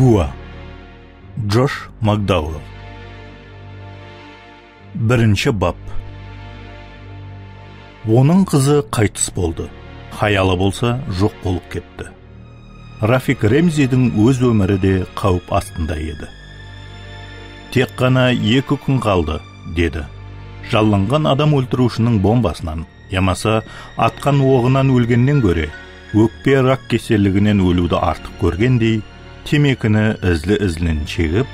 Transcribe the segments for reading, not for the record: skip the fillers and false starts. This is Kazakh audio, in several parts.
Гуа. Джош Макдауэлл. Бірінші бап. Оның қызы қайтыс болды. Хаялы болса жоқ болып кетті. Рафик Ремзидің өз өмірі де қауіп астында еді. Тек қана 2 күн қалды, деді. Жалланған адам өлтірушінің бомбасынан, ямаса атқан оғынан өлгеннен көре, өкпе рак кеселігінен өлуді артық көргендей, темекіні ізлі-ізлінен шегіп,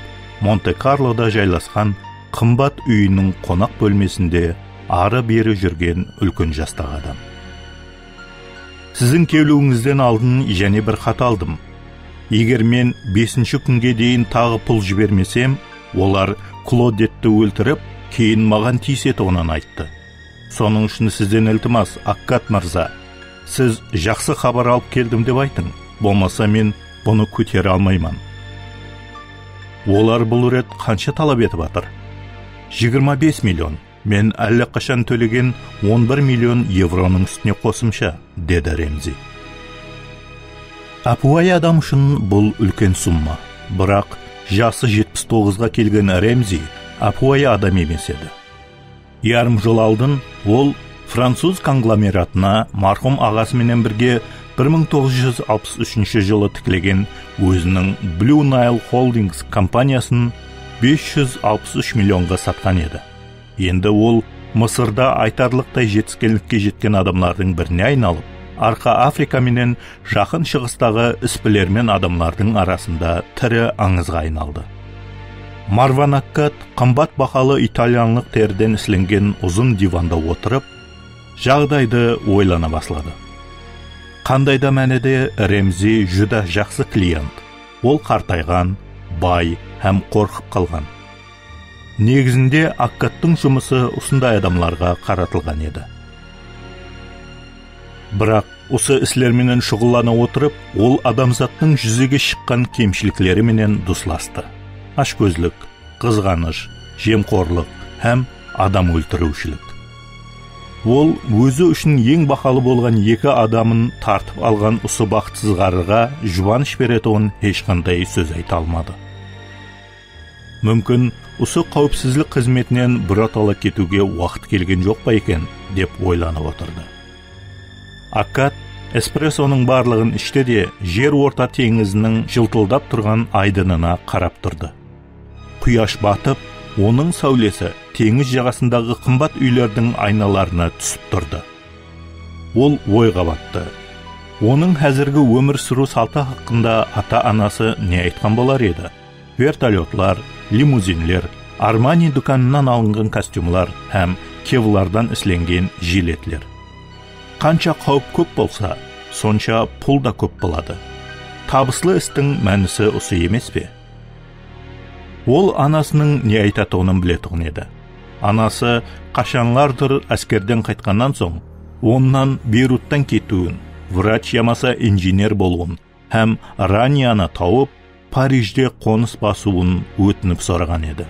Монте-Карлода жайласқан қымбат үйінің қонақ бөлмесінде ары-бері жүрген үлкен жастағы адам. Сіздің келуіңізден алдын және бір хат алдым. Егер мен 5-ші күнге дейін тағы пұл жібермесем, олар Клодетті өлтіріп, кейін маған тиісетінін айтты. Соның үшін сізден ілтимас, Аккат мырза, сіз жақсы хабар алып келдім деп айтың, болмаса мен бұны көтере алмаймын. Олар бұл рет қанша талап етіп жатыр? 25 миллион. Мен әлі қашан төлеген 11 миллион евроның үстіне қосымша, деді Ремзи. Апуай адам үшін бұл үлкен сумма. Бірақ жасы 79-ға келген Ремзи Апуай адам емес еді. Ярым жыл алдын ол француз конгломератына марқұм ағасымен бірге 1963 жылы тікілеген өзінің Blue Nile Holdings компаниясын 563 миллионға сатқан еді. Енді ол Мысырда айтарлықтай жетіскенлікке жеткен адамлардың біріне айналып, арқа Африка менен жақын шығыстағы іспілермен адамлардың арасында тірі аңызға айналды. Марван Аккат қымбат бақалы итальянлық терден ісленген ұзын диванда отырып, жағдайды ойлана баслады. Қандайда мәнеде Ремзи жүда жақсы клиент. Ол қартайған, бай һәм қорқып қалған. Негізінде Аккаттың жұмысы осындай адамларға қаратылған еді. Бірақ осы іслерменен шұғылана отырып, ол адамзаттың жүзеге шыққан кемшіліктері менен дусласты. Ашкөзлік, қызғаныш, жемқорлық һәм адам өлтірушілік. Ол өзі үшін ең бақалы болған 2 адамын тартып алған осы бақытсыз қарыға жұбаныш беретінін ешқандай сөз айта алмады. Мүмкін осы қауіпсіздік қызметінен біртала кетуге уақыт келген жоқ па екен, деп ойланып отырды. Аккат эспрессоның барлығын іште де жер орта теңізінің жылтылдап тұрған айдынына қарап тұрды. Құяш батып, оның сәулесі теңіз жағасындағы қымбат үйлердің айналарына түсіп тұрды. Ол ойға батты. Оның әзіргі өмір сүру салты хақында ата-анасы не айтқан болар еді? Вертолетлар, лимузинлер, Армани дүканынан алынған костюмлар һәм кевлардан ісленген жилетлер. Қанша қауіп көп болса, сонша пұл да көп болады. Табыслы істің мәнісі осы емес пе? Ол анасының не айтатынын білетін еді. Анасы қашанлардыр әскерден қайтқаннан соң, оннан Бейруттан кетуін, врач ямаса инженер болуын һәм Ранияны тауып, Парижде қоныс басуын өтініп сұраған еді.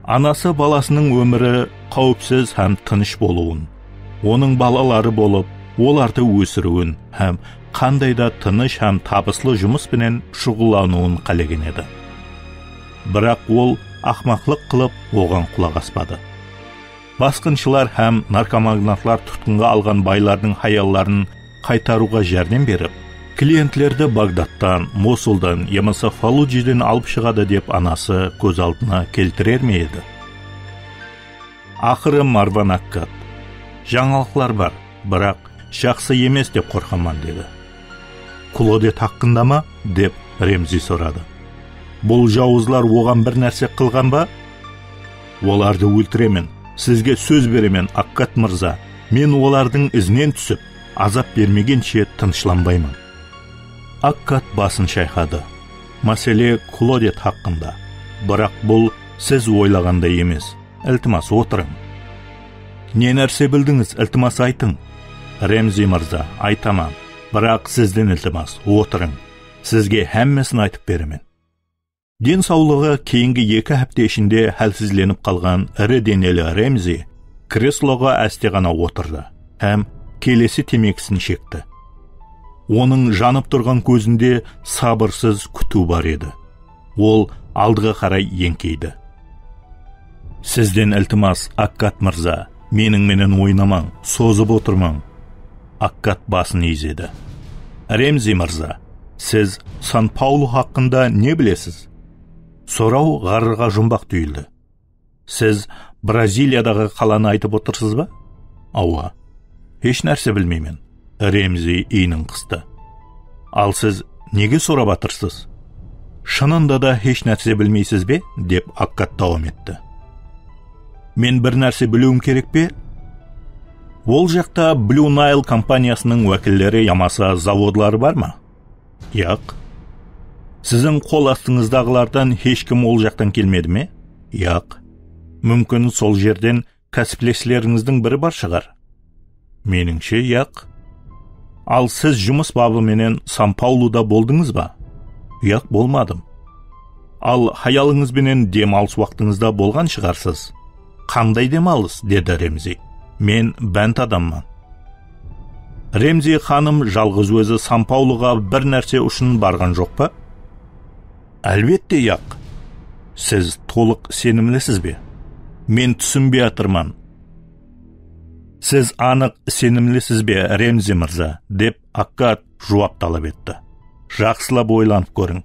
Анасы баласының өмірі қауіпсіз һәм тыныш болуын, оның балалары болып, оларды өсіруін һәм қандайда тыныш һәм табыслы жұмыспенен шұғылануын қалеген еді. Бірақ ол ақмақлық қылып, оған құлақ аспады. Басқыншылар һәм наркомагнатлар тұтқынға алған байлардың хаялларын қайтаруға жәрдем беріп, клиентлерді Багдадтан, Мосулдан, ямаса Фалуджиден алып шығады деп анасы көз алдына келтірер ме еді? Ақыры Марван Аккат, жаңалықлар бар, бірақ жақсы емес деп қорқаман, деді. Клодет хақында ма? Деп Ремзи сұрады. Бұл жауызлар оған бір нәрсе қылған ба? Оларды өлтіремен, сізге сөз беремен, Аккат мырза. Мен олардың ізінен түсіп, азап бермегенше тынышланбаймын. Аккат басын шайқады. Мәселе Клодет хақында. Бірақ бұл сіз ойлағандай емес. Ілтимас, отырың. Не нәрсе білдіңіз, ілтимас айтың. Ремзи мырза, айтаман. Бірақ сізден ілтимас, отырың. Сізге әммесін айтып беремен. Денсаулығы кейінгі 2 хәпте ішінде хәлсізленіп қалған ірі денелі Ремзи креслоға әсте ғана отырды һәм келесі темекісін шекті. Оның жанып тұрған көзінде сабырсыз күту бар еді. Ол алдыға қарай еңкейді. Сізден iltimos, Аккат мырза, менің ойнамаң, созып отырмаң. Аккат басын изеді. Ремзи мырза, сіз Сан-Паулу хақында не білесіз? Сорау ғарырға жұмбақ түйілді. Сіз Бразилиядағы қаланы айтып отырсыз ба? Ауа, еш нәрсе білмеймін. Ремзи иінін қысты. Ал сіз неге сорап атырсыз? Шынында да еш нәрсе білмейсіз бе? Деп Аккат давам етті. Мен бір нәрсе білуім керек пе? Ол жақта Blue Nile компаниясының уәкілдері ямаса заводлары бар ма? Яқ. Сіздің қол астыңыздағылардан ешкім ол жақтан келмеді ме? Яқ. Мүмкін сол жерден кәсіплесілеріңіздің бірі бар шығар? Меніңше, яқ. Ал сіз жұмыс бабыменен Сан-Паулуда болдыңыз ба? Яқ, болмадым. Ал хаялыңызбенен демалыс уақытыңызда болған шығарсыз? Қандай демалыс? Деді Ремзи. Мен бәнт адаммын. Ремзи ханым жалғыз өзі Сан-Паулуға бір нәрсе үшін барған жоқ па? Әлбетте, яқ. Сіз толық сенімлісіз бе? Мен түсінбей атырман. Сіз анық сенімлісіз бе, Ремзи мырза? Деп Аккат жауап талап етті. Жақсылап ойланып көрің.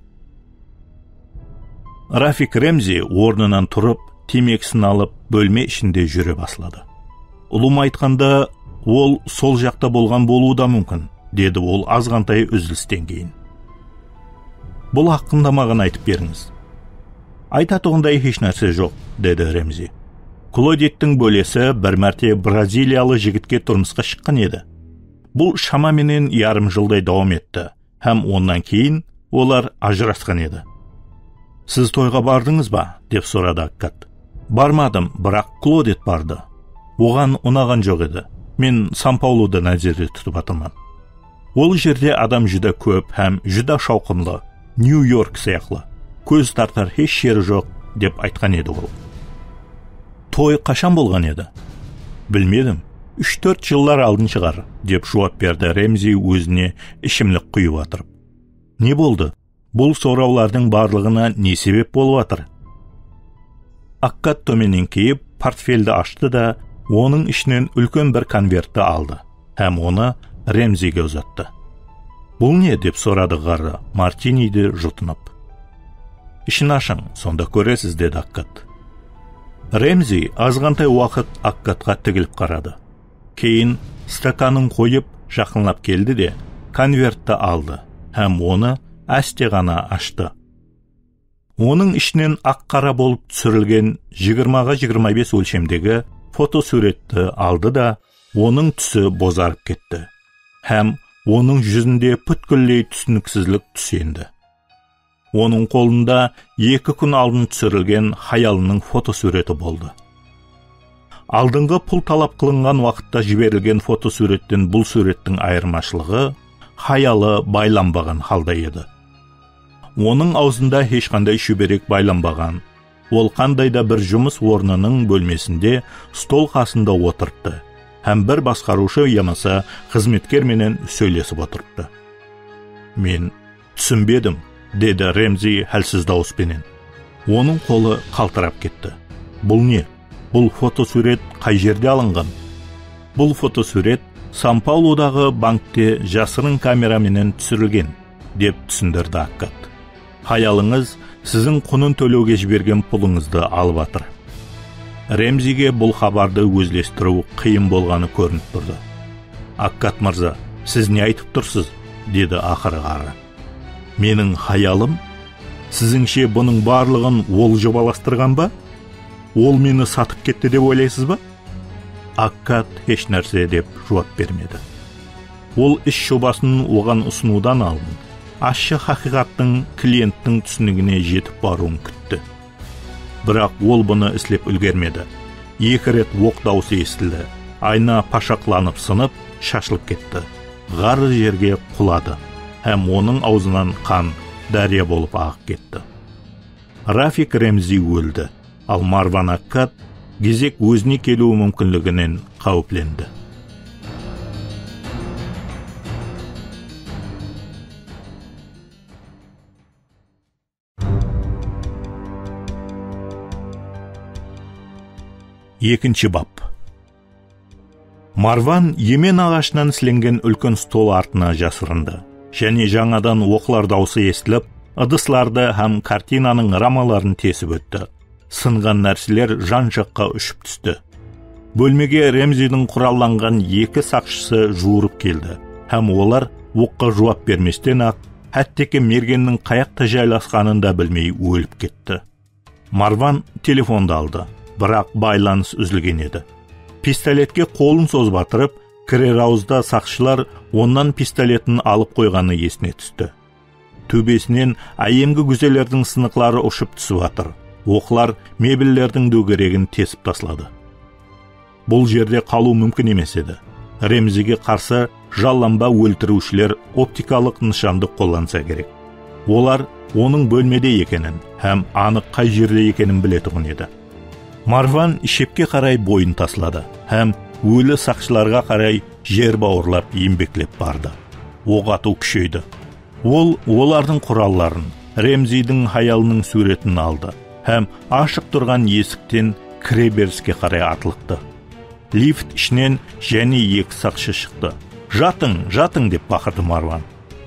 Рафик Ремзи орнынан тұрып, темекісін алып, бөлме ішінде жүре баслады. Ұлым айтқанда, ол сол жақта болған болуы да мүмкін, деді ол азғантай үзілістен кейін. Бұл хақында маған айтып беріңіз. Айтатұғындай еш нәрсе жоқ, деді Ремзи. Клодеттің бөлесі бір мәрте бразилиялы жігітке тұрмысқа шыққан еді. Бұл шамаменен ярым жылдай давам етті, һәм ондан кейін олар ажырасқан еді. Сіз тойға бардыңыз ба? Деп сұрады Аккат. Бармадым, бірақ Клодет барды. Оған ұнаған жоқ еді. Мен Сан-Паулуда назарда тұтып атырман. Ол жерде адам жүда көп һәм жүда шауқымлы, Нью-Йорк сияқлы. Көз тартар еш жері жоқ, деп айтқан еді ол. Той қашан болған еді? Білмедім. 3-4 жылдар алдын шығар, деп жауап берді Ремзи өзіне ішімлік құйып атырып. Не болды? Бұл сұраулардың барлығына не себеп болып атыр? Аккат төменнен кейіп, портфельді ашты да, оның ішінен үлкен бір конвертті алды, һәм оны Ремзиге ұзатты. Бұл не? Деп сұрады ғары, мартиниді жұтынып. Ішін ашың, сонда көресіз, деді Аккат. Ремзи азғантай уақыт Аккатқа тігіліп қарады. Кейін стаканын қойып, жақынлап келді де, конвертті алды, һәм оны әсте ғана ашты. Оның ішінен ақ-қара болып түсірілген 20-25 өлшемдегі фотосуретті алды да, оның түсі бозарып кетті. Һәм оның жүзінде бүткілдей түсініксізлік түсенді. Оның қолында 2 күн алдын түсірілген хаялының фотосуреті болды. Алдыңғы пұл талап қылынған уақытта жіберілген фотосуреттен бұл суреттің айырмашылығы хаялы байланбаған халда еді. Оның аузында ешқандай шүберек байланбаған. Ол қандай да бір жұмыс орнының бөлмесінде стол қасында отырыпты, һәм бір басқарушы ямаса қызметкерменен сөйлесіп отырыпты. Мен түсінбедім, деді Ремзи хәлсіз дауыспенен. Оның қолы қалтырап кетті. Бұл не? Бұл фотосурет қай жерде алынған? Бұл фотосурет Сан-Паулудағы банкте жасырын камераменен түсірілген, деп түсіндірді Аккат. Хаялыңыз сіздің құнын төлеуге жіберген пұлыңызды алып атыр. Ремзиге бұл хабарды өзлестіру қиын болғаны көрініп тұрды. Аккат мырза, сіз не айтып тұрсыз? Деді ақыры ғары. Менің хаялым? Сізіңше бұның барлығын ол жобаластырған ба? Ол мені сатып кетті деп ойлайсыз ба? Аккат еш нәрсе деп жауап бермеді. Ол іс жобасын оған ұсынудан алдын, ащы хақиқаттың клиенттің түсінігіне жетіп баруын күтті. Бірақ ол бұны іслеп үлгермеді. 2 рет оқ даусы естілді. Айна пашақланып сынып, шашылып кетті. Ғары жерге құлады, һәм оның аузынан қан дария болып ағып кетті. Рафик Ремзи өлді, ал Марван Аккат кезек өзіне келуі мүмкінлігінен қауіпленді. 2 бап. Марван емен ағашынан сіленген үлкен стол артына жасырынды. Және жаңадан оқылар даусы естіліп, ыдысларды һәм картинаның рамаларын тесіп өтті. Сынған нәрселер жан-жаққа үшіп түсті. Бөлмеге Ремзидің құралланған 2 сақшысы жуырып келді. Һәм олар оққа жауап берместен-ақ, әттеке мергеннің қаяқта жайласқанын да білмей өліп кетті. Марван телефонды алды, бірақ байланыс үзілген еді. Пистолетке қолын созып батырып, кірер ауызда сақшылар оннан пистолетін алып қойғаны есіне түсті. Төбесінен айемгі күзелердің сынықлары ұшып түсіп жатыр. Оқлар мебеллердің дөгерегін тесіп таслады. Бұл жерде қалу мүмкін емес еді. Ремзиге қарсы жалланба өлтірушілер оптикалық нышанды қолданса керек. Олар оның бөлмеде екенін, һәм анық қай жерде екенін білетұғын еді. Марван шепке қарай бойын таслады, һәм өлі сақшыларға қарай жер бауырлап еңбектеп барды. Оқ ату күшейді. Ол олардың құралларын, Ремзидің хаялының суретін алды, һәм ашық тұрған есіктен кіреберіске қарай атылықты. Лифт ішінен және 2 сақшы шықты. Жатың деп бақырды Марван.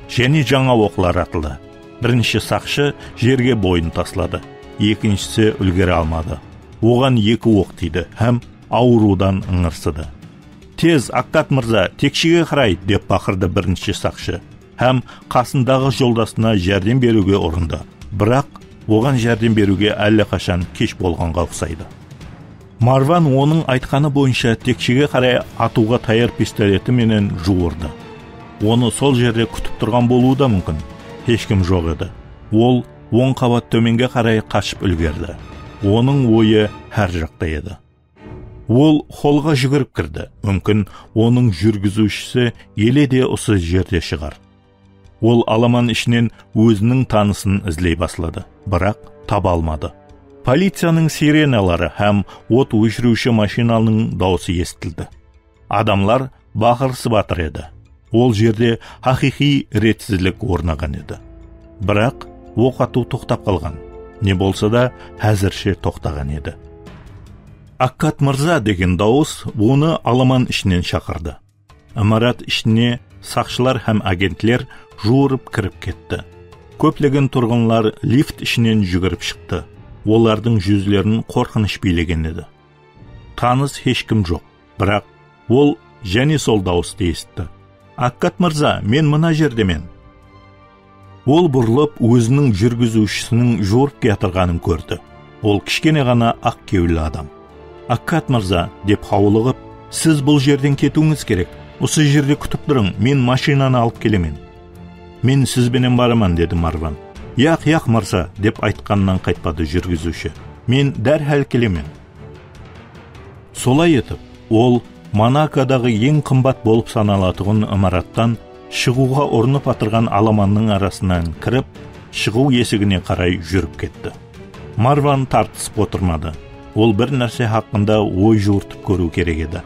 Және жаңа оқлар атылды. Бірінші сақшы жерге бойын таслады. Екіншісі үлгере алмады. Оған 2 оқ тиді, һәм аурудан ыңырсыды. Тез, Аккат мырза, текшеге қарай деп бақырды бірінші сақшы. Һәм қасындағы жолдасына жәрдем беруге ұрынды. Бірақ оған жәрдем беруге әлі қашан кеш болғанға ұқсайды. Марван оның айтқаны бойынша текшеге қарай атуға таяр пистолеті менен жуырды. Оны сол жерде күтіп тұрған болуы да мүмкін. Ешкім жоқ еді. Ол 10 қабат төменге қарай қашып үлгерді. Оның ойы әр жақта еді. Ол холға жүгіріп кірді. Мүмкін оның жүргізушісі еле де осы жерде шығар. Ол аламан ішінен өзінің танысын ізлей басылады, бірақ таба алмады. Полицияның сиреналары һәм от өшіруші машинаның даусы естілді. Адамлар бақырсып жатыр еді. Ол жерде хақиқи ретсізлік орнаған еді. Бірақ оқ ату тоқтап қалған. Не болса да әзірше тоқтаған еді. Аккат мырза деген дауыс оны аламан ішінен шақырды. Имарат ішіне сақшылар һәм агентлер жуырып кіріп кетті. Көплеген тұрғынлар лифт ішінен жүгіріп шықты. Олардың жүзлерін қорқыныш билеген еді. Таныс ешкім жоқ, бірақ ол және сол дауысты естті. Аккат мырза, мен мына жердемен. Ол бұрылып өзінің жүргізушісінің жуырып кетірғанын көрді. Ол кішкене ғана ақ кеулі адам. Аккат мырза, деп қаулығып, сіз бұл жерден кетуіңіз керек. Осы жерде күтіп тұрың, мен машинаны алып келемен. Мен сізбенен бараман, деді Марван. Яқ мырза, деп айтқаннан қайтпады жүргізуші. Мен дәрхәл келемен. Солай етіп, ол Монакодағы ең қымбат болып саналатығын имараттан шығуға ұрынып атырған аламанның арасынан кіріп, шығу есігіне қарай жүріп кетті. Марван тартысып отырмады. Ол бір нәрсе хақында ой жуыртып көру керек еді.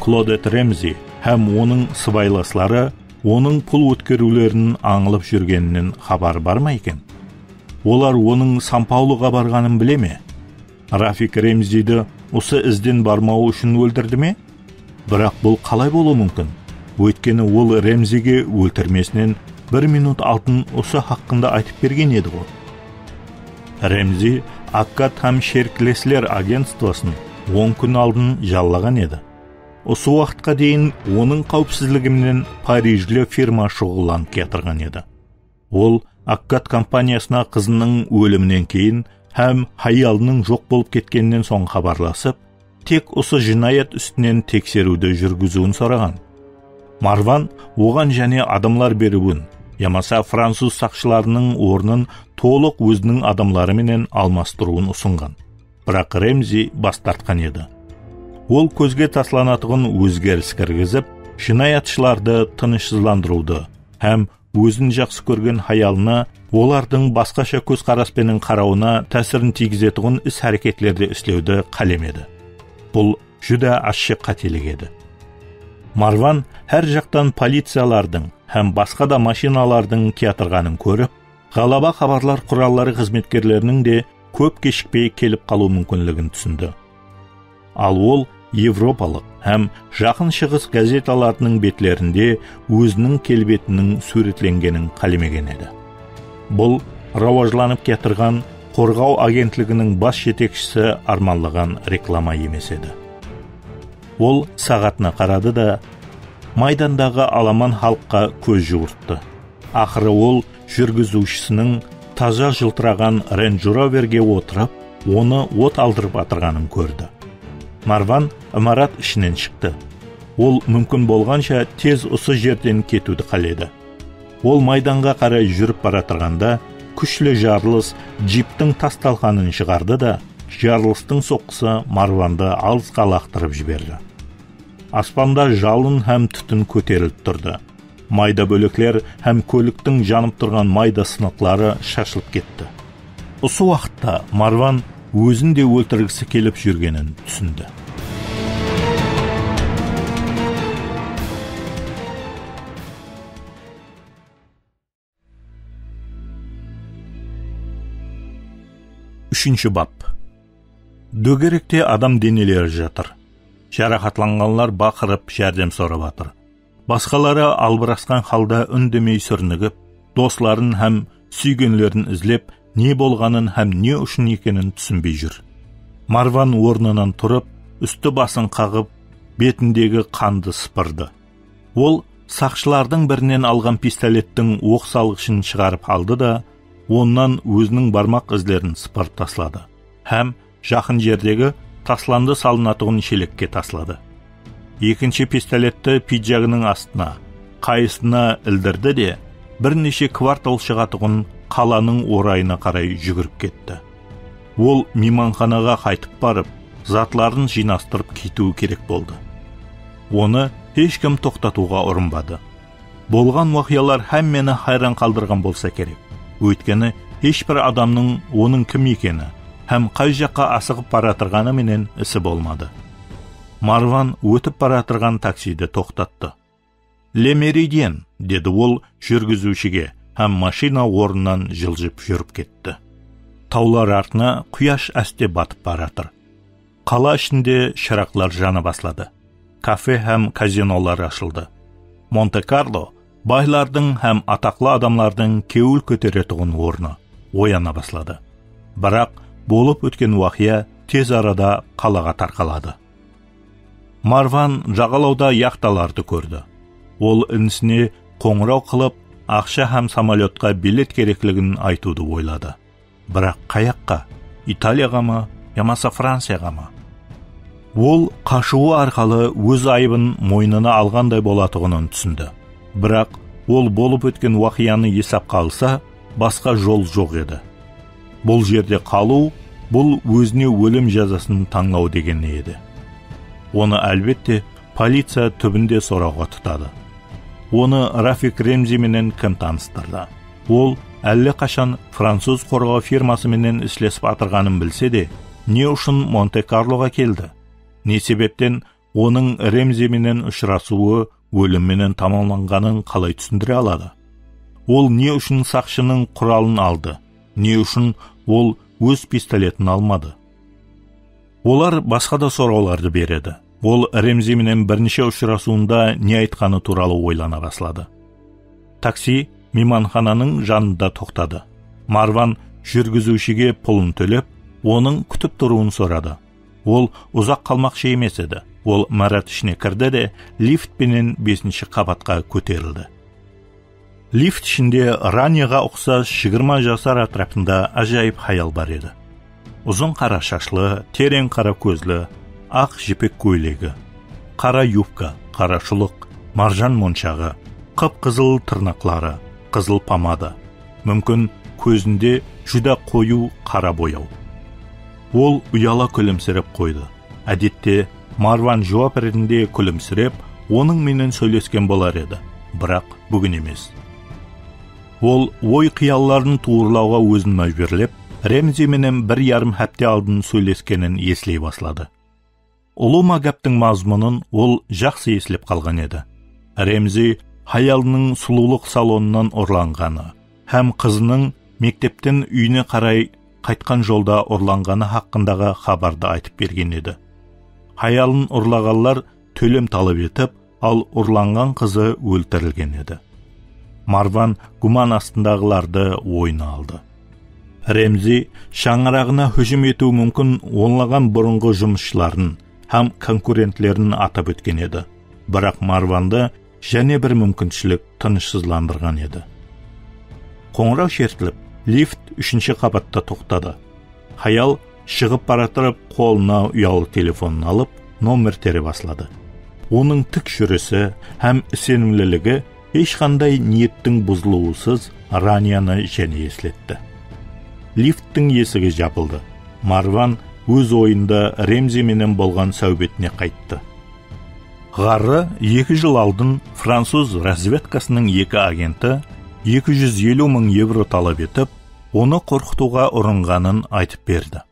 Клодет Ремзи һәм оның сыбайласлары оның пұл өткерулерін аңылып жүргенінен хабар бар ма екен? Олар оның Сан-Паулуға барғанын біле ме? Рафик Ремзиді осы ізден бармауы үшін өлтірді ме? Бірақ бұл қалай болуы мүмкін? Өйткені ол Ремзиге өлтірмесінен 1 минут алдын осы хақында айтып берген еді ғой. Ремзи Аккат һәм шеріклеслер агентствосын 10 күн алдын жаллаған еді. Осы уақытқа дейін оның қауіпсіздігімен Парижлі фирма шұғыланып кетірген еді. Ол Аккат компаниясына қызының өлімінен кейін һәм хаялының жоқ болып кеткеннен соң хабарласып, тек осы жинаят үстінен тексеруді жүргізуін сұраған. Марван оған және адамлар беруін, ямаса француз сақшыларының орнын толық өзінің адамларыменен алмастыруын ұсынған. Бірақ Ремзи бас тартқан еді. Ол көзге тасланатығын өзгеріс кіргізіп, жинаятшыларды тынышсыздандыруды һәм өзін жақсы көрген хаялына олардың басқаша көзқараспенен қарауына тәсірін тигізетұғын іс-әрекетлерді істеуді қалемеді. Бұл жүда ашық қателік еді. Марван әр жақтан полициялардың һәм басқа да машиналардың кетірғанын көріп, ғалаба хабарлар құраллары қызметкерлерінің де көп кешікпей келіп қалу мүмкінлігін түсінді. Ал ол Европалық һәм Жақын Шығыс газеталарының бетлерінде өзінің келбетінің суретленгенін қалемеген еді. Бұл рауажланып кетірген қорғау агентлігінің бас жетекшісі арманлаған реклама емес еді. Ол сағатына қарады да майдандағы аламан халыққа көз жүгіртті. Ақыры ол жүргізушісінің таза жылтыраған Range Roverге отырып, оны от алдырып атырғанын көрді. Марван ымарат ішінен шықты. Ол мүмкін болғанша тез осы жерден кетуді қаледі. Ол майданға қарай жүріп баратырғанда күшлі жарылыс джиптің тасталқанын шығарды да, жарылыстың соққысы Марванды алысқа лақтырып жіберді. Аспанда жалын һәм түтін көтеріліп тұрды. Майда бөліклер һәм көліктің жанып тұрған майда сынықлары шашылып кетті. Осы уақытта Марван өзін де өлтіргісі келіп жүргенін түсінді. Үшінші бап. Дөңгелекте адам денелері жатыр. Жарақатланғанлар бақырып жәрдем сұрап жатыр. Басқалары албырасқан халда үндемей сүрінігіп, достарын һәм сүйгенлерін ізлеп, не болғанын һәм не үшін екенін түсінбей жүр. Марван орнынан тұрып, үсті басын қағып, бетіндегі қанды сыпырды. Ол сақшылардың бірінен алған пистолеттің оқ салғышын шығарып алды да, оннан өзінің бармақ ізлерін сыпырып таслады. Һәм жақын жердегі тасланды салынатығын шелекке таслады. Екінші пистолетті пиджагының астына, қайысына ілдірді де, бірнеше квартал шығатығын қаланың орайына қарай жүгіріп кетті. Ол мейманханаға қайтып барып, затларын жинастырып кетуі керек болды. Оны ешкім тоқтатуға ұрынбады. Болған уақиялар һәммені хайран қалдырған болса керек. Өйткені ешбір адамның оның кім екені һәм қай жаққа асығып баратырғаны менен ісі болмады. Марван өтіп баратырған таксиді тоқтатты. «Ле Меридиен», деді ол жүргізушіге, һәм машина орнынан жылжып жүріп кетті. Таулар артына құяш әсте батып баратыр. Қала ішінде шырақлар жана баслады. Кафе һәм казинолар ашылды. Монте-Карло байлардың һәм атақлы адамлардың кеуіл көтеретұғын орны ояна баслады. Бірақ болып өткен уақия тез арада қалаға тарқалады. Марван жағалауда яхталарды көрді. Ол інісіне қоңырау қылып, ақша һәм самолетқа билет керектігін айтуды ойлады. Бірақ қаяққа? Италияға ма, ямаса Францияға ма? Ол қашуы арқалы өз айыбын мойнына алғандай болатығынын түсінді. Бірақ ол болып өткен уақияны есап қалса, басқа жол жоқ еді. Бұл жерде қалу, бұл өзіне өлім жазасын таңдау деген еді. Оны әлбетте полиция түбінде сұрауға тұтады. Оны Рафик Ремзи менен кім таныстырды. Ол әлі қашан француз қорғау фирмасы менен ішлесіп атырғанын білсе де, не үшін Монте-Карлоға келді? Не себептен оның Ремзи менен ұшырасуы өлімменен тамамланғанын қалай түсіндіре алады? Ол не үшін сақшының құралын алды? Не үшін ол өз пистолетін алмады? Олар басқа да сұрауларды береді. Ол Ремзи менен бірнеше ұшырасуында не айтқаны туралы ойлана баслады. Такси мейманхананың жанында тоқтады. Марван жүргізушіге пұлын төлеп, оның күтіп тұруын сұрады. Ол ұзақ қалмақшы емес еді. Ол марат ішіне кірді де, лифтпенен 5-ші қабатқа көтерілді. Лифт ішінде Раняға ұқсас 20 жасар атрапында ажайып хаял бар еді. Ұзын қара шашлы, терең қара көзлі, ақ жіпек көйлегі, қара юбка, қара шұлық, маржан моншағы, қып-қызыл тырнақлары, қызыл помада, мүмкін көзінде жүда қою қара бояу. Ол ұяла күлімсіреп қойды. Әдетте Марван жауап ретінде күлімсіреп, оның менен сөйлескен болар еді, бірақ бүгін емес. Ол ой қиялларын туырлауға өзін мәжбүрлеп, Ремзи менен 1,5 хәпте алдын сөйлескенін еслей баслады. Ұлы мәгәптің мазмұнын ол жақсы еслеп қалған еді. Ремзи хаялының сұлулық салонынан ұрланғаны, һәм қызының мектептен үйіне қарай қайтқан жолда ұрланғаны хақындағы хабарды айтып берген еді. Хаялын ұрлаганлар төлем талап етіп, ал ұрланған қызы өлтірілген еді. Марван гуман астындағыларды ойына алды. Ремзи шаңырағына hüjum етуі мүмкін онлаған бұрынғы жұмысшыларын һәм конкурентлерін атап өткен еді. Бірақ Марванды және бір мүмкіншілік тынышсызландырған еді. Қоңырау шертіліп, лифт 3-ші қабатта тоқтады. Хаял шығып бара тұрып, қолына ұялы телефонын алып, номер тере баслады. Оның тік жүрісі һәм сенімлілігі ешқандай ниеттің бұзылуысыз Ранияны және еслетті. Лифттің есігі жабылды. Марван өз ойында Ремзи менен болған сәубетіне қайтты. Ғары 2 жыл алдын француз разведкасының 2 агенті 250 000 евро талап етіп, оны қорқытуға ұрынғанын айтып берді.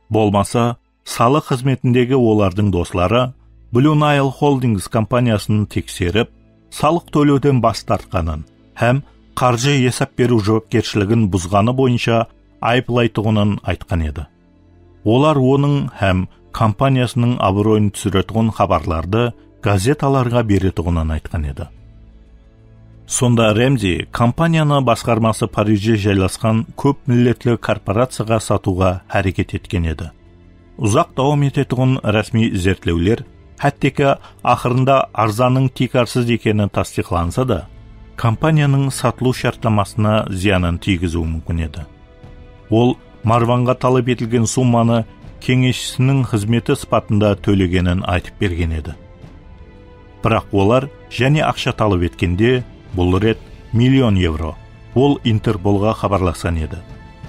Болмаса, салық қызметіндегі олардың дослары Blue Nile Holdings компаниясын тексеріп, салық төлеуден бас тартқанын һәм қаржы есеп беру жауапкершілігін бұзғаны бойынша айыптайтұғынын айтқан еді. Олар оның һәм компаниясының абыройын түсіретұғын хабарларды газеталарға беретұғынын айтқан еді. Сонда Ремзи компанияны басқармасы Парижде жайласқан көп миллетлі корпорацияға сатуға әрекет еткен еді. Ұзақ дауам ететұғын рәсми зертлеулер, хәттекі ақырында арзаның тикарсыз екені тасдиқланса да, компанияның сатылу шарттамасына зиянын тигізуі мүмкін еді. Ол Марванға талап етілген сумманы кеңесшісінің қызметі сыпатында төлегенін айтып берген еді. Бірақ олар және ақша талап еткенде, бұл рет 1 000 000 евро. Ол Интерполға хабарласқан еді.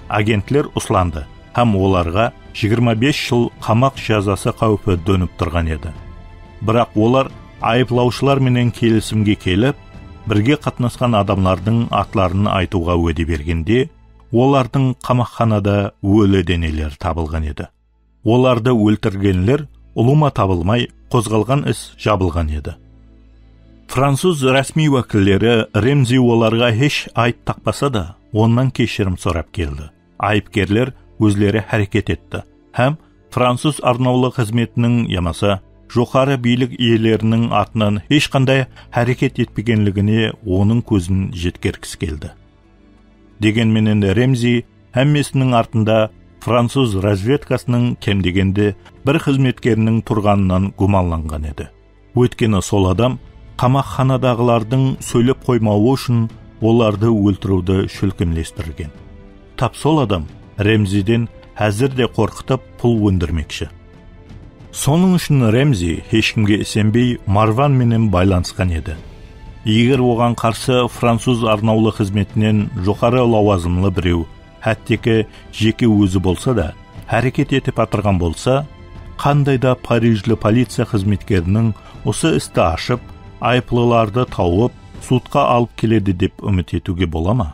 Агентлер ұсланды, һәм оларға 25 жыл қамақ жазасы қаупі төніп тұрған еді. Бірақ олар айыплаушылар менен келісімге келіп, бірге қатынасқан адамлардың атларын айтуға уәде бергенде, олардың қамақханада өлі денелер табылған еді. Оларды өлтіргенлер ұлыма табылмай, қозғалған іс жабылған еді. Француз рәсми уәкілдері Ремзи оларға еш айып тақпаса да, оннан кешірім сұрап келді. Айыпкерлер өзлері әрекет етті, һәм француз арнаулы қызметінің ямаса жоғары билік иелерінің атынан ешқандай әрекет етпегенлігіне оның көзін жеткергісі келді. Дегенменен Ремзи әммесінің артында француз разведкасының кем дегенде бір қызметкерінің тұрғанынан гуманланған еді. Өйткені сол адам қамақханадағылардың сөйлеп қоймауы үшін оларды өлтіруді шүлкімлестірген. Тап сол адам Ремзиден әзірде қорқытып пұл өндірмекші. Соның үшін Ремзи ешкімге сенбей Марван менен байланысқан еді. Егер оған қарсы француз арнаулы қызметінен жоғары лауазымлы біреу, әттекі жеке өзі болса да, әрекет етіп атырған болса, қандайда Парижлі полиция қызметкерінің осы істі ашып, айыплыларды тауып, судқа алып келеді деп үміт етуге бола ма?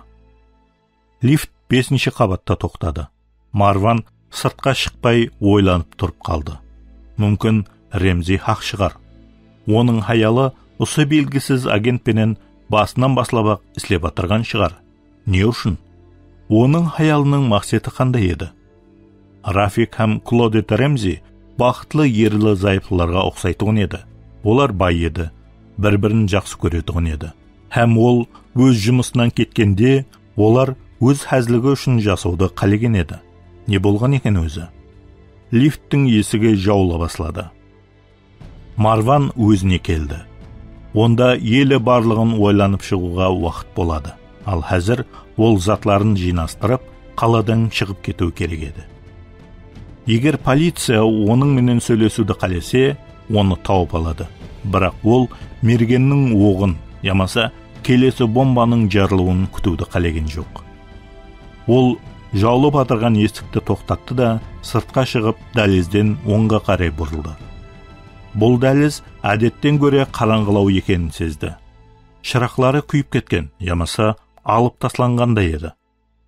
Лифт 5-ші қабатта тоқтады. Марван сыртқа шықпай ойланып тұрып қалды. Мүмкін Ремзи хақ шығар. Оның хаялы осы белгісіз агентпенен басынан баслап істеп атырған шығар. Не үшін? Оның хаялының мақсаты қандай еді? Рафик һәм Клодет Ремзи бақытлы ерлі зайыплыларға ұқсайтұғын еді. Олар бай еді, бір-бірін жақсы көретұғын еді. Һәм ол өз жұмысынан кеткенде, олар өз әзілігі үшін жасауды қалеген еді. Не болған екен өзі? Лифттің есігі жаула баслады. Марван өзіне келді. Онда елі барлығын ойланып шығуға уақыт болады. Ал әзір ол затларын жинастырып, қаладан шығып кету керек еді. Егер полиция оның менен сөйлесуді қалесе, оны тауып алады. Бірақ ол мергеннің оғын, ямаса келесі бомбаның жарылуын күтуді қалеген жоқ. Ол жаулып атырған есікті тоқтатты да, сыртқа шығып дәлізден оңға қарай бұрылды. Бұл дәліз әдеттен көре қараңғылау екенін сезді. Шырақлары күйіп кеткен, ямаса алып тасланғандай еді.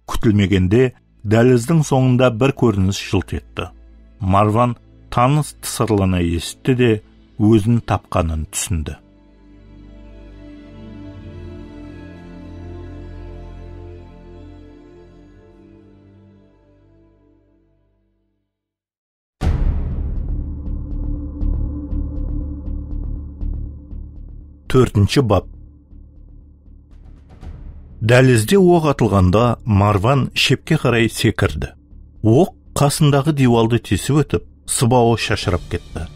Күтілмегенде дәліздің соңында бір көрініс жылт етті. Марван таныс тысырлана есітті де өзін тапқанын түсінді. 4-ші бап. Дәлізде оқ атылғанда Марван шепке қарай секірді. Оқ қасындағы дивалды тесіп өтіп, сыбауы шашырап кетті.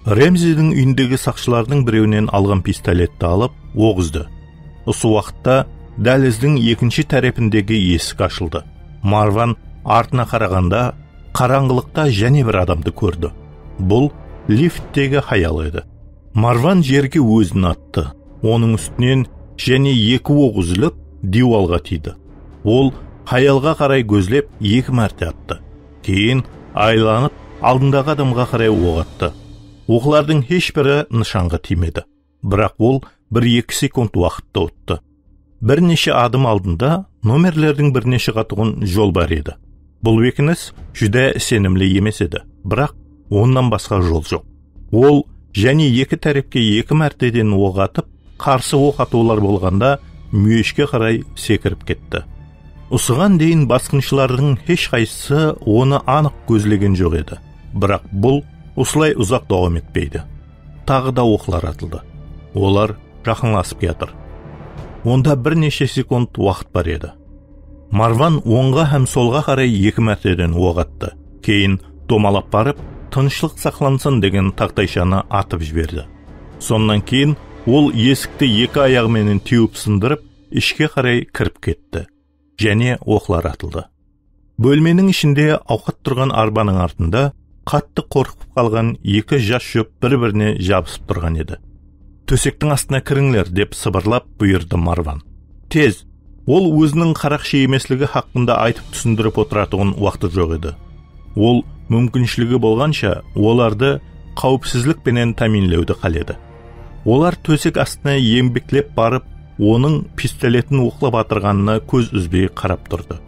Рэмзидің үйіндегі сақшылардың біреуінен алған пистолетті алып, оғызды. Осы уақытта дәліздің екінші тарапындегі есік ашылды. Марван артына қарағанда қараңғылықта және бір адамды көрді. Бұл лифттегі Хаял еді. Марван жерге өзін атты. Оның үстінен және 2 оқ үзіліп, дивалға тиді. Ол Хаялға қарай көзлеп 2 мәрте атты. Кейін айланып, алдындағы адамға қарай оқ атты. Оқлардың ешбірі нышанға тимеді. Бірақ ол 1-2 секунд уақытта өтті. Бірнеше адым алдында номерлердің бірнеше қатығын жол бар еді. Бұл бекініс жүдә сенімлі емес еді. Бірақ оннан басқа жол жоқ. Ол және 2 тарапке 2 мәртеден оқ атып, қарсы оқ атулар болғанда мүйешке қарай секіріп кетті. Осыған дейін басқыншылардың еш қайсысы оны анық көзлеген жоқ еді. Бірақ бұл осылай ұзақ дауам етпейді. Тағы да оқлар атылды. Олар жақынласып жатыр. Онда бірнеше секунд уақыт бар еді. Марван оңға һәм солға қарай 2 мәртеден оқ атты. Кейін домалап барып, тыныштық сақлансын деген тақтайшаны атып жіберді. Сонан кейін ол есікті 2 аяғымен теуіп сындырып, ішке қарай кіріп кетті. Және оқлар атылды. Бөлменің ішінде ауқат тұрған арбаның артында қатты қорқып қалған 2 жас шөп бір-біріне жабысып тұрған еді. Төсектің астына кіріңлер деп сыбырлап бұйырды Марван. Тез, ол өзінің қарақшы емеслігі хақында айтып түсіндіріп отыратұғын уақыты жоқ еді. Ол мүмкіншілігі болғанша оларды қауіпсізлікпенен тәминлеуді қаледі. Олар төсек астына еңбектеп барып, оның пистолетін оқлап атырғанына көз үзбей қарап тұрды.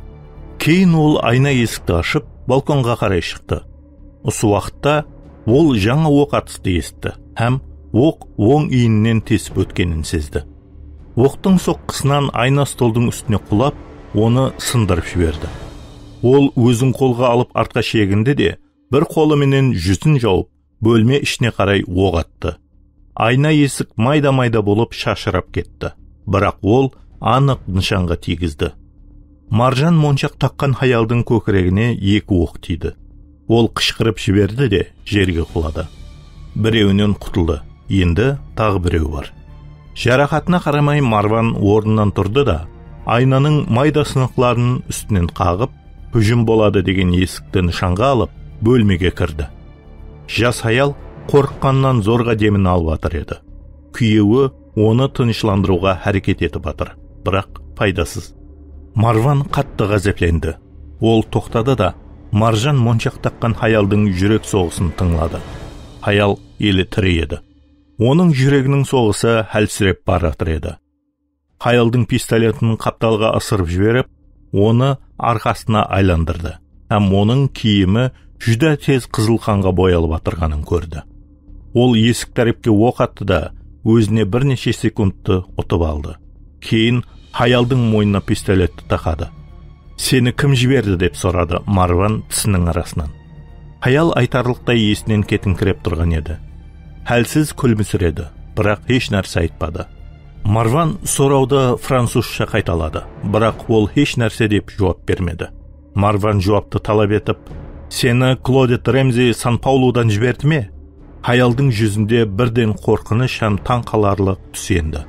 Кейін ол айна есікті ашып, балконға қарай шықты. Осы уақытта ол жаңа оқ атысты естті, һәм оқ оң иіннен тесіп өткенін сезді. Оқтың соққысынан айна столдың үстіне құлап, оны сындырып жіберді. Ол өзін қолға алып артқа шегінді де, бір қолыменен жүзін жауып, бөлме ішіне қарай оқ атты. Айна есік майда-майда болып шашырап кетті. Бірақ ол анық нышанға тигізді. Маржан моншақ таққан Хаялдың көкірегіне 2 оқ тиді. Ол қышқырып жіберді де жерге құлады. Біреуінен құтылды. Енді тағы біреу бар. Жарақатына қарамай Марван орнынан тұрды да, айнаның майда сынықларының үстінен қағып, hüjüm болады деген есікті нышанға алып, бөлмеге кірді. Жас Хаял қорыққаннан зорға демін алып атыр еді. Күйеуі оны тынышландыруға әрекет етіп атыр, бірақ пайдасыз. Марван қатты ғазепленді. Ол тоқтады да, Маржан моншақ таққан Хаялдың жүрек соғысын тыңлады. Хаял елі тірі еді. Оның жүрегінің соғысы әлсіреп баратыр еді. Хаялдың пистолетін қапталға ысырып жіберіп, оны арқасына айландырды. Һәм оның киімі жүдә тез қызыл қанға боялып атырғанын көрді. Ол есік тарапқа оқ атты да, өзіне бірнеше секундты ұтып алды. Кейін Хаялдың мойнына пистолетті тақады. Сені кім жіберді деп сұрады Марван тісінің арасынан. Хаял айтарлықтай есінен кетіңкіреп тұрған еді. Хәлсіз күлімсіреді, бірақ еш нәрсе айтпады. Марван сұрауды французша қайталады, бірақ ол еш нәрсе деп жауап бермеді. Марван жауапты талап етіп, сені Клодет Рэмзи Сан-Паулудан жіберді ме? Хаялдың жүзінде бірден қорқыныш һәм таң қаларлық түс енді.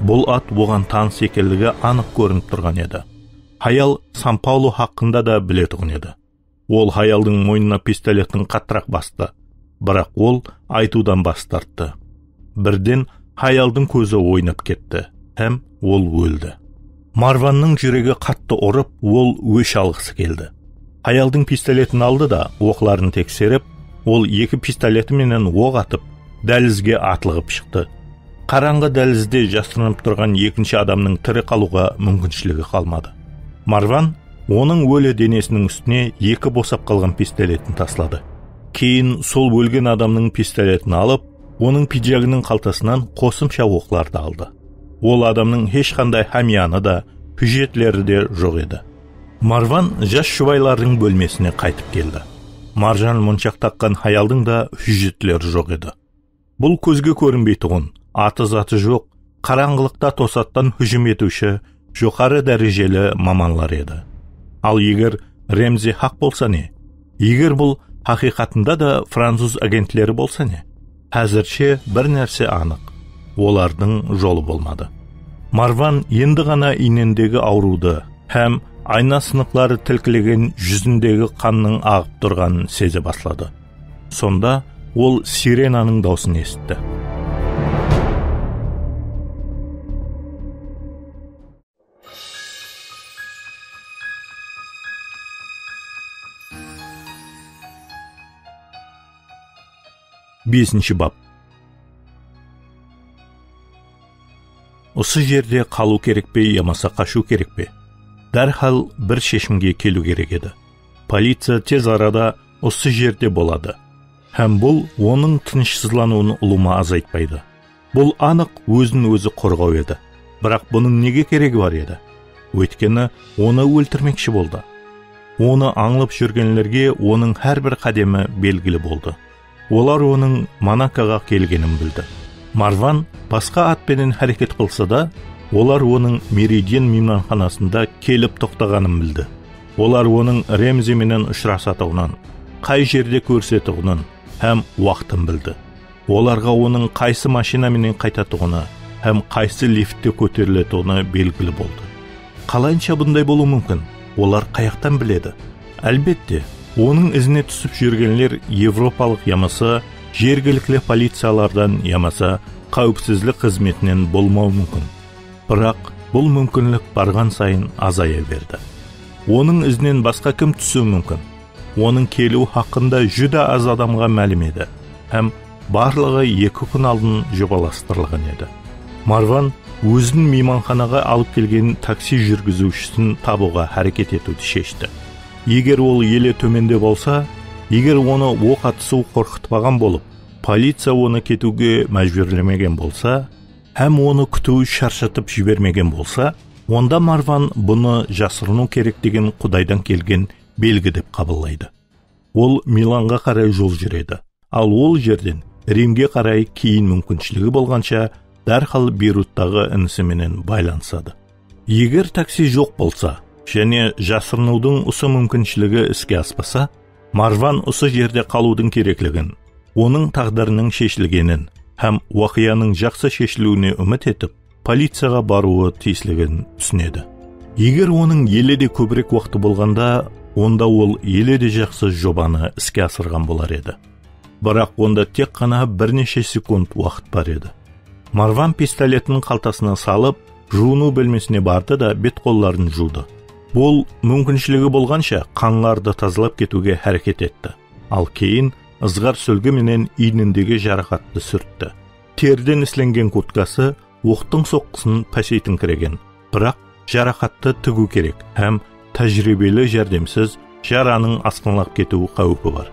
Бұл ат оған таныс екендігі анық көрініп тұрған еді. Хаял Сан-Паулу хақында да білетұғын еді. Ол Хаялдың мойнына пистолеттің қаттырақ басты, бірақ ол айтудан бас тартты. Бірден Хаялдың көзі ойнап кетті, һәм ол өлді. Марванның жүрегі қатты ұрып, ол өш алғысы келді. Хаялдың пистолетін алды да, оқларын тексеріп, ол 2 пистолетіменен оқ атып, дәлізге атылғып шықты. Қараңғы дәлізде жасырынып тұрған екінші адамның тірі қалуға мүмкіншілігі қалмады. Марван оның өлі денесінің үстіне 2 босап қалған пистолетін таслады. Кейін сол өлген адамның пистолетін алып, оның пиджагының қалтасынан қосымша оқларды алды. Ол адамның ешқандай хамияны да, пүжетлері де жоқ еді. Марван жас шұбайлардың бөлмесіне қайтып келді. Маржан моншақ таққан Хаялдың да пүжетлері жоқ еді. Бұл көзге көрінбей тұғын, аты заты жоқ, қараңғылықта тосаттан hüjum етуші жоғары дәрежелі маманлар еді. Ал егер Ремзи хақ болса не? Егер бұл хақиқатында да француз агентлері болса не? Әзірше бір нәрсе анық. Олардың жолы болмады. Марван енді ғана инендегі ауруды һәм айна сынықлары тілкілеген жүзіндегі қанның ағып тұрғанын сезе бастады. Сонда ол сиренаның даусын естіді. Бесінші бап. Осы жерде қалу керек пе, ямаса қашу керек пе? Дәрхал бір шешімге келу керек еді. Полиция тез арада осы жерде болады. Һәм бұл оның тынышсызлануын ұлыма азайтпайды. Бұл анық өзін өзі қорғау еді. Бірақ бұның неге керегі бар еді? Өйткені оны өлтірмекші болды. Оны аңлып жүргенлерге оның әрбір қадемі белгілі болды. Олар оның Монакоға келгенін білді. Марван басқа атпенен әрекет қылса да, олар оның Меридиен мейманханасында келіп тоқтағанын білді. Олар оның Ремзименен ұшырасатуынан, қай жерде көрсетуінен һәм уақытын білді. Оларға оның қайсы машинаменен қайтатуыны һәм қайсы лифтте көтерілетуіні белгілі болды. Қалайынша бұндай болу мүмкін? Олар қаяқтан біледі? Әлбетте, оның ізіне түсіп жүргенлер Европалық ямаса жергілікті полициялардан ямаса қауіпсіздік қызметінен болмау мүмкін. Бірақ бұл мүмкінлік барған сайын азая берді. Оның ізінен басқа кім түсу мүмкін? Оның келу хақында жүда аз адамға мәлім еді, һәм барлығы 2 күн алдын жобаластырылған еді. Марван өзін мейманханаға алып келген такси жүргізушісін табуға әрекет етуді шешті. Егер ол еле төменде болса, егер оны оқ атысу қорқытпаған болып, полиция оны кетуге мәжбүрлемеген болса, һәм оны күту шаршатып жібермеген болса, онда Марван бұны жасырыну керек деген Құдайдан келген белгі деп қабылдайды. Ол Миланға қарай жол жүреді. Ал ол жерден Римге қарай кейін мүмкіншілігі болғанша дәрхал Бейруттағы інісіменен байланысады. Егер такси жоқ болса, және жасырынудың осы мүмкіншілігі іске аспаса, Марван осы жерде қалудың керектігін, оның тағдырының шешілгенін һәм уақияның жақсы шешілуіне үміт етіп, полицияға баруы тиіслігін түсінеді. Егер оның еледе көбірек уақыты болғанда, онда ол еледе жақсы жобаны іске асырған болар еді. Бірақ онда тек қана бірнеше секунд уақыт бар еді. Марван пистолетін қалтасына салып, жуыну бөлмесіне барды да бет-қолдарын жуды. Бұл мүмкіншілігі болғанша қаңларды тазалап кетуге әрекет етті. Ал кейін ызғар сөлгі менен иініндегі жарақатты сүртті. Терден ісленген курткасы оқтың соққысын пәсейтіңкіреген. Бірақ жарақатты тігу керек һәм тәжірибелі жәрдемсіз жараның асқынлап кету қаупі бар.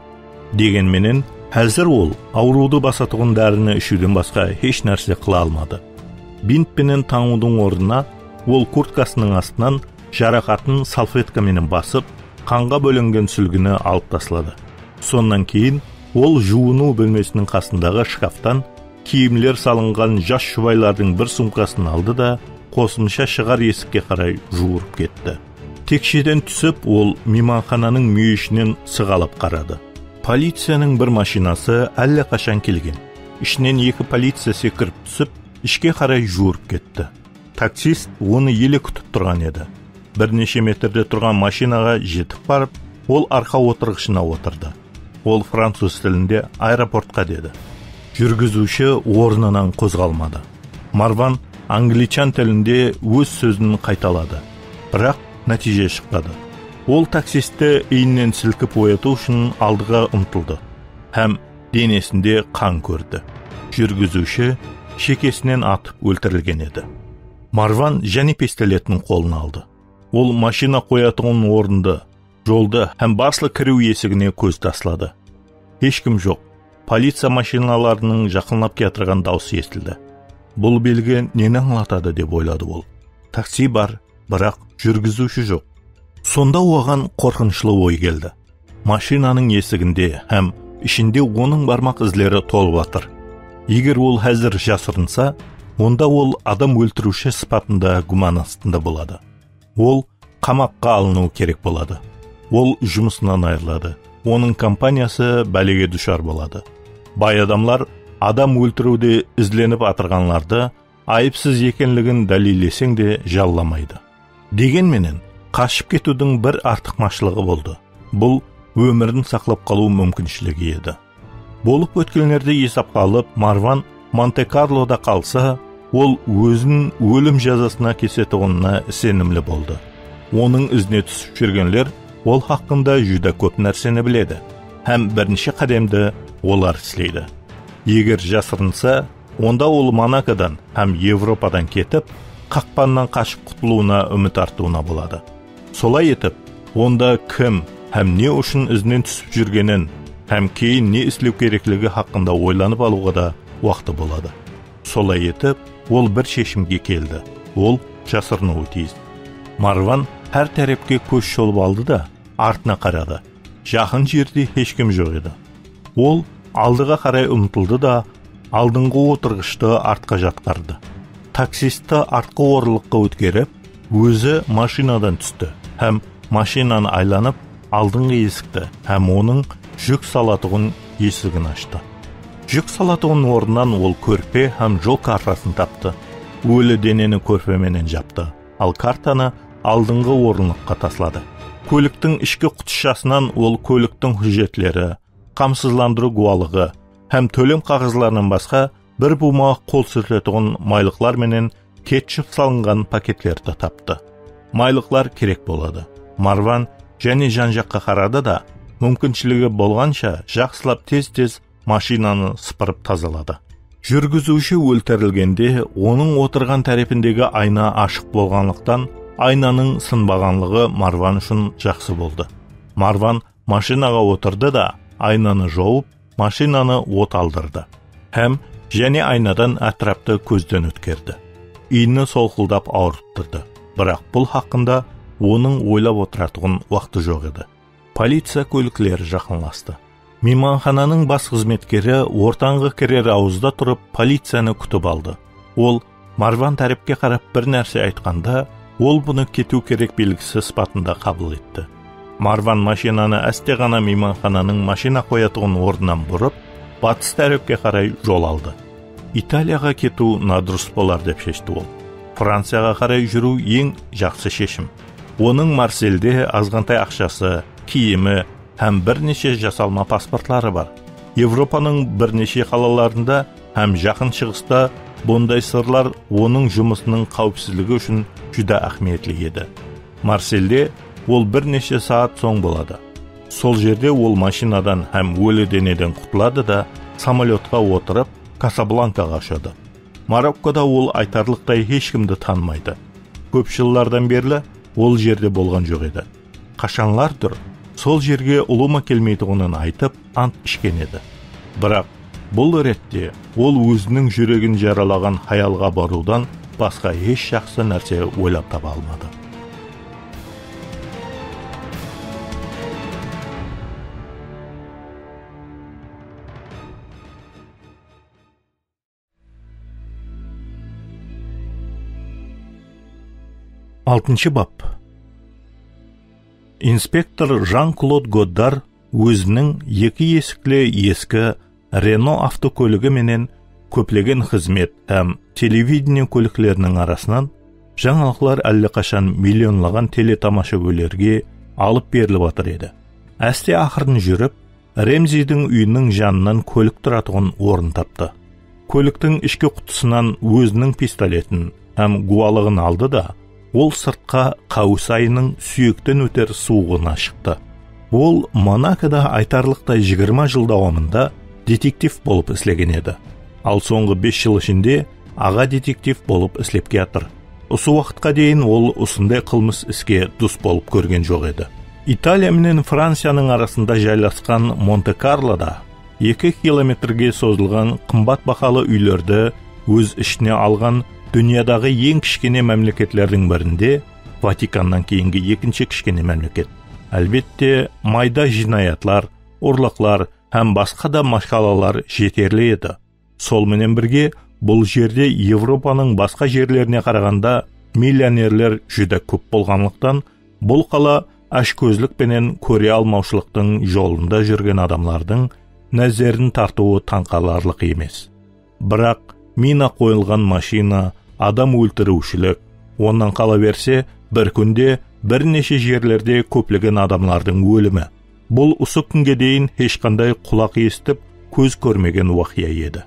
Дегенменен, әзір ол ауруды басатығын дәріні ішуден басқа еш нәрсе қыла алмады. Бинтпенен таңудың орнына ол курткасының астынан жарақатын салфеткаменен басып, қанға бөлінген сүлгіні алып тастады. Сонан кейін ол жуыну бөлмесінің қасындағы шкафтан киімлер салынған жас шұбайлардың бір сумкасын алды да қосымша шығар есікке қарай жуырып кетті. Текшеден түсіп, ол мейманхананың мүйішінен сығалап қарады. Полицияның бір машинасы әлі қашан келген. Ішінен 2 полиция секіріп түсіп, ішке қарай жуырып кетті. Таксист оны еле күтіп тұрған еді. Бірнеше метрде тұрған машинаға жетіп барып, ол арқа отырғышына отырды. Ол француз тілінде аэропортқа деді. Жүргізуші орнынан қозғалмады. Марван англичан тілінде өз сөзін қайталады. Бірақ нәтиже шықпады. Ол таксисті иіннен сілкіп ояту үшін алдыға ұмтылды. Һәм денесінде қан көрді. Жүргізуші шекесінен атып өлтірілген еді. Марван және пистолетін қолына алды. Ол машина қоятығын орынды, жолды һәм баслы кіру есігіне көз таслады. Ешкім жоқ. Полиция машиналарының жақынлап кетірген даусы естілді. Бұл белгі нені аңлатады деп ойлады ол. Такси бар, бірақ жүргізуші жоқ. Сонда оған қорқынышлы ой келді. Машинаның есігінде һәм ішінде оның бармақ ізлері толып жатыр. Егер ол әзір жасырынса, онда ол адам өлтіруші сыпатында гуман астында болады. Ол қамаққа алыну керек болады. Ол жұмысынан айырылады. Оның компаниясы бәлеге душар болады. Бай адамлар адам өлтіруде ізленіп атырғанларды айыпсыз екенлігін дәлелесең де жалламайды. Дегенменен, қашып кетудің бір артықмашылығы болды. Бұл өмірін сақлап қалу мүмкіншілігі еді. Болып өткенлерді есапқа алып, Марван Монте-Карлода қалса, ол өзін өлім жазасына кесетуіне сенімлі болды. Оның ізіне түсіп жүргенлер ол хақында жүдә көп нәрсені біледі. Һәм бірінші қадамды олар істейді. Егер жасырынса, онда ол Монакодан һәм Европадан кетіп, қақпаннан қашып құтылуына үміт артуына болады. Солай етіп, онда кім һәм не үшін ізінен түсіп жүргенін, һәм кейін не істеу керектігі хақында ойланып алуға да уақыты болады. Солай етіп, ол бір шешімге келді. Ол жасырынуы тиіс. Марван әр тарапқа көз шолып алды да, артына қарады. Жақын жерде ешкім жоқ еді. Ол алдыға қарай ұмтылды да, алдыңғы отырғышты артқа жатқарды. Таксисті артқы орылыққа өткеріп, өзі машинадан түсті, һәм машинаны айланып, алдыңғы есікті, һәм оның жүк салатығын есігін ашты. Жүк салатығын орнынан ол көрпе һәм жол картасын тапты. Өлі денені көрпеменен жапты, ал картаны алдыңғы орынлыққа таслады. Көліктің ішкі құтышасынан ол көліктің хүжетлері, қамсызландыру гуалығы һәм төлем қағазларынан басқа бір бума қол сүртетіғын майлықлар менен кетчуп салынған пакетлерді тапты. Майлықлар керек болады. Марван және жан-жаққа қарады да, мүмкіншілігі болғанша жақсылап тез-тез машинаны сыпырып тазалады. Жүргізуші өлтірілгенде, оның отырған тарапіндегі айна ашық болғанлықтан, айнаның сынбағанлығы Марван үшін жақсы болды. Марван машинаға отырды да, айнаны жауып, машинаны от алдырды. Һәм және айнадан әтрапты көзден өткерді. Иіні солқылдап ауырттырды. Бірақ бұл хақында оның ойлап отыратығын уақыты жоқ еді. Полиция көліклері жақынласты. Мейманхананың бас қызметкері ортаңғы кірер ауызда тұрып полицияны күтіп алды. Ол Марван тарапқа қарап бір нәрсе айтқанда, ол бұны кету керек белгісі сыпатында қабыл етті. Марван машинаны әсте ғана мейманхананың машина қоятығын орнынан бұрып, батыс тарапқа қарай жол алды. Италияға кету надұрыс болар деп шешті ол. Францияға қарай жүру ең жақсы шешім. Оның Марсельде азғантай ақшасы, киімі һәм бірнеше жасалма паспортлары бар. Европаның бірнеше қалаларында һәм жақын шығыста бұндай сырлар оның жұмысының қауіпсіздігі үшін жүдә ахметлі еді. Марсельде ол бірнеше саат соң болады. Сол жерде ол машинадан һәм өлі денеден құтылады да, самолетқа отырып, Касабланкаға ұшады. Мароккода ол айтарлықтай ешкімді танымайды. Көп жылдардан берлі ол жерде болған жоқ еді. Қашанлардыр сол жерге ұлыма келмейтұғынын айтып, ант ішкен еді. Бірақ бұл ретте ол өзінің жүрегін жаралаған хаялға барудан басқа еш жақсы нәрсе ойлап таба алмады. Алтыншы бап. Инспектор Жан-Клод Годдар өзінің екі есіклі ескі Рено автокөлігі менен көплеген қызмет һәм телевидение көліклерінің арасынан жаңалықлар әлдеқашан миллионлаған телетамашагөйлерге алып беріліп атыр еді. Әсте ақырын жүріп, Ремзидің үйінің жанынан көлік тұратығын орын тапты. Көліктің ішкі құтысынан өзінің пистолетін һәм гуалығын алды да, ол сыртқа қауыс айының сүйектен өтер суығына шықты. Ол Монакода айтарлықтай 20 жыл давамында детектив болып істеген еді. Ал соңғы 5 жыл ішінде аға детектив болып істеп жатыр. Осы уақытқа дейін ол осындай қылмыс іске дус болып көрген жоқ еді. Италия менен Францияның арасында жайласқан Монте-Карлода 2 километрге созылған қымбат бақалы үйлерді өз ішіне алған дүниядағы ең кішкене мемлекеттердің бірінде, Ватиканнан кейінгі екінші кішкене мемлекет. Әлбетте, майда жинаятлар, ұрлықлар һәм басқа да машқалалар жетерлі еді. Сол менен бірге Бұл жерде Европаның басқа жерлеріне қарағанда миллионерлер жүдә көп болғанлықтан, бұл қала ашкөзлік пенен көре алмаушылықтың жолында жүрген адамлардың нәзерін тартуы таңқаларлық емес. Бірақ мина қойылған машина, адам өлтірушілік, онан қала берсе, бір күнде бірнеше жерлерде көплеген адамлардың өлімі. Бұл осы күнге дейін ешқандай құлақ естіп, көз көрмеген уақия еді.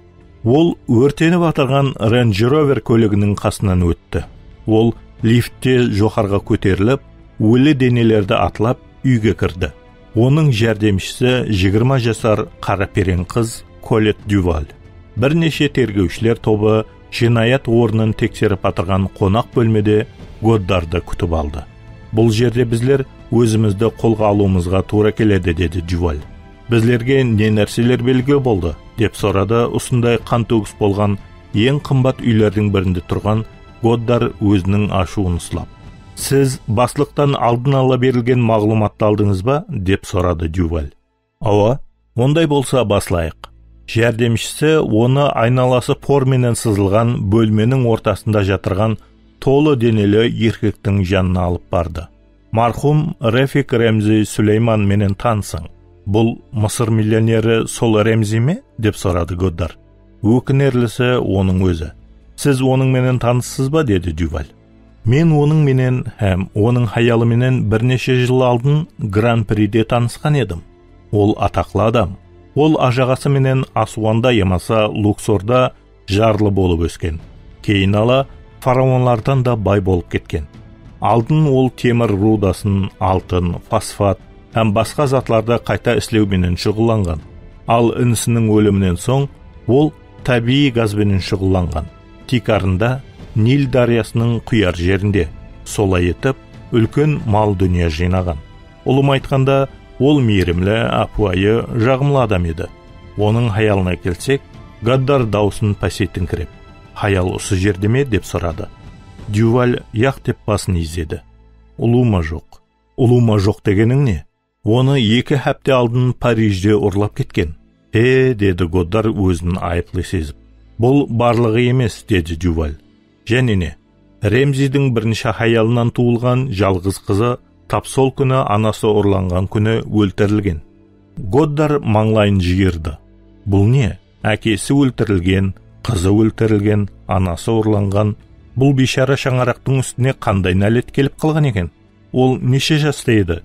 Ол өртеніп атырған Range Rover көлігінің қасынан өтті. Ол лифтте жоғарға көтеріліп, өлі денелерді атлап үйге кірді. Оның жәрдемшісі 20 жасар қараперен қыз Колет Дюваль. Бірнеше тергеушілер тобы жинаят орнын тексеріп атырған қонақ бөлмеде Годдарды күтіп алды. Бұл жерде біздер өзімізді қолға алуымызға тура келеді, деді Дюваль. Біздерге не нәрселер белгі болды, деп сұрады осындай қан төгіс болған ең қымбат үйлердің бірінде тұрған Годдар өзінің ашуын ұслап. Сіз баслықтан алдын ала берілген мағлұматты алдыңыз ба? Деп сұрады Дюваль. Ава, ондай болса баслайық. Жәрдемшісі оны айналасы порменен сызылған бөлменің ортасында жатырған толы денелі еркектің жанына алып барды. Мархум Рефик Ремзи Сүлейман менен танысың. Бұл Мысыр миллионері сол Ремзи ме? Деп сұрады Годдар. Өкінерлісі оның өзі. Сіз оның менен таныссыз ба? Деді Дюваль. Мен оның менен һәм оның хаялы менен бірнеше жыл алдын Гран-приде танысқан едім. Ол атақлы адам. Ол ажағасы менен Асуанда емаса Луксорда жарлы болып өскен. Кейін ала фараонлардан да бай болып кеткен. Алдын ол темір рудасын, алтын, фосфат һәм басқа затларды қайта іслеуменен шұғыланған. Ал інісінің өлімінен соң ол табиғи газбенен шұғыланған. Тикарында Нил дариясының құяр жерінде солай етіп үлкен мал дүние жинаған. Ұлым айтқанда, ол мейірімлі, апуайы, жағымлы адам еді. Оның хаялына келсек, Годдар даусын пәсеттіңкіреп, хаял осы жерде ме? Деп сұрады. Дюваль яқ деп басын изеді. Ұлыма жоқ. Ұлыма жоқ дегенің не? Оны 2 хәпте алдын Парижде ұрлап кеткен. Деді Годдар өзін айыплы сезіп. Бұл барлығы емес, деді Дюваль. Және не? Ремзидің бірінші хаялынан туылған жалғыз қызы тап сол күні анасы ұрланған күні өлтірілген. Годдар маңлайын жиырды. Бұл не? Әкесі өлтірілген, қызы өлтірілген, анасы ұрланған. Бұл бейшара шаңарақтың үстіне қандай нәлет келіп қалған екен? Ол неше жаста еді?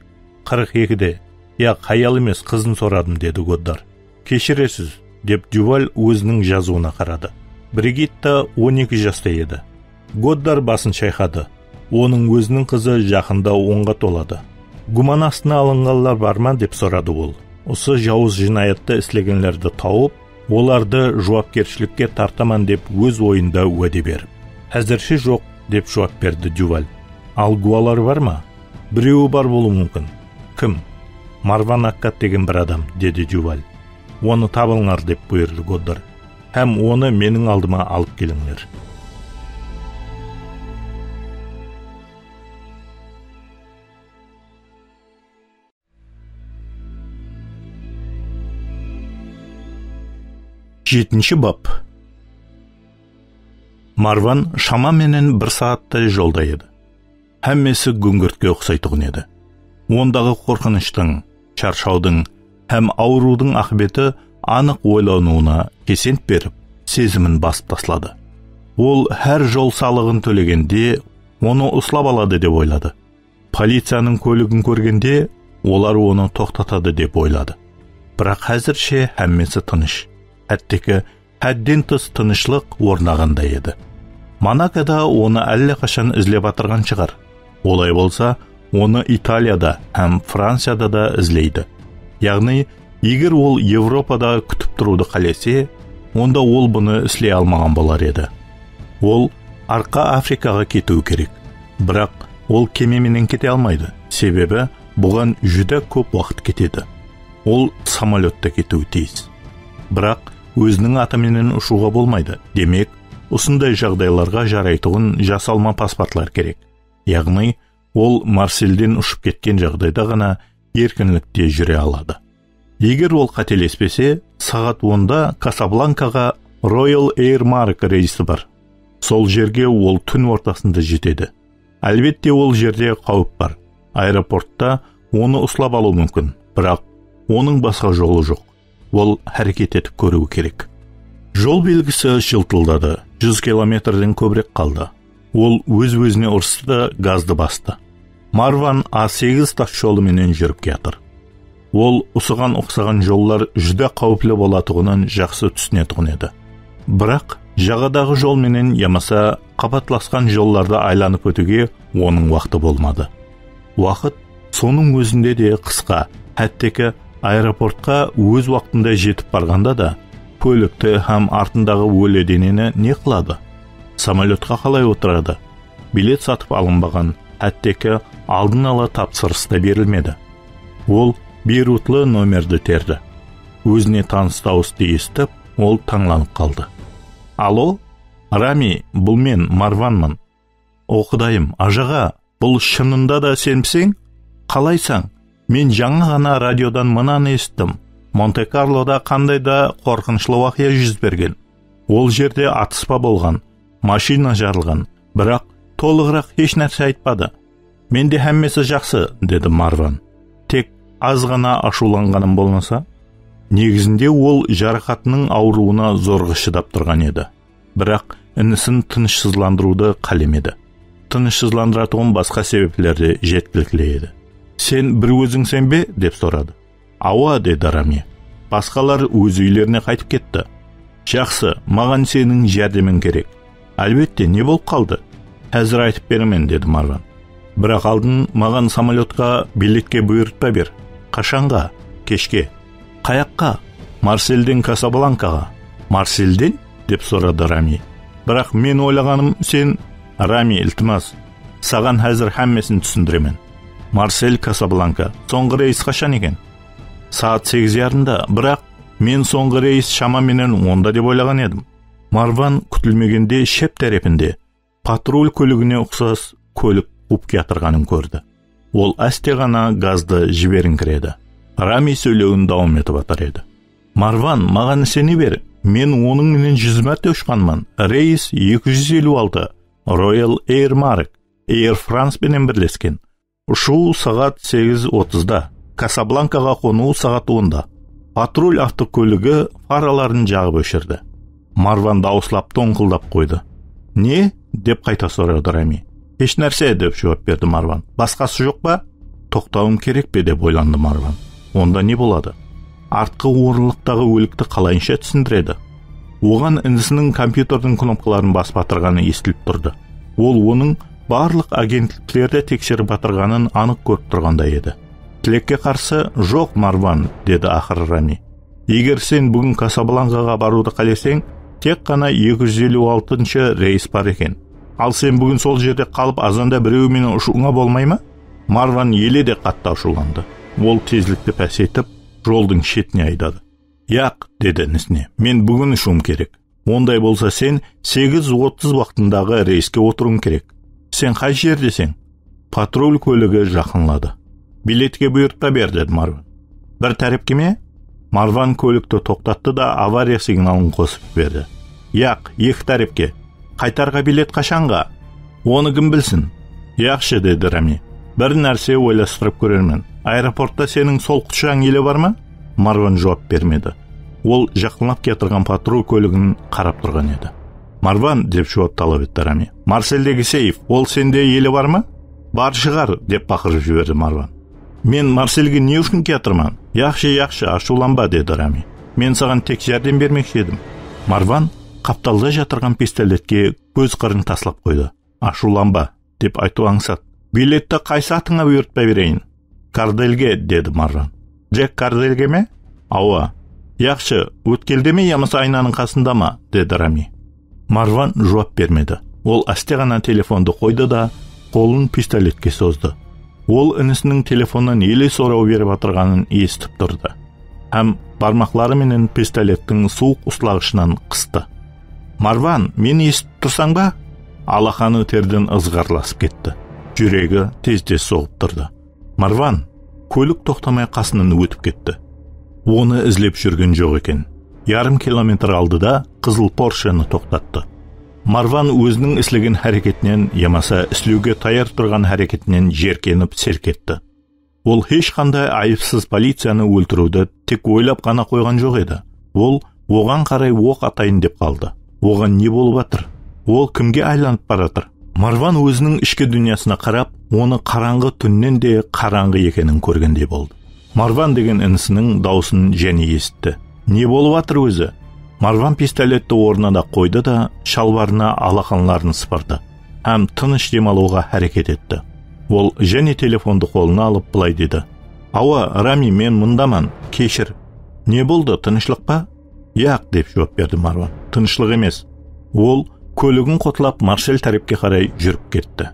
42-де. Я хаял емес, қызын сорадым, деді Годдар. Кешіресіз, деп Дюваль өзінің жазуына қарады. Бригитта 12 жаста еді. Годдар басын шайқады. Оның өзінің қызы жақында 10-ға толады. Гуман астына алынғандар бар ма? Деп сұрады ол. Осы жауыз жинаятты істегендерді тауып, оларды жауапкершілікке тартаман деп өз ойында уәде беріп. Әзірше жоқ, деп жауап берді Дюваль. Ал гуалар бар ма? Біреуі бар болуы мүмкін. Кім? Марван Аккат деген бір адам, деді Дюваль. Оны табылыңар, деп бұйырды Годдар. Һәм оны менің алдыма алып келіңдер. Жетінші бап. Марван шамаменен 1 сааттай жолда еді. Әммесі гүңгіртке ұқсайтұғын еді. Ондағы қорқыныштың, шаршаудың һәм аурудың ақбеті анық ойлануына кесент беріп, сезімін басып таслады. Ол әр жол салығын төлегенде, оны ұслап алады деп ойлады. Полицияның көлігін көргенде, олар оны тоқтатады деп ойлады. Бірақ әзірше әммесі тыныш. Әттекі әдден тыс тынышлық орнағанда еді. Монакода оны әлі қашан ізлеп атырған шығар. Олай болса, оны Италияда һәм Францияда да ізлейді. Яғни, егер ол Европада күтіп тұруды қалесе, онда ол бұны іслей алмаған болар еді. Ол арқа Африкаға кетуі керек. Бірақ ол кемеменен кете алмайды. Себебі бұған жүдә көп уақыт кетеді. Ол самолетта кетуі тиіс. Бірақ өзінің атыменен ұшуға болмайды. Демек, осындай жағдайларға жарайтығын жасалма паспортлар керек. Яғни, ол Марсельден ұшып кеткен жағдайда ғана еркінлікте жүре алады. Егер ол қателеспесе, сағат 10-да Касабланкаға Royal Air Maroc рейсі бар. Сол жерге ол түн ортасында жетеді. Әлбетте ол жерде қауіп бар. Аэропортта оны ұстап алу мүмкін, бірақ оның басқа жолы жоқ. Ол әрекет етіп көруі керек. Жол белгісі жылтылдады. 100 километрден көбірек қалды. Ол өз-өзіне ұрысты да газды басты. Марван A8 тас жолыменен жүріп жатыр. Ол ұсыған ұқсаған жоллар жүдә қауіплі болатығынан жақсы түсінетұғын еді. Бірақ жағадағы жол менен ямаса қабатласқан жолларды айланып өтуге оның уақыты болмады. Уақыт соның өзінде де қысқа, әттекі аэропортқа өз уақытында жетіп барғанда да көлікті һәм артындағы өлі денені не қылады? Самолетқа қалай отырады? Билет сатып алынбаған, әттекі алдын ала тапсырыста берілмеді. Ол Бейрутлы номерді терді. Өзіне таныс дауысты естіп, ол таңланып қалды. Алло, Рами, бұл мен, Марванмын. О Құдайым, ажаға, бұл шынында да сенбісің? Қалайсың? Мен жаңа ғана радиодан мынаны естім. Монте-Карлода қандай да қорқынышлы уақия жүз берген. Ол жерде атыспа болған, машина жарылған, бірақ толығырақ еш нәрсе айтпады. Менде әммесі жақсы, деді Марван. Тек аз ғана ашуланғаным болмаса? Негізінде ол жарақатының ауруына зорғы шыдап тұрған еді. Бірақ інісін тынышсызландыруды қалемеді. Тынышсызландыратуын басқа себеплерде жеткілікті еді. Сен бір өзіңсен бе? Деп сұрады. Ауа, деді Рами. Басқалар өз үйлеріне қайтып кетті. Жақсы, маған сенің жәрдемің керек. Әлбетте, не болып қалды? Әзір айтып берімен, деді Марван. Бірақ алдын маған самолетқа билетке бұйыртпа бер. Қашанға? Кешке. Қаяққа? Марсельден Касабланкаға. Марсельден? Деп сұрады Рами. Бірақ мен ойлағаным сен... Рами, илтимас. Саған әзір әммесін түсіндіремен. Марсель Касабланка. Соңғы рейс қашан екен? Саат 8:30-да, бірақ мен соңғы рейс шамаменен 10-да деп ойлаған едім. Марван күтілмегенде шеп тарапында патруль көлігіне ұқсас көлік қуып жатырғанын көрді. Ол әсте ғана газды жіберіңкіреді. Рами сөйлеуін дауам етіп жатыр еді. Марван, маған сене бер. Мен оның менен 100 мәрте ұшқанмын. Рейс 256. Royal Air Maroc, Air France менен бірлескен. Ұшу сағат 8:30-да. Касабланкаға қону сағат 10-да. Патруль автокөлігі фараларын жағып өшірді. Марван дауыслап тоңқылдап қойды. Не? Деп қайта сұрады Рами. Еш нәрсе, деп жауап берді Марван. Басқасы жоқ па? Тоқтауым керек пе, деп ойланды Марван. Онда не болады? Артқы орынлықтағы өлікті қалайынша түсіндіреді? Оған інісінің компьютердің кнопкаларын басып атырғаны естіліп тұрды. Ол оның барлық агенттіктерді тексеріп атырғанын анық көріп тұрғандай еді. Тілекке қарсы, жоқ Марван, деді ақыры Рами. Егер сен бүгін Касабланкаға баруды қалесең, тек қана 256-шы рейс бар екен. Ал сен бүгін сол жерде қалып азанда біреуімен ұшуыңа болмай ма? Марван еле де қатты ашуланды. Ол тезлікті пәсетіп, жолдың шетіне айдады. Яқ, деді інісіне, мен бүгін ұшуым керек. Ондай болса сен 8:30 уақытындағы рейске отыруың керек. Сен қай жердесің? Патруль көлігі жақынлады. Билетке бұйыртпа бер, деді Марван. Бір тарапқа ме? Марван көлікті тоқтатты да авария сигналын қосып берді. Яқ, екі тарапқа. Қайтарға билет қашанға? Оны кім білсін? Яқшы, деді Рами. Бір нәрсе ойластырып көрермен. Аэропортта сенің сол құтшаң елі бар ма? Марван жауап бермеді. Ол жақынлап кетірген патруль көлігін қарап тұрған еді. Марван, деп жауап талап етті Рами. Марсельдегі сейф, ол сенде елі бар ма? Бар шығар, деп бақырып жіберді Марван. Мен Марсельге не үшін кетірмін? Яқшы, ашуланба, деді Рами. Мен саған тек жәрдем бермекші едім. Марван қапталда жатырған пистолетке көз қырын таслап қойды. Ашуланба, деп айту аңсат. Билетті қайсы атыңа бұйыртпа берейін? Кардельге, деді Марван. Джек Кардельге ме? Ауа. Яқшы, өткелде ме, ямаса айнаның қасында ма? Деді Рами. Марван жауап бермеді. Ол асте ғана телефонды қойды да, қолын пистолетке созды. Ол інісінің телефоннан еле сорау беріп атырғанын естіп тұрды. Һәм бармақлары менен пистолеттің суық ұслағышынан қысты. Марван, мен естіп тұрсаң ба? Алақаны терден ызғарласып кетті. Жүрегі тез-тез соғып тұрды. Марван, көлік тоқтамай қасынан өтіп кетті. Оны ізлеп жүрген жоқ екен. Ярым километр алдыда қызыл Поршені тоқтатты. Марван өзінің іслеген әрекетінен, ямаса іслеуге таяр тұрған әрекетінен жеркеніп серкетті. Ол ешқандай айыпсыз полицияны өлтіруді тек ойлап қана қойған жоқ еді. Ол оған қарай оқ атайын деп қалды. Оған не болып жатыр? Ол кімге айланып баратыр? Марван өзінің ішкі дүниясына қарап, оны қараңғы түннен де қараңғы екенін көргендей болды. Марван деген інісінің даусын және естті. Не болып жатыр өзі? Марван пистолетті орнына қойды да шалбарына алақанларын сыпырды. Һәм тыныш демалуға әрекет етті. Ол және телефонды қолына алып былай деді. Ауа, Рами, мен мұндаман, кешір. Не болды, тынышлық па? Яқ, деп жауап берді Марван. Тынышлық емес. Ол көлігін қотлап Маршел тарапқа қарай жүріп кетті.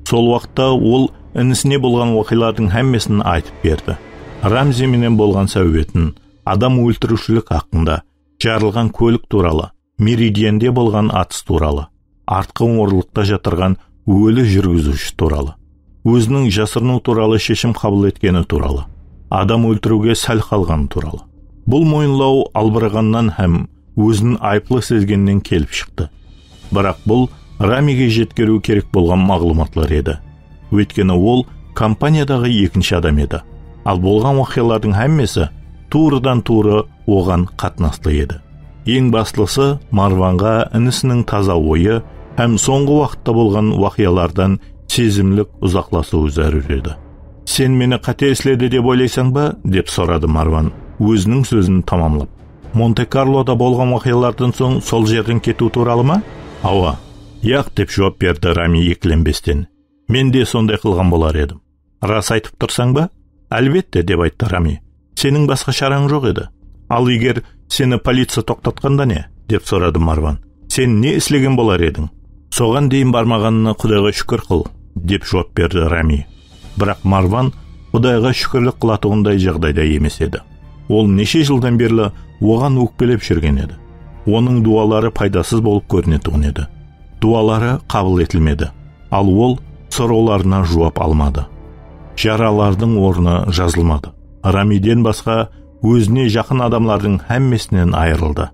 Сол уақытта ол інісіне болған оқиғалардың әммесін айтып берді. Рамзи менен болған сәубетін, адам өлтірушілік хақында, жарылған көлік туралы, Меридиенде болған атыс туралы, артқы оңырлықта жатырған өлі жүргізуші туралы, өзінің жасырыну туралы шешім қабыл еткені туралы, адам өлтіруге сәл қалғаны туралы. Бұл мойынлау албырағаннан һәм өзін айыплы сезгеннен келіп шықты. Бірақ бұл Рамиге жеткеру керек болған мағлұматлар еді. Өйткені ол компаниядағы екінші адам еді. Ал болған оқиғалардың әммесі туырдан туры оған қатынасты еді. Ең бастысы Марванға інісінің таза ойы һәм соңғы уақытта болған оқиғалардан сезімлік ұзақласуы зәрur еді. Сен мені қате еследі деп ойлайсың ба? Деп сұрады Марван, өзінің сөзін тамамлап. Монте-Карлода болған оқиғалардан соң сол жерден кету туралы ма? Ауа, яқ, деп жауап берді Рами екіленбестен. Мен де сондай қылған болар едім. Рас айтып тұрсаң ба? Әлбетте, деп айтты Рами. Сенің басқа шараң жоқ еді. Ал егер сені полиция тоқтатқанда не? Деп сұрады Марван. Сен не істеген болар едің? Соған дейін бармағанына Құдайға шүкір қыл, деп жауап берді Рами. Бірақ Марван Құдайға шүкірлік қылатуындай жағдайда емес еді. Ол неше жылдан бері оған өкпелеп жүрген еді. Оның дуалары пайдасыз болып көрінетін еді. Дуалары қабыл етілмеді. Ал ол сұрауларына жауап алмады. Жаралардың орны жазылмады. Рамиден басқа өзіне жақын адамлардың әммесінен айырылды.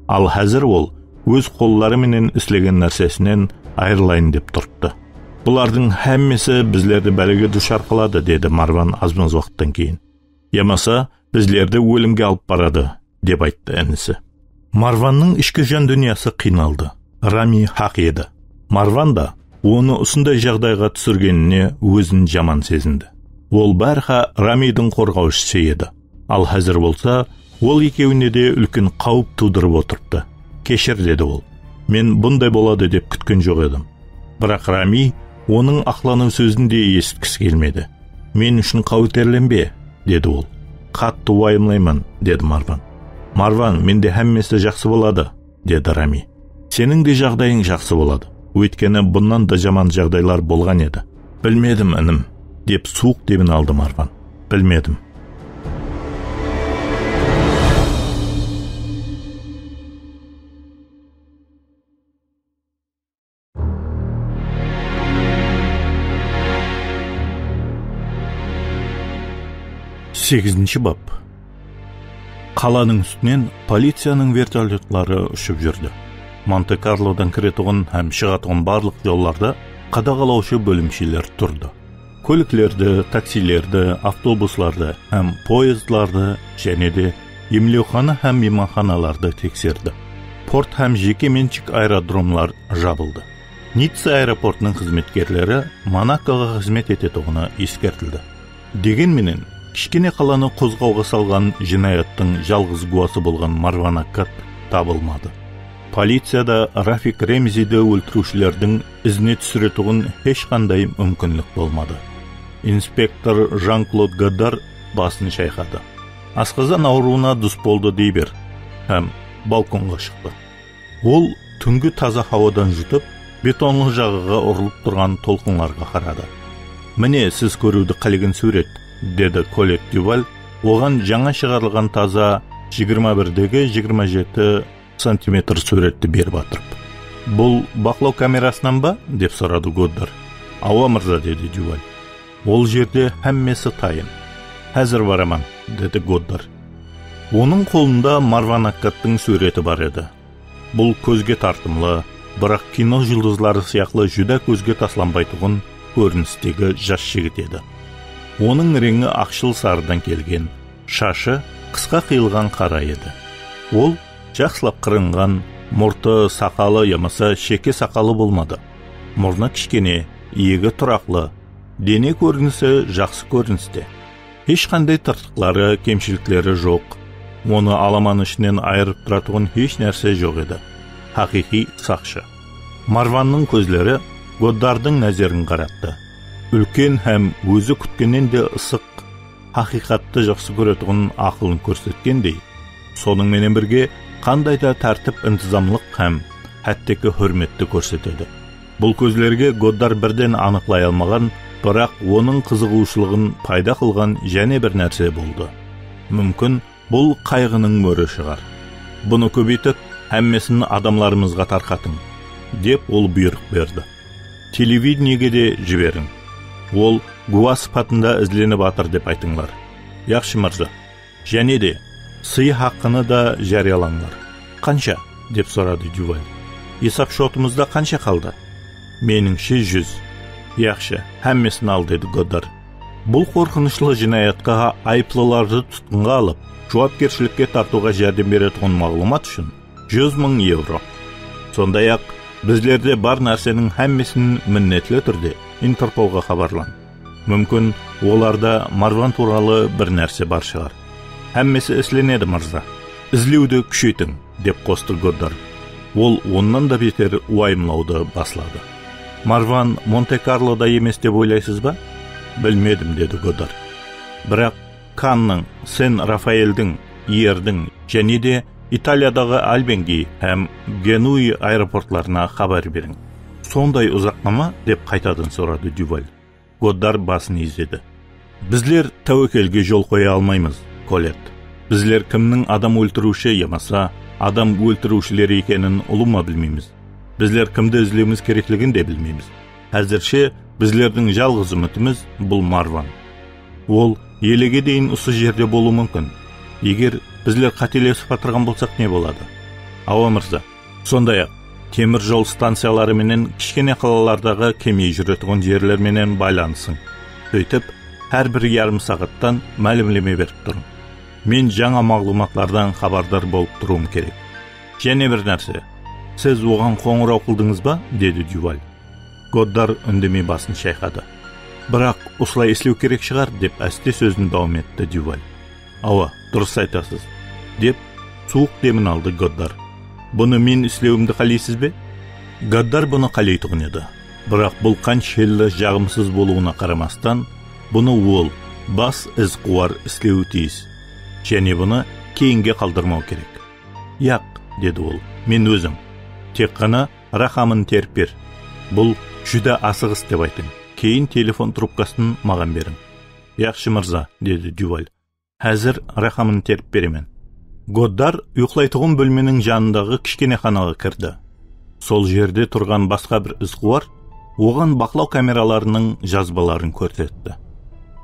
Ал әзір ол өз қоллары менен істеген нәрсесінен айырылайын деп тұрды. Бұлардың әммесі біздерді бәлеге душар қылады, деді Марван азмыз уақыттан кейін. Ямаса біздерді өлімге алып барады, деп айтты інісі. Марванның ішкі жан дүниясы қиналды. Рами хақ еді. Марван да оны осындай жағдайға түсіргеніне өзін жаман сезінді. Ол бәрха Рамидің қорғаушысы еді. Ал әзір болса, ол екеуіне де үлкен қауіп тудырып отырыпты. Кешір, деді ол. Мен бұндай болады деп күткен жоқ едім. Бірақ Рами оның ақлану сөзін де естігісі келмеді. Мен үшін қауітерленбе, деді ол. Қатты уайымлаймын, деді Марван. Марван, менде әммесі жақсы болады, деді Рами. Сенің де жағдайың жақсы болады. Өйткені бұннан да жаман жағдайлар болған еді. Білмедім, інім, деп суық дебін алды Марван. Білмедім. Сегізінші бап. Қаланың үстінен полицияның вертолетлары ұшып жүрді. Монте-Карлодан кіретұғын һәм шығатұғын барлық жолларда қадағалаушы бөлімшелер тұрды. Көліклерді, таксилерді, автобусларды һәм поездларды және де емлеухана һәм мейманханаларды тексерді. Порт һәм жеке меншік аэродромлар жабылды. Ницца аэропортының қызметкерлері Монакоға қызмет ететұғыны ескертілді. Дегенменен, кішкене қаланы қозғауға салған жинаяттың жалғыз гуасы болған Марван Аккат табылмады. Полицияда Рафик Ремзиді өлтірушілердің ізіне түсіретұғын ешқандай мүмкінлік болмады. Инспектор Жан-Клод Гадар басын шайқады. Асқазан ауруына дұс болды дей бер, һәм балконға шықты. Ол түнгі таза хауадан жұтып, бетонлы жағыға ұрылып тұрған толқынларға қарады. Міне сіз көруді қалеген сурет, деді Колет Дюваль, оған жаңа шығарылған таза 21-дегі 27 сантиметр суретті беріп атырып. Бұл бақылау камерасынан ба? Деп сұрады Годдар. Ауа мырза, деді Дюваль. Ол жерде әммесі тайын. Әзір бараман, деді Годдар. Оның қолында Марван Аккаттың суреті бар еді. Бұл көзге тартымлы, бірақ кино жұлдызлары сияқлы жүдә көзге тасланбайтығын көріністегі жас жігіт еді. Оның реңі ақшыл сарыдан келген, шашы қысқа қиылған қара еді. Ол жақсылап қырынған, мұрты сақалы ямаса шеке сақалы болмады. Мұрны кішкене, иегі тұрақлы, дене көрінісі жақсы көріністе. Ешқандай тыртықлары, кемшіліктері жоқ. Оны аламан ішінен айырып тұратығын еш нәрсе жоқ еді. Хақиқи сақшы. Марванның көзлері Годдардың нәзерін қаратты. Үлкен һәм өзі күткеннен де ысық, хақиқатты жақсы көретұғын ақылын көрсеткендей, соның менен бірге қандайда тәртіп интизамлық һәм әттекі хөрметті көрсетеді. Бұл көзлерге Годдар бірден анықлай алмаған, бірақ оның қызығушылығын пайда қылған және бір нәрсе болды. Мүмкін бұл қайғының мөрі шығар. Бұны көбейтіп, әммесін адамларымызға тарқатың, деп ол бұйрық берді. Телевидениеге де жіберің. Ол гуа сыпатында ізленіп атыр деп айтыңлар. Яқшы мырза. Және де сый хаққыны да жариялаңлар. Қанша? Деп сұрады Дюваль. Есап шотымызда қанша қалды? Меніңше 100. Яқшы, әммесін ал, деді Годдар. Бұл қорқынышлы жинаятқа айыплыларды тұтқынға алып, жауапкершілікке тартуға жәрдем беретін мағлұмат үшін 100.000 евро. Сондай-ақ біздерде бар нәрсенің әммесін міндетті түрде Интерполға хабарлан. Мүмкін оларда Марван туралы бір нәрсе бар шығар. Әммесі ісленеді, мырза. Ізлеуді күшейтің, деп қосты Годдар. Ол оннан да бетер уайымлауды баслады. Марван Монте-Карлода емес деп ойлайсыз ба? Білмедім, деді Годдар. Бірақ Канның, Сен-Рафаэльдің, Иердің және де Италиядағы Альбенги һәм Генуи аэропортларына хабар берің. Сондай ұзақнама, деп қайтадан сұрады Дюваль. Годдар басын изеді. Біздер тәуекелге жол қоя алмаймыз, Колет. Біздер кімнің адам өлтіруші ямаса, адам өлтірушілер екенін ұлыма білмейміз. Біздер кімді ізлеуміз керектігін де білмейміз. Әзірше біздердің жалғыз үмітіміз бұл Марван. Ол елеге дейін осы жерде болу мүмкін. Егер біздер қателесіп атырған болсақ не болады? Ауа мырза, сондай-ақ темір жол станциялары менен кішкене қалалардағы кеме жүретіған жерлер менен байланысың. Сөйтіп, әр бір ярым сағаттан мәлімлеме беріп тұрың. Мен жаңа мағлұматлардан хабардар болып тұруым керек. Және бір нәрсе, сіз оған қоңырау қылдыңыз ба? Деді Дюваль. Годдар үндемей басын шайқады. Бірақ осылай істеу керек шығар, деп әсте сөзін дауам етті Дюваль. Ауа, дұрыс айтасыз, деп суық демін алды Годдар. Бұны мен істеуімді қалайсыз бе? Годдар бұны қалайтұғын еді. Бірақ бұл қаншелі жағымсыз болуына қарамастан, бұны ол бас із қуар істеуі тиіс. Және бұны кейінге қалдырмау керек. Яқ, деді ол, мен өзім. Тек қана рахамын теріп бер. Бұл жүдә асығыс деп айтың. Кейін телефон трубкасын маған берің. Яқшы мырза, деді Дюваль. Әзір рахамын теріп беремен. Годдар ұйқылайтығын бөлменің жанындағы кішкене қанаға кірді. Сол жерде тұрған басқа бір ізқуар, оған бақылау камераларының жазбаларын көрсетті.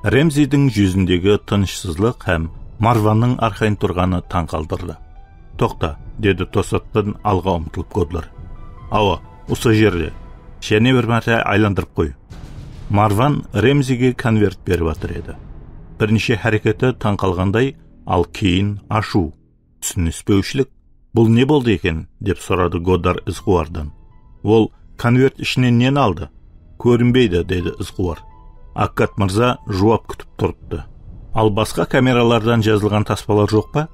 Ремзидің жүзіндегі тынышсызлық һәм Марванның арқайын тұрғаны таң қалдырды. Тоқта, деді тосаттан алға ұмтылып Годдар. Ауа, осы жерде. Және бір мәрте айландырып қой. Марван Ремзиге конверт беріп атыр еді. Бірнеше әрекеті таң қалғандай, ал кейін ашу, түсініспеушілік. Бұл не болды екен, деп сұрады Годдар ізқуардан. Ол конверт ішінен нені алды? Көрінбейді, деді ізқуар. Аккат мырза жауап күтіп тұрыпты. Ал басқа камералардан жазылған таспалар жоқ па?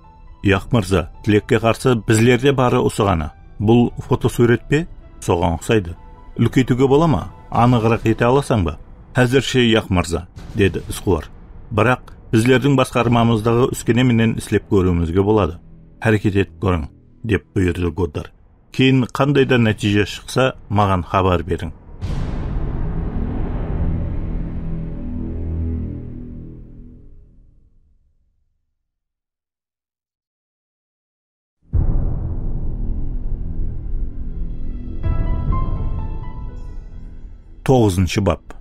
Яқ мырза, тілекке қарсы біздерде бары осы ғана. Бұл фотосурет пе? Соған ұқсайды. Үлкейтуге бола ма? Анығырақ ете аласаң ба? Әзірше яқ мырза, деді ізқуар. Бірақ біздердің басқармамыздағы үскенеменен іслеп көруімізге болады. Әрекет етіп көрің, деп бұйырды Годдар. Кейін қандайда нәтиже шықса, маған хабар берің. Тоғызыншы бап.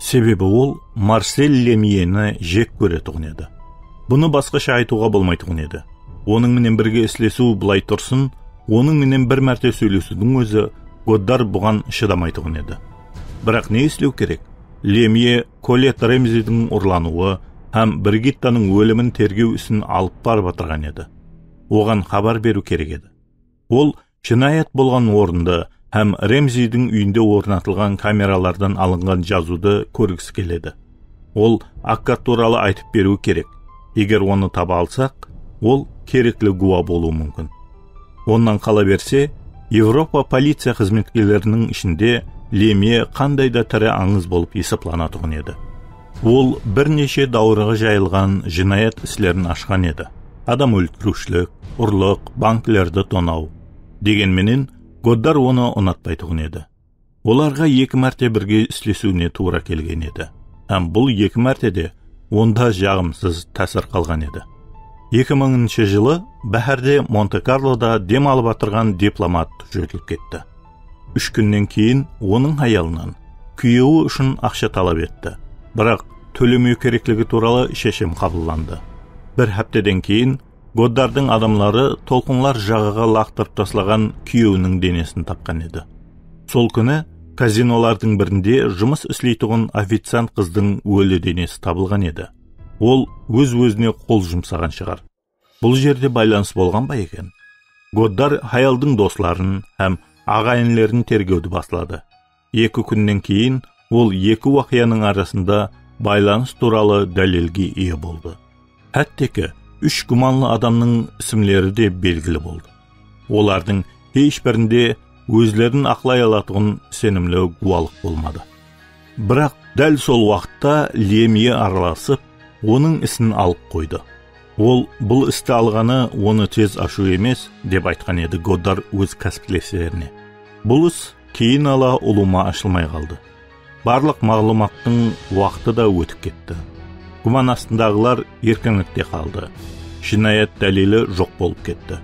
Себебі ол Марсель Лемьені жек көретұғын еді. Бұны басқаша айтуға болмайтұғын еді. Оның менен бірге іслесу бұлай тұрсын, оның менен бір мәрте сөйлесудің өзі Годдар бұған шыдамайтын еді. Бірақ не істеу керек? Лемье Колет Ремзидің ұрлануы һәм Бригиттаның өлімін тергеу ісін алып барып отырған еді. Оған хабар беру керек еді. Ол жинаят болған орынды һәм Ремзидің үйінде орнатылған камералардан алынған жазуды көргісі келеді. Ол Аккат туралы айтып беру керек. Егер оны таба алсақ, ол керекті гуа болуы мүмкін. Оннан қала берсе, Европа полиция қызметкерлерінің ішінде Лемье қандай да тірі аңыз болып есептелетін еді. Ол бірнеше даурығы жайылған жинаят істерін ашқан еді. Адам өлтірушілік, ұрлық, банкілерді тонау. Дегенменен, Годдар оны ұнатпайтын еді. Оларға 2 мәрте бірге істесуіне тура келген еді. Һәм бұл 2 мәртеде онда жағымсыз тәсір қалған еді. 2000 жылы бәһәрде Монте-Карлода дем алып отырған дипломат жөтіліп кетті. 3 күннен кейін оның аялынан күйеуі үшін ақша талап етті. Бірақ төлемеу керектігі туралы шешім қабылданды. 1 аптадан кейін Годдардың адамлары толқынлар жағаға лақтырып тасталған күйеуінің денесін тапқан еді. Сол күні казинолардың бірінде жұмыс істейтін официант қыздың өлі денесі табылған еді. Ол өз-өзіне қол жұмсаған шығар. Бұл жерде байланыс болған ба екен? Годдар аялдың достарын һәм ағайынларын тергеуді бастады. 2 күннен кейін ол 2 уақияның арасында байланыс туралы дәлелге ие болды. Әттекі 3 гуманлы адамның ісімлері де белгілі болды. Олардың ешбірінде өзлерін ақлай алатын сенімлі гуалық болмады. Бірақ дәл сол уақытта Лемье араласып, оның ісін алып қойды. Ол бұл істі алғаны оны тез ашу емес деп айтқан еді Годдар өз кәсіптестеріне. Бұл іс кейін ала ұлыма ашылмай қалды. Барлық мағлұматтың уақыты да өтіп кетті. Гуман астындағылар еркінлікте қалды. Жинаят дәлелі жоқ болып кетті.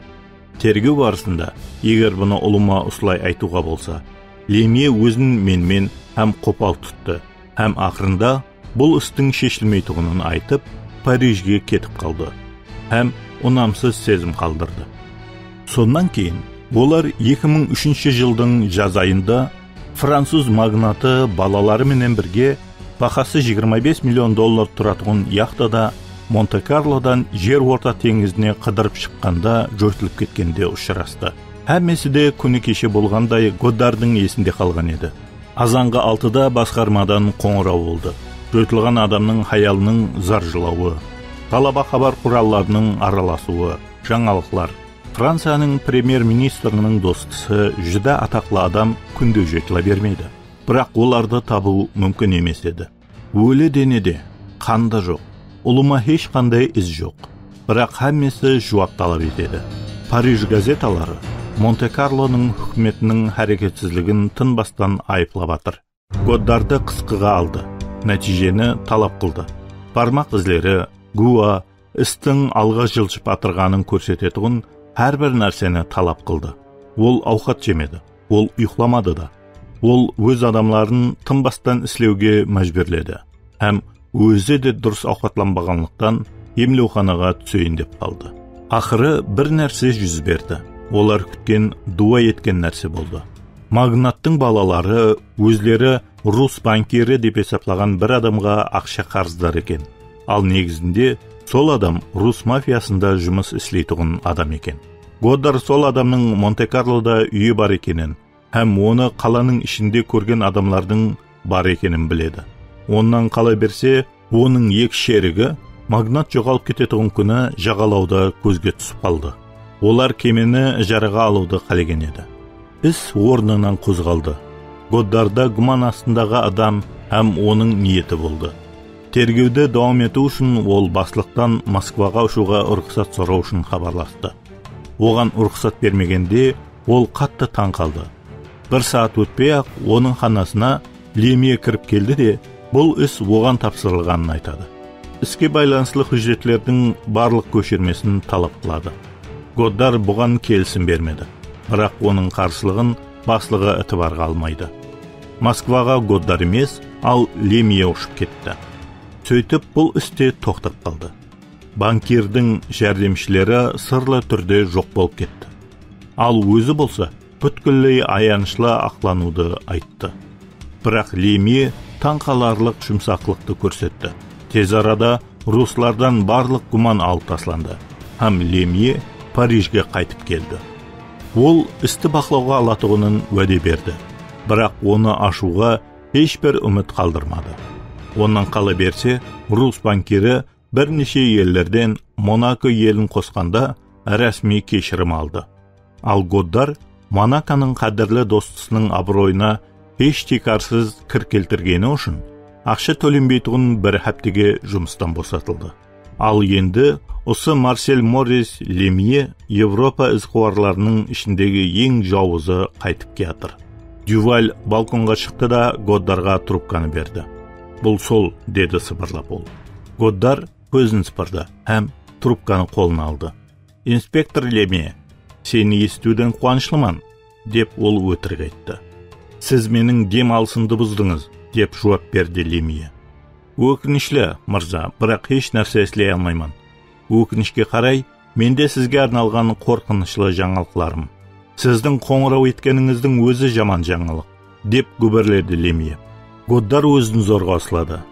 Тергеу барысында, егер бұны ұлыма осылай айтуға болса, Лемье өзін менмен һәм қопал тұтты, һәм ақырында бұл істің шешілмейтінін айтып, Парижге кетіп қалды, һәм ұнамсыз сезім қалдырды. Сондан кейін, олар 2003 жылдың жаз айында француз магнаты балалары менен бірге бағасы $25 миллион тұратын яхтада Монте-Карлодан жер орта теңізіне қыдырып шыққанда жортылып кеткенде ұшырасты. Әммесі де күні кеше болғандай Годдардың есінде қалған еді. Азанғы 6-да басқармадан қоңырау болды. Жортылған адамның хаялының зар жылауы, талаба хабар құралларының араласуы, жаңалықлар. Францияның премьер-министрінің достысы жүдә атақлы адам күнде жөтіла бермейді. Бірақ оларды табу мүмкін емес еді. Өлі денеде, қанда жоқ. Ұлыма еш қандай із жоқ. Бірақ әммесі жауап талап етеді. Париж газеталары Монте-Карлоның үкіметінің әрекетсізлігін тынбастан айыплап жатыр. Годдарды қысқыға алды. Нәтижені талап қылды. Бармақ ізлері, гуа, істің алға жылжып атырғанын көрсететұғын әрбір нәрсені талап қылды. Ол ауқат жемеді. Ол ұйқламады да. Ол өз адамларын тынбастан іслеуге мәжбүрледі. Һәм өзі де дұрыс ауқатланбағанлықтан емлеуханаға түсейін деп қалды. Ақыры бір нәрсе жүз берді. Олар күткен, дуа еткен нәрсе болды. Магнаттың балалары өзлері рус банкері деп есептеген бір адамға ақша қарыздар екен. Ал негізінде сол адам рус мафиясында жұмыс істейтін адам екен. Годдар сол адамның Монте-Карлода үйі бар екенін, һәм оны қаланың ішінде көрген адамлардың бар екенін біледі. Оннан қала берсе, оның 2 шерігі магнат жоғалып кететін күні жағалауда көзге түсіп қалды. Олар кемені жараға алуды қалеген еді. Іс орнынан қозғалды. Годдарда гуман астындағы адам һәм оның ниеті болды. Тергеуді давам ету үшін ол басшылықтан Москваға ұшуға рұқсат сұрау үшін хабарласты. Оған рұқсат бермегенде ол қатты таң қалды. 1 сағат өтпей-ақ оның ханасына Лемье кіріп келді де, бұл іс оған тапсырылғанын айтады. Іске байланыслы хүжетлердің барлық көшірмесін талап қылады. Годдар бұған келісім бермеді. Бірақ оның қарсылығын баслығы ітібарға алмайды. Москваға Годдар емес, ал Лемье ұшып кетті. Сөйтіп бұл істе тоқтап қалды. банкирдің жәрдемшілері сырлы түрде жоқ болып кетті. Ал өзі болса, бүткіллей аянышла ақлануды айтты. Бірақ Лемье таңқаларлық жұмсақлықты көрсетті. Тез арада руслардан барлық гуман алып тасланды. Һәм Лемье Парижге қайтып келді. Ол істі бақылауға алатығынын уәде берді. Бірақ оны ашуға ешбір үміт қалдырмады. Онан қала берсе, рус банкирі бірнеше елдерден Монако елін қосқанда рәсми кешірім алды. Ал Годдар Монаконың қадірлі достысының абыройына еш текарсыз кір келтіргені үшін ақша төленбейтұғын бір хәптеге жұмыстан босатылды. Ал енді осы Марсель Морис Лемье Европа ізқуарларының ішіндегі ең жауызы қайтып келді. Дюваль балконға шықты да Годдарға трубканы берді. Бұл сол, деді сыбырлап ол. Годдар көзін сыпырды һәм трубканы қолына алды. Инспектор Лемье, сені естуден қуанышлыман, деп ол өтірік айтты. Сіз менің дем алысымды бұздыңыз, деп жауап берді Лемье. Өкінішлі, мырза, бірақ еш нәрсе істей алмаймын. Өкінішке қарай, менде сізге арналған қорқынышлы жаңалықларым. Сіздің қоңырау еткеніңіздің өзі жаман жаңалық, деп гүбірледі Лемье. Годдар өзін зорға асылады.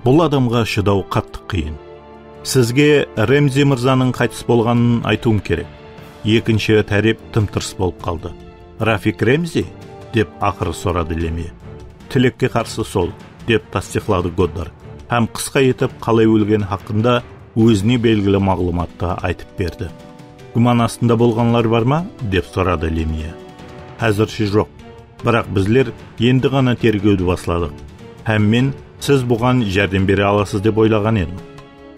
Бұл адамға шыдау қатты қиын. Сізге Ремзи мырзаның қайтыс болғанын айтуым керек. Екінші тәреп тым-тырыс болып қалды. Рафик Ремзи? Деп ақыры сұрады Лемье. Тілекке қарсы сол, деп тастиқлады Годдар. Һәм қысқа етіп қалай өлген хақында өзіне белгілі мағлұматты айтып берді. Гуман астында болғанлар бар ма? Деп сұрады Лемье. Әзірше жоқ, бірақ біздер енді ғана тергеуді басладық. Һәм мен сіз бұған жәрдем бере аласыз деп ойлаған едім.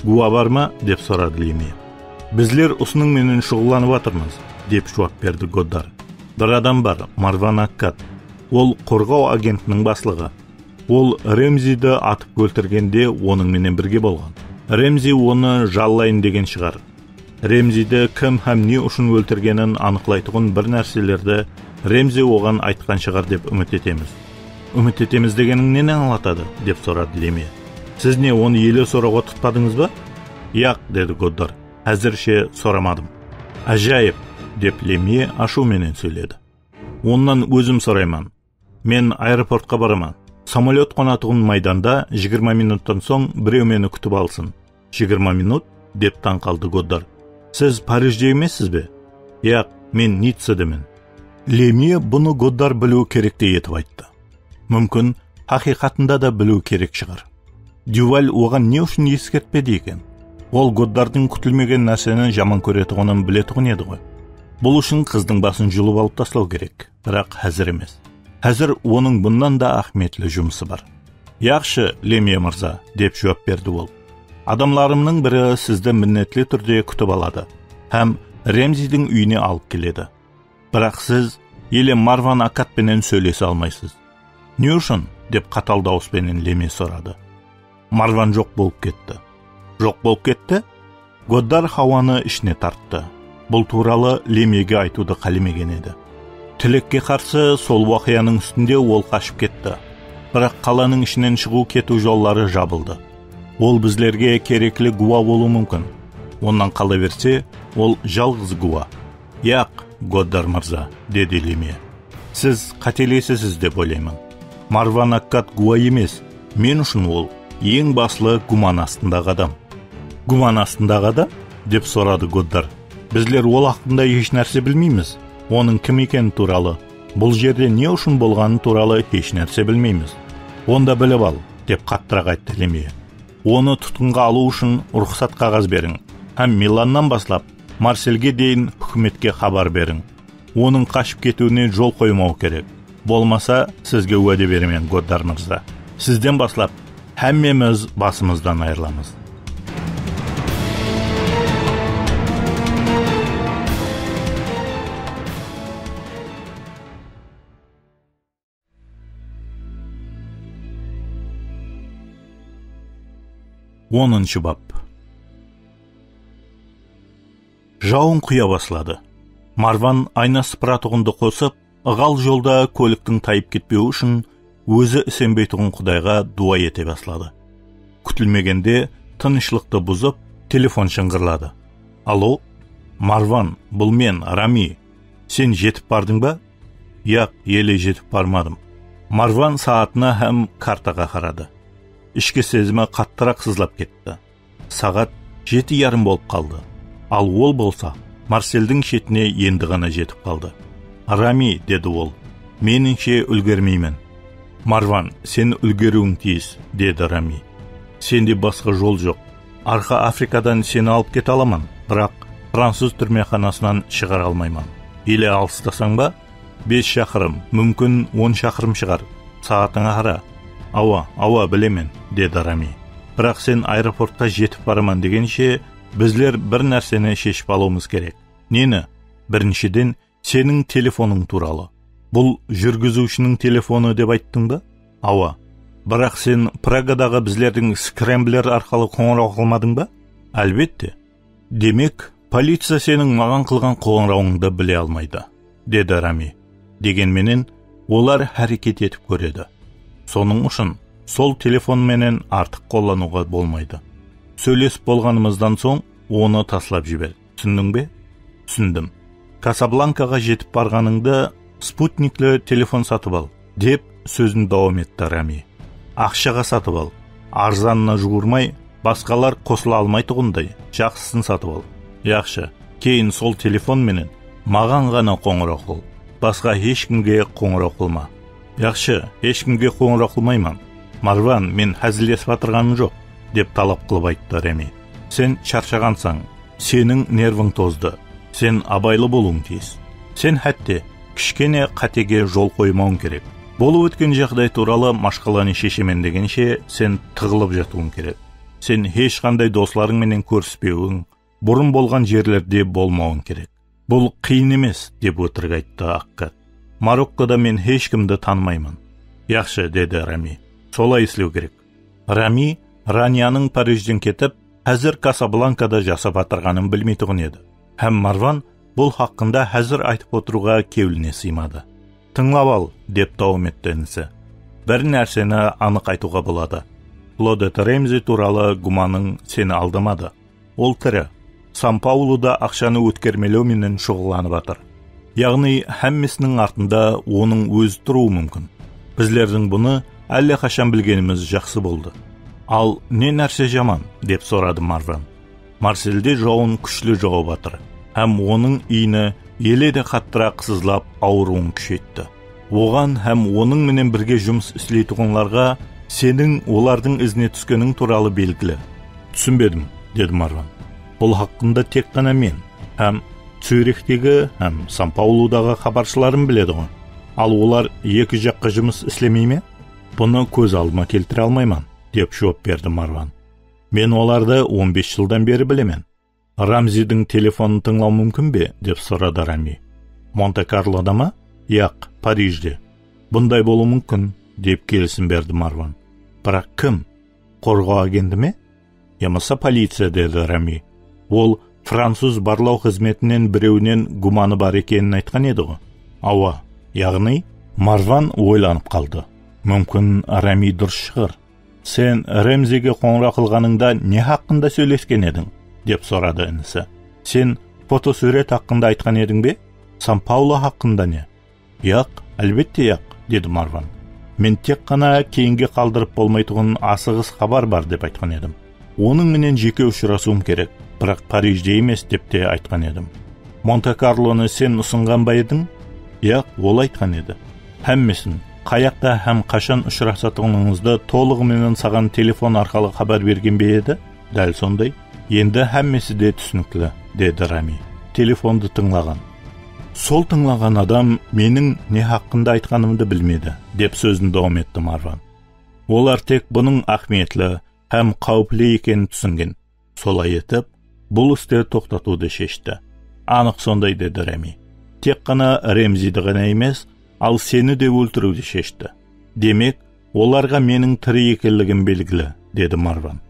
Гуа бар ма? Деп сұрады Лемье. Біздер осының менен шұғыланып атырмыз, деп жауап берді Годдар. Бір адам бар, Марван Аккат. Ол қорғау агентінің баслығы. Ол Ремзиді атып өлтіргенде оның менен бірге болған. Ремзи оны жаллайын деген шығар. Ремзиді кім һәм не үшін өлтіргенін анықлайтұғын бір нәрселерді Ремзи оған айтқан шығар деп үміт етеміз. Үміт етеміз дегенің нені аңлатады? Деп сұрады Лемье. Сіз не оны еле сорауға тұтпадыңыз ба? Яқ, деді Годдар. Әзірше сорамадым. Әжайып, деп Лемье ашуменен сөйледі. Оннан өзім сұрайман. Мен аэропортқа бараман. Самолет қонатығын майданда 20 минуттан соң біреу мені күтіп алсын. 20 минут, деп таң қалды Годдар. Сіз Парижде емессіз бе? Яқ, мен Ниццедемін. Лемье бұны Годдар білу керекте етіп айтты. Мүмкін, хақиқатында да білу керек шығар. Дюваль оған не үшін ескертпеді екен? Ол Годдардың күтілмеген нәрсені жаман көретұғынын білетұғын еді ғой. Бұл үшін қыздың басын жұлып алып таслау керек, бірақ әзір емес. Әзір оның бұндан да ахметлі жұмысы бар. Яқшы, Лемье мырза, деп жауап берді ол. Адамларымның бірі сізді мінетлі түрде күтіп алады, һәм Ремзидің үйіне алып келеді. Бірақ сіз еле Марван Аккатпенен сөйлесе алмайсыз. Не үшін? Деп қатал дауыспенен Лемье сұрады. Марван жоқ болып кетті. Жоқ болып кетті? Годдар хауаны ішіне тартты. Бұл туралы Лемьеге айтуды қалемеген еді. Тілекке қарсы сол уақияның үстінде ол қашып кетті. Бірақ қаланың ішінен шығу кету жоллары жабылды. Ол біздерге кереклі гуа болу мүмкін. Онан қала берсе, ол жалғыз гуа. Яқ, Годдар мырза, деді Лемье. Сіз қателесісіз деп ойлаймын. Марван Аккат гуа емес. Мен үшін ол ең баслы гуман астындағы адам. Гуман астындағы адам? Деп сұрады Годдар. Біздер ол хақында еш нәрсе білмейміз. Оның кім екені туралы, бұл жерде не үшін болғаны туралы еш нәрсе білмейміз. Онда біліп ал, деп қаттырақ айтты Лемье. Оны тұтқынға алу үшін рұқсат қағаз берің. Һәм Миланнан баслап Марсельге дейін үкіметке хабар берің. Оның қашып кетуіне жол қоймау керек. Болмаса, сізге уәде беремен, Годдар мырза. Сізден баслап, һәммеміз басымыздан айырыламыз. Оныншы бап. Жауын құя басылады. Марван айна сыпыратұғынды қосып, ығал жолда көліктің тайып кетпеу үшін өзі сенбейтұғын Құдайға дуа ете басылады. Күтілмегенде тынышлықты бұзып, Телефон шыңғырлады. Алло, Марван, бұл мен, Рами. Сен жетіп бардың ба? Яқ, еле жетіп бармадым. Марван саатына һәм картаға қарады. Ішкі сезімі қаттырақ сызлап кетті. Сағат 7:30 болып қалды. Ал ол болса, Марселдің шетіне енді ғана жетіп қалды. Рами, деді ол, меніңше үлгермеймін. Марван, сен үлгеруің тиіс, деді Рами. Сенде басқа жол жоқ. Арқа Африкадан сені алып кете аламын, бірақ француз түрмеханасынан шығара алмаймын. Или алыстасаң ба? 5 шақырым, мүмкін 10 шақырым шығар. Сағатыңа қара. Ауа, білемен, деді Рами. Бірақ сен аэропортқа жетіп бараман дегенше, біздер бір нәрсені шешіп алуымыз керек. Нені? Біріншіден, сенің телефоның туралы. Бұл жүргізушінің телефоны деп айттың ба? Бірақ сен Прагадағы біздердің скрэмблер арқылы қоңырау қылмадың ба? Әлбетте. Демек, полиция сенің маған қылған қоңырауыңды біле алмайды, деді Рами. Дегенменен, олар әрекет етіп көреді. Соның үшін, сол телефонменен артық қолдануға болмайды. Сөйлесіп болғанымыздан соң, оны таслап жібер. Түсіндің бе? Түсіндім. Касабланкаға жетіп барғаныңда спутниклі телефон сатып ал, деп сөзін дауам етті Рами. Ақшаға сатып ал. Арзанына жуырмай, басқалар қосыла алмай тұғындай, жақсысын сатып ал. Яқшы, кейін сол телефонменен маған ғана қоңырау қыл. Басқа ешкімге қоңырау қылма. Яқшы, ешкімге қоңырау қылмаймын. Марван, мен әзілдесіп отырғаным жоқ, деп талап қылып айтты Рами. Сен шаршағансың, сенің нервің тозды. Сен абайлы болуың тиіс. Сен хәтте кішкене қатеге жол қоймауың керек. Болып өткен жағдай туралы машқаланы шешемен дегенше, сен тығылып жатуың керек. Сен ешқандай достарыңменен көріспеуің, бұрын болған жерлерде болмауың керек. Бұл қиын емес, деп өтірік айтты Аккат. Мароккода мен ешкімді танымаймын. Яқшы, деді Рами. Солай істеу керек. Рами Раняның Парижден кетіп, әзір Касабланкада жасап атырғанын білмейтұғын еді. Һәм Марван бұл хақында әзір айтып отыруға кеуіліне сыймады. Тыңлап ал, деп дауам етті інісі. Бір нәрсені анық айтуға болады. Клодет Ремзи туралы гуманың сені алдамады. Ол тірі. Сан-Паулуда ақшаны өткермелеуменен шұғыланып атыр. Яғни, әммесінің артында оның өзі тұруы мүмкін. Біздердің бұны әлі қашан білгеніміз жақсы болды. Ал не нәрсе жаман, деп сұрады Марван. Марсельде жауын күшлі жауып атыр. Һәм оның иіні еледе қаттырақ сызлап ауыруын күшейтті. Оған һәм оның менен бірге жұмыс істейтұғынларға сенің олардың ізіне түскенің туралы белгілі. Түсінбедім, деді Марван. Бұл хақында тек қана мен, һәм Цюрихтегі, һәм Сан-Паулудағы хабаршыларым біледі ғой. Ал олар екі жаққа жұмыс істемей ме? Бұны көз алдыма келтіре алмаймын, деп жауап берді Марван. Мен оларды 15 жылдан бері білемен. Рамзидің телефонын тыңлау мүмкін бе, деп сұрады Рами. Монте-Карлода ма? Яқ, Парижде. Бұндай болу мүмкін, деп келісім берді Марван. Бірақ кім? Қорғау агенті ме? Ямаса полиция, деді Рами. Ол француз барлау қызметінен біреуінен гуманы бар екенін айтқан еді ғой. Яғни Марван ойланып қалды. Мүмкін Рами дұрыс шығар. Сен Ремзиге қоңырау қылғаныңда не хақында сөйлескен едің, деп сұрады інісі. Сен фотосурет хақында айтқан едің бе? Сан-Паулу хақында не? Яқ, әлбетте яқ, деді Марван. Мен тек қана кейінге қалдырып болмайтұғын асығыс хабар бар деп айтқан едім. Оның менен жеке ұшырасуым керек, бірақ Парижде емес деп те айтқан едім. Монте-Карлоны сен ұсынған ба едің? Яқ, ол айтқан еді. Әммесін, қаяқта һәм қашан ұшырасатығыныңызды толығыменен саған телефон арқылы хабар берген бе еді? Дәл сондай. Енді әммесі де түсінікті, деді Рами. Телефонды тыңлаған. Сол тыңлаған адам менің не хақында айтқанымды білмеді, деп сөзін дауам етті Марван. Олар тек бұның ахметлі һәм қауіплі екенін түсінген. Солай етіп, бұл істі тоқтатуды шешті. Анық сондай, деді Рами. Тек қана Ремзиді ғана емес, ал сені де өлтіруді шешті. Демек, оларға менің тірі екенлігім белгілі, деді Марван.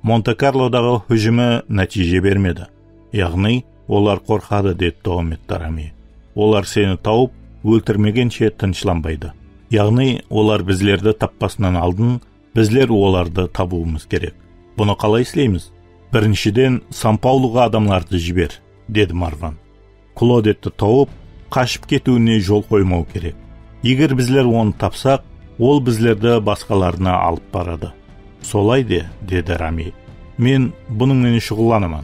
Монте-Карлодағы хүжімі нәтиже бермеді. Яғни, олар қорқады, деді дауам етті Рами. Олар сені тауып, өлтірмегенше тынышланбайды. Яғни, олар біздерді таппасынан алдын, біздер оларды табуымыз керек. Бұны қалай істейміз? Біріншіден, Сан-Паулуға адамларды жібер, деді Марван. Клодетті тауып, қашып кетуіне жол қоймау керек. Егер біздер оны тапсақ, ол біздерді басқаларына алып барады. Солай деді Рами. Мен бұныңмен шұғыланамын.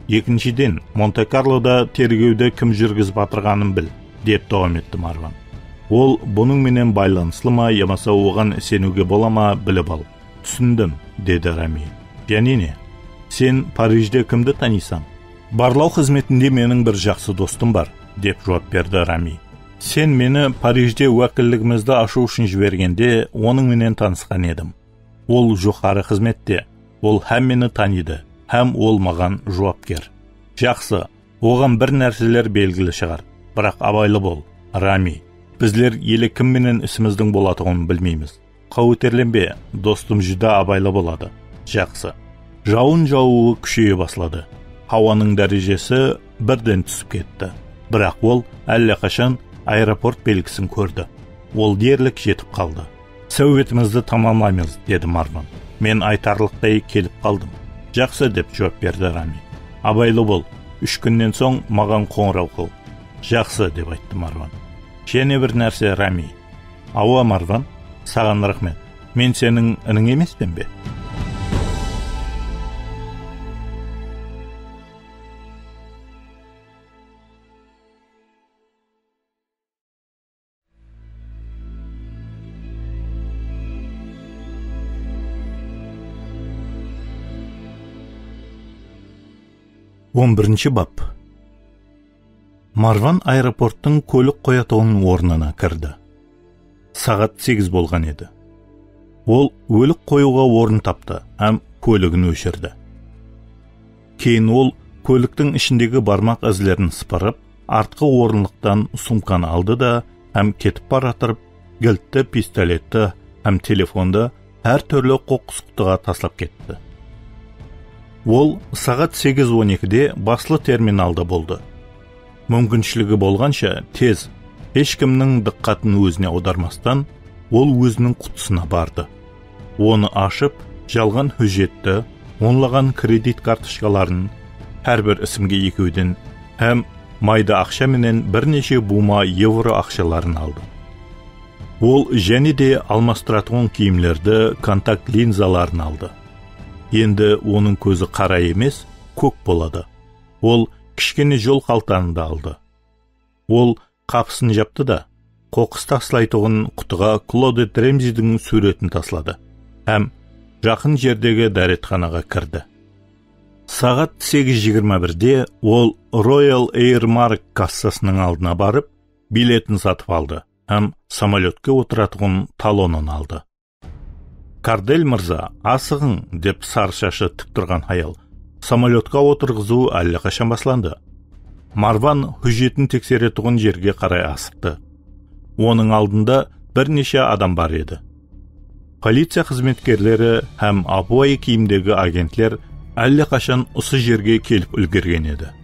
Екіншіден, Монте-Карлода тергеуді кім жүргізіп атырғанын біл, деп давам етті Марван. Ол бұның менен байланыслы ма, ямаса оған сенуге бола ма біліп ал. Түсіндім, деді Рами. Және не? Сен Парижде кімді танисың? Барлау қызметінде менің бір жақсы достым бар, деп жауап берді Рами. Сен мені Парижде уәкілдігімізді ашу үшін жібергенде, оның менен танысқан едім. Ол жоғары қызметте, ол һәм мені таниды, һәм ол маған жауапкер. Жақсы, оған бір нәрселер белгілі шығар, бірақ абайлы бол, Рами. Біздер елі кім менен ісіміздің болатығын білмейміз. Қауітерленбе, достым жүда абайлы болады. Жақсы. Жауын жауы күшейе басылады. Хауаның дәрежесі бірден түсіп кетті. Бірақ ол әлдеқашан аэропорт белгісін көрді. Ол дерлік жетіп қалды. Сәуетімізді тамамлаймыз, деді Марван. Мен айтарлықтай келіп қалдым. Жақсы, деп жауап берді Рами. Абайлы бол, 3 күннен соң маған қоңырау қыл. Жақсы, деп айтты Марван. Және бір нәрсе, Рами. Ауа, Марван, саған рахмет. Мен сенің інің емеспен бе? Он бірінші бап. Марван аэропорттың көлік қоятығының орнына кірді. Сағат 8 болған еді. Ол өлік қоюға орын тапты, һәм көлігін өшірді. Кейін ол көліктің ішіндегі бармақ ізлерін сыпырып, артқы орынлықтан сумканы алды да, һәм кетіп баратырып, кілтті, пистолетті, һәм телефонды әр түрлі қоқыс-құтыға таслап кетті. Ол сағат 8:12-де баслы терминалда болды. Мүмкіншілігі болғанша тез, ешкімнің диққатын өзіне аудармастан, ол өзінің құтысына барды. Оны ашып, жалған хүжетті, онлаған кредит карточкаларын, әрбір ісімге екеуден, һәм майда ақша менен бірнеше бума евро ақшаларын алды. Ол және де алмастыратын киімдерді, контакт линзаларын алды. Енді оның көзі қара емес, көк болады. Ол кішкене жол қалтаны да алды. Ол қапысын жапты да, қоқыс таслайтұғын құтыға Клодет Ремзидің суретін таслады, һәм жақын жердегі дәретханаға кірді. Сағат 8:21-де ол Royal Air Mark кассасының алдына барып, билетін сатып алды, һәм самолетке отыратұғын талонын алды. Кардель мырза, асығың, деп саршашы тік тұрған аял. Самолетқа отырғызу әлі қашан басланды. Марван хүжетін тексеретұғын жерге қарай асықты. Оның алдында бірнеше адам бар еді. Полиция қызметкерлері һәм апуайы киімдегі агентлер әлі қашан осы жерге келіп үлгерген еді.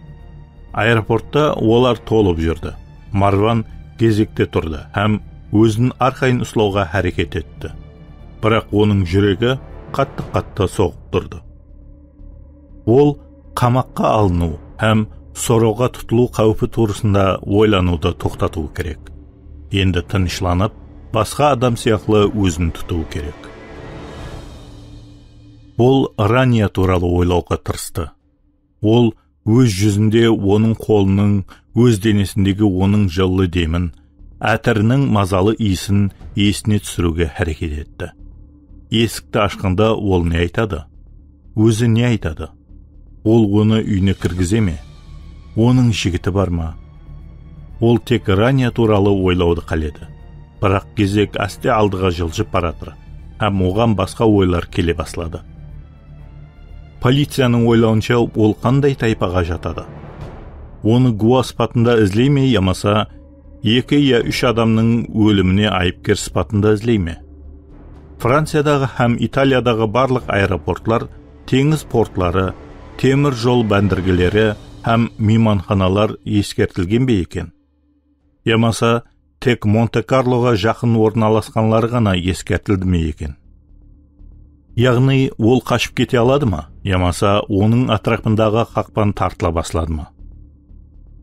Аэропортта олар толып жүрді. Марван кезекте тұрды һәм өзін арқайын ұслауға әрекет етті. Бірақ оның жүрегі қатты соғып тұрды. Ол қамаққа алыну һәм сорауға тұтылу қаупі турасында ойлануды тоқтату керек. Енді тынышланып, басқа адам сияқлы өзін тұту керек. Ол Рания туралы ойлауға тырысты. Ол өз жүзінде оның қолының, өз денесіндегі оның жылы демін, әтірінің мазалы иісін есіне түсіруге әрекет етті. Есікті ашқанда ол не айтады? Өзі не айтады? Ол оны үйіне кіргізе ме? Оның жігіті бар ма? Ол тек Рания туралы ойлауды қаледі. Бірақ кезек әсте алдыға жылжып баратыр, һәм оған басқа ойлар келе баслады. Полицияның ойлауынша ол қандай тайпаға жатады? Оны гуа сыпатында ізлей ме, ямаса 2 я 3 адамның өліміне айыпкер сыпатында ізлей ме? Франциядағы һәм Италиядағы барлық аэропортлар, теңіз портлары, темір жол бәндіргілері һәм мейманханалар ескертілген бе екен? Ямаса тек Монте-Карлоға жақын орналасқанлары ғана ескертілді ме екен? Яғни, ол қашып кете алады ма? Ямаса, оның атрапындағы қақпан тартыла басылады ма?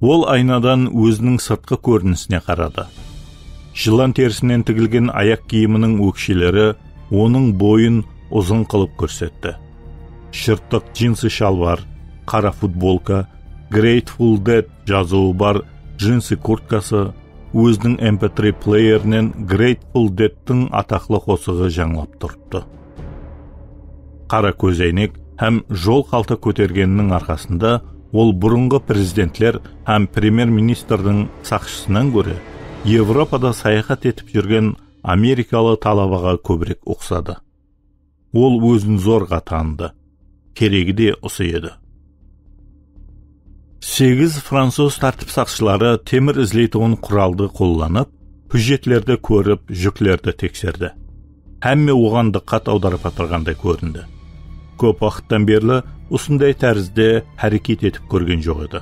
Ол айнадан өзінің сыртқы көрінісіне қарады. Жылан терісінен тігілген аяқ киімінің өкшелері оның бойын ұзын қылып көрсетті. Шыртық джинсы шалбар, қара футболка, Grateful Dead жазуы бар джинсы курткасы, өзінің MP3 плеерінен Grateful Dead'тің атақлы қосығы жаңлап тұрыпты. Қара көзәйнек һәм жол қалта көтергенінің арқасында ол бұрынғы президентлер һәм премьер-министрдің сақшысынан көрі Европада саяхат етіп жүрген америкалы талабаға көбірек ұқсады. Ол өзін зорға таныды. Керегі де осы еді. 8 француз тәртіп сақшылары темір ізлейтін құралды қолданып, хүжетлерді көріп, жүклерді тексерді. Әмме оған диққат аударып отырғандай көрінді. Көп уақыттан берлі осындай тәрізде әрекет етіп көрген жоқ еді.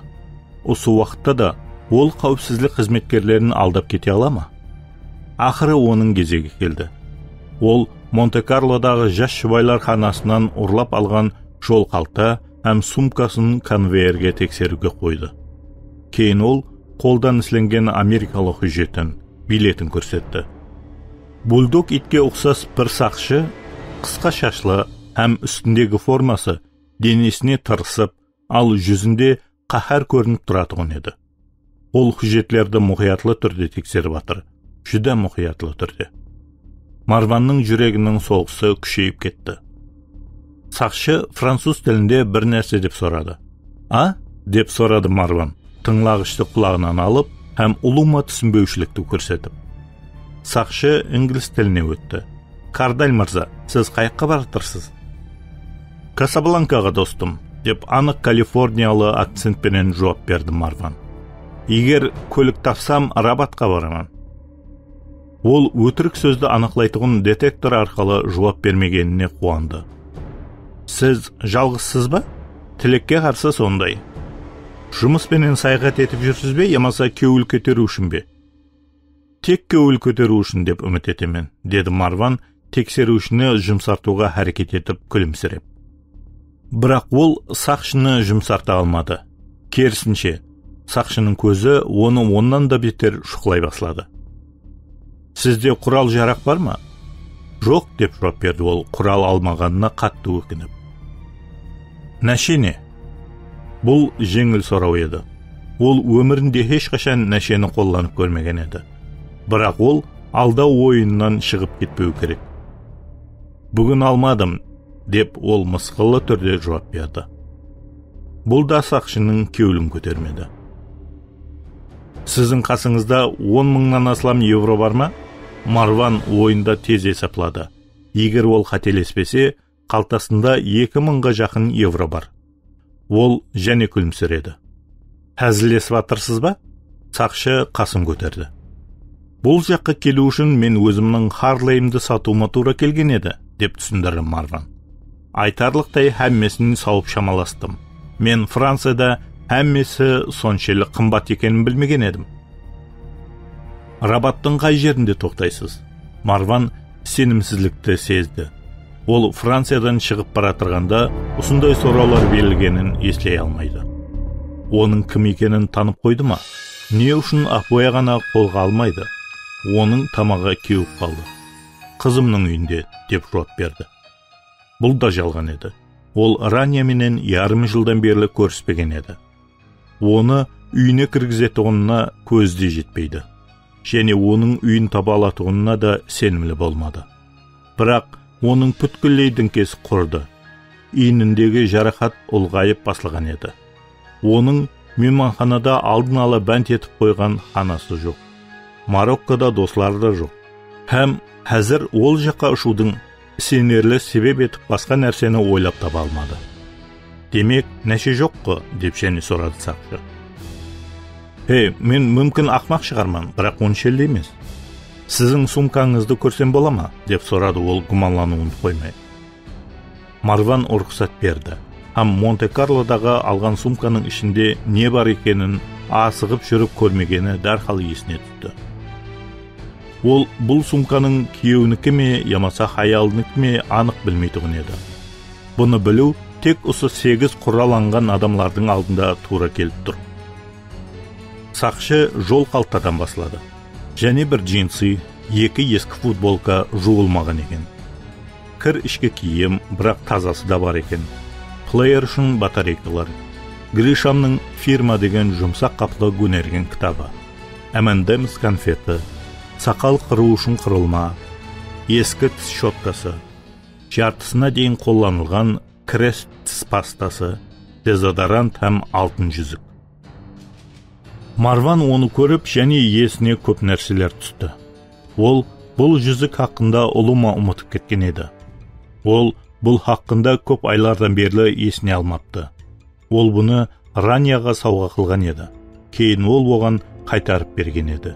Осы уақытта да ол қауіпсіздік қызметкерлерін алдап кете ала ма? Ақыры оның кезегі келді. Ол Монте-Карлодағы жас жұбайлар ханасынан ұрлап алған жол қалта һәм сумкасын конвейерге тексеруге қойды. Кейін ол қолдан ісленген америкалық хүжетін, билетін көрсетті. Бульдог итке ұқсас бір сақшы, қысқа шашлы һәм үстіндегі формасы денесіне тырысып, ал жүзінде қаһар көрініп тұратұғын еді. Ол хүжетлерді мұқиятлы түрде тексеріп атыр, жүдә мұқиятлы түрде. Марванның жүрегінің соғысы күшейіп кетті. Сақшы француз тілінде бір нәрсе деп сұрады. «А?» деп сұрады Марван, тыңлағышты құлағынан алып, һәм ұлыма түсінбеушілікті көрсетіп. Сақшы инглиз тіліне өтті. «Кардаль мырза, сіз қайыққа баратырсыз?» «Касабланкаға, достым», деп анық калифорниялы акцентпенен жауап берді Марван. «Егер көлік тапсам, Рабатқа барамын». Ол өтірік сөзді анықлайтығын детектор арқылы жауап бермегеніне қуанды. «Сіз жалғызсыз ба? Тілекке қарсы сондай. Жұмыспенен саяхат етіп жүрсіз бе, ямаса көңіл көтеру үшін бе?» «Тек көңіл көтеру үшін деп үміт етемен», деді Марван, тексерушіні жұмсартуға әрекет етіп күлімсіреп. Бірақ ол сақшыны жұмсарта алмады. Керісінше, сақшының көзі оны оннан да бетер шұқылай басылады. «Сізде құрал жарақ бар ма?» «Жоқ», деп жауап берді ол, құрал алмағанына қатты өкініп. «Нәше не?» Бұл жеңіл сұрау еді. Ол өмірінде ешқашан нәшені қолданып көрмеген еді. Бірақ ол алдау ойыннан шығып кетпеу керек. «Бүгін алмадым», деп ол мысқылы түрде жауап берді. Бұл да сақшының көңілін көтермеді. «Сіздің қасыңызда 10 мыңнан астам евро бар ма?» Марван ойында тез есеплады. Егер ол қателеспесе, қалтасында 2 мыңға жақын евро бар. Ол және күлімсіреді. «Әзілесіп атырсыз ба?» Сақшы қасын көтерді. «Бұл жаққа келу үшін мен өзімнің Харлеймді сатуыма тура келген еді», деп түсіндірді Марван. «Айтарлықтай әммесін сауып шамаластым. Мен Францияда әммесі соншелік қымбат екенін білмеген едім». «Рабаттың қай жерінде тоқтайсыз?» Марван сенімсізлікті сезді. Ол Франциядан шығып баратырғанда осындай сұраулар берілгенін еслей алмайды. Оның кім екенін танып қойды ма? Не үшін Ақбоя ғана қолға алмайды? Оның тамағы кеуіп қалды. «Қызымның үйінде», деп жауап берді. Бұл да жалған еді. Ол Ранияменен ярым жылдан берлі көріспеген еді. Оны үйіне кіргізетұғынына көзде жетпейді. Және оның үйін таба алатұғынына да сенімлі болмады. Бірақ оның бүткілей діңкесі құрды. Иініндегі жарақат ұлғайып басылған еді. Оның мейманханада алдын ала бәнт етіп қойған ханасы жоқ. Мароккода достары да жоқ. Һәм әзір ол жаққа ұшудың сенерлі себеп етіп басқа нәрсені ойлап таба алмады. «Демек, нәше жоқ қы?» деп және сұрады сақшы. Мен мүмкін ақмақ шығарман, бірақ оншелді емес. «Сіздің сумкаңызды көрсем бола ма?» деп сұрады ол гуманлануын қоймай. Марван рұқсат берді. Һәм Монте-Карлодағы алған сумканың ішінде не бар екенін асығып жүріп көрмегені дәрхал есіне түсті. Ол бұл сумканың күйеуінікі ме, ямаса хаялыныкі ме анық білмейтұғын еді. Бұны білу тек осы 8 құраланған адамлардың алдында тура келіп тұр. Сақшы жол қалтадан басылады. Және бір джинсы, 2 ескі футболка жуылмаған екен. Кір ішкі киім, бірақ тазасы да бар екен. Плеер үшін батарейкалар. Гришамның фирма деген жұмсақ қаплы гөнерген кітабы. M&M's конфеті, сақал қыру үшін қырылма, ескі тіс щоткасы, жартысына дейін қолданылған крест тіс пастасы, дезодорант һәм алтын жүзік. Марван оны көріп, және есіне көп нәрселер түсті. Ол бұл жүзік хақында ұлыма ұмытып кеткен еді. Ол бұл хақында көп айлардан берлі есіне алмапты. Ол бұны Раняға сауға қылған еді. Кейін ол оған қайтарып берген еді.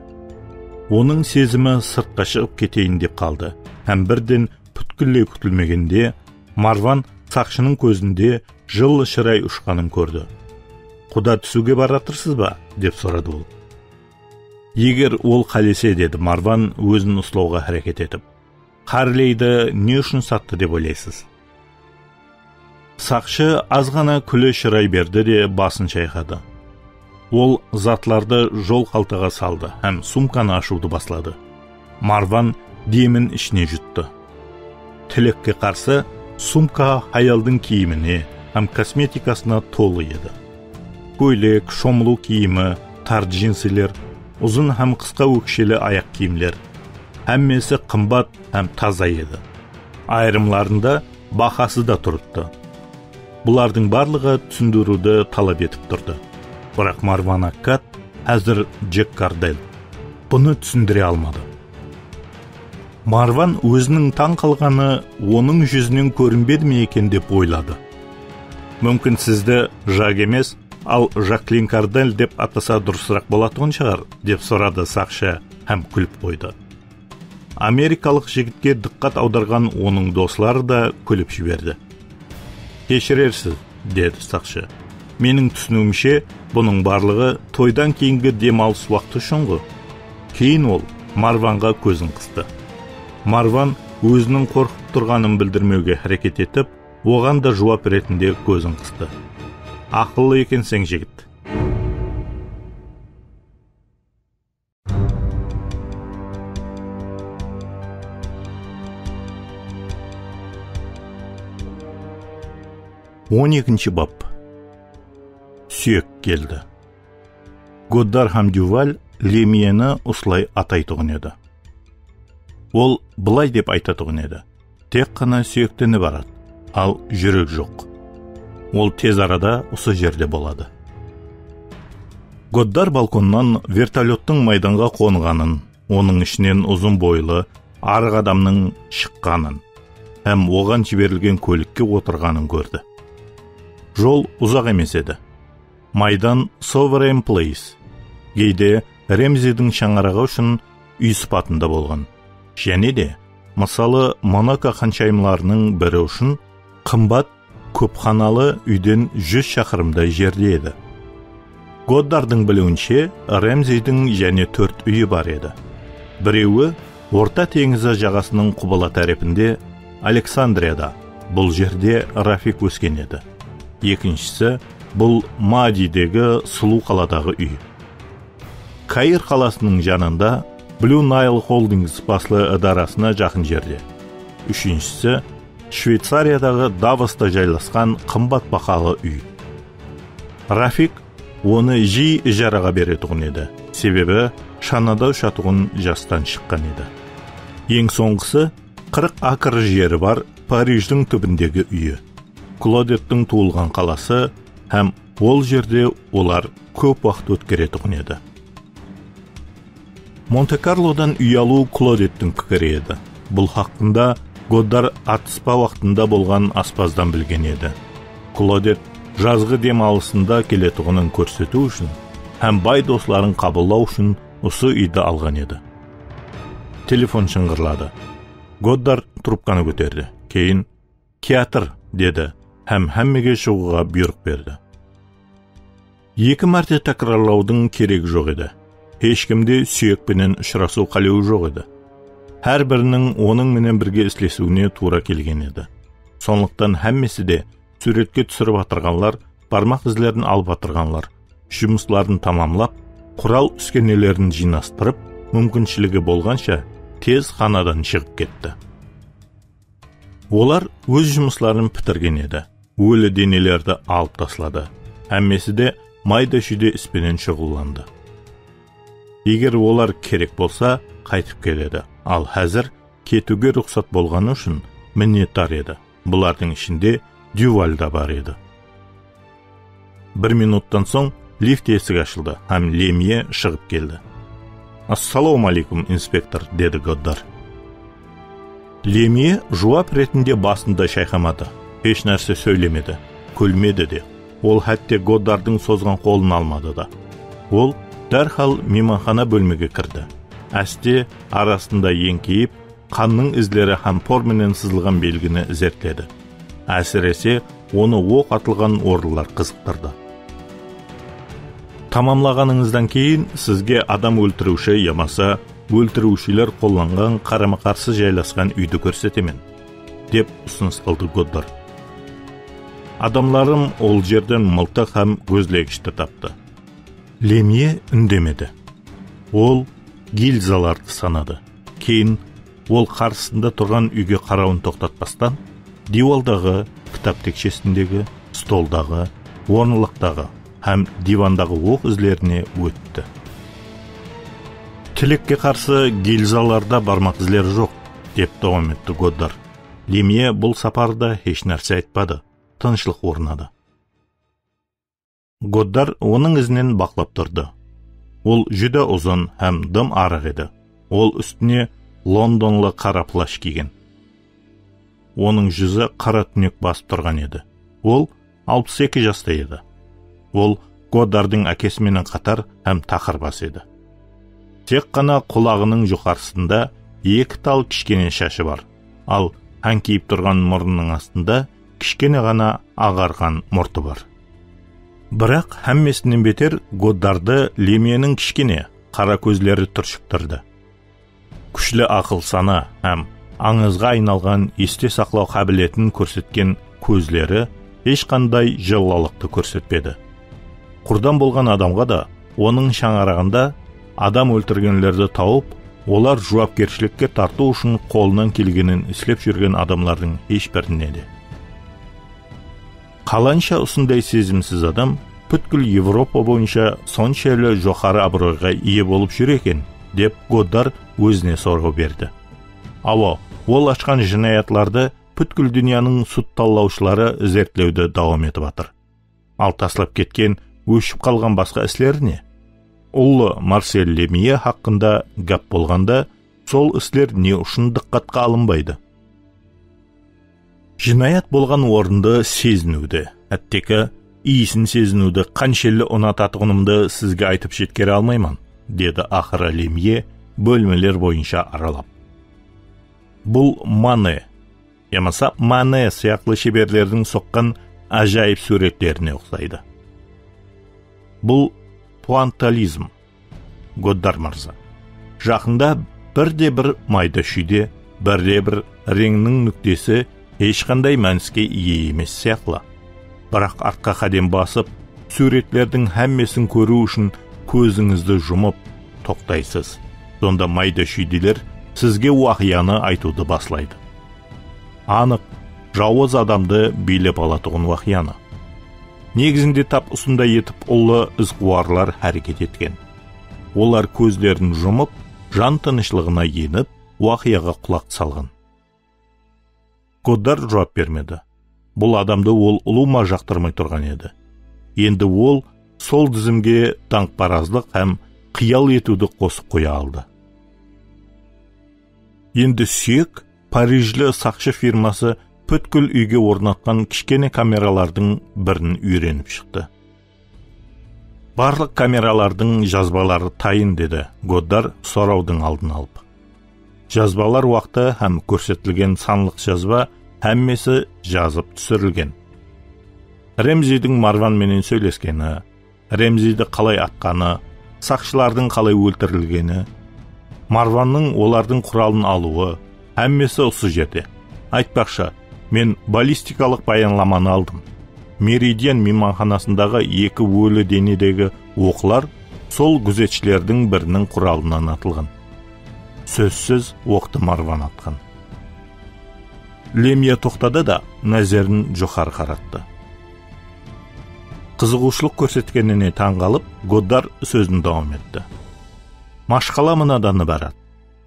Оның сезімі сыртқа шығып кетейін деп қалды. Һәм бірден бүткіллей күтілмегенде, Марван сақшының көзінде жылы шырай ұшқанын көрді. «Құда түсуге баратырсыз ба?» деп сұрады ол. Егер ол қалесе, деді Марван өзін ұслауға әрекет етіп. «Харлейді не үшін сатты деп ойлайсыз?» Сақшы азғана күле шырай берді де басын шайқады. Ол затларды жол қалтаға салды, һәм сумканы ашуды баслады. Марван демін ішіне жұтты. Тілекке қарсы сумка хаялдың киіміне һәм косметикасына толы еді. Көйлек, шомылу киімі, тар джинсилер, ұзын һәм қысқа өкшелі аяқ киімлер. Әммесі қымбат һәм таза еді. Айрымларында бағасы да тұрыпты. Бұлардың барлығы түсіндіруді талап етіп тұрды. Бірақ Марван Аккад әзір Джек Кардел бұны түсіндіре алмады. Марван өзінің таң қалғаны оның жүзінен көрінбеді ме екен деп ойлады. Мүмкін сізді Жак емес, ал Жаклин Кардел деп атаса дұрысырақ болатұғын шығар, деп сұрады сақшы һәм күліп қойды. Америкалық жігітке диққат аударған оның достары да күліп жіберді. «Кешірерсіз», деді сақшы. «Менің түсінуімше, бұның барлығы тойдан кейінгі демалыс уақыты үшін ғой». Кейін ол Марванға көзін қысты. Марван өзінің қорқып тұрғанын білдірмеуге әрекет етіп, оған да жауап ретінде көзін қысты. «Ақыллы екенсің, жігіт». Он екінші бап. Сүйек келді. Годдар һәм Дюваль Лемиені осылай атайтұғын еді. Ол былай деп айтатұғын еді. Тек қана сүйектені барады, ал жүрек жоқ. Ол тез арада осы жерде болады. Годдар балконнан вертолеттің майданға қонғанын, оның ішінен ұзын бойлы арық адамның шыққанын, һәм оған жіберілген көлікке отырғанын көрді. Жол ұзақ емес еді. Майдан Sovereign Place. Кейде Ремзидің шаңырағы үшін үй сыпатында болған. Және де, мысалы, Монако ханшайымларының бірі үшін қымбат көпханалы үйден 100 шақырымдай жерде еді. Годдардың білуінше, Ремзидің және 4 үйі бар еді. Біреуі Орта теңізі жағасының құбыла тәрепінде Александрияда, бұл жерде Рафик өскен еді. Екіншісі бұл Мадидегі сұлу қаладағы үй. Каир қаласының жанында Blue Nile Holdings баслы ыдарасына жақын жерде. Үшіншісі Швейцариядағы Давоста жайласқан қымбат бақалы үй. Рафик оны жиі ижараға беретұғын еді, себебі шанада ұшатұғын жастан шыққан еді. Ең соңғысы 40 акр жері бар Париждің түбіндегі үйі. Клодеттің туылған қаласы, һәм ол жерде олар көп уақыт өткеретұғын еді. Монте-Карлодан үй алу Клодеттің пікірі еді. Бұл хақында Годдар атыспа уақытында болған аспаздан білген еді. Клодет жазғы демалысында келетұғынын көрсету үшін, һәм бай достарын қабылдау үшін осы үйді алған еді. Телефон шыңғырлады. Годдар трубканы көтерді. Кейін «Театр» деді, һәм әммеге шығуға бұйрық берді. 2 мәрте тәкрарлаудың керек жоқ еді. Ешкімде сүйекпенен ұшырасу қалеуі жоқ еді. Her birinin onun менен бірге іслесуіне тура келген еді. Сондықтан әммесі де суретке түсіріп атырғанлар, бармақ ізлерін алып атырғанлар, жұмысларын тамамлап, құрал үскенелерін жинастырып, мүмкіншілігі болғанша тез ханадан шығып кетті. Олар өз жұмысларын бітірген еді. Өлі денелерді алып таслады. Әммесі де майда-шүйде іспенен шұғылданды. Егер олар керек болса, қайтып келеді. Ал әзір кетуге рұқсат болғаны үшін мінеттар еді. Бұлардың ішінде Дюваль да бар еді. 1 минуттан соң лифт есігі ашылды, һәм Лемье шығып келді. «Ассалауму алейкум, инспектор», деді Годдар. Лемье жауап ретінде басында шайқамады. Еш нәрсе сөйлемеді, күлмеді де. Ол хәтте Годдардың созған қолын алмады да. Ол дәрхал мейманхана бөлмеге кірді. Әсте арасында еңкейіп, қанның ізлері һәм порменен сызылған белгіні зерттеді. Әсіресе оны оқ атылған орындар қызықтырды. Тамамлағаныңыздан кейін сізге адам өлтіруші ямаса өлтірушілер қолданған қарама-қарсы жайласқан үйді көрсетемен, деп ұсыныс қылды Годдар. Адамларым ол жерден мылтық һәм көзлегішті тапты. Лемье үндемеді. Ол гильзаларды санады. Кейін ол қарсысында тұрған үйге қарауын тоқтатпастан, дивалдағы, кітап текшесіндегі, столдағы, орынлықтағы һәм дивандағы оқ ізлеріне өтті. Тілекке қарсы гильзаларда бармақ ізлері жоқ, деп давам етті Годдар. Лемье бұл сапарда еш нәрсе айтпады, тынышлық орнады. Годдар оның ізінен бақылап тұрды. Ол жүдә ұзын һәм дым арық еді. Ол үстіне лондонлы қара плащ киген. Оның жүзі қара түнек басып тұрған еді. Ол 62 жаста еді. Ол Годдардың әкесіменен қатар һәм тақыр бас еді. Тек қана құлағының жоғарысында 2 тал кішкене шашы бар. Ал әңкейіп тұрған мұрнының астында кішкене ғана ағарған мұрты бар. Бірақ әммесінен бетер Годдарды Лемьенің кішкене қара көзлері түршіктірді. Күшлі ақыл сана һәм аңызға айналған есте сақлау қабілетін көрсеткен көзлері ешқандай жылалықты көрсетпеді. Құрдан болған адамға да оның шаңырағында адам өлтіргенлерді тауып, олар жауапкершілікке тарту үшін қолынан келгенін істеп жүрген адамлардың ешбіріне де. Қаланша осындай сезімсіз адам бүткіл Европа бойынша соншалықты жоғары абыройға ие болып жүр екен, деп Годдар өзіне сұрау берді. Ало, ол ашқан жинаятларды бүткіл дүнияның сотталушылары зерттеуді давам етіп жатыр. Ал таслап кеткен, өшіп қалған басқа істер не? Ұлы Марсель Лемье хақында гәп болғанда, сол істер не үшін диққатқа алынбайды? Жинаят болған орынды сезінуді, әттекі иісін сезінуді қаншелі ұнататығынымды сізге айтып жеткере алмаймын, деді ақыры Лемье бөлмелер бойынша аралап. Бұл Мане, ямаса Мане сияқлы шеберлердің соққан ажайып суреттеріне ұқсайды. Бұл пуантализм, Годдар мырза. Жақында бірде-бір майда шүйде, бірде-бір реңнің нүктесі ешқандай мәніске ие емес сияқлы. Бірақ артқа қадем басып, суреттердің әммесін көру үшін көзіңізді жұмып тоқтайсыз. Сонда майда шүйделер сізге уақияны айтуды баслайды. Анық, жауыз адамды билеп алатығын уақияны. Негізінде тап ұсында етіп ұлы ізқуарлар әрекет еткен. Олар көздерін жұмып, жан тынышлығына еніп, уақияға құлақ салған. Годдар жауап бермеді. Бұл адамды ол ұлыма жақтырмай тұрған еді. Енді ол сол дізімге таңқпаразлық һәм қиял етуді қосып қоя алды. Енді сүйек Парижлі сақшы фирмасы бүткіл үйге орнатқан кішкене камералардың бірін үйреніп шықты. Барлық камералардың жазбалары тайын, деді Годдар сұраудың алдын алып. Жазбалар уақыты һәм көрсетілген санлық жазба әммесі жазып түсірілген. Ремзидің Марванменен сөйлескені, Ремзиді қалай атқаны, сақшылардың қалай өлтірілгені, Марванның олардың құралын алуы, әммесі осы жерде. Айтпақшы, мен баллистикалық баянламаны алдым. Меридиан мейманханасындағы 2 өлі денедегі оқлар сол күзетшілердің бірінің құралынан атылған. Сөзсіз оқты Марван атқан. Лемия тоқтады да назерін жоғары қаратты. Қызығушылық көрсеткеніне таңғалып, Годдар сөзін давам етті. Машқала мынадан барады.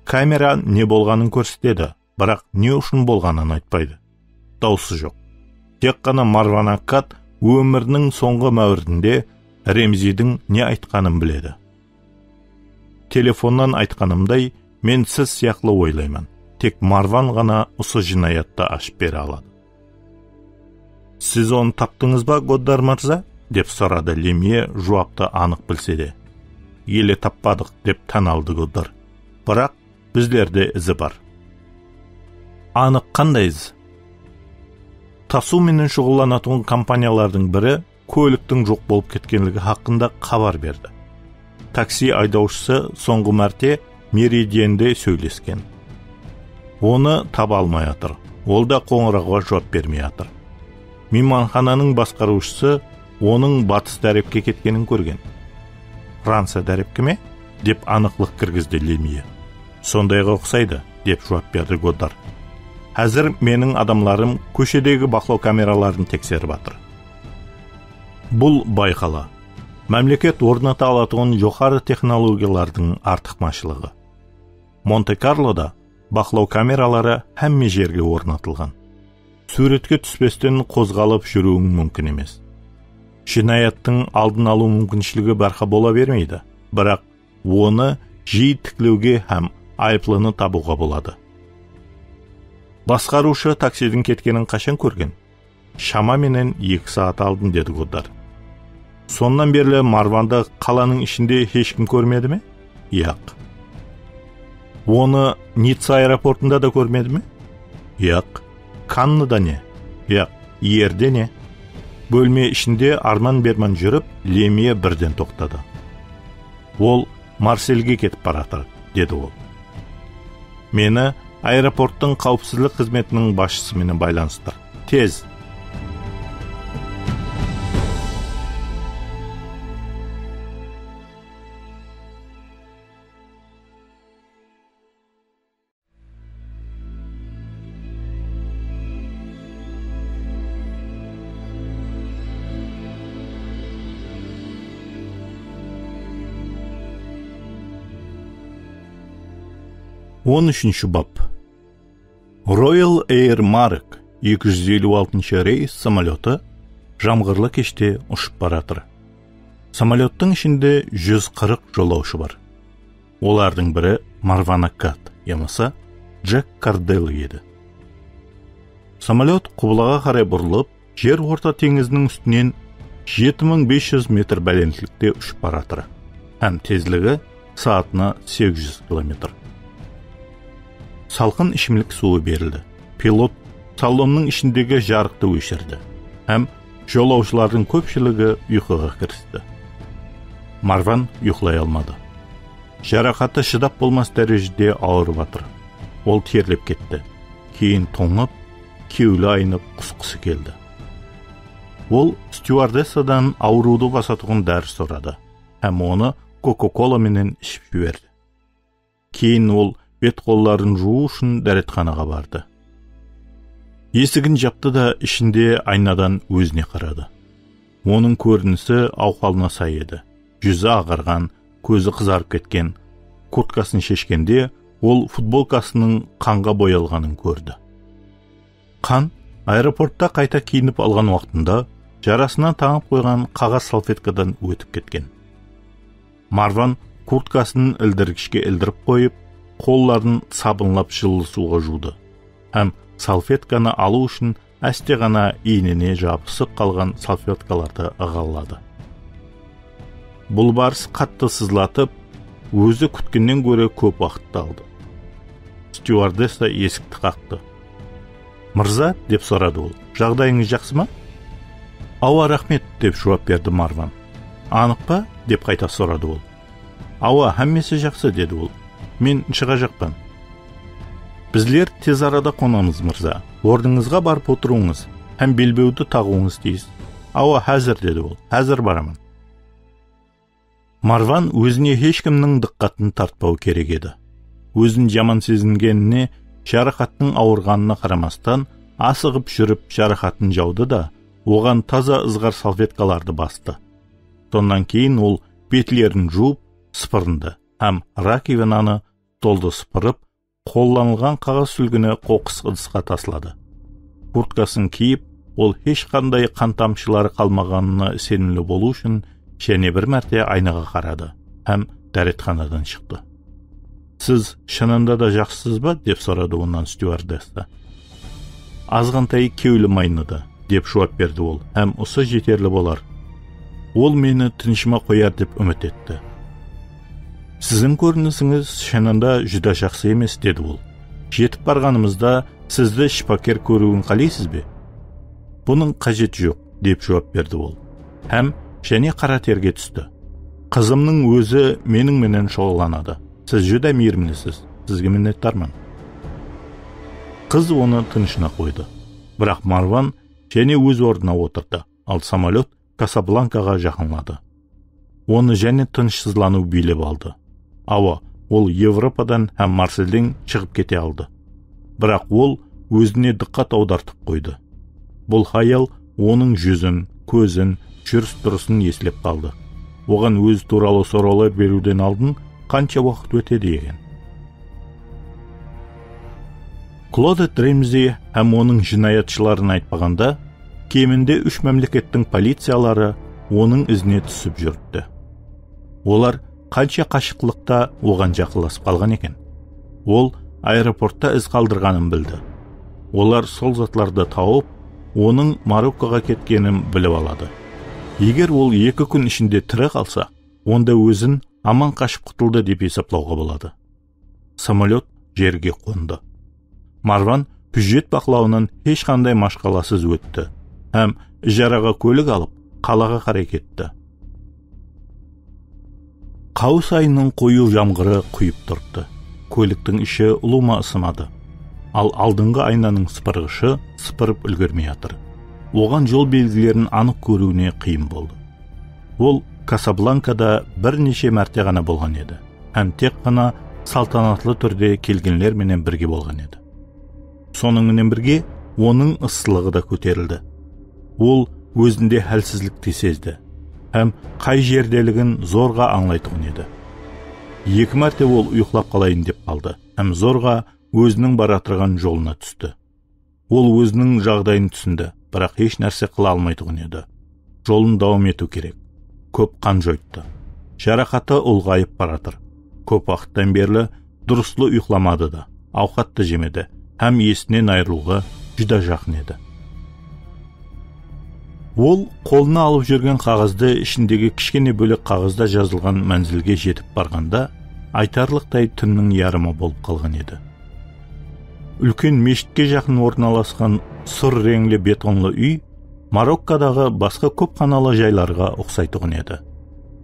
Камера не болғанын көрсетеді, бірақ не үшін болғанын айтпайды. Даусы жоқ. Тек қана Марван Аккад өмірінің соңғы мәуірінде Ремзидің не айтқанын біледі. Телефоннан айтқанымдай, мен сіз сияқлы ойлаймын. Тек Марван ғана осы жинаятты ашып бере алады. Сіз оны таптыңыз ба, Годдар мырза? Деп сұрады Лемия, жауапты анық білсе де. Еле таппадық деп тан алды Годдар. Бірақ біздерде ізі бар. Анық қандай із? Тасу менен шұғылданатын компаниялардың бірі көліктің жоқ болып кеткенлігі хақында хабар берді. Такси айдаушысы соңғы мәрте Меридиенде сөйлескен. Оны таба алмай атыр. Ол да қоңырауға жауап бермей атыр. Мейманхананың басқарушысы оның батыс дәрепке кеткенін көрген. Франция дәрепке ме? Деп анықлық кіргізді Лемия. Сондайға ұқсайды, деп жауап берді Годдар. Әзір менің адамларым көшедегі бақылау камераларын тексеріп атыр. Бұл байқала. Мемлекет орната алатын жоғары технологиялардың артықмашылығы. Монте-Карлода бақылау камералары әмме жерге орнатылған. Суретке түспестен қозғалып жүруің мүмкін емес. Жинаяттың алдын алу мүмкіншілігі барқа бола бермейді, бірақ оны жиі тіклеуге һәм айыплыны табуға болады. Басқарушы таксидің кеткенін қашан көрген? Шамаменен 2 сағат алдын, деді Годдар. Соннан берлі Марванды қаланың ішінде ешкім көрмеді ме? Яқ. Оны Ницца аэропортында да көрмеді ме? Яқ. Канныда не? Яқ. Ерде не? Бөлме ішінде арман берман жүріп, Лемия бірден тоқтады. Ол Марсельге кетіп баратыр, деді ол. Мені аэропорттың қауіпсіздік қызметінің басшысымен байланыстыр. Тез. Он үшінші бап. Royal Air Maroc 256 рейс самолеты жамғырлы кеште ұшып баратыр. Самолеттің ішінде 140 жолаушы бар. Олардың бірі Марван Аккад, ямаса Джек Карделл еді. Самолет құбылаға қарай бұрылып, жер орта теңізінің үстінен 7500 метр бәленділікте ұшып баратыр. Һәм тезлігі саатына 800 км. Салқын ішімлік суы берілді. Пилот салонның ішіндегі жарықты өшірді. Һәм жолаушылардың көпшілігі ұйқыға кірісті. Марван ұйқылай алмады. Жарақаты шыдап болмас дәрежеде ауырып жатыр. Ол терлеп кетті. Кейін тоңып, кеулі айнып құсқысы келді. Ол стюардессадан ауруды басатығын дәрі сұрады. Һәм оны Кока-Кола менен ішіп жіберді. Кейін ол бет қолларын жуу үшін дәретханаға барды. Есігін жапты да ішінде айнадан өзіне қарады. Оның көрінісі ауқалына сай еді. Жүзі ағарған, көзі қызарып кеткен. Курткасын шешкенде ол футболкасының қанға боялғанын көрді. Қан аэропортта қайта киініп алған уақытында жарасына таңып қойған қағаз салфеткадан өтіп кеткен. Марван курткасын ілдіргішке ілдіріп қойып, қолларын сабынлап жылы суға жуды. Һәм салфетканы алу үшін әсте ғана иініне жабысып қалған салфеткаларды ығалады. Бұл барыс қатты сызлатып, өзі күткеннен гөрі көп уақытты алды. Стюардесса есікті қақты. Мырза, деп сұрады ол, жағдайыңыз жақсы ма? Ауа, рахмет, деп жауап берді Марван. Анық па? Деп қайта сұрады ол. Ауа, әммесі жақсы, деді ол. мен шыға жақпан. Bizler tez arada qonamiz mirza. Орныңызға барып отыруыңыз, һәм белбеуді тағуыңыз тиіс. Ава, хәзір деді ол. Хәзір барамын. Марван өзіне ешкімнің диqqатын тартпау керек еді. Өзін жаман сезінгеніне, жарақаттың ауырғанына қарамастан, асығып жүріп жарақатын жауды да, оған таза ызғар салфеткаларды басты. Сондан кейін ол бетлерін жуып, сыпырынды, һәм раковинаны толды сыпырып, қолданылған қағаз сүлгіні қоқыс ыдысқа таслады. Курткасын киіп, ол ешқандай қан тамшылары қалмағанына сенімді болу үшін және бір мәрте айнаға қарады, һәм дәретханадан шықты. Сіз шынында да жақсысыз ба? Деп сұрады онан стюардесса. Азғантай кеулі майныды, деп жауап берді ол, һәм осы жетерлі болар. Ол мені тынышыма қояр деп үміт етті. Сіздің көрінісіңіз шынында жүдә жақсы емес, деді ол. Жетіп барғанымызда сізді шипакер көруін қалайсыз бе? Бұның қажет жоқ, деп жауап берді ол. Һәм және қара терге түсті. Қызымның өзі менің менен шұғылданады. Сіз жүдә мейірімлісіз, сізге minnettarman. Қыз оны тынышына қойды. Бірақ Марван және өз орнына отырды, ал самолет Касабланкаға жақынлады. Оны және тынышсызлану билеп алды. Ава, ол Европадан һәм Марсельден шығып кете алды. Бірақ ол өзіне диqqat аудартып қойды. Бұл хаял оның жүзін, көзін, жүріс-тұрысын еслеп қалды. Оған өз туралы сұраулар беруден алдын қанша уақыт өтеді екен. Клодет Ремзи һәм оның жинаятшыларын айтпағанда, кемінде 3 мемлекеттің полициялары оның ізіне түсіп жүрді. Олар қанша қашықтықта оған жақындасып қалған екен. Ол аэропортта із қалдырғанын білді. Олар сол затларды тауып, оның Мароккоға кеткенін біліп алады. Егер ол 2 күн ішінде тірі қалса, онда өзін аман қашып құтылды деп есептауға болады. Самолет жерге қонды. Марван бюджет бақылауынан ешқандай машқаласыз өтті, һәм ижараға көлік алып, қалаға қарай кетті. Қауыс айының қою жамғыры құйып тұрды. Көліктің іші ұлыма ысымады. Ал алдыңғы айнаның сыпырғышы сыпырып үлгермей жатыр. Оған жол белгілерін анық көруіне қиын болды. Ол Касабланкада бірнеше мәрте ғана болған еді, һәм тек қана салтанатлы түрде келгенлер менен бірге болған еді. Соның менен бірге оның ыстылығы да көтерілді. Ол өзінде хәлсізлікті сезді, һәм қай жерделігін зорға аңлайтын еді. 2 мәрте ол ұйықтап қалайын деп қалды, һәм зорға өзінің бара тұрған жолына түсті. Ол өзінің жағдайын түсінді, бірақ еш нәрсе қыла алмайтын еді. Жолын дауам ету керек. Көп қан жойды. Жарақаты ұлғайып баратыр. Көп уақыттан берлі дұрыслы ұйықламады да, ауқатты жемеді, һәм есінен айырылуға жүдә жақын еді. Ол қолына алып жүрген қағазды ішіндегі кішкене бөлек қағазда жазылған мәнзілге жетіп барғанда, айтарлықтай түннің ярымы болып қалған еді. Үлкен мешітке жақын орналасқан сұр реңлі бетонлы үй Мароккадағы басқа көп қаналы жайларға ұқсайтын еді.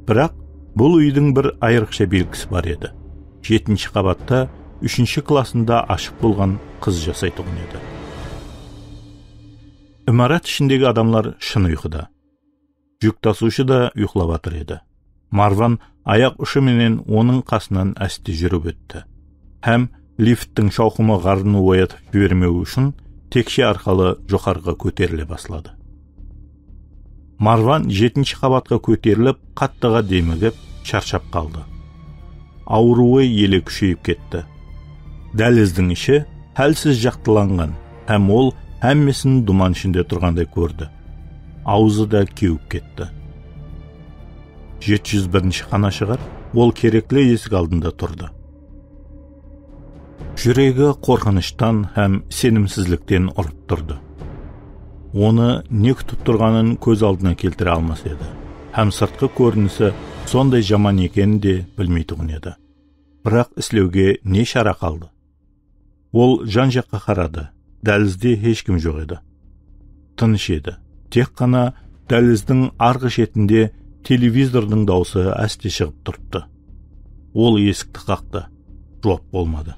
Бірақ бұл үйдің бір айрықша белгісі бар еді. 7-ші қабатта 3-ші класында ашық болған қыз жасайтын еді. Имарат ішіндегі адамлар шын ұйқыда. Жүк тасушы да ұйқылап жатыр еді. Марван аяқ ұшы менен оның қасынан әсте жүріп өтті. Һәм лифттің шауқымы қарны оятып жібермеу үшін текше арқалы жоғарыға көтеріле басылады. Марван 7-ші қабатқа көтеріліп, қаттыға демігіп, шаршап қалды. Ауруы еле күшейіп кетті. Дәліздің іші хәлсіз жақтыланған, һәм ол әммесін думан ішінде тұрғандай көрді. Аузы да кеуіп кетті. 701-ші қана шығар, ол кереклі есік алдында тұрды. Жүрегі қорқыныштан һәм сенімсізліктен ұрып тұрды. Оны не күтіп тұрғанын көз алдына келтіре алмас еді. Һәм сыртқы көрінісі сондай жаман екенін де білмейтін еді. Бірақ істеуге не шара қалды? Ол жан жаққа қарады. Дәлізде ешкім жоқ еді. Тыныш еді. Тек қана дәліздің арғы шетінде телевизордың дауысы әсте шығып тұрыпты. Ол есікті қақты. Жооп болмады.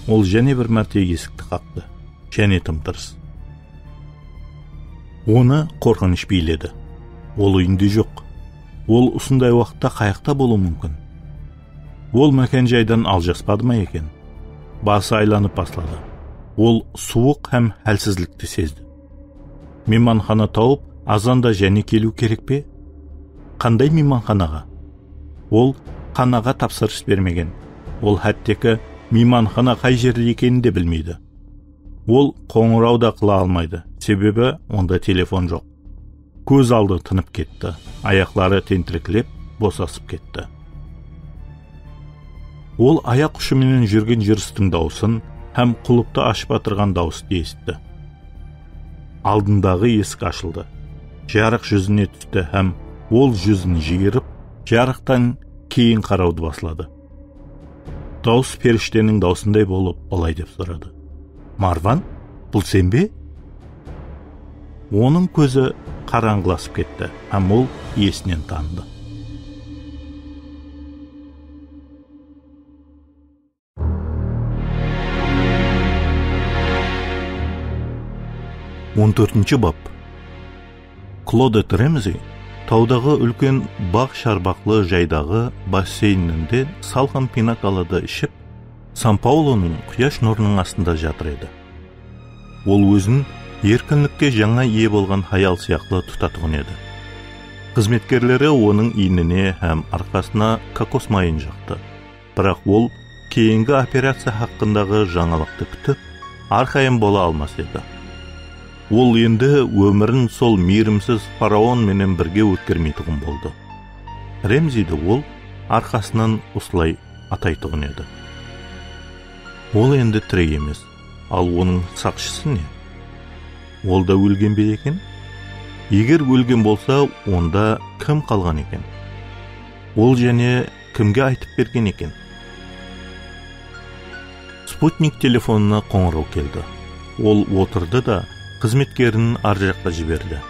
Ол және бір мәрте есікті қақты. Және тым-тырыс. Оны қорқыныш биледі. Ол үйінде жоқ. Ол осындай уақытта қаяқта болуы мүмкін. Ол мекен-жайдан алжаспады ма екен? Басы айланып басылады. Ол суық һәм хәлсізлікті сезді. Мейманхана тауып, азанда және келу керек пе? Қандай мейманханаға? Ол қанаға тапсырыс бермеген. Ол хәттекі мейманхана қай жерде екенін де білмейді. Ол қоңырау да қыла алмайды, себебі онда телефон жоқ. Көз алды тынып кетті, аяқлары тентіркілеп, босасып кетті. Ол аяқ ұшымен жүрген жүрістің даусын һәм құлыпты ашып атырған дауысты естіді. Алдындағы есік ашылды. Жарық жүзіне түсті һәм ол жүзін жиырып, жарықтан кейін қарауды баслады. Дауыс періштенің даусындай болып, олай деп сұрады. Марван, бұл сен бе? Оның көзі қараңғыласып кетті, һәм ол есінен таныды. Он төртінші бап. Клодет Ремзи таудағы үлкен бақ шарбақлы жайдағы бассейнінде салқын пинаколада ішіп, Сан-Паулоның құяш нұрының астында жатыр еді. Ол өзін еркінлікке жаңа ие болған хаял сияқты тұтатығын еді. Қызметкерлері оның иініне һәм арқасына кокос майын жақты. Бірақ ол кейінгі операция хақындағы жаңалықты күтіп, арқайым бола алмас еді. Ол енді өмірін сол мейірімсіз фараон менен бірге өткермейтұғын болды. Ремзиді ол арқасынан осылай атайтұғын еді. Ол енді тірі емес, ал оның сақшысы не? Ол да өлген бе екен? Егер өлген болса, онда кім қалған екен? Ол және кімге айтып берген екен? Спутник телефонына қоңырау келді. Ол отырды да қызметкерін ар жаққа жіберді.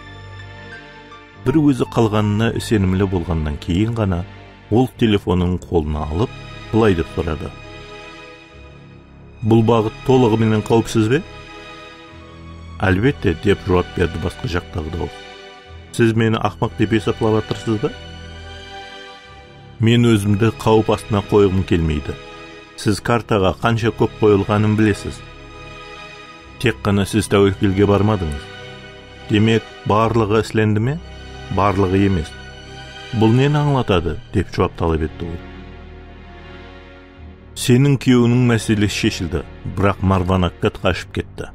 Бір өзі қалғанына сенімді болғаннан кейін ғана ол телефонын қолына алып, былай деп сұрады. Бұл бағыт толығымен қауіпсіз бе? Әлбетте, деп жауап берді басқа жақтағы дауыс. Сіз мені ақмақ деп есептеп отырсыз ба? Мен өзімді қауіп астына қойғым келмейді. Сіз картаға қанша көп қойылғанын білесіз. Тек қана сіз тәуекелге бармадыңыз. Демек, барлығы ісленді ме? Барлығы емес. Бұл нені аңлатады, деп жауап талап етті ол. Сенің күйеуінің мәселесі шешілді, бірақ Марван Аккат қашып кетті.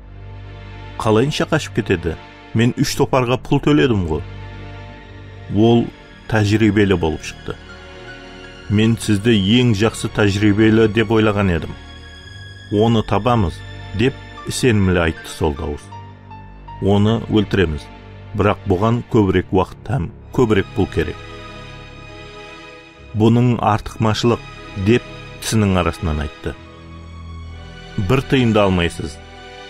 Қалайынша қашып кетеді? Мен 3 топарға пұл төледім ғой. Ол тәжірибелі болып шықты. Мен сізді ең жақсы тәжірибелі деп ойлаған едім. Оны табамыз, деп сенімлі айтты сол дауыс. Оны өлтіреміз, бірақ бұған көбірек уақыт һәм көбірек пұл керек. Бұның артықмашылық, деп тісінің арасынан айтты. Бір тиынды алмайсыз.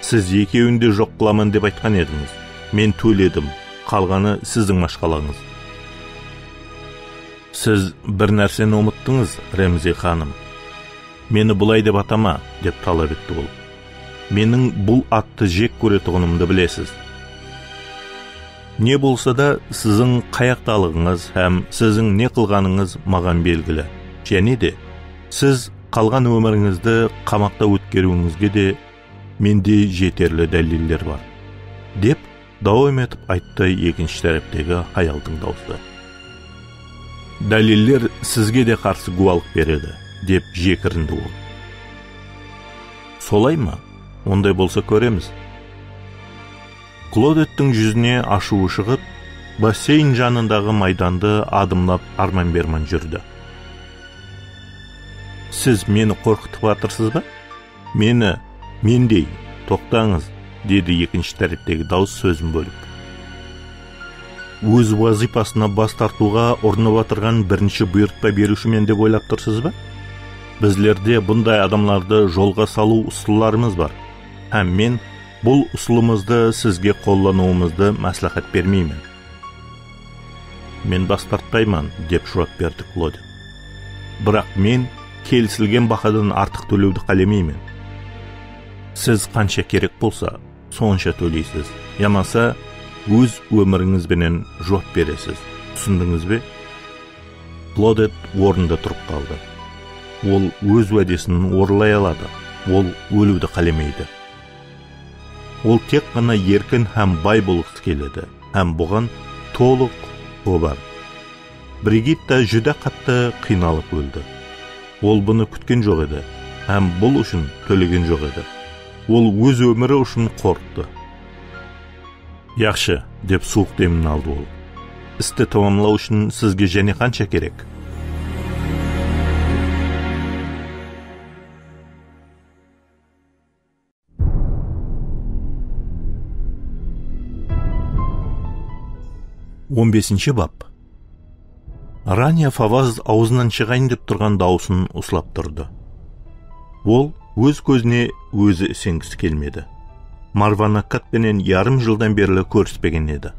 Сіз екеуінде жоқ қыламын деп айтқан едіңіз. Мен төледім, қалғаны сіздің машқалаңыз. Сіз бір нәрсені ұмыттыңыз, Ремзи ханым. Мені бұлай деп атама, деп талап етті ол. Менің бұл атты жек көретұғынымды білесіз. Не болса да, сіздің қаяқталығыңыз һәм сіздің не қылғаныңыз маған белгілі. Және де, сіз қалған өміріңізді қамақта өткеруіңізге де менде жетерлі дәлелдер бар. Деп, дауам етіп айтты екінші тәріптегі хаялдың дауысы. Дәлелдер сізге де қарсы гуалық береді, деп жекірінді ол. Солай ма? Ондай болса көреміз. Клодеттің жүзіне ашуы шығып, бассейн жанындағы майданды адымлап арман-берман жүрді. Сіз мені қорқытып атырсыз ба? Мендей, тоқтаңыз, деді екінші тәріптегі дауыс сөзін бөліп. Өз вазипасына бас тартуға ұрынып атырған бірінші бұйыртпа берушімен деп ойлап тұрсыз ба? Біздерде бұндай адамларды жолға салу ұсыларымыз бар. Һәм мен бұл ұсылымызды сізге қолдануымызды мәслихат бермеймін. Мен бас тартпаймын, деп жауап берді Клодет. Бірақ мен келісілген бақадан артық төлеуді қаламаймын. Сіз қанша керек болса, сонша төлейсіз. Ямаса, өз өміріңізбенен жауап бересіз. Түсіндіңіз бе? Блодет орнында тұрып қалды. Ол өз уәдесін орындай алады. Ол өлуді қаламайды. Ол тек қана еркін һәм бай болғысы келеді, һәм бұған толық құқығы бар. Бригитта жүдә қатты қиналып өлді. Ол бұны күткен жоқ еді, һәм бұл үшін төлеген жоқ еді. Ол өз өмірі үшін қорқты. Яқшы, деп суық демін алды ол. Істі тамамлау үшін сізге және қанша керек? Он бесінші бап. Рания Фаваз аузынан шығайын деп тұрған даусын ұслап тұрды. Ол өз көзіне өзі сенгісі келмеді. Марван Аккатпенен ярым жылдан берлі көріспеген еді.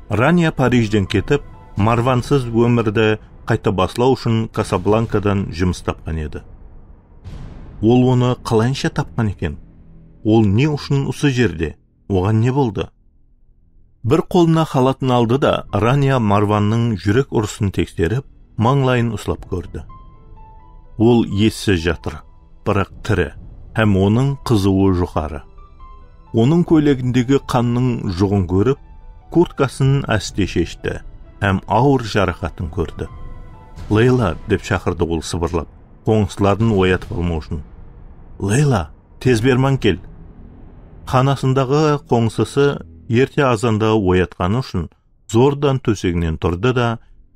Рания Парижден кетіп, Марвансыз өмірді қайта баслау үшін Касабланкадан жұмыс тапқан еді. Ол оны қалайынша тапқан екен? Ол не үшін осы жерде? Оған не болды? Бір қолына халатын алды да, Рания Марванның жүрек ұрысын тексеріп, маңлайын ұслап көрді. Ол ессіз жатыр, бірақ тірі, һәм оның қызуы жоғары. Оның көйлегіндегі қанның жұғын көріп, курткасын әсте шешті, һәм ауыр жарақатын көрді. Лейла, деп шақырды ол сыбырлап, қоңсыларын оятып алмау үшін. Лейла, тез берман кел. Қанасындағы қоңсысы ерте азанда оятқаны үшін зордан төсегінен тұрды да,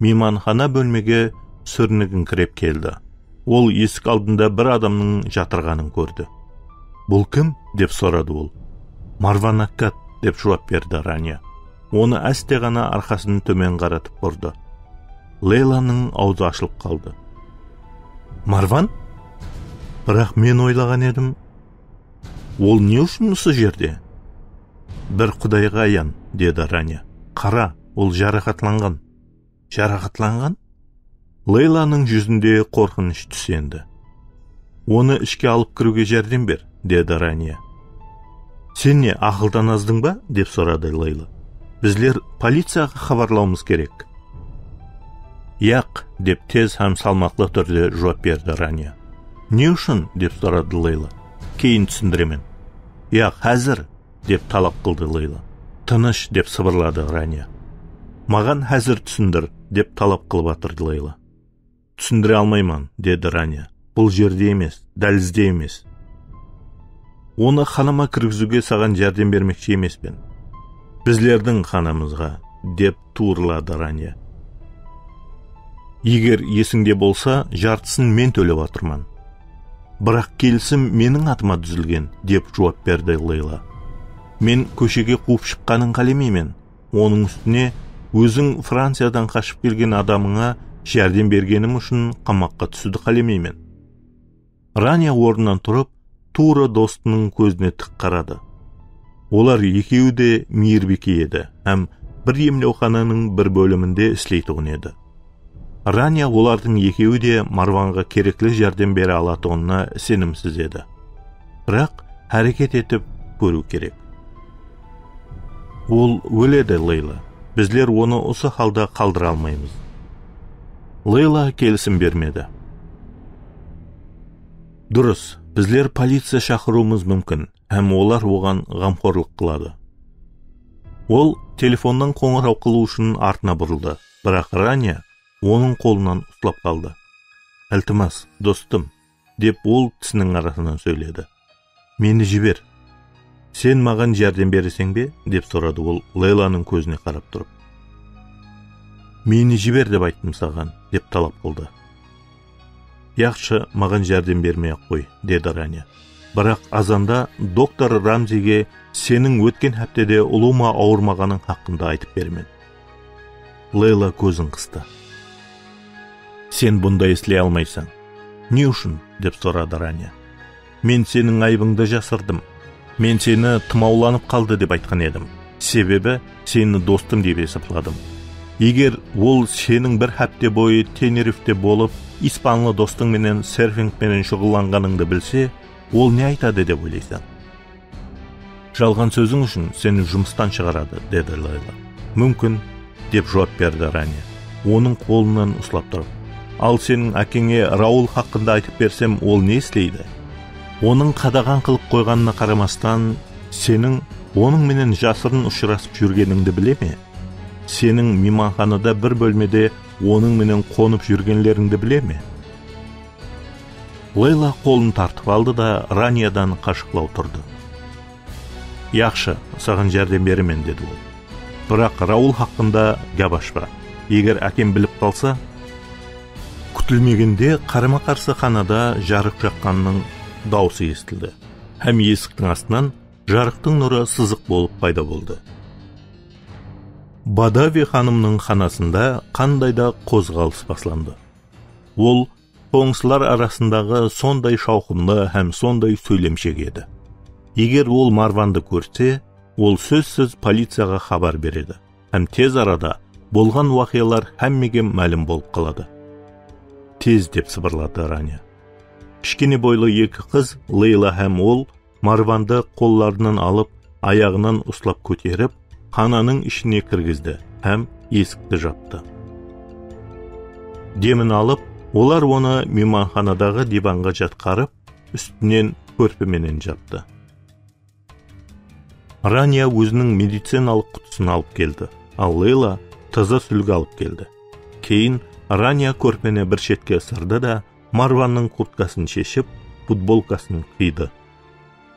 мейманхана бөлмеге сүрінігін кіреп келді. Ол есік алдында бір адамның жатырғанын көрді. Бұл кім? Деп сұрады ол. Марван Аккат, деп жауап берді Рания. Оны әсте ғана арқасын төмен қаратып бұрды. Лейланың аузы ашылып қалды. Марван? Бірақ мен ойлаған едім. Ол не үшін осы жерде? Бір құдайға аян, деді Рания. Қара, ол жарақатланған. Жарақатланған? Лейланың жүзінде қорқыныш түсенді. Оны ішке алып кіруге жәрдем бер, деді Рания. Сен не, ақылдан аздың ба? Деп сұрады Лейла. Біздер полицияға хабарлауымыз керек. Яқ, деп тез һәм салмақлы түрде жауап берді Рания. Не үшін? Деп сұрады Лейла. Кейін түсіндіремен. Яқ, әзір, деп талап қылды Лейла. Тыныш, деп сыбырлады Рания. Маған әзір түсіндір, деп талап қылып атырды Лейла. Түсіндіре алмаймын, деді Рания. Бұл жерде емес, дәлізде емес. Оны ханама кіргізуге саған жәрдем бермекші емеспен. Біздердің ханамызға, деп туырлады Рания. Егер есіңде болса, жартысын мен төлеп атырман. Бірақ келісім менің атыма дүзілген, деп жауап берді Лейла. Мен көшеге қуып шыққанын қаламаймын. Оның үстіне өзің Франциядан қашып келген адамыңа жәрдем бергенім үшін қамаққа түсуді қаламаймын. Рания орнынан тұрып, тура достының көзіне тік қарады. Олар екеуі де мейірбике еді, һәм бір емлеухананың бір бөлімінде істейтін еді. Рания олардың екеуі де Марванға керекті жәрдем бере алатынына сенімсіз еді. Бірақ әрекет етіп көру керек. Ол өледі, Лейла. Біздер оны осы халда қалдыра алмаймыз. Лейла келісім бермеді. Дұрыс, біздер полиция шақыруымыз мүмкін, һәм олар оған ғамқорлық қылады. Ол телефоннан қоңырау қылу үшін артына бұрылды, бірақ Рания оның қолынан ұстап қалды. Ілтимас, достым, деп ол тісінің арасынан сөйледі. Мені жібер. Сен маған жәрдем бересің бе? Деп сұрады ол Лейланың көзіне қарап тұрып. Мені жібер деп айттым саған, деп талап қылды. Яқшы, маған жәрдем бермей-ақ қой, деді Рания. Бірақ азанда доктор Рамзиге сенің өткен әптеде ұлыма ауырмағаның хақында айтып бермен. Лейла көзін қысты. Сен бұндай істей алмайсың. Не үшін? Деп сұрады Рания. Мен сенің айыбыңды жасырдым. Мен сені тымауланып қалды деп айтқан едім. Себебі сені достым деп есепладым. Егер ол сенің бір хапте бойы Тенерифте болып, испанлы достың менен серфинг менен шұғылланғаныңды білсе, ол не айтады деп ойлайсың? Жалған сөзің үшін сені жұмыстан шығарады, деді Лейла. Мүмкін, деп жауап берді Рания, оның қолынан ұстап тұрып. Ал сенің әкеңе Раул хақында айтып берсем, ол не істейді? Оның қадаған қылып қойғанына қарамастан, сенің оның менен жасырын ұшырасып жүргеніңді біле ме? Сенің мейманханада бір бөлмеде оның менен қонып жүргенлеріңді біле ме? Лейла қолын тартып алды да Раниядан қашықлау тұрды. Яқшы, саған жәрдем беремен, деді ол. Бірақ Раул хақында гәп ашпа. Егер әкем біліп қалса, күтілмегенде қарама-қарсы қанада жарық жаққанның даусы естілді. Һәм есіктің астынан жарықтың нұры сызық болып пайда болды. Бадави ханымның ханасында қандай да қозғалыс басланды. Ол қоңсылар арасындағы сондай шауқымды һәм сондай сөйлемшек еді. Егер ол Марванды көрсе, ол сөзсіз полицияға хабар береді. Һәм тез арада болған уақиялар һәммеге мәлім болып қалады. Тез, деп сыбырлады Рания. Кішкене бойлы екі қыз, Лейла һәм ол, Марванды қолларынан алып, аяғынан ұстап көтеріп, хананың ішіне кіргізді һәм есікті жапты. Демін алып, олар оны мейманханадағы диванға жатқарып, үстінен көрпеменен жапты. Рания өзінің медициналық құтысын алып келді, ал Лейла таза сүлгі алып келді. Кейін Рания көрпені бір шетке ысырды да, Марванның курткасын шешіп, футболкасын қиды.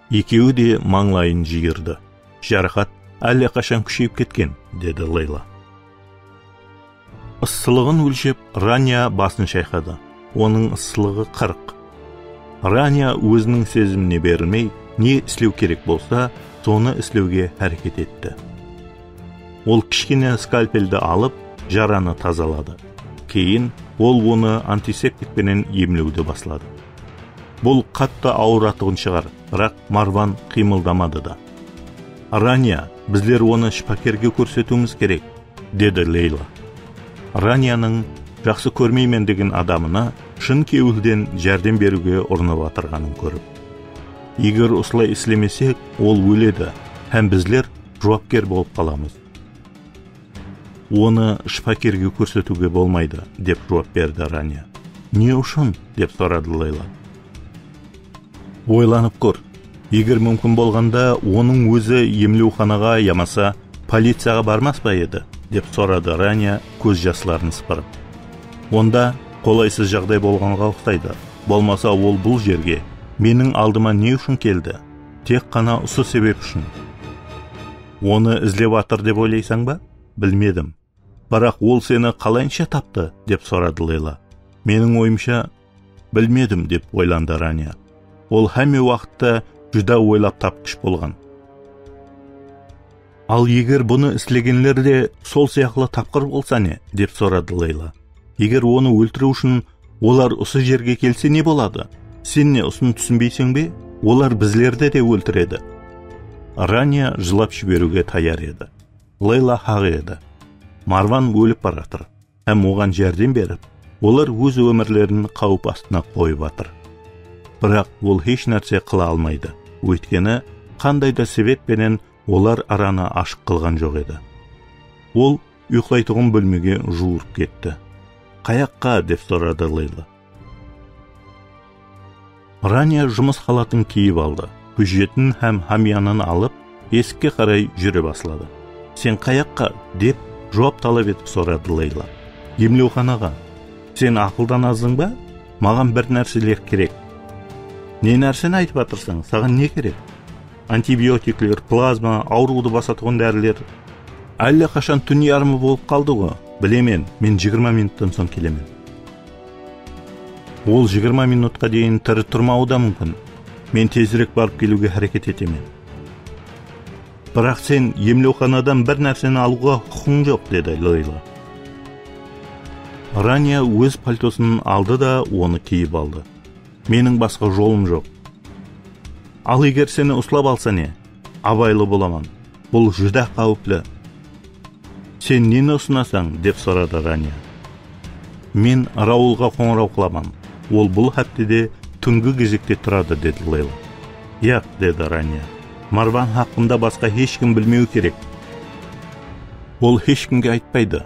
Екеуі де маңлайын жиырды. Жарақат әлі қашан күшейіп кеткен, деді Лейла. Ысылығын өлшеп, Рания басын шайқады. Оның ысылығы 40. Рания өзінің сезіміне берілмей, не істеу керек болса, соны істеуге әрекет етті. Ол кішкене скальпелді алып, жараны тазалады. Кейін ол оны антисептикпенен емлеуді баслады. Бұл қатты ауыратығын шығар, бірақ Марван қимылдамады да. Рания, біздер оны шпакерге көрсетуіміз керек, деді Лейла. Ранияның жақсы көрмеймен деген адамына шын кеуілден жәрдем беруге ұрынып атырғанын көріп. Егер осылай істемесек, ол өледі, һәм біздер жауапкер болып қаламыз. Оны шпакерге көрсетуге болмайды, деп жауап берді Рания. Не үшін, деп сұрады Лейла. Ойланып көр. Егер мүмкін болғанда, оның өзі емлеуханаға ямаса, полицияға бармас па еді, деп сұрады Рания көз жасларын сыпырып. Онда қолайсыз жағдай болғанға ұқсайды. Болмаса ол бұл жерге менің алдыма не үшін келді? Тек қана осы себеп үшін. Оны іздеп атыр деп ойлайсың ба? Білмедім. Бірақ ол сені қалайынша тапты, деп сұрады Лейла. Менің ойымша, білмедім, деп ойланды Рания. Ол һәме уақытта жүда ойлап тапқыш болған. Ал егер бұны істегенлер де сол сияқлы тапқыр болса не, деп сұрады Лейла. Егер оны өлтіру үшін олар осы жерге келсе не болады? Сен не ұсын түсінбейсің бе? Олар біздерді де өлтіреді. Рания жылап жіберуге таяр еді. Лейла хақ еді. Марван өліп баратыр, һәм оған жәрдем беріп, олар өз өмірлерін қауіп астына қойып атыр. Бірақ ол еш нәрсе қыла алмайды. Өйткені қандай да себеппенен олар араны ашық қылған жоқ еді. Ол ұйықтайтұғын бөлмеге жуырып кетті. Қаяққа, деп сұрады Лейла. Рания жұмыс халатын киіп алды. Күжетін һәм хамиянын алып, есікке қарай жүре баслады. Сен қаяққа, деп жауап талап етіп сұрады Лейла. Емлеуханаға. Сен ақылдан аздың ба? Маған бір нәрселер керек. Не нәрсені айтып атырсың? Саған не керек? Антибиотиклер, плазма, ауруды басатығын дәрілер. Әлі қашан түн ярымы болып қалды ғой? Білемен, мен 20 минуттан соң келемен. Ол 20 минутқа дейін тірі тұрмауы да мүмкін. Мен тезірек барып келуге әрекет етемен. Бірақ сен емлеуханадан бір нәрсені алуға құқың жоқ, деді Лейла. Рания өз пальтосын алды да оны киіп алды. Менің басқа жолым жоқ. Ал егер сені ұстап алса не? Абайлы боламын. Бұл жүдә қауіплі. Сен нені ұсынасаң, деп сұрады Рания. Мен Раулға қоңырау қыламын. Ол бұл хәптеде түнгі кезекте тұрады, деді Лейла. Яқ, деді Рания. Марван хақында басқа ешкім білмеу керек. Ол ешкімге айтпайды.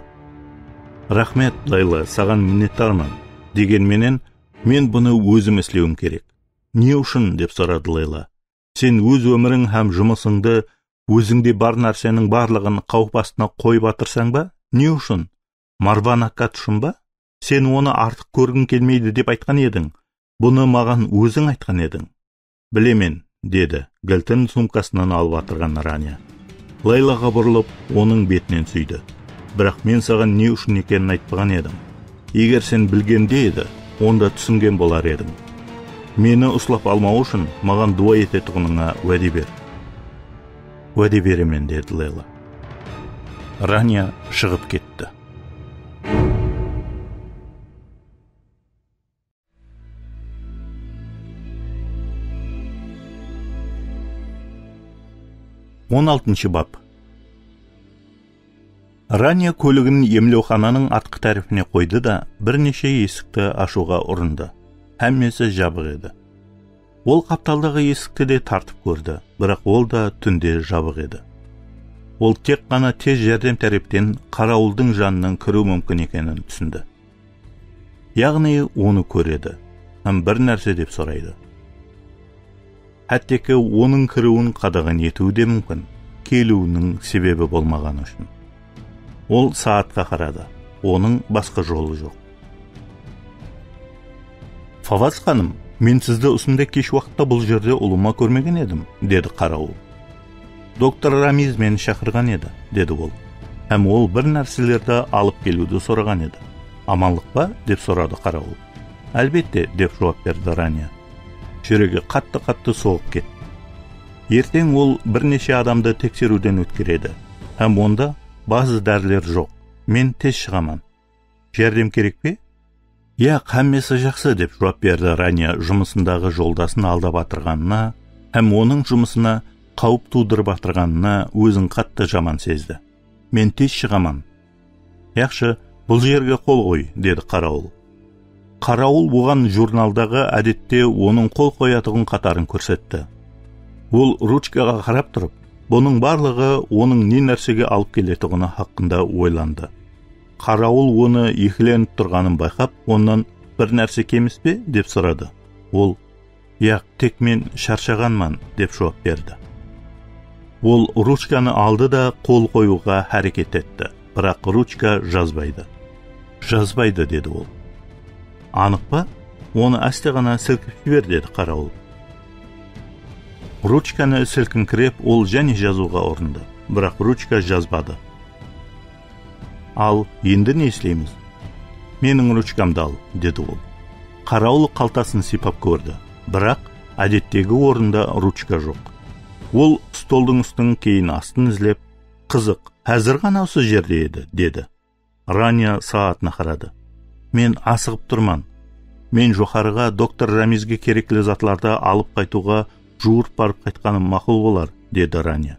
Рахмет, Лейла, саған minnettarмын. Дегенменен, мен бұны өзім істеуім керек. Не үшін, деп сұрады Лейла. Сен өз өмірің һәм жұмысыңды, өзіңде бар нәрсенің барлығын қауіп астына қойып атырсаң ба? Не үшін? Марван Аккат үшін ба? Сен оны артық көргің келмейді деп айтқан едің. Бұны маған өзің айтқан едің. Білемен, деді, кілтін сумкасынан алып атырған Рания. Лейлаға бұрылып, оның бетінен сүйді. Бірақ мен саған не үшін екенін айтпаған едім. Егер сен білгенде еді, онда түсінген болар едім. Мені ұслап алмау үшін маған дуа ететұғыныңа уәде бер. Уәде беремен, деді Лейла. Рания шығып кетті. Он алтыншы бап. Рания көлігін емлеухананың артқы тәріфіне қойды да, бірнеше есікті ашуға ұрынды. Әммесі жабық еді. Ол қапталдағы есікті де тартып көрді, бірақ ол да түнде жабық еді. Ол тек қана тез жәрдем тәріптен қарауылдың жанынан кіру мүмкін екенін түсінді. Яғни оны көреді, һәм бір нәрсе деп сұрайды. Әттекі оның кіруін қадаған етуі де мүмкін, келуінің себебі болмаған үшін. Ол саатқа қарады, оның басқа жолы жоқ. Фаваз ханым, мен сізді осындай кеш уақытта бұл жерде ұлыма көрмеген едім, деді қарауыл. Доктор Рамиз мені шақырған еді, деді ол. Һәм ол бір нәрселерді алып келуді сұраған еді. Аманлық па, деп сұрады қарауыл. Әлбетте, деп жауап берді Рания. Жүрегі қатты-қатты соғып кетті. Ертең ол бірнеше адамды тексеруден өткереді, һәм онда базы дәрілер жоқ. Мен тез шығамын. Жәрдем керек пе? Я, қәммесі жақсы, деп жауап берді Рания жұмысындағы жолдасын алдап атырғанына, һәм оның жұмысына қауіп тудырып атырғанына өзін қатты жаман сезді. Мен тез шығамын. Яқшы, бұл жерге қол қой, деді қарауыл. Қарауыл бұған журналдағы әдетте оның қол қоятығын қатарын көрсетті. Ол ручкаға қарап тұрып, бұның барлығы оның не нәрсеге алып келетіғыны хақында ойланды. Қарауыл оны екіленіп тұрғанын байқап, онан бір нәрсе кеміс пе, деп сұрады. Ол, яқ, тек мен шаршағанмын, деп жауап берді. Ол ручканы алды да қол қоюға әрекет етті, бірақ ручка жазбайды. Жазбайды, деді ол. Анық па? Оны әсте ғана сілкіп жібер, деді қарауыл. Ручканы сілкінкіреп, ол және жазуға ұрынды, бірақ ручка жазбады. Ал, енді не істейміз? Менің ручкамды ал, деді ол. Қарауыл қалтасын сипап көрді, бірақ әдеттегі орында ручка жоқ. Ол столдың үстін кейін астын ізлеп, қызық, әзір ғана осы жерде еді, деді. Рания саатына қарады. Мен асығып тұрман. Мен жоғарыға доктор Рамизге керекті затларды алып қайтуға жуырып барып қайтқаным мақұл болар, деді Рания.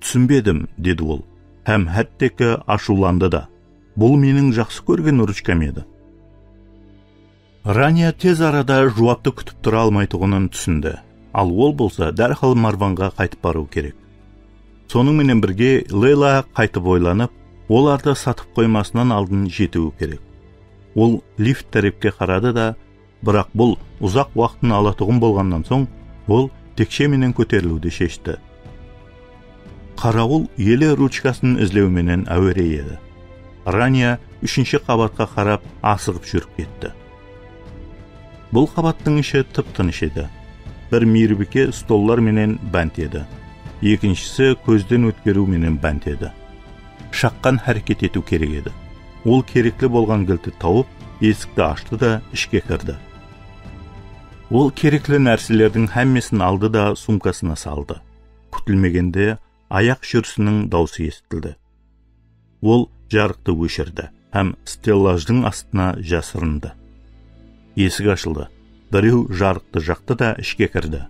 Түсінбедім, деді ол. Һәм әттекі ашуланды да. Бұл менің жақсы көрген ручкам еді. Рания тез арада жауапты күтіп тұра алмайтұғынын түсінді. Ал ол болса дәрхал Марванға қайтып бару керек. Соның менен бірге Лейла қайтып ойланып, оларды сатып қоймасынан алдын жетуі керек. Ол лифт тәрепке қарады да, бірақ бұл ұзақ уақытын алатұғын болғаннан соң, ол текше менен көтерілуді шешті. Қарауыл елі ручкасын ізлеуменен әуере еді. Рания 3-ші қабатқа қарап асығып жүріп кетті. Бұл қабаттың іші тып-тыныш еді. Бір мейірбике столлар менен бәнт еді. Екіншісі көзден өткеру менен бәнт еді. Шаққан әрекет ету керек еді. Ол керекті болған кілтті тауып, есікті ашты да ішке кірді. Ол керекті нәрселердің әммесін алды да сумкасына салды. Күтілмегенде аяқ жүрісінің даусы естілді. Ол жарықты өшірді, һәм стеллаждың астына жасырынды. Есік ашылды. Біреу жарықты жақты да ішке кірді.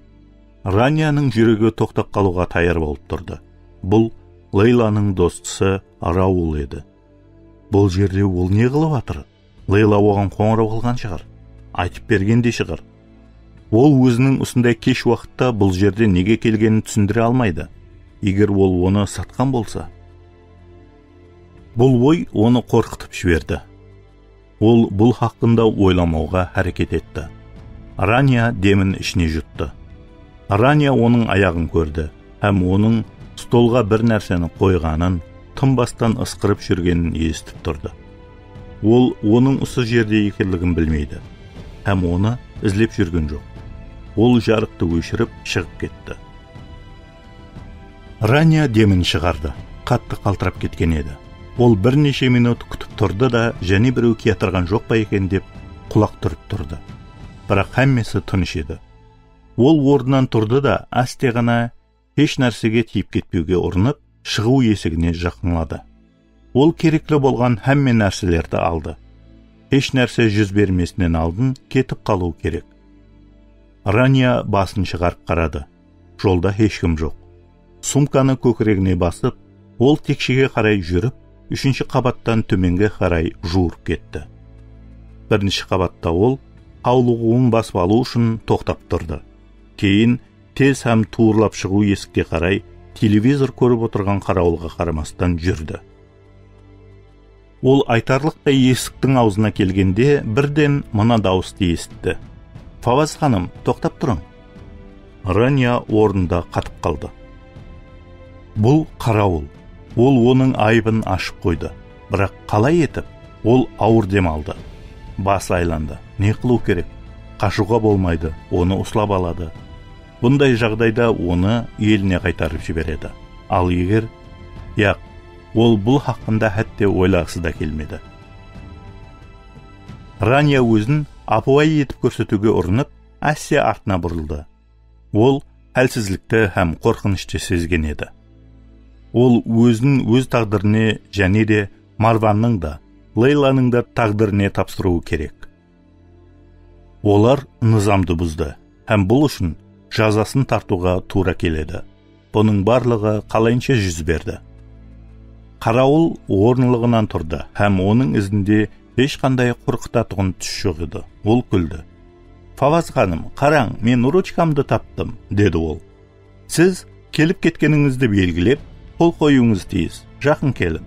Ранияның жүрегі тоқтап қалуға таяр болып тұрды. Бұл Лейланың достысы Раул еді. Бұл жерде ол не қылып атыр? Лейла оған қоңырау қылған шығар. Айтып бергенде шығар. Ол өзінің осындай кеш уақытта бұл жерде неге келгенін түсіндіре алмайды. Егер ол оны сатқан болса. Бұл ой оны қорқытып жіберді. Ол бұл хақында ойламауға әрекет етті. Рания демін ішіне жұтты. Рания оның аяғын көрді, һәм оның столға бір нәрсені қойғанын, тынбастан ысқырып жүргенін естіп тұрды. Ол оның осы жерде екендігін білмейді, һәм оны іздеп жүрген жоқ. Ол жарықты өшіріп шығып кетті. Рания демін шығарды, қатты қалтырап кеткен еді. Ол бірнеше минут күтіп тұрды да, және біреу кетірген жоқ па екен деп құлақ түріп тұрды. Бірақ әммесі тыныш еді. Ол орнынан тұрды да, әсте ғана еш нәрсеге тиіп кетпеуге ұрынып, шығу есігіне жақынлады. Ол керекті болған әмме нәрселерді алды. Еш нәрсе жүз бермесінен алдын кетіп қалу керек. Рания басын шығарып қарады. Жолда ешкім жоқ. Сумканы көкірегіне басып, ол текшеге қарай жүріп, 3-ші қабаттан төменге қарай жуырып кетті. 1-ші қабатта ол аулығуын басып алу үшін тоқтап тұрды. Кейін тез һәм туырлап шығу есікке қарай телевизор көріп отырған қарауылға қарамастан жүрді. Ол айтарлықтай есіктің аузына келгенде бірден мына дауысты естіді. Фаваз ханым, тоқтап тұрың. Рания орнында қатып қалды. Бұл қарауыл. Ол оның айыбын ашып қойды. Бірақ қалай етіп? Ол ауыр дем алды. Басы айланды. Не қылу керек? Қашуға болмайды. Оны ұстап алады. Бұндай жағдайда оны еліне қайтарып жібереді. Ал егер, ол бұл хақында хәтте ойлағысы да келмеді. Рания өзін апуай етіп көрсетуге ұрынып, әсте артына бұрылды. Ол әлсізлікті һәм қорқынышты сезген еді. Ол өзінің өз тағдырыне және де Марванның да, Лейланың да тағдырыне тапсыруы керек. Олар низамды бұзды, һәм бұл үшін жазасын тартуға тура келеді. Бұның барлығы қалайынша жүз берді. Қарауыл орнылығынан тұрды, һәм оның ізінде ешқандай қорқытатығын түс жоқ еді. Ол күлді. Фаваз ханым, қараң, мен ручкамды таптым, деді ол. Сіз келіп кеткеніңізді белгілеп, қол қоюыңыз тиіс, жақын келін.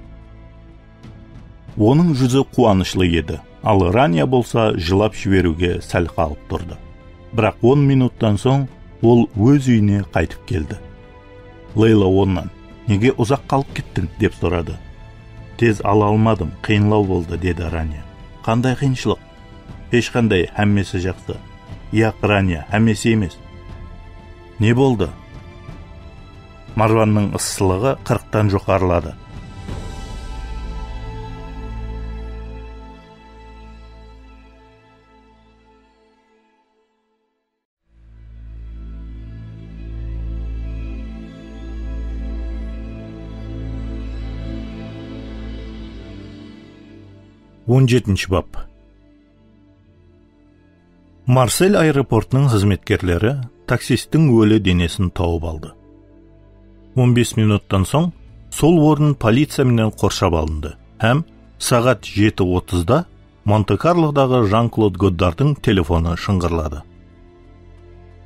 Оның жүзі қуанышлы еді, ал Рания болса жылап жіберуге сәл қалып тұрды. Бірақ 10 минуттан соң ол өз үйіне қайтып келді. Лейла онан, неге ұзақ қалып кеттің, деп сұрады. Тез ала алмадым, қиынлау болды, деді Рания. Қандай қиыншылық? Ешқандай, әммесі жақсы. Рания, әммесі емес. Не болды? Марванның ыстылығы 40-тан жоғарылады. Он жетінші бап. Марсель аэропортының қызметкерлері таксисттің өлі денесін тауып алды. 15 минуттан соң сол орын полиция менен қоршап алынды, һәм сағат 7:30-да Монте-Карлодағы Жан-Клод Годдардың телефоны шыңғырлады.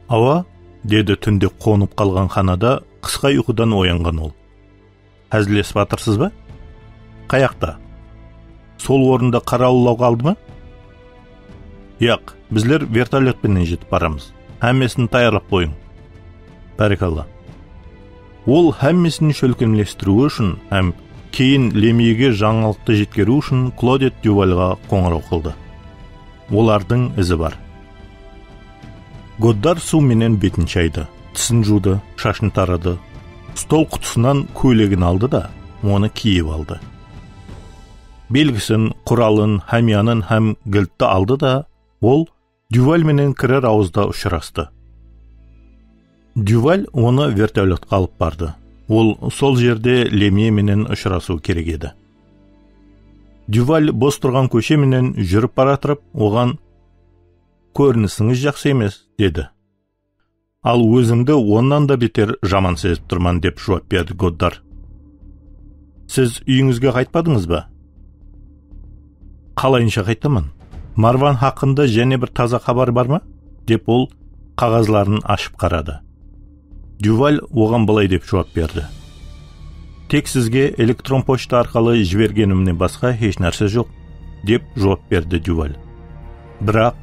Ава, деді түнде қонып қалған ханада қысқа ұйқыдан оянған ол. Әзілесіп атырсыз ба? Қаяқта? Сол орында қарауылдауға алды ма? Біздер вертолетпенен жетіп барамыз. Әммесін таярлап қойың. Бәрекалла. Ол әммесін шөлкемлестіруі үшін, һәм кейін Лемиеге жаңалықты жеткеру үшін Клодет Дювальға қоңырау қылды. Олардың ізі бар. Годдар су менен бетін шайды, тісін жуды, шашын тарады. Стол құтысынан көйлегін алды да, оны киіп алды. Белгісін, құралын, хамиянын һәм гілтті алды да, ол Дюваль менен кірер ауызда ұшырасты. Дюваль оны вертолетқа алып барды. Ол сол жерде Лемие менен ұшырасу керек еді. Дюваль бос тұрған көше менен жүріп бара тұрып, оған көрінісіңіз жақсы емес, деді. Ал өзімді оннан да бетер жаман сезіп тұрман, деп жауап берді Годдар. Сіз үйіңізге қайтпадыңыз ба? Қалайынша қайтамын? Марван хақында және бір таза хабар бар ма? Деп ол қағазларын ашып қарады. Дюваль оған былай деп жауап берді. Тек сізге электрон почта арқылы жібергенімнен басқа еш нәрсе жоқ, деп жауап берді Дюваль. Бірақ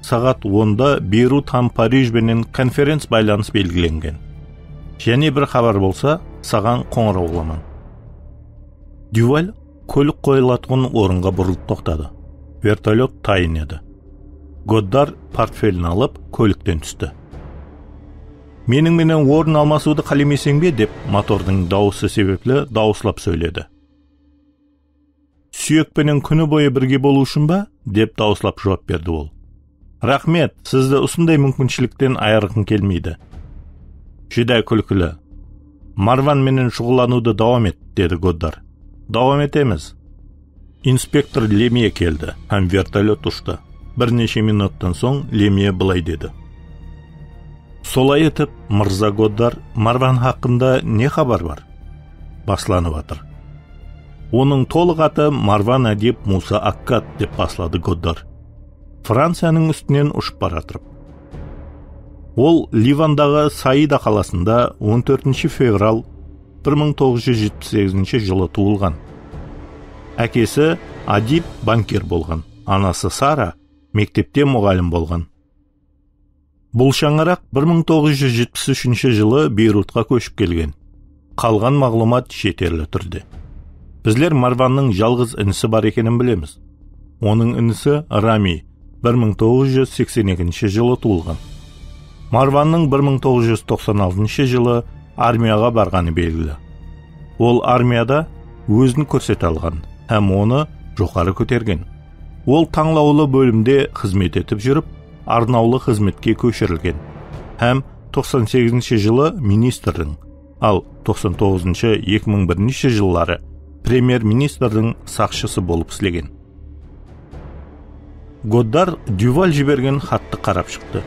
сағат 10-да Бейрут һәм Париж менен конференц байланыс белгіленген. Және бір хабар болса, саған қоңырау қыламын. Дюваль көлік қойылатын орынға бұрылып тоқтады. Вертолет тайын еді. Годдар портфелін алып көліктен түсті. Менің менен орын алмасуды қаламайсың бе деп мотордың дауысы себеплі дауыслап сөйледі. Сүйекпенен күні бойы бірге болу үшін ба? Деп дауыслап жауап берді ол. Рахмет, сізді осындай мүмкіншіліктен айырғым келмейді. Жүдә күлкілі. Марван менен шұғылануды давам ет, деді Годдар. Давам етеміз. Инспектор Лемье келді, һәм вертолет ұшты. Бірнеше минуттан соң Лемье былай деді. Солай етіп, мырза Годдар, Марван хақында не хабар бар? Басланып атыр. Оның толық аты Марван Адиб Муса Аккад деп баслады Годдар. Францияның үстінен ұшып баратырып. Ол Ливандағы Саида қаласында 14 феврал 1978 жылы туылған. Әкесі Адиб банкир болған, анасы Сара мектепте мұғалім болған. Бұл шаңырақ 1973 жылы Бейрутқа көшіп келген. Қалған мағлұмат шетерлі түрде. Біздер Марванның жалғыз інісі бар екенін білеміз. Оның інісі Рами 1982 жылы туылған. Марванның 1996 жылы армияға барғаны белгілі. Ол армияда өзін көрсете алған, һәм оны жоғары көтерген. Ол таңлаулы бөлімде қызмет етіп жүріп, арнаулы қызметке көшірілген. Һәм 98 жылы министрдің, ал 99-2001 жыллары премьер-министрдің сақшысы болып істеген. Годдар Дюваль жіберген хатты қарап шықты.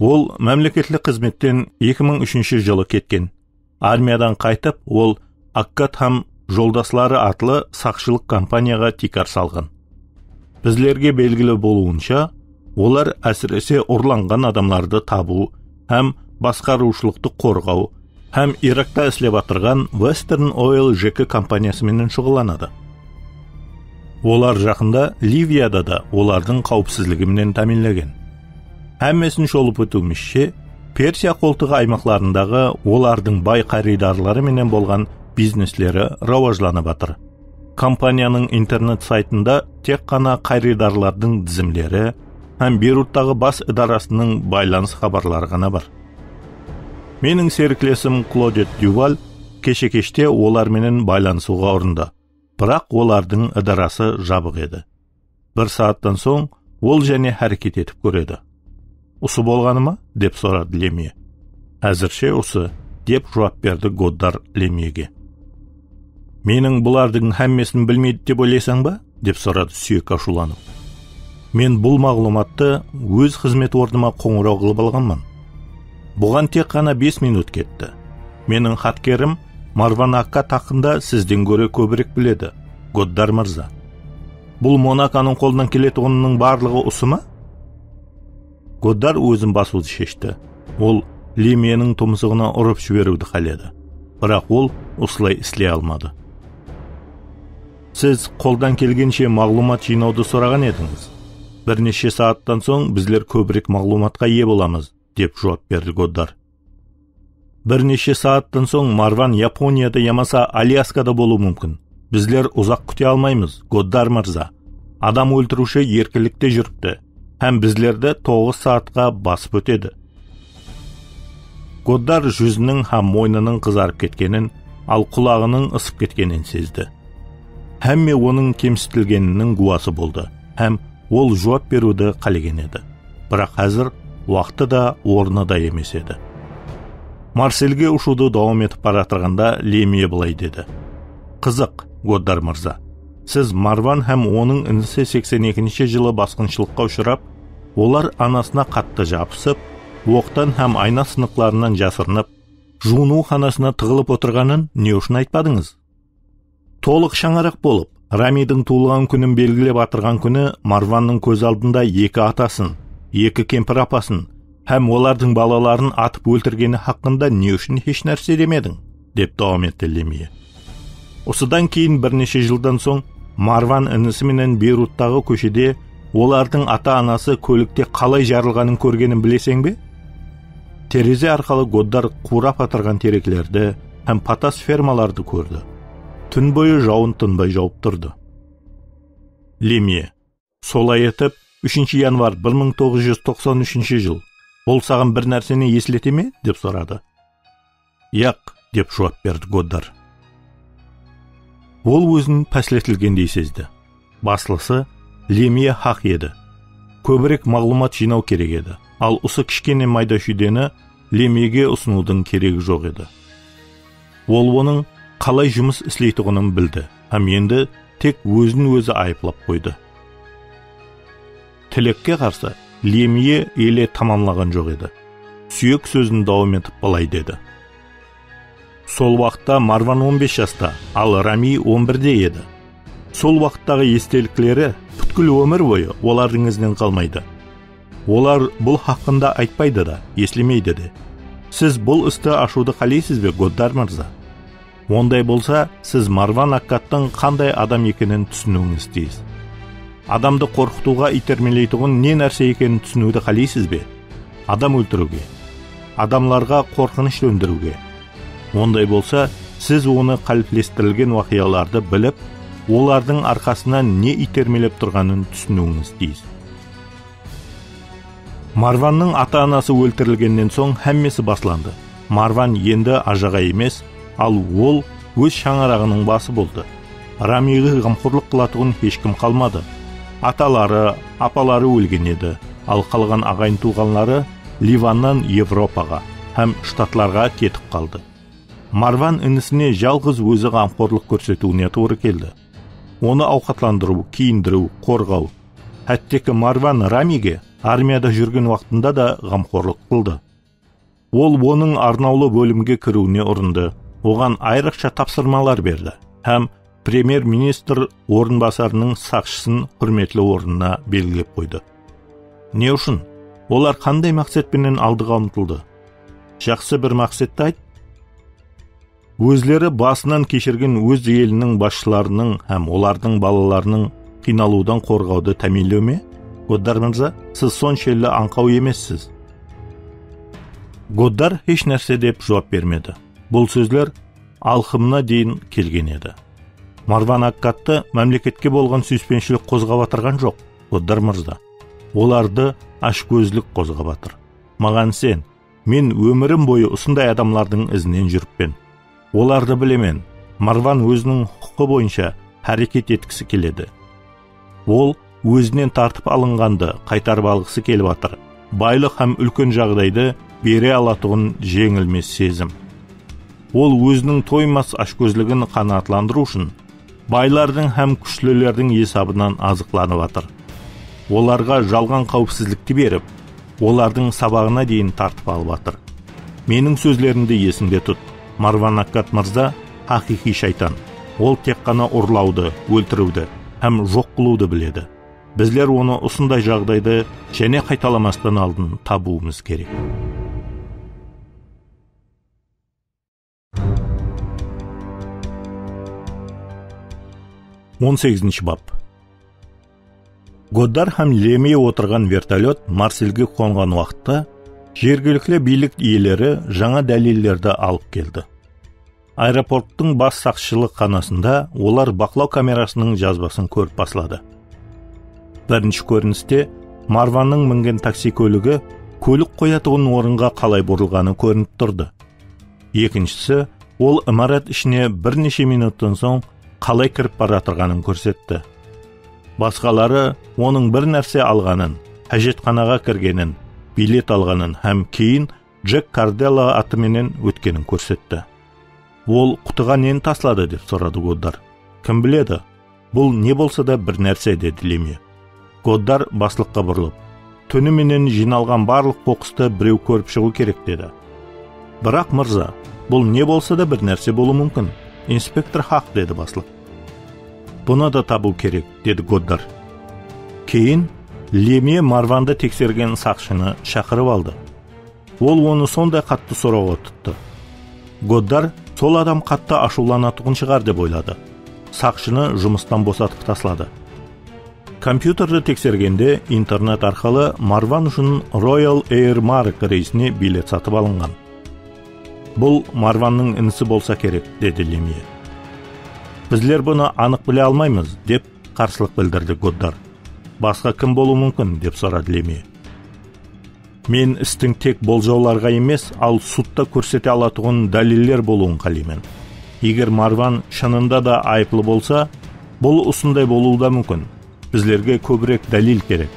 Ол мемлекеттік қызметтен 2003 жылы кеткен. Армиядан қайтып, ол Аккад һәм жолдаслары атлы сақшылық компанияға тикар салған. Біздерге белгілі болуынша, олар әсіресе ұрланған адамларды табу һәм басқарушылықты қорғау һәм Иракта істеп атырған Western Oil ЖК компаниясымен шұғыланады. Олар жақында Ливияда да олардың қауіпсіздігімен тәмінлеген. Әммесін шолып өтуімізше, Персия қолтығы аймақларындағы олардың бай қаридарлары менен болған бизнеслері рауажланып атыр. Компанияның интернет сайтында тек қана қаридарлардың тізімлері һәм Бейруттағы бас идарасының байланыс хабарлары ғана бар. Менің серіклесім Клодет Дюваль кеше-кеште олар менен байланысуға ұрынды. Бірақ олардың идарасы жабық еді. Бір сааттан соң ол және әрекет етіп көреді. Осы болғаны ма? Деп сұрады Лемье. Әзірше осы, деп жауап берді Годдар Лемьеге. Менің бұлардың һәммесін білмейді деп ойлайсың ба? Деп сұрады сүйек ашуланып. Мен бұл мағлұматты өз қызмет орныма қоңырау қылып алғанмын. Бұған тек қана 5 минут кетті. Менің хаткерім Марван Аккад хақында сізден көре көбірек біледі, Годдар мырза. Бұл Монаканың қолынан келетінінің барлығы осы ма? Годдар өзін басуды шешті. Ол Лемьенің тұмсығына ұрып жіберуді қалады. Бірақ ол осылай істей алмады. Сіз қолдан келгенше мағлұмат жинауды сұраған едіңіз. Бірнеше сааттан соң біздер көбірек мағлұматқа ие боламыз, деп жауап берді Годдар. Бірнеше сааттан соң Марван Японияда ямаса Аляскада болу мүмкін. Біздер ұзақ күте алмаймыз, Годдар мырза. Адам өлтіруші еркілікте жүріпті, һәм біздерді 9 саатқа басып өтеді. Годдар жүзінің һәм мойнының қызарып кеткенін, ал құлағының ысып кеткенін сезді. Һәмме оның кемсітілгенінің гуасы болды, һәм ол жауап беруді қалеген еді. Бірақ әзір уақыты да орны да емес еді. Марсельге ұшуды давам етіп баратырғанда Лемье былай деді. Қызық, Годдар мырза. Сіз Марван һәм оның інісі 82 жылы басқыншылыққа ұшырап, олар анасына қатты жабысып, оқтан һәм айна сынықларынан жасырынып, жуыну ханасына тығылып отырғанын не үшін айтпадыңыз? Толық шаңарақ болып, Рамидің туылған күнін белгілеп атырған күні Марванның көз алдында екі атасын, екі кемпір апасын, һәм олардың балаларын атып өлтіргені хақында не үшін еш нәрсе демедің, деп давам етті Лемье. Осыдан кейін бірнеше жылдан соң Марван інісіменен Бейруттағы көшеде олардың ата-анасы көлікте қалай жарылғанын көргенін білесең бе? Терезе арқылы Годдар қурап атырған терекелерді һәм патас фермаларды көрді. Түн бойы жауын тынбай жауып тұрды. Лемье: солай етіп, 3 январ 1993 жыл. Ол саған бір нәрсені еслете ме? Деп сұрады. Яқ, деп жауап берді Годдар. Ол өзін пәслетілгендей сезді. Басылысы, Лемье хақ еді. Көбірек мағлұмат жинау керек еді. Ал осы кішкене майда шүйдені Лемьеге ұсынудың керегі жоқ еді. Ол оның қалай жұмыс істейтұғынын білді, һәм енді тек өзін өзі айыплап қойды. Тілекке қарсы, Лемье еле тамамлаған жоқ еді. Сүйек сөзін давам етіп былай деді. Сол уақытта Марван 15 жаста, ал Рами 11-де еді. Сол уақыттағы естеліктері бүткіл өмір бойы олардың ізінен қалмайды. Олар бұл хақында айтпайды да, еслемейді де. Сіз бұл істі ашуды қалайсыз бе, Годдар мырза? Ондай болса, сіз Марван Аккаттың қандай адам екенін түсінуіңіз тиіс. Адамды қорқытуға итермелейтұғын не нәрсе екенін түсінуді қалайсыз бе? Адам өлтіруге, адамларға қорқыныш төндіруге. Ондай болса, сіз оны қалыптастырылған уақияларды біліп, олардың арқасынан не итермелеп тұрғанын түсінуіңіз тиіс. Марванның ата-анасы өлтірілгеннен соң әммесі басланды. Марван енді ажаға емес, ал ол өз шаңырағының басы болды. Рамиға қамқорлық қылатұғын ешкім қалмады. Аталары, апалары өлген еді, ал қалған ағайын туғанлары Ливаннан Европаға һәм штатларға кетіп қалды. Марван інісіне жалғыз өзі қамқорлық көрсетуіне тура келді. Оны ауқатландыру, киіндіру, қорғау. Әттекі Марван Рамиге армияда жүрген уақытында да қамқорлық қылды. Ол оның арнаулы бөлімге кіруіне ұрынды, оған айрықша тапсырмалар берді, һәм премьер-министр орынбасарының сақшысын құрметлі орнына белгілеп қойды. Не үшін? Олар қандай мақсатпенен алдыға ұмтылды? Жақсы бір мақсатты айт. Өзлері басынан кешірген өз елінің басшыларының һәм олардың балаларының қиналудан қорғауды тәмінлеу ме? Годдар мырза, сіз соншелі аңқау емессіз. Годдар еш нәрсе деп жауап бермеді. Бұл сөздер алқымына дейін келген еді. Марван Аккатты мемлекетке болған сүйіспеншілік қозғап атырған жоқ, Годдар мырза. Оларды ашкөзлік қозғап атыр. Маған сен, мен өмірім бойы осындай адамлардың ізінен жүріппен. Оларды білемен, Марван өзінің құқы бойынша әрекет еткісі келеді. Ол өзінен тартып алынғанды қайтарып алғысы келіп атыр. Байлық һәм үлкен жағдайды бере алатұғын жеңілмес сезім. Ол өзінің тоймас ашкөзлігін қанаатландыру үшін байлардың һәм күшлілердің есабынан азықланып атыр. Оларға жалған қауіпсіздікті беріп, олардың сабағына дейін тартып алып атыр. Менің сөзлерімді есіңде тұт. Марван Аккат мырза хақиқи шайтан. Ол тек қана ұрлауды, өлтіруді һәм жоқ қылуды біледі. Біздер оны осындай жағдайды және қайталамастан алдын табуымыз керек. 18-ші бап. Годдар һәм Лемье отырған вертолет Марсельге қонған уақытта жергілікті билік иелері жаңа дәлелдерді алып келді. Аэропорттың бас сақшылық қанасында олар бақылау камерасының жазбасын көріп басылады. Бірінші көріністе Марванның мінген такси көлігі көлік қоятығын орынға қалай бұрылғаны көрініп тұрды. Екіншісі, ол имарат ішіне бірнеше минуттан соң қалай кіріп баратырғанын көрсетті. Басқалары оның бір нәрсе алғанын, әжетханаға кіргенін, билет алғанын һәм кейін Джек Карделла атыменен өткенін көрсетті. Ол құтыға нені таслады деп сұрады Годдар. Кім біледі? Бұл не болса да бір нәрсе деді Лемье. Годдар баслыққа бұрылып, түніменен жиналған барлық қоқысты біреу көріп шығу керек деді. Бірақ мырза, бұл не болса да бір нәрсе болу мүмкін. Инспектор хақ деді баслық. Бұны да табу керек, деді Годдар. Кейін Лемье Марванды тексерген сақшыны шақырып алды. Ол оны сондай қатты сұрауға тұтты. Годдар сол адам қатты ашуланатұғын шығар деп ойлады. Сақшыны жұмыстан босатып таслады. Компьютерді тексергенде интернет арқылы Марван үшін Royal Air Maroc рейсіне билет сатып алынған. Бұл Марванның інісі болса керек, деді Лемье. Біздер бұны анық біле алмаймыз, деп қарсылық білдірді Годдар. Басқа кім болу мүмкін, деп сұрады Лемье. Мен істің тек болжауларға емес, ал сутта көрсете алатұғын дәлелдер болуын қалаймын. Егер Марван шынында да айыплы болса, бұл осындай болуы да мүмкін. Біздерге көбірек дәлел керек.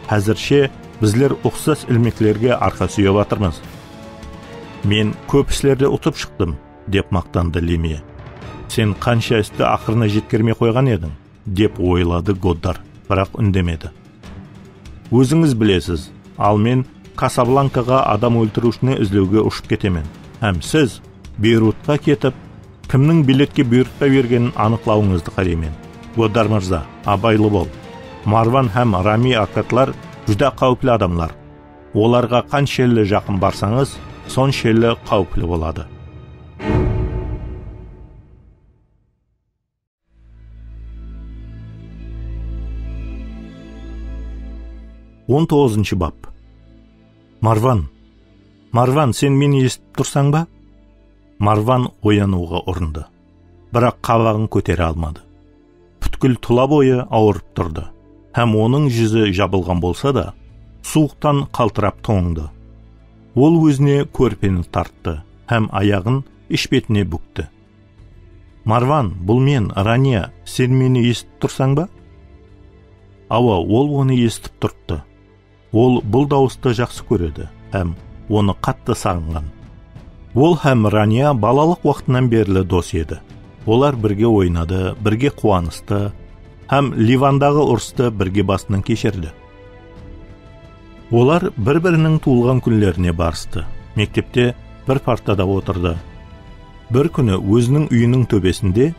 Әзірше біздер ұқсас ilmeklerге арқа сүйеп жатырмыз. Мен көп іслерде ұтып шықтым, деп мақтанды Лемье. Сен қанша істі ақырына жеткермей қойған едің, деп ойлады Годдар, бірақ үндемеді. Өзіңіз білесіз, ал мен Касабланкаға адам өлтірушіні іздеуге ұшып кетемен. Әм сіз Бейрутқа кетіп, кімнің билетке бұйыртпа бергенін анықлауыңызды қалаймын. Годдар мырза, абайлы бол. Марван һәм Рами Аккатлар жүдә қауіплі адамлар. Оларға қаншелі жақын барсаңыз, соншелі қауіплі болады. Он 9-шы бап. Марван, сен мені естіп тұрсаң ба? Марван оянуға ұрынды, бірақ қабағын көтере алмады. Бүткіл тұла бойы ауырып тұрды, һәм оның жүзі жабылған болса да, суықтан қалтырап тоңды. Ол өзіне көрпені тартты, һәм аяғын ішпетіне бүкті. Марван, бұл мен, Рания, сен мені естіп тұрсаң ба? Ауа, ол оны естіп тұрды. Ол бұл дауысты жақсы көреді, һәм оны қатты сағынған. Ол һәм Рания балалық уақытынан берлі дос еді. Олар бірге ойнады, бірге қуанысты, һәм Ливандағы ұрысты бірге басынан кешірді. Олар бір-бірінің туылған күндеріне барысты. Мектепте бір партада отырды. Бір күні өзінің үйінің төбесінде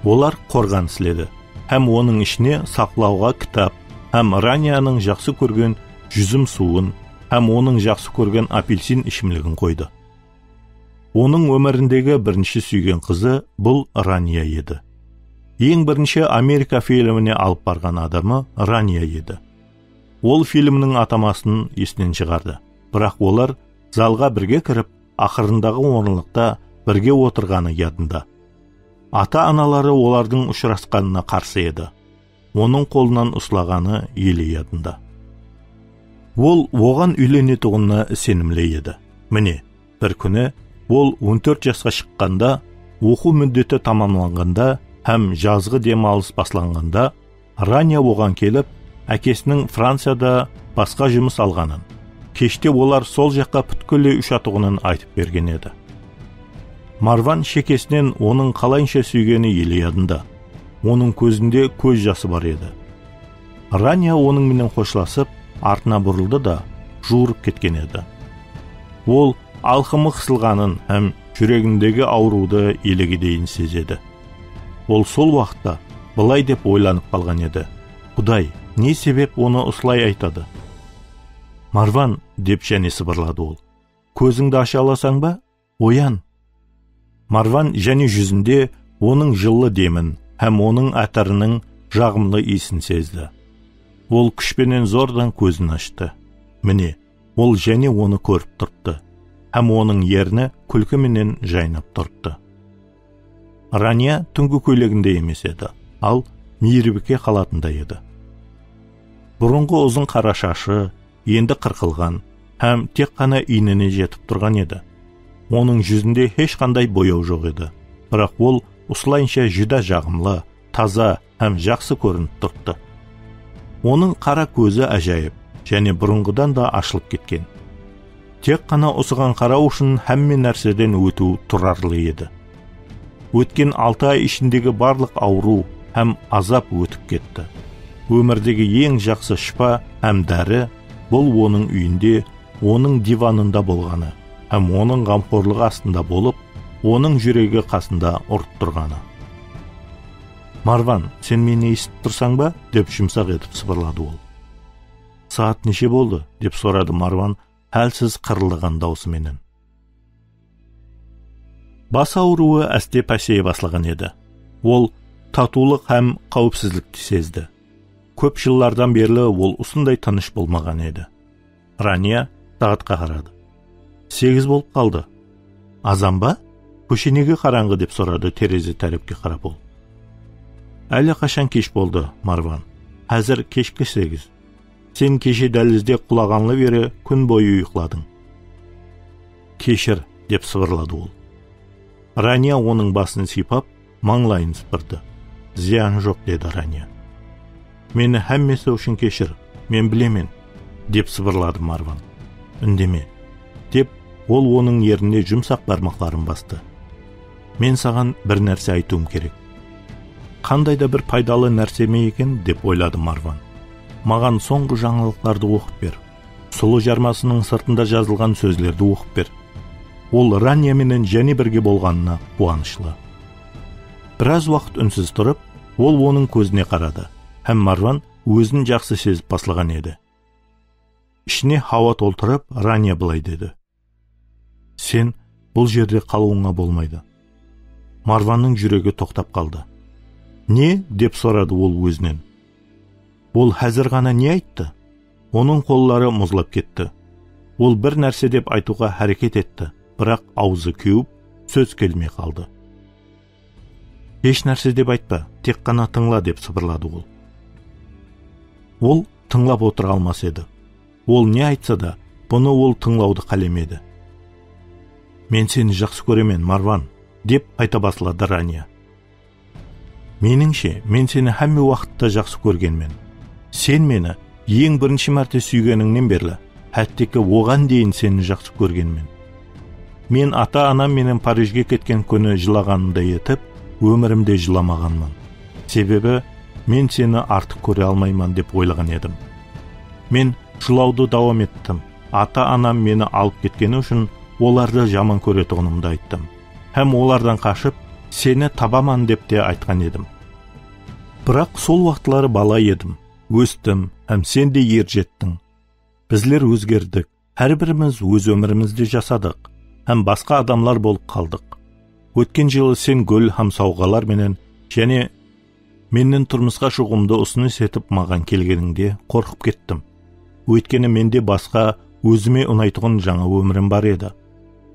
олар қорған сіледі, һәм оның ішіне сақлауға кітап, һәм Ранияның жақсы көрген жүзім суын, һәм оның жақсы көрген апельсин ішімлігін қойды. Оның өміріндегі бірінші сүйген қызы бұл Рания еді. Ең бірінші Америка фильміне алып барған адамы Рания еді. Ол фильмнің атамасын есінен шығарды. Бірақ олар залға бірге кіріп, ақырындағы орынлықта бірге отырғаны ядында. Ата-аналары олардың ұшырасқанына қарсы еді. Оның қолынан ұслағаны елі ядында. Ол оған үйленетұғына сенімлі еді. Міне, бір күні ол 14 жасқа шыққанда, оқу мүддеті тамамланғанда, һәм жазғы демалыс басланғанда, Рания оған келіп, әкесінің Францияда басқа жұмыс алғанын, кеште олар сол жаққа бүткілі ұшатуғынын айтып берген еді. Марван шекесінен оның қалайынша сүйгені елі ядында. Оның көзінде көз жасы бар еді. Рания оның менен қошласып, артына бұрылды да жуырып кеткен еді. Ол алқымы қысылғанын һәм жүрегіндегі ауруды елеге дейін сезеді. Ол сол уақытта былай деп ойланып қалған еді. Құдай, не себеп оны осылай айтады? Марван, деп және сыбырлады ол. Көзіңді аша аласаң ба? Оян. Марван және жүзінде оның жылы демін һәм оның әтірінің жағымлы иісін сезді. Ол күшпенен зордан көзін ашты. Міне, ол және оны көріп тұрды, һәм оның ерні күлкіменен жайнап тұрды. Рания түнгі көйлегінде емес еді, ал мейірбике қалатында еді. Бұрынғы ұзын қара шашы енді қырқылған, һәм тек қана иініне жетіп тұрған еді. Оның жүзінде ешқандай бояу жоқ еді, бірақ ол осылайынша жүдә жағымлы, таза һәм жақсы көрініп тұрды. Оның қара көзі әжайып, және бұрынғыдан да ашылып кеткен. Тек қана осыған қарау үшін һәмме нәрседен өту тұрарлы еді. Өткен 6 ай ішіндегі барлық ауру һәм азап өтіп кетті. Өмірдегі ең жақсы шипа һәм дәрі бұл оның үйінде, оның диванында болғаны, һәм оның қамқорлығы астында болып, оның жүрегі қасында ұрып тұрғаны. Марван, сен мені естіп тұрсаң ба? Деп жұмсақ етіп сыбырлады ол. Саат неше болды? Деп сұрады Марван, әлсіз қырылдаған даусыменен. Бас ауруы әсте пәсейе басылған еді. Ол татулық һәм қауіпсіздікті сезді. Көп жыллардан берлі ол осындай тыныш болмаған еді. Рания сағатқа қарады. 8 болып қалды. Азан ба? Көше неге қараңғы? Деп сұрады терезе тәрепке қарап ол. Әлі қашан кеш болды, Марван? Әзір кешкі 8. Сен кеше дәлізде құлағанлы бері күн бойы ұйықладың. Кешір, деп сыбырлады ол. Рания оның басын сипап, маңлайын сыпырды. Зиян жоқ, деді Рания. Мені әммесі үшін кешір, мен білемен, деп сыбырлады Марван. Үндеме, деп ол оның еріне жұмсақ бармақларын басты. Мен саған бір нәрсе айтуым керек. Қандай да бір пайдалы нәрсе ме екен, деп ойлады Марван. Маған соңғы жаңалықтарды оқып бер. Сұлу жармасының сыртында жазылған сөзлерді оқып бер. Ол Рания менен және бірге болғанына қуанышлы. Біраз уақыт үнсіз тұрып, ол оның көзіне қарады. Һәм Марван өзін жақсы сезіп басылған еді. Ішіне хауа толтырып, Рания былай деді. Сен бұл жерде қалуыңа болмайды. Марванның жүрегі тоқтап қалды. Не? Деп сұрады ол өзінен. Ол әзір ғана не айтты? Оның қоллары мұзлап кетті. Ол бір нәрсе деп айтуға әрекет етті, бірақ аузы кеуіп, сөз келмей қалды. Еш нәрсе деп айтпа, тек қана тыңла, деп сыбырлады ол. Ол тыңлап отыра алмас еді. Ол не айтса да, бұны ол тыңлауды қалемеді. Мен сені жақсы көремен, Марван, деп айта басылады Рания. Меніңше, мен сені әмме уақытта жақсы көргенмен. Сен мені ең бірінші мәрте сүйгеніңнен берлі, әттекі оған дейін сені жақсы көргенмен. Мен ата-анам менен Парижге кеткен күні жылағанымда етіп, өмірімде жыламағанмын. Себебі, мен сені артық көре алмаймын деп ойлаған едім. Мен жылауды давам еттім. Ата-анам мені алып кеткені үшін оларды жаман көретұғынымды айттым. Һәм олардан қашып, сені табаман деп те айтқан едім. Бірақ сол уақытлары бала едім. Өстім, һәм сен де ер жеттің. Біздер өзгердік. Әрбіріміз өз өмірімізде жасадық. Һәм басқа адамлар болып қалдық. Өткен жылы сен гүл һәм сауғалар менен және менен тұрмысқа шығуымды ұсыныс етіп маған келгеніңде қорқып кеттім. Өйткені менде басқа өзіме ұнайтұғын жаңа өмірім бар еді.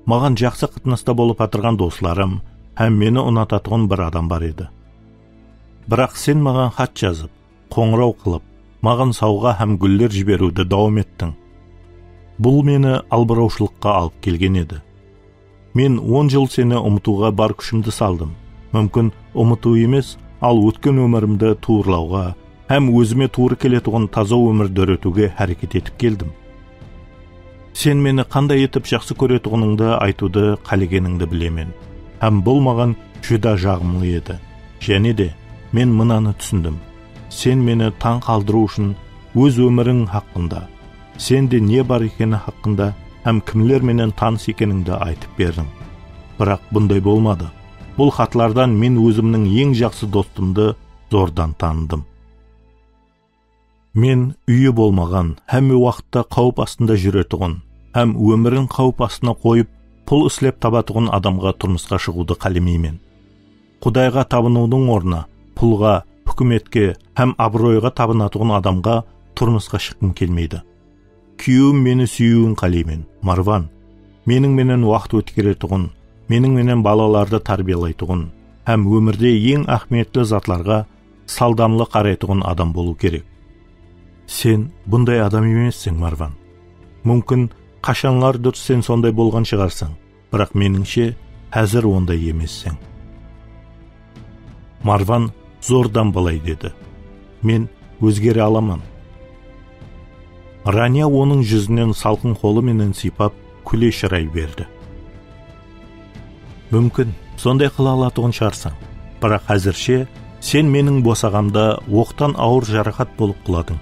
Маған жақсы қатынаста болып атырған достарым һәм мені ұнататұғын бір адам бар еді. Бірақ сен маған хат жазып, қоңырау қылып, маған сауға һәм гүлдер жіберуді дауам еттің. Бұл мені албыраушылыққа алып келген еді. Мен 10 жыл сені ұмытуға бар күшімді салдым. Мүмкін ұмыту емес, ал өткен өмірімді туырлауға, һәм өзіме туыры келетұғын таза өмірді өретуге әрекет етіп келдім. Сен мені қандай етіп жақсы көретұғыныңды айтуды қалегеніңді білемен. Һәм бұл маған жүда жағымлы еді. Және де мен мынаны түсіндім. Сен мені таң қалдыру үшін өз өмірің хақында, сенде не бар екені хақында, һәм кімлер менен таныс екеніңді айтып бердің. Бірақ бұндай болмады. Бұл хатлардан мен өзімнің ең жақсы достымды зордан таныдым. Мен үйі болмаған, һәм уақытта қауіп астында жүретұғын, һәм өмірін қауіп астына қойып, пұл үслеп табатұғын адамға тұрмысқа шығуды қалемеймен. Құдайға табынудың орнына, пұлға, үкіметке һәм абыройға табынатұғын адамға тұрмысқа шыққым келмейді. Күйеуім мені сүюін қалеймен, Марван. Менің менен уақыт өткеретұғын, менің менен балаларды тарбиялайтұғын, һәм өмірде ең ахметті затларға салдамлы қарайтұғын адам болу керек. Сен бұндай адам емессің, Марван. Мүмкін қашанлардыр сен сондай болған шығарсың, бірақ меніңше әзір ондай емессің. Марван зордан былай деді. Мен өзгере аламын. Рания оның жүзінен салқын қолы менен сипап, күле шырай берді. Мүмкін, сондай қыла алатұғын шығарсың, бірақ әзірше сен менің босағамда оқтан ауыр жарақат болып құладың.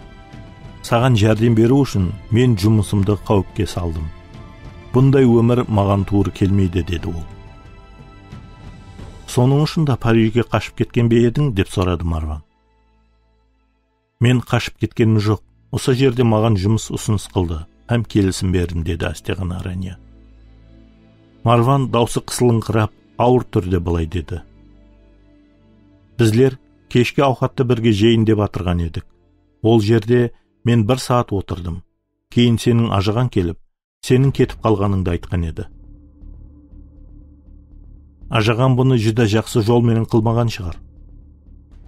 Саған жәрдем беру үшін мен жұмысымды қауіпке салдым. Бұндай өмір маған туыр келмейді, деді ол. Соның ұшында Парижге қашып кеткен бе едің, деп сұрады Марван. Мен қашып кеткенім жоқ. Осы жерде маған жұмыс ұсыныс қылды, һәм келісім бердім, деді асте ғана Рания. Марван даусы қысылыңқырап, ауыр түрде былай деді. Біздер кешкі ауқатты бірге жейін деп атырған едік. Ол жерде мен 1 саат отырдым. Кейін сенің ажыған келіп, сенің кетіп қалғаныңды айтқан еді. Ажыған бұны жүдә жақсы жолменен қылмаған шығар.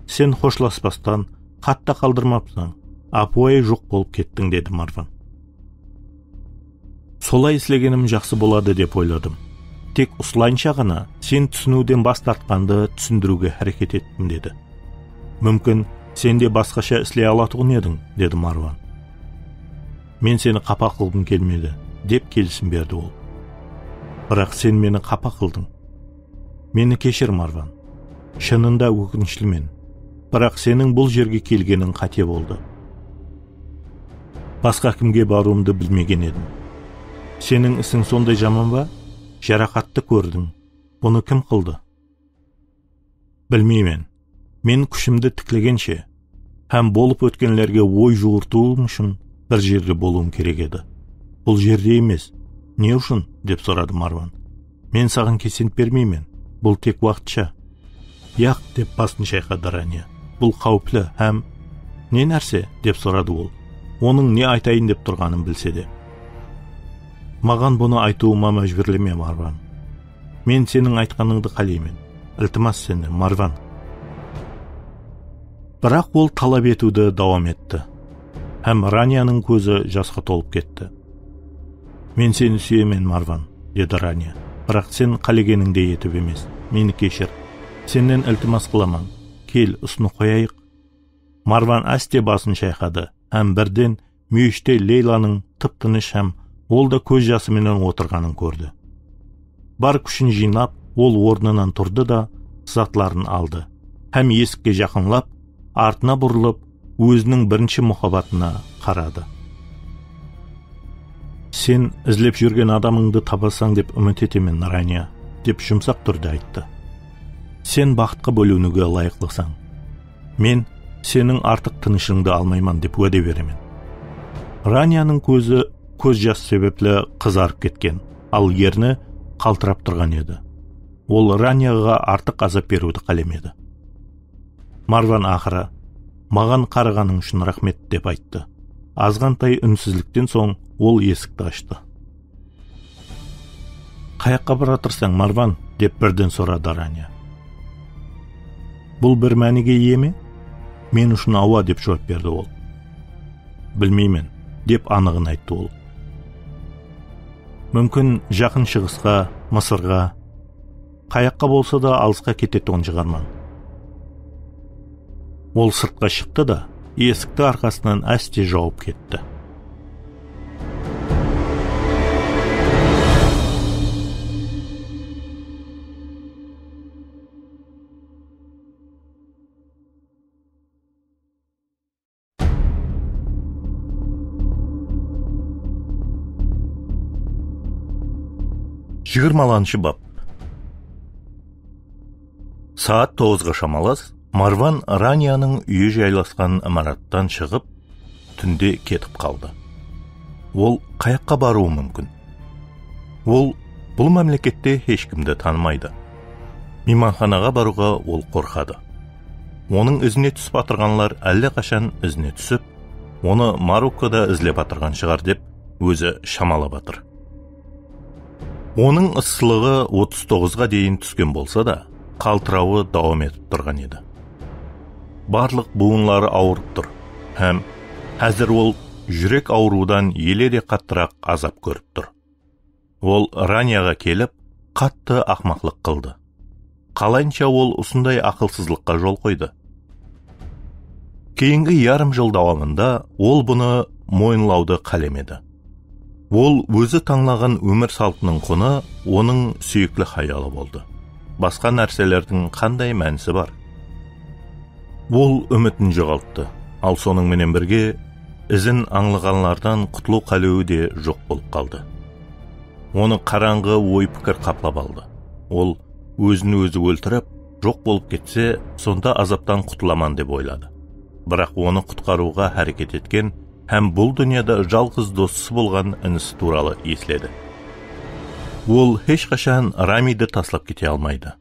Сен хошласпастан, қатта қалдырмапсың, апуай жоқ болып кеттің, деді Марван. Солай істегенім жақсы болады деп ойладым. Тек осылайынша ғана сен түсінуден бас тартқанды түсіндіруге әрекет еттім, деді. Мүмкін сен де басқаша істей алатұғын едің, деді Марван. Мен сені қапа қылғым келмеді, деп келісім берді ол. Бірақ сен мені қапа қылдың. Мені кешір, Марван. Шынында өкініштімін. Бірақ сенің бұл жерге келгенің қате болды. Басқа кімге баруымды білмеген едім. Сенің ісің сондай жаман ба? Жарақатты көрдің. Бұны кім қылды? Білмеймін. Мен күшімді тіклегенше, һәм болып өткенлерге ой жуыртуым үшін бір жерде болуым керек еді. Бұл жерде емес. Не үшін? Деп сұрады Марван. Мен саған кесент бермеймін. Бұл тек уақытша. Яқ, деп басын шайқады Рания. Бұл қауіплі, һәм не нәрсе? Деп сұрады ол. Оның не айтайын деп тұрғанын білсе де. Маған бұны айтуыма мәжбүрлеме, Марван. Мен сенің айтқаныңды қалаймын. Ілтимас сені, Марван. Бірақ ол талап етуді давам етті. Һәм Ранияның көзі жасқа толып кетті. Мен сені сүйемін, Марван, деді Рания. Бірақ сен қалегеніңде етіп емес. Мені кешір. Сенен ілтимас қыламын. Кел, ұсыны қояйық. Марван әсте басын шайқады, һәм бірден мүйіште Лейланың тып-тыныш һәм ол да көз жасыменен отырғанын көрді. Бар күшін жинап, ол орнынан тұрды да сатларын алды. Һәм есікке жақынлап, артына бұрылып, өзінің бірінші мұхаббатына қарады. Сен ізлеп жүрген адамыңды табасаң деп үміт етемін, Рания, деп жұмсақ түрде айтты. Сен бақытқа бөлінуге лайықлысың. Мен сенің артық тынышыңды алмайман деп уәде беремін. Ранияның көзі көз жас себеплі қызарып кеткен, ал ерні қалтырап тұрған еді. Ол Ранияға артық азап беруді қалемеді. Марван ақыры, маған қарағаның үшін рахмет деп айтты. Азғантай үнсізліктен соң ол есікті ашты. Қаяққа баратырсың, Марван, деп бірден сұрады Рания. Бұл бір мәніге ие ме? Мен үшін ауа, деп жауап берді ол. Білмеймін, деп анығын айтты ол. Мүмкін жақын шығысқа, Мысырға, қаяққа болса да алысқа кететұғын шығарман. Ол сыртқа шықты да, есікті арқасынан әсте жауып кетті. Жиырмаланшы бап. Саат 9-ға шамалас, Марван Ранияның үйі жайласқан имараттан шығып, түнде кетіп қалды. Ол қаяққа баруы мүмкін? Ол бұл мемлекетте ешкімді танымайды. Мейманханаға баруға ол қорқады. Оның ізіне түсіп атырғанлар әлі қашан ізіне түсіп, оны Мароккода ізлеп атырған шығар деп өзі шамалап атыр. Оның ыстылығы 39-ға дейін түскен болса да, қалтырауы давам етіп тұрған еді. Барлық буынлары ауырып тұр, һәм әзір ол жүрек аурудан еледе қаттырақ азап көріп тұр. Ол Ранияға келіп, қатты ақмақлық қылды. Қалайынша ол осындай ақылсызлыққа жол қойды. Кейінгі ярым жыл давамында ол бұны мойынлауды қалемеді. Ол өзі таңлаған өмір салтының құны оның сүйіклі хаялы болды. Басқа нәрселердің қандай мәнісі бар? Ол үмітін жоғалтты, ал соның менен бірге ізін аңлығанлардан құтылу қалуы де жоқ болып қалды. Оны қараңғы ой пікір қаплап алды. Ол өзін өзі өлтіріп, жоқ болып кетсе, сонда азаптан құтыламан деп ойлады. Бірақ оны құтқаруға әрекет еткен, һәм бұл дүнияда жалғыз досы болған інісі туралы еследі. Ол ешқашан Рамиді таслап кете алмайды.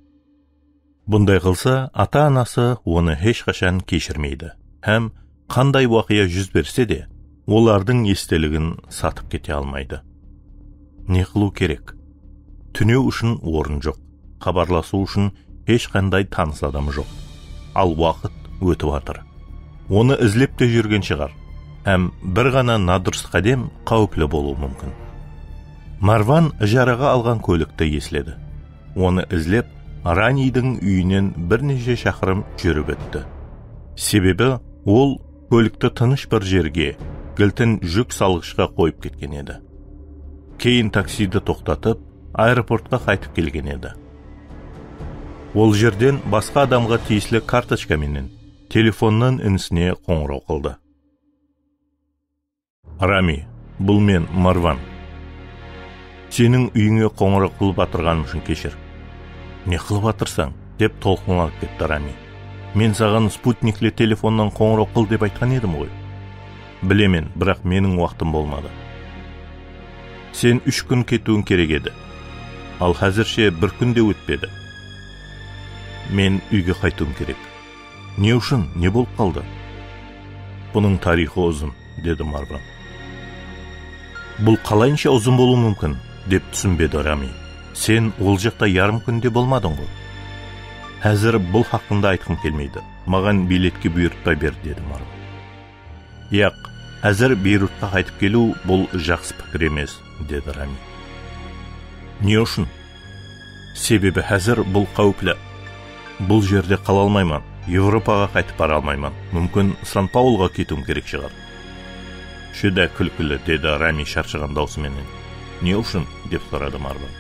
Бұндай қылса, ата-анасы оны ешқашан кешірмейді. Һәм қандай уақия жүз берсе де, олардың естелігін сатып кете алмайды. Не қылу керек? Түнеу үшін орын жоқ. Хабарласу үшін ешқандай таныс адамы жоқ. Ал уақыт өтіп жатыр. Оны іздеп те жүрген шығар. Һәм бір ғана надырыс қадем қауіплі болуы мүмкін. Марван жараға алған көлікті еследі. Оны іздеп, Ранидың үйінен бірнеше шақырым жүріп өтті. Себебі ол көлікті тыныш бір жерге, кілтін жүк салғышқа қойып кеткен еді. Кейін таксиді тоқтатып, аэропортқа қайтып келген еді. Ол жерден басқа адамға тиесілі карточкаменен телефоннан інісіне қоңырау қылды. Рами, бұл мен Марван. Сенің үйіңе қоңырау қылып атырғаным үшін кешір. Не қылып атырсаң? Деп толқынланып кетті Рами. Мен саған спутниклі телефоннан қоңырау қыл деп айтқан едім ғой. Білемен, бірақ менің уақытым болмады. Сен 3 күн кетуің керек еді. Ал хәзірше 1 күн де өтпеді. Мен үйге қайтуым керек. Не үшін? Не болып қалды? Бұның тарихы ұзын, деді Марван. Бұл қалайынша ұзын болуы мүмкін, деп түсінбеді Рами. Сен ол жақта ярым күнде болмадың ғой. Әзір бұл хақында айтқым келмейді. Маған билетке бұйыртпай бер, деді Марван. Яқ, әзір Бейрутқа қайтып келу бұл жақсы пікір емес, деді Рами. Не үшін? Себебі әзір бұл қауіплі. Бұл жерде қала алмаймын. Европаға қайтып бара алмаймын. Мүмкін Сан-Паулға кетуім керек шығар. Шүдә күлкілі, деді Рами шаршаған даусыменен. Не үшін? Деп сұрады Марван.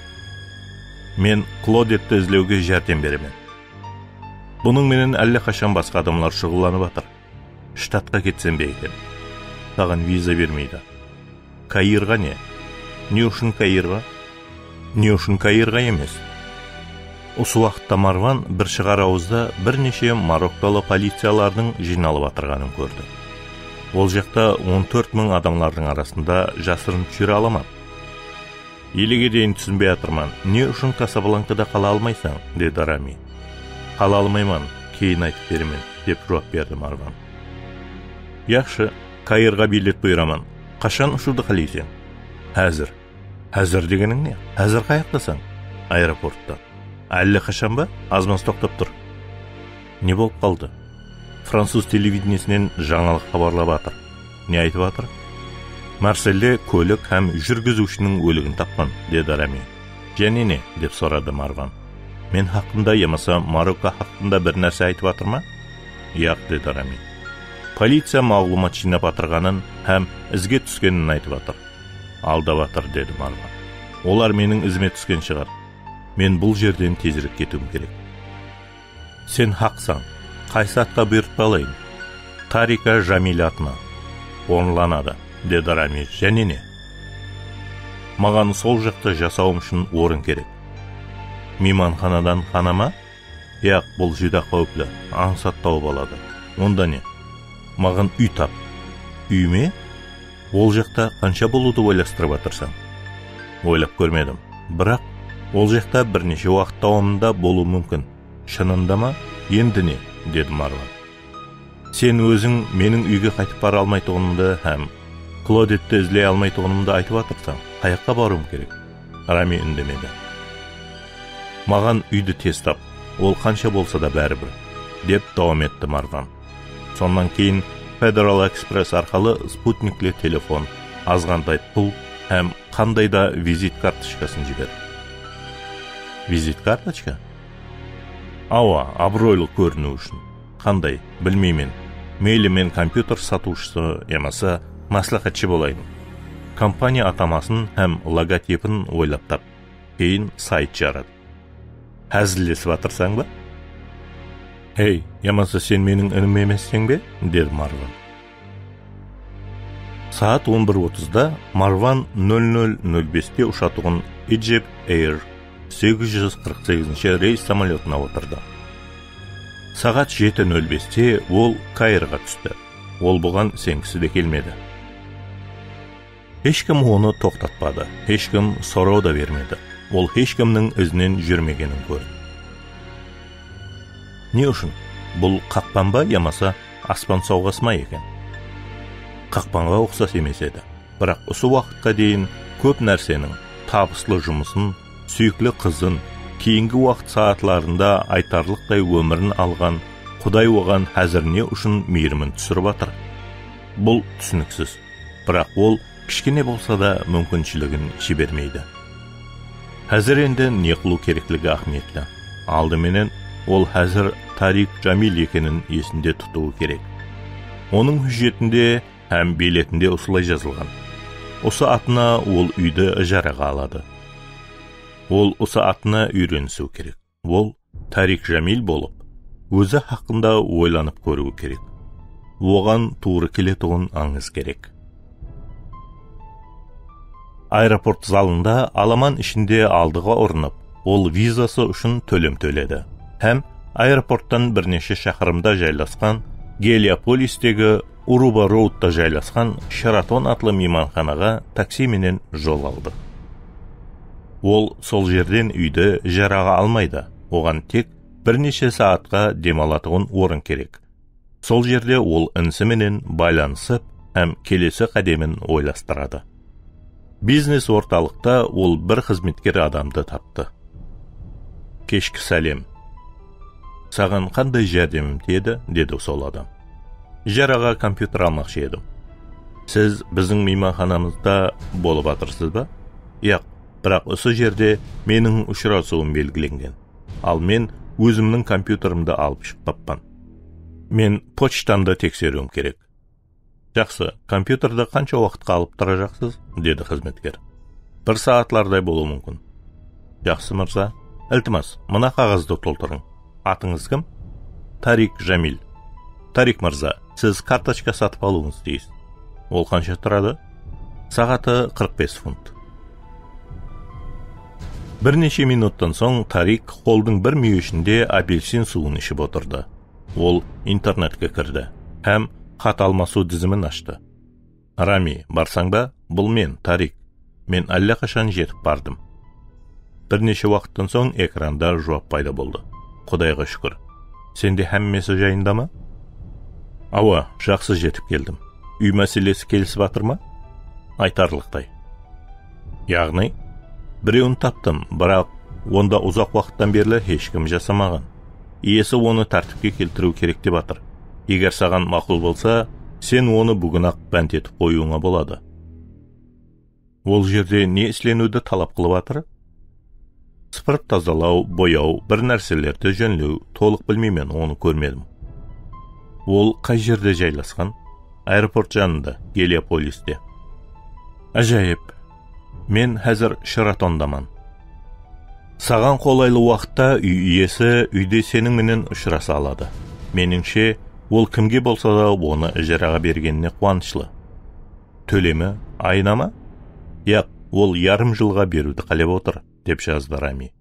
Мен Клодетті іздеуге жәрдем беремін. Бұның менен әлі қашан басқа адамлар шұғыланып атыр. Штатқа кетсем бе екен. Саған виза бермейді. Каирға не? Не үшін Каирға? Не үшін Каирға емес? Осы уақытта Марван бір шығар ауызда бірнеше Мароккалы полициялардың жиналып атырғанын көрді. Ол жақта 14 000 адамлардың арасында жасырын жүре аламан. Еліге дейін түсінбей атырман. Не үшін Касабланкада қала алмайсың? Деді Рами. Қала алмайман, кейін айтып беремін, деп жауап берді Марван. Яқшы, Каирға билет бұйыраман. Қашан ұшуды қалайсың? Әзір. Әзір дегенің не? Әзір қаяқтасың? Аэропортта. Әлі қашан ба? Азмас тоқтап тұр. Не болып қалды? Француз телевидениесінен жаңалық хабарлап атыр. Не айтып атыр? Марсельде көлік һәм жүргізушінің өлігін тапқан, деді Рами. Және не? Деп сұрады Марван. Мен хақында емаса Марокко хақында бір нәрсе айтып атыр ма? Яқ, деді Рами. Полиция мағлумат жинап атырғанын һәм ізге түскенін айтып атыр. Алдап атыр, деді Марван. Олар менің ізіме түскен шығар. Мен бұл жерден тезірек кетуім керек. Сен хақсың. Қайсы атқа бұйыртпа алайын? Тарика Жамил атына. Орынланады, деді Рами. Және не? Маған сол жақта жасауым үшін орын керек. Мейманханадан ханама? Яқ, бұл жүдә қауіплі. Аңсат тауып алады. Онда не? Маған үй тап. Үйме? Ол жақта қанша болуды ойластырып атырсың? Ойлап көрмедім. Бірақ ол жақта бірнеше уақыт давамында болу мүмкін. Шынында ма? Енді не? Деді Марван. Сен өзің менің үйге қайтып бара алмайтығымды һәм Клодетті ізлей алмайтығымды айтып атырсың. Қаяққа баруым керек? Рами үндемеді. Маған үйді тез тап. Ол қанша болса да бәрібір, деп давам етті Марван. Сонан кейін Federal Express арқылы спутниклі телефон, азғандай пұл һәм қандай да визит карточкасын жібер. Визит карточка? Ауа, абыройлы көріну үшін. Қандай, білмеймін. Мейлі мен компьютер сатушысы емаса маслихатшы болайын. Компания атамасын һәм логотипін ойлап тап. Кейін сайт жарады. Әзілдесіп атырсаң ба? Хей, ямаса сен менің інім емессің бе? Деді Марван. Саат 11:30-да Марван 00:05-те ұшатығын Egypt Air 848 рейс самолетына отырды. Сағат 7:05-те ол Каирға түсті. Ол бұған сенгісі де келмеді. Ешкім оны тоқтатпады, ешкім сұрау да бермеді. Ол ешкімнің ізінен жүрмегенін көрді. Не үшін? Бұл қақпан ба, ямаса аспан сауғасы ма екен? Қақпанға ұқсас емес еді. Бірақ осы уақытқа дейін көп нәрсенің, табыслы жұмысын, сүйіклі қызын, кейінгі уақыт сағатларында айтарлықтай өмірін алған Құдай оған әзір не үшін мейірімін түсіріп атыр. Бұл түсініксіз, бірақ ол кішкене болса да мүмкіншілігін жібермейді. Әзір енді не қылу керектігі ахметті. Алдыменен ол әзір Тарик Жамил екенін есінде тұтуы керек. Оның хұжетінде һәм билетінде осылай жазылған. Осы атына ол үйді ижараға алады. Ол осы атына үйренісу керек. Ол Тарик Жамил болып, өзі хақында ойланып көруі керек. Оған туыры келетуін аңыз керек. Аэропорт залында аламан ішінде алдыға ұрынып, ол визасы үшін төлем төледі. Һәм аэропорттан бірнеше шақырымда жайласқан Гелиополистегі Уруба Роудта жайласқан Шаратон атлы мейманханаға таксименен жол алды. Ол сол жерден үйді жараға алмайды. Оған тек бірнеше сағатқа демалатығын орын керек. Сол жерде ол інісіменен байланысып, һәм келесі қадемін ойластырады. Бизнес орталықта ол бір қызметкер адамды тапты. Кешкі сәлем. Саған қандай жәрдемім тиеді, деді сол адам. Жараға компьютер алмақшы едім. Сіз біздің мейманханамызда болып атырсыз ба? Яқ, бірақ осы жерде менің ұшырасуым белгіленген. Ал мен өзімнің компьютерімді алып шықпаппан. Мен почтамды тексеруім керек. Жақсы, компьютерді қанша уақытқа алып тұра жақсыз, деді қызметкер. 1 сағатлардай болуы мүмкін. Жақсы мырза, ілтимас, мына қағазды толтырың. Атыңыз кім? Тарик Жамил. Тарик мырза, сіз карточка сатып алуыңыз дейсіз. Ол қанша тұрады? Сағаты 45 фунт. Бірнеше минуттан соң Тарик холдың бір мүйішінде апельсин суын ішіп отырды. Ол интернетке кірді, һәм хат алмасу тізімін ашты. Рами, барсаң ба? Бұл мен, Тарик. Мен әллақашан жетіп бардым. Бірнеше уақыттан соң экранда жауап пайда болды. Құдайға шүкір. Сенде һәммесі жайында ма? Ауа, жақсы жетіп келдім. Үй мәселесі келісіп атыр ма? Айтарлықтай. Яғни, біреуін таптым, бірақ онда ұзақ уақыттан берлі ешкім жасамаған. Иесі оны тәртіпке келтіру керек деп атыр. Егер саған мақұл болса, сен оны бүгін-ақ бәнт етіп қоюыңа болады. Ол жерде не ісленуді талап қылып атыр? Сыпырып тазалау, бояу, бір нәрселерді жөнлеу, толық білмеймін, оны көрмедім. Ол қай жерде жайласқан? Аэропорт жанында, Гелиополисте. Әжайып. Мен әзір Шаратондаман. Саған қолайлы уақытта үй иесі үйде сенің менен ұшыраса алады. Меніңше, ол кімге болса да оны ижараға бергеніне қуанышлы. Төлемі айына ма? Яқ, ол ярым жылға беруді қалап отыр, деп жазды Рами.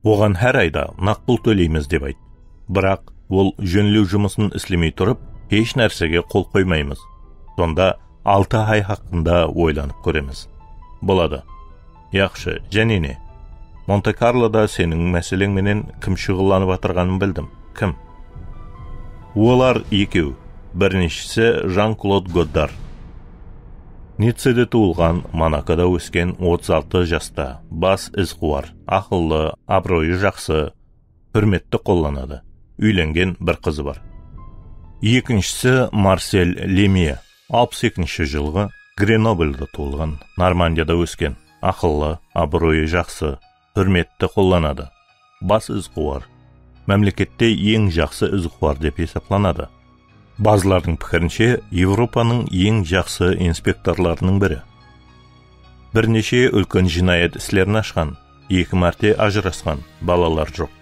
Оған әр айда нақпыл төлейміз деп айт. Бірақ ол жөнлеу жұмысын істемей тұрып, еш нәрсеге қол қоймаймыз. Сонда 6 ай хақында ойланып көреміз. Болады. Яқшы, және не? Монте-Карлода сенің мәселеңменен кім шұғыланып атырғанын білдім. Кім? Олар екеу. Біріншісі Жан-Клод Годдар. Ниццеде туылған, Монакода өскен 36 жаста, бас ізқуар, ақыллы, абыройы жақсы, хүрметті қолданады. Үйленген бір қызы бар. Екіншісі Марсель Лемье, 62 жылғы, Гренобльда туылған, Нормандияда өскен, ақыллы, абыройы жақсы, хүрметті қолданады. Бас ізқуар. Мемлекетте ең жақсы ізқуар деп есептелінеді. Базылардың пікірінше, Европаның ең жақсы инспекторларының бірі. Бірнеше үлкен жинаят істерін ашқан, 2 мәрте ажырасқан, балалар жоқ.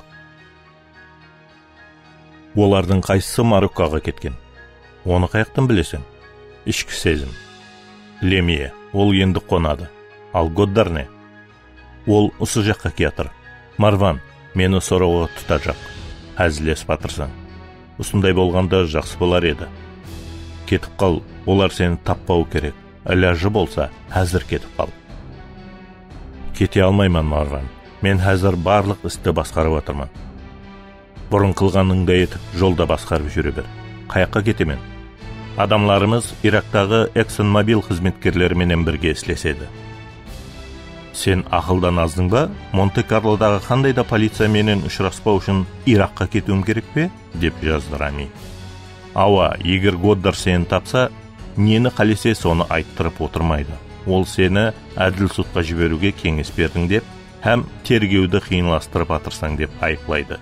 Олардың қайсысы Мароккоға кеткен? Оны қаяқтан білесің? Ішкі сезім. Лемье, ол енді қонады. Ал Годдар не? Ол осы жаққа кетір. Марван, мені сорауға тұтажақ. Әзілес батырсаң. Осындай болғанда жақсы болар еді. Кетіп қал, олар сені таппау керек. Іләжі болса, әзір кетіп қал. Кете алмайман, Марван. Мен әзір барлық істі басқарып отырман. Бұрын қылғаныңда етіп, жолда басқарып жүре бер. Қаяққа кетемен? Адамларымыз Ирактағы ExxonMobil қызметкерлеріменен бірге іслеседі. Сен ақылдан аздың ба? Монте-Карлодағы қандай да полицияменен ұшыраспау үшін Ираққа кетуім керек пе? Деп жазды Рами. Ауа, егер Годдар сені тапса, нені қалесе соны айттырып отырмайды. Ол сені әділ сотқа жіберуге кеңес бердің деп, һәм тергеуді қиынластырып атырсаң деп айыплайды.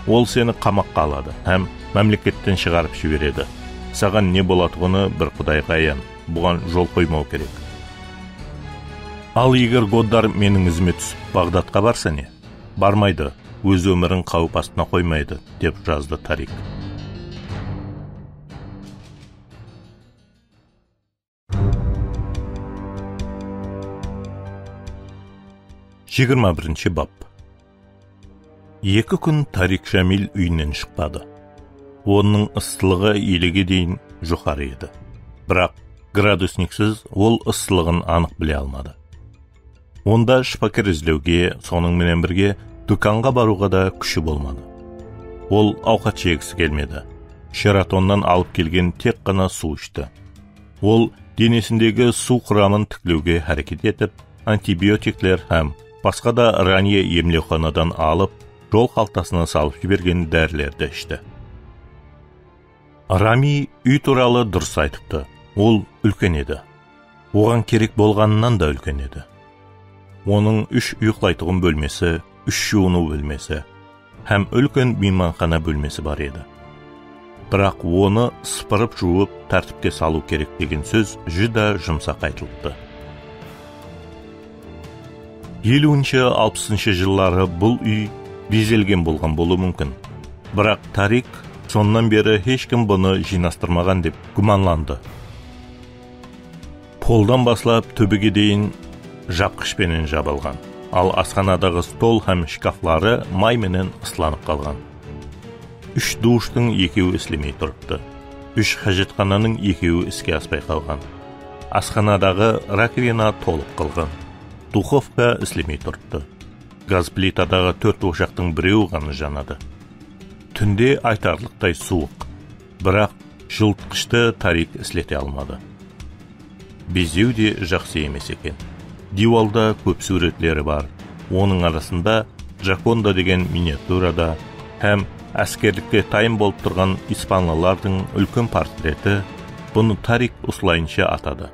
Ол сені қамаққа алады, һәм мемлекеттен шығарып жібереді. Саған не болатығыны бір Құдайға аян, бұған жол қоймау керек. Ал егер Годдар менің ізіме түсіп, Бағдадқа барса не? Бармайды, өз өмірін қауіп астына қоймайды, деп жазды Тарик. Бірінші бап. 2 күн Тарик Шамил үйінен шықпады. Оның ыстылығы елеге дейін жоғары еді. Бірақ градусниксіз ол ыстылығын анық біле алмады. Онда шпакер іздеуге, соның менен бірге дүканға баруға да күші болмады. Ол ауқат жегісі келмеді. Шератоннан алып келген тек қана су ішті. Ол денесіндегі су құрамын тіклеуге әрекет етіп, антибиотиклер һәм басқа да Рания емлеуханадан алып, жол қалтасына салып жіберген дәрілерді ішті. Рами үй туралы дұрыс айтыпты. Ол үлкен еді. Оған керек болғанынан да үлкен еді. Оның 3 ұйықтайтұғын бөлмесі, 3 жуыну бөлмесі, һәм үлкен мейманхана бөлмесі бар еді. Бірақ оны сыпырып жуып тәртіпке салу керек деген сөз жүда жұмсақ айтылыпты. 50-60 жыллары бұл үй безелген болған болу мүмкін. Бірақ Тарик соннан бері ешкім бұны жинастырмаған деп күмәнланды. Полдан баслап төбеге дейін жапқышпенен жабылған. Ал асханадағы стол һәм шкафлары майменен ысланып қалған. 3 душтың 2-і істемей тұрыпты. 3 хажетхананың 2-і іске аспай қалған. Асханадағы раковина толып қалған. Духовка істемей тұрыпты. Газ плитадағы 4 ошақтың біреуі ғана жанады. Түнде айтарлықтай суық. Бірақ жылытқышты Тарик істете алмады. Безеу де жақсы емес екен. Дивалда көп суретлері бар. Оның арасында Джаконда деген миниатюрада һәм әскерлікке тайын болып тұрған испанлылардың үлкен портреті. Бұны Тарик осылайынша атады.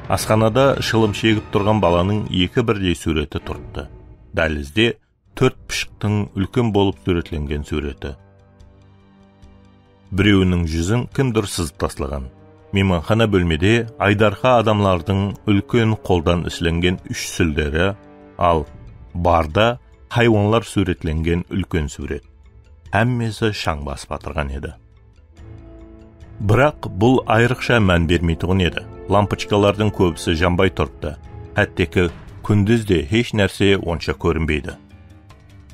Асханада шылым шегіп тұрған баланың 2 бірдей суреті тұрыпты. Дәлізде 4 пышықтың үлкен болып суретленген суреті. Біреуінің жүзін кімдір сызып тасталған. Мейманхана бөлмеде айдарха адамлардың үлкен қолдан ісленген 3 сүлдері, ал барда хайуанлар суретленген үлкен сурет. Әммесі шаң басып атырған еді. Бірақ бұл айрықша мән бермейтұғын еді. Лампочкалардың көбісі жанбай тұрыпты. Әттекі күндізде еш нәрсе онша көрінбейді.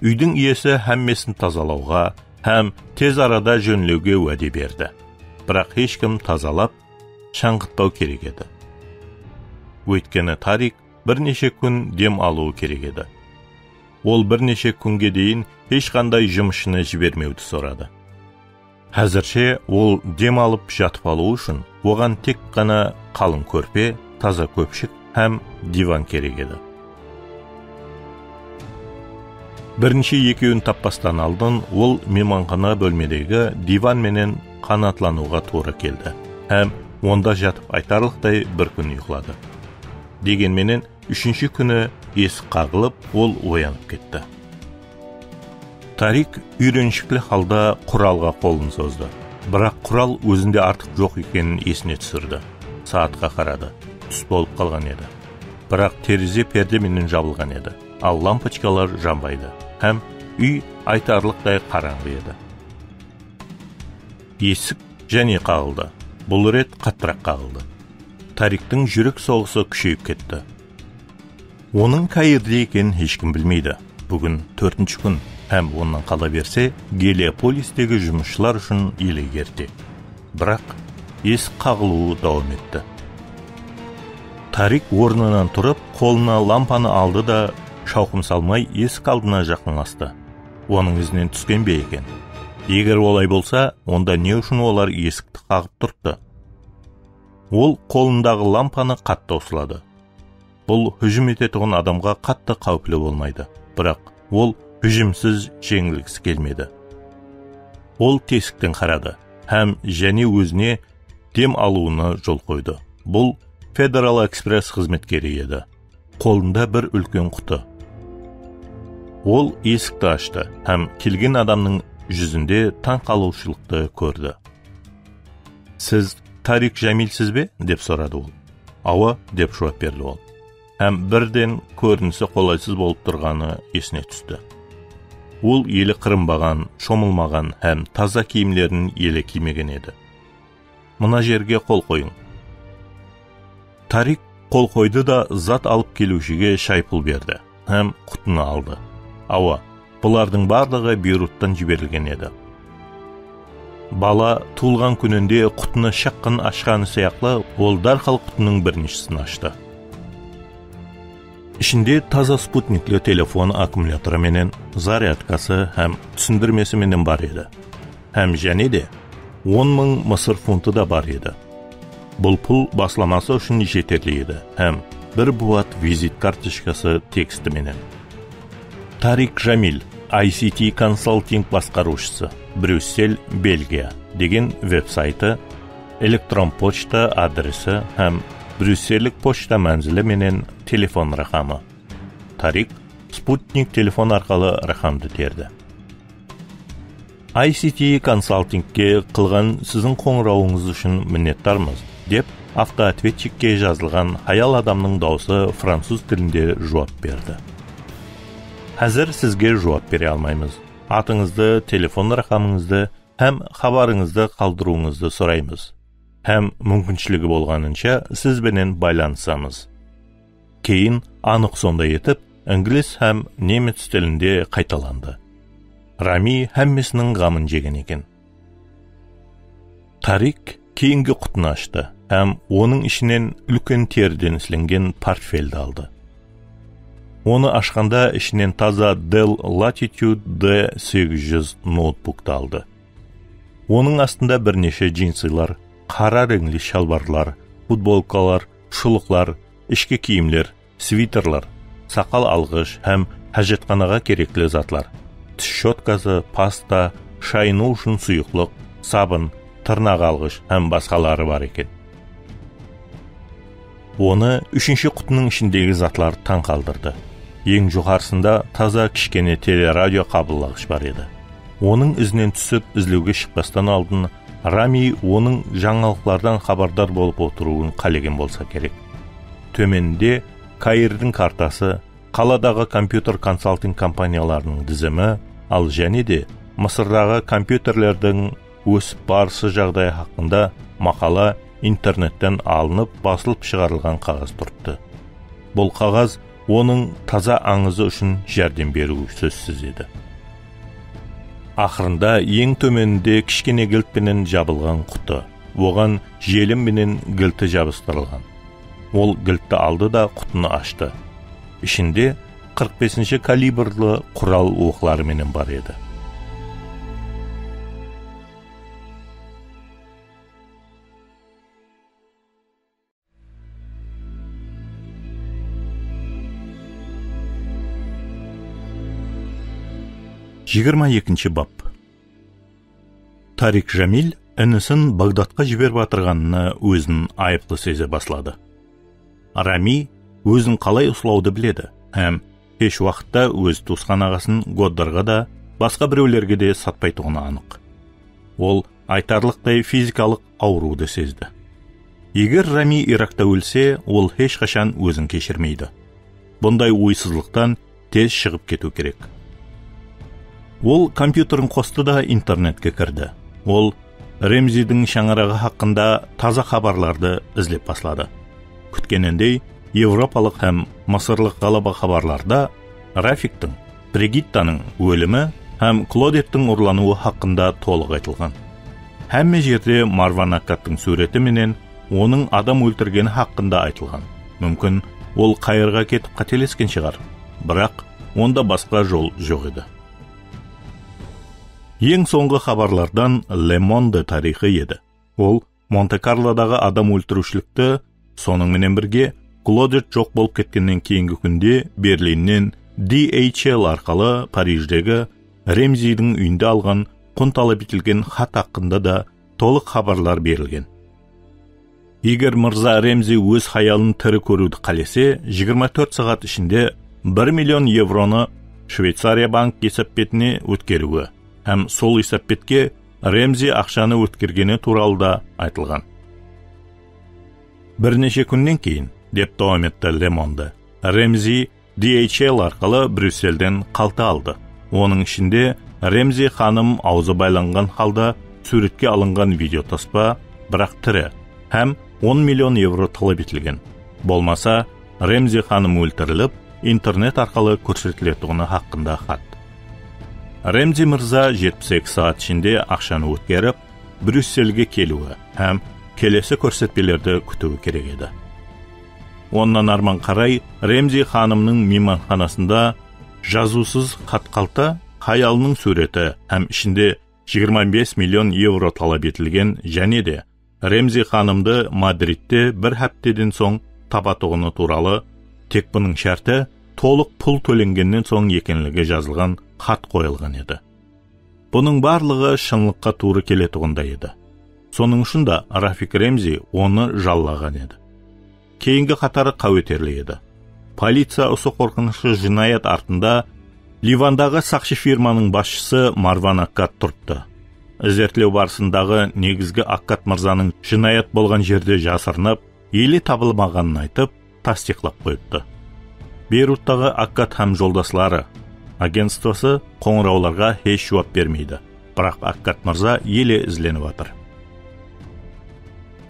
Үйдің иесі әммесін тазалауға һәм тез арада жөнлеуге уәде берді. Бірақ ешкім тазалап, шаңғытпау керек еді. Өйткені Тарик бірнеше күн дем алуы керек еді. Ол бірнеше күнге дейін ешқандай жұмысшыны жібермеуді сұрады. Әзірше ол дем алып жатып алу үшін оған тек қана қалың көрпе, таза көпшік һәм диван керек еді. Бірінші 2-ін таппастан алдын ол мейманхана бөлмедегі диван менен қанатлануға тура келді. Һәм онда жатып айтарлықтай бір күн ұйықтады. Дегенменен 3-ші күні есік қағылып, ол оянып кетті. Тарик үйреншікті халда құралға қолын созды. Бірақ құрал өзінде артық жоқ екенін есіне түсірді. Саатқа қарады. Түс болып қалған еді. Бірақ терезе пердеменен жабылған еді. Ал лампочкалар жанбайды. Һәм үй айтарлықтай қараңғы еді. Есік және қағылды. Бұл рет қаттырақ қағылды. Тариктің жүрек соғысы күшейіп кетті. Оның Каирде екенін ешкім білмейді. Бүгін 4-ші күн, һәм онан қала берсе, Гелиополистегі жұмысшылар үшін елек ерте. Бірақ есік қағылуы дауам етті. Тарик орнынан тұрып, қолына лампаны алды да, шауқым салмай есік алдына жақынласты. Оның ізінен түскен бе екен? Егер олай болса, онда не үшін олар есікті қағып тұрды? Ол қолындағы лампаны қатты осылады. Бұл hüjum ететін адамға қатты қауіплі болмайды, бірақ ол hüjumсыз жеңілгісі келмеді. Ол тесіктен қарады, һәм және өзіне дем алуына жол қойды. Бұл Federal Express қызметкері еді. Қолында бір үлкен құты. Ол есікті ашты, һәм келген адамның жүзінде таң қалушылықты көрді. «Сіз Тарик Жамилсіз бе?» деп сұрады ол. «Ава», деп жауап берді ол. Һәм бірден көрінісі қолайсыз болып тұрғаны есіне түсті. Ол елі қырынбаған, шомылмаған һәм таза киімдерін елі кимеген еді. «Мына жерге қол қойың». Тарик қол қойды да зат алып келушіге шайпыл берді, һәм құтыны алды. «Ава, бұлардың барлығы Бейруттан жіберілген еді». Бала туылған күнінде құтыны шаққын ашқаны сияқты, ол дарқал құтының біріншісін ашты. Ішінде таза спутниклі телефон аккумуляторы менен, зарядкасы һәм түсіндірмесі менен бар еді. Һәм және де 10.000 Мысыр фунты да бар еді. Бұл пұл басламасы үшін жетерлі еді, һәм бір буат визит карточкасы тексті менен. Тарик Жамил, ICT консалтинг басқарушысы, Брюссель, Бельгия деген веб-сайты, электрон почта адресі һәм Брюссельдік почта мәнзілі менен телефон рақамы. Тарик спутник телефон арқылы рақамды терді. ICT консалтингке қылған сіздің қоңырауыңыз үшін minnettarмыз, деп автоответчикке жазылған аял адамның даусы француз тілінде жауап берді. Әзір сізге жауап бере алмаймыз. Атыңызды, телефон рақамыңызды һәм хабарыңызды қалдыруыңызды сұраймыз. Һәм мүмкіншілігі болғанынша сізбенен байланысамыз. Кейін анық сонда етіп, инглиз һәм немец тілінде қайталанды. Рами һәммесінің ғамын жеген екен. Тарик кейінгі құтыны ашты, һәм оның ішінен үлкен теріден ісленген портфельді алды. Оны ашқанда ішінен таза Dell Latitude D800 ноутбукты алды. Оның астында бірнеше джинсылар, қара реңлі шалбарлар, футболкалар, шұлықлар, ішкі киімлер, свитерлар, сақал алғыш һәм хәжетханаға керекті затлар, тіс щеткасы, паста, шайыну үшін сұйықлық, сабын, тырнақ алғыш һәм басқалары бар екен. Оны 3-ші құтының ішіндегі затлар таң қалдырды. Ең жоғарысында таза кішкене телерадио қабылдағыш бар еді. Оның ізінен түсіп ізлеуге шықпастан алдын Рами оның жаңалықтардан хабардар болып отыруын қалеген болса керек. Төменде Каирдің картасы, қаладағы компьютер консалтинг компанияларының тізімі, ал және де Мысырдағы компьютерлердің өсіп барысы жағдайы хақында мақала интернеттен алынып басылып шығарылған қағаз тұрды. Бұл қағаз оның таза аңызы үшін жәрдем беру сөзсіз еді. Ақырында ең төменде кішкене кілтпенен жабылған құты. Оған желім менен кілті жабыстырылған. Ол кілтті алды да құтыны ашты. Ішінде 45-ші калибрлы құрал оқлары менен бар еді. Жиырма екінші бап. Тарик Жамил інісін Багдадқа жіберіп атырғанына өзін айыплы сезе баслады. Рами өзін қалай ұслауды біледі, һәм еш уақытта өз туысқан ағасын Годдарға да, басқа біреулерге де сатпайтығына анық. Ол айтарлықтай физикалық ауруды сезді. Егер Рами Иракта өлсе, ол еш қашан өзін кешірмейді. Бұндай ойсызлықтан тез шығып кету керек. Ол компьютерін қосты да интернетке кірді. Ол Ремзидің шаңырағы хақында таза хабарларды ізлеп баслады. Күткеніндей, Европалық һәм Мысырлық ғалаба хабарларда Рафиктің, Бригиттаның өлімі һәм Клодеттің ұрлануы хақында толық айтылған. Һәмме жерде Марван Аккаттың суреті менен оның адам өлтіргені хақында айтылған. Мүмкін ол қайырға кетіп қателескен шығар, бірақ онда басқа жол жоқ еді. Ең соңғы хабарлардан Le Monde тарихы еді. Ол Монте-Карлодағы адам өлтірушілікті, соның менен бірге Клодет жоқ болып кеткеннен кейінгі күнде Берлиннен DHL арқылы Париждегі Ремзидің үйінде алған құн талап етілген хат хақында да толық хабарлар берілген. Егер мырза Ремзи өз хаялын тірі көруді қалесе, 24 сағат ішінде 1 миллион евроны Швейцария банк есепбетіне өткеруі, һәм сол есепбетке Ремзи ақшаны өткергені туралы да айтылған. Бірнеше күннен кейін, деп давам етті Le Monde, Ремзи DHL арқылы Брюссельден қалта алды. Оның ішінде Ремзи ханым аузы байланған халда суретке алынған видеотаспа, бірақ тірі, һәм 10 миллион евро талап етілген. Болмаса, Ремзи ханым өлтіріліп, интернет арқылы көрсетілетіғыны хақында хат. Ремзи мырза 72 сағат ішінде ақшаны өткеріп, Брюссельге келуі, һәм келесі көрсетпелерді күтуі керек еді. Оннан арман қарай Ремзи ханымның мейманханасында жазусыз хат-қалта хаялының суреті һәм ішінде 25 миллион евро талап етілген, және де Ремзи ханымды Мадридте бір хәптеден соң табатуғыны туралы, тек бұның шарты толық пұл төленгеннен соң екенлігі жазылған хат қойылған еді. Бұның барлығы шынлыққа туры келетұғында еді. Соның үшін да Рафик Ремзи оны жаллаған еді. Кейінгі қатары қауетерлі еді. Полиция осы қорқынышы жинаят артында Ливандағы сақшы фирманың басшысы Марван Аккат тұртты. Зерттеу барысындағы негізгі Аккат мырзаның жинаят болған жерде жасырынып, елі табылмағанын айтып, тастиқлап қойыпты. Бейруттағы Аккат һәм жолдаслары агентствосы қоңырауларға еш жауап бермейді, бірақ Аккат мырза еле ізленіп атыр.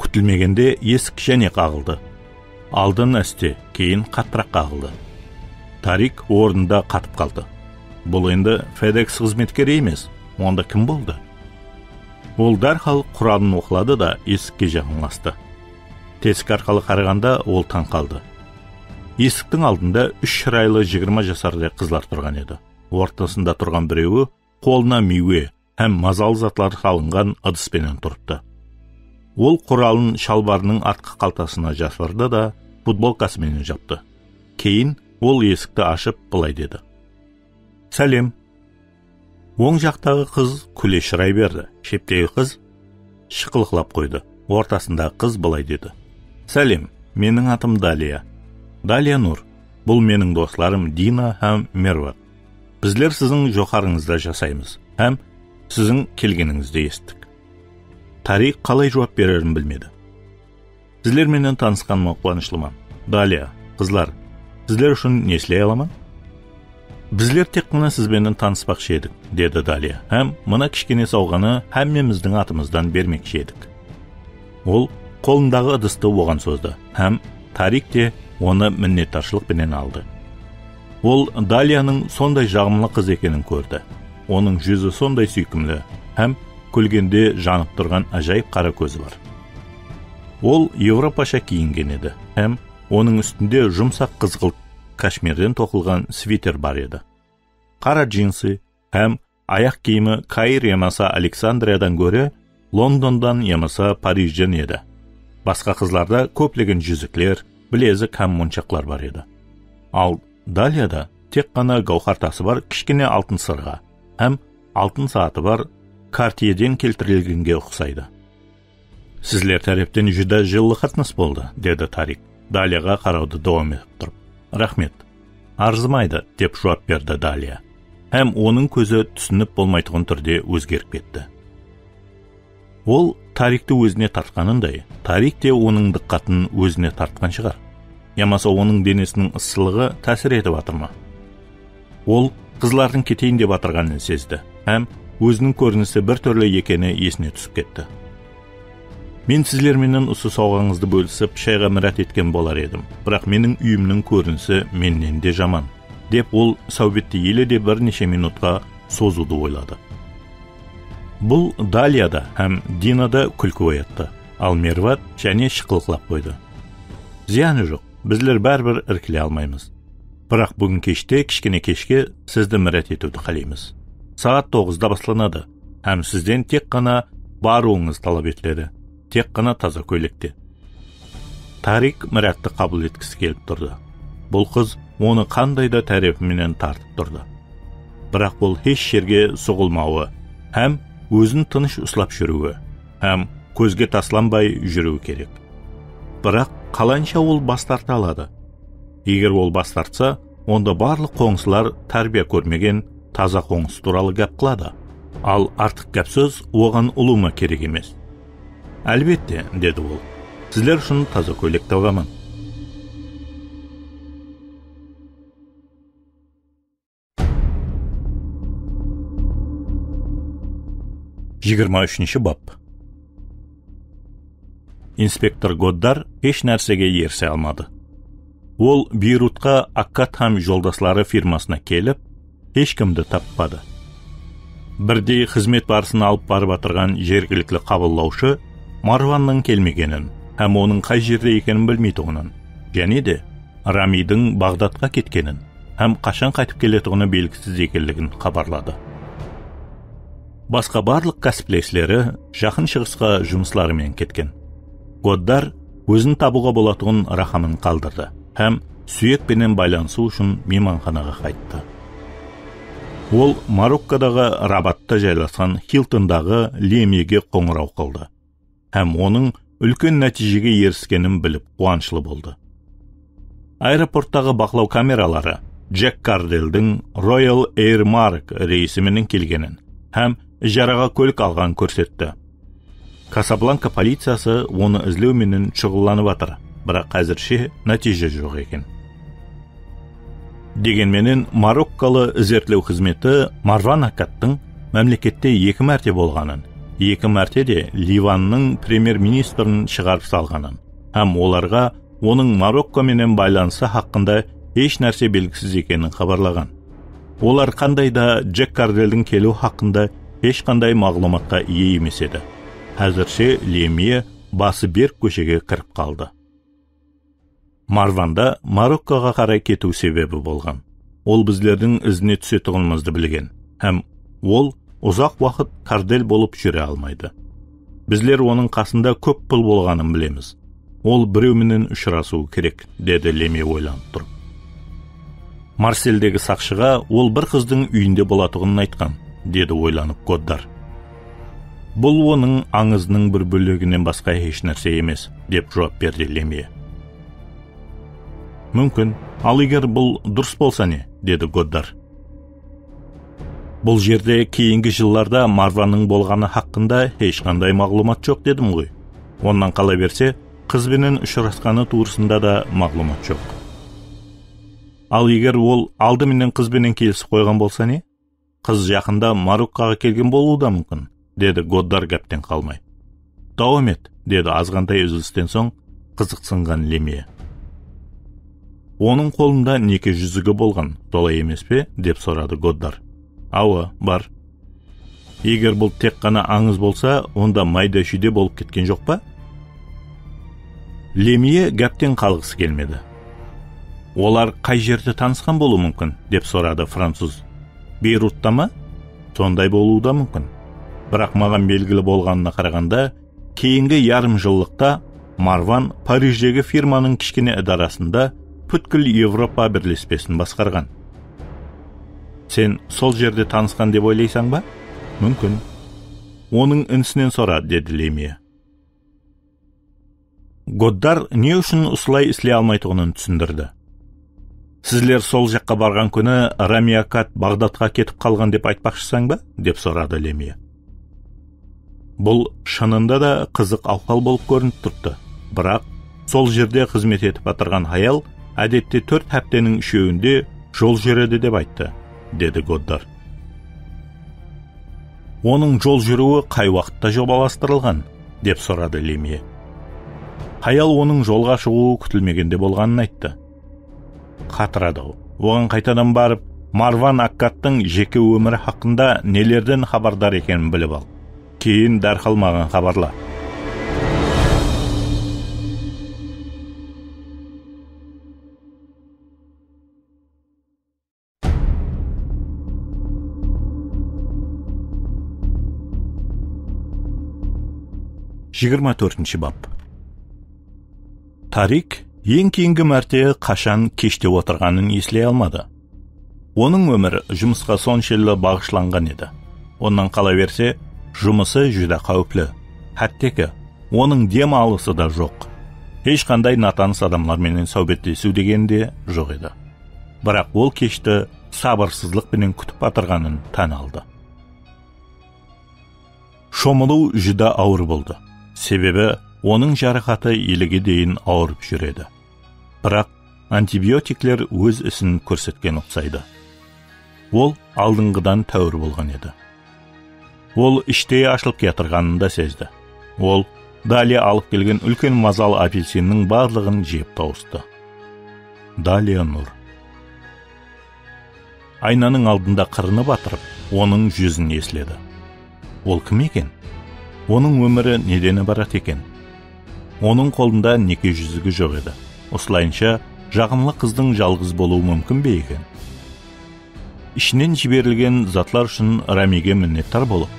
Күтілмегенде есік және қағылды. Алдын әсте, кейін қаттырақ қағылды. Тарик орнында қатып қалды. Бұл енді FedEx қызметкері емес, онда кім болды? Ол дәрхал Құранын оқылады да есікке жақынласты. Тесік арқылы қарағанда ол таң қалды. Есіктің алдында 3 шырайлы 20 жасардай қызлар тұрған еді. Ортасында тұрған біреуі қолына мейуе һәм мазал затлар салынған ыдыспенен тұрыпты. Ол Құралын шалбарының артқы қалтасына жасырды да футболкасымен жапты. Кейін ол есікті ашып былай деді: «Сәлем». Оң жақтағы қыз күле шырай берді. Шептегі қыз шықылықлап қойды. Ортасындағы қыз былай деді: «Сәлем, менің атым Далия. Далия Нур. Бұл менің достарым Дина һәм Мерва. Біздер сіздің жоқарыңызда жасаймыз, һәм сіздің келгеніңізді естік». Тарик қалай жауап берерін білмеді. «Сіздер менен танысқаныма қуанышлымын. Далия, қызлар, сіздер үшін не істей аламын?» «Біздер тек қана сізбенен таныспақшы едік», деді Далия, «һәм мына кішкене сауғаны һәммеміздің атымыздан бермекші едік». Ол қолындағы ыдысты оған созды, һәм Тарик те оны миннеттаршылықпенен алды. Ол Далияның сондай жағымлы қыз екенін көрді. Оның жүзі сондай сүйкімлі, һәм күлгенде жанып тұрған ажайып қара көзі бар. Ол Европаша киінген еді, һәм оның үстінде жұмсақ қызғылт кашмирден тоқылған свитер бар еді. Қара джинсы һәм аяқ киімі Каир ямаса Александриядан гөрі Лондондан ямаса Парижден еді. Басқа қызларда көплеген жүзіклер, білезік һәм моншақлар бар еді. Ал Далияда тек қана гауһар тасы бар кішкене алтын сырға һәм алтын сааты бар Картьеден келтірілгенге ұқсайды. «Сізлер тараптан жүдә жылы қатынас болды», деді Тарик, Далияға қарауды давам етіп тұрып. «Рахмет. Арзымайды», деп жауап берді Далия. Һәм оның көзі түсініп болмайтығын түрде өзгеріп кетті. Ол Тарикті өзіне тартқанындай, Тарик те оның диққатын өзіне тартқан шығар. Ямаса оның денесінің ысылығы тәсір етіп атырма. Ол қызлардың кетейін деп атырғанын сезді, һәм өзінің көрінісі бір түрлі екені есіне түсіп кетті. Мен сізлер менен осы сауғаңызды бөлісіп, шайға мұрат еткен болар едім. Бірақ менің үйімнің көрінісі менен де жаман. Деп ол сәубетті елі де бірнеше минутқа созуды ойлады. Бұл Далияда һәм Динада күлкі оятты. Ал Мерват және шықылқылап қойды. Зияны жоқ, біздер бәрібір іркіле алмаймыз. Бірақ бүгін кеште кішкене кешке сізді мұрат етуді қалаймыз. Сағат 9-да басланады, һәм сізден тек қана баруыңыз талап етіледі. Тек қана таза көйлекте. Тарик мұратты қабыл еткісі келіп тұрды. Бұл қыз оны қандай да тәрепіменен тартып тұрды. Бірақ бұл еш жерге соғылмауы, һәм өзін тыныш ұслап жүруі, һәм көзге тасланбай жүруі керек. Бірақ қаланша ол бас тарта алады? Егер ол бас тартса, онда барлық қоңсылар тәрбие көрмеген таза қоңсы туралы гәп қылады. Ал артық гәп сөз оған ұлума керек емес. Әлбетте, деді ол. Сіздер үшін таза көйлек табамын. Жиырма үшінші бап. Инспектор Годдар еш нәрсеге ерсе алмады. Ол Бейрутқа Аккат һәм жолдаслары фирмасына келіп, ешкімді таппады. Бірде қызмет барысын алып барып атырған жергілікті қабылдаушы Марванның келмегенін, һәм оның қай жерде екенін білмейтұғынын, және де Рамидің Бағдатқа кеткенін, һәм қашан қайтып келетұғыны белгісіз екенлігін хабарлады. Басқа барлық кәсіптестері жақын шығысқа жұмысларымен кеткен. Годдар өзін табуға болатұғын рахамын қалдырды, һәм сүйекпенен байланысу үшін мейманханаға қайтты. Ол Мароккодағы Рабатта жайласқан Хилтондағы Лемиеге қоңырау қылды, һәм оның үлкен нәтижеге еріскенін біліп қуанышлы болды. Аэропорттағы бақылау камералары Джек Карделдің Royal Air Maroc рейсіменен келгенін, һәм жараға көлік алған көрсетті. Касабланка полициясы оны ізлеуменен шұғылланып атыр, бірақ әзірше нәтиже жоқ екен. Дегенменен Мароккалы ізертлеу қызметі Марван Аккаттың мәмлекетте 2 мәрте болғанын, 2 мәрте де Ливанның премьер-министрін шығарып салғанын, һәм оларға оның Марокко менен байланысы хақында еш нәрсе белгісіз екенін хабарлаған. Олар қандай да Джек Карделдің келу хақында ешқандай мағлұматқа ие емес еді. Әзірше Лемие басы берк көшеге кіріп қалды. Марванда Мароккоға қарай кету себебі болған. Ол біздердің ізіне түсетұғымызды білген, һәм ол ұзақ уақыт Кардел болып жүре алмайды. Біздер оның қасында көп пұл болғанын білеміз. Ол біреуменен ұшырасуы керек, деді Лемие ойланып тұрып. Марсельдегі сақшыға ол бір қыздың үйінде болатұғын айтқан, деді ойланып Годдар. Бұл оның аңызының бір бөлігінен басқа еш нәрсе емес, деп жауап берді Лемие. Мүмкін, ал егер бұл дұрыс болса не, деді Годдар. Бұл жерде кейінгі жылларда Марванның болғаны хақында ешқандай мағлұмат жоқ дедім ғой. Оннан қала берсе, қызбенен ұшырасқаны турысында да мағлұмат жоқ. Ал егер ол алдыменен қызбенен келісіп қойған болса не? Қыз жақында Мароккоға келген болуы да мүмкін, деді Годдар гәптен қалмай. Дауам ет, деді азғантай үзілістен соң қызықсынған Лемие. Оның қолында неке жүзігі болған, солай емес пе, деп сұрады Годдар. Ауа, бар. Егер бұл тек қана аңыз болса, онда майда шүйде болып кеткен жоқ па? Лемие гәптен қалғысы келмеді. Олар қай жерде танысқан болу мүмкін, деп сұрады француз. Бейрутта ма? Сондай болуы да мүмкін. Бірақ маған белгілі болғанына қарағанда, кейінгі ярым жыллықта Марван Париждегі фирманың кішкене ідарасында бүткіл Европа бірлеспесін басқарған. Сен сол жерде танысқан деп ойлайсың ба? Мүмкін. Оның інісінен сора, деді Лемие. Годдар не үшін ұсылай істей алмайтығынын түсіндірді. Сізлер сол жаққа барған күні Рами Аккат Бағдатқа кетіп қалған деп айтпақшысың ба? Деп сұрады Лемие. Бұл шынында да қызық ауқал болып көрініп тұрды. Бірақ сол жерде қызмет етіп атырған аял әдетте 4 әптенің үшеуінде жол жүреді деп айтты, деді Годдар. Оның жол жүруі қай уақытта жобаластырылған? деп сұрады Лемье. Хаял оның жолға шығуы күтілмегенде болғанын айтты. Қатырады. Оған қайтадан барып, Марван Аккаттың жеке өмірі хақында нелерден хабардар екенін біліп ал. Кейін дәрхал маған хабарла. Жиырма төртінші бап. Тарик ең кейінгі мәрте қашан кеште отырғанын еслей алмады. Оның өмірі жұмысқа соншелі бағышланған еді. Онан қала берсе, жұмысы жүдә қауіплі. Хәттекі, оның дем алысы да жоқ. Ешқандай натаныс адамлармен сәубеттесу дегенде жоқ еді. Бірақ ол кешті сабырсыздықпен күтіп атырғанын тан алды. Шомылу жүдә ауыр болды. Себебі оның жарақаты еліге дейін ауырып жүреді. Бірақ антибиотиклер өз ісін көрсеткен ұқсайды. Ол алдыңғыдан тәуір болған еді. Ол іштей ашылып кетірғанын да сезді. Ол Далия алып келген үлкен мазал апельсиннің барлығын жеп тауысты. Далия Нұр. Айнаның алдында қырыны батырып, оның жүзін еследі. Ол кім екен? Оның өмірі недені барат екен? Оның қолында неке жүзігі жоқ еді. Осылайынша, жағымлы қыздың жалғыз болуы мүмкін бе екен? Ішінен жіберілген затлар үшін Рамиге міннеттар болып,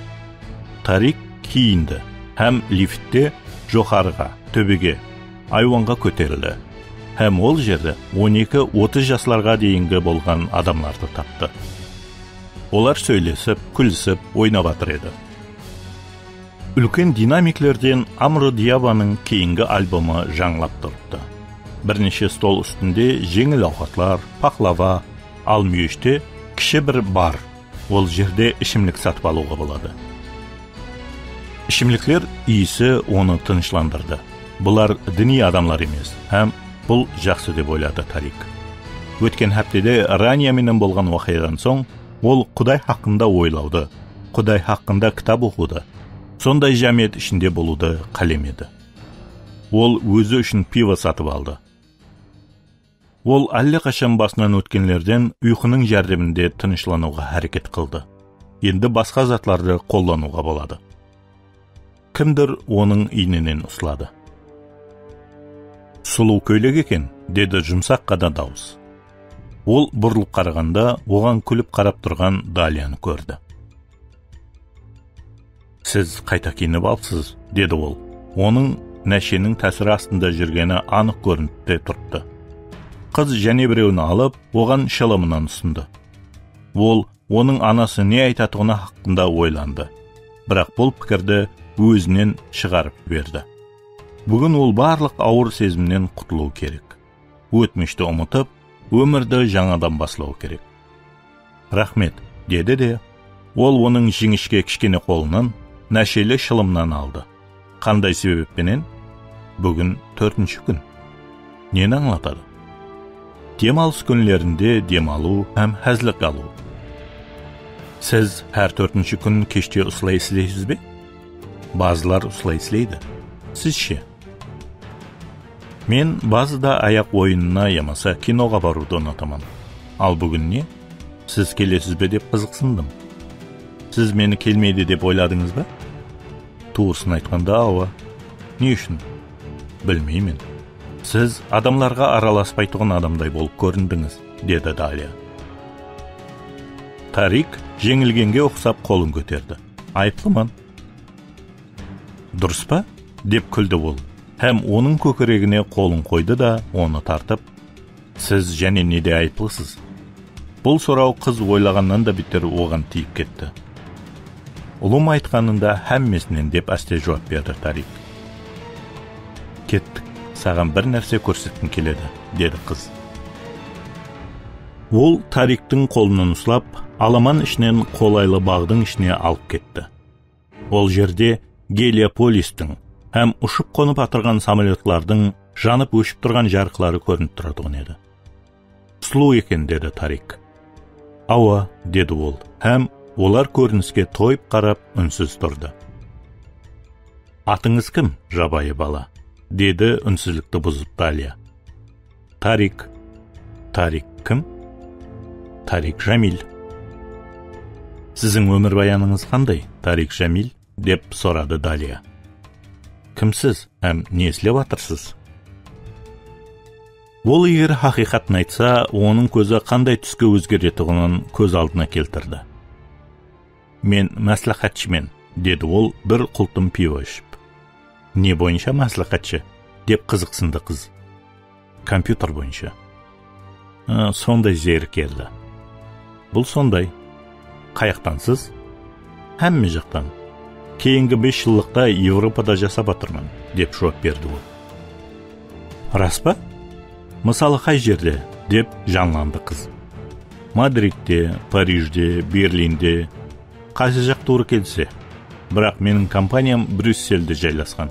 Тарик киінді, һәм лифтте жоғарыға, төбеге, айуанға көтерілді. Һәм ол жерде 12-30 жасларға дейінгі болған адамларды тапты. Олар сөйлесіп, күлісіп, ойнап атыр еді. Үлкен динамиклерден Амро Диабаның кейінгі альбомы жаңлап тұрыпты. Бірнеше стол үстінде жеңіл ауқатлар, пақлава, ал мүйіште кіші бір бар. Ол жерде ішімлік сатып алуға болады. Ішімліктер иісі оны тынышландырды. Бұлар діни адамлар емес, һәм бұл жақсы деп ойлады Тарик. Өткен хәптеде Раниаменен болған уақиғадан соң, ол Құдай хақында ойлауды, Құдай хақында кітап оқуды, сондай жәмиет ішінде болуды қалемеді. Ол өзі үшін пиво сатып алды. Ол әлдеқашан басынан өткенлерден ұйқының жәрдемінде тынышлануға әрекет қылды. Енді басқа затларды қолдануға болады. Кімдір оның иінінен ұслады. Сұлу көйлек екен, деді жұмсақ қана дауыс. Ол бұрылып қарағанда, оған күліп қарап тұрған Далияны көрді. Сіз қайта киініп алсыз, деді ол. Оның нәшенің тәсірі астында жүргені анық көрініпте тұрды. Қыз және біреуін алып, оған шылымынан ұсынды. Ол оның анасы не айтатығына хақында ойланды. Бірақ бұл пікірді өзінен шығарып берді. Бүгін ол барлық ауыр сезімнен құтылу керек. Өтмішті ұмытып, өмірді жаңадан баслау керек. Рахмет, деді де, ол оның жіңішке кішкене қолынан нәшелі шылымнан алды. Қандай себеппенен? Бүгін 4-ші күн. Нені аңлатады? Демалыс күнлерінде демалу һәм хәзлік алу. Сіз әр 4-ші күн кеште ұслай істейсіз бе? Базылар ұслай істейді. Сіз ше? Мен базыда аяқ ойынына ямаса киноға баруды ұнатамын. Ал бүгін не? Сіз келесіз бе деп қызықсындым. Сіз мені келмейді деп ойладыңыз ба? Туысын айтқанда ауа. Не үшін? Білмеймін. Сіз адамларға араласпайтығын адамдай болып көріндіңіз, деді Далия. Тарик жеңілгенге ұқсап қолын көтерді. Айыплымын. Дұрыс па? Деп күлді ол. Һәм оның көкірегіне қолын қойды да, оны тартып, сіз және неде айыплысыз? Бұл сұрау қыз ойлағаннан да бетер оған тиіп кетті. Ұлым айтқанында һәммесінен деп әсте жауап берді Тарик. Кеттік, саған бір нәрсе көрсеткім келеді, деді қыз. Ол Тариктің қолынан ұстап, аламан ішінен қолайлы бағдың ішіне алып кетті. Ол жерде Гелиополистің һәм ұшып қонып атырған самолетлардың жанып өшіп тұрған жарқылары көрініп тұратын еді. Сұлу екен, деді Тарик. Ауа, деді ол, һәм олар көрініске тойып қарап үнсіз тұрды. Атыңыз кім, жабайы бала? Деді үнсіздікті бұзып Далия. Тарик. Тарик кім? Тарик Жамил. Сіздің өмірбаяныңыз қандай, Тарик Жамил? Деп сұрады Далия. Кімсіз, әм не істеп жатырсыз? Ол егер хақиқатын айтса, оның көзі қандай түске өзгеретұғынын көз алдына келтірді. Мен мәслихатшымен, деді ол бір құлтым пиво ішіп. Не бойынша мәслихатшы? Деп қызықсынды қыз. Компьютер бойынша. Сондай зерікерлі. Бұл сондай. Қаяқтансыз? Әмме жақтан. Кейінгі 5 жыллықта Европада жасап атырмын, деп жауап берді ол. Рас па? Мысалы қай жерде, деп жанланды қыз. Мадридте, Парижде, Берлинде, қайсы жақ тура келсе. Бірақ менің компаниям Брюссельде жайласқан.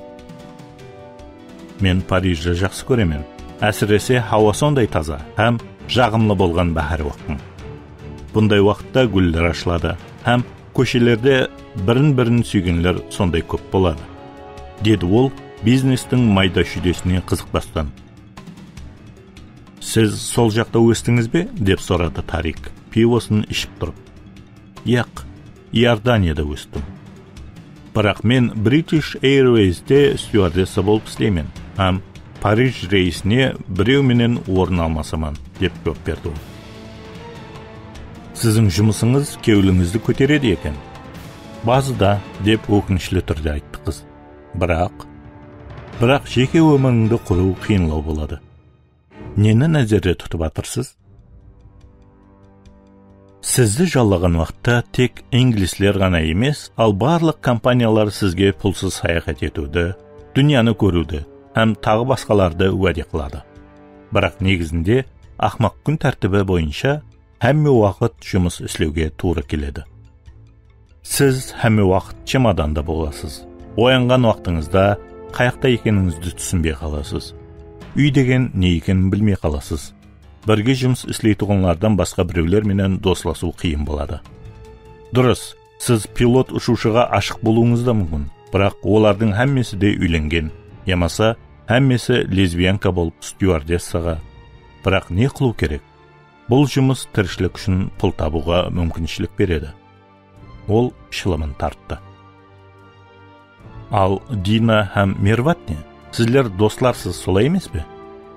Мен Парижді жақсы көремін. Әсіресе хауа сондай таза, һәм жағымлы болған бәһәр уақытын. Бұндай уақытта гүлдер ашылады, һәм көшелерде бірін-бірін сүйгенлер сондай көп болады. Деді ол бизнестің майда шүйдесіне қызықпастан. Сіз сол жақта өстіңіз бе? Деп сұрады Тарик, пивосын ішіп тұрып. Яқ, Иорданияда өстім. Бірақ мен British Airways'те стюардесса болып істеймін, һәм Париж рейсіне біреуменен орын алмасаман, деп жауап берді ол. Сіздің жұмысыңыз кеуіліңізді көтереді екен. Базыда, деп өкінішлі түрде айтты қыз. Бірақ жеке өміріңді құру қиынлау болады. Нені назарда тұтып атырсыз? Сізді жаллаған уақытта тек инглислер ғана емес, ал барлық компаниялар сізге пұлсыз саяхат етуді, дүнияны көруді, һәм тағы басқаларды уәде қылады. Бірақ негізінде ақмақ күн тәртібі бойынша әмме уақыт жұмыс істеуге тура келеді. Сіз әмме уақыт чемоданда боласыз. Оянған уақытыңызда қаяқта екеніңізді түсінбей қаласыз. Үй деген не екенін білмей қаласыз. Бірге жұмыс істейтұғынлардан басқа біреулер менен досласу қиын болады. Дұрыс, сіз пилот ұшушыға ашық болуыңыз да мүмкін, бірақ олардың әммесі де үйленген, ямаса әммесі лесбиянка болып стюардессаға. Бірақ не қылу керек? Бұл жұмыс тіршілік үшін пұл табуға мүмкіншілік береді. Ол шылымын тартты. Ал Дина һәм Мерват не? Сізлер достарсыз, солай емес пе?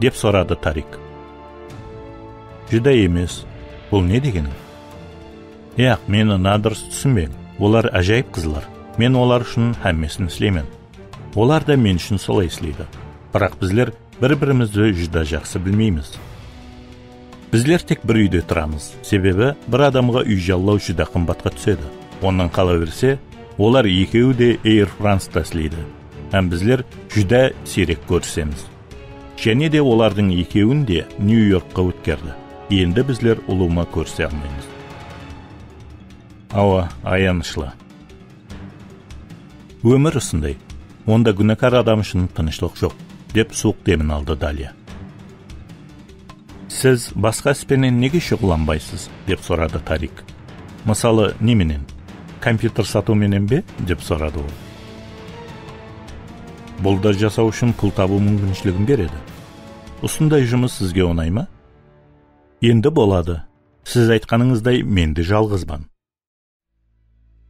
Деп сұрады Тарик. Жүдә емес. Бұл не дегенің? Яқ, мені надырыс түсінбең. Олар әжайып қызлар. Мен олар үшін әммесін істеймін. Олар да мен үшін солай істейді. Бірақ біздер бір-бірімізді жүдә жақсы білмейміз. Біздер тек бір үйде тұрамыз. Себебі бір адамға үй жаллау жүдә қымбатқа түседі. Онdan қала берсе, олар екеуі де Air France'та істейді. Һәм біздер жүдә сирек көрсеміз. Және де олардың екеуін де Нью-Йоркқа өткерді. Енді біздер ұлыма көрсе алмаймыз. Ауа, аянышлы. Өмір осындай. Онда күнәкар адам үшін тынышлық жоқ, деп суық демін алды Далия. Сіз басқа іспенен неге шұғыланбайсыз? Деп сұрады Тарик. Мысалы, неменен? Компьютер сату менен бе? Деп сұрады ол. Бұл да жасау үшін пұл табу мүмкіншілігін береді. Осындай жұмыс сізге оңай ма? Енді болады. Сіз айтқаныңыздай мен де жалғызбан.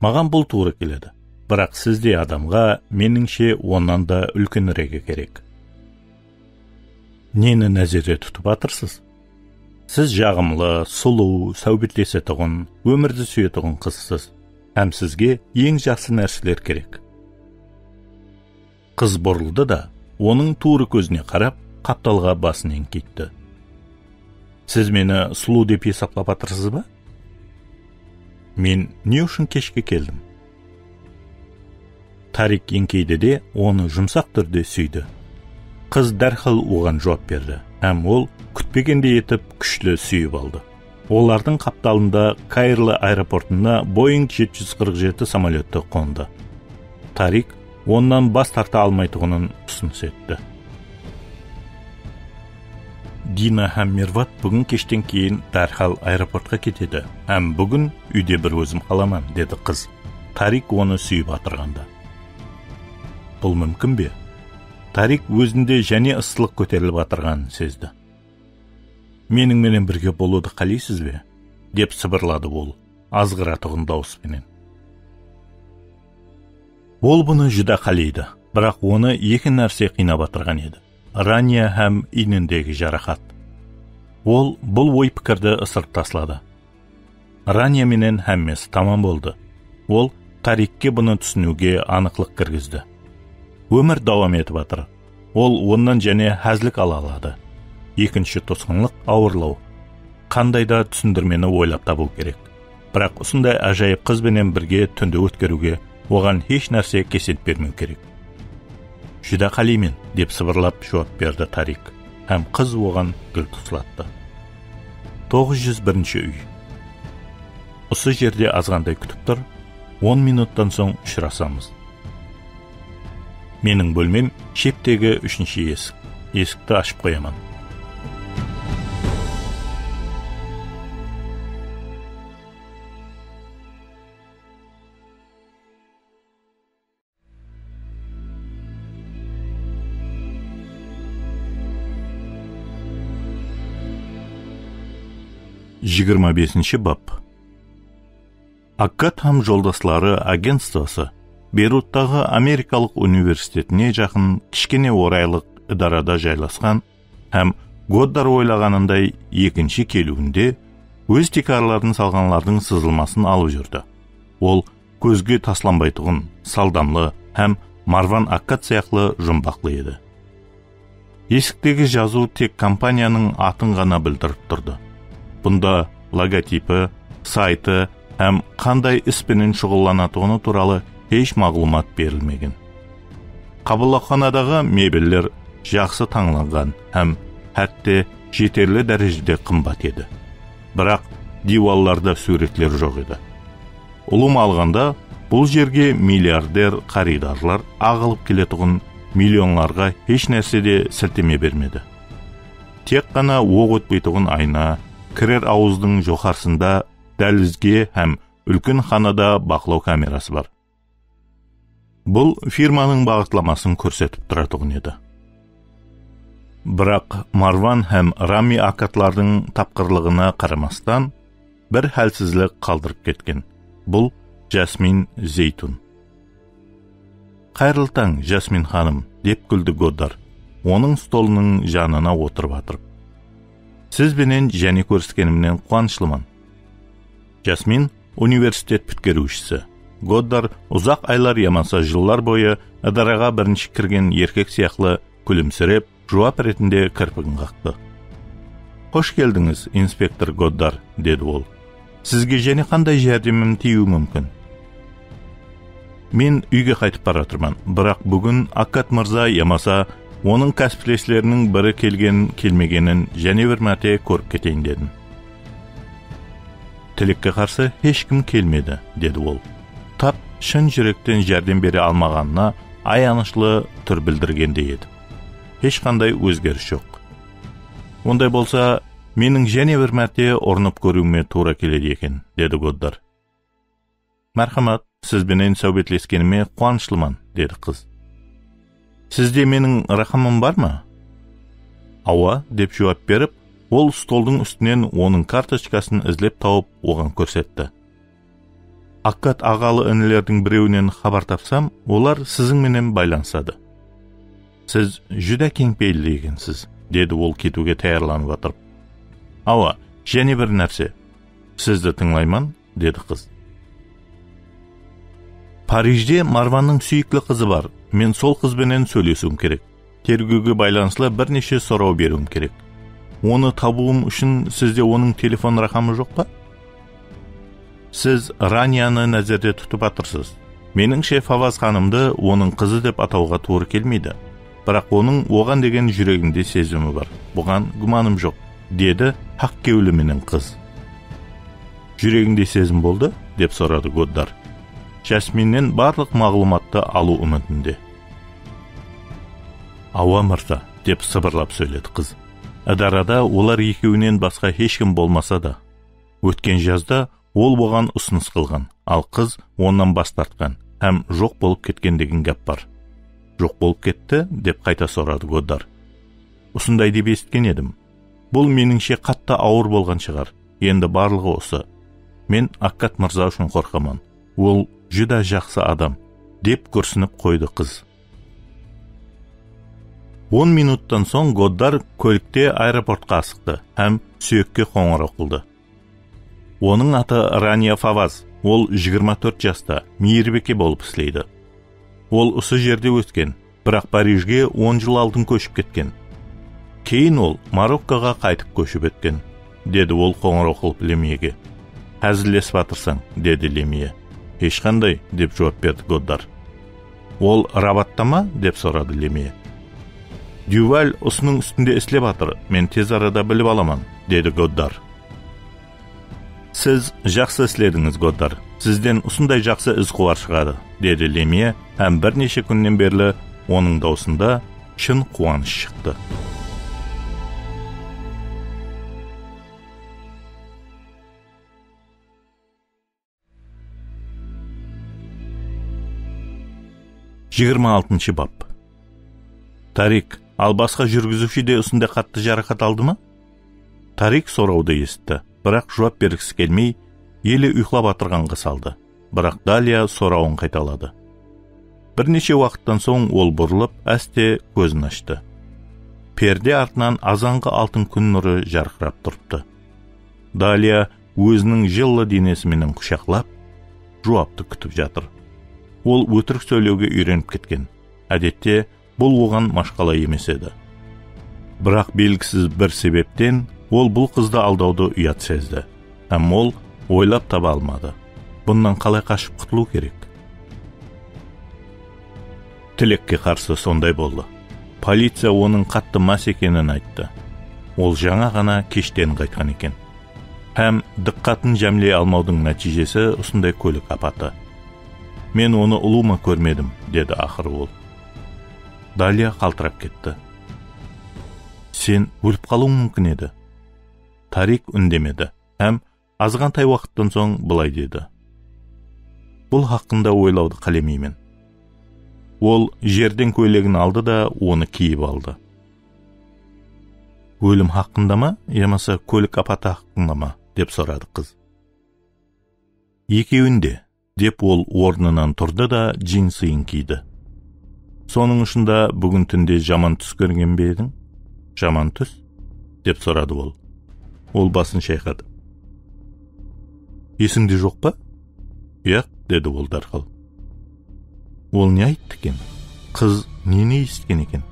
Маған бұл тура келеді. Бірақ сізде адамға меніңше оннан да үлкенірегі керек. Нені назарда тұтып атырсыз? Сіз жағымлы, сұлу, сәубеттесетұғын, өмірді сүйетұғын қызсыз. Һәм сізге ең жақсы нәрселер керек. Қыз бұрылды да, оның тура көзіне қарап, қапталға басын еңкейтті. Сіз мені сұлу деп есаплап атырсыз ба? Мен не үшін кешке келдім? Тарик еңкейді де, оны жұмсақ түрде сүйді. Қыз дәрхал оған жауап берді, һәм ол күтпегенде етіп күшлі сүйіп алды. Олардың қапталында Кайырлы аэропортына Boeing 747 самолеті қонды. Тарик оннан бас тарта алмайтығының ұсыныс етті. Дина һәм Мерват бүгін кештен кейін дәрхал аэропортқа кетеді. Һәм бүгін үйде бір өзім қаламан, деді қыз. Тарик оны сүйіп атырғанда. Бұл мүмкін бе? Тарик өзінде және ыстылық көтеріліп атырғанын сезді. Менің менен бірге болуды қалайсыз бе? Деп сыбырлады ол, азғыратығын дауыспенен. Ол бұны жүда қалайды, бірақ оны екі нәрсе қинап атырған еді. Рания һәм иніндегі жарақат. Ол бұл ой пікірді ысырып таслады. Рания менен һәммесі тамам болды. Ол Тарикке бұны түсінуге анықлық кіргізді. Өмір дауам етіп атыр. Ол оннан және хәзлік ала алады. Екінші тосқынлық ауырлау. Қандайда түсіндірмені ойлап табу керек. Бірақ осындай ажайып қызбенен бірге түнді өткеруге оған еш нәрсе кесет бермеу керек. Жүда қалеймін, деп сыбырлап жауап берді Тарик. Һәм қыз оған гүл тұсылатты. 901 үй. Осы жерде азғандай күтіп тұр, 10 минуттан соң ұшырасамыз. Менің бөлмем шептегі 3-ші есік. Есікті ашып қоямын. Жиырма бесінші бап. Аккат һәм жолдаслары агентствосы Бейруттағы Америкалық университетіне жақын кішкене орайлық идарада жайласқан һәм Годдар ойлағанындай екінші келуінде өз тикарларын салғанлардың сызылмасын алып жүрді. Ол көзге тасланбайтұғын, салдамлы һәм Марван Аккат сияқлы жұмбақлы еді. Есіктегі жазу тек компанияның атын ғана білдіріп тұрды. Бұнда логотипі, сайты һәм қандай іспенен шұғылланатығыны туралы еш мағлұмат берілмеген. Қабылханадағы мебеллер жақсы таңланған һәм хәтте жетерлі дәрежеде қымбат еді. Бірақ дивалларда суретлер жоқ еді. Ұлым алғанда бұл жерге миллиардер қаридарлар ағылып келетұғын миллионларға еш нәрседе сілтеме бермеді. Тек қана оқ өтпейтұғын айна, кірер ауыздың жоғарсында дәлізге һәм үлкен ханада бақылау камерасы бар. Бұл фирманың бағытламасын көрсетіп тұратұғын еді. Бірақ Марван һәм Рами Аккатлардың тапқырлығына қарамастан бір хәлсізлік қалдырып кеткен. Бұл Жасмин Зейтун. Қайырлы таң, Жасмин ханым, деп күлді Годдар, оның столының жанына отырып атырып. Сізбенен және көріскенімнен қуанышлымын. Жасмин университет бүткерушісі. Годдар ұзақ айлар ямаса жыллар бойы ыдараға бірінші кірген еркек сияқлы күлімсіреп, жауап ретінде кірпігін қақты. Қош келдіңіз, инспектор Годдар, деді ол. Сізге және қандай жәрдемім тиюі мүмкін? Мен үйге қайтып баратырмын, бірақ бүгін Аккат мырза ямаса оның кәсіптестерінің бірі келмегенін және бір мәрте көріп кетейін дедім. Тілекке қарсы ешкім келмеді, деді ол. Тап шын жүректен жәрдем бере алмағанына аянышлы түр білдіргенде еді. Ешқандай өзгеріс жоқ. Ондай болса, менің және бір мәрте орнып көруіме тура келеді екен, деді Годдар. Мәрхамат, сізбенен сәубетлескеніме қуанышлымын, деді қыз. Сізде менің рақымым бар ма? Ауа, деп жауап беріп, ол столдың үстінен оның карточкасын ізлеп тауып оған көрсетті. Аккат ағалы інілердің біреуінен хабар тапсам, олар сізіңменен байланысады. Сіз жүда кеңпейлі екенсіз, деді ол кетуге таярланып атырып. Ауа, және бір нәрсе. Сізді тыңлаймын, деді қыз. Парижде Марванның сүйіклі қызы бар. Мен сол қызбенен сөйлесуім керек. Тергеуге байланыслы бірнеше сұрау беруім керек. Оны табуым үшін сізде оның телефон рақамы жоқ па? Сіз Ранияны нәзерде тұтып атырсыз. Меніңше Фаваз ханымды оның қызы деп атауға тура келмейді. Бірақ оның оған деген жүрегінде сезімі бар. Бұған гуманым жоқ, деді Хақкеуліменің қыз. Жүрегінде сезім болды, деп сұрады Годдар. Жасминнен барлық мағлұматты алу үмітінде. Ауа мырза, деп сыбырлап сөйледі қыз. Ыдарада олар екеуінен басқа ешкім болмаса да. Өткен жазда ол бұған ұсыныс қылған, ал қыз онан бас тартқан, һәм жоқ болып кеткен деген гәп бар. Жоқ болып кетті, деп қайта сұрады Годдар. Осындай деп естіген едім. Бұл меніңше қатты ауыр болған шығар. Енді барлығы осы. Мен Аккат мырза үшін қорқамын. Ол жүда жақсы адам, деп күрсініп қойды қыз. 10 минуттан соң Годдар көлікте аэропортқа асықты, һәм сүйекке қоңырау қылды. Оның аты Рания Фаваз. Ол 24 жаста, мейірбике болып істейді. Ол осы жерде өскен, бірақ Парижге 10 жыл алдын көшіп кеткен. Кейін ол Мароккоға қайтып көшіп өткен, деді ол қоңырау қылып Лемиеге. Әзілдесіп жатырсың, деді Лемие. Ешқандай, деп жауап берді Годдар. Ол Рабатта ма, деп сұрады Лемие. Дюваль осының үстінде істеп жатыр, мен тез арада біліп аламын, деді Годдар. Сіз жақсы істедіңіз, Годдар. Сізден осындай жақсы із қуар шығады, деді Лемие, һәм бірнеше күннен берлі оның даусында шын қуаныш шықты. Жиырма алтыншы бап. Тарик, ал басқа жүргізуші де осындай қатты жарақат алды ма? Тарик сұрауды естті, бірақ жауап бергісі келмей, елі ұйқылап атырғанға салды. Бірақ Далия сұрауын қайталады. Бірнеше уақыттан соң ол бұрылып, әсте көзін ашты. Перде артынан азанғы алтын күн нұры жарқырап тұрыпты. Далия өзінің жылы денесіменен құшақлап, жауапты күтіп жатыр. Ол өтірік сөйлеуге үйреніп кеткен. Әдетте, бұл оған машқала емес еді. Бірақ белгісіз бір себептен, ол бұл қызды алдауды ұят сезді. Һәм ол ойлап таба алмады. Бұндан қалай қашып құтылу керек? Тілекке қарсы сондай болды. Полиция оның қатты мас екенін айтты. Ол жаңа ғана кештен қайтқан екен. Һәм диққатын жәмлей алмаудың нәтижесі осындай көлік апаты. Мен оны ұлыма көрмедім, деді ақыры ол. Далия қалтырап кетті. Сен өліп қалуың мүмкін еді. Тарик үндемеді, һәм азғантай уақыттан соң былай деді. Бұл хақында ойлауды қалемеймін. Ол жерден көйлегін алды да оны киіп алды. Өлім хақында ма, ямаса көлік апаты хақында ма, деп сұрады қыз. Екеуінде, деп ол орнынан тұрды да джинсыйын киді. Соның ұшында бүгін түнде жаман түс көрген бе едің? Жаман түс? Деп сұрады ол. Ол басын шайқады. Есіңде жоқ па? Яқ, деді ол дарқал. Ол не айтты екен? Қыз нені естіген екен?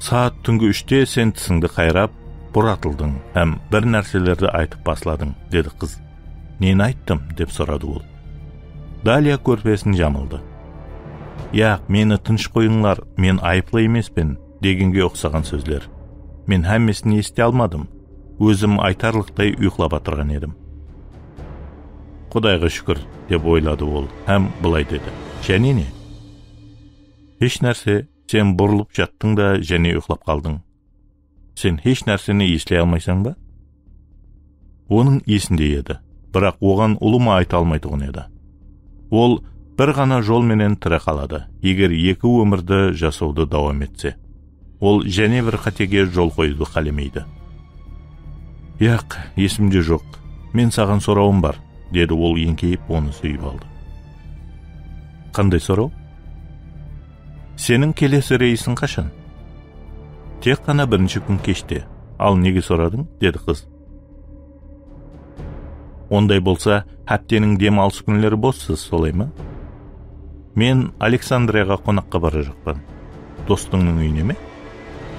Саат түнгі 3-те сен тісіңді қайрап, бұратылдың, һәм бір нәрселерді айтып басладың, деді қыз. Нені айттым, деп сұрады ол. Далия көрпесін жамылды. Яқ, мені тыныш қойыңлар, мен айыплы емеспін, дегенге ұқсаған сөзлер. Мен һәммесін ести алмадым. Өзім айтарлықтай ұйқылап атырған едім. Құдайға шүкір, деп ойлады ол, һәм былай деді. Және не? Еш нәрсе, сен бұрылып жаттың да және ұйқылап қалдың. Сен еш нәрсені еслей алмайсың ба? Оның есінде еді, бірақ оған ұлыма айта алмайтұғын еді. Ол бір ғана жол менен тірі қалады, егер екі өмірді жасауды дауам етсе. Ол және бір қатеге жол қойды қалемейді. Яқ, есімде жоқ, мен саған сұрауым бар, деді ол еңкейіп оны сүйіп алды. Қандай сұрау? Сенің келесі рейсің қашан? Тек қана бірінші күн кеште. Ал неге сұрадың? Деді қыз. Ондай болса, әптенің демалыс күнлері боссыз, солай ма? Мен Александрияға қонаққа бара жақпан. Достыңның үйіне ме?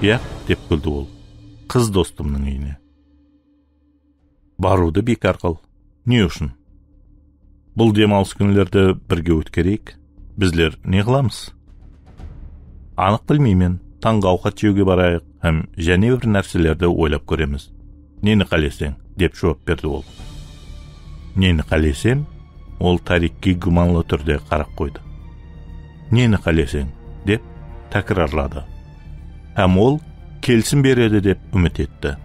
Яқ, деп күлді ол. Қыз достымның үйіне. Баруды бекар қыл. Не үшін? Бұл демалыс күнлерді бірге өткерейік. Біздер не қыламыз? Анық білмеймін. Таңғы ауқат жеуге барайық, һәм және бір нәрселерді ойлап көреміз. Нені қалесең? Деп жауап берді ол. Нені қалесем? Ол Тарикке гуманлы түрде қарап қойды. Нені қалесең? Деп тәкрарлады. Һәм ол келісім береді деп үміт етті.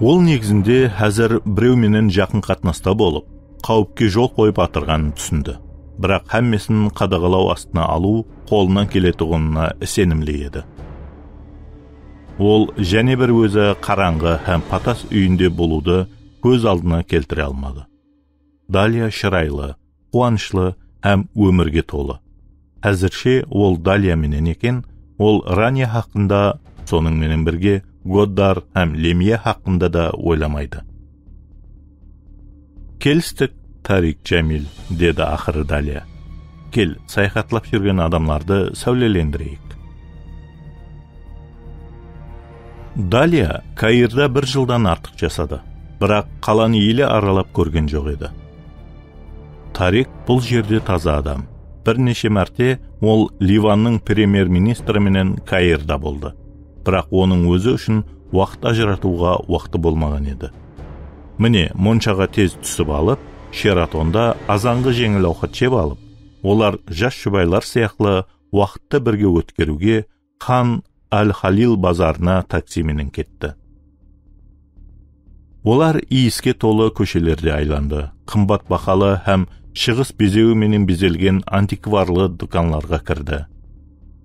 Ол негізінде әзір біреуменен жақын қатынаста болып, қауіпке жол қойып атырғанын түсінді. Бірақ hammasini qadağalao астына алу қолынан келетұғынына сенімлі еді. Ол және бір өзі қараңғы һәм патас үйінде болуды көз алдына келтіре алмады. Далия шырайлы, қуанышлы һәм өмірге толы. Әзірше ол Далия менен екен, ол Рания хақында, соның менен бірге Годдар һәм Лемия хақында да ойламайды. Келістік, Тарик Джамил, деді ақыры Далия. Кел, саяхатлап жүрген адамларды сәулелендірейік. Далия Каирда 1 жылдан артық жасады, бірақ қаланы елі аралап көрген жоқ еді. Тарик бұл жерде таза адам. Бірнеше мәрте ол Ливанның премьер-министрі менен Каирда болды. Бірақ оның өзі үшін уақыт ажыратуға уақыты болмаған еді. Міне, моншаға тез түсіп алып, Шератонда азанғы жеңіл ауқат жеп алып, олар жас жұбайлар сияқлы уақытты бірге өткеруге Хан Аль-Халил базарына таксименен кетті. Олар иіске толы көшелерде айланды, қымбат бақалы һәм шығыс безеуі менен безелген антикварлы дүканларға кірді.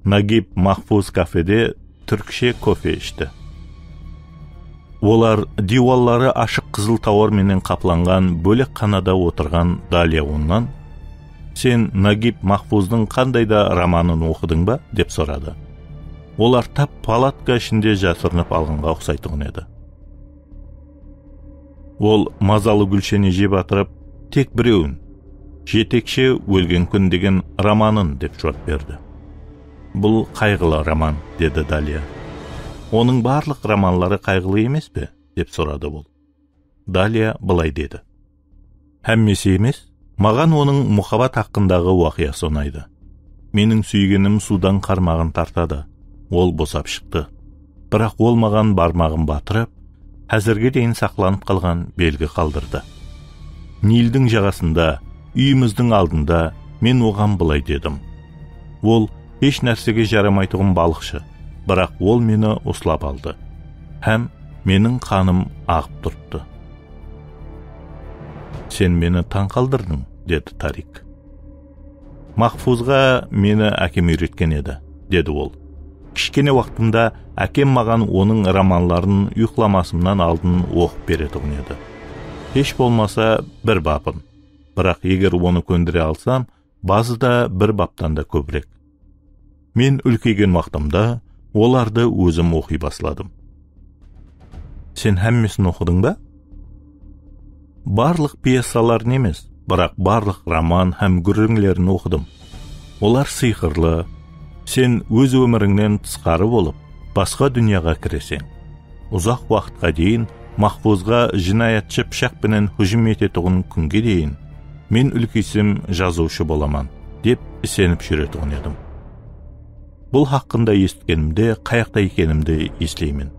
Нагиб Махфуз кафеде түркше кофе ішті. Олар диваллары ашық қызыл тауар менен қапланған бөлек қанада отырған Далия оннан, «Сен Нагиб Махфуздың қандайда романын оқыдың ба?» деп сұрады. Олар тап палатка ішінде жасырынып алғанға ұқсайтын еді. Ол мазалы гүлшені жеп атырып, тек біреуін, «Жетекші өлген күн» деген романын деп жауап берді. Бұл қайғылы роман, деді Далия. Оның барлық романлары қайғылы емес пе? Деп сұрады ол. Далия былай деді. Әммесе емес, маған оның мұхаббат хақындағы уақиясы ұнайды. Менің сүйгенім судан қармағын тартады. Ол босап шықты. Бірақ ол маған бармағын батырып, әзірге дейін сақланып қалған белгі қалдырды. Нилдің жағасында, үйіміздің алдында мен оған былай дедім. Ол еш нәрсеге жарамайтұғын балықшы. Бірақ ол мені ұслап алды. Һәм менің қаным ағып тұрыпты. Сен мені таң қалдырдың, деді Тарик. Махфузға мені әкем үйреткен еді, деді ол. Кішкене уақытында әкем маған оның романларын ұйқыламасымнан алдын оқып беретұғын еді. Еш болмаса бір бабын. Бірақ егер оны көндіре алсам, базыда бір баптан да көбірек. Мен үлкейген уақытымда оларды өзім оқи басладым. Сен әммесін оқыдың ба? Барлық пьесаларын емес, бірақ барлық роман һәм гүріңлерін оқыдым. Олар сиқырлы. Сен өз өміріңнен тысқары болып, басқа дүнияға кіресең. Ұзақ уақытқа дейін Махфузға жинаятшы пышақпенен hüjum ететұғын күнге дейін мен үлкейсем жазушы боламан, деп сеніп жүретұғын едім. Бұл хақында естігенімде қаяқта екенімді естеймін.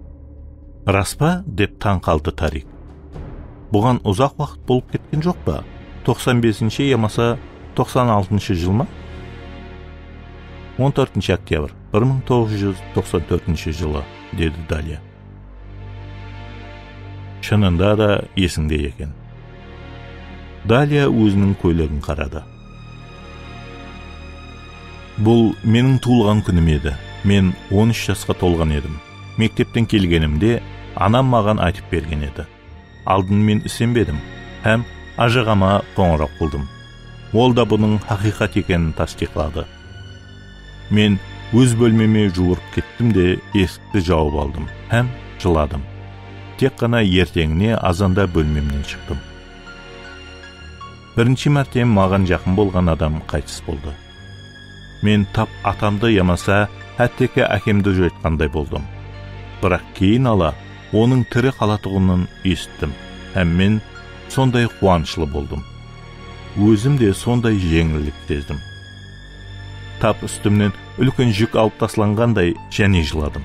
Рас па? Деп таң қалды Тарик. Бұған ұзақ уақыт болып кеткен жоқ па? 95-ші ямаса 96-шы жыл ма? 14 октябрь 1994 жылы, деді Далия. Шынында да есіңде екен. Далия өзінің көйлегін қарады. Бұл менің туылған күнім еді. Мен 13 жасқа толған едім. Мектептен келгенімде анам маған айтып берген еді. Алдын мен сенбедім, һәм ажығама қоңырау қылдым. Ол да бұның хақиқат екенін тасдиқлады. Мен өз бөлмеме жуырып кеттім де есікті жауып алдым, һәм жыладым. Тек қана ертеңіне азанда бөлмемнен шықтым. Бірінші мәрте маған жақын болған адам қайтыс болды. Мен тап атамды ямаса, әттеке әкемді жойтқандай болдым. Бірақ кейін ала, оның тірі қалатұғынын естім, һәм мен сондай қуанышлы болдым. Өзім де сондай жеңілдік сездім. Тап үстімнен үлкен жүк алып тасланғандай және жыладым.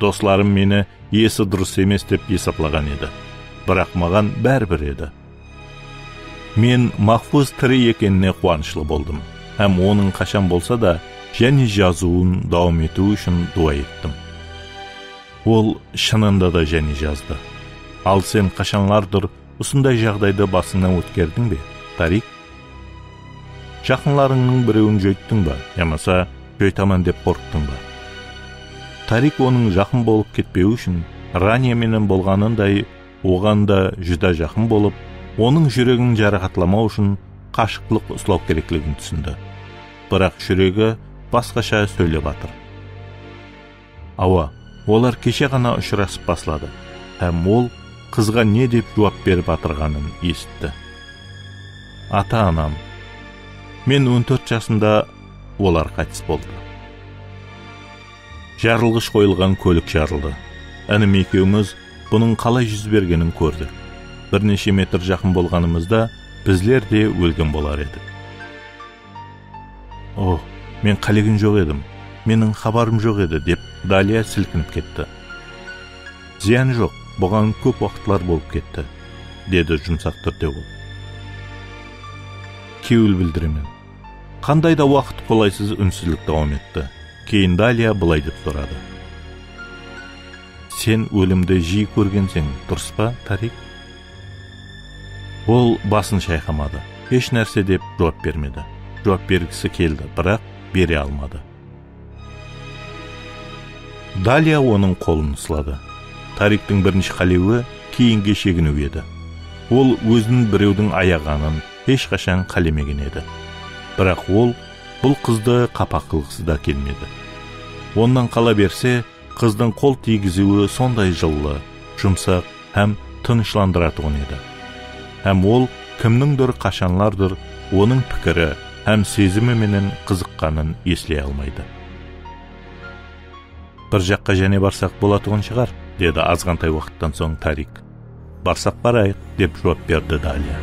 Достарым мені есі дұрыс емес деп есаплаған еді. Бірақ маған бәрібір еді. Мен Махфуз тірі екеніне қуанышлы болдым. Һәм оның қашан болса да және жазуын дауам ету үшін дуа еттім. Ол шынында да және жазды. Ал сен қашанлардыр осындай жағдайды басыңнан өткердің бе, Тарик? Жақынларыңның біреуін жөйттің ба, ямаса жөйтаман деп қорықтың ба? Тарик оның жақын болып кетпеу үшін Рания менен болғанындай оған да жүда жақын болып, оның жүрегін жарақатламау үшін қашықтылық ұстау керектігін түсінді. Бірақ жүрегі басқаша сөйлеп жатыр. Ауа, олар кеше ғана ұшырасып басылады, һәм ол қызға не деп жауап беріп жатырғанын естіді. Ата-анам, мен 14 жасында олар қайтыс болды. Жарылғыш қойылған көлік жарылды. Інім екеуміз бұның қалай жүз бергенін көрдік. Бірнеше метр жақын болғанымызда біздер де өлген болар едік. О, мен қалеген жоқ едім. Менің хабарым жоқ еді, деп Далия сілкініп кетті. Зиян жоқ, бұған көп уақытлар болып кетті, деді жұмсақ түрде ол. Кеуіл білдіремен. Қандай да уақыт қолайсыз үнсізлік давам етті. Кейін Далия былай деп сұрады. Сен өлімді жиі көргенсің, дұрыс па, Тарик? Ол басын шайқамады. Еш нәрсе деп жауап бермеді. Жауап бергісі келді, бірақ бере алмады. Далия оның қолын ұстады. Тариктің бірінші қалеуі кейінге шегіну еді. Ол өзінің біреудің аяғанын ешқашан қалемеген еді. Бірақ ол бұл қызды қапақ қылғысы да келмеді. Ондан қала берсе, қыздың қол тигізуі сондай жылы, жұмсақ һәм тынышландыратын еді. Һәм ол кімніңдір қашанлардыр оның пікірі һәм сезімі менен қызыққанын еслей алмайды. Бір жаққа және барсақ болатығын шығар, деді азғантай уақыттан соң Тарик. Барсақ барайық, деп жауап берді Далия.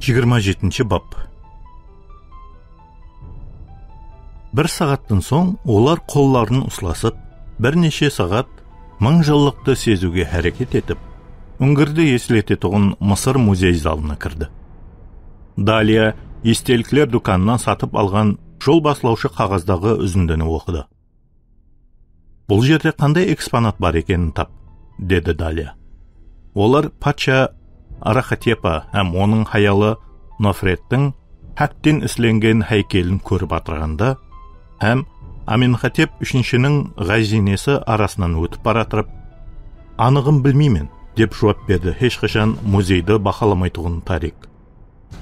Жиырма жетінші бап. Бір сағаттан соң олар қолларын ұсласып, бірнеше сағат мың жыллықты сезуге әрекет етіп, үңгірді еслететұғын Мысыр музей залына кірді. Далия естеліктер дүканынан сатып алған жол баслаушы қағаздағы үзіндіні оқыды. Бұл жерде қандай экспонат бар екенін тап, деді Далия. Олар патша Арахатепа һәм оның хаялы Нофреттің хәттен ісленген хайкелін көріп атырғанда, һәм Аменхотеп үшіншінің ғазинесі арасынан өтіп баратырып, анығын білмеймін, деп жауап берді ешқашан музейді бақаламайтұғын Тарик.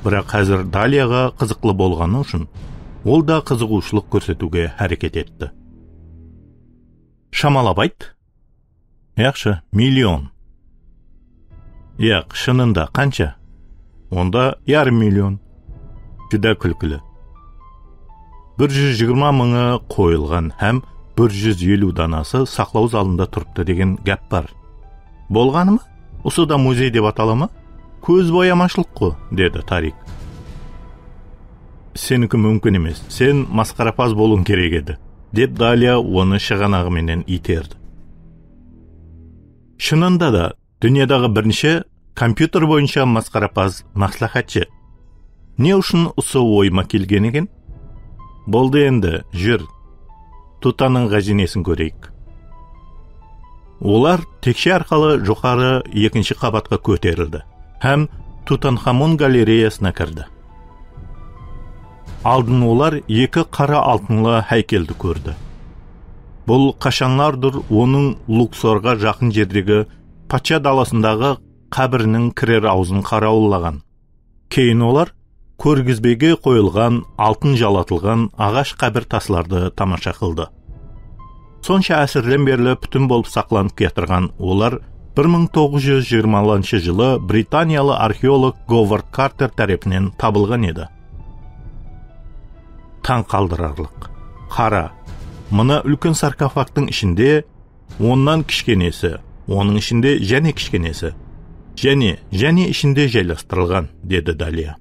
Бірақ қазір Далияға қызықлы болғаны үшін, ол да қызығушылық көрсетуге әрекет етті. Шамалап айт? Яқшы, миллион. Яқ, шынында қанша? Онда ярым миллион. Жүда күлкілі. 120 мыңы қойылған һәм 150 данасы сақлау залында тұрыпты деген гәп бар. Болғаны ма? Осы да музей деп атала ма? Көз боямашылық қой, деді Тарик. Сенікі мүмкін емес, сен масқарапаз болуың керек еді, деп Далия оны шығанағыменен итерді. Шынында да, дүниядағы бірінші компьютер бойынша масқарапаз маслихатшы. Не үшін осы ойыма келген екен? Болды енді, жүр. Тутанның ғазинесін көрейік. Олар текше арқалы жоғары екінші қабатқа көтерілді, һәм Тутанхамон галереясына кірді. Алдын олар екі қара алтынлы хайкелді көрді. Бұл қашанлардыр оның Луксорға жақын жердегі патша даласындағы қабірінің кірер аузын қарауыллаған. Кейін олар көргізбеге қойылған алтын жалатылған ағаш қабір тасларды тамаша қылды. Сонша әсірден берлі бүтін болып сақланып кетірған олар 1920 жылы британиялы археолог Говард Картер тарапынан табылған еді. Таң қалдырарлық. Қара, мына үлкен саркофагтың ішінде оннан кішкенесі, оның ішінде және кішкенесі, және ішінде жайластырылған, деді Далия.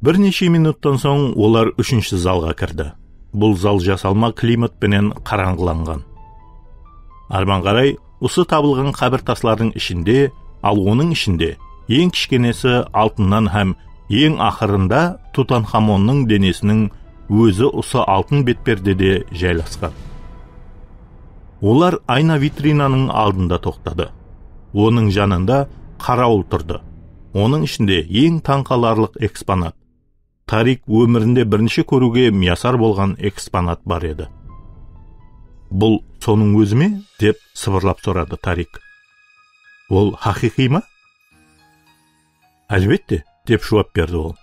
Бірнеше минуттан соң олар үшінші залға кірді. Бұл зал жасалма климатпенен қараңғыланған. Арман қарай, осы табылған қабір таслардың ішінде, ал оның ішінде Ең кішкенесі алтыннан һәм ең ақырында Тутанхамонның денесінің өзі осы алтын бетпердеде жайласқан. Олар айна витринаның алдында тоқтады. Оның жанында қарауыл тұрды. Оның ішінде ең таңқаларлық экспонат. Тарик өмірінде бірінші көруге миясар болған экспонат бар еді. Бұл соның өзі ме? Деп сыбырлап сұрады Тарик. Ол хақиқи ма? Әлбетте, деп жауап берді ол.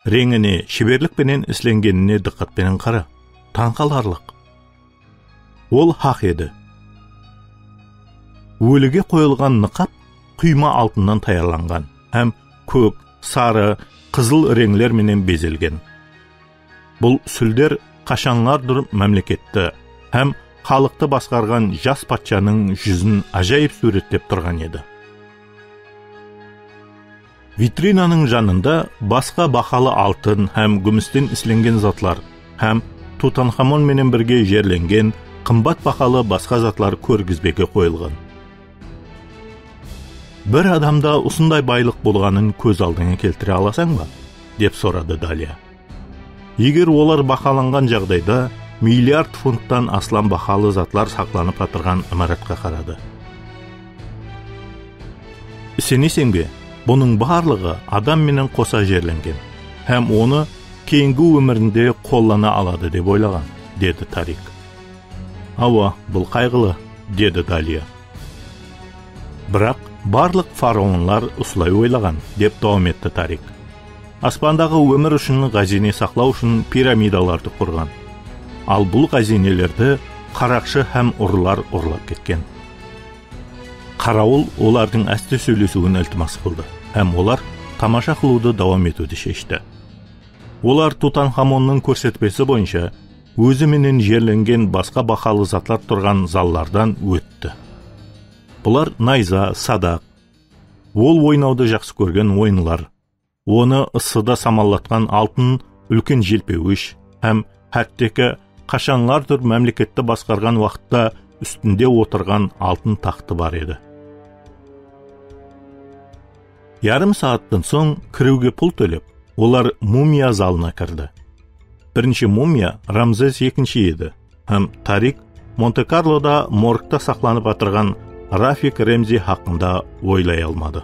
Реңіне, шеберлікпенен ісленгеніне диққатпенен қара. Таңқаларлық. Ол хақ еді. Өліге қойылған нықап құйма алтыннан таярланған, һәм көк, сары, қызыл реңлерменен безелген. Бұл сүлдер қашанғардыр мәмлекетті һәм халықты басқарған жас патшаның жүзін ажайып суреттеп тұрған еді. Витринаның жанында басқа бақалы алтын һәм күмістен ісленген затлар һәм Тутанхамон менен бірге жерленген қымбат бақалы басқа затлар көргізбеге қойылған. Бір адамда осындай байлық болғанын көз алдыңа келтіре аласың ба? Деп сұрады Далия. Егер олар бақаланған жағдайда миллиард фунттан аслан бақалы затлар сақланып жатырған имаратқа қарады. Сенесің бе? Бұның барлығы адам менен қоса жерленген, һәм оны кейінгі өмірінде қоллана алады деп ойлаған, деді Тарик. Ава, бұл қайғылы, деді Далия. Бірақ барлық фараонлар осылай ойлаған, деп дауам етті Тарик. Аспандағы өмір үшін ғазине сақлау үшін пирамидаларды құрған. Ал бұл ғазинелерді қарақшы һәм ұрылар ұрлап кеткен. Қарауыл олардың әсте сөйлесуін ілтимас қылды, һәм олар тамаша қылуды давам етуді шешті. Олар Тутанхамонның көрсетпесі бойынша өзі менен жерленген басқа бақалы затлар тұрған заллардан өтті. Бұлар найза, садақ, ол ойнауды жақсы көрген ойынлар, оны ысыда самалатқан алтын үлкен желпеуіш һәм хәттекі қашанғардыр мәмлекетті басқарған уақытта үстінде отырған алтын тақты бар еді. Ярым сааттан соң кіруге пұл төлеп, олар мумия залына кірді. Бірінші мумия Рамзес II еді, һәм Тарик Монте-Карлода моргта сақланып атырған Рафик Ремзи хақында ойлай алмады.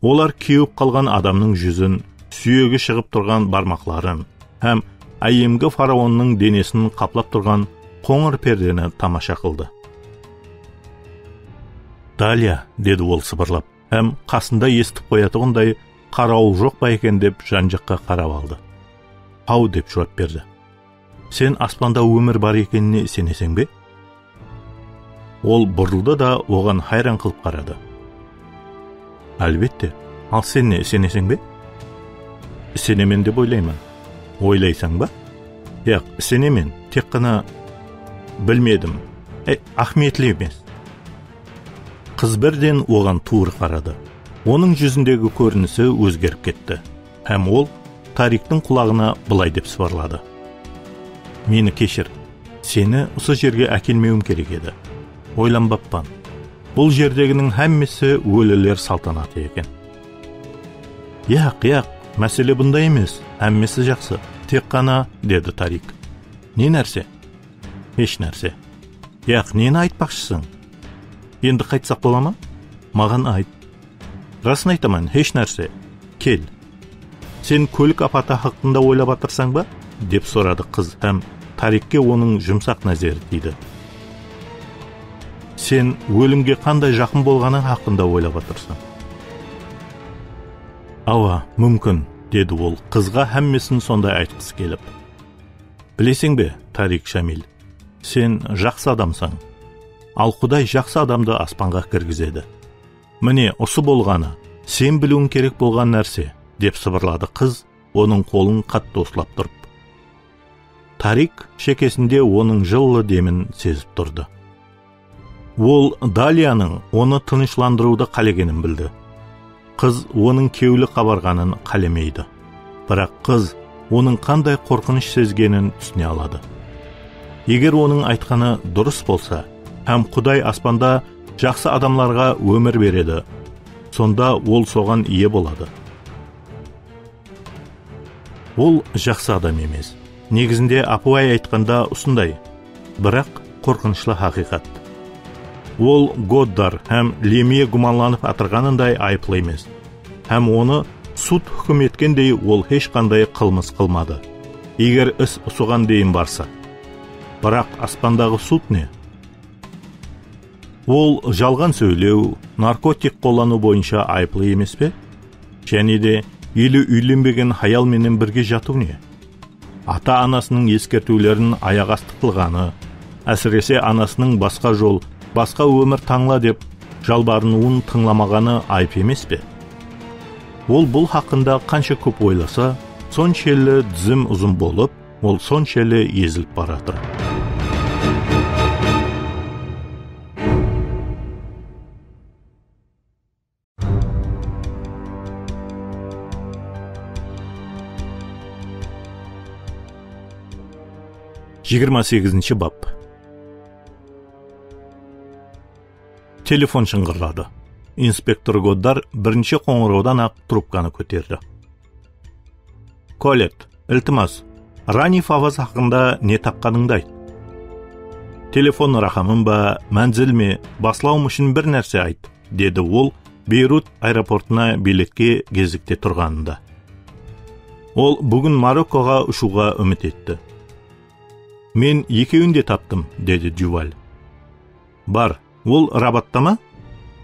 Олар кеуіп қалған адамның жүзін, сүйегі шығып тұрған бармақларын, һәм әйемгі фараонның денесін қаплап тұрған қоңыр пердені тамаша қылды. Далия, деді ол сыбырлап, һәм қасында естіп қоятығындай қарауыл жоқ па екен деп жан-жаққа қарап алды. Ау, деп жауап берді. Сен аспанда өмір бар екеніне сенесің бе? Ол бұрылды да оған хайран қылып қарады. Әлбетте, ал сен не сенесің бе? Сенемен деп ойлаймын. Ойлайсың ба? Яқ, сенемен, тек қана білмедім. Ахметлі емес. Қыз бірден оған туыр қарады. Оның жүзіндегі көрінісі өзгеріп кетті. Һәм ол Тариктің құлағына былай деп сыбырлады. Мені кешір. Сені осы жерге әкелмеуім керек еді. Ойланбаппан. Бұл жердегінің әммесі өлілер салтанаты екен. Яқ, мәселе бұнда емес. Әммесі жақсы. Тек қана, деді Тарик. Не нәрсе? Еш нәрсе. Яқ, нені айтпақшысың? Енді қайтсақ бола ма? Маған айт. Расын айтамын, еш нәрсе. Кел. Сен көлік апаты хақында ойлап атырсаң ба? Деп сұрады қыз, һәм Тарикке оның жұмсақ нәзері тиді. Сен өлімге қандай жақын болғаның хақында ойлап атырсың? Ава, мүмкін, деді ол қызға әммесін сондай айтқысы келіп. Білесің бе, Тарик Шамил, сен жақсы адамсың. Ал Құдай жақсы адамды аспанға кіргізеді. Міне, осы болғаны, сен білуің керек болған нәрсе, деп сыбырлады қыз, оның қолын қатты осылап тұрып. Тарик шекесінде оның жылы демін сезіп тұрды. Ол Далияның оны тынышландыруды қалегенін білді. Қыз оның кеулі қабарғанын қалемейді. Бірақ қыз оның қандай қорқыныш сезгенін түсіне алады. Егер оның айтқаны дұрыс болса, һәм Құдай аспанда жақсы адамларға өмір береді, сонда ол соған ие болады. Ол жақсы адам емес. Негізінде апуай айтқанда ұсындай, бірақ қорқынышлы хақиқат. Ол Годдар һәм Лемие гуманланып атырғанындай айыплы емес. Һәм оны суд хүкім еткендей ол ешқандай қылмыс қылмады. Егер іс ұсыған дейін барса. Бірақ аспандағы суд не? Ол жалған сөйлеу, наркотик қолдану бойынша айыплы емес пе? Және де үйленбеген хаялменен бірге жату не? Ата-анасының ескертулерін аяқ асты қылғаны, әсіресе анасының басқа жол, басқа өмір таңла деп жалбарынуын тыңламағаны айып емес пе? Ол бұл хақында қанша көп ойласа, соншелі тізім ұзын болып, ол соншелі езіліп баратыр. Жиырма 8-ші бап. Телефон шыңғырлады. Инспектор Годдар бірінші қоңыраудан ақ трубканы көтерді. Колет, iltimos, Rani Favaz haqında ne taqqanыңды ayt. Telefon raqamın ba, manzil mi, baslauım үшін bir нәрсе ayt, dedi ол Бейрут аэропортына билетке кезікте тұрғанында. Ол бүгін Мароккоға ұшуға үміт етті. Мен екеуін де таптым, деді Дюваль. Бар, ол Рабатта ма?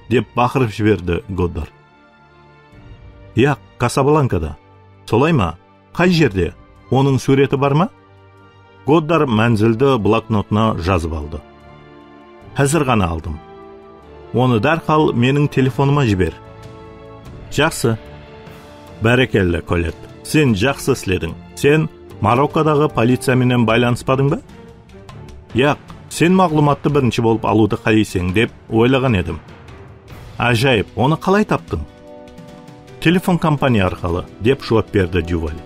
Деп бақырып жіберді Годдар. Яқ, Касабланкада. Солай ма? Қай жерде? Оның суреті бар ма? Годдар мәнзілді блокнотына жазып алды. Әзір ғана алдым. Оны дәрқал менің телефоныма жібер. Жақсы. Бәрекелді, Колет. Сен жақсы істедің. Сен Мароккодағы полицияменен байланыспадың ба? Яқ, сен мағлұматты бірінші болып алуды қалайсың деп ойлаған едім. Ажайып, оны қалай таптың? Телефон компания арқылы, деп жауап берді Дюваль.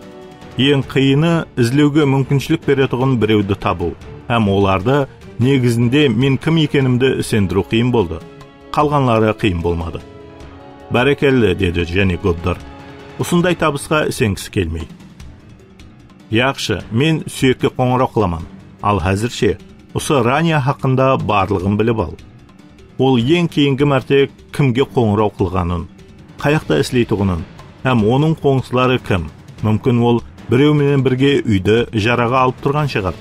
Ең қиыны іздеуге мүмкіншілік беретұғын біреуді табу. Һәм оларды негізінде мен кім екенімді сендіру қиын болды. Қалғанлары қиын болмады. Бәрекелді, деді және Годдар. Осындай табысқа сенгісі келмей. Яқшы, мен сүйекке қоңырау қыламан. Ал әзірше, осы Рания хақында барлығын біліп ал. Ол ең кейінгі мәрте кімге қоңырау қылғанын, қаяқта істейтұғынын, һәм оның қоңсылары кім? Мүмкін ол біреуменен бірге үйді жараға алып тұрған шығар.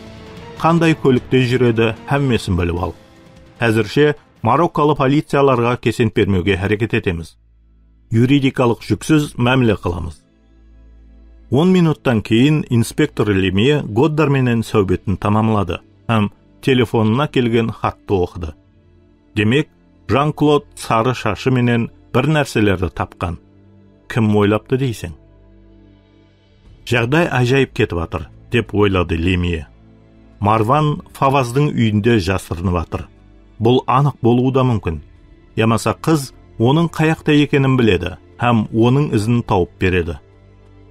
Қандай көлікте жүреді, һәммесін біліп ал. Әзірше, Мароккалы полицияларға кесен бермеуге әрекет етеміз. Юридикалық жүксіз мәміле қыламыз. 10 минуттан кейін инспектор Лемие Годдарменен сөйбетін тамамлады, һәм телефонына келген хатты оқыды. Демек, Жан-Клод сары шашы менен бір нәрселерді тапқан. Кім ойлапты дейсің? Жағдай ажайып кетіп атыр, деп ойлады Лемие. Марван Фаваздың үйінде жасырынып атыр. Бұл анық болуы да мүмкін. Ямаса қыз оның қаяқта екенін біледі, һәм оның ізін тауып береді.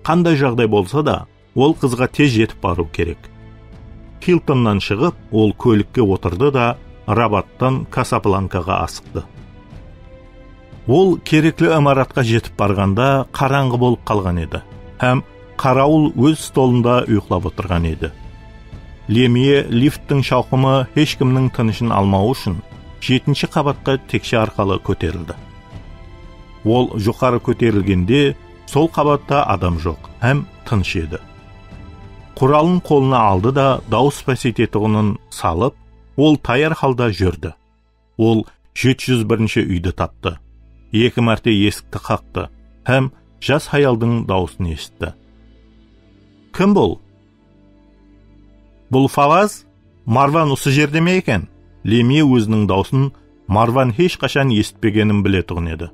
Қандай жағдай болса да, ол қызға тез жетіп бару керек. Хилтоннан шығып, ол көлікке отырды да, Рабаттан Касабланкаға асықты. Ол кереклі имаратқа жетіп барғанда қараңғы болып қалған еді, һәм қарауыл өз столында ұйықтап отырған еді. Лемие лифттің шауқымы ешкімнің тынышын алмау үшін 7-ші қабатқа текше арқалы көтерілді. Ол жоғары көтерілгенде сол қабатта адам жоқ, һәм тыныш еді. Құралын қолына алды да дауыс паситетіғынын салып, ол таяр халда жүрді. Ол 701-ші үйді тапты. 2 мәрте есікті қақты, һәм жас хаялдың дауысын естіді. Кім бұл? Бұл Фаваз? Марван осы жерде ме екен? Лемие өзінің даусын Марван ешқашан естіпегенін білетұғын еді.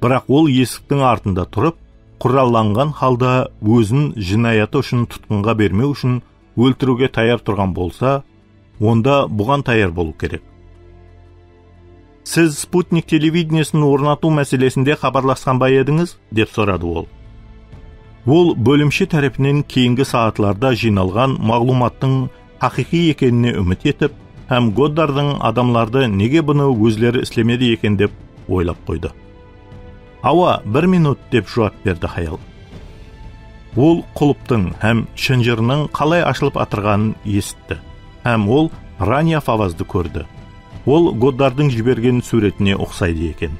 Бірақ ол есіктің артында тұрып, құралланған халда өзін жинаяты үшін тұтқынға бермеу үшін өлтіруге таяр тұрған болса, онда бұған таяр болу керек. Сіз спутник телевидениесін орнату мәселесінде хабарласқан ба едіңіз? Деп сұрады ол. Ол бөлімше тарапынан кейінгі сағатларда жиналған мағлұматтың хақиқи екеніне үміт етіп, һәм Годдардың адамларды неге бұны өзлері істемеді екен деп ойлап қойды. Ава, 1 минут деп жооп берди хаял. Ол кулуптун һәм шынжырынын калай ашылып атырганын эситти. Һәм ол Рания Фавазды көрдү. Ол Годдардын жиберген сүретине окшойду экен.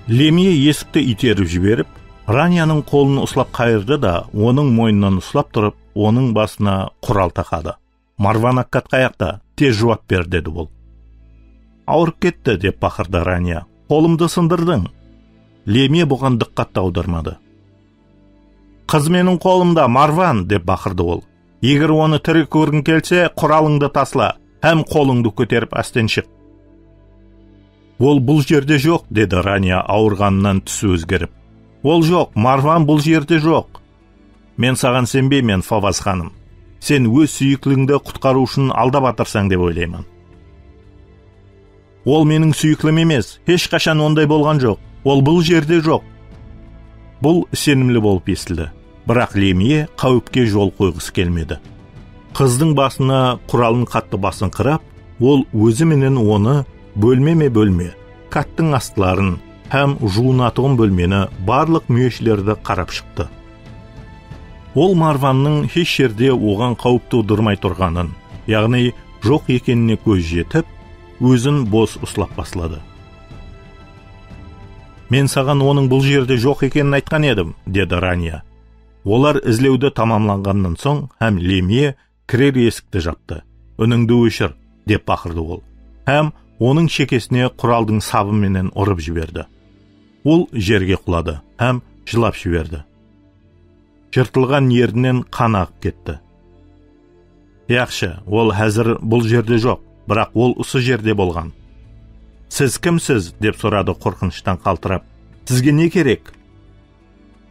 Лемье эсикти итерип жиберип, Ранянын колун услап кайырды да, онун мойнунан услап туруп, онун басына курал такады. Марван Аккат каякта? Тез жооп бер, деди ол. Ауырып кетти, деп бакырды Рания. Колумду сындырдың. Лемье буган дыккат аудармады. Кыз менин колумда, Марван, деп бакырды ол. Эгер оны тирик көргүң келсе, куралыңды тасла, һәм колуңду көтерип астен чык. Ол бул жерде жок, деди Рания ауырганынан түсү өзгерип. Ол жок, Марван бул жерде жок. Мен саган сенбеймен, Фаваз ханым. Сен өз сүйүклүңдү куткаруу үчүн алдап атырсаң деп ойлоймун. Ол менин сүйүклүм эмес, эч качан ондай болгон жок. Ол бул жерде жок. Бул сенимли болуп эстилди. Бирок Лемье кауіпке жол койгусу келмеди. Кыздын басына куралын катты басыңкырап, ол өзү менен оны бөлме, каттын астыларын һәм жуунатыгын бөлмени барлык мүйөшлөрдү карап чыкты. Ол Марванның эч жерде оган кауіп туудурмай турганын, ягни жок экенине көз жетип, өзүн бос услап башлады. Мен саган онун бул жерде жок экенин айткан эдим, деди Рания. Олар излеуді тамамлангандан соң, һәм Лемье кирер эсикти жапты. Өнүңдү өчүр, деп бакырды ол. Һәм onun шекесіне құралдың сабы менен ұрып жіберді. Ол жерге құлады, һәм жылап жіберді. Жыртылған ерінен қан ағып кетті. Яқшы, ол хәзір бұл жерде жоқ, бірақ ол осы жерде болған. Сіз кімсіз, деп сұрады қорқыныштан қалтырап. Сізге не керек?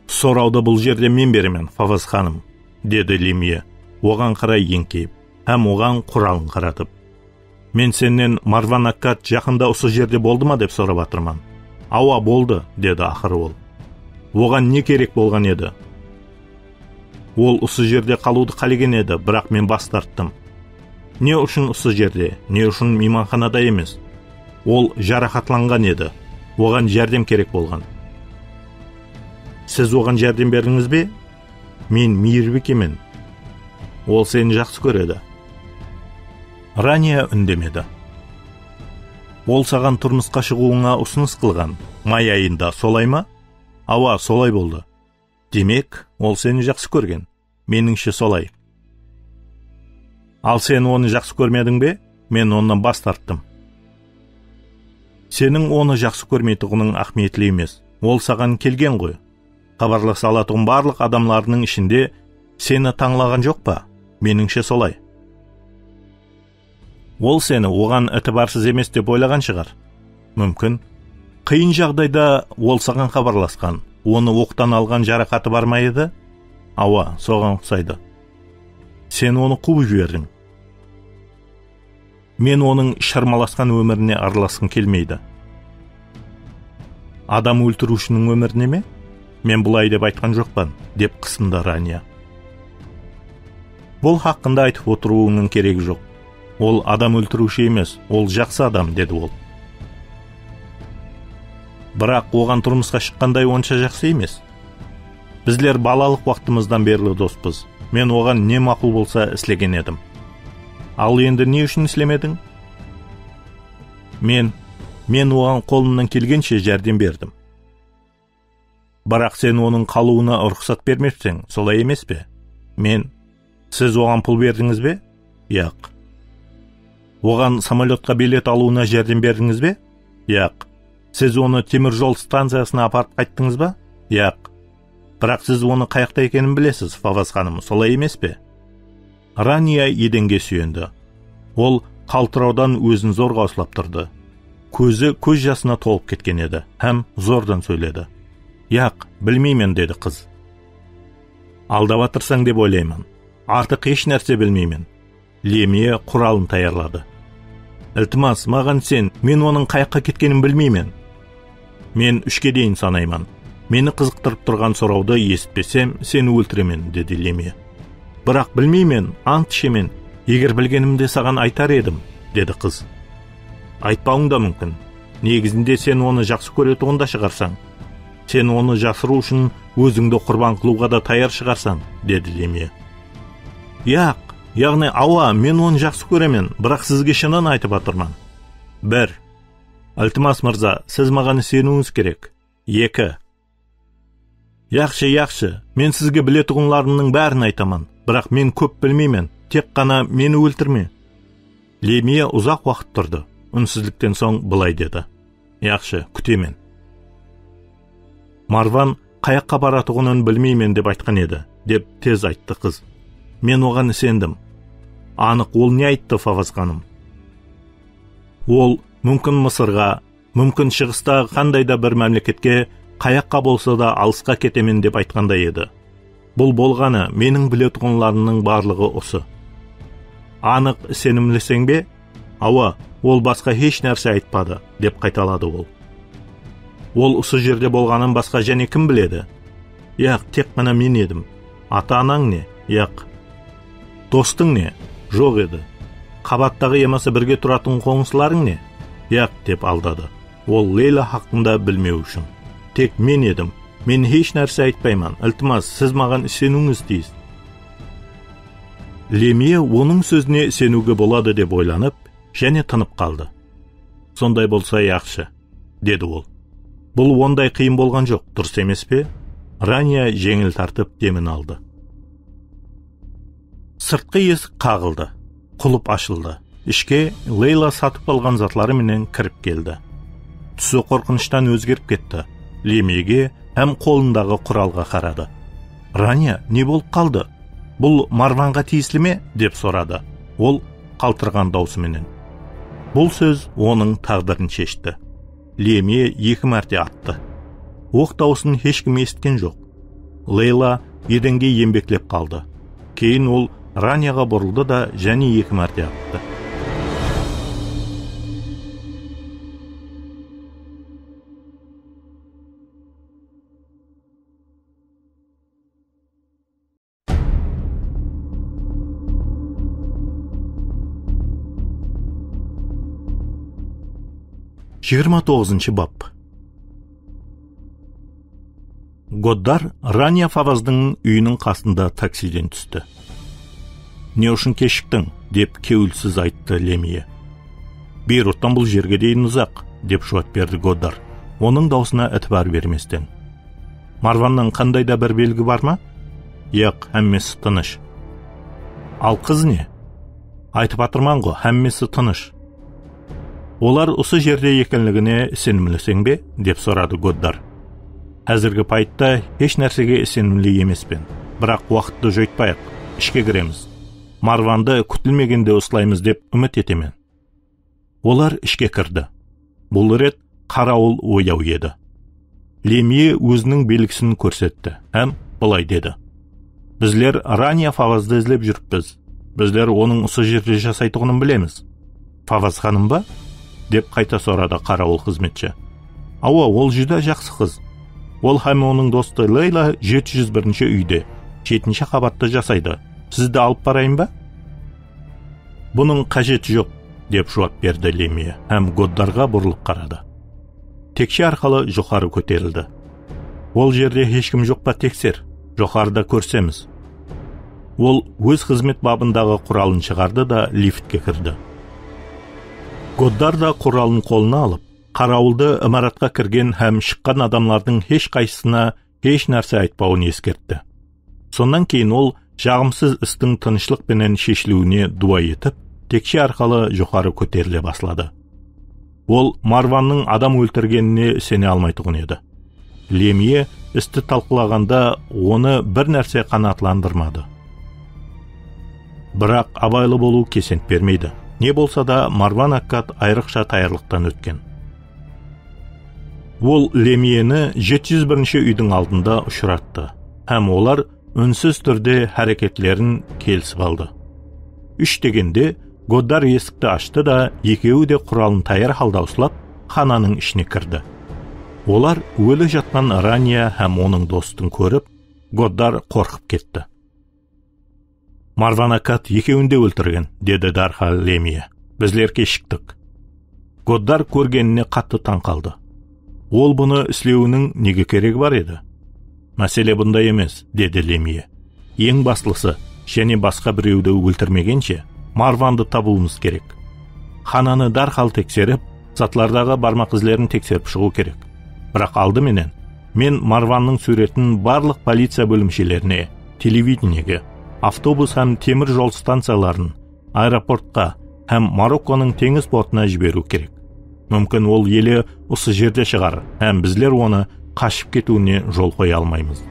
Сұрауды бұл жерде мен беремен, Фаваз ханым, деді Лемье, оған қарай еңкейіп, һәм оған құралын қаратып. Мен сенен Марван Аккат жақында осы жерде болды ма деп сұрап атырман. Ава, болды, деді ақыры ол. Оған не керек болған еді? Ол осы жерде қалуды қалеген еді, бірақ мен бас тарттым. Не үшін осы жерде, не үшін мейманханада емес? Ол жарақатланған еді. Оған жәрдем керек болған. Сіз оған жәрдем бердіңіз бе? Мен мейірбекемін. Ол сені жақсы көреді. Рания үндемеді. Ол саған тұрмысқа шығуыңа ұсыныс қылған. Май айында, солай ма? Ава, солай болды. Демек, ол сені жақсы көрген. Меніңше солай. Ал сен оны жақсы көрмедің бе? Мен ондан бас тарттым. Сенің оны жақсы көрмейтұғының ақметлі емес. Ол саған келген ғой. Хабарласа алатығын барлық адамларының ішінде сені таңлаған жоқ па? Меніңше солай. Ол сені оған ітібарсыз емес деп ойлаған шығар. Мүмкін. Қиын жағдайда ол саған хабарласқан. Оны оқтан алған жарақаты бар ма еді? Ава, соған ұқсайды. Сен оны қуып жібердің. Мен оның шармаласқан өміріне араласқым келмейді. Адам өлтірушінің өміріне ме? Мен бұлай деп айтқан жоқпан, деп қысымды Рания. Бұл хақында айтып отыруының керегі жоқ. Ол адам өлтіруші емес, ол жақсы адам, деді ол. Бірақ оған тұрмысқа шыққандай онша жақсы емес. Біздер балалық уақытымыздан берлі доспыз. Мен оған не мақұл болса істеген едім. Ал енді не үшін істемедің? Мен оған қолымнан келгенше жәрдем бердім. Бірақ сен оның қалуына рұқсат бермепсің, солай емес пе? Сіз оған пұл бердіңіз бе? Яқ. Оған самолетқа билет алуына жәрдем бердіңіз бе? Яқ. Сіз оны темір жол станциясына апарып қайттыңыз ба? Яқ. Бірақ сіз оны қаяқта екенін білесіз, Фаваз ханым, солай емес пе? Рания еденге сүйенді. Ол қалтыраудан өзін зорға ұстап тұрды. Көзі көз жасына толып кеткен еді, һәм зордан сөйледі. Яқ, білмеймін, деді қыз. Алдап атырсаң деп ойлаймын. Артық еш нәрсе білмеймін. Лемье құралын таярлады. Iltimos, маған сен, мен оның қаяққа кеткенін білмеймін. Мен 3-ке дейін санаймын. Мені қызықтырып тұрған сұрауды естіпесем, сені өлтіремен, деді Лемье. Бірақ білмеймін, ант ішемен. Егер білгенімде саған айтар едім, деді қыз. Айтпауың да мүмкін. негізінде сен оны жақсы көретұғында шығарсаң. Сен оны жасыру үшін өзіңді құрбан қылуға да таяр шығарсаң, деді Лемия. Яғни ауа, мен оны жақсы көремен, бірақ сізге шынын айтып атырман. 1. Ілтимас мырза, сіз маған сенуіңіз керек. 2. Яқшы, мен сізге білетұғынларымның бәрін айтамын, бірақ мен көп білмеймін, тек қана мені өлтірме. Лемия ұзақ уақыт тұрды, үнсіздіктен соң былай деді. Яқшы, күтемен. Марван қаяққа баратұғынын білмеймен деп айтқан еді, деп тез айтты қыз. Мен оған сендім. Анық, ол не айтты, Фаваз ханым? Ол мүмкін Мысырға, мүмкін шығыстағы қандай да бір мемлекетке қаяққа болса да алысқа кетемен деп айтқандай еді. Бұл болғаны менің білетұғынларымның барлығы осы. Анық сенімлісең бе? Ауа, ол басқа еш нәрсе айтпады, деп қайталады ол. Ол осы жерде болғанын басқа және кім біледі? Тек қана мен едім. Ата-анаң не? Достың не? Жоқ еді. Қабаттағы емасы бірге тұратын қоңсыларың не? Деп алдады. Ол Лейла хақында білмеу үшін. Тек мен едім. Мен еш нәрсе айтпаймын. Ілтимас, сіз маған сенуіңіз тиіс. Лемия оның сөзіне сенуге болады деп ойланып, және тынып қалды. Сондай болса яқшы, деді ол. Бұл ондай қиын болған жоқ, дұрыс емес пе? Рания жеңіл тартып демін алды. Сыртқы есік қағылды, құлып ашылды. Ішке Лейла сатып алған затлары менен кіріп келді. Түсі қорқыныштан өзгеріп кетті. Лемияге һәм қолындағы құралға қарады. Рания, не болып қалды? Бұл Марванға тиесілі ме? Деп сұрады. Ол қалтырған даусыменен. Бұл сөз оның тағдырын шешті. Лемия 2 мәрте атты. Оқ даусын ешкім есткен жоқ. Лейла еденге еңбектеп қалды. Кейін ол Ранияға бұрылды да және 2 мәрте атты. Бап. Годдар Рания Фаваздың үйінің қасында таксиден түсті. Не үшін кешіктің, деп кеуілсіз айтты Лемия. Бейруттан бұл жерге дейін ұзақ, деп жауап берді Годдар, оның даусына әтібар берместен. Марваннан қандай да бір белгі бар ма? Әммесі тыныш. Ал қыз не? Айтып атырман ғой, әммесі тыныш. Олар осы жерде екенлігіне сенімлісең бе? Деп сұрады Годдар. Әзіргі пайтта еш нәрсеге сенімлі емеспен, бірақ уақытты жойтпайық, ішке кіреміз. Марванды күтілмегенде осылаймыз деп үміт етемен. Олар ішке кірді. Бұл рет қарауыл ояу еді. Лемия өзінің белгісін көрсетті, һәм былай деді. Біздер Рания Фавазды іздеп жүріппіз. Біздер оның осы жерде жасайтұғынын білеміз. Фаваз ханым ба? Деп қайта сұрады қарауыл қызметші. Ауа, ол жүдә жақсы қыз. Ол һәм оның досты Лейла 701-ші үйде, 7-ші қабатта жасайды. Сізді алып барайын ба? Бұның қажеті жоқ, деп жауап берді Лемия, һәм Годдарға бұрылып қарады. Текше арқылы жоғары көтерілді. Ол жерде ешкім жоқ па тексер, жоғарыда көрсеміз. Ол өз қызмет бабындағы құралын шығарды да лифтке кірді. Годдар да құралын қолына алып, қарауылды имаратқа кірген һәм шыққан адамлардың еш қайсысына еш нәрсе айтпауын ескертті. Сонан кейін ол жағымсыз істің тынышлықпенен шешілуіне дуа етіп, текше арқылы жоғары көтеріле баслады. Ол Марванның адам өлтіргеніне сене алмайтұғын еді. Лемия істі талқылағанда оны бір нәрсе қанаатландырмады. Бірақ абайлы болу кесент бермейді. Не болса да Марван Аккад айрықша таярлықтан өткен. Ол Лемияны 701-ші үйдің алдында ұшыратты, һәм олар үнсіз түрде әрекетлерін келісіп алды. 3 дегенде Годдар есікті ашты да екеуі де құралын таяр халда ұстап хананың ішіне кірді. Олар өлі жатқан Рания һәм оның достын көріп, Годдар қорқып кетті. Марван Аккад екеуін де өлтірген, деді дархал Лемия. Біздер кешіктік. Годдар көргеніне қатты таң қалды. Ол бұны істеуінің неге керегі бар еді? Мәселе бұндай емес, деді Лемье. Ең бастысы, және басқа біреуді өлтірмегенше, Марванды табуымыз керек. Хананы дархал тексеріп, затлардағы бармақ ізлерін тексеріп шығу керек. Бірақ алдыменен, мен Марванның суретін барлық полиция бөлімшелеріне, телевидениеге, автобус һәм темір жол станцияларын, аэропортқа һәм Марокконың теңіз портына жіберу керек. Мүмкін ол елі осы жерде шығар, һәм біздер оны қашып кетуіне жол қоя алмаймыз.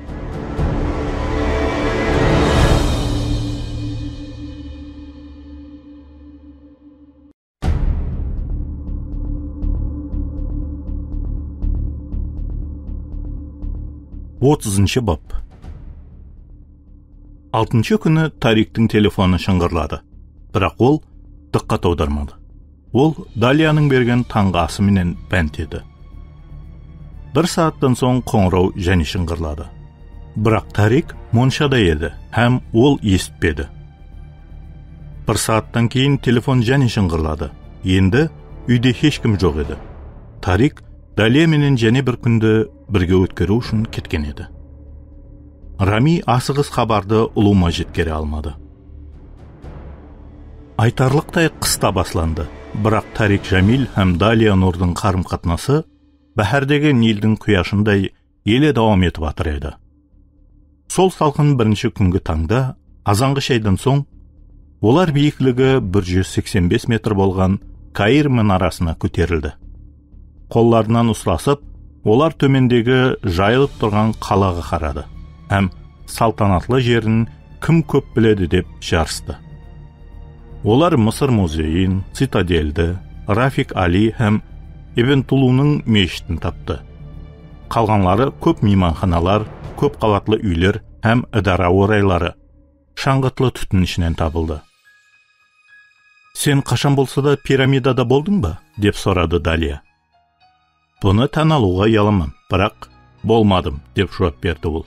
Отызыншы бап. 6-шы күні Тариктің телефоны шыңғырлады. Бірақ ол диққат аудармады. Ол Далияның берген таңғы асы менен бәнт еді. 1 сааттан соң қоңырау және шыңғырлады. Бірақ Тарик моншада еді, һәм ол естіпеді. 1 сааттан кейін телефон және шыңғырлады. Енді үйде ешкім жоқ еді. Тарик Далия менен және бір күнді бірге өткеру үшін кеткен еді. Рами асығыс хабарды ұлума жеткере алмады. Айтарлықтай қыста басланды, бірақ Тарик Жамил һәм Далия Нурдың қарым-қатынасы бәһәрдегі Нилдің құяшындай еле дауам етіп атыр еді. Сол салқын бірінші күнгі таңда, азанғы шайдан соң, олар биіктігі 185 метр болған Каир мұнарасына көтерілді. Қолларынан ұстасып, олар төмендегі жайылып тұрған қалаға қарады, һәм салтанатлы жерін кім көп біледі деп жарысты. Олар Мысыр музейін, цитадельді, Рафик Али һәм Ибн Тулунның мешітін тапты. Қалғанлары көп мейманханалар, көп қабатлы үйлер һәм ыдара орайлары, шаңғытлы түтін ішінен табылды. Сен қашан болса да пирамидада болдың ба? Деп сұрады Далия. Бұны тән алуға ұяламын, бірақ болмадым, деп жауап берді ол.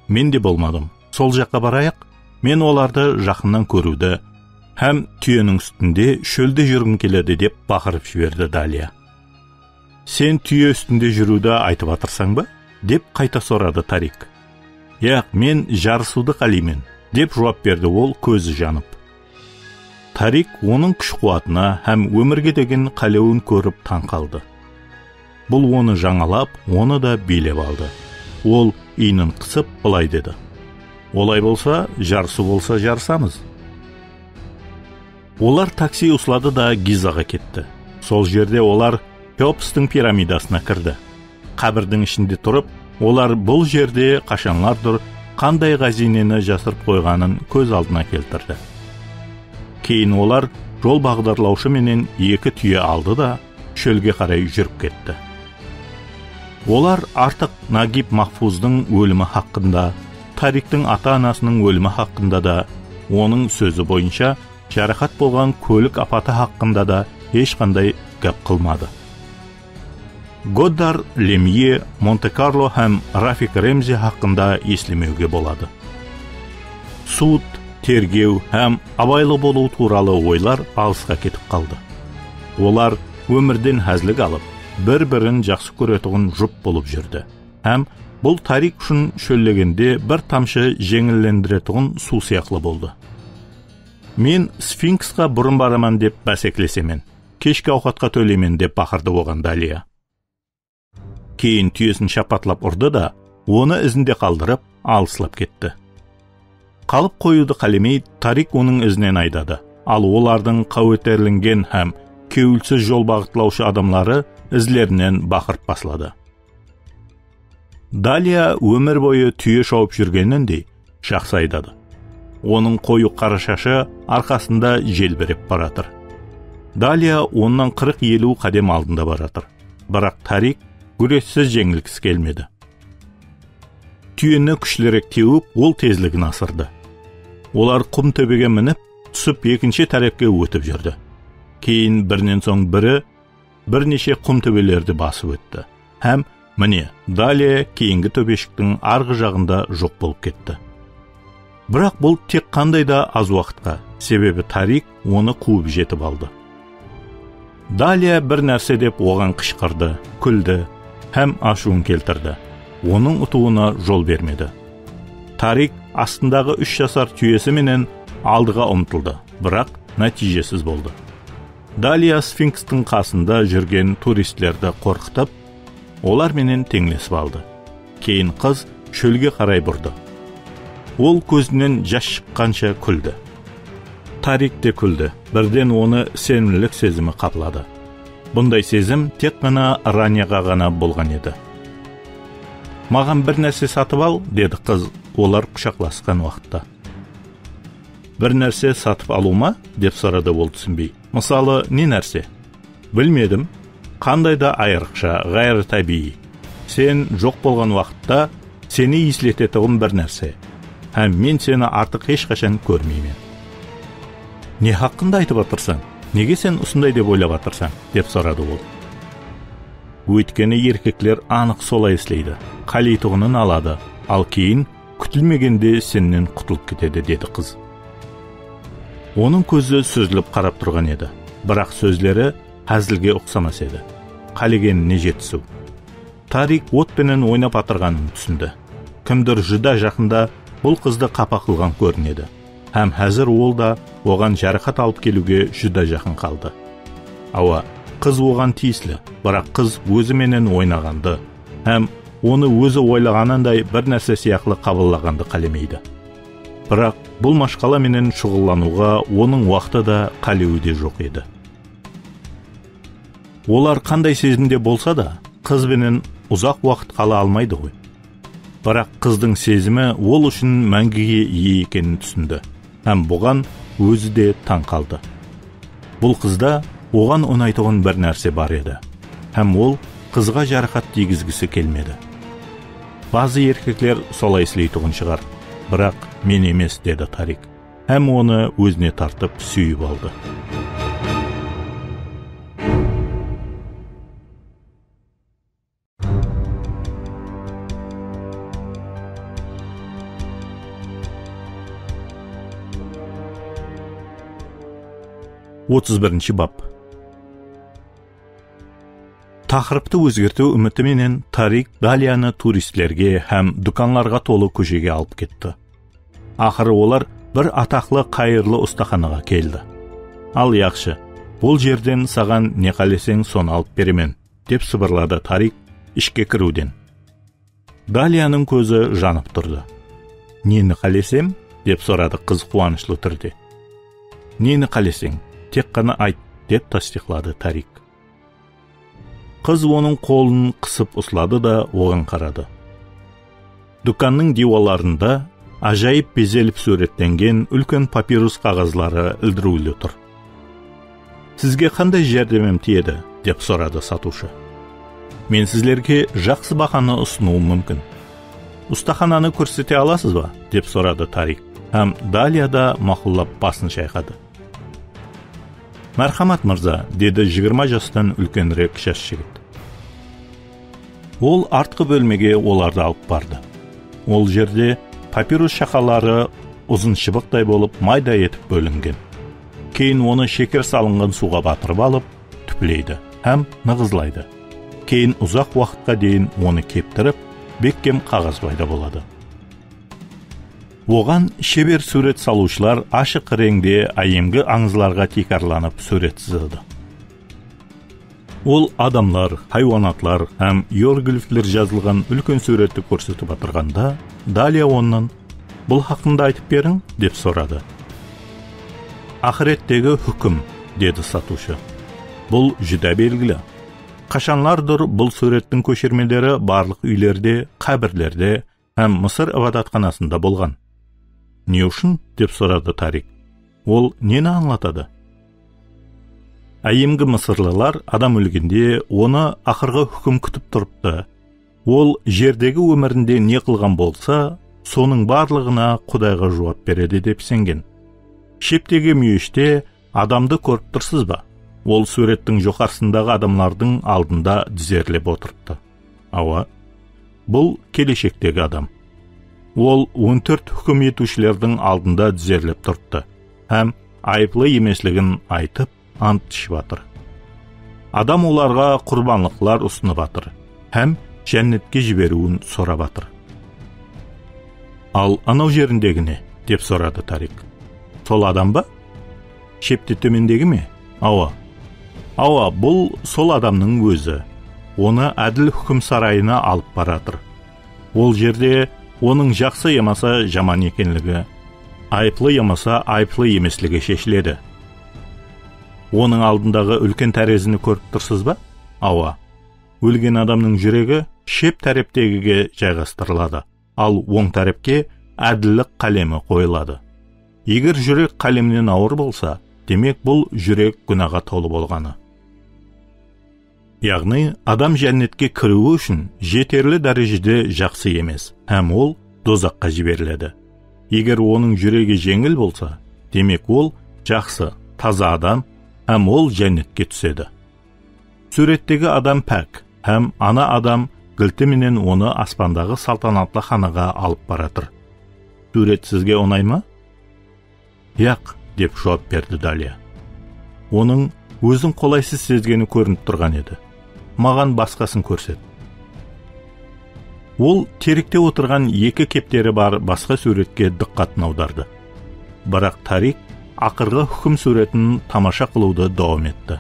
Мен де болмадым. Сол жаққа барайық, мен оларды жақыннан көруді, һәм түйенің үстінде шөлде жүргім келеді деп бақырып жіберді Далия. Сен түйе үстінде жүруді айтып атырсаң ба? Деп қайта сұрады Тарик. Яқ, мен жарысуды қалаймын, деп жауап берді ол көзі жанып. Тарик оның күш қуатына һәм өмірге деген қалеуін көріп таң қалды. Бұл оны жаңалап, оны да билеп алды. Ол иінін қысып былай деді. Олай болса, жарысу болса жарысамыз. Олар такси ұслады да Гизаға кетті. Сол жерде олар Хеопстың пирамидасына кірді. Қабірдің ішінде тұрып, олар бұл жерде қашанлардыр қандай ғазинені жасырып қойғанын көз алдына келтірді. Кейін олар жол бағдарлаушы менен 2 түйе алды да шөлге қарай жүріп кетті. Олар артық Нагиб Махфуздың өлімі хақында, Тариктің ата-анасының өлімі хақында да, оның сөзі бойынша жарақат болған көлік апаты хақында да ешқандай гәп қылмады. Годдар, Лемье, Монте-Карло һәм Рафик Ремзи хақында естілмеуге болады. Суд, тергеу һәм абайлы болу туралы ойлар алысқа кетіп қалды. Олар өмірден хәзлік алып, бір-бірін жақсы көретұғын жұп болып жүрді. Һәм бұл Тарик үшін шөллегенде бір тамшы жеңіллендіретұғын су сияқлы болды. Мен Сфинксқа бұрын бараман деп бәсеклесемен, кешкі ауқатқа төлеймен деп бақырды оған Далия. Кейін түйесін шапатлап ұрды да, оны ізінде қалдырып, алыслап кетті. Қалып қоюды қалемей, Тарик оның ізінен айдады. Ал олардың қауетерлінген һәм кеуілсіз жол бағытлаушы адамлары ізлерінен бақырып басылады. Далия өмір бойы түйе шауып жүргеніндей жақсы айдады. Оның қою қара шашы арқасында желбіреп баратыр. Далия оннан 40-50 қадем алдында баратыр. Бірақ Тарик күрессіз жеңілгісі келмеді. Түйені күшлерек теуіп, ол тезлігін асырды. Олар құм төбеге мініп, түсіп екінші тарапқа өтіп жүрді. Кейін бірінен соң бірі бірнеше құм төбелерді басып өтті. Һәм міне, Далия кейінгі төбешіктің арғы жағында жоқ болып кетті. Бірақ бұл тек қандай да аз уақытқа, себебі Тарик оны қуып жетіп алды. Далия бір нәрсе деп оған қышқырды, күлді, һәм ашуын келтірді. Оның ұтуына жол бермеді. Тарик астындағы 3 жасар түйесі менен алдыға ұмтылды, бірақ нәтижесіз болды. Далия сфинкстің қасында жүрген туристлерді қорқытып, олар менен теңлесіп алды. Кейін қыз шөлге қарай бұрды. Ол көзінен жас шыққанша күлді. Тарик те күлді. Бірден оны сенімділік сезімі қаплады. Бұндай сезім тек қана Раняға ғана болған еді. Маған бір нәрсе сатып ал, деді қыз, олар құшақласқан уақытта. Бір нәрсе сатып алу ма? Деп сұрады ол түсінбей. Мысалы, не нәрсе? Білмедім. Қандай да айрықша, ғайры табиғи. Сен жоқ болған уақытта сені еслететұғым бір нәрсе. Һәм мен сені артық ешқашан көрмеймін. Не хақында айтып атырсың? Неге сен осындай деп ойлап атырсың? Деп сұрады ол. Өйткені еркектер анық солай істейді. Қалейтұғынын алады, ал кейін күтілмегенде сенен құтылып кетеді, деді қыз. Оның көзі сүзіліп қарап тұрған еді, бірақ сөзлері әзілге ұқсамас еді. Қалегеніне жетісу. Тарик отпенен ойнап атырғанын түсінді. Кімдір жүда жақында бұл қызды қапа қылған көрінеді. Һәм әзір ол да оған жарақат алып келуге жүда жақын қалды. Ауа, қыз оған тиіслі, бірақ қыз өзі менен ойнағанды, һәм оны өзі ойлағанындай бір нәрсе сияқлы қабыллағанды қалемейді. Бірақ бұл машқала менен шұғыллануға оның уақыты да қалеуі де жоқ еді. Олар қандай сезімде болса да, қыз бенен ұзақ уақыт қала алмайды ғой. Бірақ қыздың сезімі ол үшін мәңгіге ие екенін түсінді, һәм бұған өзі де таң қалды. Бұл қызда оған ұнайтұғын бір нәрсе бар еді, һәм ол қызға жарақат тигізгісі келмеді. Базы еркектер солай істейтұғын шығар, бірақ мен емес, деді Тарик, һәм оны өзіне тартып сүйіп алды. Отыз бап. Тақырыпты өзгерту үмітіменен Тарик Далияны туристлерге һәм дүканларға толы көшеге алып кетті. Ақыры олар бір атақлы қайырлы ұстаханаға келді. Ал яқшы, бұл жерден саған не қалесең соны алып беремен, деп сыбырлады Тарик ішке кіруден. Далияның көзі жанып тұрды. Нені қалесем? Деп сұрады қыз қуанышлы түрде. Нені қалесең? Тек қана айт, деп тастиқлады Тарик. Қыз оның қолын қысып ұслады да оған қарады. Дүканның диваларында ажайып безеліп суреттенген үлкен папирус қағазлары ілдірулі тұр. Сізге қандай жәрдемім тиеді? Деп сұрады сатушы. Мен сіздерге жақсы бақаны ұсынуым мүмкін. Ұстахананы көрсете аласыз ба? Деп сұрады Тарик. Һәм Далия да мақұллап басын шайқады. Мәрхамат мырза, деді 20 жастан үлкенірек жас жігіт. Ол артқы бөлмеге оларды алып барды. Ол жерде папирус шақалары ұзын шыбықтай болып майда етіп бөлінген. Кейін оны шекер салынған суға батырып алып, түплейді, һәм нығызлайды. Кейін ұзақ уақытқа дейін оны кептіріп, беккем қағаз пайда болады. Оған шебер сурет салушылар ашық реңде айемгі аңызларға текарланып сурет сызады. Ол адамлар, хайуанатлар һәм иероглифтер жазылған үлкен суретті көрсетіп атырғанда, Далия оннан, бұл хақында айтып берің, деп сұрады. Ақыреттегі хүкім, деді сатушы. Бұл жүдә белгілі. Қашанлардыр бұл суреттің көшірмелері барлық үйлерде, қабірлерде һәм Мысыр ибадатханасында болған. Не үшін? Деп сұрады Тарик. Ол нені аңлатады? Айемгі мысырлылар адам өлгенде оны ақырғы хүкім күтіп тұрыпты. Ол жердегі өмірінде не қылған болса, соның барлығына Құдайға жауап береді деп сенген. Шептегі мүйіште адамды көріп тұрсыз ба? Ол суреттің жоғарысындағы адамлардың алдында дізерлеп отырыпты. Ауа, бұл келешектегі адам. Ол 14 хүкім етушілердің алдында дізерлеп тұрыпты, һәм айыплы емеслігін айтып ант ішіп атыр. Адам оларға құрбанлықлар ұсынып атыр, һәм жәннетке жіберуін сорап атыр. Ал анау жеріндегі не? Деп сорады Тарик. Сол адам ба? Шепте төмендегі ме? Ауа, бұл сол адамның өзі. Оны әділ хүкім сарайына алып баратыр. Ол жерде оның жақсы емаса жаман екенлігі, айыплы емаса айыплы емеслігі шешіледі. Оның алдындағы үлкен тәрезіні көріп тұрсыз ба? Ауа, өлген адамның жүрегі шеп тәрептегіге жайғастырылады, ал оң тәрепке әділдік қалемі қойылады. Егер жүрек қалемнен ауыр болса, демек бұл жүрек күнәға толы болғаны. Яғни, адам жәннетке кіруі үшін жетерлі дәрежеде жақсы емес, һәм ол дозаққа жіберіледі. Егер оның жүрегі жеңіл болса, демек ол жақсы, таза адам, һәм ол жәннетке түседі. Суреттегі адам пәк, һәм ана адам гілтіменен оны аспандағы салтанатлы ханаға алып баратыр. Сурет сізге оңай ма? Яқ, деп жауап берді Далия. Оның өзін қолайсыз сезгені көрініп тұрған еді. Маған басқасын көрсет. Ол теректе отырған екі кептері бар басқа суретке диққатын аударды. Бірақ Тарик ақырғы хүкім суретін тамаша қылуды дауам етті.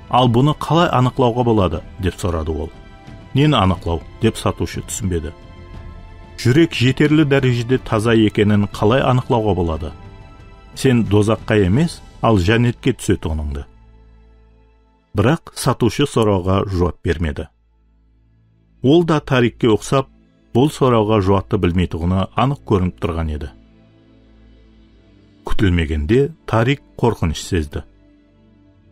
Ал бұны қалай анықлауға болады? Деп сұрады ол. Нені анықлау? Деп сатушы түсінбеді. Жүрек жетерлі дәрежеде таза екенін қалай анықлауға болады? Сен дозаққа емес, ал жәннетке түсет оныңды. Бірақ сатушы сұрауға жауап бермеді. Ол да Тарикке ұқсап, бұл сұрауға жауапты білмейтұғыны анық көрініп тұрған еді. Күтілмегенде Тарик қорқыныш сезді.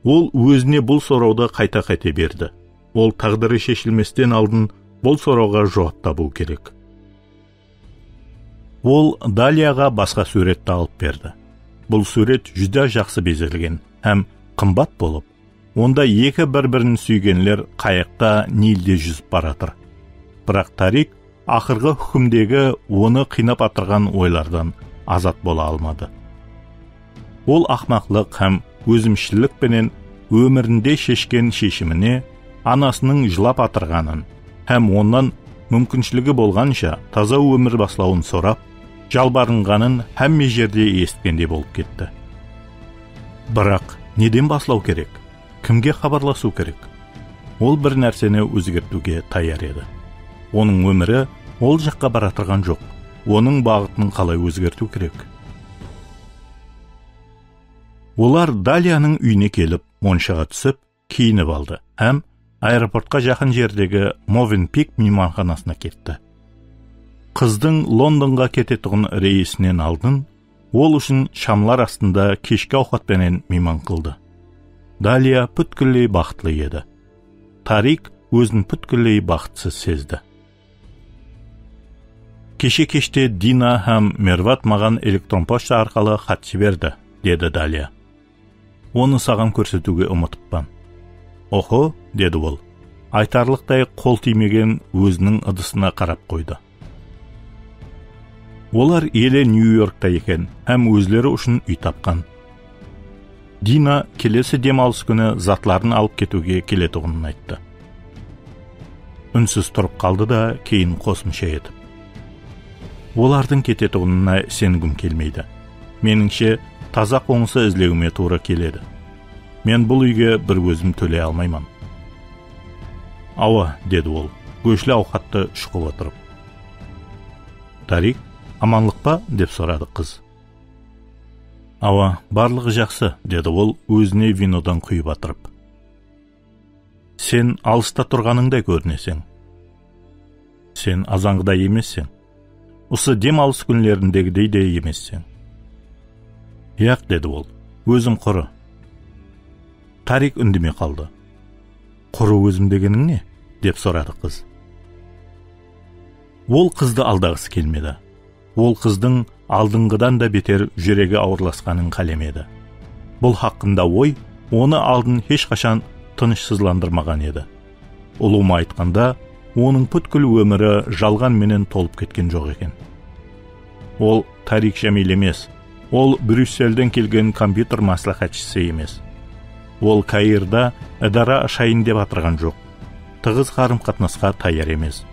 Ол өзіне бұл сұрауды қайта-қайта берді. Ол тағдыры шешілместен алдын бұл сұрауға жауап табу керек. Ол Далияға басқа суретті алып берді. Бұл сурет жүзде жақсы безелген, һәм қымбат болып, онда екі бір-бірін сүйгенлер қайықта Нилде жүзіп баратыр. Бірақ Тарик ақырғы хүкімдегі оны қинап атырған ойлардан азат бола алмады. Ол ақмақлық һәм өзімшілдікпенен өмірінде шешкен шешіміне анасының жылап атырғанын, һәм онан мүмкіншілігі болғанша таза өмір баслауын сорап, жалбарынғанын һәмме жерде естігенде болып кетті. Бірақ неден баслау керек? Кімге хабарласу керек? Ол бір нәрсені өзгертуге таяр еді. Оның өмірі ол жаққа баратырған жоқ. Оның бағытын қалай өзгерту керек? Олар Далияның үйіне келіп, моншаға түсіп, киініп алды, һәм аэропортқа жақын жердегі Мовенпик мейманханасына кетті. Қыздың Лондонға кететұғын рейсінен алдын, ол үшін шамлар астында кешкі ауқатпенен мейман қылды. Далия бүткілей бақытлы еді. Тарик өзін бүткілей бақытсыз сезді. Кеше-кеште Дина һәм Мерват маған электрон почта арқылы хат жіберді, деді Далия. Оны саған көрсетуге ұмытыппын. Охо, деді ол. Айтарлықтай қол тимеген өзінің ыдысына қарап қойды. Олар елі Нью-Йоркта екен, һәм өзлері үшін үй тапқан. Дина келесі демалыс күні затларын алып кетуге келетұғынын айтты. Үнсіз тұрып қалды да, кейін қосымша етіп. Олардың кететұғынына сенгім келмейді. Меніңше, таза қоңысы ізлеуіме тура келеді. Мен бұл үйге бір өзім төлей алмаймын. Ауа, деді ол, көшлі ауқатты шұқып отырып. Тарик, аманлық па? Деп сұрады қыз. Ауа, барлығы жақсы, деді ол өзіне винодан құйып атырып. Сен алыста тұрғаныңдай көрінесің. Сен азаңғыда емессің. Осы демалыс күнлеріндегідей де емессің. Яқ, деді ол, өзім құры. Тарик үндеме қалды. Құры өзім дегенің не? Деп сұрады қыз. Ол қызды алдағысы келмеді. Ол қыздың алдыңғыдан да бетер жүрегі ауырласқанын қалемеді. Бұл хақында ой, оны алдын ешқашан тынышсызландырмаған еді. Ұлыма айтқанда, оның бүткіл өмірі жалған менен толып кеткен жоқ екен. Ол Тарик Жәмил емес, ол Брюссельден келген компьютер маслихатшысы емес. Ол Каирда ыдара ашайын деп атырған жоқ. Тығыз қарым қатынасқа таяр емес.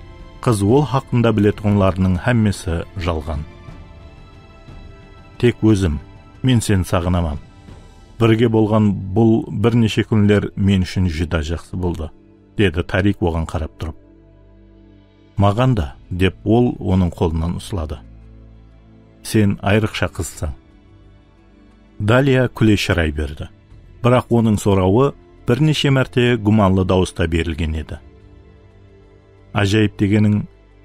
Қыз ол хақында білетінлерінің әммесі жалған. Тек өзім, мен сен сағынамам. Бірге болған бұл бірнеше күнлер мен үшін жүда жақсы болды, деді Тарик оған қарап тұрып. Маған да, деп ол оның қолынан ұсылады. Сен айрықша қызсың. Далия күле шырай берді. Бірақ оның сұрауы бірнеше мәрте гуманлы дауыста берілген еді. Ажайып дегенің,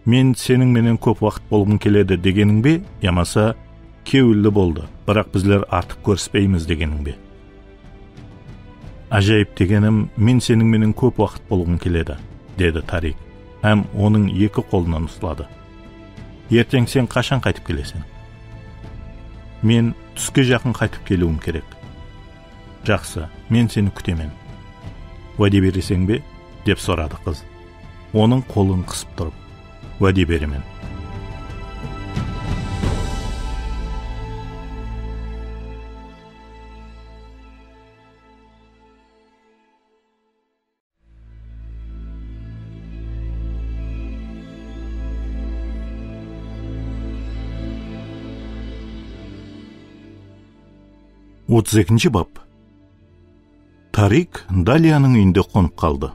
мен сенің менен көп уақыт болғым келеді дегенің бе, ямаса кеуілді болды, бірақ біздер артық көріспейміз дегенің бе? Ажайып дегенім, мен сенің менен көп уақыт болғым келеді, деді Тарик, һәм оның екі қолынан ұстады. Ертең сен қашан қайтып келесің? Мен түске жақын қайтып келуім керек. Жақсы, мен сені күтемін. Уәде бересің бе? Деп сұрады қыз. Оның қолын қысып тұрып, уәде беремін. Отыз екінші бап. Тарик Далияның үйінде қонып қалды.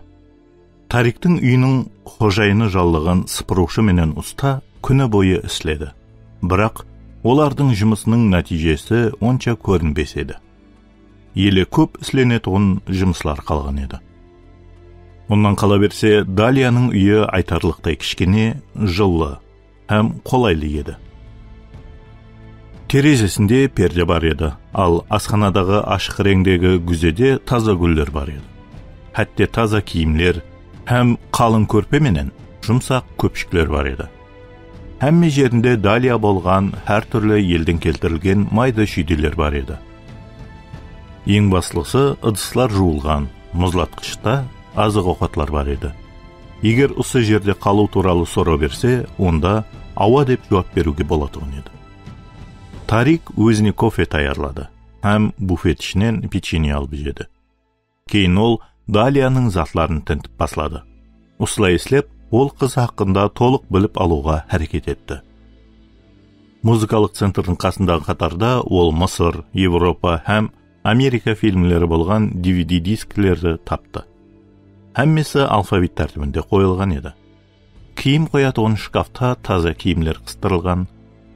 Тариктің үйінің қожайыны жаллыған сыпырушы менен ұста күні бойы іследі. Бірақ олардың жұмысының нәтижесі онша көрінбес еді. Еле көп ісленетін жұмыслар қалған еді. Онан қала берсе, Далияның үйі айтарлықтай кішкене, жылы һәм қолайлы еді. Терезесінде перде бар еді, ал асханадағы ашық реңдегі күзеде таза гүлдер бар еді. Хәтте таза киімлер һәм қалың көрпе менен жұмсақ көпшіктер бар еді. Әмме жерінде Далия болған әр түрлі елден келтірілген майды шүйделер бар еді. Ең басылысы ыдыслар жуылған, мұзлатқышта азық ауқатлар бар еді. Егер осы жерде қалу туралы сұрау берсе, онда ауа деп жауап беруге болатығын еді. Тарик өзіне кофе таярлады, һәм буфет ішінен печенье алып жеді. Кейін ол Далияның затларын тінтіп баслады. Осылай ислеп, ол қыз хақында толық біліп алуға әрекет етті. Музыкалық центрдің қасындағы қатарда ол Мысыр, Европа һәм Америка фильмлері болған DVD дискілерді тапты. Әммесі алфавит тәртібінде қойылған еді. Киім қоятын шкафта таза киімлер қыстырылған,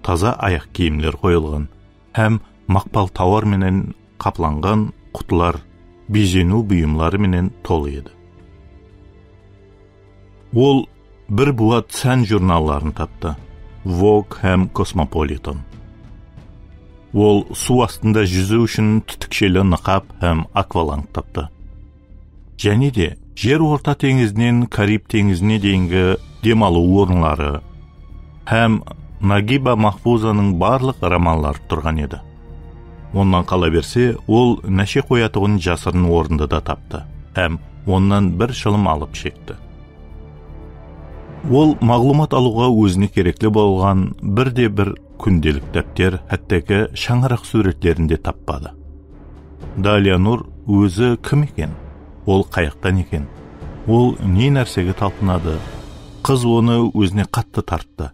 таза аяқ киімлер қойылған, һәм мақпал тауар менен қапланған құтылар, безену бұйымлары менен толы еді. Ол бір буат сән журналларын тапты, Vogue һәм Cosmopolitan. Ол су астында жүзу үшін түтікшелі нықап һәм акваланг тапты. Және де жер орта теңізінен Кариб теңізіне дейінгі демалу орынлары һәм Нагиба Махфузаның барлық романлары тұрған еді. Оннан қала берсе, ол нәше қоятығын жасырын орынды да тапты, һәм оннан бір шылым алып шекті. Ол мағлумат алуға өзіне керекті болған бірде-бір күнделік дәптер, әттегі шаңырақ суреттерінде таппады. Далия Нур өзі кім екен? Ол қайықтан екен? Ол не нәрсеге талпынады? Қыз оны өзіне қатты тартты.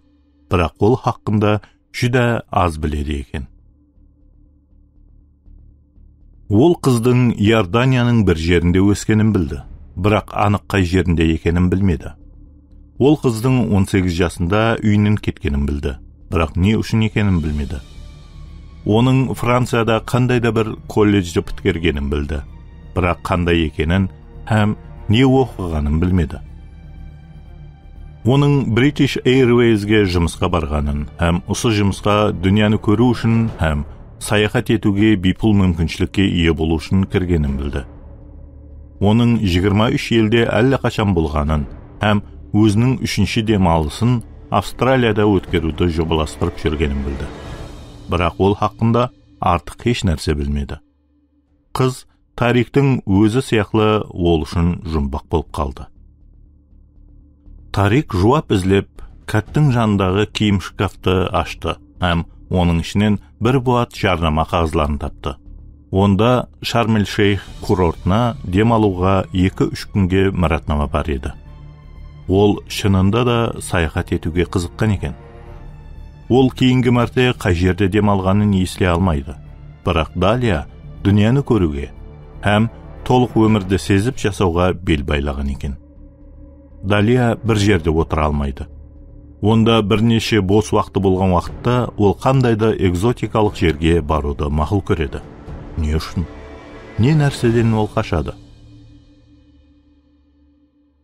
Бірақ ол хақында жүдә аз біледі екен. Ол қыздың Иорданияның бір жерінде өскенін білді, бірақ анық қай жерінде екенін білмеді. Ол қыздың 18 жасында үйінен кеткенін білді, бірақ не үшін екенін білмеді. Оның Францияда қандай да бір колледжді біткергенін білді, бірақ қандай екенін һәм не оқығанын білмеді. Оның British Airways'ге жұмысқа барғанын һәм осы жұмысқа дүнияны көру үшін һәм саяхат етуге бейпұл мүмкіншілікке ие болу үшін кіргенін білді. Оның 23 елде әлі қашан болғанын һәм өзінің үшінші демалысын Австралияда өткеруді жобаластырып жүргенін білді. Бірақ ол хақында артық еш нәрсе білмеді. Қыз Тариктің өзі сияқлы ол үшін жұмбақ болып қалды. Тарик жуап ізлеп, кәттің жанындағы киім шкафты ашты, һәм оның ішінен бір буат жарнама қағазларын тапты. Онда Шарм-эль-Шейх курортына демалуға 2-3 күнге мұратнама бар еді. Ол шынында да саяхат етуге қызыққан екен. Ол кейінгі мәрте қай жерде демалғанын есіле алмайды. Бірақ Далия дүнияны көруге, һәм толық өмірді сезіп жасауға бел байлаған екен. Далия бір жерде отыра алмайды. Онда бірнеше бос уақыты болған уақытта ол қандайда экзотикалық жерге баруды мақұл көреді. Не үшін? Не нәрседен ол қашады?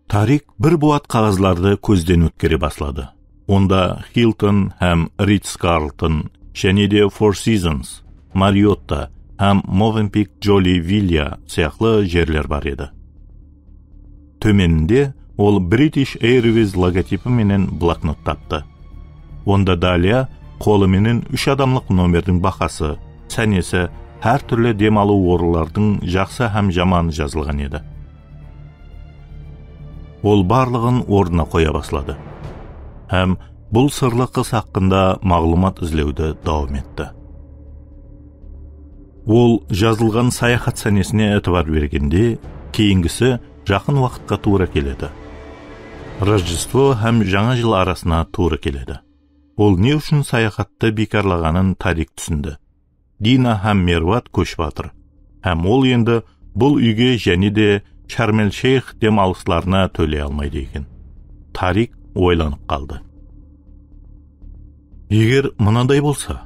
Тарик бір буат қағазларды көзден өткере баслады. Онда Хилтон һәм Ритц-Карлтон, және де Four Seasons, Мариотта һәм Мовенпик Джоли Вилья сияқты жерлер бар еді. Төменінде ол British Airways логотипі менен блокнот тапты. Онда Далия қолы менен 3 адамлық номердің бақасы, сәнесі, әр түрлі демалу орынлардың жақсы һәм жаманы жазылған еді. Ол барлығын орнына қоя баслады. Һәм бұл сырлы қыз хақында мағлұмат іздеуді дауам етті. Ол жазылған саяхат сәнесіне этибар бергенде, кейінгісі жақын уақытқа тура келеді. Рождество һәм жаңа жыл арасына тура келеді. Ол не үшін саяхатты бекарлағанын Тарик түсінді. Дина һәм Мерват көш батыр. Һәм ол енді бұл үйге және де Шарм-эль-Шейх демалысларына төлей алмайды екен. Тарик ойланып қалды. Егер мынандай болса,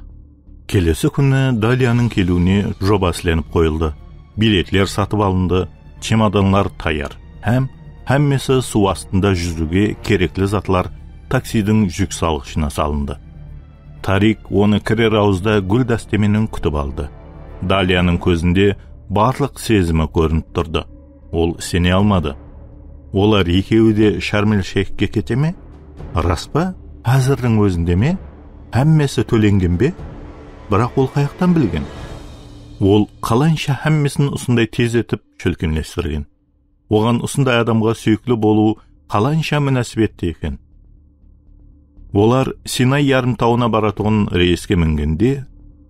келесі күні Далияның келуіне жоба ісленіп қойылды. Билетлер сатып алынды, чемоданлар таяр. Әммесі су астында жүзуге кереклі затлар таксидің жүк салғышына салынды. Тарик оны кірер ауызда гүл дәстеменің күтіп алды. Далияның көзінде барлық сезімі көрініп тұрды. Ол сене алмады. Олар екеуі де Шарм-эль-Шейхке кете ме? Рас па? Әзірдің өзінде ме? Әммесі төленген бе? Бірақ ол қаяқтан білген? Ол қалайынша әммесін осындай тез етіп шөлкенлестірген? Оған осындай адамға сүйіклі болу қалайынша мөнәсібетті екен? Олар Синай ярымтауына баратығын рейске мінгенде,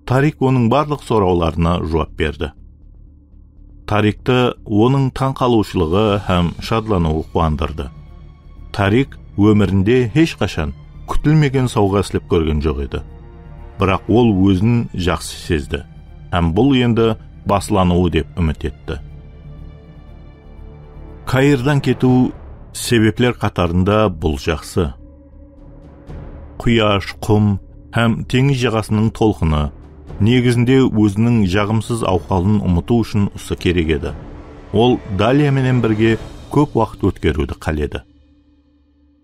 Тарик оның барлық сұрауларына жауап берді. Тарикті оның таңқалушылығы һәм шадлануы қуандырды. Тарик өмірінде ешқашан күтілмеген сауға іліп көрген жоқ еді. Бірақ ол өзін жақсы сезді, һәм бұл енді баслануы деп үміт етті. Каирдан кету себеплер қатарында бұл жақсы. Құяш, құм һәм теңіз жағасының толқыны негізінде өзінің жағымсыз ауқалын ұмыту үшін ұсы керек еді. Ол Далия менен бірге көп уақыт өткеруді қаледі.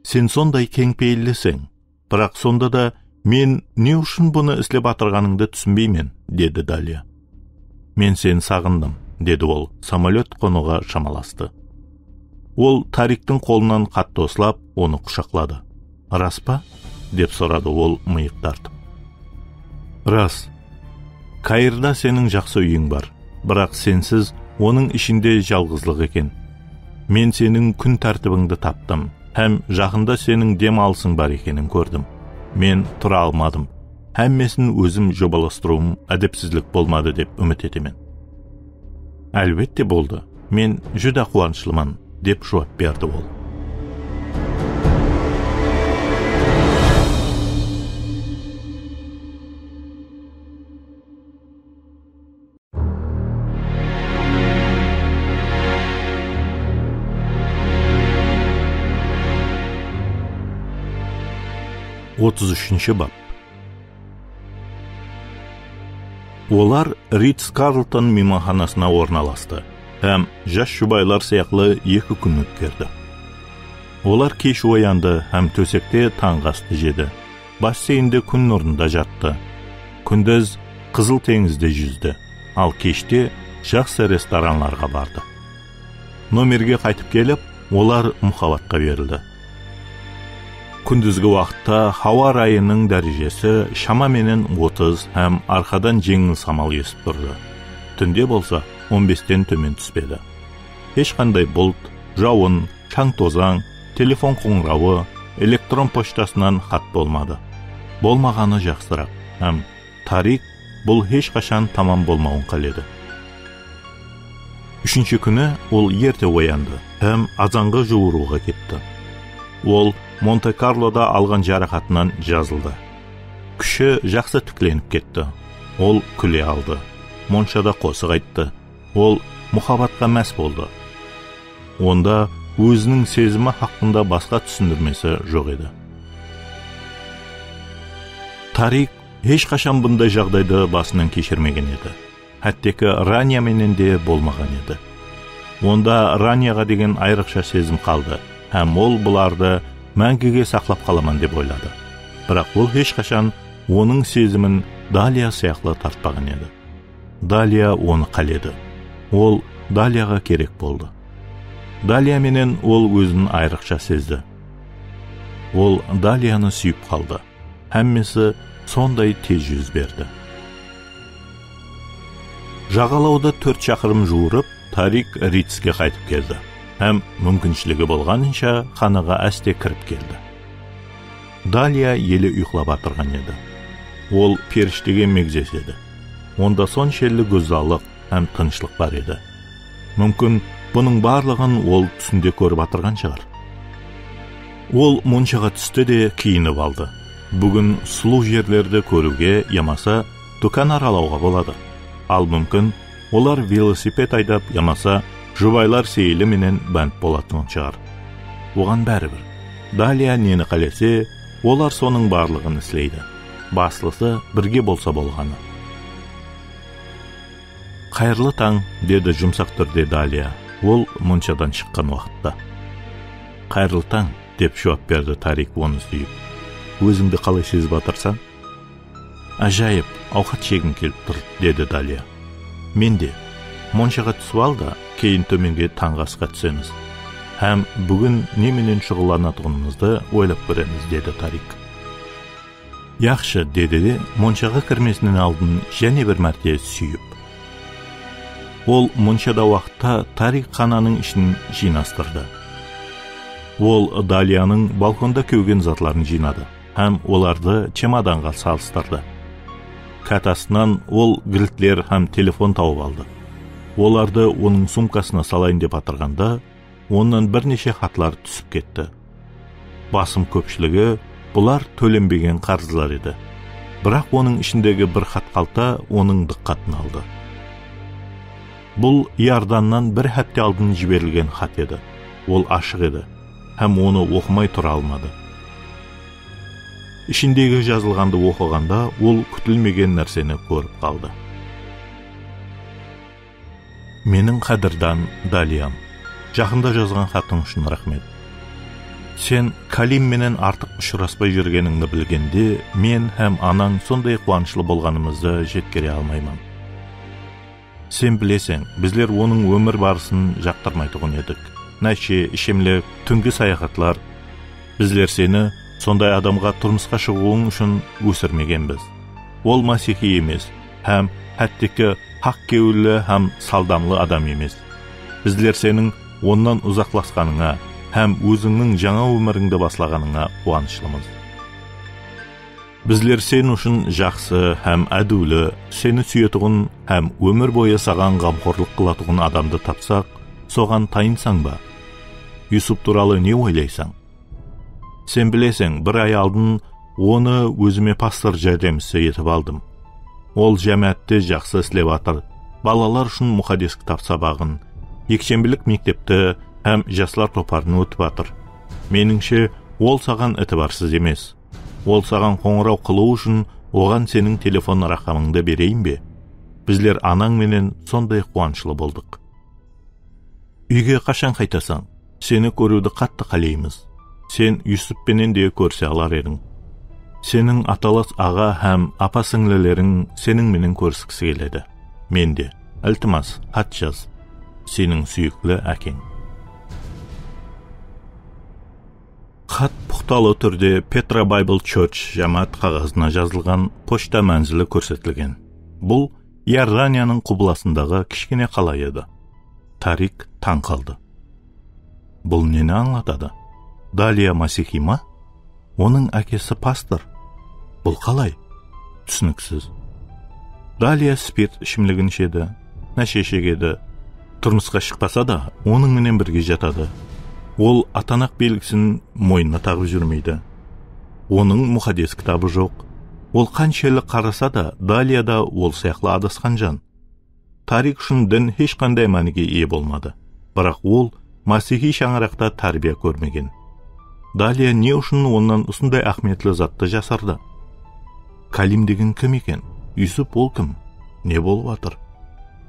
Сен сондай кеңпейілісің, бірақ сонда да мен не үшін бұны ісілеп атырғаныңды түсінбеймін, деді Далия. Мен сен сағындым, деді ол, самолет қонуға шамаласты. Ол Тариктің қолынан қатты осылап, оны құшақлады. Рас па? Деп сұрады ол миық тартып. Рас. Каирда сенің жақсы үйің бар, бірақ сенсіз оның ішінде жалғызлық екен. Мен сенің күн тәртібіңді таптым, һәм жақында сенің демалысың бар екенін көрдім. Мен тұра алмадым. Әммесін өзім жобаластыруым әдепсізлік болмады деп үміт етемін. Әлбетте болды. Мен жүдә қуанышлымын, деп жауап берді ол. Отыз бап. Олар Ритц-Карлтон мейманханасына орналасты, һәм жас жұбайлар сияқлы 2 күн өткерді. Олар кеш оянды һәм төсекте таңғы асты жеді. Бассейнде күн нұрында жатты. Күндіз Қызыл теңізде жүзді, ал кеште жақсы ресторанларға барды. Номерге қайтып келіп, олар мұхаббатқа берілді. Күндізгі уақытта хауа райының дәрежесі шамаменен 30 һәм арқадан жеңіл самал есіп тұрды. Түнде болса 15-тен төмен түспеді. Ешқандай бұлт, жауын, шаң тозаң, телефон қоңырауы, электрон поштасынан хат болмады. Болмағаны жақсырақ, һәм Тарик бұл ешқашан тамам болмауын қаледі. Üçüncü күні ол ерте оянды, һәм азанғы жуыруға кетті. Ол Монте-Карлода алған жарақатынан жазылды. Күші жақсы түкленіп кетті. Ол күле алды. Моншада қосық айтты. Ол мұхаббатқа мәс болды. Онда өзінің сезімі хақында басқа түсіндірмесі жоқ еді. Тарик ешқашан бұндай жағдайды басынан кешірмеген еді. Әттекі Рания менен де болмаған еді. Онда Ранияға деген айрықша сезім қалды, һәм ол бұларды мәңгіге сақлап қаламан деп ойлады. Бірақ ол ешқашан оның сезімін Далия сияқты тартпаған еді. Далия оны қаледі. Ол Далияға керек болды. Далия менен ол өзін айрықша сезді. Ол Далияны сүйіп қалды. Әммесі сондай тез жүз берді. Жағалауда 4 шақырым жуырып, Тарик Ритске қайтып келді. Һәм мүмкіншілігі болғанынша ханаға әсте кіріп келді. Далия елі ұйқылап атырған еді. Ол періштеге мегзеседі. Онда соншелі гүзаллық һәм тынышлық бар еді. Мүмкін бұның барлығын ол түсінде көріп атырған шығар. Ол моншаға түсті де киініп алды. Бүгін сұлу жерлерді көруге ямаса дүкан аралауға болады. Ал мүмкін олар велосипед айдап ямаса жұбайлар сейілі менен бәнд болатын шығар. Оған бәрібір. Далия нені қалесе, олар соның барлығын істейді. Баслысы бірге болса болғаны. Қайырлы таң, деді жұмсақ түрде Далия. Ол моншадан шыққан уақытта. Қайырлы таң, деп жауап берді Тарик оны сүйіп. Өзіңді қалай сезіп атырсаң? Ажайып, ауқат жегім келіп тұр, деді Далия. Мен де, моншаға түсіп ал да, кейін төменге таңғы асқа түсеміз. Һәм бүгін неменен шұғыланатығымызды ойлап көреміз, деді Тарик. Яқшы, деді де, моншаға кірмесінен алдын және бір мәрте сүйіп. Ол моншада уақытта Тарик хананың ішін жинастырды. Ол Далияның балконда кеуген затларын жинады, һәм оларды чемоданға салыстырды. Катасынан ол кілтлер һәм телефон тауып алды. Оларды оның сумкасына салайын деп атырғанда, онан бірнеше хатлар түсіп кетті. Басым көпшілігі бұлар төленбеген қарызлар еді. Бірақ оның ішіндегі бір хат қалта оның диққатын алды. Бұл Иорданнан бір хәпте алдын жіберілген хат еді. Ол ашық еді, һәм оны оқымай тұра алмады. Ішіндегі жазылғанды оқығанда ол күтілмеген нәрсені көріп қалды. Менің қадірдан Далиям, жақында жазған хатың үшін рахмет. Сен Калим менен артық ұшыраспай жүргеніңді білгенде, мен һәм анаң сондай қуанышлы болғанымызды жеткере алмаймын. Сен білесің, біздер оның өмір барысын жақтырмайтұғын едік. Нәше, ішемлік, түнгі саяхатлар. Біздер сені сондай адамға тұрмысқа шығуың үшін өсірмегенбіз. Ол масихи емес, һәм әттекі хақ кеулі һәм салдамлы адам емес. Біздер сенің оннан ұзақласқаныңа, һәм өзіңнің жаңа өміріңді баслағаныңа қуанышлымыз. Біздер сен үшін жақсы һәм әділі, сені сүйетұғын һәм өмір бойы саған қамқорлық қылатұғын адамды тапсақ, соған тайынсаң ба? Юсуп туралы не ойлайсың? Сен білесің, бір ай алдын оны өзіме пастор жәрдемшісі етіп алдым. Ол жәмәтте жақсы істеп атыр. Балалар үшін мұхаддис кітап сабағын, екшембілік мектепті һәм жастар топарын өтіп атыр. Меніңше, ол саған ітібарсыз емес. Ол саған қоңырау қылу үшін оған сенің телефон рақамыңды берейін бе? Біздер анаң менен сондай қуанышлы болдық. Үйге қашан қайтасың? Сені көруді қатты қалейміз. Сен Юсуппенен де көрсе алар едің. Сенің аталас аға һәм апа сіңлілерің сенің менен көріскісі келеді. Мен де, ілтимас, хат жаз. Сенің сүйіклі әкең. Хат пұқталы түрде Petra Bible Church жамаат қағазына жазылған почта мәнзілі көрсетілген. Бұл Иорданияның құбыласындағы кішкене қала еді. Тарик таң қалды. Бұл нені аңлатады? Далия масихи ма? Оның әкесі пастор. Бұл қалай? Түсініксіз. Далия спирт ішімлігін шеді, нәше шегеді. Тұрмысқа шықпаса да, оның менен бірге жатады. Ол атанақ белгісін мойнына тағып жүрмейді. Оның мұхадес кітабы жоқ. Ол қаншелік қараса да, Далияда ол сияқлы адасқан жан. Тарик үшін дін ешқандай мәніге ие болмады. Бірақ ол масихи шаңырақта тәрбие көрмеген. Далия не үшін оннан ұсындай ахметлі затты жасарды? Калим деген кім екен? Юсуп ол кім? Не болып атыр?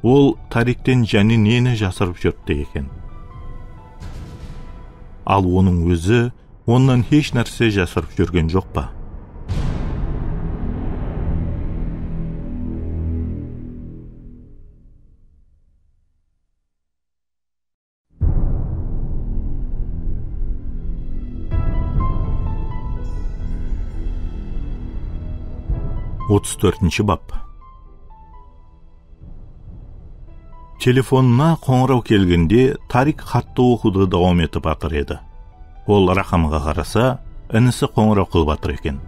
Ол Тариктен және нені жасырып жүрді екен? Ал оның өзі оннан еш нәрсе жасырып жүрген жоқ па? Отыз төртінші бап. Телефонына қоңырау келгенде Тарик хатты оқуды давам етіп атыр еді. Ол Рахамға қараса, інісі қоңырау қылып атыр екен.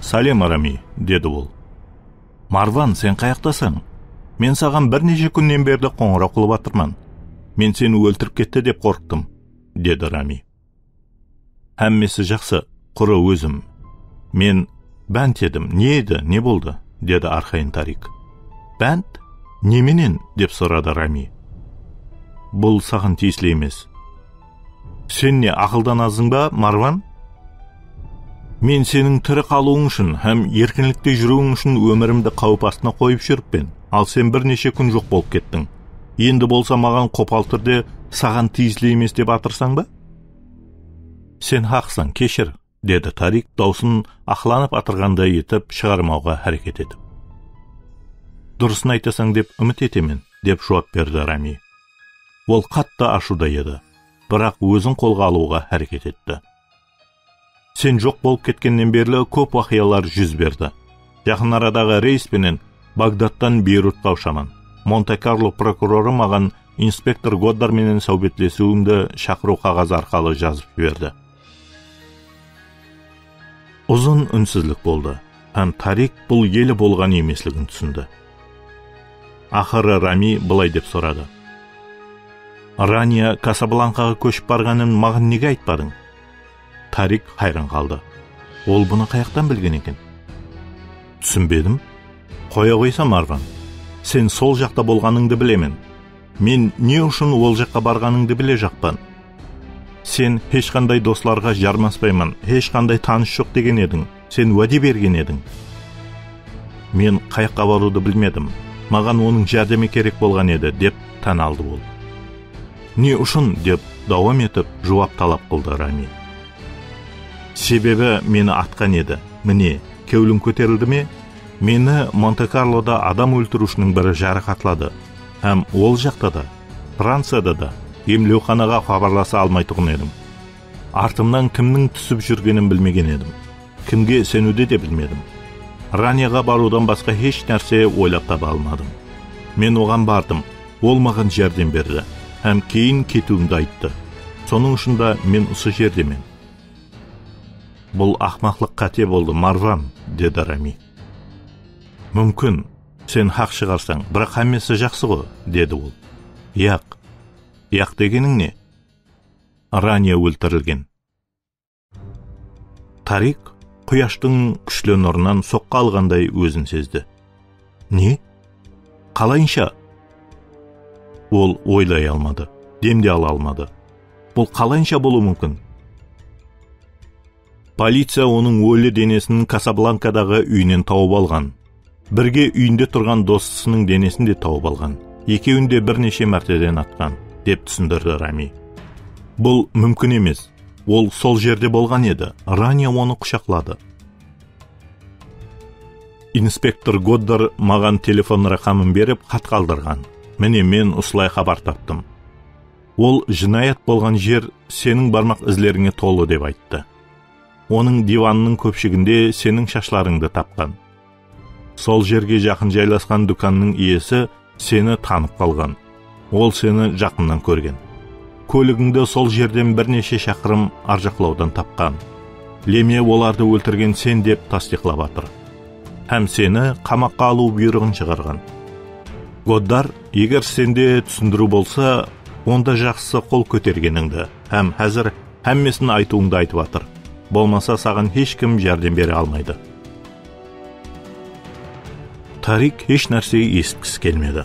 «Салем, Рами», деді ол. «Марван, сен қаяқтасың? Мен саған бірнеше күннен берді қоңырау қылып атырман. Мен сені өлтіріп кетті деп қорықтым», деді Рами. «Әммесі жақсы, құры өзім. Мен бәнт едім, не еді, не болды?» деді арқайын Тарик. «Бәнт? Неменен?» деп сұрады Рами. «Бұл саған тиесілі емес. Сен не, ақылдан азың ба, Марван? Мен сенің тірі қалуың үшін, һәм еркінлікте жүруің үшін өмірімді қауіп астына қойып жүріппен. Ал сен бірнеше күн жоқ болып кеттің. Енді болса маған қопал түрде саған тиесілі емес деп атырсаң ба?» «Сен хақсың, кешір», деді Тарик даусын ақланып атырғандай етіп шығармауға әрекет етіп. «Дұрысын айтасың деп үміт етемен», деп жауап берді Рами. Ол қатты ашуда еді, бірақ өзін қолға алуға әрекет етті. «Сен жоқ болып кеткеннен берлі көп уақиялар жүз берді. Жақын арадағы рейспенен Багдадтан Бейрутқа ұшаман. Монте-Карло прокуроры маған инспектор Годдар менен сәубетлесуімді шақыру қағазы арқылы жазып жіберді». Ұзын үнсізлік болды, һәм Тарик бұл елі болған емеслігін түсінді. Ақыры Рами былай деп сұрады. «Рания Касабланкаға көшіп барғанын маған неге айтпадың?» Тарик хайран қалды. Ол бұны қаяқтан білген екен? «Түсінбедім. Қоя қойса, Марван. Сен сол жақта болғаныңды білемен. Мен не үшін ол жаққа барғаныңды біле жақпан. Сен ешқандай достарға жармаспаймын, ешқандай таныш жоқ деген едің. Сен уәде берген едің». «Мен қаяққа баруды білмедім. Маған оның жәрдемі керек болған еді», деп тән алды ол. «Не үшін?» деп дауам етіп жауап талап қылды Рами. «Себебі мені атқан еді. Міне, кеулім көтерілді ме? Мені Монте-Карлода адам өлтірушінің бірі жарақатлады. Һәм ол жақта да, Францияда да емлеуханаға хабарласа алмайтұғын едім. Артымнан кімнің түсіп жүргенін білмеген едім. Кімге сенуді де білмедім. Ранияға барудан басқа еш нәрсе ойлап таба алмадым. Мен оған бардым, ол маған жәрдем берді, һәм кейін кетуімді айтты. Соның ұшында мен осы жердемен». «Бұл ақмақлық қате болды, Марван», деді Рами. «Мүмкін, сен хақ шығарсаң, бірақ әммесі жақсы ғой», деді ол. «Яқ. Яқ дегенің не?» «Рания өлтірілген». Тарик құяштың күшлі нұрынан соққа алғандай өзін сезді. «Не? Қалайынша?» Ол ойлай алмады, демде ала алмады. Бұл қалайынша болу мүмкін? Полиция оның өлі денесін Касабланкадағы үйінен тауып алған. Бірге үйінде тұрған достысының денесін де тауып алған. Екеуінде бірнеше мәртеден атқан, деп түсіндірді Рами. «Бұл мүмкін емес. Ол сол жерде болған еді». Рания оны құшақлады. «Инспектор Годдар маған телефон рақамын беріп хат қалдырған. Міне мен осылай хабар таптым. Ол жинаят болған жер сенің бармақ ізлеріңе толы деп айтты. Оның диванның көпшігінде сенің шашларыңды тапқан. Сол жерге жақын жайласқан дүканның иесі сені танып қалған. Ол сені жақыннан көрген. Көлігіңді сол жерден бірнеше шақырым аржақлаудан тапқан. Леме оларды өлтірген сен деп тасдиқлап атыр. Һәм сені қамаққа алу бұйрығын шығарған. Godдар, егер сенде түсіндіру болса, онда жақсы қол көтергеніңді, һәм хәзір һәммесін айтуыңды айтып атыр. Болмаса саған ешкім жәрдем бере алмайды. Тарик еш нәрсе естігісі келмеді.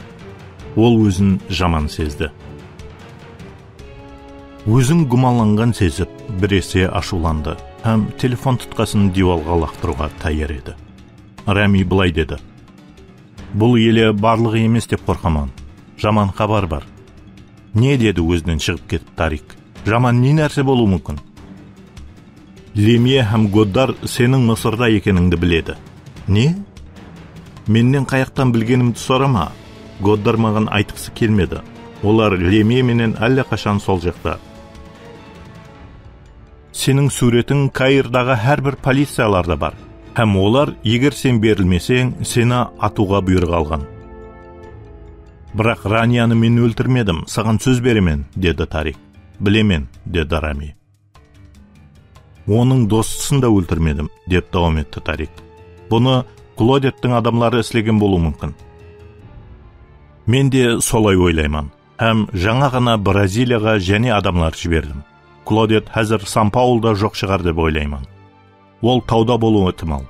Ол өзін жаман сезді. Өзін гумаланған сезіп, біресе ашуланды, һәм телефон тұтқасын дивалға лақтыруға таяр еді. Рами былай деді: «Бұл еле барлығы емес деп қорқаман. Жаман хабар бар». «Не?» деді өзінен шығып кетіп Тарик. «Жаман не нәрсе болуы мүмкін?» «Лемье һәм Годдар сенің Мысырда екеніңді біледі». «Не?» «Менен қаяқтан білгенімді сорама. Годдар маған айтқысы келмеді. Олар Лемье менен әлі қашан сол жақта. Сенің суретің Каирдағы әрбір полицияларда бар. Һәм олар, егер сен берілмесең, сені атуға бұйрық алған». «Бірақ Ранияны мен өлтірмедім, саған сөз беремен», деді Тарик. «Білемен», деді Рами. «Оның достысын да өлтірмедім», деп давам етті Тарик. «Бұны Клодеттің адамлары істеген болуы мүмкін». «Мен де солай ойлайман. Һәм жаңа ғана Бразилияға және адамлар жібердім. Клодет хәзір Сан-Паулда жоқ шығар деп ойлайман. Ол тауда болуы ықтимал.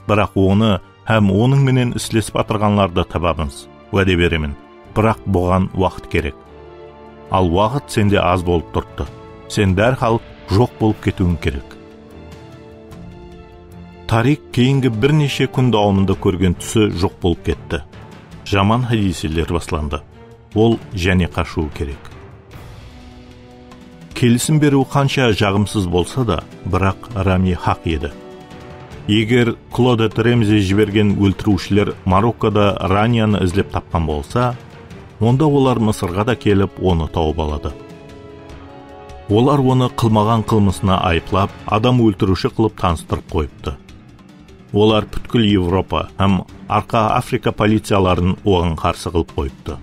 Бірақ оны һәм оның менен іслесіп атырғанларды табамыз. Уәде беремін. Бірақ бұған уақыт керек. Ал уақыт сенде аз болып тұрды. Сен дәрхал жоқ болып кетуің керек». Тарик кейінгі бірнеше күн дауымында көрген түсі жоқ болып кетті. Жаман хадиселер басланды. Ол және қашуы керек. Келісім беру қанша жағымсыз болса да, бірақ Рами хақ еді. Егер Клодет Ремзи жіберген өлтірушілер Мароккода Ранияны ізлеп тапқан болса, онда олар Мысырға да келіп, оны тауып алады. Олар оны қылмаған қылмысына айыплап, адам өлтіруші қылып таныстырып қойыпты. Олар бүткіл Европа һәм арқа Африка полицияларын оған қарсы қылып қойыпты.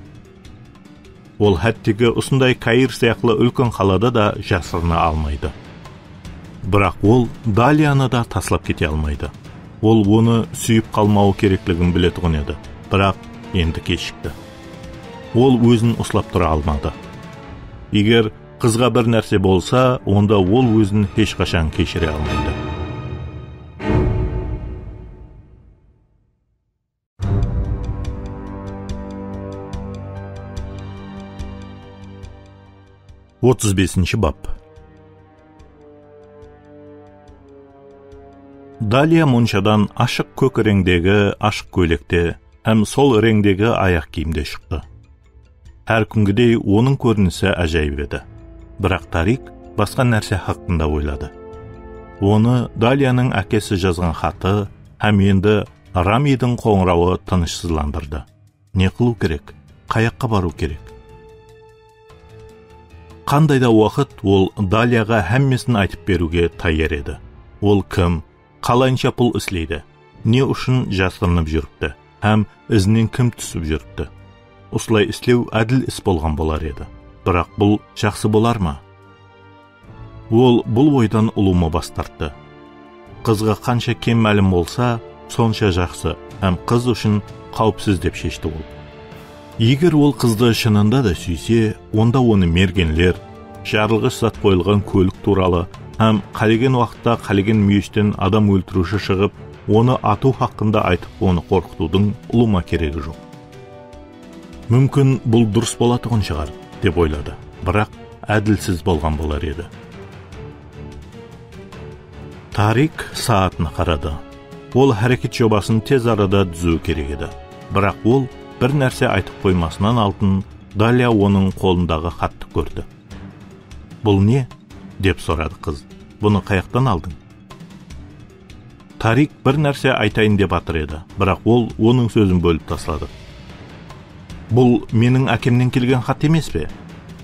Ол хәттегі осындай Каир сияқлы үлкен қалада да жасырына алмайды. Бірақ ол Далияны да таслап кете алмайды. Ол оны сүйіп қалмауы керектігін білетұғын еді. Бірақ енді кешікті. Ол өзін ұслап тұра алмады. Егер қызға бір нәрсе болса, онда ол өзін ешқашан кешіре алмайды. Отыз бесінші бап. Далия мұншадан ашық көк реңдегі ашық көйлекте һәм сол реңдегі аяқ киімде шықты. Әр күнгідей оның көрінісі әжайып еді. Бірақ Тарик басқа нәрсе хақында ойлады. Оны Далияның әкесі жазған хаты һәм енді Рамидің қоңырауы тынышсызландырды. Не қылу керек? Қаяққа бару керек? Қандайда уақыт ол Далияға һәммесін айтып беруге таяр еді. Ол кім, қалайынша пұл іслейді, не үшін жасырынып жүріпті, һәм ізінен кім түсіп жүріпті. Осылай істеу әділ іс болған болар еді. Бірақ бұл жақсы болар ма? Ол бұл ойдан ұлыма бас тартты. Қызға қанша кем мәлім болса, сонша жақсы, һәм қыз үшін қауіпсіз деп шешті ол. Егер ол қызды шынында да сүйсе, онда оны мергенлер, жарылғыш зат қойылған көлік туралы, һәм қалеген уақытта қалеген мүйіштен адам өлтіруші шығып, оны ату хақында айтып, оны қорқытудың ұлыма керегі жоқ. Мүмкін бұл дұрыс болатығын шығар, деп ойлады. Бірақ әділсіз болған болар еді. Тарик саатына қарады. Ол әрекет жобасын тез арада түзу керек еді. Бірақ ол бір нәрсе айтып қоймасынан алтын Далия оның қолындағы хатты көрді. «Бұл не?» деп сұрады қыз. «Бұны қаяқтан алдың?» Тарик бір нәрсе айтайын деп атыр еді, бірақ ол оның сөзін бөліп таслады. «Бұл менің әкемнен келген хат емес пе?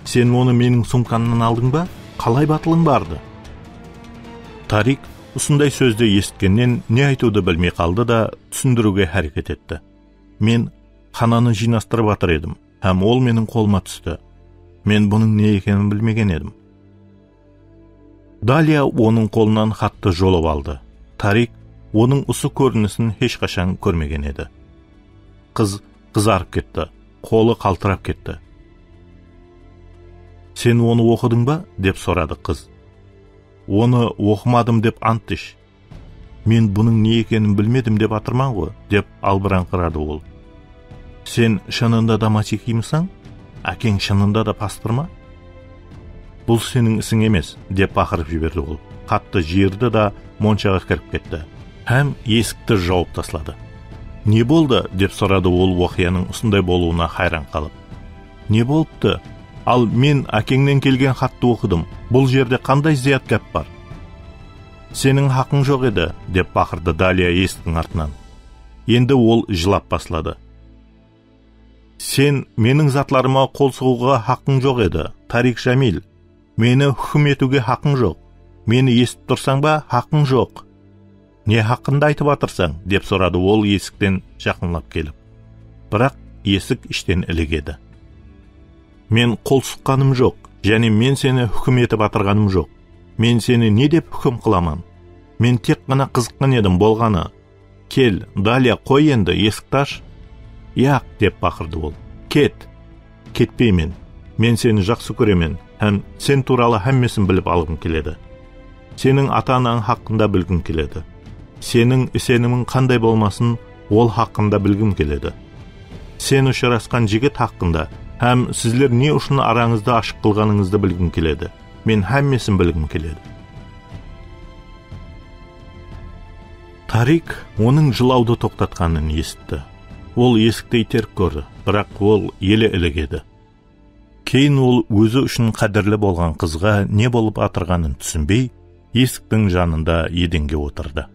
Сен оны менің сумкамнан алдың ба? Қалай батылың барды?» Тарик осындай сөзді естігеннен не айтуды білмей қалды да түсіндіруге әрекет етті. «Мен қананы жинастырып атыр едім, һәм ол менің қолыма түсті. Мен бұның не екенін білмеген едім». Далия оның қолынан хатты жолып алды. Тарик оның ұсы көрінісін ешқашан көрмеген еді. Қыз қызарып кетті. қолы қалтырап кетті. Сен оны оқыдың ба? Деп сұрады қыз. Оны оқымадым деп ант іш. Мен бұның не екенін білмедім деп атырман ғой, деп албыраңқырады ол. Сен шынында да масихимсың? Әкең шынында да пастыр ма? Бұл сенің ісің емес, деп бақырып жіберді ол. Қатты жиырды да моншаға кіріп кетті. Һәм есікті жауып таслады. Не болды? Деп сұрады ол уақияның осындай болуына хайран қалып. Не болыпты? Ал мен әкеңнен келген хатты оқыдым. Бұл жерде қандай зият кәп бар? Сенің хақың жоқ еді, деп бақырды Далия есіктің артынан. Енді ол жылап баслады. Сен менің затларыма қол сұғуға хақың жоқ еді, Тарик Жамил. Мені хүкім етуге хақың жоқ. Мені естіп тұрсаң ба, хақың жоқ. Не хақында айтып атырсаң? Деп сұрады ол есіктен жақынлап келіп. Бірақ есік іштен ілігеді. Мен қол сұққаным жоқ, және мен сені хүкім етіп атырғаным жоқ. Мен сені не деп хүкім қыламан? Мен тек қана қызыққан едім болғаны. Кел, Далия, қой енді, есікті аш. Яқ, деп бақырды ол. Кет. Кетпеймін. Мен сені жақсы көремен, һәм сен туралы һәммесін біліп алғым келеді. Сенің ата-анаң хақында білгім келеді. Сенің сенімің қандай болмасын, ол хақында білгім келеді. Сен ұшырасқан жігіт хақында, һәм сізлер не үшін араңызды ашық қылғаныңызды білгім келеді. Мен һәммесін білгім келеді. Тарик оның жылауды тоқтатқанын естті. Ол есікті итеріп көрді, бірақ ол елі ілігеді. Кейін ол өзі үшін қадірлі болған қызға не болып атырғанын түсінбей, есіктің жанында еденге отырды.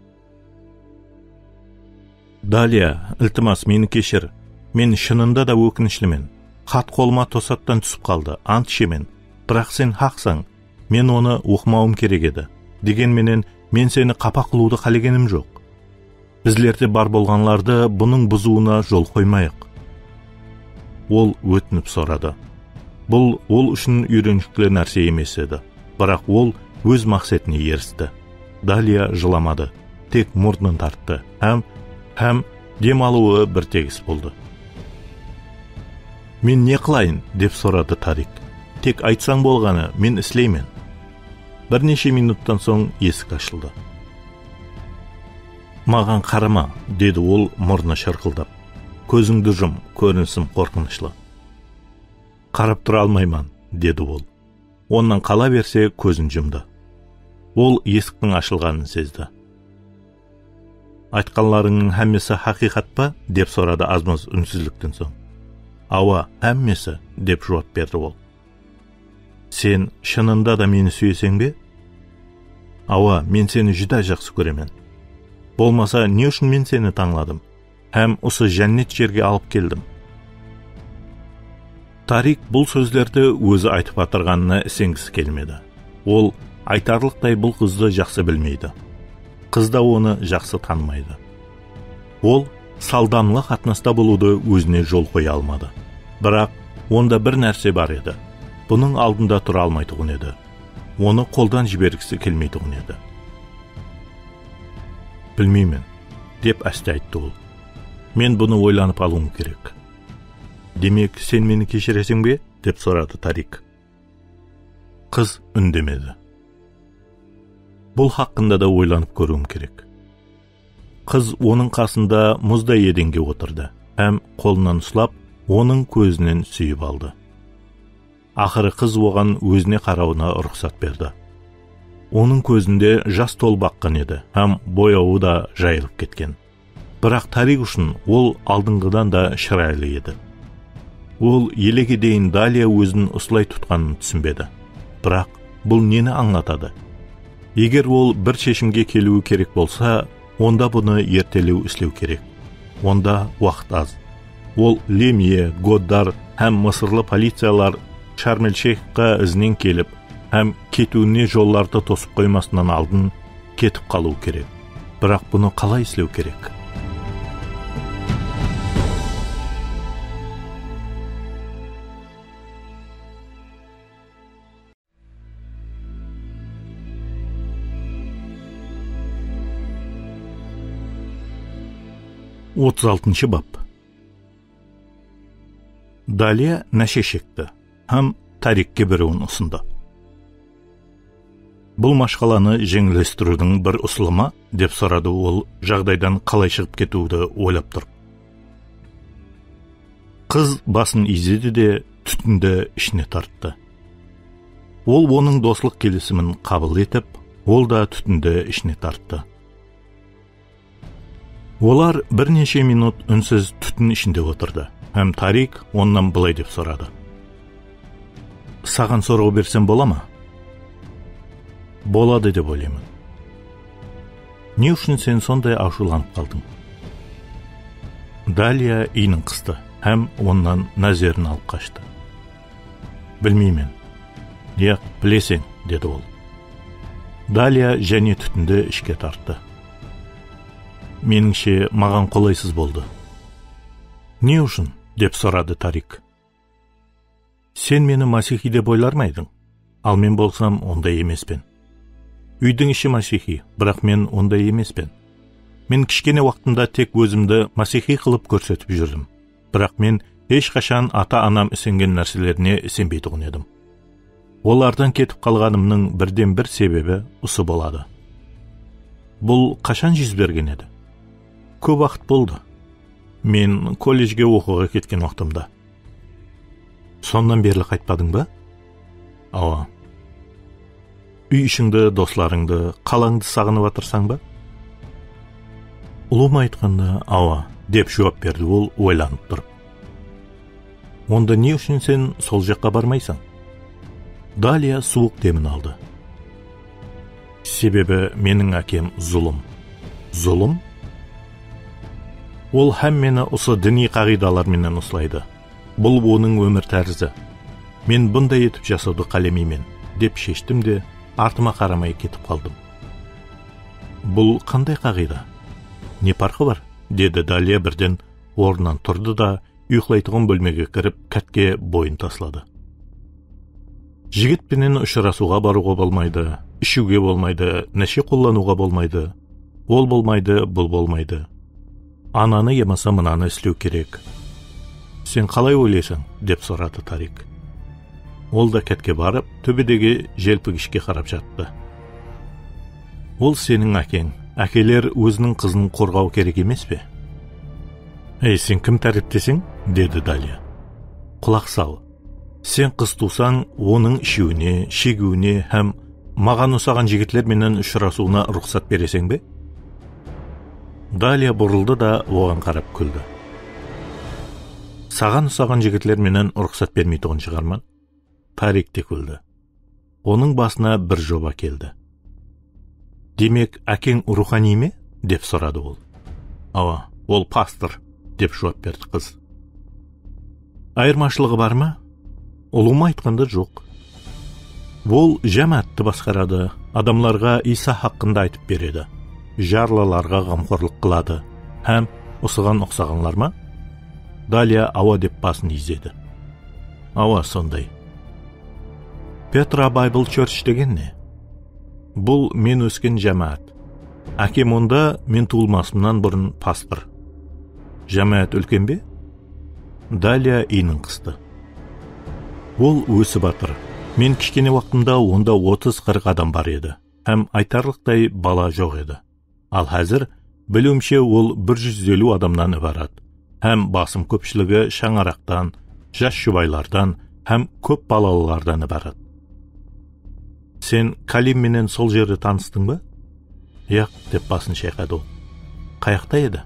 Далия, iltimos мені кешір. Мен шынында да өкінішлімен. Хат қолыма тосаттан түсіп қалды, ант ішемін. Бірақ сен хақсың. Мен оны оқымауым керек еді. Дегенменен мен сені қапа қылуды қалегенім жоқ. Біздерде бар болғанларды бұның бұзуына жол қоймайық. Ол өтініп сұрады. Бұл ол үшін үйреншікті нәрсе емес еді. Бірақ ол өз мақсатына ерісті. Далия жыламады, тек мұрнын тартты, һәм демалуы бір тегіс болды. Мен не қылайын? Деп сұрады Тарик. Тек айтсаң болғаны, мен іслеймін. Бірнеше минуттан соң есік ашылды. Маған қарама, деді ол мұрны шырқылдап. Көзіңді жұм, көрінісім қорқынышлы. Қарап тұра алмайман, деді ол. Оннан қала берсе көзін жұмды. Ол есіктің ашылғанын сезді. Айтқанларыңның һәммесі хақиқат па? Деп сұрады аз-маз үнсізліктен соң. Ауа, һәммесі, деп жауап берді ол. Сен шынында да мені сүйесең бе? Ауа, мен сені жүдә жақсы көремен. Болмаса, не үшін мен сені таңладым? Һәм осы жәннет жерге алып келдім. Тарик бұл сөздерді өзі айтып атырғанына сенгісі келмеді. Ол айтарлықтай бұл қызды жақсы білмейді. Қыз да оны жақсы танымайды. Ол салдамлы қатынаста болуды өзіне жол қоя алмады. Бірақ онда бір нәрсе бар еді. Бұның алдында тұра алмайтұғын еді. Оны қолдан жібергісі келмейтұғын еді. Білмеймін, деп әсте айтты ол. Мен бұны ойланып алуым керек. Демек, сен мені кешіресің бе? Деп сұрады Тарик. Қыз үндемеді. Бұл хақында да ойланып көруім керек. Қыз оның қасында мұздай еденге отырды, һәм қолынан ұстап, оның көзінен сүйіп алды. Ақыры қыз оған өзіне қарауына рұқсат берді. Оның көзінде жас толып аққан еді, һәм бояуы да жайылып кеткен. Бірақ Тарик үшін ол алдыңғыдан да шырайлы еді. Ол елеге дейін Далия өзін осылай тұтқанын түсінбеді. Бірақ бұл нені аңлатады? Егер ол бір шешімге келуі керек болса, онда бұны ертелеу істеу керек. Онда уақыт аз. Ол Лемье, Годдар һәм мысырлы полициялар Шарм-эль-Шейхқа ізінен келіп, һәм кетуіне жолларды тосып қоймасынан алдын кетіп қалу керек. Бірақ бұны қалай істеу керек? Отыз алтыншы бап. Далия нәше шекті, һәм Тарикке біреуін ұсынды. Бұл машқаланы жеңілестірудің бір ұсылыма, деп сұрады ол, жағдайдан қалай шығып кетуді ойлап тұрып. Қыз басын изеді де түтінді ішіне тартты. Ол оның дослық келісімін қабыл етіп, ол да түтінді ішіне тартты. Олар бірнеше минут үнсіз түтін ішінде отырды. Һәм Тарик оннан былай деп сұрады. Саған сорғы берсем бола ма? Болады деп ойлаймын. Не үшін сен сондай ашуланып қалдың? Далия иінін қысты, һәм оннан назерін алып қашты. Білмеймін. Яқ, білесең, деді ол. Далия және түтінді ішке тартты. Меніңше, маған қолайсыз болды. Не үшін? Деп сұрады Тарик. Сен мені масихи деп ойлармайдың, ал мен болсам ондай емеспен. Үйдің іші масихи, бірақ мен ондай емеспен. Мен кішкене уақытымда тек өзімді масихи қылып көрсетіп жүрдім. Бірақ мен ешқашан ата-анам ісенген нәрселеріне сенбейтұғын едім. Олардан кетіп қалғанымның бірден бір себебі осы болады. Бұл қашан жүз берген еді? Көп уақыт болды. Мен колледжге оқуға кеткен уақытымда. Сондан берлі қайтпадың ба? Ава. Үй ішіңді, досларыңды, қалаңды сағынып атырсаң ба? Ұлым айтқанда, ава, деп жауап берді ол ойланып тұрып. Онда не үшін сен сол жаққа бармайсың? Далия суық демін алды. Себебі менің әкем зұлым. Зұлым? Ол һәм мені осы діни қағидаларменен ұслайды. Бұл оның өмір тәрізі. Мен бұндай етіп жасауды қаламаймын, деп шештім де, артыма қарамай кетіп қалдым. Бұл қандай қағида? Не парқы бар? Деді Далия бірден орнынан тұрды да, ұйықтайтын бөлмеге кіріп, кәтке бойын таслады. Жігітпенен ұшырасуға баруға болмайды, ішуге болмайды, нәше қоллануға болмайды. Ол болмайды, бұл болмайды. Ананы емаса мынаны істеу керек. Сен қалай ойлайсың? Деп сұрады Тарик. Ол да кәтке барып, төбедегі желпігішке қарап жатты. Ол сенің әкең. Әкелер өзінің қызын қорғау керек емес пе? Сен кім тәріптесің? Деді Далия. Құлақ сал. Сен қыз тусаң, оның ішуіне, шегуіне, һәм маған ұсаған жігітлерменен ұшырасуына рұқсат бересің бе? Далия бұрылды да оған қарап күлді. Саған ұсаған жігітлерменен рұқсат бермейтұғын шығарман? Тарик те күлді. Оның басына бір жоба келді. Демек, әкең рухани ме? Деп сұрады ол. Ава, ол пастор, деп жауап берді қыз. Айырмашылығы бар ма? Ұлым айтқанда жоқ. Ол жәмәтті басқарады, адамларға Иса хақында айтып береді. Жарлыларға қамқорлық қылады. Һәм осыған ұқсағанлар ма? Далия ава деп басын изеді. Ава сондай. Петра Байбл Чорч деген не? Бұл мен өскен жәмәт. Әкем онда мен туылмасымнан бұрын пастор. Жәмәт үлкен бе? Далия иінін қысты. Ол өсіп атыр. Мен кішкене уақытымда онда 30-40 адам бар еді. Һәм айтарлықтай бала жоқ еді. Ал хәзір білуімше ол 150 адамнан ібарат. Һәм басым көпшілігі шаңарақтан, жас жұбайлардан, һәм көп балалылардан ібарат. Сен Калим менен сол жерде таныстың ба? Яқ, деп басын шайқады ол. Қаяқта еді?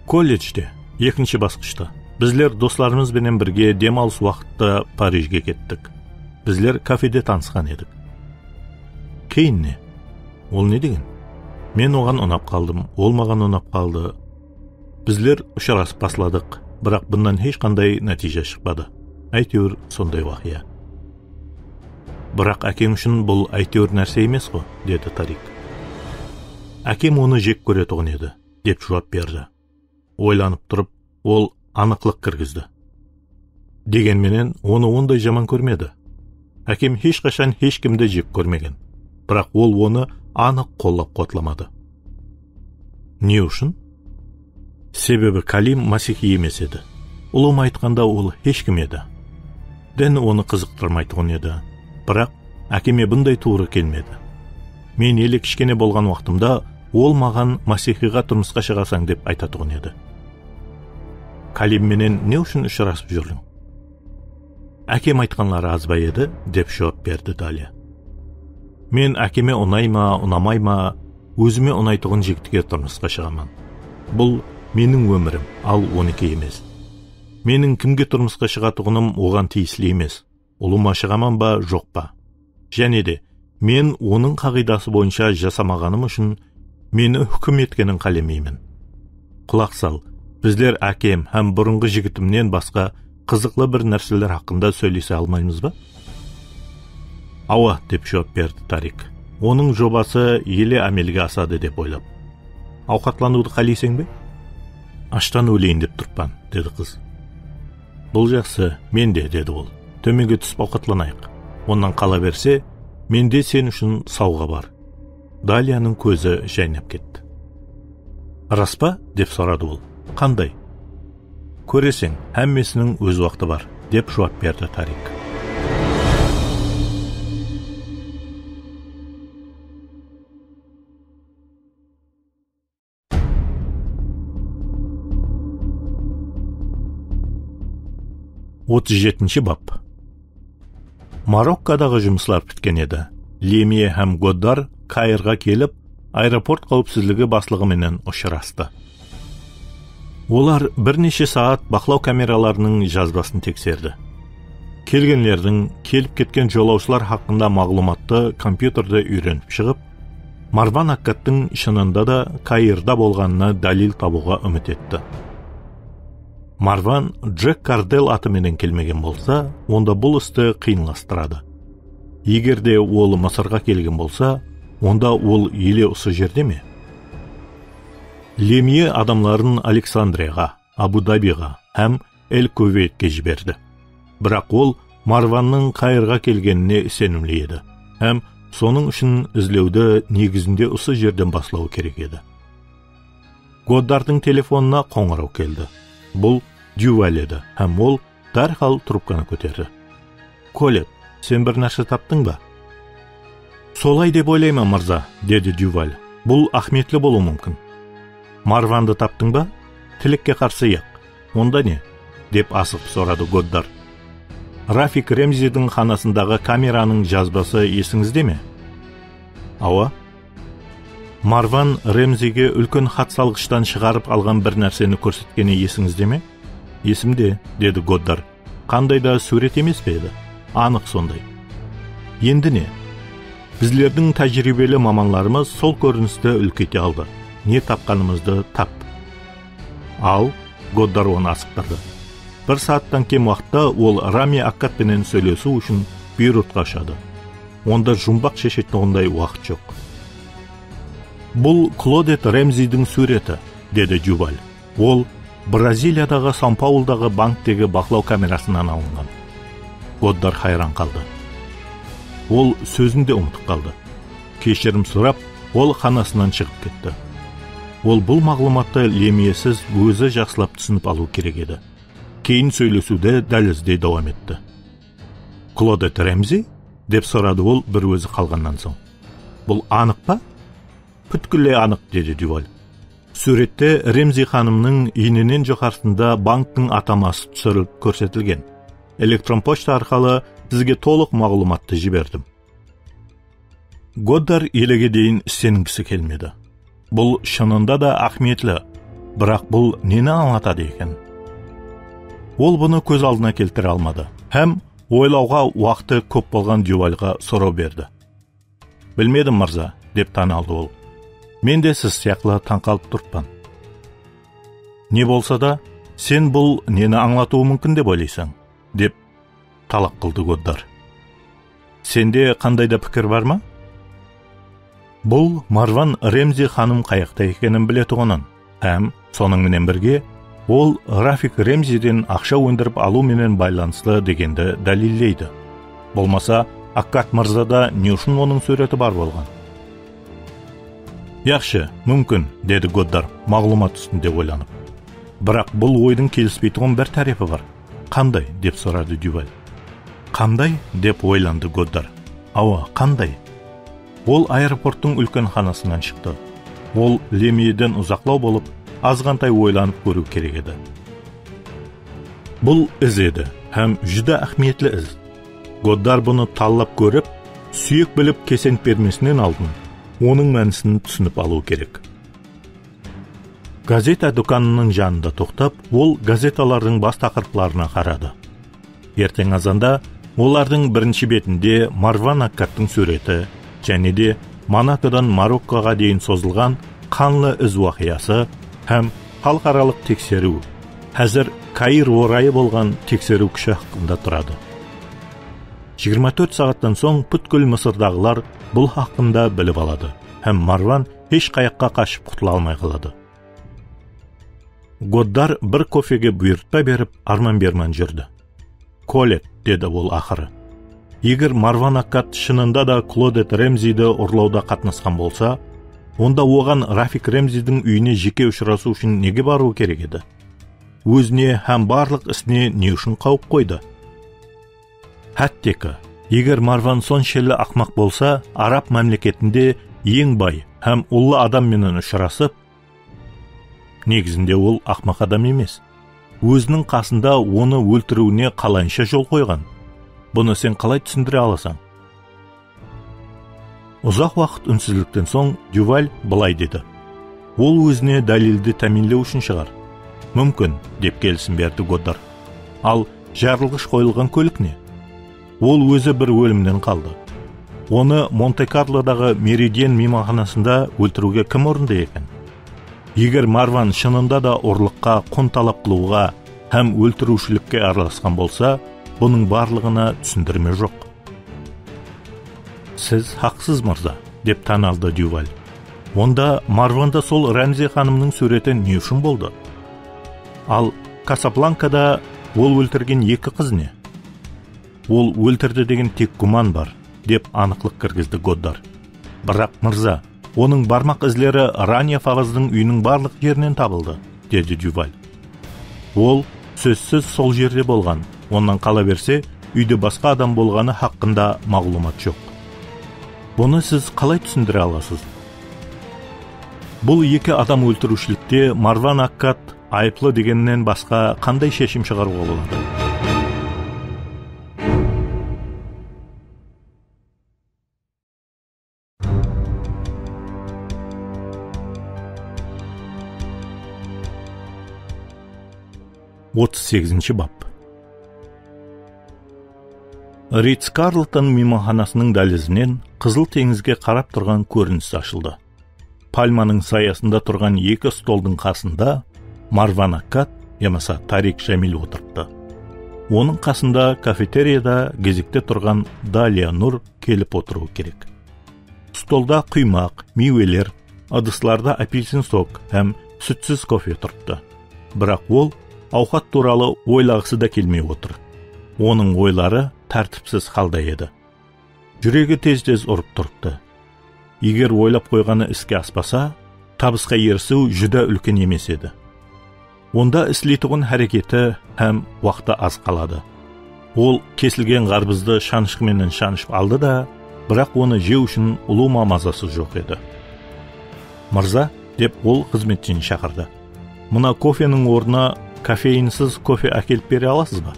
Колледжде, 2-ші басқышта. Bizler dostlarımızбенен бірге демалыс уақытта Парижге кеттік. Bizler кафеде танысқан едік. Кейін не? Ол не деген? Мен оған ұнап қалдым, ол маған ұнап қалды. Bizler ұшырасып басладық, бірақ бұндан ешқандай нәтиже шықпады. Әйтеуір сондай уақия. Бірақ әкем үшін бұл әйтеуір нәрсе емес қой, деді Тарик. Әкем оны жек көретұғын еді, деп жауап берді. Ойланып тұрып, ол анықлық кіргізді. Дегенменен, оны ондай жаман көрмеді. Әкем ешқашан ешкімді жек көрмеген, бірақ ол оны анық қоллап қотламады. Не үшін? Себебі Калим масихи емес еді. Улым айтканда ол ешкім еді. Дін оны қызықтырмайтын еді. Бірақ әкеме бұндай туыры келмеді. Мен елі кішкене болған уақытымда ол маған Масихиға тұрмысқа шығасаң деп айтатығын еді. Калибменен не үшін ұшырасып жүрдің? Әкем айтқанлары аз ба еді, деп жауап берді Далия. Мен әкеме ұнайма, ұнамайма, өзіме ұнайтығын жігітке тұрмысқа шығаман. Бұл менің өмірім, ал оныкі емес. Менің кімге тұрмысқа шығатығыным оған тиесілі емес. Ұлыма шығаман ба, жоқ па? Және де, мен оның қағидасы бойынша жасамағаным үшін мені үкім еткенін қалемеймін. Құлақ сал, біздер әкем һәм бұрынғы жігітімнен басқа қызықлы бір нәрселер хақында сөйлесе алмаймыз ба? Ауа, деп жауап берді Тарик. Оның жобасы еле әмелге асады деп ойлап. Ауқатлануды қалайсың бе? Аштан өлейін деп тұрпан, деді қыз. Бұл жақсы, мен де, деді ол. Төменге түсіп ауқатланайық. Онан қала берсе, менде сен үшін сауға бар. Далияның көзі жайнап кетті. Рас па? Деп сұрады ол. Қандай? Көресің, әммесінің өз уақыты бар, деп жауап берді Тарик. Бап. Мароккадағы жұмыслар біткен еді. Лемие һәм Годдар Каирға келіп, аэропорт қауіпсіздігі баслығыменен ұшырасты. Олар бірнеше сағат бақылау камераларының жазбасын тексерді. Келгенлердің келіп кеткен жолаушылар хақында мағлұматты компьютерді үйреніп шығып, Марван Аккаттың шынында да Каирда болғанына дәлел табуға үміт етті. Марван Джек Кардел атыменен келмеген болса, онда бұл істі қиынластырады. Егерде ол Мысырға келген болса, онда ол еле осы жерде ме? Лемие адамларын Александрияға, Абу-Дабиға һәм Эль-Кувейтке жіберді. Бірақ ол Марванның Каирға келгеніне сенімлі еді. Һәм соның үшін ізлеуді негізінде осы жерден баслау керек еді. Годдардың телефонына қоңырау келді. Бұл Дюваль еді, һәм ол дәрхал трубканы көтерді. Колет, сен бір нәрсе таптың ба? Солай деп ойлаймын, мырза, деді Дюваль. Бұл ахметлі болу мүмкін. Марванды таптың ба? Тілекке қарсы яқ. Онда не? Деп асып сұрады Годдар. Рафик Ремзидің ханасындағы камераның жазбасы есіңізде ме? Ауа. Марван Ремзиге үлкен хат салғыштан шығарып алған бір нәрсені көрсеткені есіңізде ме? Есімде, деді Годдар. Қандайда сурет емес пе еді? Анық сондай. Енді не? Біздердің тәжірибелі маманларымыз сол көріністі үлкете алды. Не тапқанымызды тап. Ал, Годдар оны асықтырды. Бір сағаттан кем уақытта ол Рами Аккатпенен сөйлесу үшін Бейрутқа ұшады. Онда жұмбақ шешетінғандай уақыт жоқ. Бұл Клодет Ремзидің суреті, деді Дюваль. Ол Бразилиядағы Сан-Паулдағы банктегі бақылау камерасынан алынған. Годдар хайран қалды. Ол сөзінде ұмытып қалды. Кешірім сұрап, ол ханасынан шығып кетті. Ол бұл мағлұматты лемиесіз өзі жақсылап түсініп алу керек еді. Кейін сөйлесуде дәлізде давам етті. Клодет Ремзи? Деп сұрады ол бір өзі қалғаннан соң. Бұл анық па? Бүткілі анық, деді Дюваль. Суретте Ремзи ханымның иінінен жоғарысында банктың атамасы түсіріліп көрсетілген. Электрон почта арқылы сізге толық мағлұматты жібердім. Годдар елеге дейін сенгісі келмеді. Бұл шынында да ахметлі, бірақ бұл нені аңлатады екен? Ол бұны көз алдына келтіре алмады. Һәм ойлауға уақыты көп болған Дювальға сұрау берді. Білмедім, мырза, деп таналды ол. Мен де сіз сияқлы таңқалып тұрппан. Не болса да, сен бұл нені аңлатуы мүмкін деп ойлайсың, деп талақ қылды Годдар. Сенде қандайда пікір бар ма? Бұл Марван Ремзи ханым қаяқта екенін білетұғынын, һәм соның менен бірге ол Рафик Ремзиден ақша өндіріп алу менен байланысты дегенді дәлелдейді. Болмаса, Аккат мырзада не үшін оның суреті бар болған? Яқшы, мүмкін, деді Годдар, мағлұмат үстінде ойланып. Бірақ бұл ойдың келіспей тұрған бір тарапы бар. Қандай? Деп сұрады Дюваль. Қандай? Деп ойланды Годдар. Ава, қандай? Ол аэропорттың үлкен ханасынан шықты. Ол Лемьеден ұзақлау болып, азғантай ойланып көру керек еді. Бұл із еді, һәм жүдә әхметлі із. Годдар бұны таллап көріп, сүйек біліп кесен бермесінен алдын, оның мәнісін түсініп алу керек. Газета дүканының жанында тоқтап, ол газеталардың бас тақырыптарына қарады. Ертең азанда олардың бірінші бетінде Марван Аккаттың суреті, және де Монакодан Мароккоға дейін созылған қанлы із уақиасы һәм халықаралық тексеру, әзір Каир орайы болған тексеру күші хақында тұрады. 24 сағаттан соң бүткіл Мысырдағылар бұл хақында біліп алады, һәм Марван еш қайыққа қашып құтыла алмай қалады. Годдар бір кофеге бұйыртпа беріп, арман-берман жүрді. Колет, деді ол ақыры. Егер Марван Аккат шынында да Клодет Ремзиді ұрлауда қатнасқан болса, онда оған Рафик Ремзидің үйіне жеке ұшырасу үшін неге бару керек еді? Өзіне һәм барлық ісіне не үшін қауіп қойды? Әттекі, егер Марван соншелі ақмақ болса, Араб мемлекетінде ең бай һәм ұлы адамменен ұшырасып, негізінде ол ақмақ адам емес. Өзінің қасында оны өлтіруіне қалайынша жол қойған. Бұны сен қалай түсіндіре аласың? Ұзақ уақыт үнсіздіктен соң Дюваль былай деді. Ол өзіне дәлелді тәмінлеу үшін шығар. Мүмкін, деп келісім берді Годдар. Ал жарылғыш қойылған көлік не? Ол өзі бір өлімнен қалды. Оны Монте-Карлодағы Меридиен мейманханасында өлтіруге кім орынды екен? Егер Марван шынында да ұрлыққа, құн талап қылуға һәм өлтірушілікке араласқан болса, бұның барлығына түсіндірме жоқ. Сіз хақсыз мырза, деп таналды Дюваль. Онда Марванда сол Рамзи ханымның суреті не үшін болды? Ал Касабланкада ол өлтірген екі қыз не? Ол өлтірді деген тек гуман бар, деп анықлық кіргізді Годдар. Бірақ мырза, оның бармақ ізлері Рания Фағыздың үйінің барлық жерінен табылды, деді Дюваль. Ол сөзсіз сол жерде болған. Онан қала берсе, үйде басқа адам болғаны хақында мағлумат жоқ. Бұны сіз қалай түсіндіре аласыз? Бұл екі адам өлтірушілікте Марван Аккат айыплы дегеннен басқа қандай шешім шығаруға болады? Сегізінші бап. Ритц Карлтон мейманханасының дәлізінен Қызыл теңізге қарап тұрған көрініс ашылды. Пальманың саясында тұрған екі столдың қасында Марван Аккат, ямаса Тарик Шамил отырыпты. Оның қасында кафетерияда кезекте тұрған Далия Нұр келіп отыруы керек. Столда құймақ, мейвелер, ыдыстарда апельсин сок һәм сүтсіз кофе тұрыпты. Бірақ ол ауқат туралы ойлағысы да келмей отыр. Оның ойлары тәртіпсіз халда еді. Жүрегі тез-тез ұрып тұрыпты. Егер ойлап қойғаны іске аспаса, табысқа ерісу жүдә үлкен емес еді. Онда іслейтұғын әрекеті һәм уақыты аз қалады. Ол кесілген қарбызды шанышқыменен шанышып алды да, бірақ оны жеу үшін ұлума мазасы жоқ еді. Мырза, деп ол қызметшіні шақырды. Мұна кофенің орнына кофеинсіз кофе әкеліп бере аласыз ба?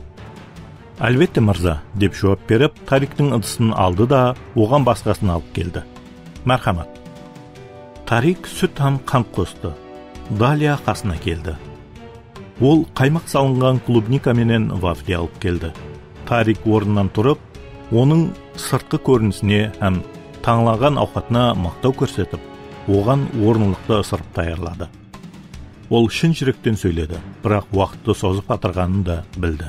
Әлбетте мырза, деп жауап беріп, Тариктің ыдысын алды да, оған басқасын алып келді. Мәрхамат. Тарик сүт һәм қант қосты. Далия қасына келді. Ол қаймақ салынған клубника менен вафли алып келді. Тарик орнынан тұрып, оның сыртқы көрінісіне һәм таңлаған ауқатына мақтау көрсетіп, оған орнылықты ысырып даярлады. Ол шын жүректен сөйледі, бірақ уақытты созып атырғанын да білді.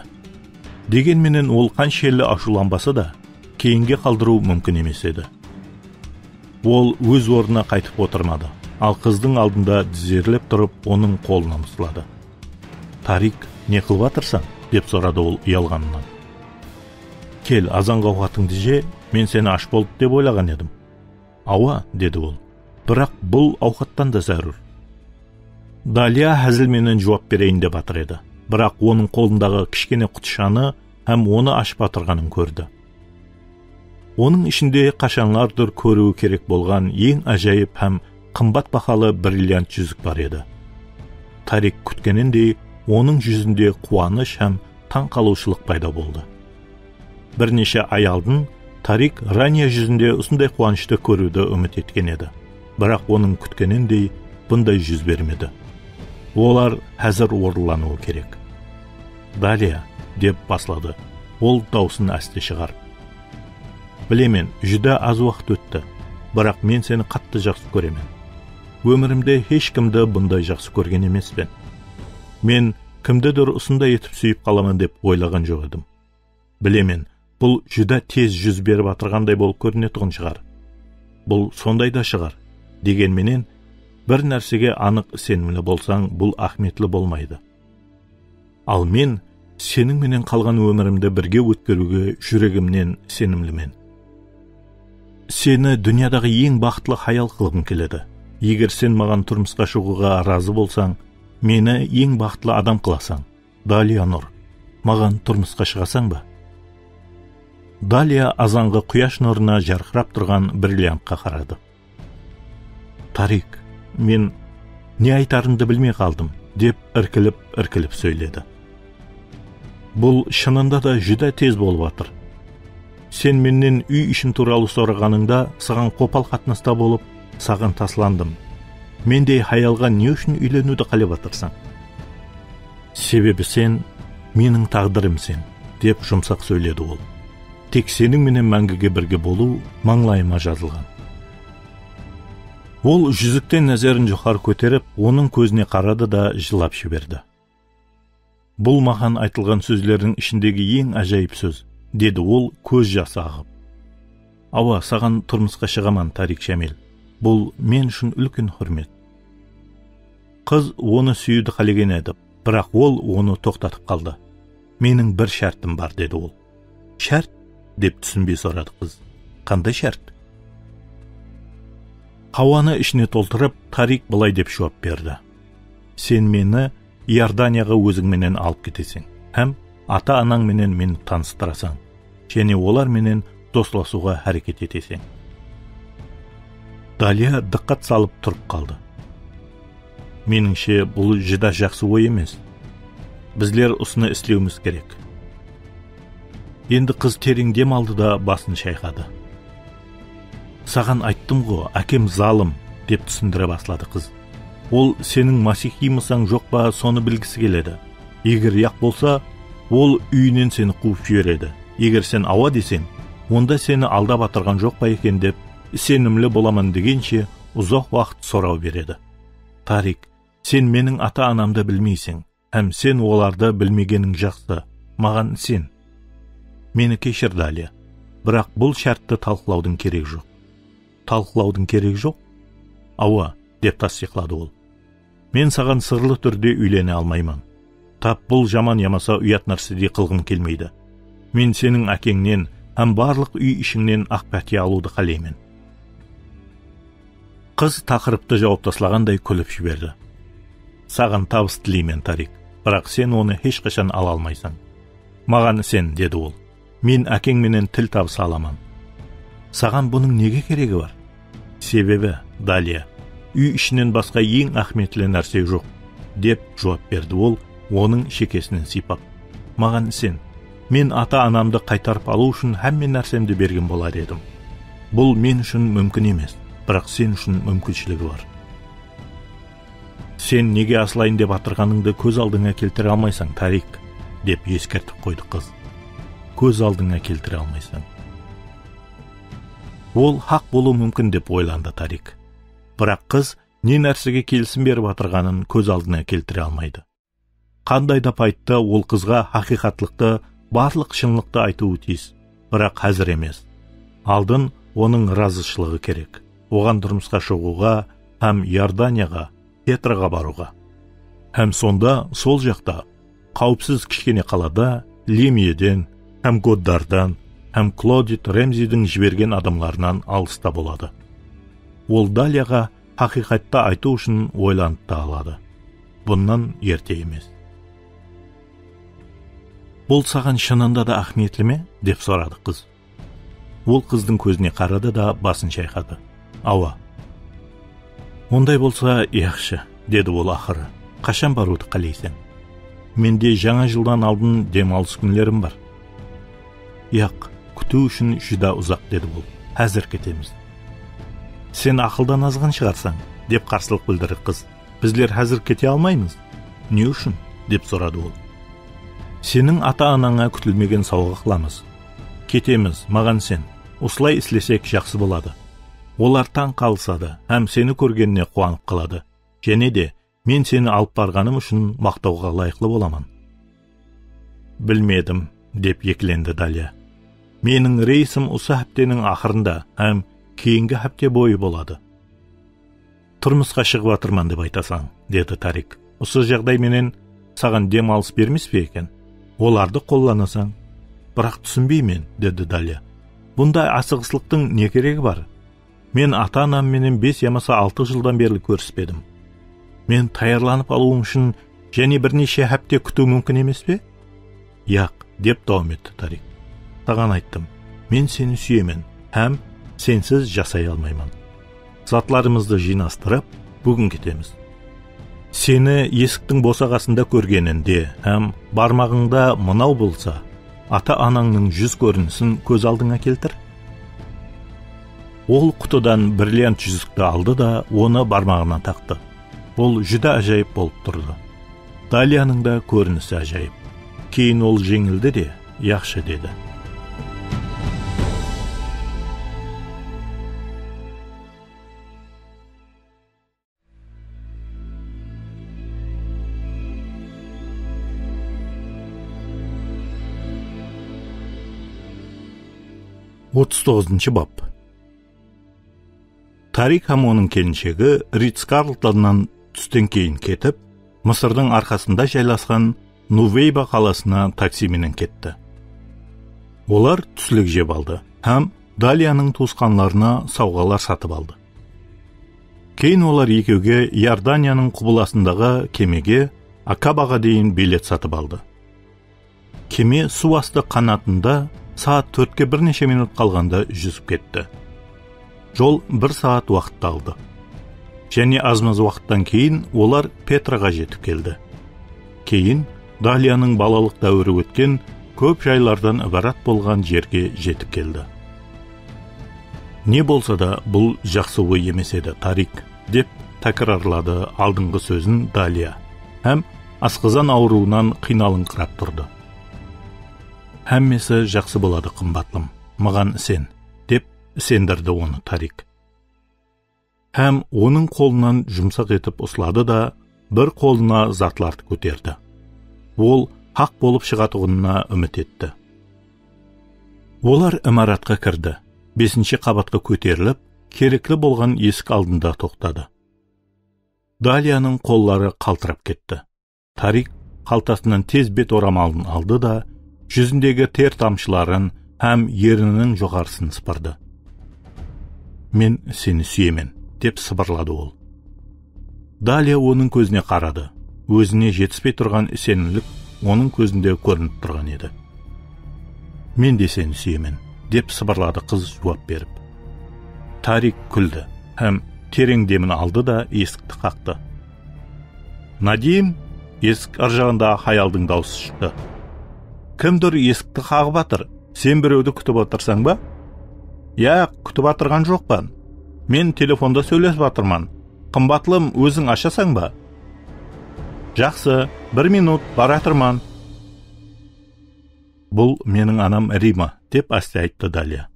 Дегенменен ол қаншелі ашуланбасы да, кейінге қалдыру мүмкін емес еді. Ол өз орнына қайтып отырмады, ал қыздың алдында тізерлеп тұрып, оның қолына ұстады. Тарик, не қылып атырсың? Деп сұрады ол ұялғанынан. Кел, азанғы ауқатыңды же, мен сені аш болды деп ойлаған едім. Ауа, деді ол, бірақ бұл ауқаттан да зәрур. Далия әзіл менен жооп берейин деп атыр еді. Бірақ оның қолындағы кішкене құтышаны һәм оны ашып атырғанын көрді. Оның ішінде қашанлардыр көруі керек болған ең ажайып һәм қымбат бақалы бриллиант жүзік бар еді. Тарик күткеніндей, оның жүзінде қуаныш һәм таң қалушылық пайда болды. Бірнеше ай алдын Тарик Рания жүзінде осындай қуанышты көруді үміт еткен еді. Бірақ оның күткеніндей бұндай жүз бермеді. Олар әзір орылануы керек. Далия, деп баслады. Ол даусын әсте шығарып. Білемен, жүдә аз уақыт өтті, бірақ мен сені қатты жақсы көремен. Өмірімде ешкімді бұндай жақсы көрген емеспен. Мен кімдідір осындай етіп сүйіп қаламын деп ойлаған жоқ едім. Білемен, бұл жүдә тез жүз беріп атырғандай болып көрінетұғын шығар. Бұл сондай да шығар. Дегенменен, бір нәрсеге анық сенімлі болсаң, бұл ахметлі болмайды. Ал мен сенің менен қалған өмірімді бірге өткеруге жүрегімнен сенімлімен. Сені дүниядағы ең бақытлы хаял қылғым келеді. Егер сен маған тұрмысқа шығуға разы болсаң, мені ең бақытлы адам қыласаң. Далия Нұр, маған тұрмысқа шығасаң ба? Далия азанғы құяш нұрына жарқырап тұрған бриллиантқа қарады. Тарик, мен не айтарымды білмей қалдым, деп іркіліп сөйледі. Бұл шынында да жүдә тез болып атыр. Сен менен үй ішін туралы сұрағаныңда саған қопал қатынаста болып, саған тасландым. Мендей хаялға не үшін үйленуді қалап атырсың? Себебі сен, менің тағдырымсың, деп жұмсақ сөйледі ол. Тек сенің менен мәңгіге бірге болу маңлайыма жазылған. Ол жүзіктен назарын жоғары көтеріп, оның көзіне қарады да жылап жіберді. Бұл маған айтылған сөздердің ішіндегі ең ажайып сөз, деді ол көз жасы ағып. Ауа, саған тұрмысқа шығаман, Тарик Шамил. Бұл мен үшін үлкен құрмет. Қыз оны сүйуді қалеген еді, бірақ ол оны тоқтатып қалды. Менің бір шартым бар, деді ол. Шарт? Деп түсінбей сұрады қыз. Қандай шарт? Хауаны ішіне толтырып, Тарик былай деп жауап берді. Сен мені Иорданияға өзіңменен алып кетесің, һәм ата-анаң менен мені таныстырасың, және олар менен достасуға әрекет етесің. Далия диққат салып тұрып қалды. Меніңше, бұл жүдә жақсы ой емес. Біздер осыны істеуіміз керек. Енді қыз терең дем алды да басын шайқады. Саған айттым ғой, әкем залым, деп түсіндіре бастады қыз. Ол сенің масихимысың жоқ па, соны білгісі келеді. Егер яқ болса, ол үйінен сені қуып жібереді. Егер сен ауа десең, онда сені алдап атырған жоқ па екен деп, сенімлі боламын дегенше ұзақ уақыт сұрау береді. Тарик, сен менің ата-анамды білмейсің, һәм сен оларды білмегенің жақсы. Маған сен. Мені кешір, Далия. Бірақ бұл шартты талқылаудың керек жоқ. Талқылаудың керек жоқ? Ауа, деп тасдиқлады ол. Мен саған сырлы түрде үйлене алмаймын. Тап бұл жаман ямаса ұят нәрседе қылғым келмейді. Мен сенің әкеңнен һәм барлық үй ішіңнен ақ пәтия алуды қалаймын. Қыз тақырыпты жауап тастағандай күліп жіберді. Саған табыс тілеймін, Тарик, бірақ сен оны ешқашан ала алмайсың. Маған сен, деді ол. Мен әкең менен тіл табыса аламын. Саған бұның неге керегі бар? Себебі, Далия, үй ішінен басқа ең ахметлі нәрсе жоқ, деп жауап берді ол, оның шекесінен сипап. Маған сен, мен ата-анамды қайтарып алу үшін һәмме нәрсемді берген болар едім. Бұл мен үшін мүмкін емес, бірақ сен үшін мүмкіншілігі бар. Сен неге асылайын деп атырғаныңды көз алдыңа келтіре алмайсың, Тарик, деп ескертіп қойды қыз. Көз алдыңа келтіре алмайсың. Ол хақ болу мүмкін деп ойланды Тарик. Бірақ қыз не нәрсеге келісім беріп атырғанын көз алдына келтіре алмайды. Қандай да пайтта ол қызға хақиқатлықты, барлық шынлықты айтуы тиіс, бірақ әзір емес. Алдын оның разышылығы керек. Оған тұрмысқа шығуға, һәм Иорданияға, Петраға баруға. Һәм сонда сол жақта, қауіпсіз кішкене қалада, Лемиеден, һәм Годдардан, һәм Клодит Ремзидің жіберген адамларынан алыста болады. Ол Далияға хақиқатта айту үшін ойланып та алады. bundan ерте емес. Бұл саған шынында да ахметлі ме? Деп сұрады қыз. Ол қыздың көзіне қарады да басын шайқады. Ава. Ондай болса, яқшы, деді ол ақыры. Қашан баруды қалайсың? Менде жаңа жылдан алдын демалыс күнлерім бар. Яқ, күту үшін жүда ұзақ, деді ол. Әзір кетеміз. Сен ақылдан азған шығарсаң, деп қарсылық білдірді қыз. Біздер әзір кете алмаймыз. Не үшін? Деп сұрады ол. Сенің ата-анаңа күтілмеген сауға қыламыз. Кетеміз, маған сен. Осылай істесек жақсы болады. Олар таң қалысады, һәм сені көргеніне қуанып қалады. Және де, мен сені алып барғаным үшін мақтауға лайықлы боламын. Білмедім, деп екіленді Далия. Менің рейсім осы әптенің ақырында, һәм кейінгі әпте бойы болады. Тұрмысқа шығып атырман деп айтасаң, деді Тарик. Осы жағдай менен саған демалыс бермес пе екен? Оларды қолланасаң. Бірақ түсінбеймін, деді Далия. Бұндай асығыслықтың не керегі бар? Мен ата-анам менен 5 ямаса 6 жылдан бері көріспедім. Мен таярланып алуым үшін және бірнеше әпте күту мүмкін емес пе? Яқ, деп дауам етті Тарик. Саған айттым, мен сені сүйемін, һәм сенсіз жасай алмаймын. Затларымызды жинастырып, бүгін кетеміз. Сені есіктің босағасында көргенінде, һәм бармағыңда мынау болса, ата-анаңның жүз көрінісін көз алдыңа келтір. Ол құтыдан бриллиант жүзікті алды да, оны бармағына тақты. Ол жүда ажайып болып тұрды. Далияның да көрінісі ажайып. Кейін ол жеңілді де, яқшы деді. Отыз 39-шы бап. Тарик һәм оның келіншегі Ритц-Карлтоннан түстен кейін кетіп, Мысырдың арқасында жайласқан Нувейба қаласына таксименен кетті. Олар түслік жеп алды, һәм Далияның туысқанларына сауғалар сатып алды. Кейін олар екеуге Иорданияның құбыласындағы кемеге Акабаға дейін билет сатып алды. Кеме су асты қанатында саат 4-ке бірнеше минут қалғанда жүзіп кетті. Жол 1 саат уақытты алды. Және аз-маз уақыттан кейін олар Петраға жетіп келді. Кейін Далияның балалық дәуірі өткен көп жайлардан ібарат болған жерге жетіп келді. Не болса да бұл жақсы ой емес еді, Тарик, деп тәкрарлады алдыңғы сөзін Далия, һәм асқазан ауруынан қиналыңқырап тұрды. Әммесі жақсы болады, қымбатлым, маған сен, деп сендірді оны Тарик. Һәм оның қолынан жұмсақ етіп ұслады да, бір қолына затларды көтерді. Ол хақ болып шығатығынына үміт етті. Олар имаратқа кірді. 5-ші қабатқа көтеріліп, керекті болған есік алдында тоқтады. Далияның қоллары қалтырап кетті. Тарик қалтасынан тез бет орамалын алды да, жүзіндегі тер тамшыларын һәм ерінінің жоғарысын сыпырды. Мен сені сүйемін, деп сыбырлады ол. Далия оның көзіне қарады. Өзіне жетіспей тұрған сенімдік оның көзінде көрініп тұрған еді. Мен де сені сүйемін, деп сыбырлады қыз жауап беріп. Тарик күлді, һәм терең демін алды да есікті қақты. Надим, есік ар-жағында хаялдың даусы шықты. Кімдір есікті қағып атыр? Сен біреуді күтіп отырсаң ба? Я, күтіп атырған жоқпан. Мен телефонда сөйлесіп атырман. Қымбатлым, өзің ашасаң ба? Жақсы, 1 минут бар атырман. Бұл менің анам Рима, деп асты айтты Далия.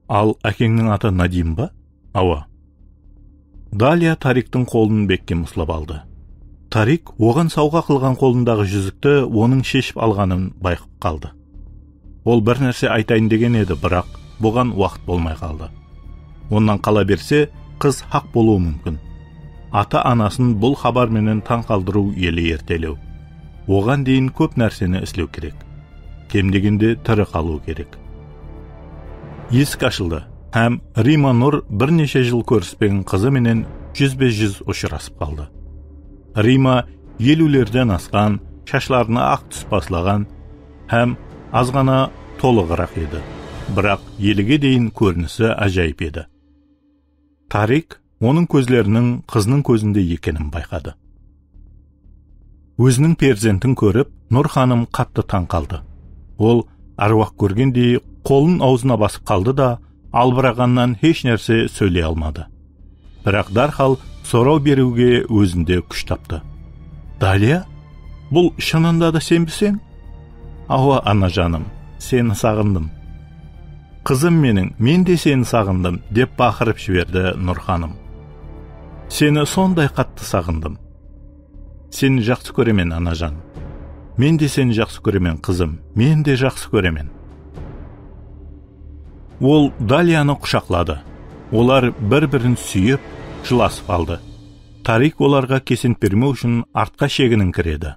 Ал әкеңнің аты Надим ба? Ава. Далия Тариктің қолын бекке мұслап алды. Тарик оған сауға қылған қолындағы жүзікті оның шешіп алғанын байқып қалды. Ол бір нәрсе айтайын деген еді, бірақ бұған уақыт болмай қалды. Онан қала берсе, қыз хақ болуы мүмкін. Ата-анасын бұл хабарменен таң қалдыру елі ертелеу. Оған дейін көп нәрсені істеу керек. Кем дегенде тірі қалу керек. Есік ашылды, һәм Рима Нұр бірнеше жыл көріспеген қызы менен жүзбе-жүз ұшырасып қалды. Рима елулерден асқан, шашларына ақ түс баслаған, һәм аз ғана толығырақ еді. Бірақ еліге дейін көрінісі ажайып еді. Тарик оның көзлерінің қызының көзінде екенін байқады. Өзінің перзентін көріп, Нұр ханым қатты таң қалды. Ол аруақ көргендей қолын аузына басып қалды да, албырағаннан еш нәрсе сөйлей алмады. Бірақ дархал сұрау беруге өзінде күш тапты. Далия, бұл шынында да сен бісең? Ауа, ана жаным, сені сағындым. Қызым менің, мен де сені сағындым, деп бақырып жіберді Нұр ханым. Сені сондай қатты сағындым. Сені жақсы көремен, ана жан. Мен де сені жақсы көремен, қызым, мен де жақсы көремен. Ол Далияны құшақлады. Олар бір-бірін сүйіп, жыласып алды. Тарик оларға кесін бермеу үшін артқа шегінің кіреді.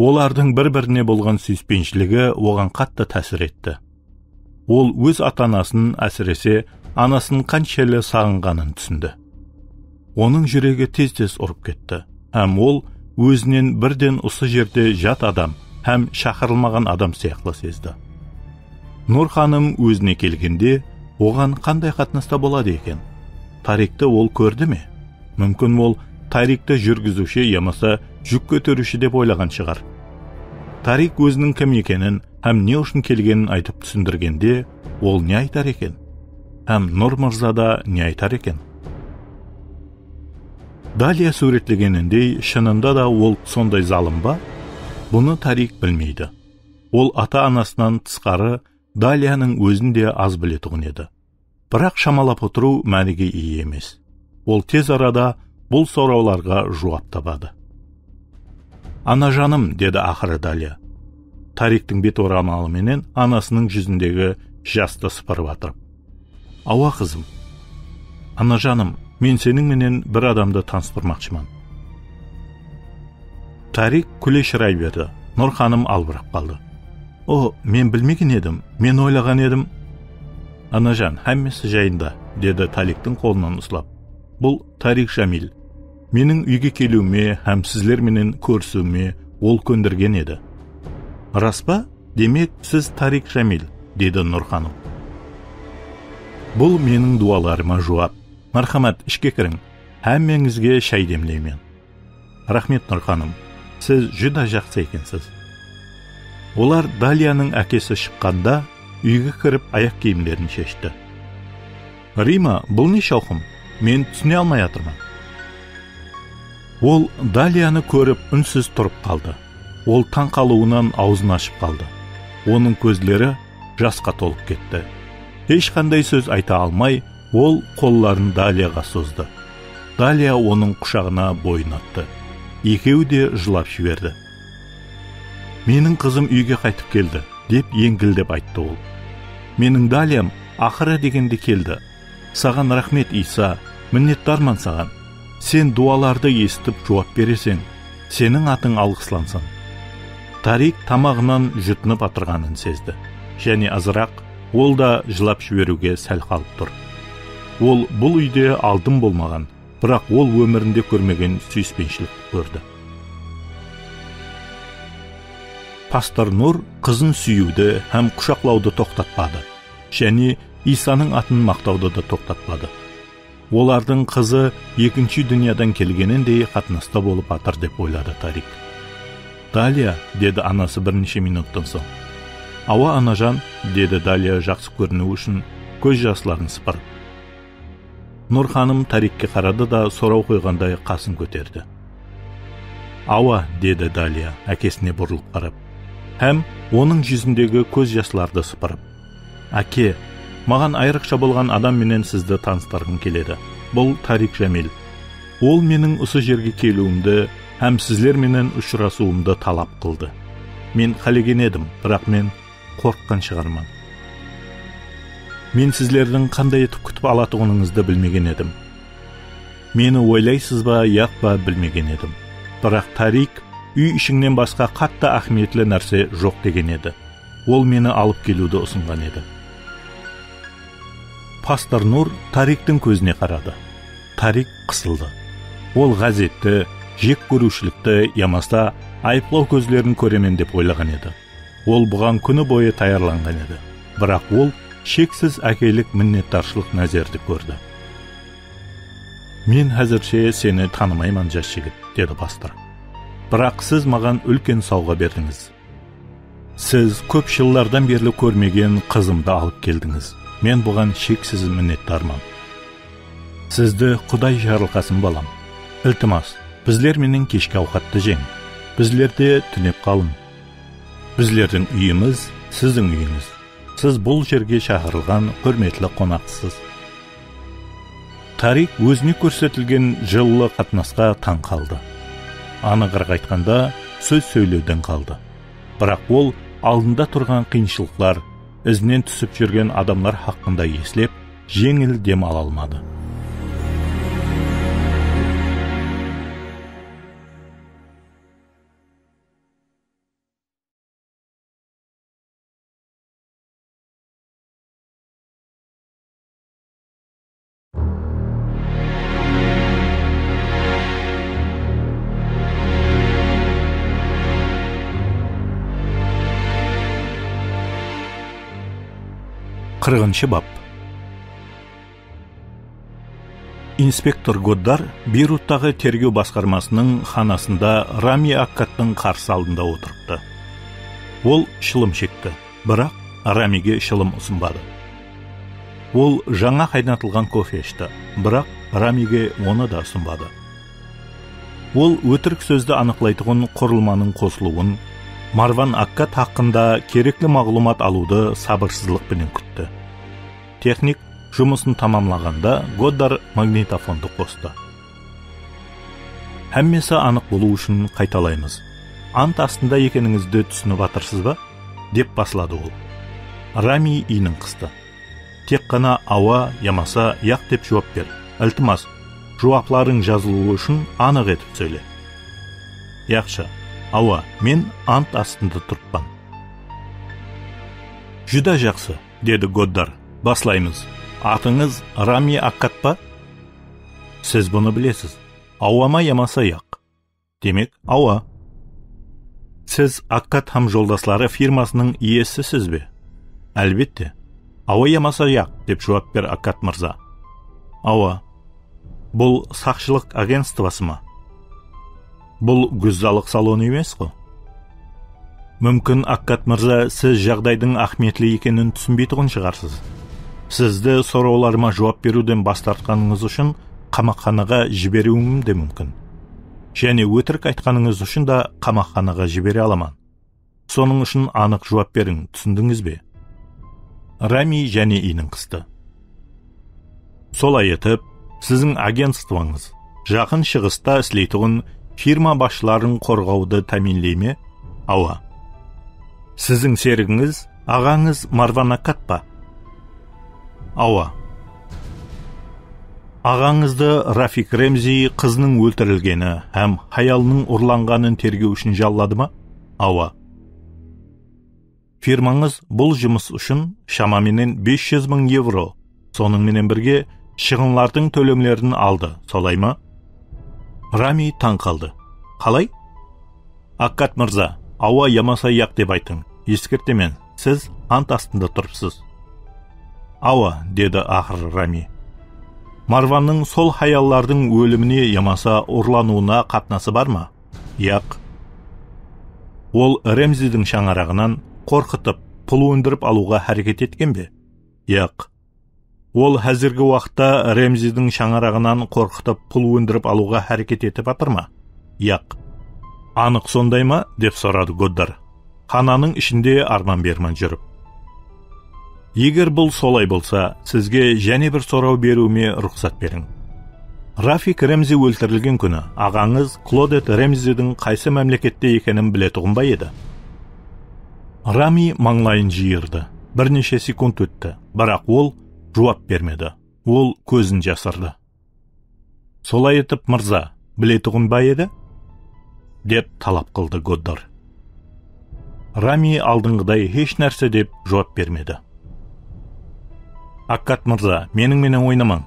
Олардың бір-біріне болған сүйіспеншілігі оған қатты тәсір етті. Ол өз ата-анасын, әсіресе анасын қаншалы сағынғанын түсінді. Оның жүрегі тез-тез ұрып кетті. Һәм ол өзінен бірден осы жерде жат адам, һәм шақырылмаған адам сияқты сезді. Нұр ханым өзіне келгенде, оған қандай қатынаста болады екен? Тарикті ол көрді ме? Мүмкін ол Тарикті жүргізуші ямаса жүк көтеруші деп ойлаған шығар. Тарик өзінің кім екенін, һәм не үшін келгенін айтып түсіндіргенде, ол не айтар екен? Һәм Нұр мырза да не айтар екен? Далия суретлегеніндей, шынында да ол сондай залым ба? Бұны Тарик білмейді. Ол ата-анасынан тысқары Далияның өзінде аз білетұғын еді. Бірақ шамалап отыру мәніге ие емес. Ол тез арада бұл сұрауларға жауап табады. Ана жаным, деді ақыры Далия. Тариктің бет орамалыменен анасының жүзіндегі жасты сыпырып атырып. Ауа қызым. Ана жаным, мен сенің менен бір адамды таныстырмақшыман. Тарик күле шырай берді. Нұр ханым албырап қалды. О, мен білмеген едім, мен ойлаған едім. Анажан, әммесі жайында, деді Тариктің қолынан ұслап. Бұл Тарик Жамил. Менің үйге келуіме, һәм сізлер менен көрісуіме ол көндірген еді. Рас па? Демек, сіз Тарик Жамил, деді Нұр ханым. Бұл менің дуаларыма жауап. Мархамат, ішке кірің. Әммеңізге шай демлеймен. Рахмет, Нұр ханым. Сіз жүда жақсы екенсіз. Олар Далияның әкесі шыққанда үйге кіріп аяқ киімдерін шешті. Рима, бұл не шауқым? Мен түсіне алмай атырмын. Ол Далияны көріп үнсіз тұрып қалды. Ол таң қалуынан аузын ашып қалды. Оның көзлері жасқа толып кетті. Ешқандай сөз айта алмай, ол қолларын Далияға созды. Далия оның құшағына бойын атты. Екеуі де жылап жіберді. Менің қызым үйге қайтып келді, деп еңгілдеп айтты ол. Менің Далиям ақыры дегенде келді. Саған рахмет, Иса, міннеттарман саған. Сен дуаларды естіп жауап бересің, сенің атың алғыслансын. Тарик тамағынан жұтынып атырғанын сезді. Және азырақ, ол да жылап жіберуге сәл қалып тұр. Ол бұл үйде алдым болмаған, бірақ ол өмірінде көрмеген сүйіспеншілік көрді. Пастор Нұр қызын сүйуді һәм құшақлауды тоқтатпады, және Исаның атын мақтауды да тоқтатпады. Олардың қызы екінші дүниядан келгеніндей қатынаста болып атыр деп ойлады Тарик. Далия, деді анасы бірнеше минуттан соң. Ауа, анажан, деді Далия жақсы көріну үшін көз жасларын сыпырып. Нұр ханым Тарикке қарады да сұрау қойғандай қасын көтерді. Ауа, деді Далия әкесіне бұрылып қарап. Һәм оның жүзіндегі көз жасларды сыпырып. Әке, маған айрықша болған адам менен сізді таныстырғым келеді. Бұл Тарик Жамил. Ол менің осы жерге келуімді, һәм сізлер менен ұшырасуымды талап қылды. Мен қалеген едім, бірақ мен қорыққан шығарман. Мен сізлердің қандай етіп күтіп алатығыныңызды білмеген едім. Мені ойлайсыз ба, яқ ба білмеген едім. Бірақ Тарик үй ішіңнен басқа қатты ахметлі нәрсе жоқ деген еді. Ол мені алып келуді ұсынған еді. Пастор Нұр Тариктің көзіне қарады. Тарик қысылды. Ол ғазетті, жек көрушілікті ямаса айыплау көзлерін көремен деп ойлаған еді. Ол бұған күні бойы таярланған еді. Бірақ ол шексіз әкелік миннеттаршылық нәзерді көрді. Мен әзірше сені танымайман жас жігіт, деді бастық. Бірақ сіз маған үлкен сауға бердіңіз. Сіз көп жылдардан берлі көрмеген қызымды алып келдіңіз. Мен бұған шексіз миннеттармын. Сізді Құдай жарылқасын балам. Iltimos, bizler менен кешкі ауқатты жең. Bizlerde түнеп қалың. Bizlerдің үйіміз, сіздің үйіңіз. Сіз бұл жерге шақырылған құрметлі қонақсыз. Тарик өзіне көрсетілген жылы қатынасқа таң қалды. Анығырақ айтқанда сөз сөйлеуден қалды. Бірақ ол алдында тұрған қиыншылықтар, ізінен түсіп жүрген адамдар хақында еслеп, жеңіл дем ала алмады. Қырғыншы бап. Инспектор Годдар Бейруттағы тергеу басқармасының ханасында Рами Аккаттың қарсы алдында отырыпты. Ол шылым шекті, бірақ Рамиге шылым ұсынбады. Ол жаңа қайнатылған кофе ішті, бірақ Рамиге оны да ұсынбады. Ол өтірік сөзді анықлайтын құрылманың қосылуын, Марван Аккат хақында керекті мағлұмат алуды сабырсыздықпен күтті. Техник жұмысын тамамлағанда Годдар магнитофонды қосты. Әммесі анық болу үшін қайталаймыз. Ант астында екеніңізді түсініп атырсыз ба? Деп басылады ол. Рами иінін қысты. Тек қана ауа, ямаса, яқ деп жауап бер. Iltimos, жауапларың жазылуы үшін анық етіп сөйле. Яқшы. Ауа, мен ант астында тұрппан. Жүда жақсы, деді Годдар. Баслаймыз. Атыңыз Рами Аккат па? Сіз бұны білесіз. Ауама ямаса яқ. Демек, ауа. Сіз Аккат хам жолдаслары фирмасының иесісіз бе? Әлбетте. Ауа ямаса яқ, деп жауап бер Аккат мырза. Ауа. Бұл сақшылық агентствосы ма? Бұл гүззалық салоны емес қо? Мүмкін Аккат мырза сіз жағдайдың ахметлі екенін түсінбейтұғын шығарсыз. Сізді сұрауларыма жауап беруден бас тартқаныңыз үшін қамақханаға жіберуім де мүмкін. Және өтірік айтқаныңыз үшін да қамақханаға жібере аламан. Соның үшін анық жауап берің, түсіндіңіз бе? Рами және иінін қысты. Солай етіп, сіздің агентствоңыз жақын шығыста іслейтұғын фирма басшыларын қорғауды тәминлей ме? Ауа. Сіздің серігіңіз ағаңыз Марван Аккат па? Ауа. Ағаңызды Рафик Ремзи қызының өлтірілгені һәм хаялының ұрланғанын тергеу үшін жаллады ма? Ауа. Фирмаңыз бұл жұмыс үшін шамаменен 500.000 евро, соныңменен бірге шығынлардың төлемлерін алды, солай ма? Рами таң қалды. Қалай? Аккат мырза, ауа ямаса яқ деп айтың. Ескертемен, сіз ант астында тұрыпсыз. Ауа, деді ақыр Рами. Марванның сол хаяллардың өліміне ямаса ұрлануына қатнасы бар ма? Яқ. Ол Ремзидің шаңарағынан қорқытып, пұл өндіріп алуға әрекет еткен бе? Яқ. Ол әзіргі уақытта Ремзидің шаңарағынан қорқытып, пұл өндіріп алуға әрекет етіп атыр ма? Яқ. Анық сондай ма? Деп сұрады Годдар. Хананың ішінде арман берман жүріп. Егер бұл солай болса, сізге және бір сұрау беруіме рұқсат берің. Рафик Ремзи өлтірілген күні ағаңыз Клодет Ремзидің қайсы мемлекетте екенін білетұғын ба еді? Рами маңлайын жиырды. Бірнеше секунд өтті, бірақ ол жауап бермеді. Ол көзін жасырды. Солай етіп мырза, білетұғын ба еді? Деп талап қылды Годдар. Рами алдыңғыдай еш нәрсе деп жауап бермеді. Аккат мырза, менің ойнамаң.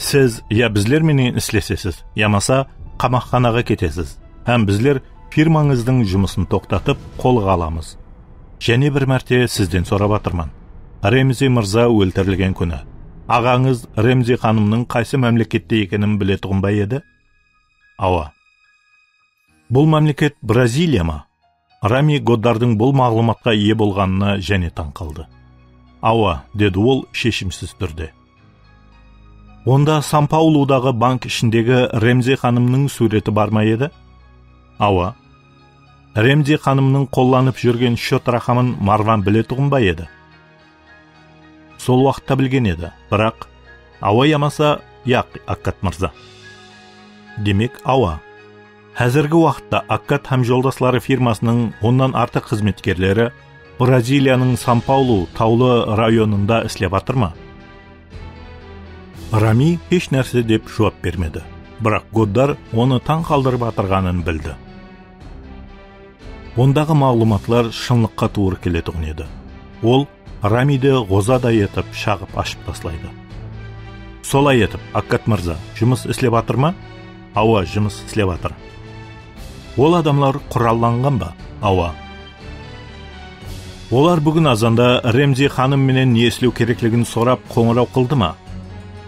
Сіз я біздер менен іслесесіз, ямаса камакханага кетесиз. Һәм bizler фирмаңыздың жұмысын тоқтатып, қолға аламыз. Және бір мәрте сізден сорап атырман. Ремзи мырза өлтірілген күні. Ағаңыз Ремзи ханымның қайсы мемлекетте екенін біле тұғынбай еді? Ава. Бұл мемлекет Бразилия ма? Рами Годдардың бұл мағлұматқа ие болғанына және таң қалды. Ава, деді ол шешімсіз түрде. Онда Сан-Паулудағы банк ішіндегі Ремзи ханымның суреті бар ма еді? Ава. Ремзи ханымның қолланып жүрген шот рақамын Марван біле тұғынбай еді? Сол уақытта білген еді, бірақ Ава ямаса, яқ, Аккат мырза. Демек, Ава. Әзіргі уақытта Аккат һәм жолдаслары фирмасының оннан артық қызметкерлері Бразилияның Сан-Паулу таулы районында іслеп атыр ма? Рами еш нәрсе деп жауап бермеді, бірақ Годдар оны таң қалдырып атырғанын білді. Ондағы мағлұматлар шынлыққа туыр келетұғын еді. Ол Рамиді ғозадай етіп шағып ашып таслайды. Солай етіп, Аккат мырза, жұмыс іслеп атыр ма? Ава, жұмыс іслеп атыр. Ол адамлар құралланған ба? Ава. Олар бүгін азанда Ремзи ханым менен не істеу керектігін сорап қоңырау қылды ма?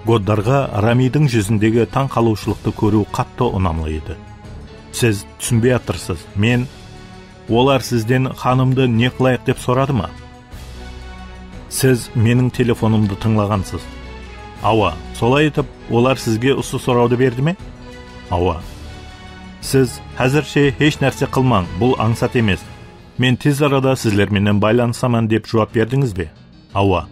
Годдарға Рамидің жүзіндегі таң қалушылықты көру қатты ұнамлы еді. Сіз түсінбей атырсыз. Олар сізден ханымды не қылайық деп сорады ма? Сіз менің телефонымды тыңлағансыз. Ава, солай етіп, олар сізге ұсы сұрауды берді ме? Ава. Сіз әзірше еш нәрсе қылмаң, бұл аңсат емес. Мен тез арада сізлерменен байланысамын деп жауап бердіңіз бе? Ава.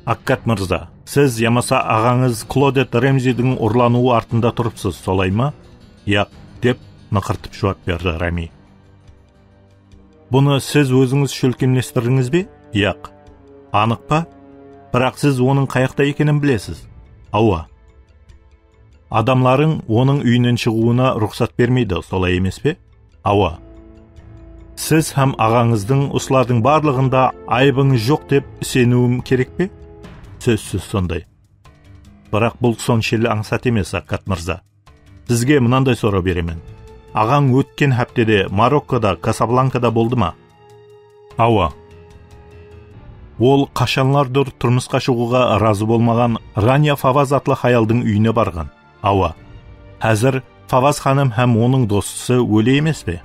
Аккат мырза, сіз ямаса ағаңыз Клодет Ремзидің ұрлануы артында тұрыпсыз, солай ма? Яқ, деп нықыртып жауап берді Рами. Бұны сіз өзіңіз шөлкемлестірдіңіз бе? Яқ. Анық па? Бірақ сіз оның қаяқта екенін білесіз. Ава. Адамларың оның үйінен шығуына рұқсат бермейді, солай емес пе? Ава. Сіз һәм ағаңыздың ұслардың барлығында айыбыңыз жоқ деп сенуім керек пе? Сөзсіз сондай. Бірақ бұл соншелі аңсат емес, Аккат мырза. Сізге мынандай сұрау беремін. Ағаң өткен хәптеде Мароккода, Касабланкада болды ма? Ава. Ол қашанлардыр тұрмысқа шығуға разы болмаған Рания Фаваз атлы хаялдың үйіне барған. Ава. Әзір Фаваз ханым һәм оның достысы өле емес пе?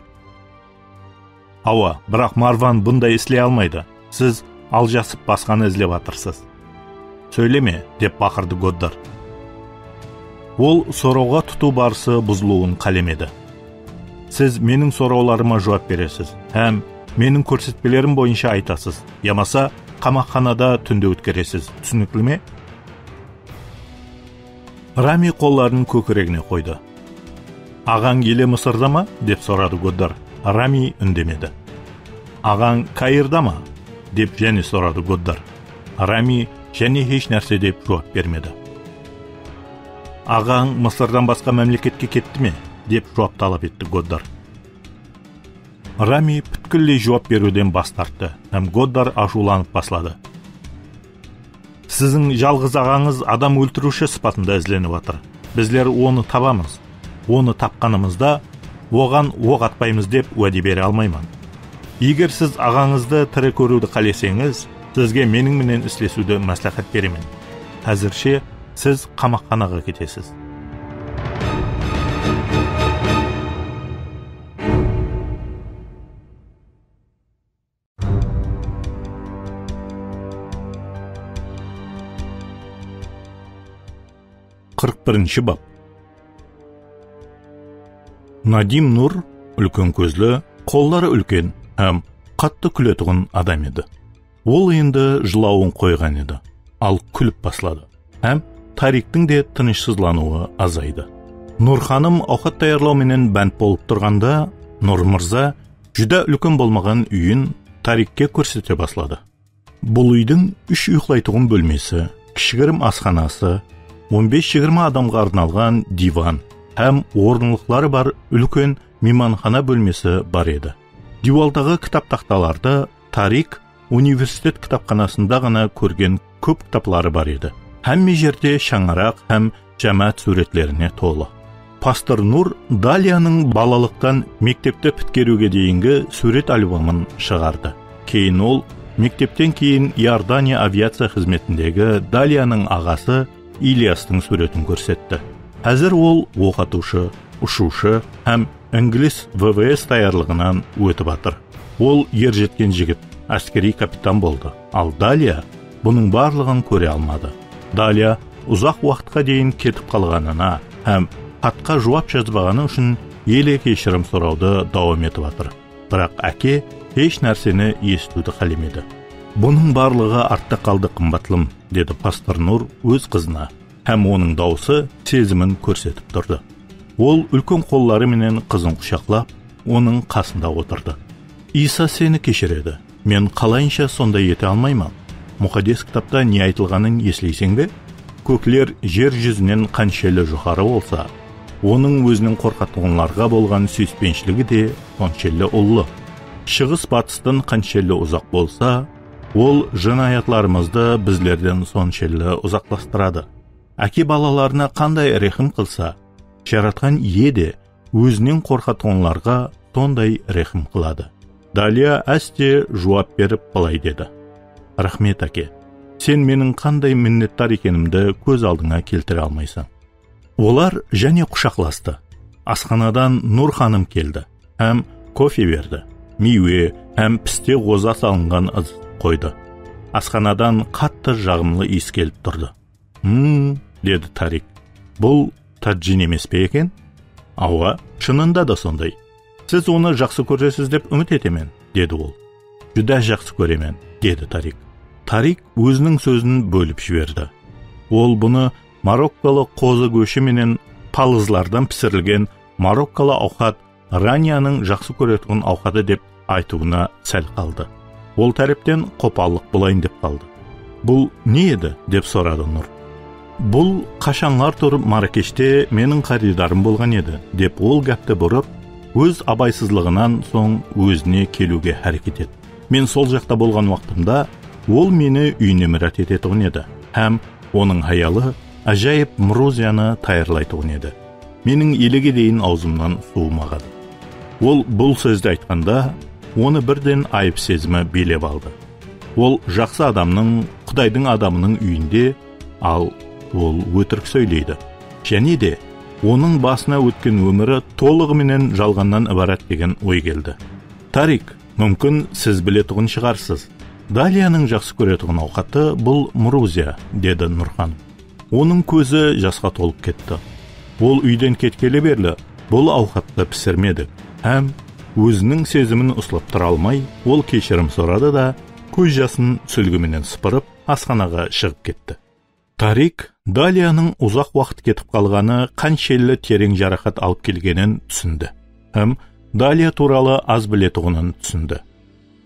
Ава, бірақ Марван бұндай істей алмайды. Сіз алжасып басқаны іздеп атырсыз. Сөйлеме, деп бақырды Годдар. Ол сорауға тұту барысы бұзылуын қалемеді. Сіз менің сорауларыма жауап бересіз, һәм менің көрсетпелерім бойынша айтасыз. Ямаса, қамақханада түнде өткересіз. Түсінікті ме? Рами қолларын көкірегіне қойды. Ағаң елі Мысырда ма? Деп сұрады Годдар. Рами үндемеді. Ағаң Каирда ма? Деп және сұрады Годдар. Рами және еш нәрсе деп жауап бермеді. Ағаң Мысырдан басқа мемлекетке кетті ме? Деп жауап талап етті Годдар. Рами бүткіллей жауап беруден бас тартты, һәм Годдар ашуланып баслады. Сіздің жалғыз ағаңыз адам өлтіруші сыпатында ізленіп атыр. Біздер оны табамыз. Оны тапқанымызда оған оқ атпаймыз деп уәде бере алмаймын. Егер сіз ағаңызды тірі көруді қалесеңіз, сізге менің менен істесуді мәслихат беремін. Әзірше сіз қамақханаға кетесіз. Бірінші бап. Надим Нур үлкен көзлі, қоллары үлкен һәм қатты күлетұғын адам еді. Ол енді жылауын қойған еді, ал күліп баслады. Һәм Тариктің де тынышсызлануы азайды. Нур ханым ауқат даярлауменен бәнд болып тұрғанда, Нур мырза жүдә үлкен болмаған үйін Тарикке көрсете баслады. Бұл үйдің 3 ұйықтайтұғын бөлмесі, кішігірім асханасы, 15-20 адамға арналған диван һәм орынлықлары бар үлкен мейманхана бөлмесі бар еді. Дивалдағы кітап тақталарды Тарик университет кітапханасында ғана көрген көп кітаплары бар еді. Һәмме жерде шаңарақ һәм жәмәт суретлеріне толы. Пастор Нур Далияның балалықтан мектепті біткеруге дейінгі сурет альбомын шығарды. Кейін ол мектептен кейін Иордания авиация қызметіндегі Далияның ағасы Ильястың суретін көрсетті. Әзір ол оқытушы, ұшушы һәм инглиз ВВС даярлығынан өтіп жатыр. Ол ержеткен жігіт, әскери капитан болды. Ал Далия бұның барлығын көре алмады. Далия ұзақ уақытқа дейін кетіп қалғанына һәм хатқа жауап жазбағаны үшін еле кешірім сұрауды дауам етіп жатыр. Бірақ әке еш нәрсені естуді қаламады. Бұның барлығы артта қалды қымбатлым, деді пастор Нур өз қызына, һәм оның дауысы сезімін көрсетіп тұрды. Ол үлкен қоллары менен қызын құшақлап, оның қасында отырды. Иса сені кешіреді. Мен қалайынша сондай ете алмаймын. Мұқаддес кітапта не айтылғанын еслейсің бе? Көклер жер жүзінен қаншелі жоғары болса, оның өзінің қорқатқанларға болған сүйіспеншілігі де соншелі ұлы. Шығыс батыстан қаншелі ұзақ болса, ол жинаятlarımızды біздерден соншелі ұзақластырады. Әке балаларына қандай рехім қылса, жаратқан ие де өзінен қорқатқанларға сондай рехім қылады. Далия әсте жауап беріп былай деді. Рахмет әке, сен менің қандай миннеттар екенімді көз алдыңа келтіре алмайсың. Олар және құшақласты. Асханадан Нур ханым келді, һәм кофе берді. Мейуе һәм пісте қоза салынған ыз қойды. Асханадан қатты жағымлы иіс келіп тұрды. Деді Тарик. Бұл таджин емес пе екен? Ауа, шынында да сондай. Сіз оны жақсы көресіз деп үміт етемен, деді ол. Жүдә жақсы көремен, деді Тарик. Тарик өзінің сөзін бөліп жіберді. Ол бұны мароккалы қозы көші менен палызлардан пісірілген мароккалы ауқат Ранияның жақсы көретін ауқаты деп айтуына сәл қалды. Ол тәріптен қопалық болайын деп қалды. Бұл не еді? Деп сұрады Нұр. Бұл қашанлар тұрып Маракеште менің қаридарым болған еді, деп ол гәпті бұрып, өз абайсызлығынан соң өзіне келуге әрекет ет. Мен сол жақта болған уақытымда ол мені үйіне мұрат ететіғын еді, һәм оның хаялы ажайып мұрузияны тайырлайтығын еді. Менің еліге дейін аузымнан суымағады. Ол бұл сөзді айтқанда, оны бірден айып сезімі белеп алды. Ол жақсы адамның, Құдайдың адамының үйінде, ал ол өтірік сөйлейді. Және де оның басына өткен өмірі толығыменен жалғаннан ібарат деген ой келді. Тарик, мүмкін сіз білетұғын шығарсыз. Далияның жақсы көретұғын ауқаты бұл Мұрузия, деді Нұрхан. Оның көзі жасқа толып кетті. Ол үйден кеткелі берлі бұл ауқатты пісірмеді, һәм өзінің сезімін ұслап тұра алмай, ол кешірім сұрады да, көз жасын сүлгіменен сыпырып, асханаға шығып кетті. Тарик Далияның ұзақ уақыт кетіп қалғаны қаншелі терең жарақат алып келгенін түсінді, һәм Далия туралы аз білетұғынын түсінді.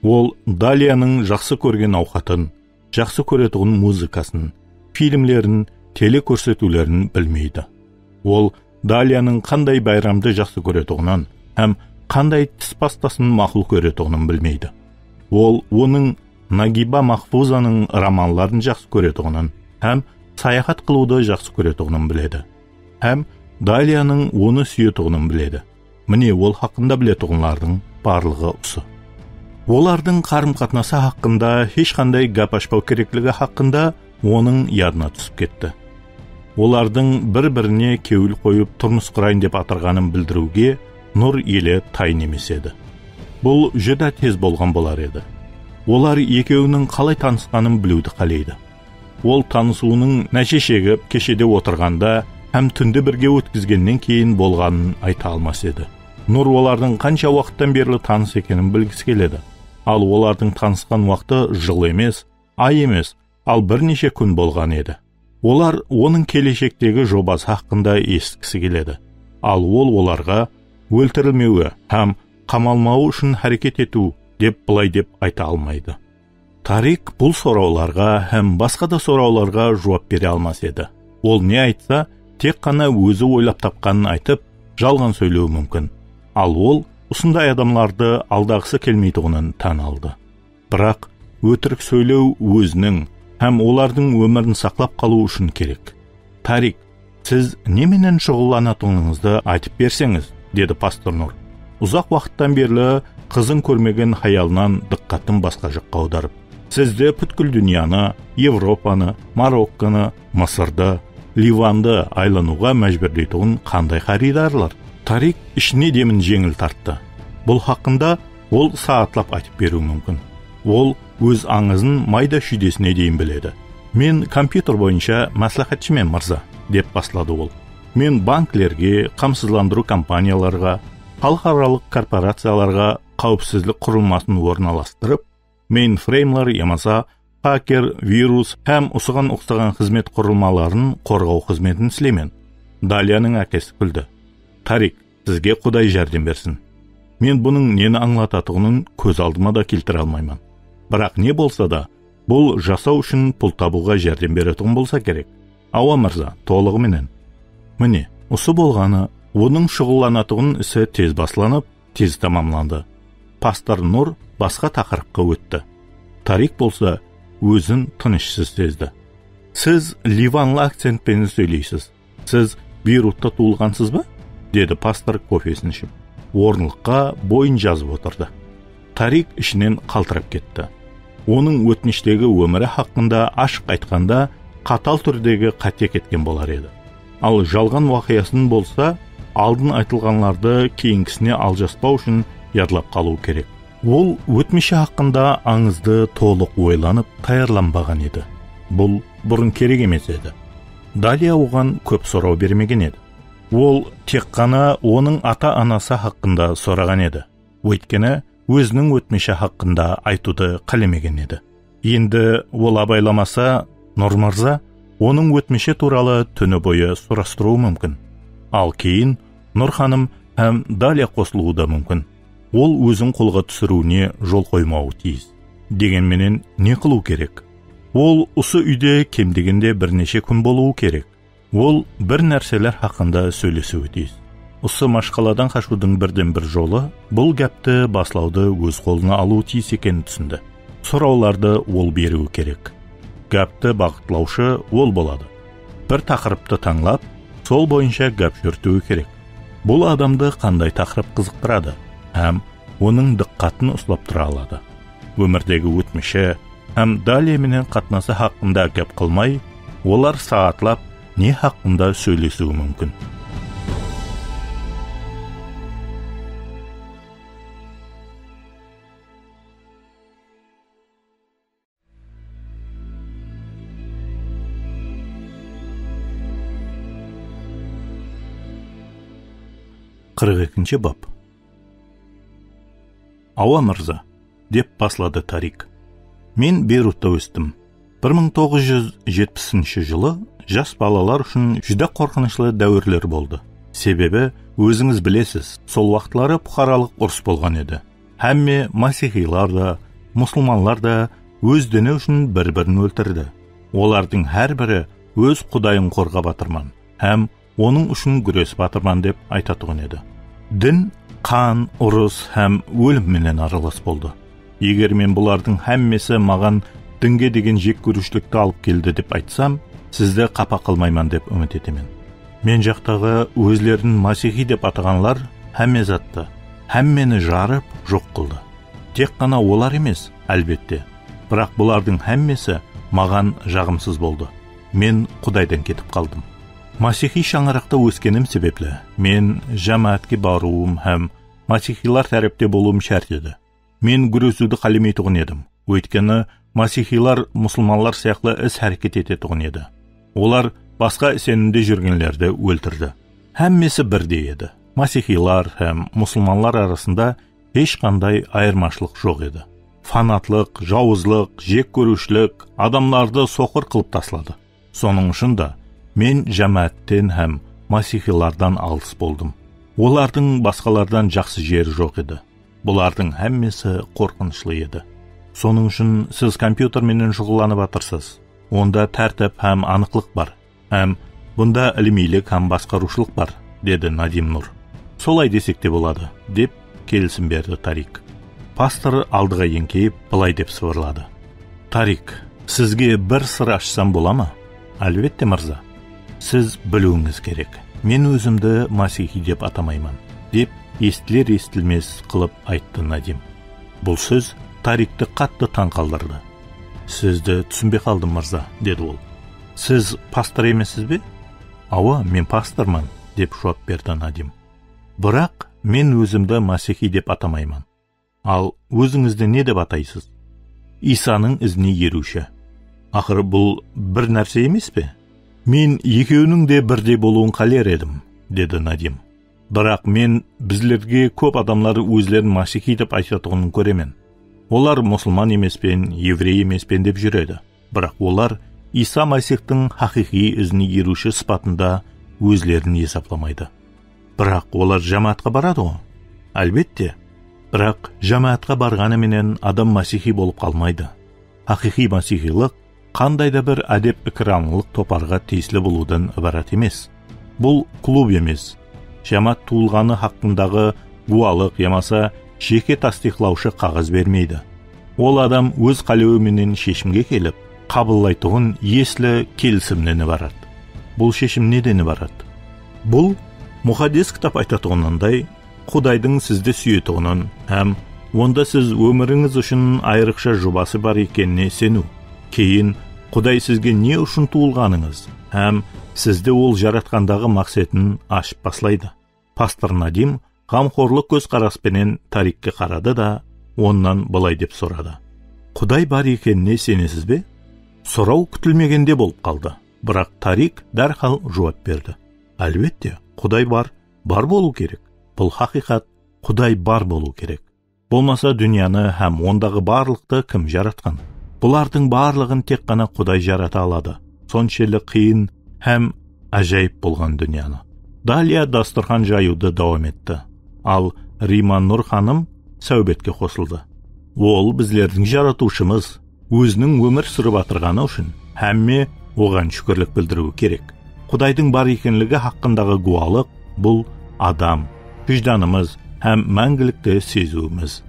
Ол Далияның жақсы көрген ауқатын, жақсы көретұғын музыкасын, фильмлерін, телекөрсетулерін білмейді. Ол Далияның қандай байрамды жақсы көретұғынын, һәм қандай тіспастасын мақұл көретұғынын білмейді. Ол оның Нагиба Махфузаның романларын жақсы көретұғынын, һәм саяхат қылуды жақсы көретұғынын біледі. Һәм Далияның оны сүйетұғынын біледі. Міне ол хақында білетұғынлардың барлығы ұсы. Олардың қарым-қатынасы хақында ешқандай гәп ашпау керектігі хақында оның ядына түсіп кетті. Олардың бір-біріне кеуіл қойып тұрмыс құрайын деп атырғанын білдіруге Нұр елі тайын емес еді. Бұл жүдә тез болған болар еді. Олар екеуінің қалай танысқанын білуді қалайды. Ол танысуының нәтижесі кешеде отырғанда һәм түнді бірге өткізгеннен кейін болғанын айта алмас еді. Нұр олардың қанша уақыттан бері таныс екенін білгісі келеді. Ал олардың танысқан уақыты жыл емес, ай емес, ал бірнеше күн болған еді. Олар оның келешектегі жобасы хақында естігісі келеді. Ал ол оларға өлтірілмеуі һәм қамалмауы үшін әрекет ету деп былай деп айта алмайды. Тарик бұл сұрауларға һәм басқа да сұрауларға жауап бере алмас еді. Ол не айтса, тек қана өзі ойлап тапқанын айтып, жалған сөйлеуі мүмкін. Ал ол осындай адамларды алдағысы келмейтұғынын тан алды. Бірақ өтірік сөйлеу өзінің һәм олардың өмірін сақлап қалу үшін керек. Тарик, Сіз неменен шұғылланатыныңызды айтып берсеңіз, деді пастор Нур. Ұзақ уақыттан берлі қызын көрмеген хаялынан диққатын басқа жаққа аударып. Сізді бүткіл дүнияны, Европаны, Марокконы, Мысырды, Ливанды айлануға мәжбүрлейтұғын қандай харидарлар? Тарик ішіне демін жеңіл тартты. Бұл хақында ол сағатлап айтып беру мүмкін. Ол өз аңызын майда шүйдесіне дейін біледі. Мен компьютер бойынша мәслихатшымен мырза, деп бастады ол. Мен банклерге, қамсыздандыру компанияларға, халықаралық корпорацияларға қауіпсіздік құрылмасын орналастырып, мейнфреймлар ямаса, хакер, вирус һәм осыған ұқсаған қызмет құрылмаларын қорғау қызметін істеймін. Далияның әкесі күлді. Тарик, сізге Құдай жәрдем берсін. Мен бұның нені аңлататығының көз алдыма да келтіре алмаймын. Бірақ не болса да, бұл жасау үшін пұл табуға жәрдем беретін болса керек. Ауа мырза, толығыменен. Міне, осы болғаны, оның шұғылланатығын ісі тез басланып, тез тамамланды. Пастор Нур басқа тақырыпқа өтті. Тарик болса, өзін тынышсыз сезді. Сіз ливанлы акцентпен сөйлейсіз. Сіз Бейрутта туылғансыз ба? Деді пастор кофесін ішіп. Орнылыққа бойын жазып отырды. Тарик ішінен қалтырап кетті. Оның өтініштегі өмірі хақында ашық айтқанда қатал түрдегі қате кеткен болар еді. Ал жалған уақиясын болса, алдын айтылғанларды кейінгісіне алжаспау үшін ядлап қалу керек. Ол өтміші хақында аңызды толық ойланып таярланбаған еді. Бұл бұрын керек емес еді. Далия оған көп сұрау бермеген еді. Ол тек қана оның ата-анасы хақында сұраған еді. Өйткені өзінің өтміші хақында айтуды қалемеген еді. Енді ол абайламаса, Нұр мырза оның өтміші туралы түні бойы сұрастыруы мүмкін. Ал кейін Нұр ханым һәм Далия қосылуы да мүмкін. Ол өзін қолға түсіруіне жол қоймауы тиіс. Дегенменен не қылу керек? Ол осы үйде кем дегенде бірнеше күн болуы керек. Ол бір нәрселер хақында сөйлесуі тиіс. Осы машқаладан қашудың бірден бір жолы бұл гәпті баслауды өз қолына алу тиіс екенін түсінді. Сұрауларды ол беруі керек. Гәпті бағытлаушы ол болады. Бір тақырыпты таңлап, сол бойынша гәп жүртуі керек. Бұл адамды қандай тақырып қызықтырады, һәм оның диққатын ұстап тұра алады. Өмірдегі өтміші һәм Далия менен қатынасы хақында гәп қылмай, олар сағатлап не хақында сөйлесуі мүмкін. Қырық екінші бап. Ауа мырза, деп баслады Тарик. Мен Бейрутта өстім. 1970 жылы жас балалар үшін жүдә қорқынышлы дәуірлер болды. Себебі, өзіңіз білесіз, сол вақытлары бұқаралық ұрыс болған еді. Һәмме масихилар да, мұсылманлар да өз діні үшін бір-бірін өлтірді. Олардың әрбірі өз құдайын қорға батырман, һәм оның үшін күрес батырман деп айтатығын еді. Дін, қан, ұрыс һәм өлімменен аралас болды. Егер мен бұлардың һәммесі маған дінге деген жек көрушілікті алып келді деп айтсам, сізді қапа қылмайман деп үміт етемін. Мен жақтағы өзлерін масихи деп атағанлар һәмме затты, һәммені жарып жоқ қылды. Тек қана олар емес, әлбетте. Бірақ бұлардың һәммесі маған жағымсыз болды. Мен Құдайдан кетіп қалдым. Масихи шаңырақта өскенім себеплі, мен жамаатке баруым һәм масихилар тәріпте болуым шарт еді. Мен күресуді қалемейтұғын едім. Өйткені масихилар мұсылманлар сияқты іс әрекет ететұғын еді. Олар басқа сенімде жүргенлерді өлтірді. Һәммесі бірдей еді. Масихилар һәм мұсылманлар арасында ешқандай айырмашылық жоқ еді. Фанатлық, жауызлық, жек көрушілік адамларды соқыр қылып таслады. Соның ұшында мен жамааттен һәм масихилардан алыс болдым. Олардың басқалардан жақсы жері жоқ еді. Бұлардың һәммесі қорқынышлы еді. Соның үшін сіз компьютерменен шұғылланып атырсыз. Онда тәртіп һәм анықлық бар, һәм бұнда ілімилік һәм басқарушылық бар, деді Надим Нур. Солай десек те болады, деп келісім берді Тарик. Пастор алдыға еңкейіп, былай деп сыбырлады. Тарик, сізге бір сыр ашсам бола ма? Әлбетте, мырза. Сіз білуіңіз керек. Мен өзімді Масихи деп атамаймын, деп естілер-естілмес қылып айтты Надим. Бұл сөз Тарикті қатты таң қалдырды. Сізді түсінбей қалдым, мырза, деді ол. Сіз пастор емессіз бе? Ауа, мен пастормын, деп жауап берді Надим. Бірақ мен өзімді Масихи деп атамаймын. Ал өзіңізді не деп атайсыз? Исаның ізіне еруші. Ақыры бұл бір нәрсе емес пе? Мен екеуінің де бірдей болуын қалар едім, деді Надим. Бірақ мен біздерге көп адамлар өзлерін Масихи деп айтатынын көремін. Олар мұсылман емеспен, еврей емеспен деп жүреді. Бірақ олар Иса Масихтың хақиқи ізіне еруші сыпатында өзлерін есапламайды. Бірақ олар жамаатқа барады ғой? Әлбетте. Бірақ жамаатқа барғанымен адам Масихи болып қалмайды. Хақиқи Масихилық қандай да бір әдеп икрамлық топарға тиесілі болудан ібарат емес. Бұл клуб емес. Жамаат туылғаны хақындағы гуалық ямаса жеке тастиқлаушы қағаз бермейді. Ол адам өз қалауыменен шешімге келіп, қабылдайтұғын еслі келісімнен ібарат. Бұл шешім неден ібарат? Бұл мұхаддис кітап айтатұғынындай, Құдайдың сізді сүйетұғынын, әм онда сіз өміріңіз үшін айрықша жобасы бар екеніне сену. Кейін Құдай сізге не үшін туылғаныңыз, әм сізді ол жаратқандағы мақсатын ашып баслайды. Пастор Надим ғамқорлық көз қараспенен Тарикке қарады да, оннан былай деп сұрады. Құдай бар екеніне сенесіз бе? Сұрау күтілмегенде болып қалды. Бірақ Тарик дәрхал жауап берді. Әлбетте, Құдай бар болу керек. Бұл хақиқат, Құдай бар болу керек. Болмаса дүнияны һәм ондағы барлықты кім жаратқан? Бұлардың барлығын тек қана Құдай жарата алады. Соншелі қиын һәм әжайып болған дүнияны. Далия дастархан жаюды давам етті. Ал Рима Нұр ханым сәубетке қосылды. Ол біздердің жаратушымыз, өзінің өмір сүріп атырғаны үшін һәмме оған шүкірлік білдіру керек. Құдайдың бар екенлігі хақындағы гуалық бұл адам, вижданымыз һәм мәңгілікті сезуіміз.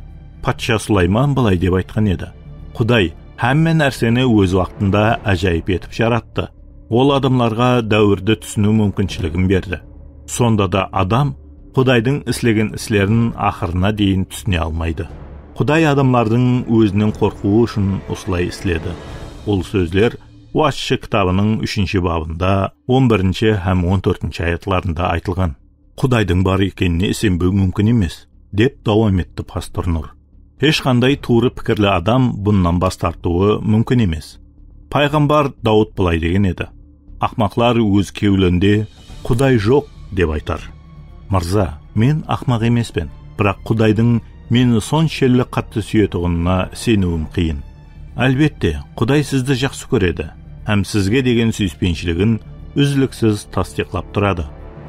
Патша Сулайман былай деп айтқан еді. Құдай һәмме нәрсені өз уақытында әжайып етіп жаратты. Ол адамларға дәуірді түсіну мүмкіншілігін берді. Сонда да адам Құдайдың іслеген іслерін ақырына дейін түсіне алмайды. Құдай адамлардың өзінің қорқуы үшін осылай іследі. Ол сөздер Уашшы кітабының 3-ші бабында 11-ші һәм 14-ші аятларында айтылған. Құдайдың бар екеніне сенбеу мүмкін емес, деп давам етті пастор Нұр. Ешқандай туыры пікірлі адам бұннан бас тартуы мүмкін емес. Пайғамбар Дауд былай деген еді. Ақмақлар өз кеулінде Құдай жоқ деп айтар. Мырза, мен ақмақ емеспен, бірақ Құдайдың мені соншелі қатты сүйетұғынына сенуім қиын. Әлбетте, Құдай сізді жақсы көреді, һәм сізге деген сүйіспеншілігін үзіліксіз тастиқлап тұрады.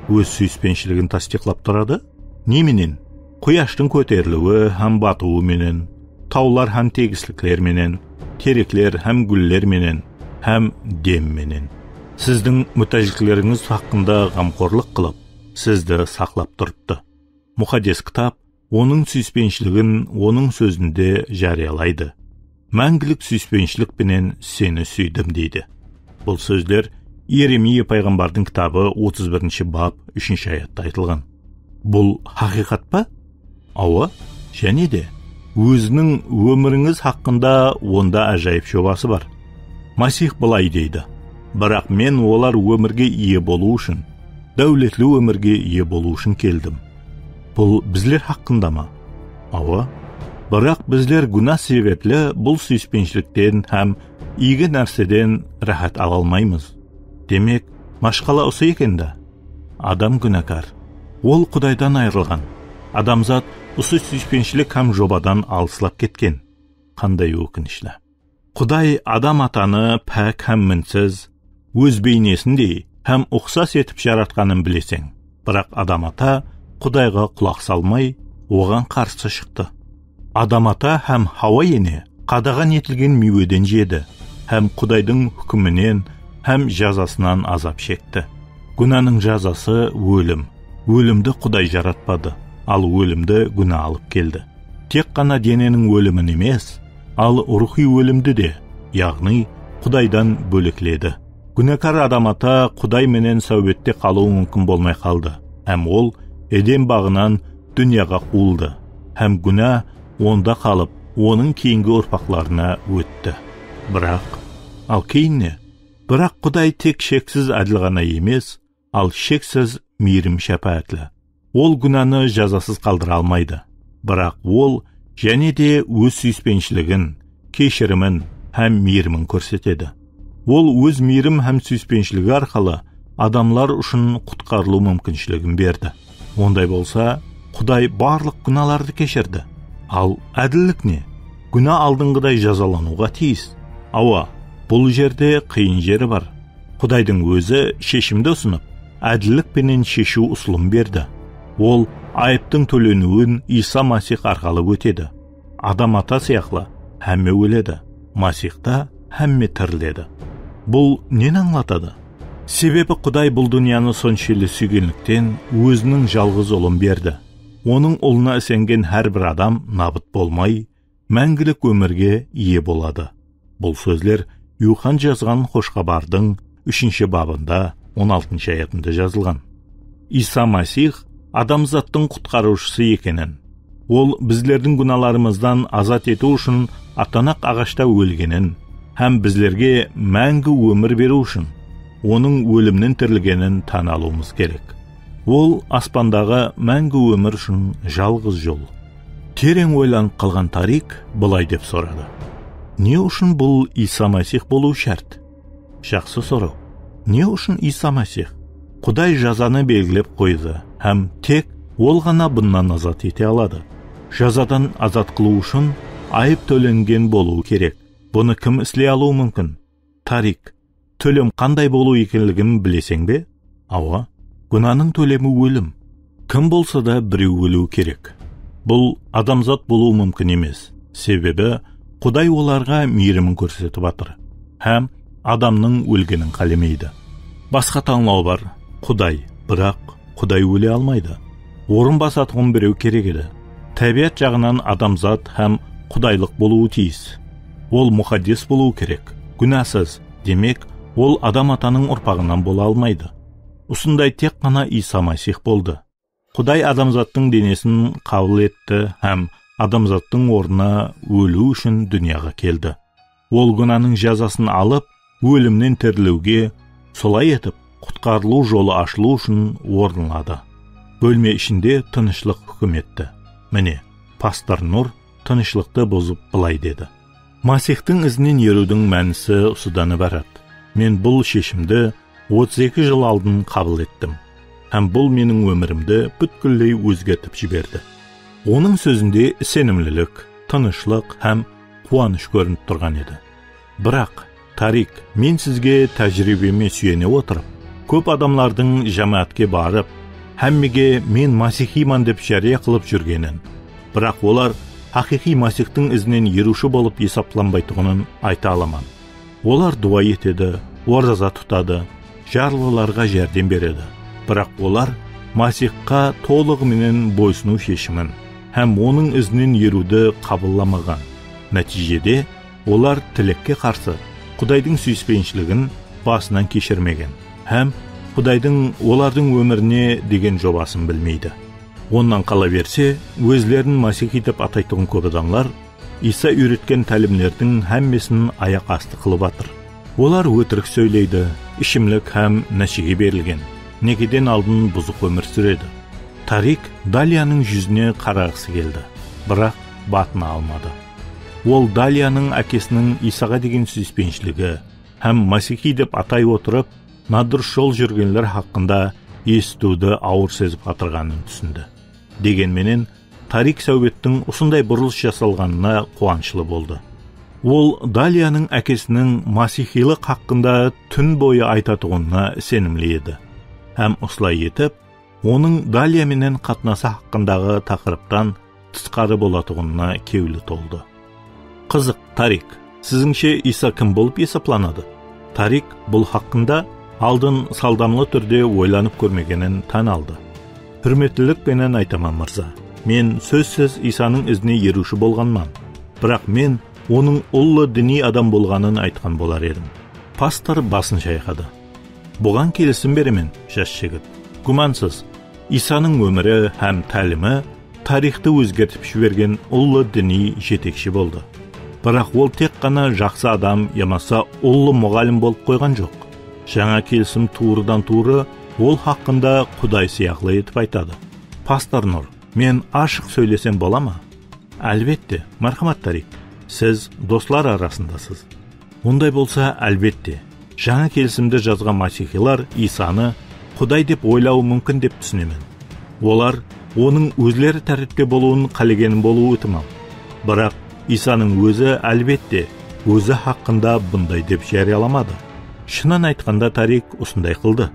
Өз сүйіспеншілігін тастиқлап тұрады? Неменен? Құяштың көтерілуі һәм батуы менен, таулар һәм тегісліклер менен, тереклер һәм гүллер менен, һәм дем менен. Сіздің мүтәжіклеріңіз хақында ғамқорлық қылып, сізді сақлап тұрыпты. Мұхаддис кітап оның сүйіспеншілігін оның сөзінде жариялайды. Мәңгілік сүйіспеншілікпенен сені сүйдім дейді. Бұл сөздер Иеремия пайғамбардың кітабы 31-ші бап 3-ші аятта айтылған. Бұл хақиқат па? Ауа, және де өзінің өміріңіз хақында онда әжайып жобасы бар. Масих былай дейді. Бірақ мен олар өмірге ие болу үшін, дәулетлі өмірге ие болу үшін келдім. Бұл біздер хақында ма? Ауа, бірақ біздер гүнә себеплі бұл сүйіспеншіліктен һәм игі нәрседен рахат ала алмаймыз. Демек, машқала осы екенді. Адам күнәкар. Ол Құдайдан айырылған. Адамзат осы сүйіспеншілік һәм жобадан алысылап кеткен. Қандай өкінішлі. Құдай адам атаны пәк һәм мінсіз, өз бейнесіндей һәм ұқсас етіп жаратқанын білесең. Бірақ адам ата Құдайға құлақ салмай, оған қарсы шықты. Адам ата һәм Хауа ене қадаған етілген мейведен жеді, һәм Құдайдың хүкімінен һәм жазасынан азап шекті. Күнәнің жазасы өлім. Өлімді Құдай жаратпады, ал өлімді күнә алып келді. Тек қана дененің өлімін емес, ал рухи өлімді де, яғни Құдайдан бөлікледі. Күнәкар адам ата Құдай менен сәубетте қалуы мүмкін болмай қалды. Һәм ол Эдем бағынан дүнияға қуылды. Һәм күнә онда қалып, оның кейінгі ұрпақларына өтті. Ал кейін не? Бірақ Құдай тек шексіз әділ ғана емес, ал шексіз мейірім шәпәәтлі. Ол күнәні жазасыз қалдыра алмайды. Бірақ ол және де өз сүйіспеншілігін, кешірімін һәм мейірімін көрсетеді. Ол өз мейірім һәм сүйіспеншілігі арқылы адамлар үшін құтқарылу мүмкіншілігін берді. Ондай болса, Құдай барлық күнәларды кешірді. Ал әділдік не? Күнә алдыңғыдай жазалануға тиіс. Бұл жерде қиын жері бар. Құдайдың өзі шешімді ұсынып, әділдікпенен шешу ұсылым берді. Ол айыптың төленуін Иса Масих арқылы өтеді. Адам ата сияқлы һәмме өледі, Масихта һәмме тіріледі. Бұл нені аңлатады? Себебі Құдай бұл дүнияны соншелі сүйгенліктен өзінің жалғыз ұлын берді. Оның ұлына сенген әрбір адам набыт болмай, мәңгілік өмірге ие болады. Бұл сөздер Юхан жазған Қошқабардың 3 бабында 16 аятында жазылған. Иса Масих адамзаттың құтқарушысы екенін, ол біздердің күнәларымыздан азат ету үшін атанақ ағашта өлгенін, һәм біздерге мәңгі өмір беру үшін оның өлімнен тірілгенін тана алуымыз керек. Ол аспандағы мәңгі өмір үшін жалғыз жол. Терең ойланып қалған Тарик былай деп сұрады. Не үшін бұл Иса Масих болу шарт? Жақсы сұрау. Не үшін Иса Масих? Құдай жазаны белгілеп қойды, һәм тек ол ғана бұннан азат ете алады. Жазадан азат қылу үшін айып төленген болу керек. Бұны кім істей алуы мүмкін? Тарик, төлем қандай болу екенлігін білесің бе? Күнәнің төлемі өлім. Кім болса да біреу өлу керек. Бұл адамзат болуы мүмкін емес. Себебі Құдай оларға мейірімін көрсетіп жатыр, һәм адамның өлгенін қаламайды. Басқа таңлау бар, Құдай, бірақ Құдай өле алмайды. Орын басатығын біреу керек еді. Табиғат жағынан адамзат һәм Құдайлық болуы тиіс. Ол мұқаддес болуы керек, күнәсіз. Демек, ол адам атаның ұрпағынан бола алмайды. Осындай тек қана Иса Масих болды. Құдай адамзаттың денесін қабыл етті һәм адамзаттың орнына өлу үшін дүнияға келді. Ол күнәнің жазасын алып, өлімнен тірілуге, солай етіп, құтқарылу жолы ашылу үшін орнылады. Бөлме ішінде тынышлық хүкім етті. Міне, пастор Нұр тынышлықты бұзып былай деді. Масихтың ізінен ерудің мәнісі осыдан ibarat. Мен бұл шешімді 32 жыл алдын қабыл еттім. Һәм бұл менің өмірімді бүткілдей өзгертіп жіберді. Оның сөзінде сенімлілік, тынышлық һәм қуаныш көрініп тұрған еді. Бірақ, Тарик, мен сізге тәжірибеме сүйене отырып, көп адамлардың жамаатке барып, һәммеге мен масихиман деп жария қылып жүргенін, бірақ олар хақиқи Масихтың ізінен еруші болып есапланбайтығынын айта аламан. Олар дуа етеді, ораза тұтады, жарлыларға жәрдем береді. Бірақ олар Масихқа толығымен бойсыну шешімін һәм оның ізінен еруді қабылламаған. Нәтижеде олар тілекке қарсы Құдайдың сүйіспеншілігін басынан кешірмеген һәм Құдайдың олардың өміріне деген жобасын білмейді. Оннан қала берсе, өзлерін Масих етіп атайтығын көп адамлар Иса үйреткен тәлімлердің һәммесін аяқ асты қылып атыр. Олар өтірік сөйлейді, ішімлік һәм нәшеге берілген, некеден алдын бұзық өмір сүреді. Тарик Далияның жүзіне қарағысы келді, бірақ батына алмады. Ол Далияның әкесінің Исаға деген сүйіспеншілігі һәм Масихи деп атай отырып, надырыс жол жүргенлер хақында естуді ауыр сезіп атырғанын түсінді. Дегенменен, Тарик сәубеттің осындай бұрылыс жасалғанына қуаншылы болды. Ол Далияның әкесінің Масихилық хақында түн бойы айтатығына сенімлі еді. Һәм осылай етіп, оның Далия менен қатынасы хақындағы тақырыптан тысқары болатығына кеулі толды. Қызық, Тарик, сізіңше Иса кім болып есапланады? Тарик бұл хақында алдын салдамлы түрде ойланып көрмегенін тан алды. Хүрметтілікпенен айтаман мырза, мен сөзсіз Исаның ізіне еруші болғанман, бірақ мен оның ұлы діни адам болғанын айтқан болар едім. Пастор басын шайқады. Бұған келісім беремін, жас жігіт. Күмәнсіз, Исаның өмірі һәм тәлімі тарихты өзгертіп жіберген ұлы діни жетекші болды. Бірақ ол тек қана жақсы адам ямаса ұлы мұғалім болып қойған жоқ. Жаңа келісім туырдан туыры ол хақында Құдай сияқлы етіп айтады. Пастор Нұр, мен ашық сөйлесем бола ма? Әлбетте, мархамат Тарик, сіз достар арасындасыз. Ондай болса, әлбетте, жаңа келісімді жазған масихилар Исаны Құдай деп ойлауы мүмкін деп түсінемін. Олар оның өзлері тәртіпте болуын қалеген болуы ықтимал. Бірақ Исаның өзі әлбетте өзі хақында бұндай деп жарияламады. Шынын айтқанда Тарик осындай қылды.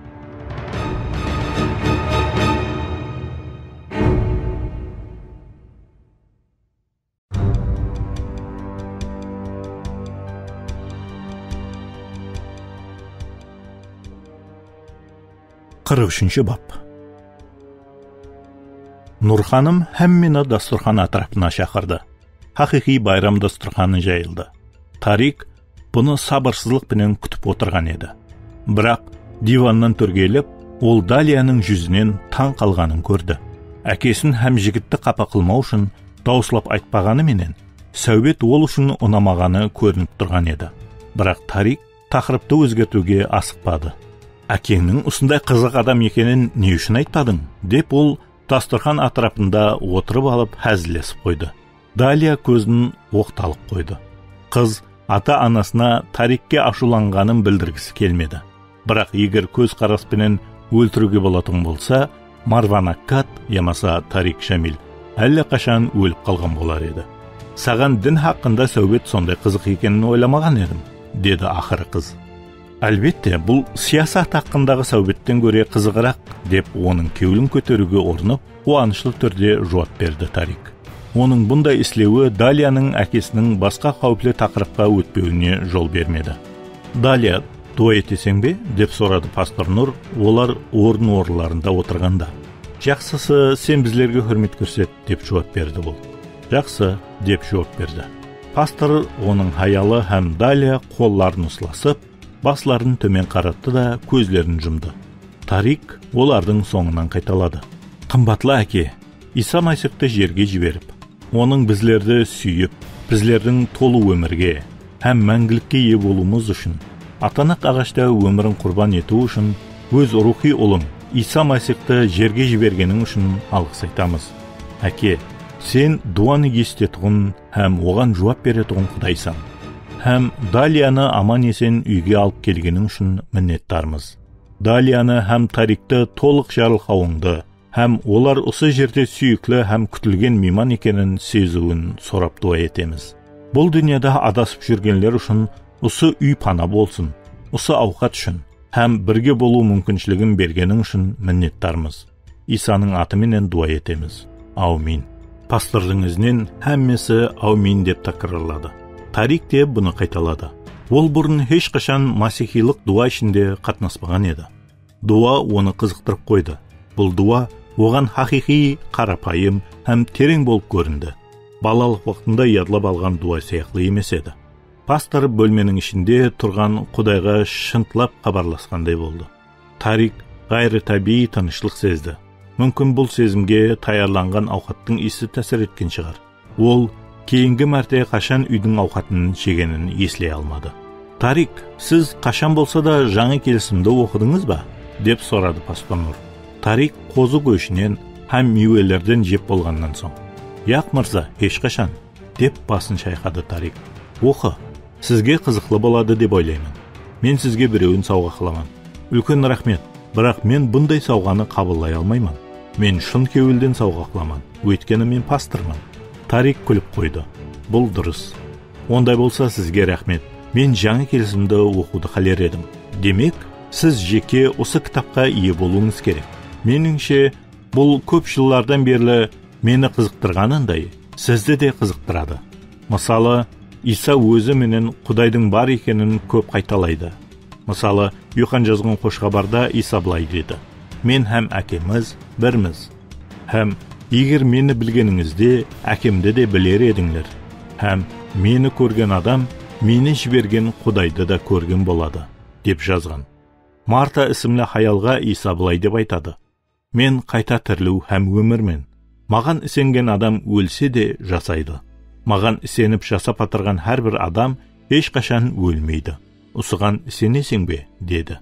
Қырық үшінші бап. Нұрханым һәммені дастархан атрапына шақырды. Хақиқи байрам дастарханы жайылды. Тарик бұны сабырсыздықпенен күтіп отырған еді. Бірақ диваннан түргеліп, ол Далияның жүзінен таң қалғанын көрді. Әкесін һәм жігітті қапа қылмау үшін дауыслап айтпағаны менен, сәубет ол үшін ұнамағаны көрініп тұрған еді. Бірақ Тарик тақырыпты өзгертуге асықпады. Әкеңнің осындай қызық адам екенін не үшін айтпадың? Деп ол дастархан атрапында отырып алып әзілесіп қойды. Далия көзін оқталып қойды. Қыз ата-анасына Тарикке ашуланғанын білдіргісі келмеді. Бірақ егер көз қараспенен өлтіруге болатын болса, Марван Аккат, ямаса Тарик Шамил, әлі қашан өліп қалған болар еді. Саған дін хақында сәубет сондай қызық екенін ойламаған едім, деді ақыры қыз. Әлбетте, бұл сиясат хақындағы сәубеттен көре қызығырақ, деп оның кеуілін көтеруге орнып, қуанышлы түрде жауап берді Тарик. Оның бұндай істеуі Далияның әкесінің басқа қауіплі тақырыпқа өтпеуіне жол бермеді. Далия, дуа етесің бе? Деп сұрады пастор Нұр, олар орын-орындарында отырғанда. Жақсысы, сен біздерге хөрмет көрсет, деп жауап берді бұл. Жақсы, деп жауап берді. Пастор оның хаялы һәм Далия қолларын ұсласып, басларын төмен қаратты да көзлерін жұмды. Тарик олардың соңынан қайталады. Қымбатлы әке, Иса Масихты жерге жіберіп, оның біздерді сүйіп, біздердің толы өмірге һәм мәңгілікке ие болуымыз үшін, атанақ ағашта өмірін құрбан ету үшін, өз рухи ұлың Иса Масихты жерге жібергенің үшін алғыс айтамыз. Әке, сен дуаны естетуін һәм оған жауап беретуін Құдайсың. Һәм Далияны аман-есен үйге алып келгенің үшін міннеттармыз. Далияны һәм Тарикті толық жарылқауыңды, һәм олар осы жерде сүйіклі һәм күтілген мейман екенін сезуін сорап дуа етеміз. Бұл дүниеде адасып жүргенлер үшін осы үй пана болсын, осы ауқат үшін, һәм бірге болу мүмкіншілігін бергенің үшін міннеттармыз. Исаның атыменен дуа етеміз. Аумин. Пастордың ізінен һәммесі аумин деп тәкрарлады. Тарик те бұны қайталады. Ол бұрын ешқашан масихилық дуа ішінде қатынаспаған еді. Дуа оны қызықтырып қойды. Бұл дуа оған хақиқи, қарапайым һәм терең болып көрінді. Балалық уақытында ядлап алған дуа сияқлы емес еді. Пастор бөлменің ішінде тұрған Құдайға шынтылап хабарласқандай болды. Тарик ғайры табиғи тыныштық сезді. Мүмкін бұл сезімге таярланған ауқаттың иісі тәсір еткен шығар. Ол кейінгі мәрте қашан үйдің ауқатын жегенін еслей алмады. Тарик, сіз қашан болса да жаңа келісімді оқыдыңыз ба? Деп сұрады пастор Нұр. Тарик қозы көшінен һәм мейвелерден жеп болғаннан соң. Яқ мырза, ешқашан, деп басын шайқады Тарик. Оқы, сізге қызықлы болады деп ойлаймын. Мен сізге біреуін сауға қыламын. Үлкен рахмет, бірақ мен бұндай сауғаны қабылдай алмаймын. Мен шын кеуілден сауға қыламын, өйткені мен пастырмын. Тарик күліп қойды. Бұл дұрыс. Ондай болса сізге рахмет. Мен жаңа келісімді оқуды қалер едім. Демек, сіз жеке осы кітапқа ие болуыңыз керек. Меніңше, бұл көп жылдардан берлі мені қызықтырғанындай, сізді де қызықтырады. Мысалы, Иса өзі менен Құдайдың бар екенін көп қайталайды. Мысалы, Йохан жазған қошқабарда Иса былай деді. Мен һәм әкеміз бірміз. Һәм егер мені білгеніңізде, әкемді де білер едіңдер. Һәм мені көрген адам, мені жіберген Құдайды да көрген болады. деп жазған. Марта ісімлі хаялға Иса былай деп айтады: мен қайта тірілу һәм өмірмен. Маған ісенген адам өлсе де жасайды. Маған ісеніп жасап атырған әрбір адам ешқашан өлмейді. Осыған сенесің бе? Деді.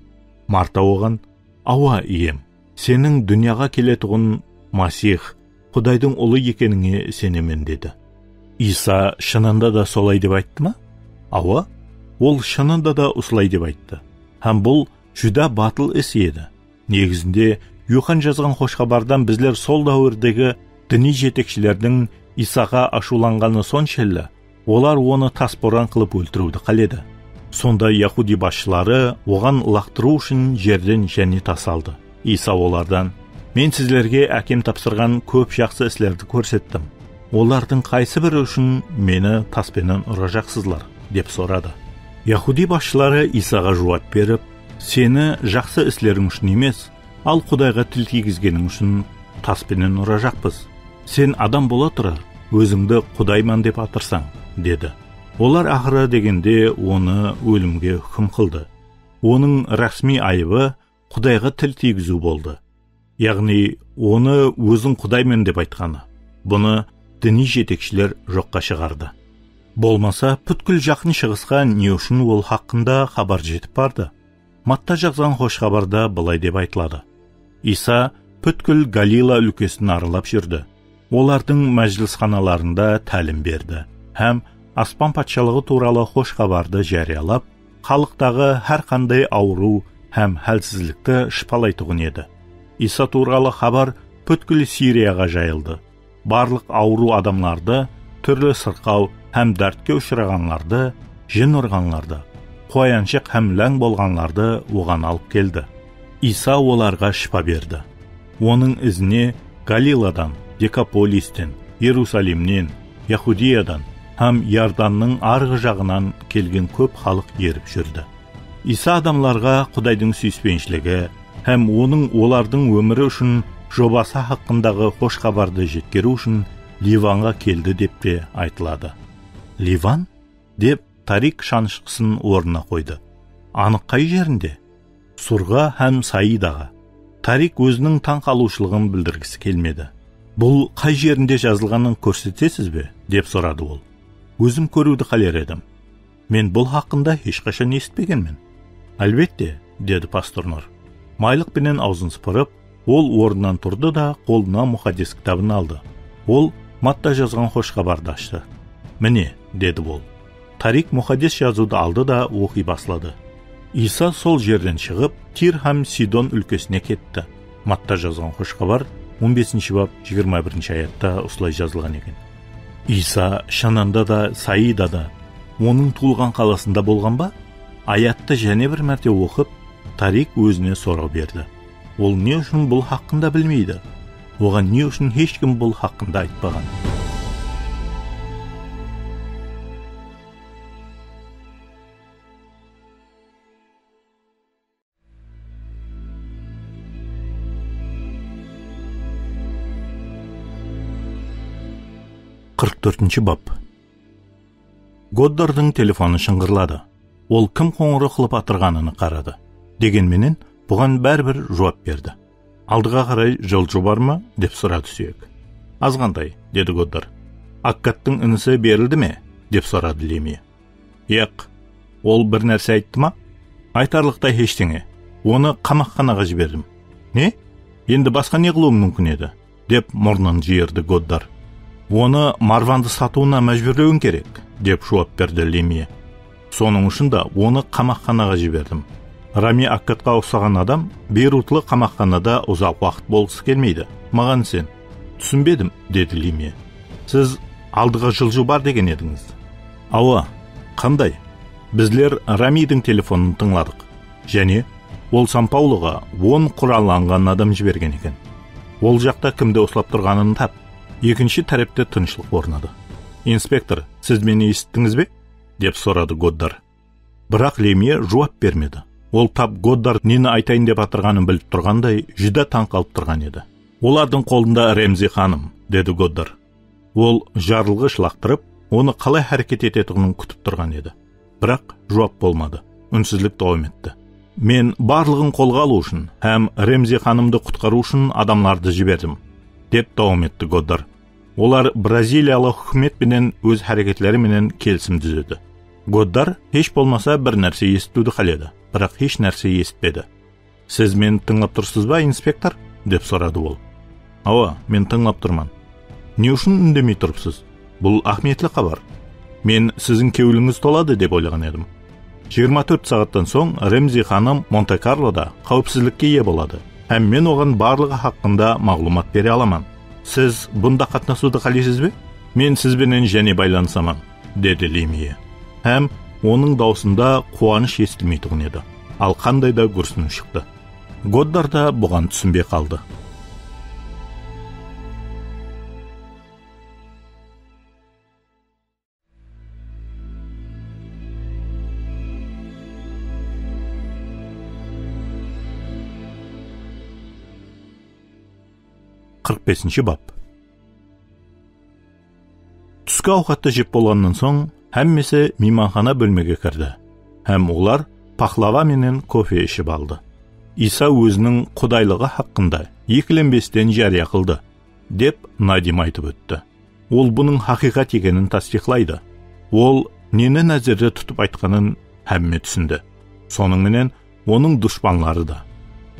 Марта оған: ауа, ием, сенің дүнияға келетұғын Масих, Құдайдың ұлы екеніңе сенемен, деді. Иса шынында да солай деп айтты ма? Ауа, ол шынында да осылай деп айтты. Һәм бұл жүда батыл іс еді. Негізінде Юхан жазған хош-хабардан біздер сол дәуірдегі діни жетекшілердің Исаға ашуланғаны соншелі, олар оны тасборан қылып өлтіруді қаледі. Сонда Яхуди басшылары оған лақтыру үшін жерден және тас алды. Иса олардан: мен сіздерге әкем тапсырған көп жақсы іслерді көрсеттім. Олардың қайсы бірі үшін мені таспенен ұражақсызлар, деп сұрады. Яхуди басшылары Исаға жауап беріп: сені жақсы іслерің үшін емес, ал Құдайға тіл тигізгенің үшін таспенен ұражақпыз. Сен адам бола тұра, өзіңді Құдайман деп атырсаң, деді. Олар ақыры дегенде оны өлімге хүкім қылды. Оның рәсми айыбы Құдайға тіл тигізу болды. Яғни, оны өзің Құдаймен деп айтқаны. Бұны діни жетекшілер жоққа шығарды. Болмаса, бүткіл жақын шығысқа не үшін ол хақында хабар жетіп барды? Матта жазған хош хабарда былай деп айтылады: Иса бүткіл Галила өлкесін аралап жүрді. Олардың мәжілісханаларында тәлім берді. Һәм аспан патшалығы туралы хош хабарды жариялап, халықтағы әр қандай ауру һәм хәлсізлікті шипалайтұғын еді. Иса туралы хабар бүткіл Сирияға жайылды. Барлық ауру адамларды, түрлі сырқау һәм дәртке ұшырағанларды, жын ұрғанларды, қояншық һәм ләң болғанларды оған алып келді. Иса оларға шипа берді. Оның ізіне Галиладан, Декаполистен, Иерусалимнен, Яхудиядан һәм Ярданның арғы жағынан келген көп халық еріп жүрді. Иса адамларға Құдайдың сүйіспеншілігі һәм оның олардың өмірі үшін жобасы хақындағы хош хабарды жеткеру үшін Ливанға келді деп те айтылады. Ливан деп Тарик шанышқысын орнына қойды. Анық қай жерінде? Сурға һәм Саидаға. Тарик өзінің таң қалушылығын білдіргісі келмеді. Бұл қай жерінде жазылғанын көрсетесіз бе? Деп сұрады ол. Өзім көруді қалар едім. Мен бұл хақында ешқашан естіпегенмін. Әлбетте, деді пастор Нұр. Майлықпенен аузын сыпырып, ол орнынан тұрды да қолына мұхаддис кітабын алды. Ол Матта жазған хош хабарды ашты. Міне, деді ол. Тарик мұхаддис жазуды алды да оқи баслады. Иса сол жерден шығып, Тир һәм Сидон өлкесіне кетті. Матта жазған хош хабар 15 бап 21 аятта осылай жазылған екен. Иса шынында да Саидада, оның туылған қаласында болған ба? Аятты және бір мәрте оқып, Тарик өзіне сұрау берді. Ол не үшін бұл хақында білмейді? Оған не үшін ешкім бұл хақында айтпаған? Бап. Годдардың телефоны шыңғырлады. Ол кім қоңырау қылып атырғанын қарады. Дегенменен бұған бәрібір жауап берді. Алдыға қарай жылжу бар ма? Деп сұрады сүйек. Азғандай, деді Годдар. Аккаттың інісі берілді ме? Деп сұрады Лемия. Яқ, ол бір нәрсе айтты ма? Айтарлықтай ештеңе. Оны қамақханаға жібердім. Не? Енді басқа не қылуым мүмкін еді? Деп мұрнын жиырды Годдар. Оны Марванды сатуына мәжбүрлеуің керек, деп жауап берді Лемия. Соның үшін да оны қамақханаға жібердім. Рами Аккатқа ұқсаған адам Бейрутлы қамақханада ұзақ уақыт болғысы келмейді. Маған сен түсінбедім, деді Лемия. Сіз алдыға жылжу бар деген едіңіз. Ауа, қандай? Біздер Рамидің телефонын тыңладық. Және ол Сан-Паулоға 10 құралланған адам жіберген екен. Ол жақта кімді осылап тұрғанын тап. Екінші тәрепте тыншылық орнады. Инспектор, сіз мені естіңіз бе? Деп сұрады Годдар. Бірақ Лемия жауап бермеді. Ол тап Годдар нені айтайын деп атырғанын біліп тұрғандай, жүдә таң қалып тұрған еді. Олардың қолында Ремзи ханым, деді Годдар. Ол жарылғыш лақтырып, оны қалай әрекет ететінін күтіп тұрған еді. Бірақ жауап болмады. Үнсізлік дауам етті. Мен барлығын қолға алу үшін һәм Ремзи ханымды құтқару үшін адамларды жібердім, деп дауам етті Годдар. Олар Бразилиялық үкімет менен өз әрекетлері менен келісім түзеді. Годдар еш болмаса бір нәрсе естуді қаледі, бірақ еш нәрсе естпеді. Сіз мені тыңлап тұрсыз ба, инспектор? деп сұрады ол. Ава, мен тыңлап тұрман. Не үшін үндемей тұрыпсыз? Бұл ахметлі хабар. Мен сіздің кеуіліңіз толады деп ойлаған едім. 24 сағаттан соң Ремзи ханым Монте-Карлода қауіпсіздікке ие болады. Һәм мен оған барлығы хақында мағлумат бере аламан. Сіз бұнда қатынасуды қалайсыз бе? Мен сізбенен және байланысамын, деді Лемие. Һәм оның даусында қуаныш естілмей тұғын еді. Ал қандай да күрсіну шықты. Годдар да бұған түсінбей қалды. Бап. Түскі ауқатты жеп болғаннан соң, әммесі мейманхана бөлмеге кірді. Һәм олар пахлава менен кофе ішіп алды. Иса өзінің құдайлығы хақында екіленбестен жария қылды, деп Надим айтып өтті. Ол бұның хақиқат екенін тасдиқлайды. Ол нені назарда тұтып айтқанын әмме түсінді. Соның менен оның дұшпанлары да.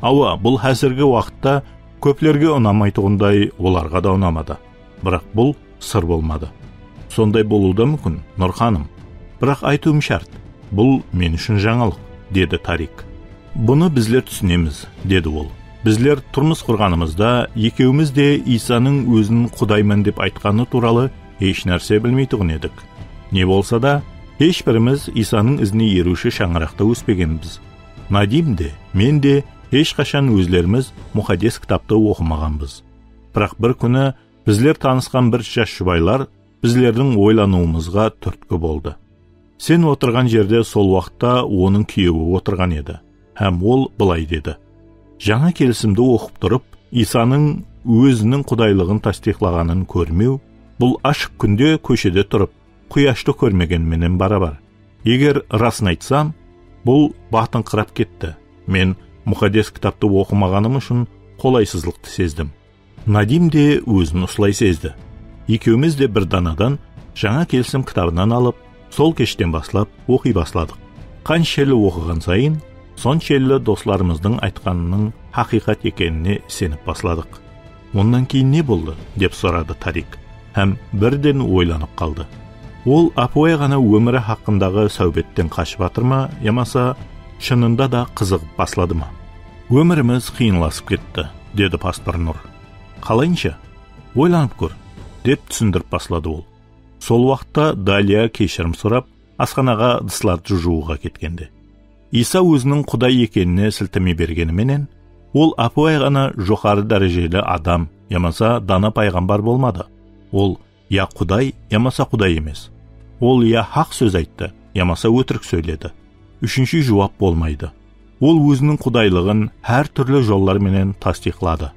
Ава, бұл әзіргі уақытта көплерге ұнамайтығындай оларға да ұнамады. Бірақ бұл сыр болмады. Сондай болуы мүмкін, Нұр ханым. Бірақ айтуым шарт, бұл мен үшін жаңалық, деді Тарик. Бұны біздер түсінеміз, деді ол. Біздер тұрмыс құрғанымызда екеуміз де Исаның өзін құдаймын деп айтқаны туралы еш нәрсе білмейтұғын едік. Не болса да, ешбіріміз Исаның ізіне еруші шаңырақта өспегенбіз. Надим де, мен де ешқашан өзлеріміз мұхаддес кітапты оқымағанбыз. Бірақ бір күні біздер танысқан бір жас жұбайлар біздердің ойлануымызға түрткі болды. Сен отырған жерде сол уақытта оның күйеуі отырған еді. Һәм ол былай деді. Жаңа келісімді оқып тұрып, Исаның өзінің құдайлығын тасдиқлағанын көрмеу, бұл ашық күнде көшеде тұрып, құяшты көрмегенменен барабар. Егер расын айтсам, бұл батыңқырап кетті. Мен мұхаддес кітапты оқымағаным үшін қолайсыздықты сездім. Надим де өзін осылай сезді. Екеуміз де бір данадан жаңа келісім кітабынан алып, сол кештен баслап оқи басладық. Қаншелі оқыған сайын, соншелі достарымыздың айтқанының хақиқат екеніне сеніп басладық. Ондан кейін не болды, деп сұрады Тарик. Һәм бірден ойланып қалды. Ол апуай ғана өмірі хақындағы сәубеттен қашып атыр ма, ямаса шынында да қызығып баслады ма? Өміріміз қиынласып кетті, деді пастор Нұр. Қалайынша? Ойланып көр, деп түсіндіріп баслады ол. Сол уақытта Далия кешірім сұрап, асханаға ыдыстарды жууға кеткенде. Иса өзінің құдай екеніне сілтеме бергеніменен, ол апуай ғана жоғары дәрежелі адам, ямаса дана пайғамбар болмады. Ол я құдай, ямаса құдай емес. Ол я хақ сөз айтты, ямаса өтірік сөйледі. Үшінші жауап болмайды. Ол өзінің құдайлығын әр түрлі жолларменен тасдиқлады.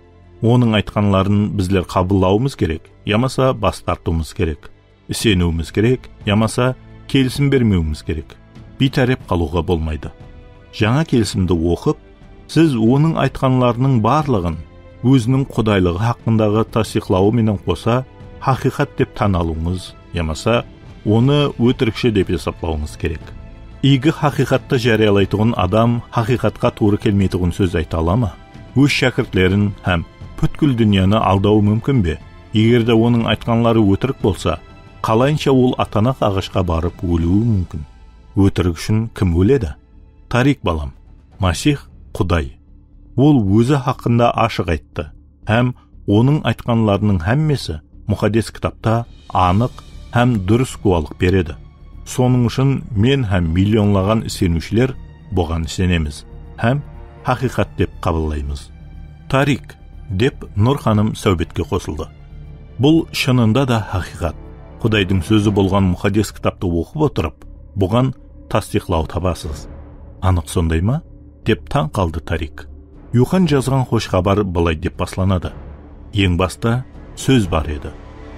Оның айтқанларын біздер қабылдауымыз керек, ямаса бас тартуымыз керек. Сенуіміз керек, ямаса келісім бермеуіміз керек. Бейтарап қалуға болмайды. Жаңа келісімді оқып, сіз оның айтқанларының барлығын өзінің құдайлығы хақындағы тасдиқлауы менен қоса хақиқат деп таналуыңыз, ямаса оны өтірікші деп есаплауыңыз керек. Игі хақиқатты жариялайтұғын адам хақиқатқа туыры келмейтұғын сөз айта ала ма? Өз шәкіртлерін һәм бүткіл дүнияны алдауы мүмкін бе? Егерде оның айтқанлары өтірік болса, қалайынша ол атанақ ағашқа барып өлуі мүмкін? Өтірік үшін кім өледі? Тарик балам, Масих Құдай. Ол өзі хақында ашық айтты, һәм оның айтқанларының әммесі мұхаддес кітапта анық һәм дұрыс куәлік береді. Соның үшін мен һәм миллионлаған сенушілер бұған сенеміз, һәм хақиқат деп қабылдаймыз. Тарик, деп Нұр ханым сәубетке қосылды. Бұл шынында да хақиқат. Құдайдың сөзі болған мұхаддес кітапты оқып отырып, бұған тасдиқлау табасыз. Анық сондай ма? Деп таң қалды Тарик. Юхан жазған хош хабар былай деп басланады. Ең баста сөз бар еді.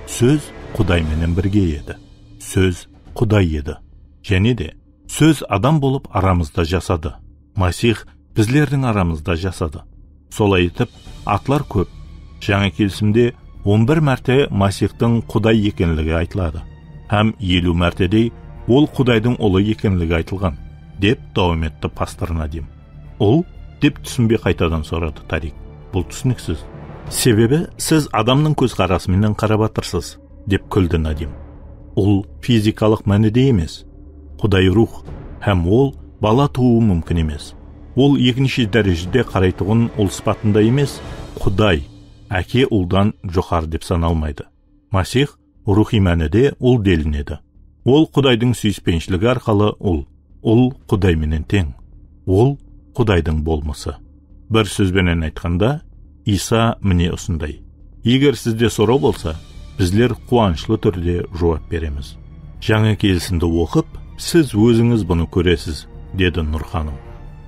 Сөз Құдайменен бірге еді. Сөз Құдай еді. Және де сөз адам болып арамызда жасады. Масих bizlerдің арамызда жасады. Солай етіп, атлар көп. Жаңа келісімде 11 мәрте Масихтың Құдай екенлігі айтылады. Һәм 50 мәртедей ол Құдайдың ұлы екенлігі айтылған, деп дауам етті пастор Надим. Ол деп түсінбей қайтадан сұрады Тарик. Бұл түсініксіз. Себебі сіз адамның көзқарасымен қарап отырсыз, деп күлді Надим. Ол физикалық мәнінде емес. Құдай рух, һәм ол бала тууы мүмкін емес. Ол екінші дәрежеде қарайтұғын ол сипатында емес, Құдай, әке ұлдан жоғары деп саналмайды. Масих рухи мәнінде ол делінеді. Ол Құдайдың сүйіспеншілігі арқылы ол Құдайменен тең. Ол Құдайдың болмысы. Бір сөзбенен айтқанда, Иса міне осындай. Егер сізде сұрау болса, біздер қуанышлы түрде жауап береміз. Жаңа келісімді оқып, сіз өзіңіз бұны көресіз, деді Нұр ханым.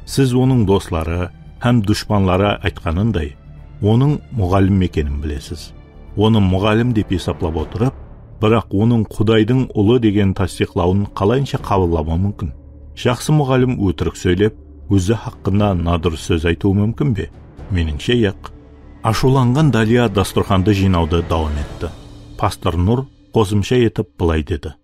Сіз оның достары һәм дұшпанлары айтқанындай, оның мұғалім екенін білесіз. Оны мұғалім деп есаплап отырып, бірақ оның Құдайдың ұлы деген тасдиқлауын қалайынша қабылдамау мүмкін? Жақсы мұғалім өтірік сөйлеп, өзі хақында надырыс сөз айтуы мүмкін бе? Меніңше яқ. Ашуланған Далия дастарханды жинауды давам етті. Пастор Нұр қосымша етіп былай деді.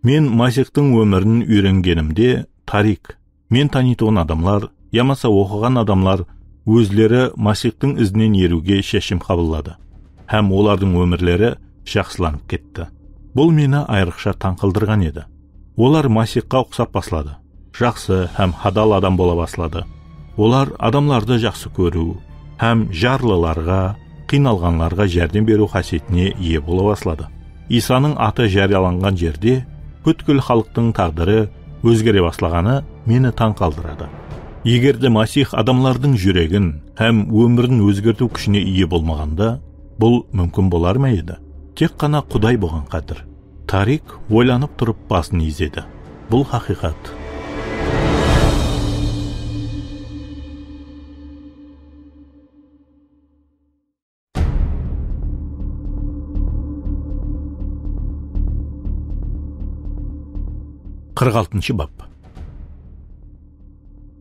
Мен Масихтың өмірін үйренгенімде, Тарик, мен танитын адамлар, ямаса оқыған адамлар өзлері Масихтың ізінен еруге шешім қабылдады. Һәм олардың өмірлері жақсыланып кетті. Бұл мені айрықша таңқалдырған еді. Олар Масихқа ұқсап басылады. Жақсы һәм хадал адам бола басылады. Олар адамларды жақсы көру һәм жарлыларға, қиналғанларға жәрдем беру қасиетіне ие бола басылады. Исаның аты жарияланған жерде бүткіл халықтың тағдыры өзгере басылғаны мені таңқалдырады. Егерде Масих адамлардың жүрегін һәм өмірін өзгерту күшіне ие болмағанда, бұл мүмкін болар ма еді? Тек қана Құдай болған қадір. Тарик ойланып тұрып басын изеді. Бұл хақиқат. Бап.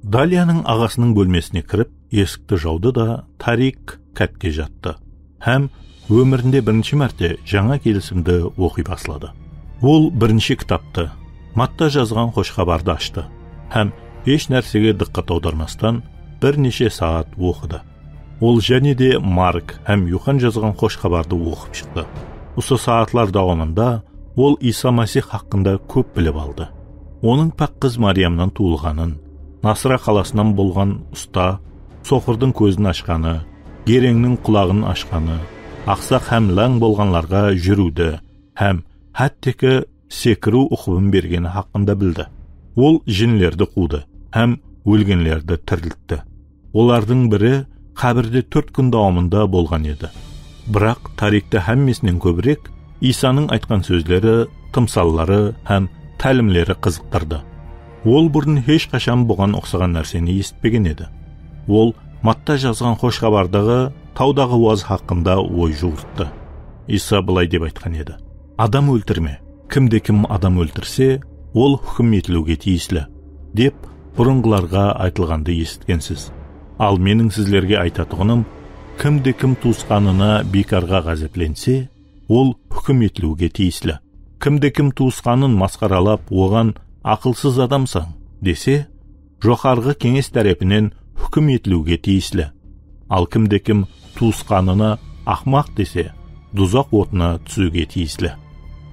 Далияның ағасының бөлмесіне кіріп, есікті жауды да Тарик кәтке жатты. Һәм өмірінде бірінші мәрте жаңа келісімді оқи баслады. Ол бірінші кітапты, Матта жазған хош хабарды ашты. Һәм еш нәрсеге диққат аудармастан бірнеше сағат оқыды. Ол және де Марк һәм Юхан жазған хош хабарды оқып шықты. Осы сағатлар дауамында ол Иса Масих хақында көп біліп алды. Оның пәк қыз Мариямнан туылғанын, Насыра қаласынан болған ұста, соқырдың көзін ашқаны, гереңнің құлағын ашқаны, ақсақ һәм лаң болғанларға жүруді, һәм хәттекі секіру ұқыбын бергені хақында білді. Ол жинлерді қуды, һәм өлгенлерді тірілтті. Олардың бірі қабірде 4 күн дауамында болған еді. Бірақ тарихта һәммесінен көбірек Исаның айтқан сөздері, тымсаллары һәм тәлімлері қызықтырды. Ол бұрын еш қашан бұған ұқсаған нәрсені естпеген еді. Ол Матта жазған хош хабардағы таудағы уаз хақында ой жуыртты. Иса былай деп айтқан еді. Адам өлтірме. Кімде-кім адам өлтірсе, ол хүкім етілуге тиіслі, деп бұрынғыларға айтылғанды естігенсіз. Ал менің сізлерге айтатұғыным, кімде-кім туысқанына бекарға ғазапленсе, ол хүкім етілуге тиіслі. Кімде-кім туысқанын масқаралап, оған ақылсыз адамсың, десе, жоғарғы кеңес тарапынан хүкім етілуге тиіслі. Ал кімде-кім туысқанына ақмақ десе, дозақ отына түсуге тиіслі.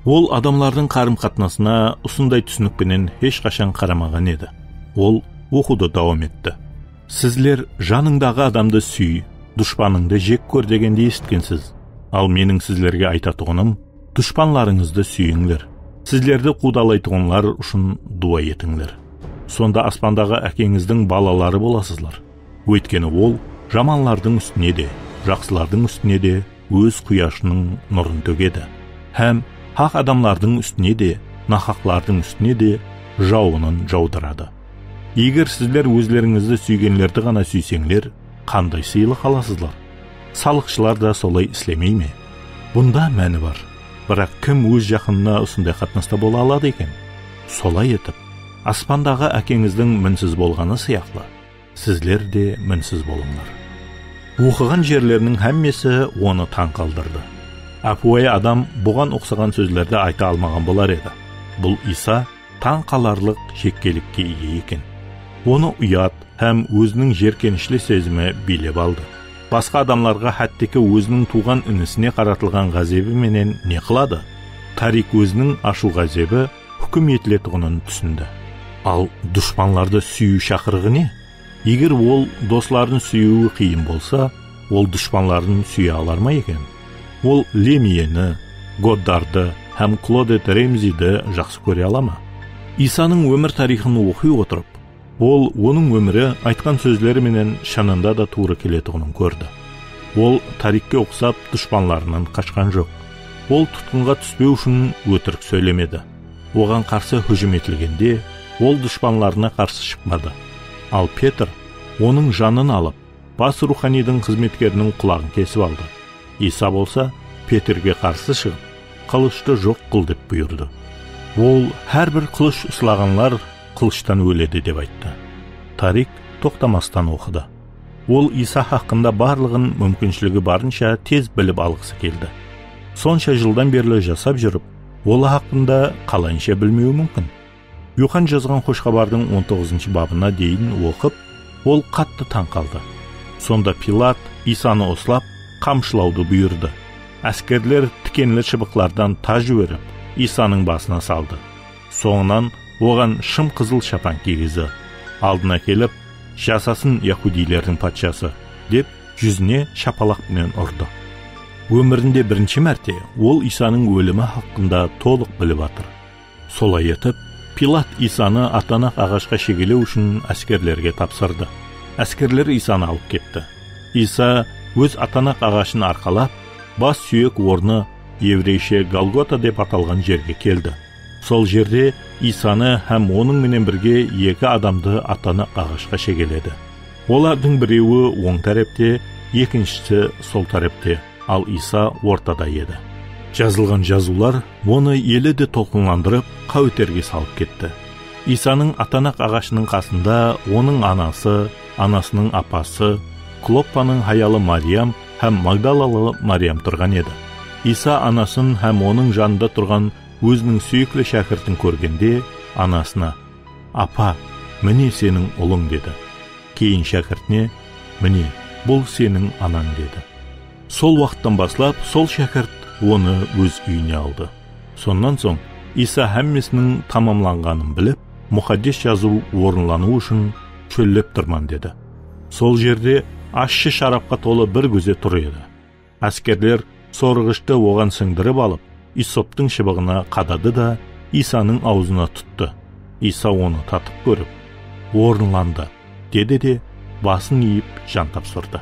Ол адамлардың қарым-қатынасына осындай түсінікпенен ешқашан қарамаған еді. Ол оқуды давам етті. Сізлер жаныңдағы адамды сүй, дұшпаныңды жек көр дегенде естігенсіз. Ал менің сізлерге айтатұғыным, дұшпанларыңызды сүйіңлер. Сізлерді қудалайтұғынлар үшін дуа етіңлер. Сонда аспандағы әкеңіздің балалары боласызлар. Өйткені ол жаманлардың үстіне де, жақсылардың үстіне де өз құяшының нұрын төгеді. Һәм хақ адамлардың үстіне де, нахақлардың үстіне де жауынын жаудырады. Егер сіздер өзлеріңізді сүйгенлерді ғана сүйсеңлер, қандай сыйлық аласызлар? Салықшылар да солай істемей ме? Бұнда мәні бар. Бірақ кім өз жақынына осындай қатынаста бола алады екен? Солай етіп, аспандағы әкеңіздің мінсіз болғаны сияқты, sizler de minsiz bolыңlar. Оқыған жерлерінің әммесі оны таң қалдырды. Әпуай адам бұған оқсаған сөздерді айта алмаған болар еді. Бұл Иса таң қаларлық шеккелікке ие екен. Оны ұят һәм өзінің жеркенішлі сезімі билеп алды. Басқа адамларға хәттекі өзінің туған інісіне қаратылған ғазебі менен не қылады? Тарик өзінің ашу ғазебі хүкім етілетіғынын түсінді. Ал дұшпанларды сүю шақырығы не? Егер ол достарын сүюі қиын болса, ол дұшпанларын сүйе алар ма екен? Ол Лемиені, Годдарды һәм Клодет Ремзиді жақсы көре ала ма? Исаның өмір тарихын оқи отырып, ол оның өмірі айтқан сөздері менен шынында да тура келетіғынын көрді. Ол Тарикке ұқсап дұшпанларынан қашқан жоқ. Ол тұтқынға түспеу үшін өтірік сөйлемеді. Оған қарсы hüjum етілгенде, ол дұшпанларына қарсы шықпады. Ал Петр оның жанын алып, бас руханидың қызметкерінің құлағын кесіп алды. Иса болса, Петерге қарсы шығып, қылышты жоқ қыл деп бұйырды. Ол әрбір қылыш ұслағанлар қылыштан өледі деп айтты. Тарик тоқтамастан оқыды. Ол Иса хақында барлығын мүмкіншілігі барынша тез біліп алғысы келді. Сонша жылдан берлі жасап жүріп, ол хақында қалайынша білмеуі мүмкін. Юхан жазған Қошқабардың 19 бабына дейін оқып, ол қатты таң қалды. Сонда Пилат Исаны ослап, қамшылауды бұйырды. Әскерлер тікенлі шыбықлардан таж өріп, Исаның басына салды. Соңынан оған шым қызыл шапан кигізді. Алдына келіп, жасасын яһудилердің патшасы, деп жүзіне шапалақпен ұрды. Өмірінде бірінші мәрте ол Исаның өлімі хақында толық біліп атыр. Солай етіп, Пилат Исаны атанақ ағашқа шегелеу үшін әскерлерге тапсырды. Әскерлер Исаны алып кетті. Иса өз атанақ ағашын арқалап, бас сүйек орны еврейше Голгота деп аталған жерге келді. Сол жерде Исаны һәм оның менен бірге екі адамды атанақ ағашқа шегеледі. Олардың біреуі оң тарапте, екіншісі сол тарапте, ал Иса ортада еді. Жазылған жазулар оны елі де толқынландырып, қауітерге салып кетті. Исаның атанақ ағашының қасында оның анасы, анасының апасы, Клоппаның хаялы Мариям һәм Магдалалы Мариям тұрған еді. Иса анасын һәм оның жанында тұрған өзінің сүйіклі шәкіртін көргенде, анасына, «Апа, міне сенің ұлың» деді. Кейін шәкіртіне, «Міне, бұл сенің анаң» деді. Сол уақыттан бастап, сол шәкірт оны өз үйіне алды. Сондан соң, Иса әммесінің тамамланғанын біліп, мұқаддес жазу орынлану үшін чөллеп тұрман деді. Сол жерде ащы шарапқа толы бір көзе тұр еді. Әскерлер сорғышты оған сіңдіріп алып, Исоптың шыбығына қадады да, Исаның аузына тұтты. Иса оны татып көріп, орынланды, деді де, басын иіп жан тапсырды.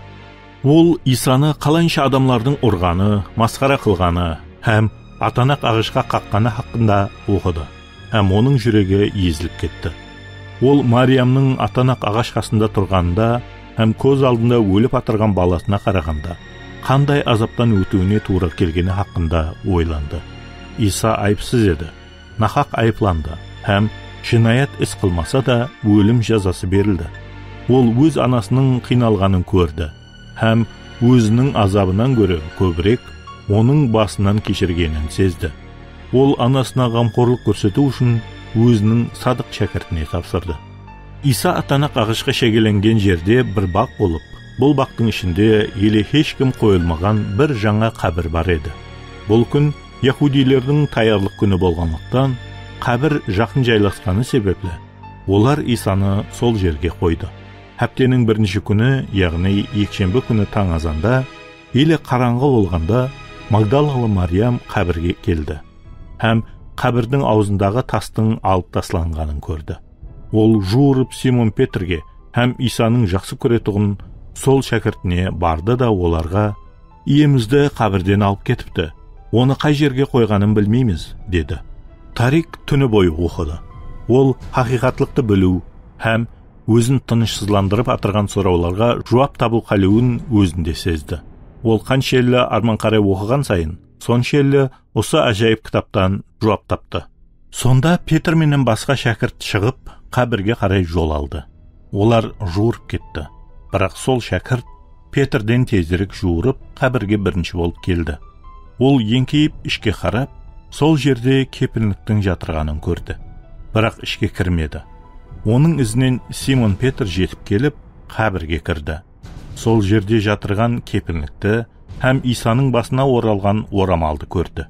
Ол Исаны қалайынша адамлардың ұрғаны, масқара қылғаны, һәм атанақ ағашқа қаққаны хақында оқыды, һәм оның жүрегі езіліп кетті. Ол Мариямның атанақ ағаш қасында тұрғанда, һәм көз алдында өліп атырған баласына қарағанда, қандай азаптан өтуіне тура келгені хақында ойланды. Иса айыпсыз еді, нақақ айыпланды, һәм жинаят іс қылмаса да өлім жазасы берілді. Ол өз анасының қиналғанын көрді, һәм өзінің азабынан көрі көбірек оның басынан кешіргенін сезді. Ол анасына ғамқорлық көрсету үшін өзінің садық шәкіртіне тапсырды. Иса атанақ ағашқа шегеленген жерде бір бақ болып, бұл бақтың ішінде еле ешкім қойылмаған бір жаңа қабір бар еді. Бұл күн яһудилердің таярлық күні болғандықтан, қабір жақын жайласқаны себеплі, олар Исаны сол жерге қойды. Хәптенің бірінші күні, яғни екшембі күні таң азанда, еле қараңғы болғанда, Магдалалы Мариям қабірге келді, һәм қабірдің аузындағы тастың алып тасланғанын көрді. Ол жуырып Симон Петрге һәм Исаның жақсы көретұғын сол шәкіртіне барды да оларға, «Иемізді қабірден алып кетіпті, оны қай жерге қойғанын білмейміз» деді. Тарик түні бойы оқыды. Ол хақиқатлықты білу һәм өзін тынышсызландырып атырған сұрауларға жауап табу қалуын өзінде сезді. Ол қаншелі арман қарай оқыған сайын, соншелі осы ажайып кітаптан жауап тапты. Сонда Петр менен басқа шәкірт шығып, қабірге қарай жол алды. Олар жуырып кетті. Бірақ сол шәкірт Петрден тезірек жуырып, қабірге бірінші болып келді. Ол еңкейіп ішке қарап, сол жерде кепілдіктің жатырғанын көрді. Бірақ ішке кірмеді. Оның ізінен Симон Петр жетіп келіп, қабірге кірді. Сол жерде жатырған кепілдікті һәм Исаның басына оралған орамалды көрді.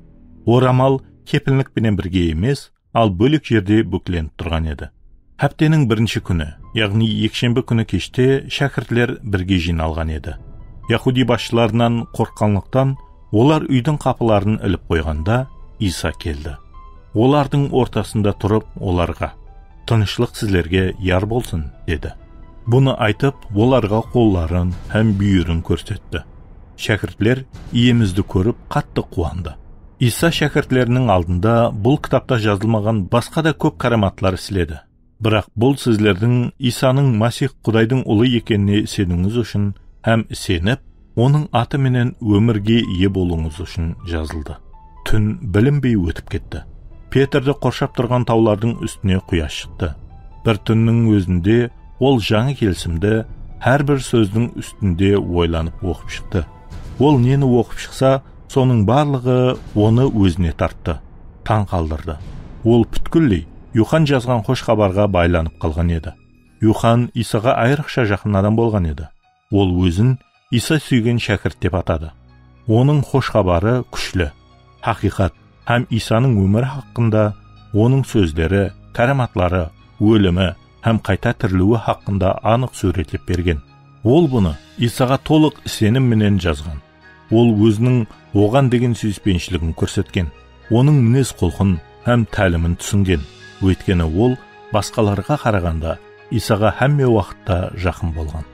Орамал кепілдікпенен бірге емес, ал бөлек жерде бүкленіп тұрған еді. Хаптенің бірінші күні, яғни екшенбі күні кеште шәкіртлер бірге жиналған еді. Яхуди басшыларынан қорыққанлықтан олар үйдің қапыларын іліп қойғанда Иса келді. Олардың ортасында тұрып, оларға: «Тынышлық сіздерге яр болсын», деді. Бұны айтып, оларға қолларын һәм бүйірін көрсетті. Шәкіртлер иемізді көріп қатты қуанды. Иса шәкіртлерінің алдында бұл кітапта жазылмаған басқа да көп караматлар істеді. Бірақ бұл сіздердің Исаның Масих Құдайдың ұлы екеніне сенуіңіз үшін һәм сеніп, оның аты менен өмірге ие болуыңыз үшін жазылды. Түн білінбей өтіп кетті. Петрді қоршап тұрған таулардың үстіне құяш шықты. Бір түннің өзінде ол жаңа келісімді әрбір сөздің үстінде ойланып оқып шықты. Ол нені оқып шықса, соның барлығы оны өзіне тартты, таң қалдырды. Ол бүткілдей Юхан жазған хош хабарға байланып қалған еді. Юхан Исаға айрықша жақын адам болған еді. Ол өзін Иса сүйген шәкірт деп атады. Оның хош хабары күшлі, хақиқат һәм Исаның өмірі хақында, оның сөздері, караматлары, өлімі һәм қайта тірілуі хақында анық сөретлеп берген. Ол бұны Исаға толық сенім менен жазған. Ол өзінің оған деген сүйіспеншілігін көрсеткен. Оның мінез құлқын һәм тәлімін түсінген. Өйткені ол басқаларға қарағанда Исаға һәмме уақытта жақын болған.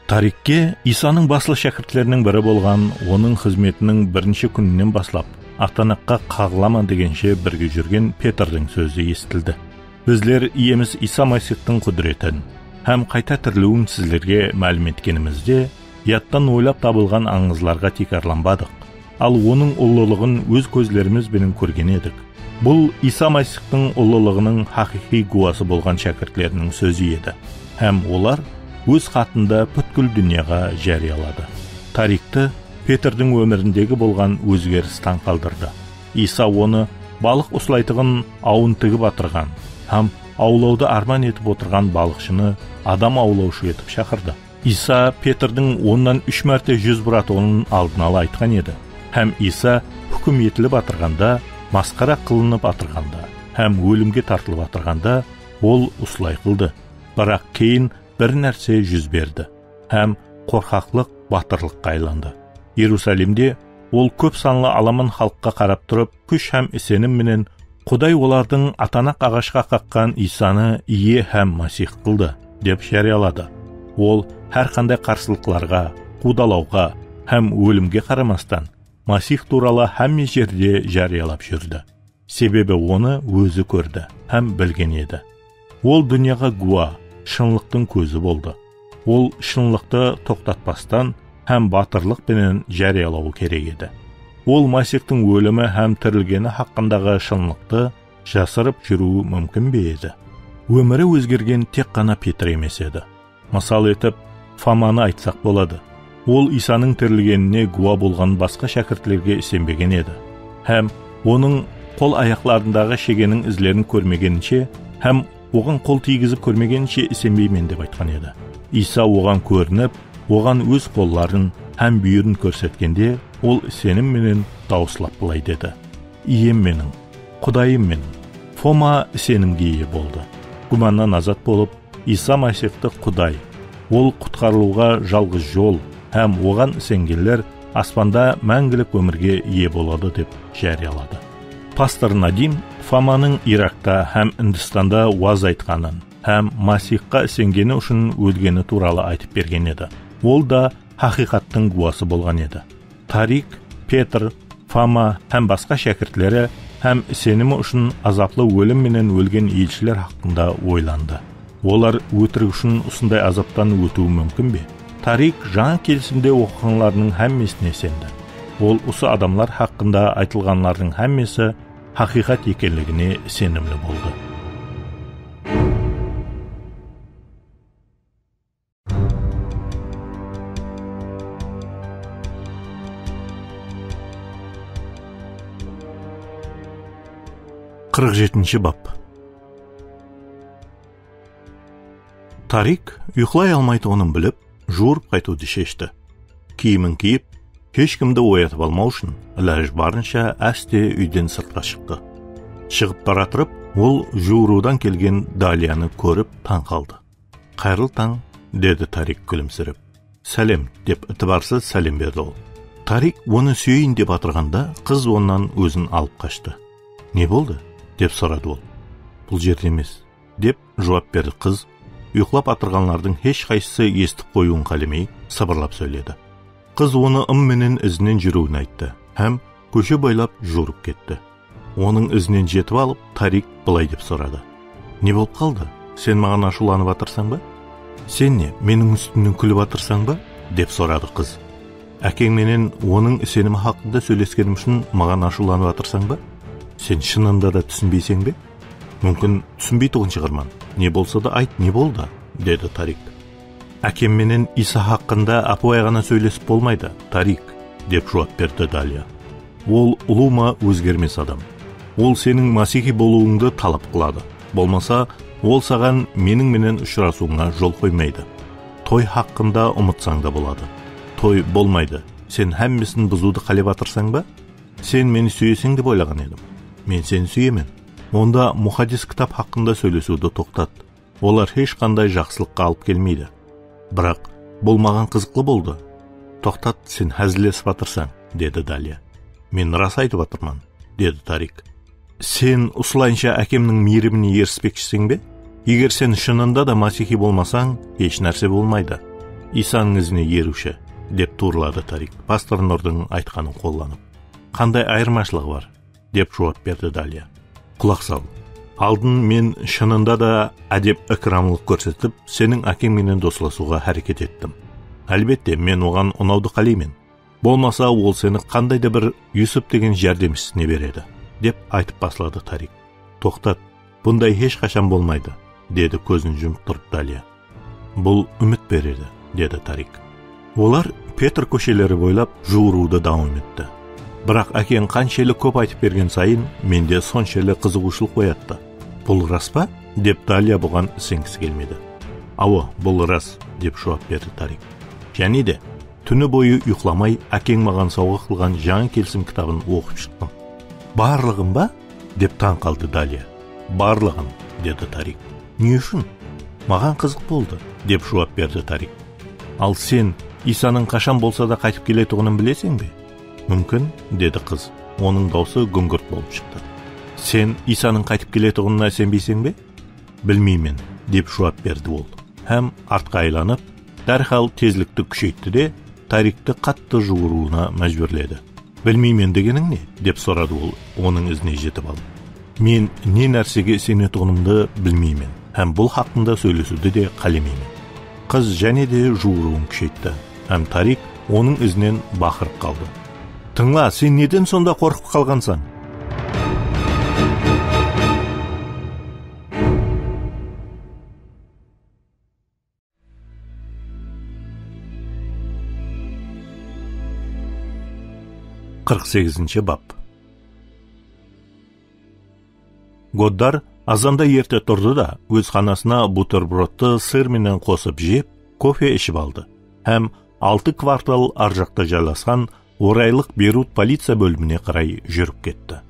Тарикке Исаның басыл шәкіртлерінің бірі болған, оның қызметінің бірінші күнінен баслап ақтанаққа қағылама дегенше бірге жүрген Петрдің сөзі естілді. Біздер иеміз Иса Масихтың құдіретін һәм қайта тірілуін сіздерге мәлім еткенімізде, яттан ойлап табылған аңызларға текарланбадық, ал оның ұлылығын өз көзлерімізбен көрген едік. Бұл Иса Масихтың ұлылығының хақиқи гуасы болған шәкіртлерінің сөзі еді, һәм олар өз хатында бүткіл дүнияға жариялады. Тарикті Петрдің өміріндегі болған өзгеріс таң қалдырды. Иса оны балық ұстайтын ауын тігіп атырған һәм аулауды арман етіп отырған балықшыны адам аулаушы етіп шақырды. Иса Петрдің оннан 3 мәрте 100 бұратонын алдын ала айтқан еді, һәм Иса хүкім етіліп атырғанда, масқара қылынып атырғанда һәм өлімге тартылып атырғанда ол осылай қылды. Бірақ кейін бір нәрсе жүз берді һәм қорқақлық батырлыққа айланды. Иерусалимде ол көп санлы аламан халыққа қарап тұрып, күш һәм сенім менен Құдай олардың атанақ ағашқа қаққан Исаны ие һәм Масих қылды деп жариялады. Ол әр қандай қарсылықларға, қудалауға һәм өлімге қарамастан Масих туралы һәмме жерде жариялап жүрді. Себебі оны өзі көрді һәм білген еді. Ол дүнияға гуа, шынлықтың көзі болды. Ол шынлықты тоқтатпастан һәм батырлықпенен жариялауы керек еді. Ол Масихтың өлімі һәм тірілгені хақындағы шынлықты жасырып жүруі мүмкін бе еді? Өмірі өзгерген тек қана Петр емес еді. Мысал етіп, Фоманы айтсақ болады. Ол Исаның тірілгеніне гуа болған басқа шәкіртлерге сенбеген еді. Һәм оның қол аяқларындағы шегенің ізлерін көрмегенше, һәм оған қол тигізіп көрмегенше сенбеймін деп айтқан еді. Иса оған көрініп, оған өз қолларын һәм бүйірін көрсеткенде, ол сенім менен дауыслап былай деді: «Ием менің, Құдайым менің». Фома сенімге ие болды. Гуманнан азат болып, Иса Масихты Құдай, ол құтқарылуға жалғыз жол һәм оған сенгендер аспанда мәңгілік өмірге ие болады деп жариялады. Пастор Надим Фоманың Иракта һәм Үндістанда уаз айтқанын һәм Масихқа сенгені үшін өлгені туралы айтып берген еді. Ол да хақиқаттың гуасы болған еді. Тарик, Петр, Фома һәм басқа шәкіртлері һәм сенімі үшін азаплы өлім менен өлген елшілер хақында ойланды. Олар өтірік үшін осындай азаптан өтуі мүмкін бе? Тарик жаңа келісімде оқығанларының һәммесіне сенді. Ол осы адамлар хақында айтылғанлардың һәммесі хақиқат екенлігіне сенімді болды. 47-ші бап. Тарик ұйқылай алмайтығынын біліп, жуырып қайтуды шешті. Киімін киіп, ешкімді оятып алмау үшін, іләж барынша әсте үйден сыртқа шықты. Шығып бара тұрып, ол жуырудан келген Далияны көріп таң қалды. «Қайырлы таң», деді Тарик күлімсіріп. «Сәлем», деп ітібарсыз сәлем берді ол. Тарик оны сүйейін деп атырғанда, қыз онан өзін алып қашты. «Не болды?» деп сұрады ол. «Бұл жерде емес», деп жауап берді қыз. Ұйқылап атырғанлардың еш қайсысы естіп қоюын қалемей сыбырлап сөйледі. Қыз оны менен ізінен жүруін айтты, һәм көше бойлап жуырып кетті. Оның ізінен жетіп алып, Тарик былай деп сұрады. «Не болып қалды? Сен маған ашуланып атырсаң ба? Сен не, менің үстімнен күліп атырсаң ба?» деп сұрады қыз. «Әкең менен оның сенімі хақында сөйлескенім үшін маған ашуланып атырсаң ба? Сен шынында да түсінбейсің бе?» «Мүмкін түсінбей тұғын шығарман. Не болса да айт, не болды?» деді Тарик. «Әкем менен Иса хақында апуай ғана сөйлесіп болмайды, Тарик», деп жауап берді Далия. «Ол ұлыма өзгермес адам. Ол сенің масихи болуыңды талап қылады. Болмаса, ол саған менің менен ұшырасуыңа жол қоймайды. Той хақында ұмытсаң да болады. Той болмайды. Сен һәммесін бұзуды қалеп атырсаң ба? Сен мені сүйесің деп ойлаған едім. Мен сені сүйемен. Онда мұхаддис кітап хақында сөйлесуді тоқтат. Олар ешқандай жақсылыққа алып келмейді. Бірақ болмаған қызықлы болды. Тоқтат, сен әзілесіп атырсаң», деді Далия. «Мен рас айтып атырман», деді Тарик. «Сен осылайынша әкемнің мейіріміне еріспекшісің бе? Егер сен шынында да масихи болмасаң, еш нәрсе болмайды. Исаның ізіне еруші», деп турлады Тарик, пастор Нұрдың айтқанын қолланып. «Қандай айырмашылығы бар?» деп жауап берді Далия. «Құлақ сал. Алдын мен шынында да әдеп ікрамлық көрсетіп, сенің әкеңменен досласуға әрекет еттім. Әлбетте, мен оған ұнауды қалаймын. Болмаса, ол сені қандай да бір Юсуп деген жәрдемшісіне береді», деп айтып басылады Тарик. «Тоқтат, бұндай ешқашан болмайды», деді көзін жұмып тұрып Далия. «Бұл үміт береді», деді Тарик. Олар Петр көшелері бойлап жуыруды дауам етті. Бірақ әкең қаншелі көп айтып берген сайын, менде соншелі қызығушылық оятты. «Бұл рас па?» деп Далия бұған сенгісі келмеді. «Ауа, бұл рас», деп жауап берді Тарик. «Және де, түні бойы ұйқыламай әкең маған сауға қылған жаңа келісім кітабын оқып шықтым». «Барлығын ба?» деп таң қалды Далия. «Барлығын», деді Тарик. «Не үшін?» «Маған қызық болды», деп жауап берді Тарик. «Ал сен Исаның қашан болса да қайтып келетұғынын білесің бе?» «Мүмкін», деді қыз. Оның даусы гүңгірт болып шықты. «Сен Исаның қайтып келетұғынына сенбейсің бе?» «Білмеймін», деп жауап берді ол. Һәм артқа айланып, дәрхал тезлікті күшейтті де Тарикті қатты жуыруына мәжбүрледі. «Білмеймін дегенің не?» деп сұрады ол, оның ізіне жетіп алып. «Мен не нәрсеге сенетұғынымды білмеймін, һәм бұл хақында сөйлесуді де қалемеймін». Қыз және де жуыруын күшейтті, һәм Тарик оның ізінен бақырып қалды. «Тыңла, сен неден сонда қорқып қалғансың?» Қырық сегізінші бап. Годдар азанда ерте тұрды да, өз қанасына бутербродты сырменен қосып жеп, кофе ішіп алды. Һәм 6 квартал аржақта жайласқан орайлық Бейрут полиция бөліміне қарай жүріп кетті.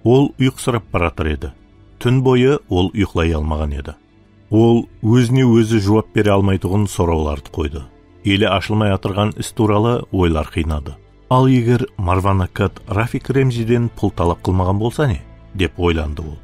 Ол ұйқысырап баратыр еді. Түн бойы ол ұйқылай алмаған еді. Ол өзіне өзі жауап бере алмайтұғын сұрауларды қойды. Елі ашылмай атырған іс туралы ойлар қинады. Ал егер Марван Аккад Рафик Ремзиден пұл талап қылмаған болса не? деп ойланды ол.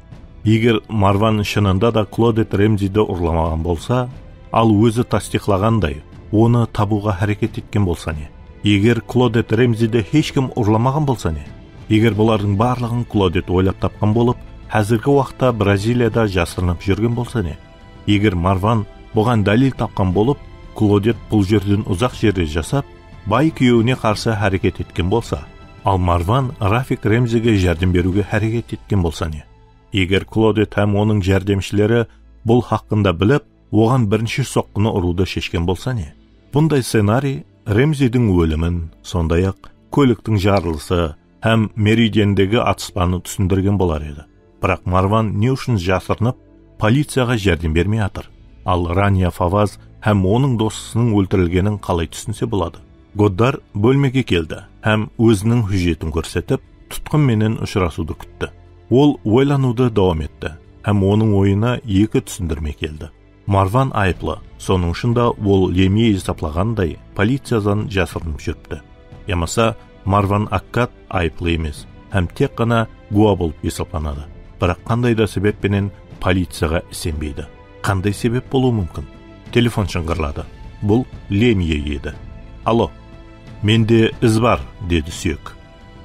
Егер Марван шынында да Клодет Ремзиді ұрламаған болса, ал өзі тастиқлағандай, оны табуға әрекет еткен болса не? Егер Клодет Ремзиді ешкім ұрламаған болса не? Егер бұлардың барлығын Клодет ойлап тапқан болып, әзіргі уақытта Бразилияда жасырынып жүрген болса не? Егер Марван бұған дәлел тапқан болып, Клодет бұл жерден ұзақ жерде жасап, бай күйеуіне қарсы әрекет еткен болса, ал Марван Рафик Ремзиге жәрдем беруге әрекет еткен болса не? Егер Клодет һәм оның жәрдемшілері бұл хақында біліп, оған бірінші соққыны ұруды шешкен болса не? Бұндай сценарий Ремзидің өлімін, сондай-ақ көліктің жарылысы һәм Меридиендегі атыспаны түсіндірген болар еді. Бірақ Марван не үшін жасырынып, полицияға жәрдем бермей атыр? Ал Рания Фаваз һәм оның досысының өлтірілгенін қалай түсінсе болады? Годдар бөлмеге келді һәм өзінің хүжетін көрсетіп, тұтқын менен ұшырасуды күтті. Ол ойлануды давам етті һәм оның ойына екі түсіндірме келді. Марван айыплы, соның шында ол Лемие есаплағандай полициядан жасырынып жүріпті. Ямаса Марван Аккат айыплы емес һәм тек қана гуа болып есапланады. Бірақ қандай да себеппенен полицияға сенбейді. Қандай себеп болуы мүмкін? Телефон шыңғырлады. Бұл Лемие еді. Алло, менде із бар, деді сүйек.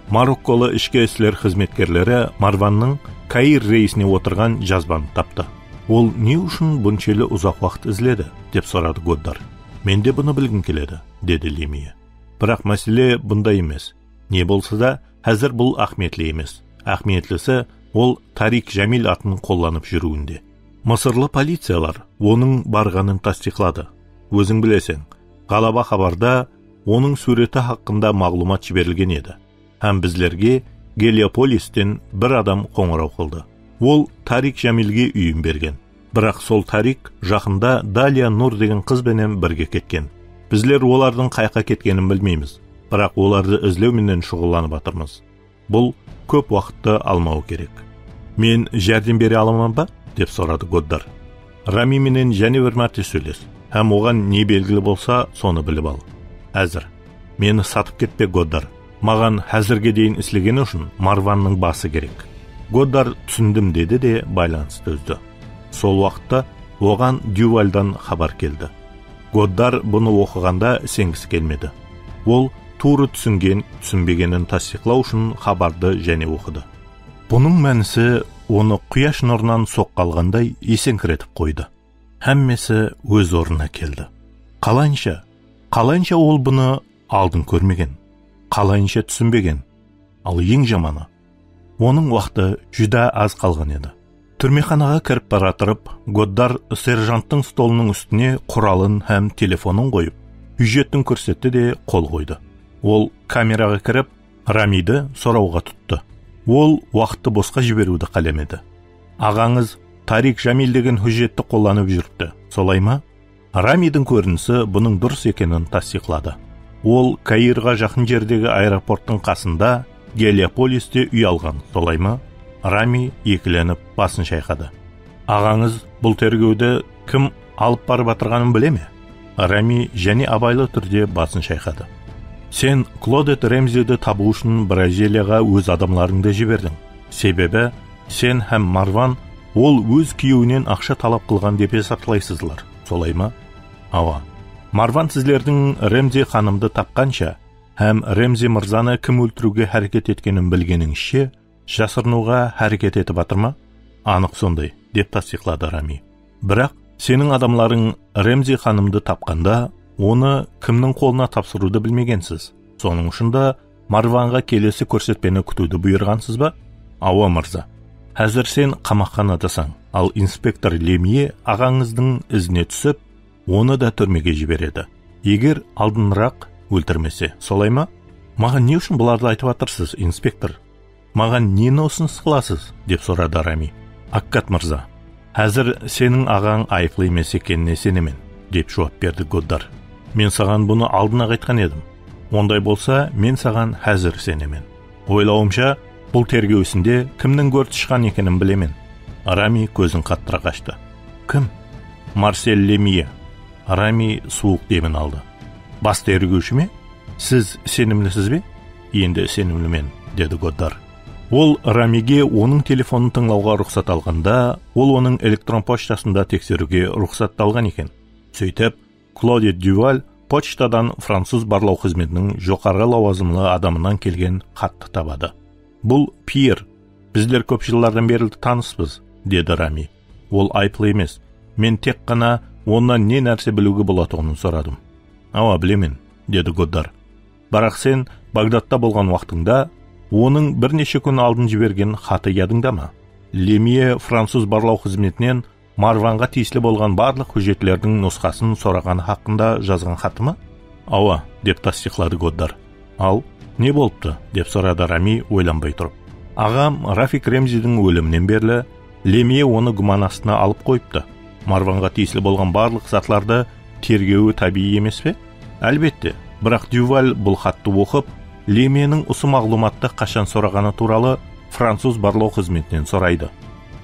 Марокколы ішкі істер қызметкерлері Марванның Каир рейсіне отырған жазбаны тапты. Ол не үшін бұншелі ұзақ уақыт ізледі, деп сұрады Годдар. Менде бұны білгім келеді, деді Лемие. Бірақ мәселе бұнда емес. Не болса да, әзір бұл ахметлі емес. Ахметлісі ол Тарик Жамил атын қолланып жүруінде. Мысырлы полициялар оның барғанын тасдиқлады. Өзің білесің, Ғалаба хабарда оның суреті хақында мағлұмат жіберілген еді. Һәм біздерге Гелиополистен бір адам қоңырау қылды. Ол Тарик Жамилге үйін берген. Бірақ сол Тарик жақында Далия Нур деген қызбенен бірге кеткен. Біздер олардың қайқа кеткенін білмейміз. Бірақ оларды ізлеуменен шұғыланып атырмыз. Бұл көп уақытты алмау керек. Мен жәрдем бере аламын ба? Деп сұрады Годдар. Рами менен және бір мәрте сөйлес. Һәм оған не белгілі болса, соны біліп ал. Әзір. Мені сатып кетпе, Годдар. Маған әзірге дейін іслеген үшін Марванның басы керек. Годдар түсіндім деді де байланысты үзді. Сол уақытта оған Дювальдан хабар келді. Годдар бұны оқығанда сенгісі келмеді. Ол туры түсінбегенін тасдиқлау үшін хабарды және оқыды. Бұның мәнісі оны құяш нұрынан соққалғандай есеңкіретіп қойды. Әммесі өз орнына келді. Қалайынша ол бұны алдын көрмеген. Қалайынша түсінбеген. Ал ең жаманы, оның уақыты жүда аз қалған еді. Түрмеханаға кіріп баратырып, Годдар сержанттың столының үстіне құралын һәм телефонын қойып, үжеттің көрсетті де қол қойды. Ол камераға кіріп, Рамиді сұрауға тұтты. Ол уақытты босқа жіберуді қаламеді. Ағаңыз Тарик Жамил деген хүжетті қолданып жүріпті, солай ма? Рамидің көрінісі бұның дұрыс екенін тасдиқлады. Ол Каирға жақын жердегі аэропорттың қасында Гелиополисте үй алған, солай ма? Рами екіленіп басын шайқады. Ағаңыз бұл тергеуді кім алып барып атырғанын біле ме? Рами және абайлы түрде басын шайқады. Сен Клодет Ремзиді табу үшін Бразилияға өз адамларыңды жібердің. Себебі сен һәм Марван ол өз күйеуінен ақша талап қылған деп есептейсіздер, солай ма? Ава. Марван сіздердің Ремзи ханымды тапқанша һәм Ремзи мырзаны кім өлтіруге әрекет еткенін білгеніңізше жасырынуға әрекет етіп атыр ма? Анық сондай, деп тасдиқлады Рами. Бірақ сенің адамларың Ремзи ханымды тапқанда оны кімнің қолына тапсыруды білмегенсіз. Соның үшінде Марванға келесі көрсетпені күтуді бұйырғансыз ба? Ауа мырза, әзір сен қамақханадасың, ал инспектор Лемие ағаңыздың ізіне түсіп, оны да түрмеге жібереді. Егер алдынырақ өлтірмесе, солай ма? Маған не үшін бұларды айтып атырсыз, инспектор? Маған нені ұсыныс қыласыз? Деп сұрады Рами. Аккат мырза, әзір сенің ағаң айыплы емес екеніне сенемін, деп жауап берді Годдар. Мен саған бұны алдына айтқан едім. Ондай болса, мен саған әзір сенемін. Ойлауымша, бұл тергеу ісінде кімнің көрті шыққан екенін білемін. Рами көзін қаттырақ ашты. Кім? Марсель Лемие. Рами суық демін алды. Бас тергеуші ме? Сіз сенімлісіз бе? Енді сенімлімен, деді Годдар. Ол Рамиге оның телефонын тыңлауға рұқсат алғанда, ол оның электрон почтасында тексеруге рұқсатталған екен. Сөйтіп, Клодет Дюваль почтадан француз барлау қызметінің жоғары лауазымлы адамынан келген хатты табады. Бұл Пьер, біздер көп жылдардан бері таныспыз, деді Рами. Ол айыплы емес. Мен тек қана онан не нәрсе білуге болатынын сұрадым. Ава, білемін, деді Годдар. Бірақ сен Багдадта болған уақытыңда оның бірнеше күн алдын жіберген хаты ядыңда ма? Лемие француз барлау қызметінен Марванға тиесілі болған барлық хүжетлердің нұсқасын сұраған хақында жазған хаты ма? Ава, деп тасдиқлады Годдар. Ал не болыпты, деп сұрады Рами ойланбай тұрып. Ағам Рафик Ремзидің өлімінен берлі Лемье оны гуман астына алып қойыпты. Марванға тиесілі болған барлық затларды тергеуі табиғи емес пе? Әлбетте, бірақ Дюваль бұл хатты оқып, Лемьенің осы мағлұматты қашан сұрағаны туралы француз барлау қызметінен сұрайды.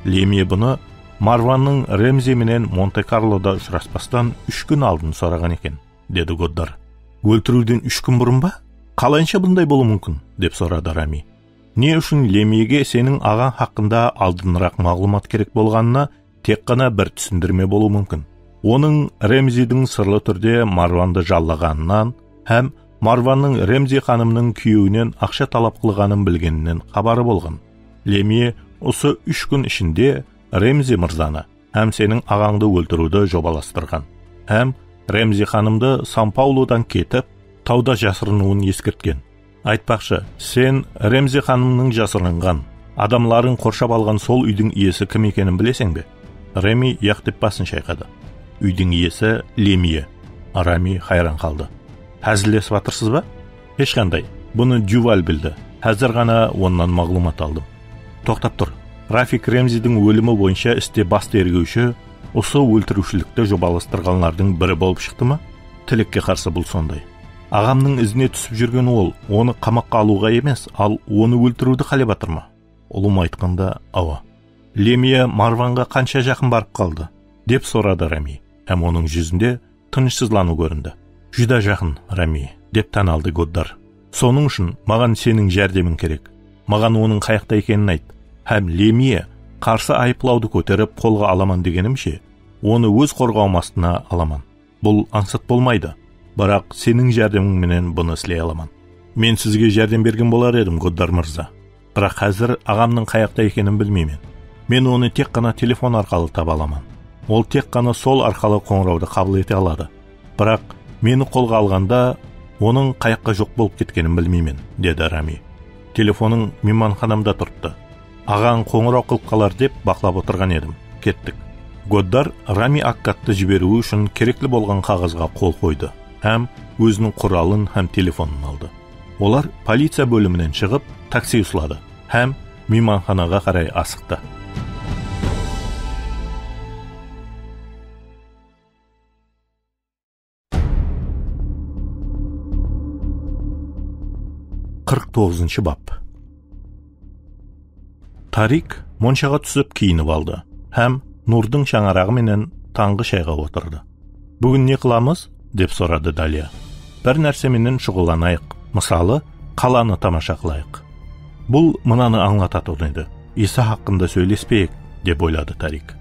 Лемье бұны Марванның Ремзи менен Монте-Карлода ұшыраспастан 3 күн алдын сұраған екен, деді Годдар. Өлтіруден 3 күн бұрын ба? Қалайынша бұндай болу мүмкін? Деп сұрады Рами. Не үшін Лемьеге сенің ағаң хақында алдынырақ мағлұмат керек болғанына тек қана бір түсіндірме болу мүмкін. Оның Ремзидің сырлы түрде Марванды жаллағанынан һәм Марванның Ремзи ханымның күйеуінен ақша талап қылғанын білгенінен хабары болған. Лемье осы 3 күн ішінде Ремзи мырзаны һәм сенің ағаңды өлтіруді жобаластырған. Һәм Ремзи ханымды Сан-Паулодан кетіп, тауда жасырынуын ескерткен. Айтпақшы, сен Ремзи ханымның жасырынған, адамларын қоршап алған сол үйдің иесі кім екенін білесің бе? Реми яқ деп басын шайқады. Үйдің иесі Лемье. Рами хайран қалды. Әзілдесіп атырсыз ба? Ешқандай. Бұны Дюваль білді. Әзір ғана оннан мағлұмат алдым. Тоқтап тұр. Рафик Ремзидің өлімі бойынша істе бас тергеуші осы өлтірушілікті жобаластырғанлардың бірі болып шықты ма? Тілекке қарсы бұл сондай. Ағамның ізіне түсіп жүрген ол, оны қамаққа алуға емес, ал оны өлтіруді қалеп атыр ма? Ұлым айтқанда, ауа. Лемье Марванға қанша жақын барып қалды? Деп сұрады Рами. Һәм оның жүзінде тынышсызлану көрінді. Жүда жақын, Рами, деп таналды Годдар. Соның үшін маған сенің жәрдемің керек. Маған оның қайықта екенін айт. Һәм Лемье қарсы айыплауды көтеріп қолға аламан дегенімше, оны өз қорғауым астына аламан. Бұл аңсат болмайды. Бірақ сенің жәрдеміңменен бұны істей аламан. Мен сізге жәрдем берген болар едім, Годдар мырза. Бірақ қазір ағамның қайықта екенін білмеймін. Мен оны тек қана телефон арқылы таба аламан. Ол тек қана сол арқылы қоңырауды қабыл ете алады. Бірақ мені қолға алғанда оның қайыққа жоқ болып кеткенін білмеймін, деді Рами. Телефоның мейманханамда тұрыпты. Ағаң қоңырау қылып қалар деп бақылап отырған едім. Кеттік. Годдар Рами Аккатты жіберуі үшін керекті болған қағазға қол қойды. Һәм өзінің құралын һәм телефонын алды. Олар полиция бөлімінен шығып, такси ұсылады. Һәм мейманханаға қарай асықты. Бап. Тарик моншаға түсіп киініп алды. Һәм нұрдың шаңарағы менен таңғы шайға отырды. Бүгін не қыламыз? Деп сұрады Далия. Бір нәрсеменен шұғыланайық. Мысалы, қаланы тамаша қылайық. Бұл мынаны аңлататын еді. Иса хақында сөйлеспейік, деп ойлады Тарик.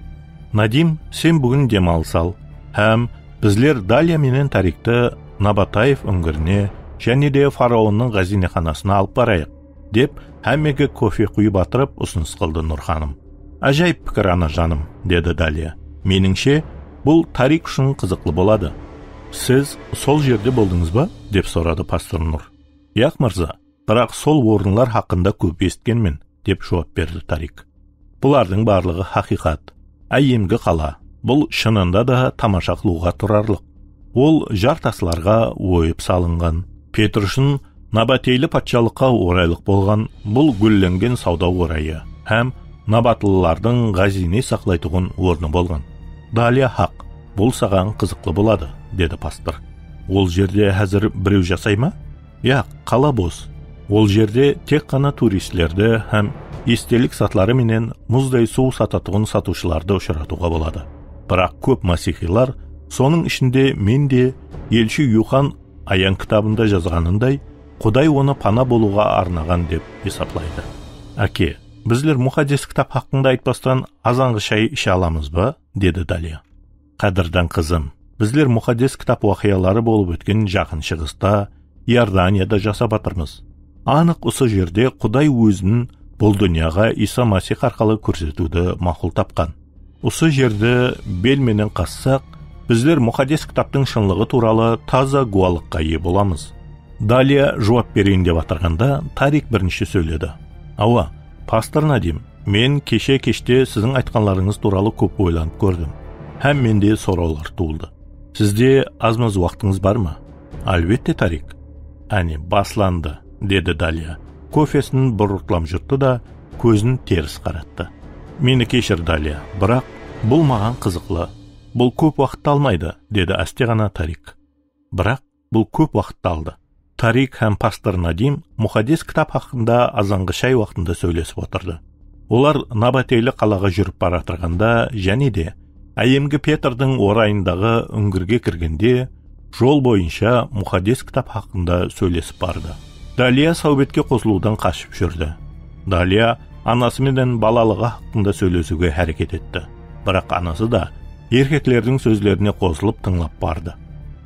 Надим, сен бүгін демалыс ал. Һәм біздер Далия менен Тарикті Набатаев үңгіріне және де фараонның ғазинеханасына алып барайық, деп әмеге кофе құйып атырып ұсыныс қылды Нұрханым. Ажайып пікір ана жаным, деді Далия. Меніңше, бұл Тарик үшін қызықлы болады. Сіз сол жерде болдыңыз ба? Деп сұрады пастор Нұр. Яқ мырза, бірақ сол орынлар хақында көп естігенмін, деп жауап берді Тарик. Бұлардың барлығы хақиқат. Әйемгі қала. Бұл шынында да тамаша қылуға тұрарлық. Ол жартасларға ойып салынған. Петр үшін Набатейлі патшалыққа орайлық болған бұл гүлленген сауда орайы һәм Набатлылардың ғазине сақлайтығын орны болған. Далия хақ, бұл саған қызықлы болады, деді пастор. Ол жерде әзір біреу жасай ма? Яқ, қала бос. Ол жерде тек қана туристлерді һәм естелік сатлары менен мұздай су сататығын сатушыларды ұшыратуға болады. Бірақ көп масихилар, соның ішінде мен де елші Юхан аян кітабында жазғанындай, Құдай оны пана болуға арнаған деп есаплайды. Әке, біздер мұхаддис кітап хақында айтпастан азанғы шай іше аламыз ба? Деді Далия. Қадырдан қызым, біздер мұхаддис кітап уақиялары болып өткен жақын шығыста, Иорданияда жасап атырмыз. Анық осы жерде Құдай өзінің бұл дүнияға Иса Масих арқылы көрсетуді мақұл тапқан. Осы жерді белменен қассақ, біздер мұхаддис кітаптың шынлығы туралы таза гуалыққа ие боламыз. Далия жауап берейін деп атырғанда Тарик бірінші сөйледі. Ауа, пастор Надим, мен кеште сіздің айтқанларыңыз туралы көп ойланып көрдім. Һәм менде сұраулар туылды. Сізде аз-маз уақытыңыз бар ма? Әлбетте, Тарик. Әне, басланды, деді Далия. Кофесін бұрыртлам жұтты да көзін теріс қаратты. Мені кешір, Далия, бірақ бұл маған қызықлы. Бұл көп уақытты алмайды, деді асте ғана Тарик. Бірақ бұл көп уақытты алды. Тарик һәм пастор Надим мұхаддис кітап хақында азанғы шай уақытында сөйлесіп отырды. Олар Набатейлі қалаға жүріп бара тұрғанда, және де әйемгі Петрдің орайындағы үңгірге кіргенде, жол бойынша мұхаддис кітап хақында сөйлесіп барды. Далия саубетке қосылудан қашып жүрді. Далия анасымен балалығы хақында сөйлесуге әрекет етті. Бірақ анасы да еркеклердің сөзлеріне қосылып тыңлап барды.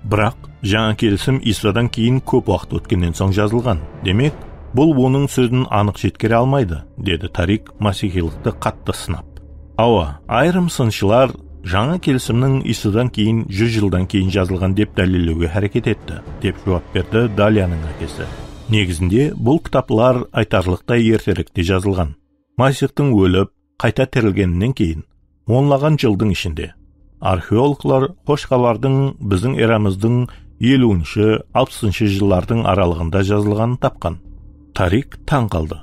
Бірақ жаңа келісім Исадан кейін көп уақыт өткеннен соң жазылған. Демек, бұл оның сөзін анық жеткере алмайды, деді Тарик масихилықты қатты сынап. Айрым сыншылар жаңа келісімнің Исадан кейін 100 жылдан кейін жазылған деп дәлелдеуге әрекет етті, деп жауап берді Далияның әкесі. Негізінде бұл кітаплар айтарлықтай ертеректе жазылған. Масихтың өліп, қайта тірілгеннен кейін, онлаған жылдың ішінде. Археологлар Қошқабардың біздің эрамыздың 50-60 жыллардың аралығында жазылғанын тапқан. Тарик таң қалды.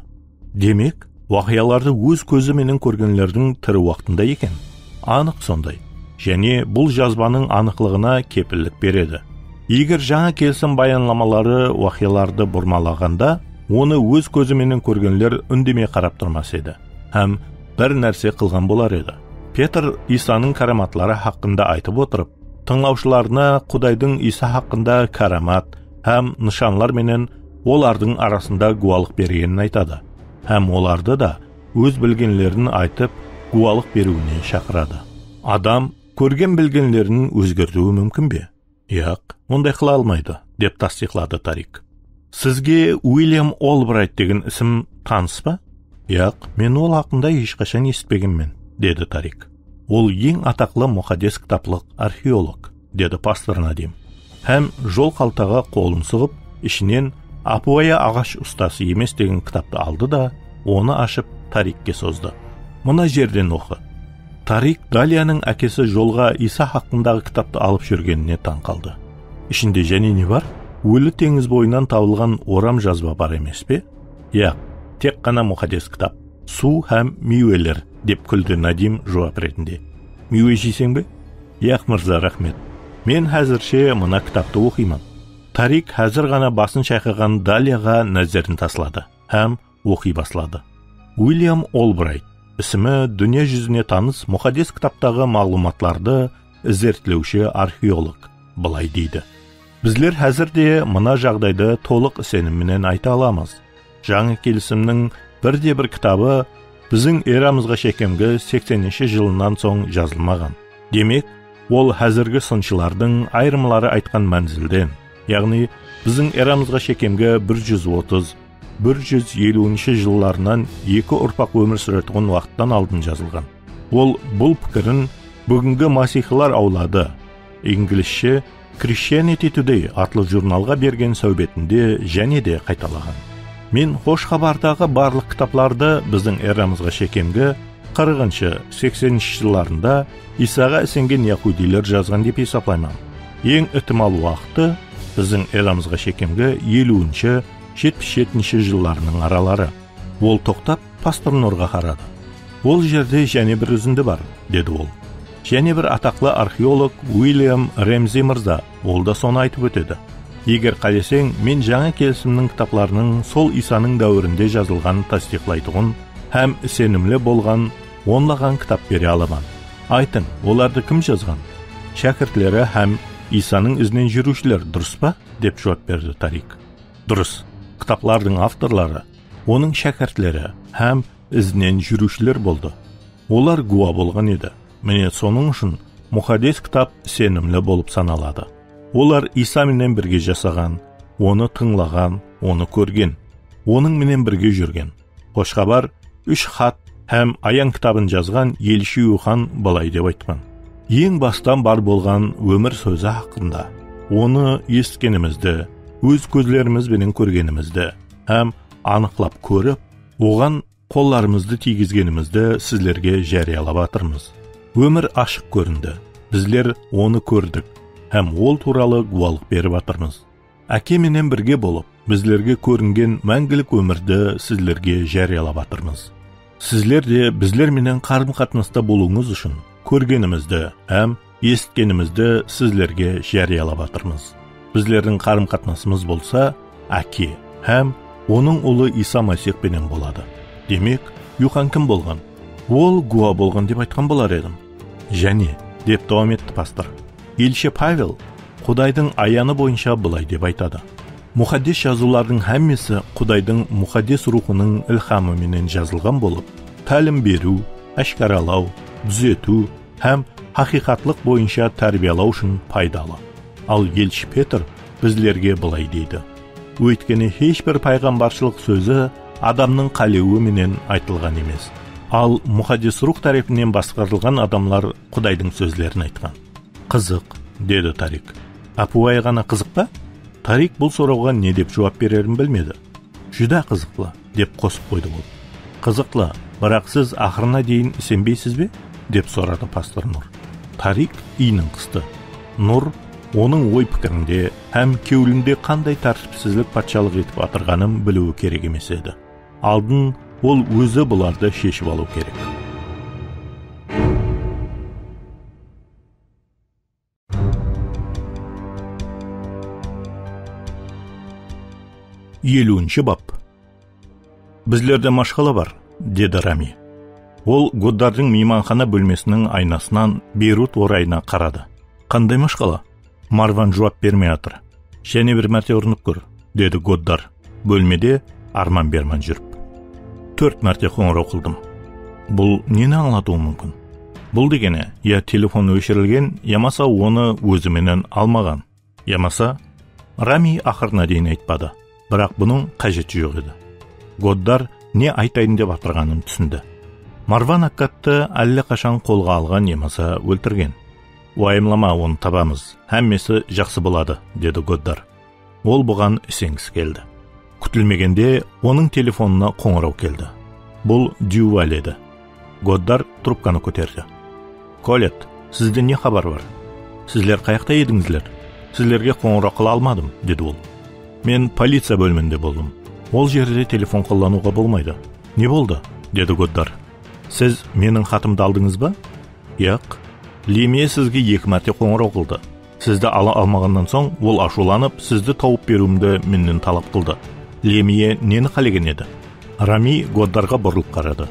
Демек, уақияларды өз көзіменен көргенлердің тірі уақытында екен. Анық сондай. Және бұл жазбаның анықлығына кепілдік береді. Егер жаңа келісім баянламалары уақияларды бұрмалағанда, оны өз көзіменен көргенлер үндемей қарап тұрмас еді. Һәм бір нәрсе қылған болар еді. Петр Исаның караматлары хақында айтып отырып, тыңлаушыларына Құдайдың Иса хақында карамат һәм нышанлар менен олардың арасында гуалық бергенін айтады. Һәм оларды да өз білгенлерін айтып, гуалық беруіне шақырады. Адам көрген білгенлерін өзгертуі мүмкін бе? Яқ, ондай қыла алмайды, деп тасдиқлады Тарик. Сізге Уильям Олбрайт деген ісім таныс па? Яқ, мен ол хақында ешқашан естіпегенмен, деді Тарик. Ол ең атақлы мұхаддис кітаплық археолог, деді пастор Надим. Һәм жол қалтаға қолын сұғып, ішінен Апуая ағаш ұстасы емес деген кітапты алды да, оны ашып Тарикке созды. Мұна жерден оқы. Тарик Далияның әкесі жолға Иса хақындағы кітапты алып жүргеніне таң қалды. Ішінде және не бар? Өлі теңіз бойынан табылған орам жазба бар емес пе? Яқ, тек қана мұхаддис кітап. Су һәм мейвелер, деп күлді Надим жауап ретінде. Мейве жейсең бе? Яқ, мырза, рахмет. Мен әзірше мұна кітапты оқимын. Тарик әзір ғана басын шайқаған Далияға нәзерін таслады, һәм оқи баслады. Уильям Олбрайт, ісімі дүние жүзіне таныс мұхаддис кітаптағы мағлұматларды зерттеуші археолог, былай дейді. Біздер әзірде мұна жағдайды толық сенімменен айта аламыз. Жаңа келісімнің бірде-бір кітабы біздің эрамызға шекемгі 80-ші жылынан соң жазылмаған. Демек, ол әзіргі сыншылардың айрымлары айтқан мәнзілден, яғни біздің эрамызға шекемгі 130-150-ші жылларынан 2 ұрпақ өмір сүретіғын уақыттан алдын жазылған. Ол бұл пікірін бүгінгі масихилар аулады, инглишше Christianity Today атлы журналға берген сөйбетінде және де қайталаған. Мен Қошқабардағы барлық кітапларды біздің эрамызға шекемгі 40-80-ші жылларында Исаға сенген яһудилер жазған деп есаплаймын. Ең ықтимал уақыты біздің эрамызға шекемгі 50-77-ші жылларының аралары. Ол тоқтап пастор Нұрға қарады. Ол жерде және бір үзінді бар, деді ол. Және бір атақлы археолог Уильям Ремзи мырза, ол да соны айтып өтеді. Егер қалесең, мен жаңа келісімнің кітапларының сол Исаның дәуірінде жазылған тасдиқлайтұғын һәм сенімлі болған онлаған кітап бере аламын. Айтың, оларды кім жазған? Шәкіртлері һәм Исаның ізінен жүрушілер, дұрыс па? Деп жауап берді Тарик. Дұрыс. Кітаплардың авторлары, оның шәкіртлері һәм ізінен жүрушілер болды. Олар гуа болған еді. Міне соның үшін мұхаддис кітап сенімлі болып саналады. Олар Иса менен бірге жасаған, оны тыңлаған, оны көрген, оның менен бірге жүрген. Қошқабар 3 хат һәм аян кітабын жазған елші Юхан былай деп айтқан. Ең бастан бар болған өмір сөзі хақында, оны естігенімізді, өз көзлерімізбенен көргенімізді һәм анықлап көріп, оған қолларымызды тигізгенімізді сіздерге жариялап атырмыз. Өмір ашық көрінді. Біздер оны көрдік һәм ол туралы гуалық беріп атырмыз. Әке менен бірге болып, біздерге көрінген мәңгілік өмірді сіздерге жариялап атырмыз. Sizler de bizler менен карым-катнаста болуңуз үчүн көргенimizde һәм естгенimizde sizlerге жарыялап атырмыз. Bizlerin карым-катнасыбыз болса, Аки һәм onun улы Иса Масих менен болады. Демек, Юхан ким болгон? Ол гуа болгон деп айткан болар едим. Және, деп давам етті пастор. Елші Павел Құдайдың аяны бойынша былай деп айтады. Мұхаддис жазулардың һәммесі Құдайдың мұхаддис рухының илхамы менен жазылған болып, тәлім беру, ашкаралау, түзету һәм хақиқатлық бойынша тәрбиялау үшін пайдалы. Ал елші Петр bizlerге былай дейді. Өйткені ешбір пайғамбаршылық сөзі адамның қалеуі менен айтылған емес. Ал мұхаддис рух тарапынан басқарылған адамлар Құдайдың сөзлерін айтқан. Қызық, деді Тарик. Апуай ғана қызық па? Тарик бұл сұрауға не деп жауап берерін білмеді. Жүда қызықлы, деп қосып қойды ол. Қызықлы, бірақ сіз ақырына дейін сенбейсіз бе? Деп сұрады пастор Нұр. Тарик иінін қысты. Нұр оның ой пікірінде һәм кеулінде қандай тәртіпсіздік патшалық етіп атырғанын білуі керек емес еді. Алдын ол өзі бұларды шешіп алу керек. Елуінші бап. Bizlerde машқала бар, деді Рами. Ол Годдардың мейманхана бөлмесінің айнасынан Бейрут орайына қарады. Қандай машқала? Марван жауап бермей атыр. Және бір мәрте ұрынып көр, деді Годдар. Бөлмеде Арман Берман жүріп. 4 мәрте қоңырау қылдым. Бұл нені аңлатуы мүмкін? Бұл дегені, я телефон өшірілген, ямаса оны өзіменен алмаған. Ямаса, Рами ақырына дейін айтпады. Бірақ бұның қажеті жоқ еді. Годдар не айтайын деп атырғанын түсінді. Марван Аккатты әлі қашан қолға алған емаса өлтірген. Уайымлама, оны табамыз. Әммесі жақсы болады, деді Годдар. Ол бұған ісенгісі келді. Күтілмегенде оның телефонына қоңырау келді. Бұл Дюваль еді. Годдар трубканы көтерді. Колет, сізде не хабар бар? Сізлер қаяқта едіңіздер? Сізлерге қоңырау қыла алмадым, деді ол. Мен полиция бөлімінде болдым. Ол жерде телефон қолдануға болмайды. Не болды? Деді Годдар. Сіз менің хатымды алдыңыз ба? Яқ. Лемие сізге 2 мәрте қоңырау қылды. Сізді ала алмағаннан соң, ол ашуланып, сізді тауып беруімді менен талап қылды. Лемие нені қалеген еді? Рами Годдарға бұрылып қарады.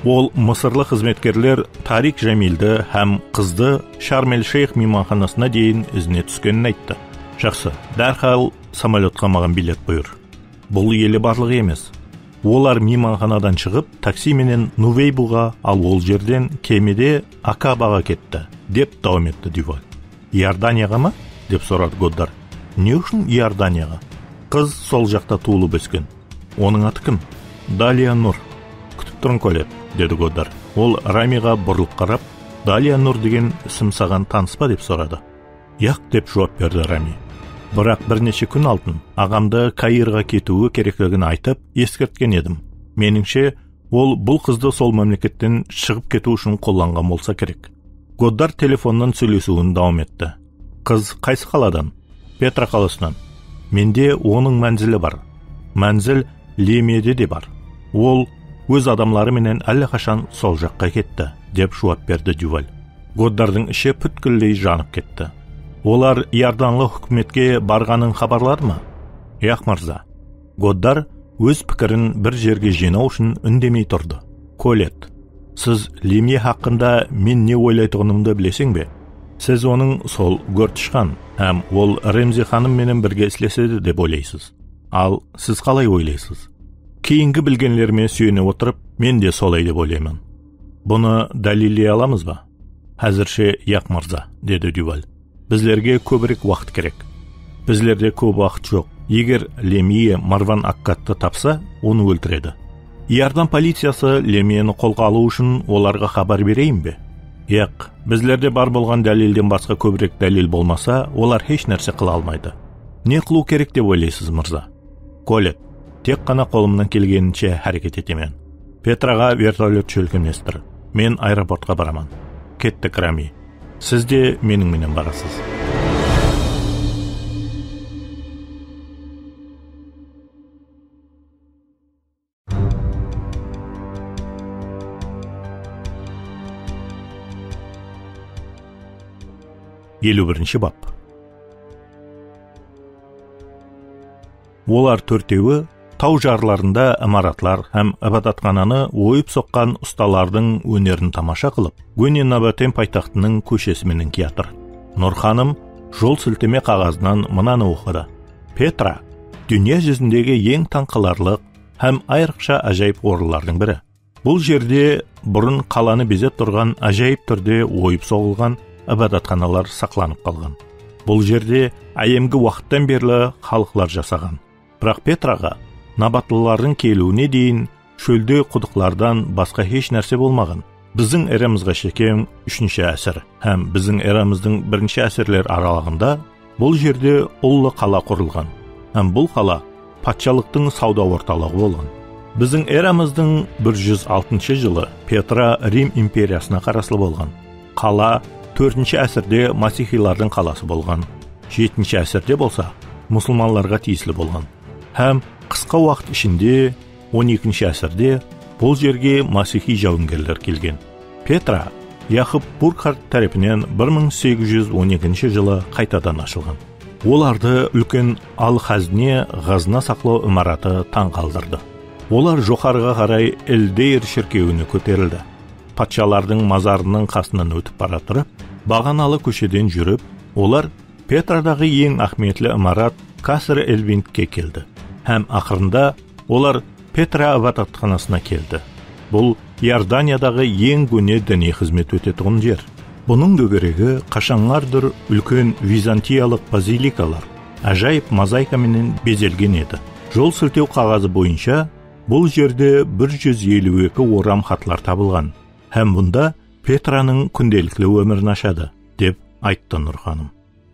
Ол мысырлы қызметкерлер Тарик Жамилді һәм қызды Шарм-эль Шейх мейманханасына дейін ізіне түскенін айтты. Жақсы, дәрхал самолетқа маған билет бұйыр. Бұл елі барлығы емес. Олар мейманханадан шығып, такси менен Нувейбуға, ал ол жерден кемеде Акабаға кетті, деп давам етті Дюваль. Иорданияға ма? Деп сұрады Годдар. Не үшін Иорданияға? Қыз сол жақта туылып өскен. Оның аты кім? Далия Нұр. Күтіп тұрын Колет, деді Годдар. Ол Рамиға бұрылып қарап, Далия Нұр деген ісім саған таныс па деп сұрады. Яқ, деп жауап берді Рами. Бірақ бірнеше күн алдын ағамды Каирға кетуі керектігін айтып, ескерткен едім. Меніңше, ол бұл қызды сол мемлекеттен шығып кету үшін қолданған болса керек. Годдар телефоннан сөйлесуін давам етті. Қыз қайсы қаладан? Петра қаласынан. Менде оның мәнзілі бар. Мәнзіл Лемиеде де бар. Ол өз адамлары менен әлі қашан сол жаққа кетті, деп жауап берді Дюваль. Годдардың іші бүткілдей жанып кетті. Олар Иорданлы үкіметке барғанын хабарлар ма? Яқ мырза. Годдар өз пікірін бір жерге жинау үшін үндемей тұрды. Колет, сіз Лемие хақында мен не ойлайтығынымды білесің бе? Сіз оның сол Гөртішхан, һәм ол Ремзи ханым менен бірге істеседі деп ойлайсыз. Ал сіз қалай ойлайсыз? Кейінгі білгенлеріме сүйене отырып, мен де солай деп ойлаймын. Бұны дәлелдей аламыз ба? Әзірше яқ мырза, деді Дюваль. Bizlerге көбірек уақыт керек. Bizlerde көп уақыт жоқ. Егер Лемие Марван Аккатты тапса, оны өлтіреді. Иордан полициясы Лемиені қолға алу үшін оларға хабар берейін бе? Яқ, bizlerde бар болған дәлелден басқа көбірек дәлел болмаса, олар еш нәрсе қыла алмайды. Не қылу керек деп ойлайсыз, мырза? Колет, тек қана қолымнан келгенінше әрекет етемен. Петраға вертолет шөлкеместір. Мен аэропортқа бараман. Кеттік, Рами. Сіз де менің менен барасыз. 51 бап. Олар төртеуі тау жарларында имаратлар һәм абадатхананы ойып соққан ұсталардың өнерін тамаша қылып, Гөне Набатен пайтақтының көшесі менен киятыр. Нұр ханым жол сілтеме қағазынан мынаны оқыды. Петра дүние жүзіндегі ең таңқаларлық һәм айрықша ажайып орынлардың бірі. Бұл жерде бұрын қаланы безеп тұрған ажайып түрде ойып соғылған абадатханалар сақланып қалған. Бұл жерде айемгі уақыттан берлі халықлар жасаған. Бірақ Петраға набатлылардың келуіне дейін шөлде құдықлардан басқа еш нәрсе болмаған. Біздің эрамызға шекем 3-ші әсір һәм біздің эрамыздың 1-ші әсірлер аралығында бұл жерде ұлы қала құрылған. Һәм бұл қала патшалықтың сауда орталығы болған. Біздің эрамыздың 106 жылы Петра Рим империясына қарасылы болған. Қала 4-ші әсірде масихилардың қаласы болған. 7-ші әсірде болса мұсылманларға тиесілі болған. Һәм қысқа уақыт ішінде 12-ші әсірде бұл жерге масихи жауынгерлер келген. Петра Яхып Буркхарт тарапынан 1812 жылы қайтадан ашылған. Оларды үлкен Ал-Хазне ғазна сақлау имараты таң қалдырды. Олар жоғарыға қарай Элдейр шіркеуіне көтерілді. Патшалардың мазарының қасынан өтіп бара тұрып, бағаналы көшеден жүріп, олар Петрадағы ең ахметлі имарат Каср-эль-Виндке келді. Һәм ақырында олар Петра абадатханасына келді. Бұл Иорданиядағы ең көне діни қызмет өтетіғын жер. Бұның дөберегі қашанғардыр үлкен византиялық базиликалар, ажайып мозаикаменен безелген еді. Жол сілтеу қағазы бойынша бұл жерде 152 орам хатлар табылған. Һәм бұнда Петраның күнделікті өмірін ашады, деп айтты Нұр ханым.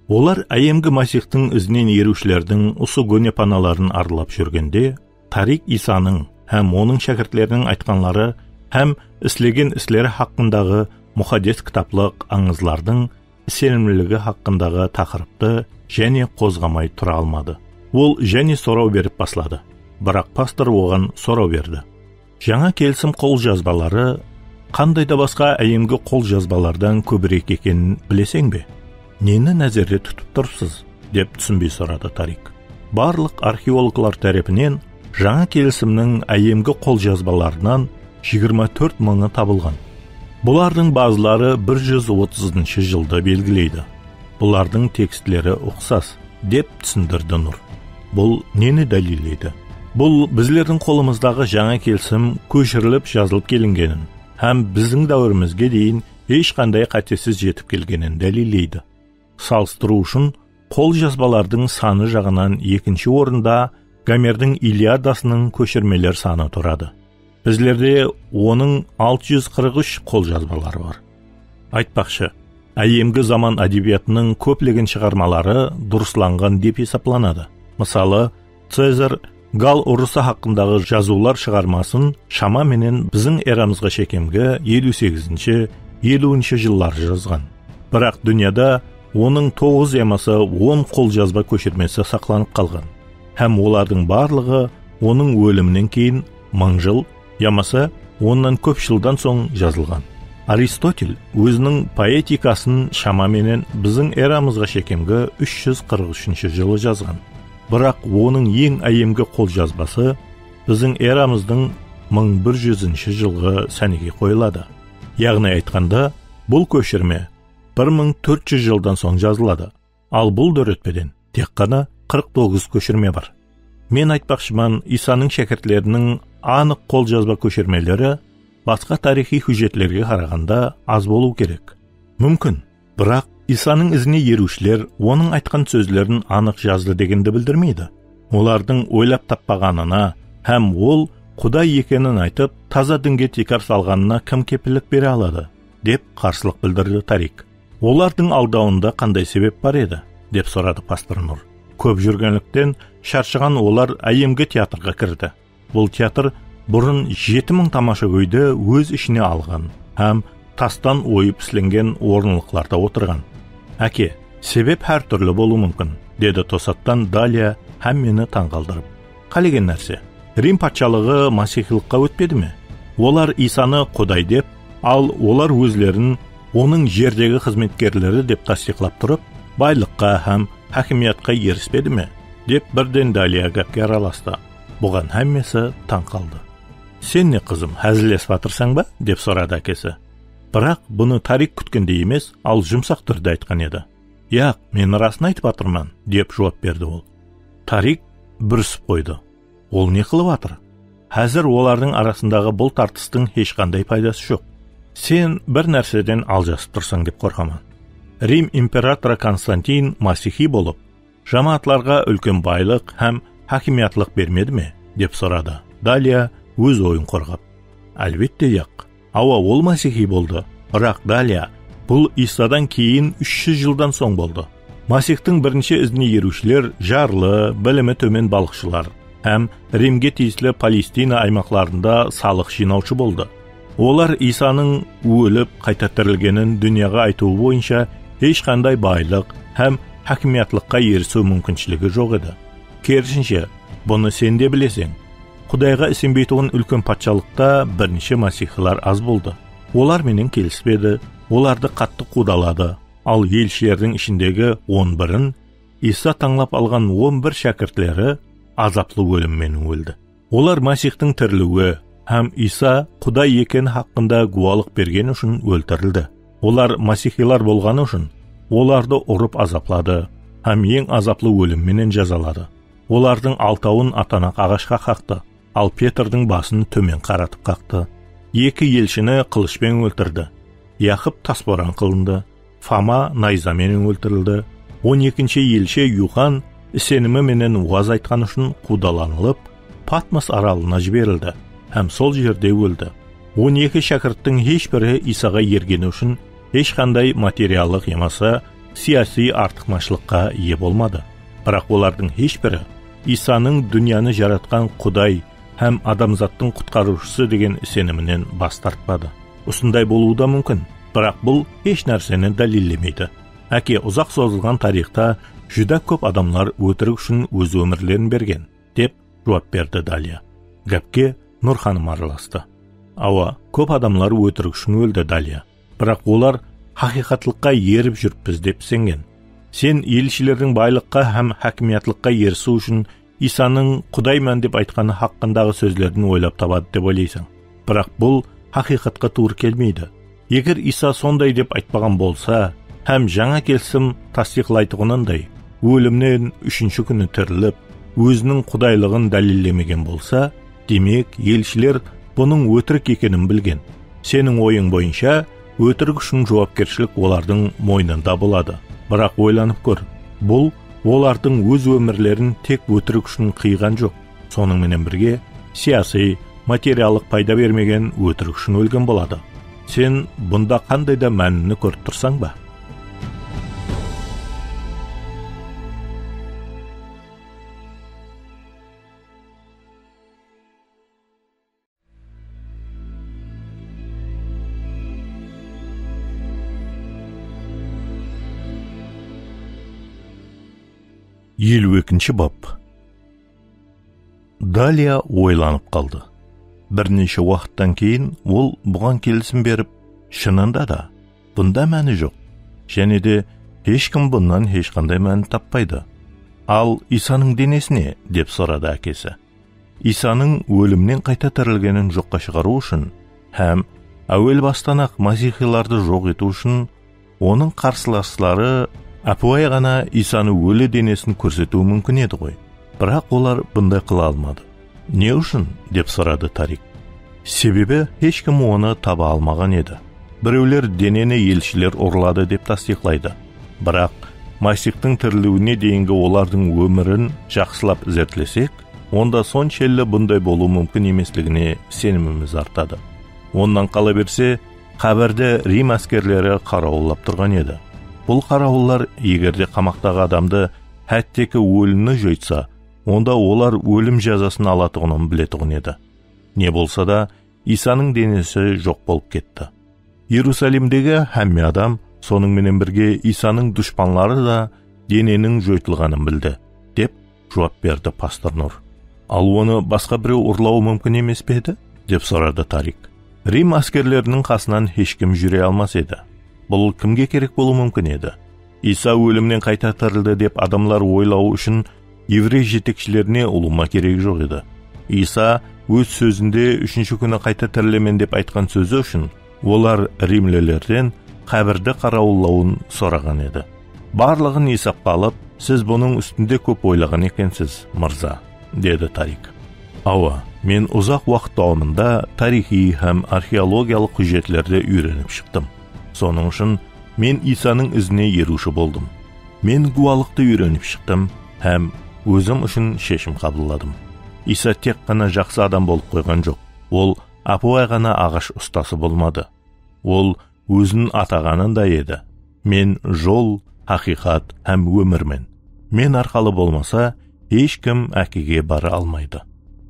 Олар айемгі масихтың ізінен ерушілердің ұсы көне паналарын арылап жүргенде, Тарик Исаның һәм оның шәкіртлерінің айтқанлары һәм іслеген іслері хақындағы мұхаддес кітаплық аңызлардың сенімлілігі хақындағы тақырыпты және қозғамай тұра алмады. Ол және сорау беріп баслады. Бірақ пастор оған сорау берді. Жаңа келісім қол жазбалары қандай да басқа айемгі қол жазбалардан көбірек екенін білесең бе? Нені нәзерде тұтып тұрсыз? Деп түсінбей сұрады Тарик. Барлық археологлар тарапынан жаңа келісімнің айемгі қол жазбаларынан 24 мыңы табылған. Бұлардың базылары 130 жылды белгілейді. Бұлардың текстлері ұқсас, деп түсіндірді Нұр. Бұл нені дәлелейді? Бұл біздердің қолымыздағы жаңа келісім көшіріліп жазылып келінгенін, һәм біздің дәуірімізге дейін ешқандай қатесіз жетіп келгенін дәлелейді. Салыстыру үшін қол жазбалардың саны жағынан екінші орында Гомердің Илиадасының көшірмелер саны тұрады. Біздерде оның 643 қол жазбалары бар. Айтпақшы, айемгі заман әдебиетінің көплеген шығармалары дұрысланған деп есептелінеді. Мысалы, Цезар Гал ұрысы хақындағы жазулар шығармасын шамаменен біздің эрамызға шекемгі 58-50 жылдар жазған. Бірақ дүнияда оның 9 ямасы 10 қол жазба көшірмесі сақланып қалған. Һәм олардың барлығы оның өлімінен кейін 1000 жыл, ямасы оннан көп жылдан соң жазылған. Аристотель өзінің поэтикасын шамаменен біздің эрамызға шекемгі 343 жылы жазған. Бірақ оның ең айемгі қол жазбасы біздің эрамыздың 1100 жылғы сәнеге қойылады. Яғни айтқанда, бұл көшірме 1400 жылдан соң жазылады. Ал бұл дөртпеден тек қана 49 көшірме бар. Мен айтпақшыман, Исаның шәкіртлерінің анық қол жазба көшірмелері басқа тарихи хүжетлерге қарағанда аз болу керек. Мүмкін, бірақ Исаның ізіне ерушілер оның айтқан сөзлерін анық жазды дегенді білдірмейді. Олардың ойлап таппағанына һәм ол Құдай екенін айтып, таза дінге текар салғанына кім кепілік бере алады, деп қарсылық білдірді Тарик. Олардың алдауында қандай себеп бар еді, деп сұрады пастор Нұр. Көп жүргенліктен шаршаған олар айемгі театрға кірді. Бұл театр бұрын 7000 тамаша көйді өз ішіне алған һәм тастан ойып сіленген орынлықларда отырған. Әке, себеп әр түрлі болу мүмкін, деді тосаттан Далия һәм мені таңғалдырып. Қалеген нәрсе? Рим патшалығы масихилыққа өтпеді ме? Олар Исаны Құдай деп, ал олар өзлерін Оның жердегі қызметкерлері деп тасдиqlab тұрып, байлыққа һәм хакимиятқа еріспеді ме? Деп бірден Далия гәпке араласты. Бұған һәммесі таң қалды. Сен не қызым, әзілесіп атырсаң ба? Деп сұрады әкесі. Бірақ бұны Тарик күткендей емес, ал жұмсақ түрде айтқан еді. Яқ, мен расын айтып атырман, деп жауап берді ол. Тарик бүрісіп қойды. Ол не қылып атыр? Әзір олардың арасындағы бұл тартыстың ешқандай пайдасы жоқ. Сен бір нәрседен алжасып тұрсаң деп қорқаман. Рим императоры Константин масихи болып, жамаатларға үлкен байлық һәм хакимиятлық бермеді ме? Деп сұрады. Далия өз ойын қорғап. Әлбетте яқ. Ол масихи болды. Бірақ Далия, бұл Исадан кейін 300 жылдан соң болды. Масихтың бірінші ізіне ерушілер жарлы, білімі төмен балықшылар һәм Римге тиесілі Палестина аймақтарында салық жинаушы болды. Олар Исаның өліп қайта тірілгенін дүнияға айтуы бойынша ешқандай байлық һәм хакимиятлыққа ерісу мүмкіншілігі жоқ еді. Керісінше, бұны сен де білесің. Құдайға сенбейтін үлкен патшалықта бірнеше масихилар аз болды. Олар менен келіспеді, оларды қатты қудалады. Ал елшілердің ішіндегі 11-ін Иса таңлап алған 11 шәкіртлері азаплы өліммен өлді. Олар Масихтың тірілуі һәм Иса Құдай екен хақында гуалық берген үшін өлтірілді. Олар масихилар болғаны үшін оларды ұрып азаплады һәм ең азаплы өлімменен жазалады. Олардың 6-ын атанақ ағашқа қақты, ал Петрдің басын төмен қаратып қақты. 2 елшіні қылышпен өлтірді. Яқып тасборан қылынды. Фама найзамен өлтірілді. 12-ші елші Юхан сенімі менен уаз айтқан үшін қудаланылып, Патмос аралына жіберілді, һәм сол жерде өлді. 12 шәкірттің ешбірі Исаға ергені үшін ешқандай материалдық емаса саяси артықмашылыққа ие болмады. Бірақ олардың ешбірі Исаның дүнияны жаратқан Құдай һәм адамзаттың құтқарушысы деген сенімінен бас тартпады. Осындай болуы да мүмкін, бірақ бұл еш нәрсені дәлелдемейді. Әке, ұзақ созылған тарихта жүдә көп адамлар өтірік үшін өз өмірлерін берген, деп жауап берді Далия. Гәпке Нұрханым араласты. Көп адамлар өтірік үшін өлді, Далия. Бірақ олар хақиқатлыққа еріп жүріппіз деп сенген. Сен елшілердің байлыққа һәм хакимиятлыққа ерісу үшін Исаның Құдаймен деп айтқаны хаққындағы сөздерін ойлап табады деп ойлайсың. Бірақ бұл хақиқатқа туыр келмейді. Егер Иса сондай деп айтпаған болса, һәм жаңа келісім тасдиqлайтығындай, өлімнен 3-ші күні тіріліп, өзінің құдайлығын дәлелдемеген болса, демек елшілер бұның өтірік екенін білген. Сенің ойың бойынша, өтірік үшін жауапкершілік олардың мойнында болады. Бірақ ойланып көр, бұл олардың өз өмірлерін тек өтірік үшін қиған жоқ. Соның менен бірге саяси, материалдық пайда бермеген өтірік үшін өлген болады. Сен бұнда қандай да мәнini көріп тұрсаң ба? Елу екінші бап. Далия ойланып қалды. Бірнеше уақыттан кейін ол бұған келісім беріп, шынында да бұнда мәні жоқ. Және де ешкім бұннан ешқандай мәні таппайды. Ал Исаның денесіне, деп сұрады әкесі. Исаның өлімнен қайта тірілгенін жоққа шығару үшін һәм әуел бастан-ақ масихиларды жоқ ету үшін оның қарсыластары апуай ғана Исаны өлі денесін көрсетуі мүмкін еді ғой. Бірақ олар бұндай қыла алмады. Не үшін? Деп сұрады Тарик. Себебі ешкім оны таба алмаған еді. Біреулер денені елшілер ұрлады деп тасдиqлайды. Бірақ Масихтың тірілуіне дейінгі олардың өмірін жақсылап зерттесек, онда соншелі бұндай болу мүмкін емеслігіне сеніміміз артады. Ондан қала берсе, қабірде Рим әскерлері қарауыллап тұрған еді. Бұл қарауыллар егерде қамақтағы адамды әттекі өлімні жойтса, онда олар өлім жазасын алатығынан білетіғын еді. Не болса да, Исаның денесі жоқ болып кетті. Иерусалимдегі һәмме адам, соның менен бірге Исаның дұшпанлары да дененің жойтылғанын білді, деп жауап берді пастор Нұр. Ал оны басқа біреу ұрлауы мүмкін емес пе еді? Деп сұрады Тарик. Рим әскерлерінің қасынан ешкім жүре алмас еді. Бұл кімге керек болуы мүмкін еді? Иса өлімнен қайта тірілді деп адамлар ойлауы үшін еврей жетекшілеріне ұлыма керек жоқ еді. Иса өз сөзінде 3-ші күні қайта тірілемен деп айтқан сөзі үшін олар римлілерден қабірді қарауылауын сұраған еді. Барлығын есапқа алып, сіз бұның үстінде көп ойлаған екенсіз, мырза, деді Тарик. Ауа, мен ұзақ уақыт davamında тарихи һәм археологиялық құжетлерді үйреніп шықтым. Соның үшін мен Исаның ізіне еруші болдым. Мен гуалықты үйреніп шықтым һәм өзім үшін шешім қабылдадым. Иса тек қана жақсы адам болып қойған жоқ. Ол апуай ғана ағаш ұстасы болмады. Ол өзін атағанын да еді. Мен жол, хақиқат һәм өмірмен. Мен арқалы болмаса, ешкім әкеге бара алмайды.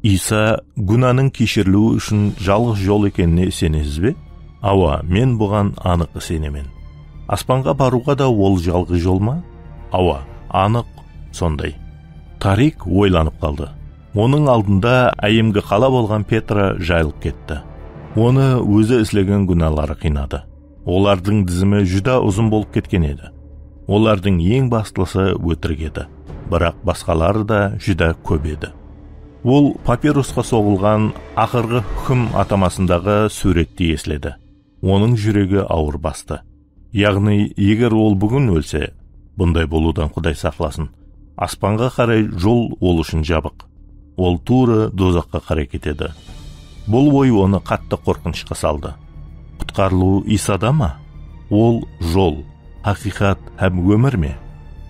Иса гүнаның кешірілуі үшін жалғыз жол екеніне сенесіз бе? Ауа, мен бұған анық сенемін. Аспанға баруға да ол жалғыз жол ма? Ауа, анық сондай. Тарик ойланып қалды. Оның алдында әйемгі қала болған Петра жайылып кетті. Оны өзі істеген гүналары қинады. Олардың тізімі жүда ұзын болып кеткен еді. Олардың ең бастысы өтірік еді, бірақ басқалары да жүда көп еді. Ол папирусқа соғылған ақырғы хүм атамасындағы суретті еследі. Оның жүрегі ауыр басты. Яғни, егер ол бүгін өлсе, бұндай болудан Құдай сақласын, аспанға қарай жол ол үшін жабық. Ол туры дозаққа қарай кетеді. Бұл ой оны қатты қорқынышқа салды. Құтқарылу Исада ма? Ол жол, хақиқат һәм өмір ме?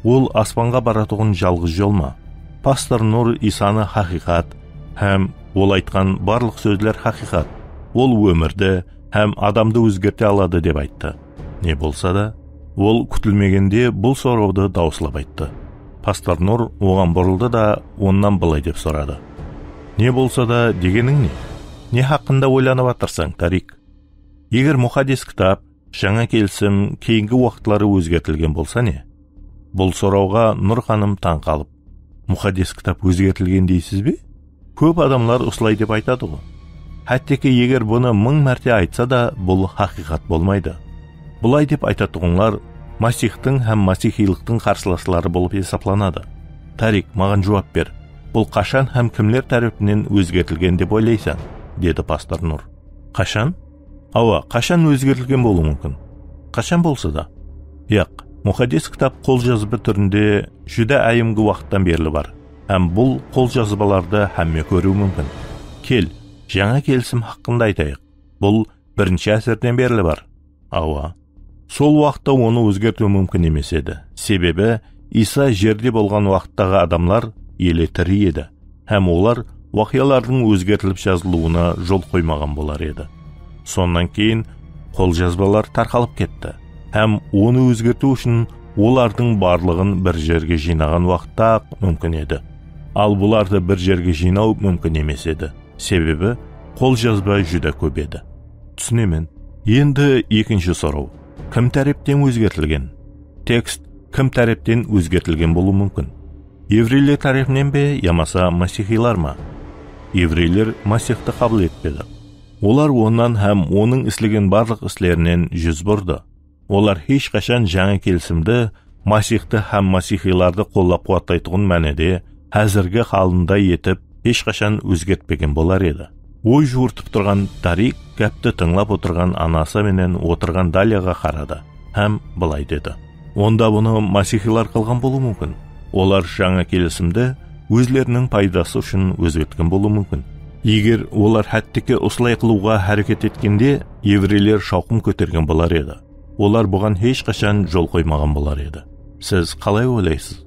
Ол аспанға баратұғын жалғыз жол ма? Пастор Нұр Исаны хақиқат һәм ол айтқан барлық сөздер хақиқат. Ол өмірді һәм адамды өзгерте алады деп айтты. Не болса да, ол күтілмегенде бұл сұрауды дауыслап айтты. Пастор Нұр оған бұрылды да оннан былай деп сұрады. Не болса да дегенің не? Не хақында ойланып атырсың, Тарик? Егер мұхаддис кітап, жаңа келісім кейінгі уақытлары өзгертілген болса не? Бұл сұрауға Нұр ханым таң қалып, мұхаддис кітап өзгертілген дейсіз бе? Көп адамлар осылай деп айтады ғой. Әттеке егер бұны 1000 мәрте айтса да, бұл хақиқат болмайды. Бұлай деп айтатұғынлар Масихтың һәм масихилықтың қарсыластары болып есапланады. Тарик, маған жауап бер. Бұл қашан һәм кімлер тарапынан өзгертілген деп ойлайсың? Деді пастор Нұр. Қашан? Ауа, қашан өзгертілген болуы мүмкін? Қашан болса да? Яқ, мұхаддис кітап қолжазба түрінде жүдә әйімгі уақыттан берлі бар. Һәм бұл қолжазбаларды һәмме көру мүмкін. Кел, жаңа келісім хақында айтайық. Бұл бірінші әсірден берлі бар. Ауа. Сол уақытта оны өзгерту мүмкін емес еді. Себебі, Иса жерде болған уақыттағы адамлар елі тірі еді. Һәм олар уақиялардың өзгертіліп жазылуына жол қоймаған болар еді. Сонан кейін қолжазбалар тарқалып кетті. Һәм оны өзгерту үшін олардың барлығын бір жерге жинаған уақытта мүмкін еді. Ал бұларды бір жерге жинау мүмкін емес еді. Себебі, қолжазба жүдә көп еді. Түсінемін. Енді екінші сұрау. Кім тараптан өзгертілген? Текст кім тараптан өзгертілген болуы мүмкін? Еврейлер тарапынан бе, ямаса масихилар ма? Еврейлер Масихты қабыл етпеді. Олар онан һәм оның істеген барлық істерінен жүз бұрды. Олар ешқашан жаңа келісімді Масихты һәм масихиларды қолдап қуаттайтұғын мәнеде әзіргі халында етіп ешқашан өзгертпеген болар еді. Ой жуыртып тұрған Тарик гәпті тыңлап отырған анасы менен отырған Далияға қарады һәм былай деді. Онда бұны масихилар қылған болуы мүмкін. Олар жаңа келісімді өзлерінің пайдасы үшін өзгерткен болуы мүмкін. Егер олар хәттеке осылай қылуға әрекет еткенде, еврейлер шауқым көтерген болар еді. Олар бұған ешқашан жол қоймаған болар еді. Сіз қалай ойлайсыз?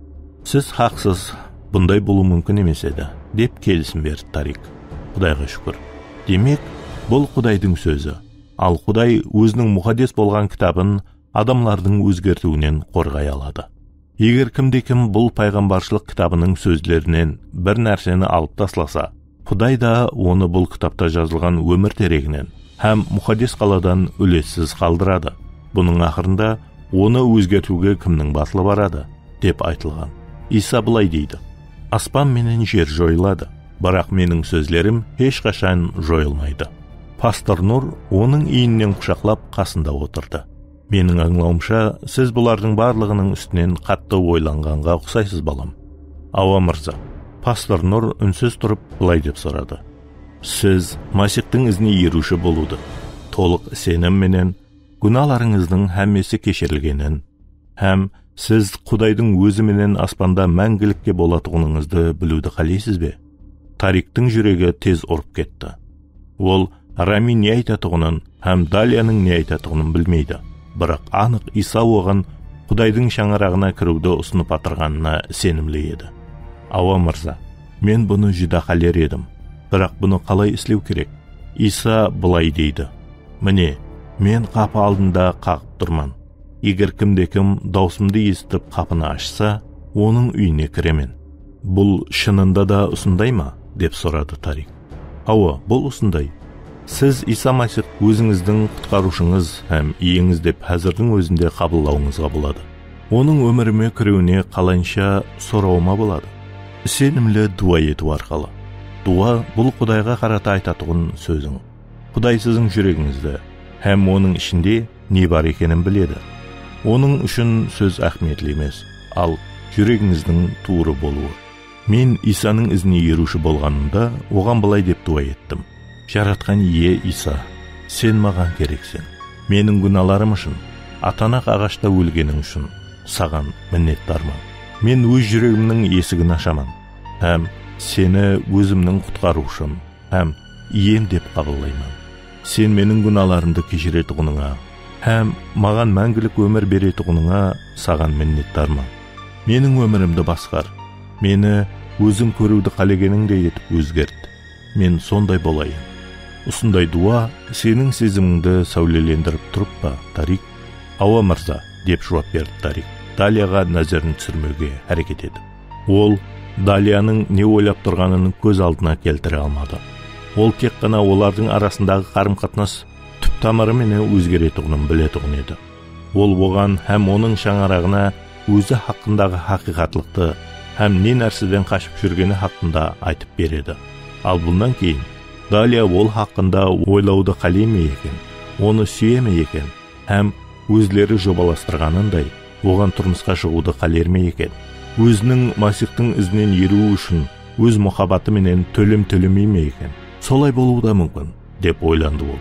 Сіз хақсыз, бұндай болуы мүмкін емес еді, деп келісім берді Тарик. Құдайға шүкір. Демек, бұл Құдайдың сөзі. Ал Құдай өзінің мұхаддис болған кітабын адамлардың өзгертуінен қорғай алады. Егер кімде-кім бұл пайғамбаршылық кітабының сөздерінен бір нәрсені алып тасласа, Құдай да оны бұл кітапта жазылған өмір терегінен һәм мұхаддис қаладан үлессіз қалдырады. Бұның ақырында оны өзгертуге кімнің батылы барады, деп айтылған. Иса былай дейді. Аспан менен жер жойылады, бірақ менің сөзлерім ешқашан жойылмайды. Пастор Нұр оның иіннен құшақлап қасында отырды. Менің аңлауымша, сіз бұлардың барлығының үстінен қатты ойланғанға ұқсайсыз балам. Ава мырза, пастор Нұр үнсіз тұрып былай деп сұрады. Сіз Масихтың ізіне еруші болуды, толық сенім менен күнәларыңыздың һәммесі кешірілгенін, һәм сіз Құдайдың өзі менен аспанда мәңгілікке болатығыныңызды білуді қалайсыз бе? Тариктың жүрегі тез ұрып кетті. Ол Рами не айтатығынын, һәм Далияның не айтатығынын білмейді. Бірақ анық Иса оған Құдайдың шаңырағына кіруді ұсынып атырғанына сенімлі еді. Ава мырза, мен бұны жүдә қалер едім. Бірақ бұны қалай істеу керек? Иса былай дейді. Міне, мен қапы алдында қағып тұрман. Егер кімде-кім даусымды естіп қапыны ашса, оның үйіне кіремен. Бұл шынында да осындай ма? Деп сұрады Тарик. Ава, бұл осындай. Сіз Иса Масих өзіңіздің құтқарушыңыз һәм иеңіз деп әзірдің өзінде қабылдауыңызға болады. Оның өміріме кіруіне қалайынша сұрауыма болады. Сенімлі дуа ету арқылы. Дуа бұл Құдайға қарата айтатығын сөзің. Құдай сіздің жүрегіңізді, һәм оның ішінде не бар екенін біледі. Оның үшін сөз әхметлі емес, ал жүрегіңіздің туыры болуы. Мен Исаның ізіне еруші болғанымда, оған былай деп дуа еттім. Жаратқан ие Иса, сен маған керексің. Менің күнәларым үшін, атанақ ағашта өлгенің үшін, саған міннеттармын. Мен өз жүрегімнің есігін ашамын, һәм сені өзімнің құтқарушым, һәм ием деп қабылдаймын. Сен менің күнәларымды кешіретұғыныңа, һәм маған мәңгілік өмір беретұғыныңа саған міннеттармын. Менің өмірімді басқар, мені өзің көруді қалегеніңдей етіп өзгерт. Мен сондай болайын. Осындай дуа сенің сезіміңді сәулелендіріп тұрып па, Тарик? Ава мырза, деп жауап берді Тарик. Далияға назарын түсірмеуге әрекет еді. Ол Далияның не ойлап тұрғанын көз алдына келтіре алмады. Ол тек қана олардың арасындағы қарым-қатынас түп тамыры менен өзгеретұғынын білетұғын еді. Ол оған һәм оның шаңырағына өзі хақындағы хақиқатлықты һәм не нәрседен қашып жүргені хақында айтып береді. Ал бұндан кейін Далия ол хақында ойлауды қалеме екен, оны сүйеме екен, һәм өзлері жобаластырғанындай оған тұрмысқа шығуды қалерме екен. Өзінің Масихтың ізінен еруі үшін өз мұхаббаты менен төлемейме екен. Солай болуы да мүмкін, деп ойланды ол.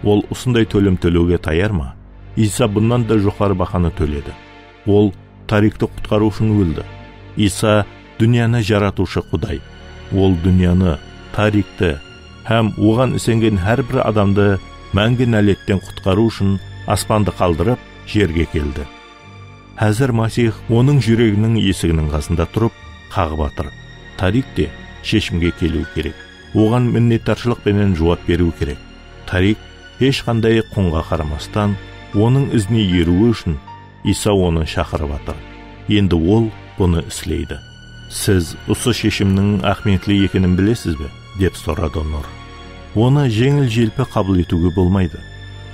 Ол осындай төлеуге таяр ма? Иса бұннан да жоғары бақаны төледі. Ол Тарикті құтқару үшін өлді. Иса дүнияны жаратушы Құдай. Ол дүнияны, Тарикті һәм оған ісенген әрбір адамды мәңгі нәлеттен құтқару үшін аспанды қалдырып жерге келді. Әзір Масих оның жүрегінің есігінің қасында тұрып қағып атыр. Тарик те шешімге келу керек. Оған міннеттаршылық пенен жауап беру керек. Тарик ешқандай құнға қарамастан оның ізіне еруі үшін Иса оны шақырып атыр. Енді ол бұны істейді. Сіз осы шешімнің ахметлі екенін білесіз бе? Деп сұрады Нұр. Оны жеңіл-желпі қабыл етуге болмайды.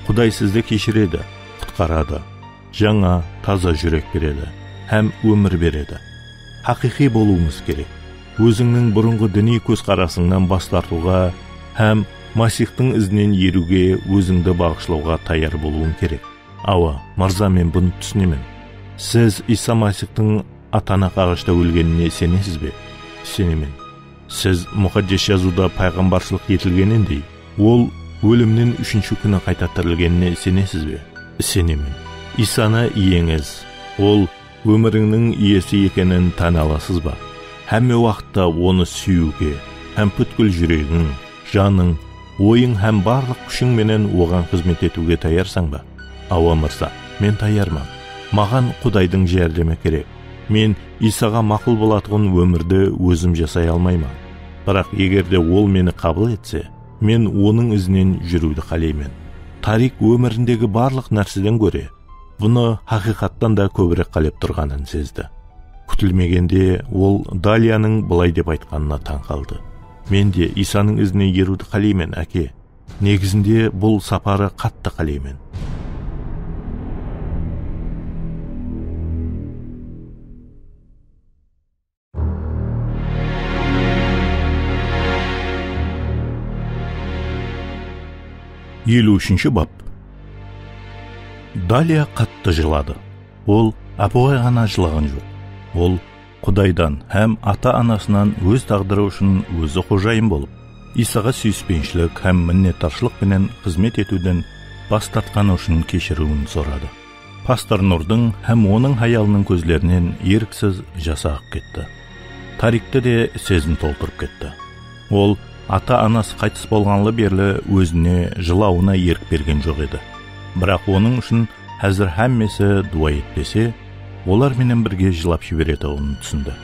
Құдай сізді кешіреді, құтқарады, жаңа, таза жүрек береді, һәм өмір береді. Хақиқи болуыңыз керек. Өзіңнің бұрынғы діни көзқарасыңнан бас тартуға һәм Масихтың ізінен еруге өзіңді бағышлауға таяр болуың керек. Ава, мырза, мен бұны түсінемін. Сіз Иса Масихтың атанақ ағашта өлгеніне сенесіз бе? Сенемін. Сіз мұқаддес жазуда пайғамбаршылық етілгеніндей, ол өлімнен 3-ші күні қайта тірілгеніне сенесіз бе? Сенемін. Исаны иеңіз, ол өміріңнің иесі екенін тани аласыз ба? Һәмме уақытта оны сүюге, һәм бүткіл жүрегің, жаның, ойың һәм барлық күшің менен оған қызмет етуге таярсың ба? Ава мырза, мен таярмын. Маған Құдайдың жәрдемі керек. Мен Исаға мақұл болатығын өмірді өзім жасай алмаймын. Бірақ егерде ол мені қабыл етсе, мен оның ізінен жүруді қалаймын. Тарик өміріндегі барлық нәрседен көре, бұны хақиқаттан да көбірек қалеп тұрғанын сезді. Күтілмегенде ол Далияның былай деп айтқанына таң қалды. Мен де Исаның ізіне еруді қалаймын, әке. Негізінде бұл сапары қатты қалаймын. Елу үшінші бап. Далия қатты жылады. Ол апуай ғана жылаған жоқ. Ол Құдайдан һәм ата-анасынан өз тағдыры үшін өзі қожайын болып, Исаға сүйіспеншілік һәм миннеттаршылық менен қызмет етуден бас тартқаны үшін кешіруін сұрады. Пастор Нұрдың һәм оның хаялының көзлерінен еріксіз жасы ағып кетті. Тарикті де сезім толтырып кетті. Ол ата-анасы қайтыс болғанлы берлі өзіне жылауына ерік берген жоқ еді. Бірақ оның үшін әзір һәммесі дуа етпесе, олар менен бірге жылап жіберетінін түсінді.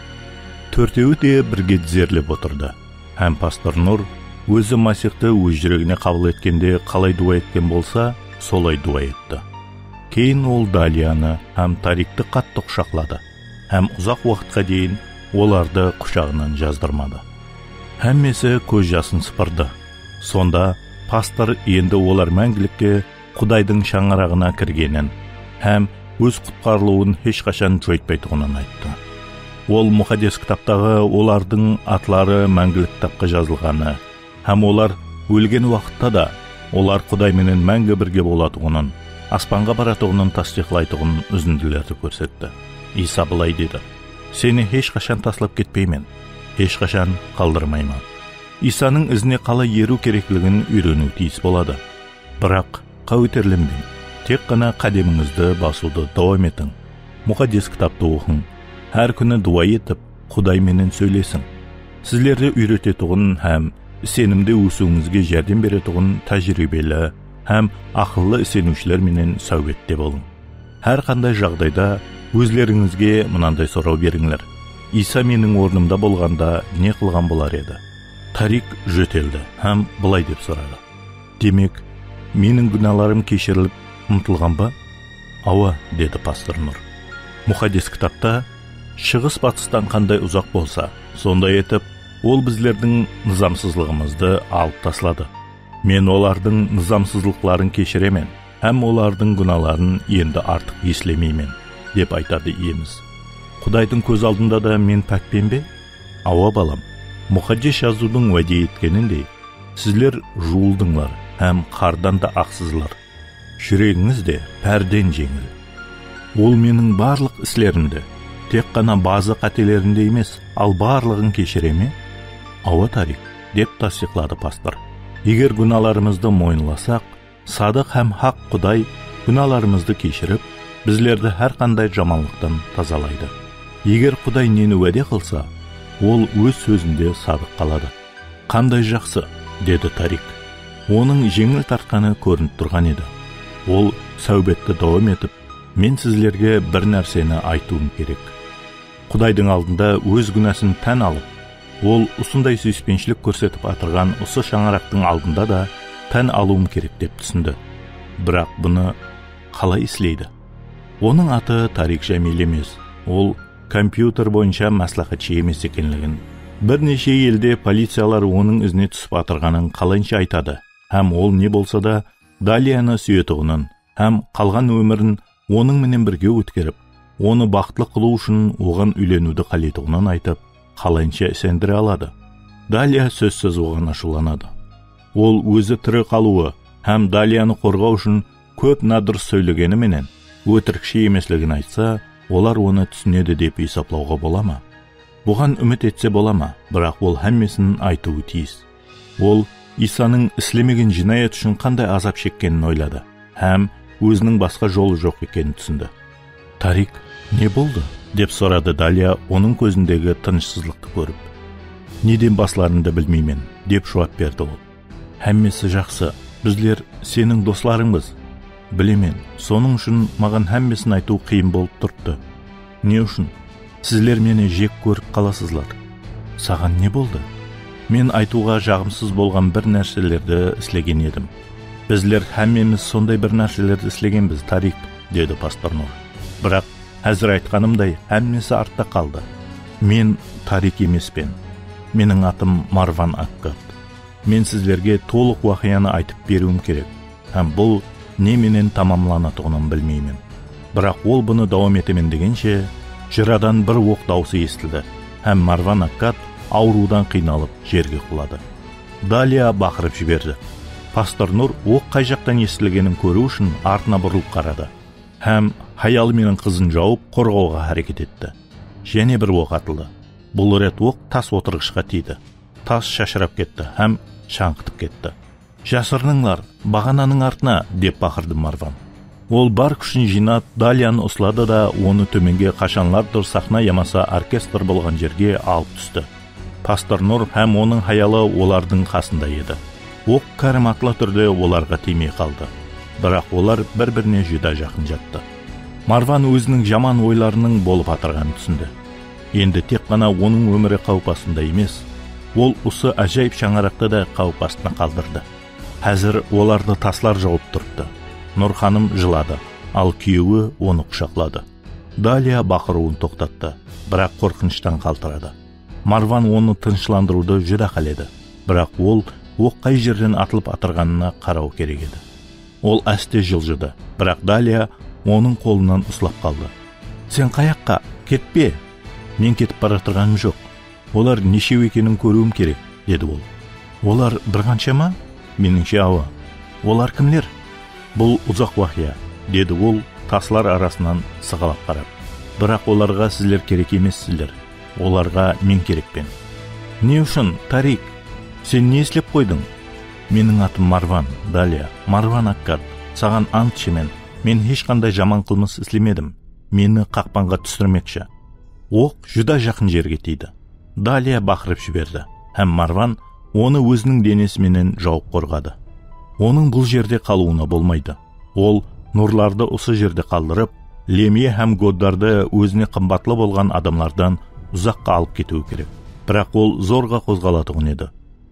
Төртеуі де бірге тізерлеп отырды. Һәм пастор Нұр өзі Масихты өз жүрегіне қабыл еткенде қалай дуа еткен болса, солай дуа етті. Кейін ол Далияны һәм Тарикті қатты құшақлады. Һәм ұзақ уақытқа дейін оларды құшағынан жаздырмады. Һәммесі көз жасын сыпырды. Сонда пастор енді олар мәңгілікке Құдайдың шаңырағына кіргенін һәм өз құтқарылуын ешқашан жойтпайтынын айтты. Ол мұқаддес кітаптағы олардың атлары мәңгілік кітапқа жазылғаны һәм олар өлген уақытта да олар Құдайменен мәңгі бірге болатынын, аспанға баратынын тасдиқлайтынын үзінділерді көрсетті. Иса былай деді: "Сені ешқашан таслап кетпеймін, ешқашан қалдырмаймын." Исаның ізіне қалай еру керектігін үйрену тиіс болады. Бірақ қауітерленбең. Тек қана қадеміңізді басуды давам етің. Мұқаддес кітапты оқың. Әр күні дуа етіп, Құдайменен сөйлесің. Сіздерді үйрететұғын һәм сенімде өсуіңізге жәрдем беретұғын тәжірибелі һәм ақыллы сенушілер менен сәубетте болың. Әр қандай жағдайда өзлеріңізге мынандай сұрау беріңлер: Иса менің орнымда болғанда не қылған болар еді? Тарик жөтелді һәм былай деп сұрады: "Демек, менің күнәларым кешіріліп ұмытылған ба?" "Ауа", деді пастор Нұр. Мұқаддес кітапта шығыс батыстан қандай ұзақ болса, сондай етіп, ол біздердің нызамсызлығымызды алып таслады. Мен олардың нызамсызлықларын кешіремен, һәм олардың күнәларын енді артық еслемеймен, деп айтады иеміз. Құдайдың көз алдында да мен пәкпен бе? Ауа балам, мұқаддес жазудың уәде еткеніндей, сіздер жуылдыңлар һәм қардан да ақсызлар. Жүрегіңіз де пәрден жеңіл. Ол менің барлық іслерімді, тек қана базы қателерінде емес, ал барлығын кешіре ме? Ауа Тарик, деп тасдиқлады пастор. Егер күнәларымызды мойынласақ, садық һәм хақ Құдай күнәларымызды кешіріп, біздерді әр қандай жаманлықтан тазалайды. Егер Құдай нені уәде қылса, ол өз сөзінде садық қалады. Қандай жақсы, деді Тарик. Оның жеңіл тартқаны көрініп тұрған еді. Ол сәубетті давам етіп, мен сіздерге бір нәрсені айтуым керек. Құдайдың алдында өз күнәсін тән алып, ол осындай сүйіспеншілік көрсетіп атырған осы шаңырақтың алдында да тән алуым керек деп түсінді. Бірақ бұны қалай істейді? Оның аты Тарик Жәмил емес. Ол компьютер бойынша мәслихатшы емес екенлігін, бірнеше елде полициялар оның ізіне түсіп атырғанын қалайынша айтады. Һәм ол не болса да Далияны сүйетуғынын һәм қалған өмірін оның менен бірге өткеріп, оны бақытлы қылу үшін оған үйленуді қалайтуғынын айтып, қалайынша сендіре алады. Далия сөзсіз оған ашуланады. Ол өзі тірі қалуы һәм Далияны қорғау үшін көп надыр сөйлегені менен өтірікші емеслігін айтса, олар оны түсінеді деп есаплауға бола ма? Бұған үміт етсе бола ма? Бірақ ол һәммесін айтуы тиіс. Ол Исаның іслемеген жинаят үшін қандай азап шеккенін ойлады һәм өзінің басқа жолы жоқ екенін түсінді. Тарик, не болды? Деп сұрады Далия оның көзіндегі тынышсыздықты көріп. Неден басыларыңды білмеймін, деп жауап берді ол. Һәммесі жақсы, біздер сенің достарыңбыз. Білемен, соның үшін маған һәммесін айту қиын болып тұрды. Не үшін? Сіздер мені жек көріп қаласызлар. Саған не болды? Мен айтуға жағымсыз болған бір нәрселерді істеген едім. Біздер һәммеміз сондай бір нәрселерді істегенбіз, Тарик, деді пастор Нұр. Бірақ әзір айтқанымдай һәммесі артта қалды. Мен Тарик емеспен. Менің атым Марван Аккат. Мен сіздерге толық уақияны айтып беруім керек. Һәм бұл неменен тамамланатығын білмеймін. Бірақ ол бұны давам етемен дегенше, жырадан бір оқ даусы естілді. Һәм Марван Аккат аурудан қиналып жерге құлады. Далия бақырып жіберді. Пастор Нур оқ қай жақтан естілгенін көру үшін артына бұрылып қарады. Һәм хаялы менен қызын жауып қорғауға әрекет етті. Және бір оқ атылды. Бұл рет оқ тас отырғышқа тиді. Тас шашырап кетті һәм шаңқытып кетті. Жасырыныңлар, бағананың артына, деп бақырды Марван. Ол бар күшін жинап, Далияны ұслады да, оны төменге қашанлардыр сахна ямаса оркестр болған жерге алып түсті. Пастор Нур һәм оның хаялы олардың қасында еді. Оқ карыматлы түрде оларға тимей қалды. Бірақ олар бір-біріне жүда жақын жатты. Марван өзінің жаман ойларының болып атырғанын түсінді. Енді тек қана оның өмірі қауіп астында емес, ол осы ажайып шаңырақта да қауіп астына қалдырды. Әзір оларды таслар жауып тұрды. Нұр ханым жылады, ал күйеуі оны құшақлады. Далия бақыруын тоқтатты, бірақ қорқыныштан қалтырады. Марван оны тыныштандыруды жүра қаледі, бірақ ол оқ қай жерден атылып атырғанына қарау керек еді. Ол әсте жылжыды, бірақ Далия оның қолынан ұслап қалды. Сен қаяққа? Кетпе! Мен кетіп бара тұрғаным жоқ. Олар нешеу екенін көруім керек, деді ол. Олар бір қанша ма? Меніңше ауа. Олар кімлер? Бұл ұзақ уақия, деді ол таслар арасынан сығалап қарап. Бірақ оларға сіздер керек емессіздер. Оларға мен керекпен. Не үшін, Тарик? Сен не істеп қойдың? Менің атым Марван, Далия. Марван Аккад. Саған ант ішемін. Мен ешқандай жаман қылмыс істемедім. Мені қақпанға түсірмекші. Оқ жүда жақын жерге тиді. Далия бақырып жіберді. Һәм Марван оны өзінің денесіменен жауып қорғады. Оның бұл жерде қалуына болмайды. Ол нұрларды осы жерде қалдырып, Лемие һәм Годдарды өзіне қымбатлы болған адамlardan ұзаққа алып кетуі керек. Бірақ ол зорға қозғалатұғын еді.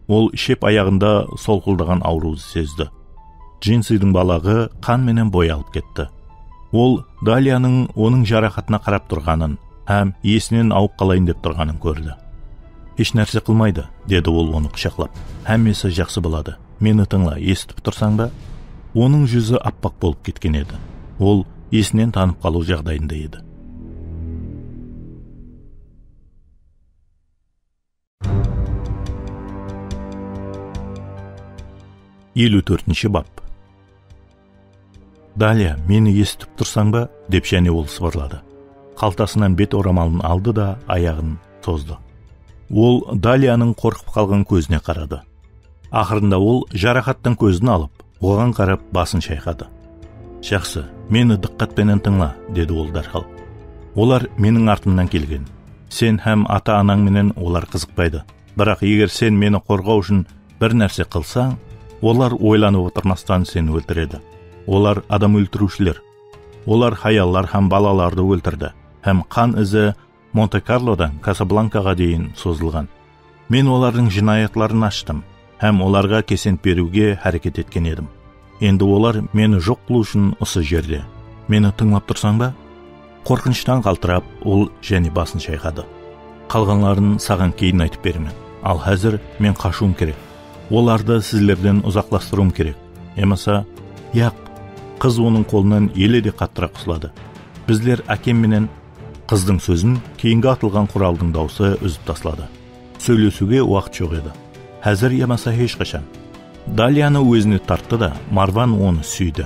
Ол шеп аяғында солқылдаған ауруды сезді. Джинсидің балағы қан менен боялып кетті. Ол Далияның оның жарақатына қарап тұрғанын һәм есінен ауып қалайын деп тұрғанын көрді. Еш нәрсе қылмайды, деді ол оны құшақлап. Әммесі жақсы болады. Мені тыңла, естіп тұрсаң ба? Оның жүзі аппақ болып кеткен еді. Ол есінен танып қалу жағдайында еді. Елу төртінші бап. Далия, мені естіп тұрсаң ба? Деп және ол сыбырлады. Қалтасынан бет орамалын алды да аяғын созды. Ол Далияның қорқып қалған көзіне қарады. Ақырында ол жарақаттың көзін алып, оған қарап басын шайқады. Жақсы, мені диққатпенен тыңла, деді ол дархал. Олар менің артымнан келген. Сен һәм ата-анаң менен олар қызықпайды. Бірақ егер сен мені қорғау үшін бір нәрсе қылсаң, олар ойланып отырмастан сені өлтіреді. Олар адам өлтірушілер. Олар хаяллар һәм балаларды өлтірді. Һәм қан ізі Монте-Карлодан Касабланкаға дейін созылған. Мен олардың жинаятларын аштым, һәм оларға кесент беруге әрекет еткен едім. Енді олар мені жоқ қылу үшін осы жерде. Мені тыңлап тұрсаң ба? Қорқыныштан қалтырап, ол және басын шайқады. Қалғанларын саған кейін айтып беремін. Ал әзір мен қашуым керек. Оларды сіздерден ұзақластыруым керек. Емаса, яқ, қыз оның қолынан еледе қаттырақ ұстады. Біздер әкем менен қыздың сөзін кейінгі атылған құралдың даусы үзіп таслады. Сөйлесуге уақыт жоқ еді. Әзір емаса ешқашан. Далияны өзіне тартты да, Марван оны сүйді.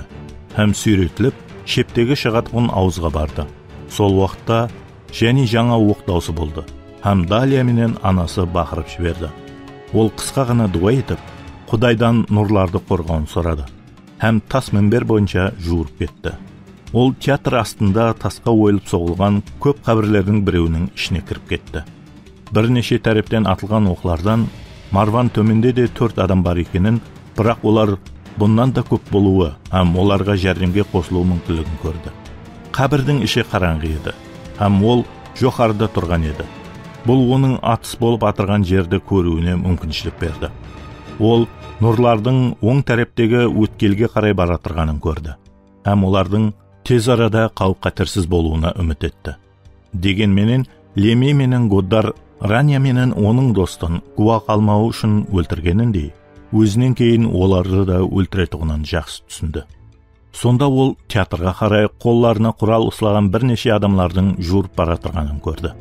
Һәм сүйретіліп, шептегі шығатығын ауызға барды. Сол уақытта және жаңа оқ даусы болды. Һәм Далия менен анасы бақырып жіберді. Ол қысқа ғана дуа етіп, Құдайдан нұрларды қорғауын сұрады. Һәм тас мінбер бойынша жуырып кетті. Ол театр астында тасқа ойылып соғылған көп қабірлердің біреуінің ішіне кіріп кетті. Бірнеше тәріптен атылған оқлардан Марван төменде де 4 адам бар екенін, бірақ олар бұннан да көп болуы, һәм оларға жәрдемге қосылу мүмкіндігін көрді. Қабірдің іші қараңғы еді, һәм ол жоғарыда тұрған еді. Бұл оның атыс болып атырған жерді көруіне мүмкіншілік берді. Ол нұрлардың оң тәрептегі өткелге қарай бара тұрғанын көрді, һәм олардың тез арада қауіп-қатерсіз болуына үміт етті. Дегенменен Лемие менен Годдар Раня менен оның достын гуақ алмау үшін өлтіргеніндей, өзінен кейін оларды да өлтіретұғынан жақсы түсінді. Сонда ол театрға қарай қолларына құрал ұслаған бірнеше адамлардың жуырып бара тұрғанын көрді.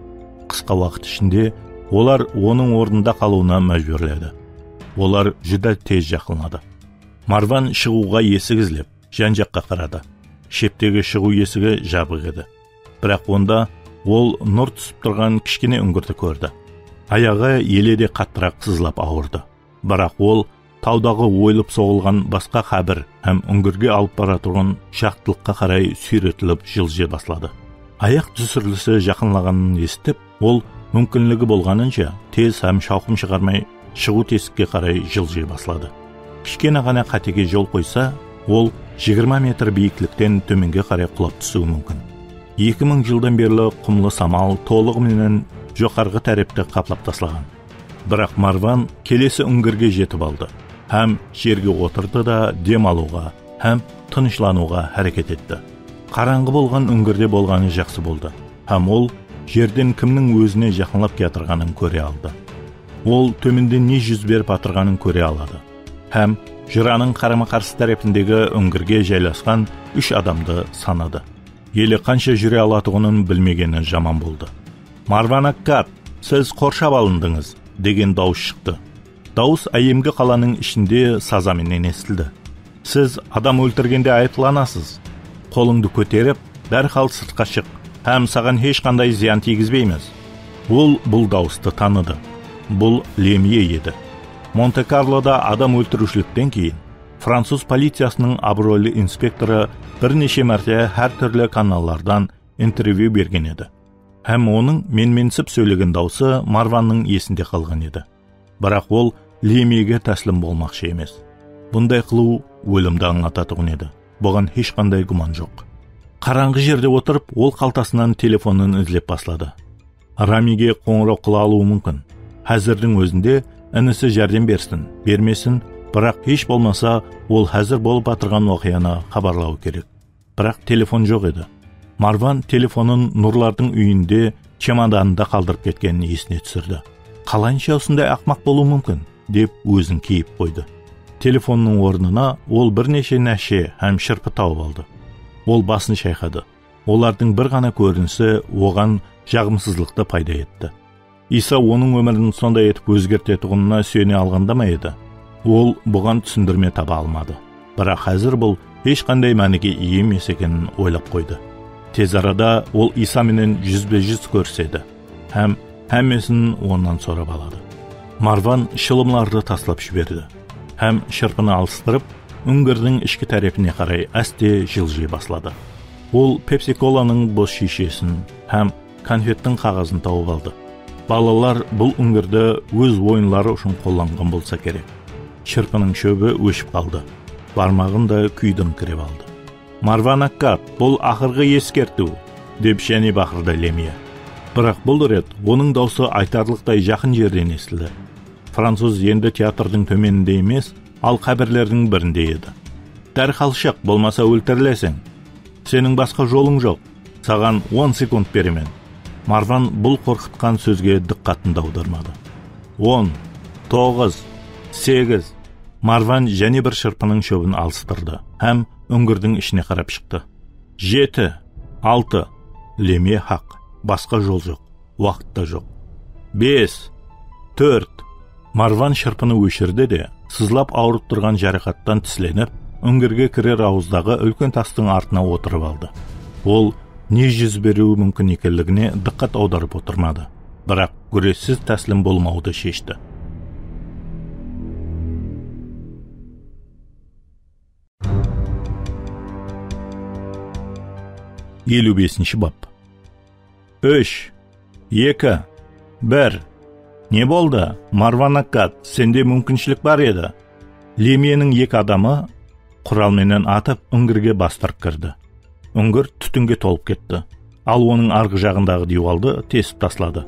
Қысқа уақыт ішінде олар оның орнында қалуына мәжбүрледі. Олар жүдә тез жақынлады. Марван шығуға есік іздеп, жан-жаққа қарады. Шептегі шығу есігі жабық еді. Бірақ онда ол нұр түсіп тұрған кішкене үңгірді көрді. Аяғы еледе қаттырақ сызлап ауырды. Бірақ ол таудағы ойылып соғылған басқа қабір һәм үңгірге алып бара тұрған шақтылыққа қарай сүйретіліп жылжи бастады. Аяқ түсірілісі жақынлағанын естіп, ол мүмкінлігі болғанынша тез һәм шауқым шығармай шығу тесікке қарай жылжи бастады. Кішкене ғана қатеге жол қойса, ол 20 метр биіктіктен төменге қарай құлап түсуі мүмкін. 2000 жылдан берлі құмлы самал толығыменен жоғарғы тәрепті қаплап тастаған. Бірақ Марван келесі үңгірге жетіп алды. Һәм жерге отырды да дем алуға, һәм тынышлануға әрекет етті. Қараңғы болған үңгірде болғаны жақсы болды. Һәм ол жерден кімнің өзіне жақынлап кетірғанын көре алды. Ол төменден не жүз беріп атырғанын көре алады. Һәм жыраның қарама-қарсы тарапындегі үңгірге жайласқан 3 адамды санады. Елі қанша жүре алатығының білмегені жаман болды. Марван Аккад, сіз қоршап алындыңыз, деген дауыс шықты. Дауыс әйемгі қаланың ішінде сазаменен естілді. Сіз адам өлтіргенде айыпталасыз. Қолыңды көтеріп, дәрхал сыртқа шық, һәм саған ешқандай зиян тигізбейміз. Ол бұл дауысты таныды. Бұл Лемье еді. Монте-Карлода адам өлтірушіліктен кейін француз полициясының абыройлы инспекторы бірнеше мәрте әр түрлі каналдардан интервью берген еді. Һәм оның менменсіп сөйлеген даусы Марванның есінде қалған еді. Бірақ ол Лемьеге тәслім болмақшы емес. Бұндай қылу өлімді аңлататұғын еді. Бұған ешқандай гуман жоқ. Қараңғы жерде отырып, ол қалтасынан телефонын іздеп бастады. Рамиге қоңырау қыла алуы мүмкін. Әзірдің өзінде інісі жәрдем берсін, бермесін, бірақ еш болмаса ол әзір болып атырған оқияны хабарлау керек. Бірақ телефон жоқ еді. Марван телефонын Нұрлардың үйінде чемоданында қалдырып кеткенін есіне түсірді. Қалайынша осындай ақмақ болуы мүмкін, деп өзін кейіп қойды. Телефонның орнына ол бірнеше нәше һәм шырпы тауып алды. Ол басын шайқады. Олардың бір ғана көрінісі оған жағымсыздықты пайда етті. Иса оның өмірін сондай етіп өзгертетұғынына сүйене алғанда ма еді? Ол бұған түсіндірме таба алмады. Бірақ әзір бұл ешқандай мәніге ие емес екенін ойлап қойды. Тез арада ол Иса менен жүзбе-жүз көрседі. Һәм әммесін онан сорап алады. Марван шылымларды таслап жіберді. Һәм шырпыны алыстырып, үңгірдің ішкі тарапіне қарай әсте жылжи бастады. Ол пепси-коланың бос шишесін һәм конфеттің қағазын тауып алды. Балалар бұл үңгірді өз ойынлары үшін қолданған болса керек. Шырпының шөбі өшіп қалды. Бармағын да күйдіңкіреп алды. Марван Аккад, бұл ақырғы ескерту, деп және бақырды Лемье. Бірақ бұл рет оның даусы айтарлықтай жақын жерден естілді. Француз енді театрдың төменінде емес, ал қабірлердің бірінде еді. Дәрхал шық, болмаса өлтірілесің. Сенің басқа жолың жоқ. Саған 10 секунд беремен. Марван бұл қорқытқан сөзге диққатын аудармады. 10, 9, 8. Марван және бір шырпының шөбін алыстырды, һәм үңгірдің ішіне қарап шықты. 7, 6. Лемье хақ. Басқа жол жоқ. Уақыт та жоқ. 5, 4. Марван шырпыны өшірді де, сызлап ауырып тұрған жарақаттан тісленіп, үңгірге кірер ауыздағы үлкен тастың артына отырып алды. Ол не жүз беруі мүмкін екенлігіне диққат аударып отырмады, бірақ күрессіз тәслім болмауды шешті. Елу бесінші бап. 3, 2, 1. Не болды? Марван Аккад, сенде мүмкіншілік бар еді. Лемьенің 2 адамы құралменен атып үңгірге бастырып кірді. Үңгір түтінге толып кетті. Ал оның арғы жағындағы диуалды тесіп таслады.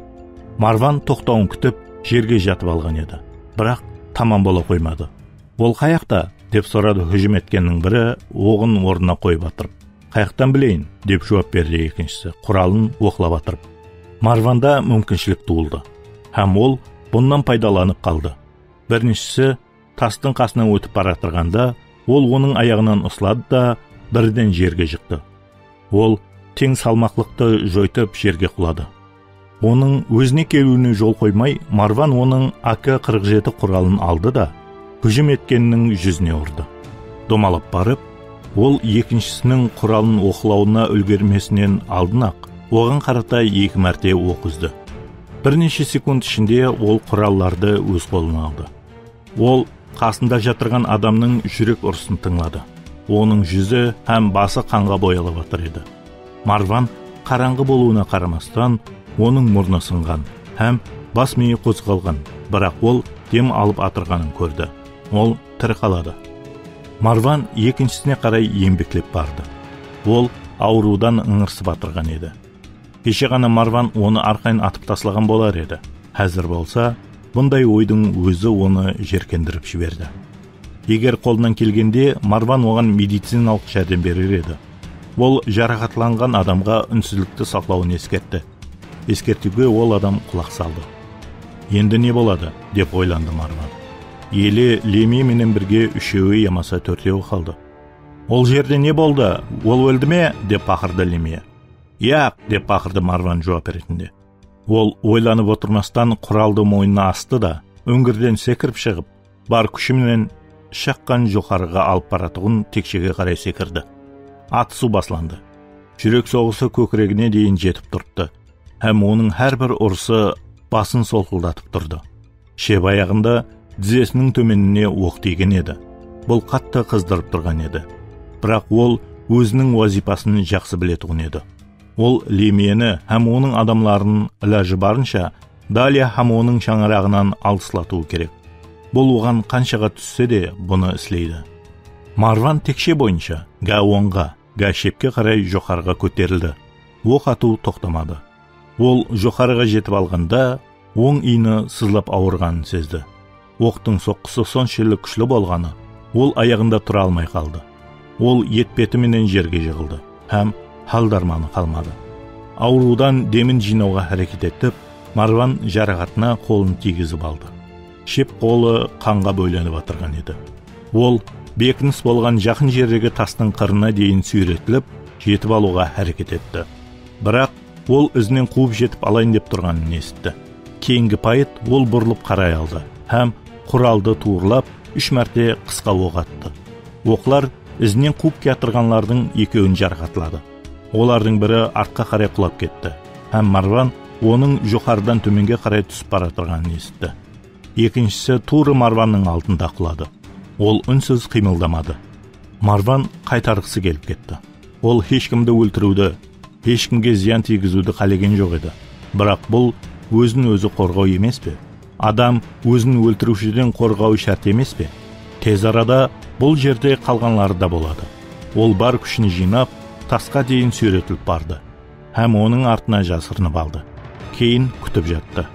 Марван тоқтауын күтіп жерге жатып алған еді. Бірақ тамам бола қоймады. Ол қаяқта? Деп сұрады хүжім еткеннің бірі оғын орнына қойып атырып. Қаяқтан білейін? Деп жауап берді екіншісі, құралын оқлап атырып. Марванда мүмкіншілік туылды. Һәм ол бұннан пайдаланып қалды. Біріншісі тастың қасынан өтіп бара жатырғанда, ол оның аяғынан ұстады да бірден жерге жықты. Ол тең салмақлықты жойтып жерге құлады. Оның өзіне келуіне жол қоймай, Марван оның АК-47 құралын алды да, хүжім еткеннің жүзіне ұрды. домалап барып, ол екіншісінің құралын оқылауына үлгермесінен алдын-ақ оған қарата 2 мәрте оқ үзді. Бірнеше секунд ішінде ол құралларды өз қолына алды. Ол қасында жатырған адамның жүрек ұрысын тыңлады. Оның жүзі һәм басы қанға боялып жатыр еді. Марван қараңғы болуына қарамастан, оның мұрны сынған һәм бас миы қозғалған, бірақ ол дем алып атырғанын көрді. Ол тірі қалады. Марван екіншісіне қарай еңбектеп барды. Ол аурудан ыңырсып атырған еді. Кеше ғана Марван оны арқайын атып тастаған болар еді. Әзір болса, бұндай ойдың өзі оны жеркендіріп жіберді. Егер қолынан келгенде, Марван оған медициналық жәрдем берер еді. Ол жарақатланған адамға үнсіздікті сақлауын ескертті. Ескертуге ол адам құлақ салды. Енді не болады, деп ойланды Марван. Елі Леми менен бірге үшеуі ямаса 4-еу қалды. Ол жерде не болды? Ол өлді ме? Деп пақырды Леми. Яқ, деп пақырды Марван жауап ретінде. Ол ойланып отырмастан құралды мойнына асты да, өңгірден секіріп шығып, бар күшімен шаққан жоғарыға алып баратығын текшеге қарай секірді. Ат су басланды. Жүрек соғысы көкірегіне дейін жетіп тұрды. Һәм оның әрбір ұрысы басын солқылдатып тұрды. Шеп аяғында тізесінің төменіне оқ тиген еді. Бұл қатты қыздырып тұрған еді. Бірақ ол өзінің вазипасын жақсы білетұғын еді. Ол Лемиені һәм оның адамларын ілажы барынша Далия һәм оның шаңырағынан алыслатуы керек. Бұл оған қаншаға түссе де бұны іслейді. Марван текше бойынша га оңға, га шепке қарай жоғарыға көтерілді. Оқ ату тоқтамады. Ол жоғарыға жетіп алғанда, оң иіні сызлап ауырғанын сезді. Оқтың соққысы соншалық күшлі болғаны, ол аяғында тұра алмай қалды. Ол етпетіменен жерге жығылды, һәм халдарманы қалмады. Аурудан демін жинауға әрекет етіп, Марван жарақатына қолын тигізіп алды. Шеп қолы қанға бөленіп атырған еді. Ол бекініс болған жақын жердегі тастың қырына дейін сүйретіліп, жетіп алуға әрекет етті. Бірақ ол ізінен қуып жетіп алайын деп тұрғанын естіді. Кейінгі пайыт ол бұрылып қарай алды, һәм құралды туырлап 3 мәрте қысқа оқ атты. Оқлар ізінен қуып кетірғанлардың 2-ін жарақатлады. Олардың бірі артқа қарай құлап кетті, һәм Марван оның жоғарыдан төменге қарай түсіп бара тұрғанын естіді. Екіншісі тура Марванның алдында құлады. Ол үнсіз қимылдамады. Марван қайтарғысы келіп кетті. Ол ешкімді өлтіруді, ешкімге зиян тигізуді қалеген жоқ еді. Бірақ бұл өзін өзі қорғау емес пе? Адам өзін өлтірушіден қорғау шарт емес пе? Тез арада бұл жерде қалғанлары да болады. Ол бар күшін жинап, тасқа дейін сүйретіліп барды, һәм оның артына жасырынып алды. Кейін күтіп жатты.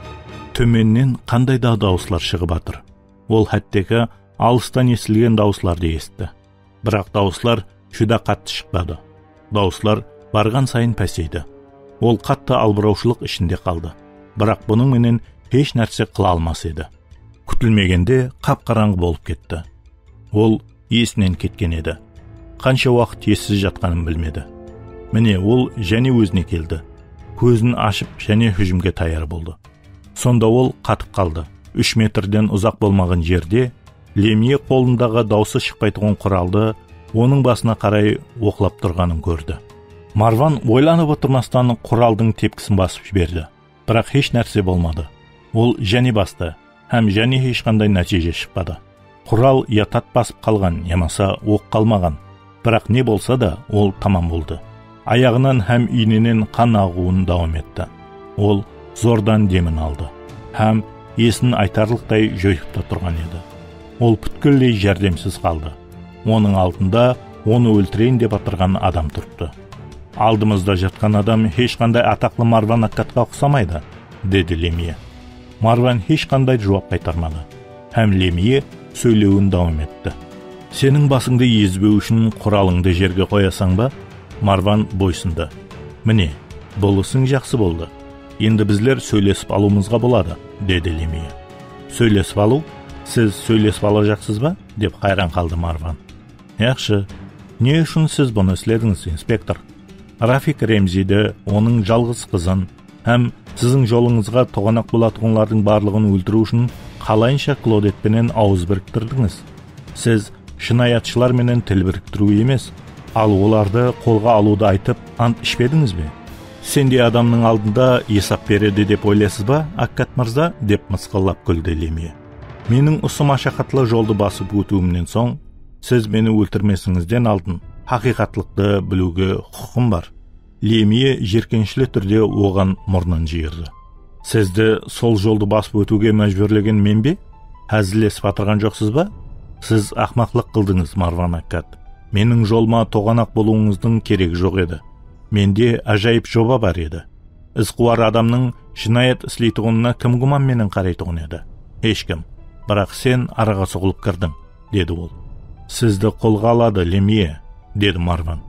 Төменнен қандай да дауыслар шығып атыр. Ол хәттегі алыстан естілген дауысларды естіді. Бірақ дауыслар жүдә қатты шықпады. Дауыслар барған сайын пәсейді. Ол қатты албыраушылық ішінде қалды. Бірақ бұның менен еш нәрсе қыла алмас еді. Күтілмегенде қап-қараңғы болып кетті. Ол есінен кеткен еді. Қанша уақыт ессіз жатқанын білмеді. Міне ол және өзіне келді. Көзін ашып және hüjümге таяр болды. Сонда ол қатып қалды. 3 метрден ұзақ болмаған жерде Леми қолындағы даусы шықпайтын құралды оның басына қарай оқлап тұрғанын көрді. Марван ойланып отырмастан құралдың тепкісін басып жіберді. Бірақ еш нәрсе болмады. Ол және басты, һәм және ешқандай нәтиже шықпады. Құрал я тат басып қалған, ямаса оқ қалмаған. Бірақ не болса да ол тамам болды. Аяғынан һәм иінінен қан ағуын дауам етті. Ол зордан демін алды, һәм есін айтарлықтай жойып та тұрған еді. Ол бүткілдей жәрдемсіз қалды. Оның алдында оны өлтірейін деп атырған адам тұрды. Алдымызда жатқан адам ешқандай атақлы Марван Аккатқа ұқсамайды, деді Леми. Марван ешқандай жауап қайтармады, һәм Леми сөйлеуін дауам етті. Сенің басыңды езбеу үшін құралыңды жерге қоясаң ба? Марван бойсынды. Міне, болысың жақсы болды. Енді біздер сөйлесіп алуымызға болады, деді Леми. Сөйлесіп алу? Сіз сөйлесіп алажақсыз ба? Деп қайран қалды Марван. Яқшы, не үшін сіз бұны істедіңіз, инспектор? Рафик Ремзиді, оның жалғыз қызын, һәм сіздің жолыңызға тоғанақ болатығылардың барлығын өлтіру үшін қалайынша Клодетпенен ауыз біріктірдіңіз? Сіз шынаятчылар менен тил бириктирүү эмес, ал оларды колго алууду айтып ант ишпедиңизби? Сендей адамның алдында эсап береді деп ойлайсызбы, Аккат мырза, деп мыскыллап күлдү Лемие. Менің осы машақатлы жолды басып өтуімнен соң, сіз мені өлтірмесіңізден алдын хақиқатлықты білуге құқым бар. Лемие жиркенчлі түрде оған мұрнын жиырды. Сізді сол жолды басып өтуге мәжбүрлеген мен бе? Әзілесіп атырған жоқсыз ба? Сіз ақмақлық қылдыңыз, Марван Аккат. Менің жолыма тоғанақ болуыңыздың керегі жоқ еді. Менде ажайып жоба бар еді. Ізқуар адамның жинаят іслейтіғынына кім гуман менен қарайтығын еді? Ешкім. Бірақ сен араға соғылып кірдің, деді ол. Сізді қолға алады, Лемие, деді Марван.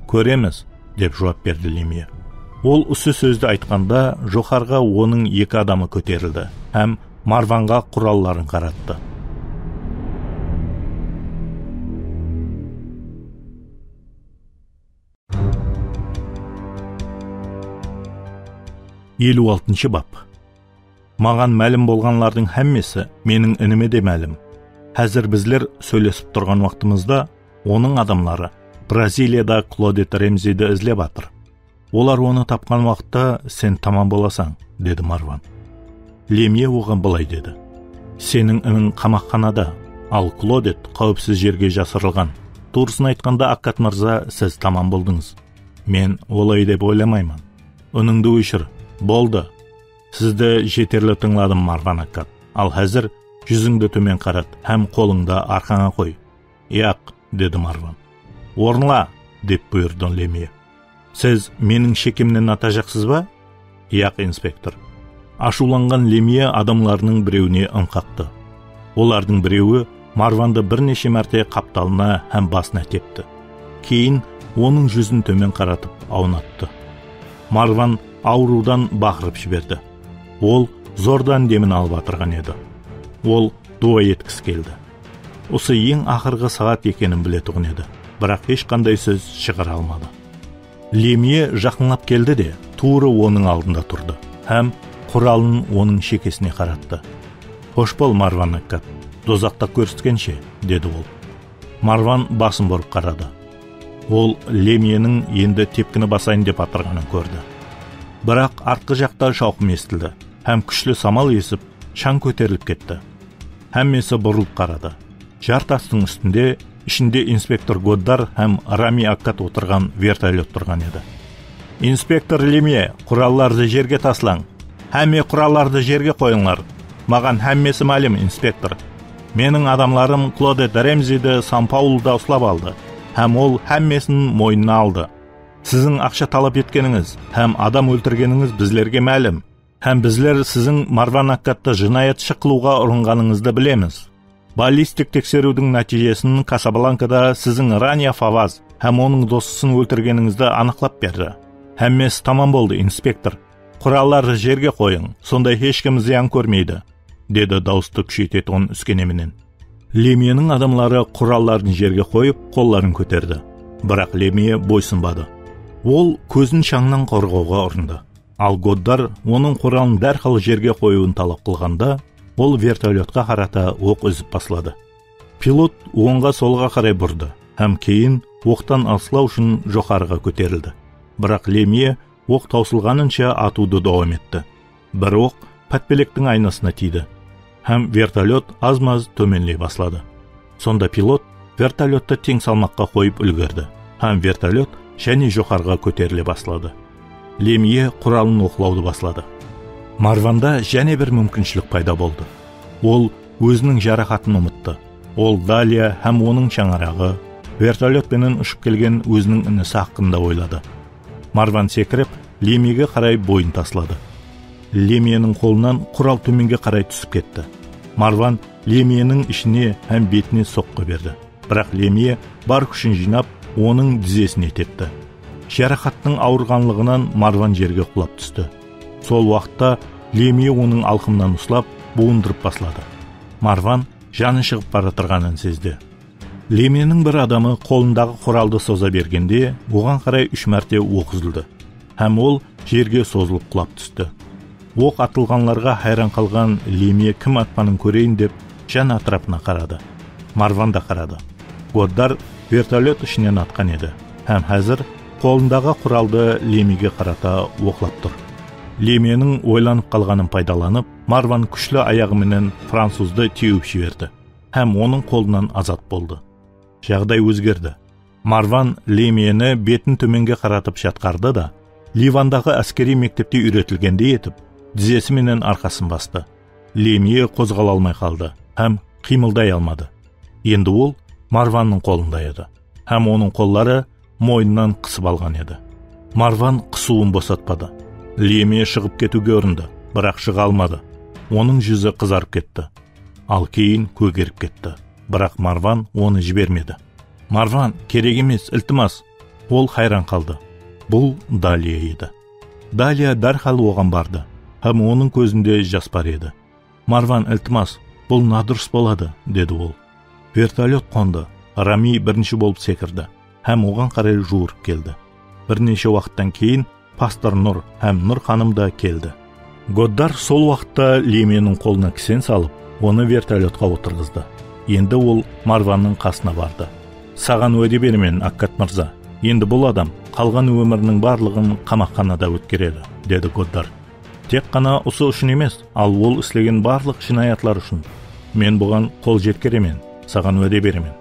Көреміз, деп жауап берді Лемие. Ол осы сөзді айтқанда, жоғарыға оның екі адамы көтерілді, һәм Марванға құралларын қаратты. Елу алтыншы бап. Маған мәлім болғанлардың һәммесі менің ініме де мәлім. Хәзір біздер сөйлесіп тұрған вақтымызда оның адамлары Бразилияда Клодет Ремзиді ізлеп атыр. Олар оны тапқан вақытта сен тамам боласаң, деді Марван. Лемие оған былай деді. Сенің інің қамақханада, ал Клодет қауіпсіз жерге жасырылған. Турасын айтқанда, Аккат мырза, сіз тамам болдыңыз. Мен олай деп ойламаймын. Үніңді өшір. Болды. Сізді жетерлі тыңладым, Марван Аккат. Ал хәзір жүзіңді төмен қарат, һәм қолыңды арқаңа қой. Яқ, деді Марван. Орынла, деп бұйырды Лемие. Сіз менің шекемнен ата жақсыз ба? Яқ, инспектор. Ашуланған Лемие адамларының біреуіне ынқақты. Олардың біреуі Марванды бірнеше мәрте қапталына һәм басына тепті. Кейін оның жүзін төмен қаратып аунатты. Марван аурудан бақырып жіберді. Ол зордан демін алып атырған еді. Ол дуа еткісі келді. Осы ең ақырғы сағат екенін білетұғын еді, бірақ ешқандай сөз шығара алмады. Лемие жақынлап келді де, туыры оның алдында тұрды, һәм құралын оның шекесіне қаратты. Хош бол, Марван Аккат, дозақта көріскенше, деді ол. Марван басын бұрып қарады. Ол Лемиенің енді тепкіні басайын деп атырғанын көрді. Бірақ артқы жақта шауқым естілді, һәм күшлі самал есіп, шаң көтеріліп кетті. Һәммесі бұрылып қарады. Жартастың үстінде, ішінде инспектор Годдар һәм Рами Аккат отырған вертолет тұрған еді. Инспектор Лемие, құралларды жерге таслаң. Һәмме құралларды жерге қойыңлар. Маған һәммесі мәлім, инспектор. Менің адамларым Клодет Ремзиді Сан-Паулуда ұслап алды, һәм ол һәммесін мойнына алды. Сіздің ақша талап еткеніңіз, һәм адам өлтіргеніңіз біздерге мәлім. Һәм біздер сіздің Марван Аккатты жинаятшы қылуға ұрынғаныңызды білеміз. Баллистик тексерудің нәтижесін Касабланкада сіздің Рания Фаваз һәм оның досысын өлтіргеніңізді анықлап берді. Һәммесі тамам болды, инспектор. Құралларды жерге қойың, сондай ешкім зиян көрмейді, деді дауысты күшейтетін үскенеменен. Лемиенің адамлары құралларын жерге қойып, қолларын көтерді. Бірақ Лемие бойсынбады. Ол көзін шаңнан қорғауға ұрынды. Ал Годдар оның құралын дәрхал жерге қоюын талап қылғанда, ол вертолетқа қарата оқ үзіп басылады. Пилот оңға солға қарай бұрды, һәм кейін оқтан асылау үшін жоғарыға көтерілді. Бірақ Лемие оқ таусылғанынша атуды дауам етті. Бір оқ пәтпелектің айнасына тиді, һәм вертолет аз-маз төменлей басылады. Сонда пилот вертолетті тең салмаққа қойып үлгерді, һәм вертолет және жоғарыға көтеріле басылады. Лемие құралын оқылауды басылады. Марванда және бір мүмкіншілік пайда болды. Ол өзінің жарақатын ұмытты. Ол Далия һәм оның шаңырағы, вертолетпенен ұшып келген өзінің інісі хақында ойлады. Марван секіріп, Лемиеге қарай бойын таслады. Лемиенің қолынан құрал төменге қарай түсіп кетті. Марван Лемиенің ішіне һәм бетіне соққы берді. Бірақ Лемие бар күшін жинап, оның тізесіне тепті. Жарақаттың ауырғанлығынан Марван жерге құлап түсті. Сол уақытта Лемие оның алқымынан ұслап, буындырып басылады. Марван жаны шығып бара тұрғанын сезді. Лемиенің бір адамы қолындағы құралды соза бергенде, оған қарай 3 мәрте оқ үзілді, һәм ол жерге созылып құлап түсті. Оқ атылғанларға хайран қалған Лемие кім атқанын көрейін деп жан атрапына қарады. Марван да қарады. Godдар вертолет ішінен атқан еді, һәм хәзер қолындағы құралды Лемиге қарата оқлап тұр. Лемиенің ойланып қалғанын пайдаланып, Марван күшлі аяғы менен французды теуіп жіберді, һәм оның қолынан азат болды. Жағдай өзгерді. Марван Лемиені бетін төменге қаратып жатқарды да, Ливандағы әскери мектепте үйретілгендей етіп, тізесі менен арқасын басты. Лемие қозғала алмай қалды, һәм қимылдай алмады. Енді ол Марванның қолында еді, һәм оның қоллары мойнынан қысып алған еді. Марван қысуын босатпады. Лемие шығып кетуге ұрынды, бірақ шыға алмады. Оның жүзі қызарып кетті, ал кейін көгеріп кетті. Бірақ Марван оны жібермеді. Марван, керек емес, iltimos. Ол хайран қалды. Бұл Далия еді. Далия дәрхал оған барды, һәм оның көзінде жас бар еді. Марван, iltimos, бұл надұрыс болады, деді ол. Вертолет қонды. Рами бірінші болып секірді, һәм оған қарай жуырып келді. Бірнеше уақыттан кейін пастор Нұр һәм Нұр ханым да келді. Годдар сол уақытта Лемиенің қолына кісен салып, оны вертолетқа отырғызды. Енді ол Марванның қасына барды. Саған уәде беремін, Аккат мырза. Енді бұл адам қалған өмірінің барлығын қамақханада өткереді, деді Годдар. Тек қана осы үшін емес, ал ол істеген барлық жинаятлар үшін. Мен бұған қол жеткеремін, саған уәде беремін.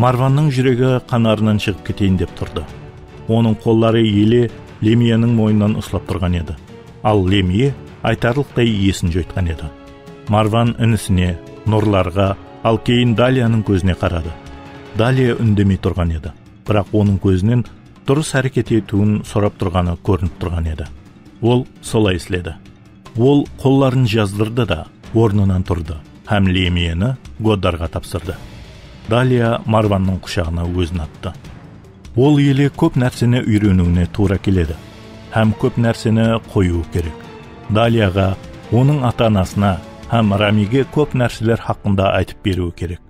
Марванның жүрегі қанарынан шығып кетейін деп тұрды. Оның қоллары еле Лемиенің мойнынан ұстап тұрған еді. Ал Лемие айтарлықтай есін жойтқан еді. Марван інісіне, Нұрларға, ал кейін Далияның көзіне қарады. Далия үндемей тұрған еді, бірақ оның көзінен дұрыс әрекет етуін сұрап тұрғаны көрініп тұрған еді. Ол солай істеді. Ол қолларын жаздырды да орнынан тұрды, һәм Лемиені Годдарға тапсырды. Далия Марванның құшағына өзін атты. Ол еле көп нәрсені үйренуіне тура келеді, һәм көп нәрсені қою керек. Далияға, оның ата-анасына һәм Рамиге көп нәрселер хақында айтып беруі керек.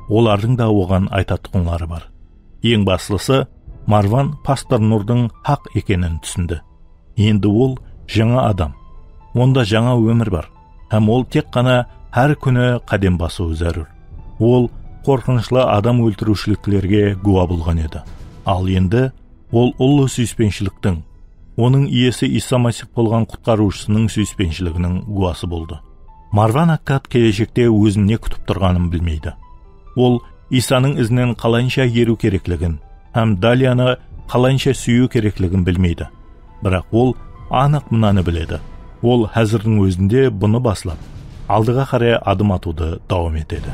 Олардың да оған айтатұғынлары бар. Ең басылысы, Марван пастор Нұрдың хақ екенін түсінді. Енді ол жаңа адам. Онда жаңа өмір бар, һәм ол тек қана әр күні қадам басуы зәрүр. Ол қорқынышлы адам өлтірушіліктерге гуа болған еді. Ал енді ол ұлы сүйіспеншіліктің, оның иесі Иса Масих болған құтқарушысының сүйіспеншілігінің гуасы болды. Марван Аккат келешекте өзін не күтіп тұрғанын білмейді. Ол Исаның ізінен қалайынша еру керектігін, һәм Далияны қалайынша сүю керектігін білмейді. Бірақ ол анық мынаны біледі. Ол хәзірдің өзінде бұны баслап, алдыға қарай адым атуды дауам етеді.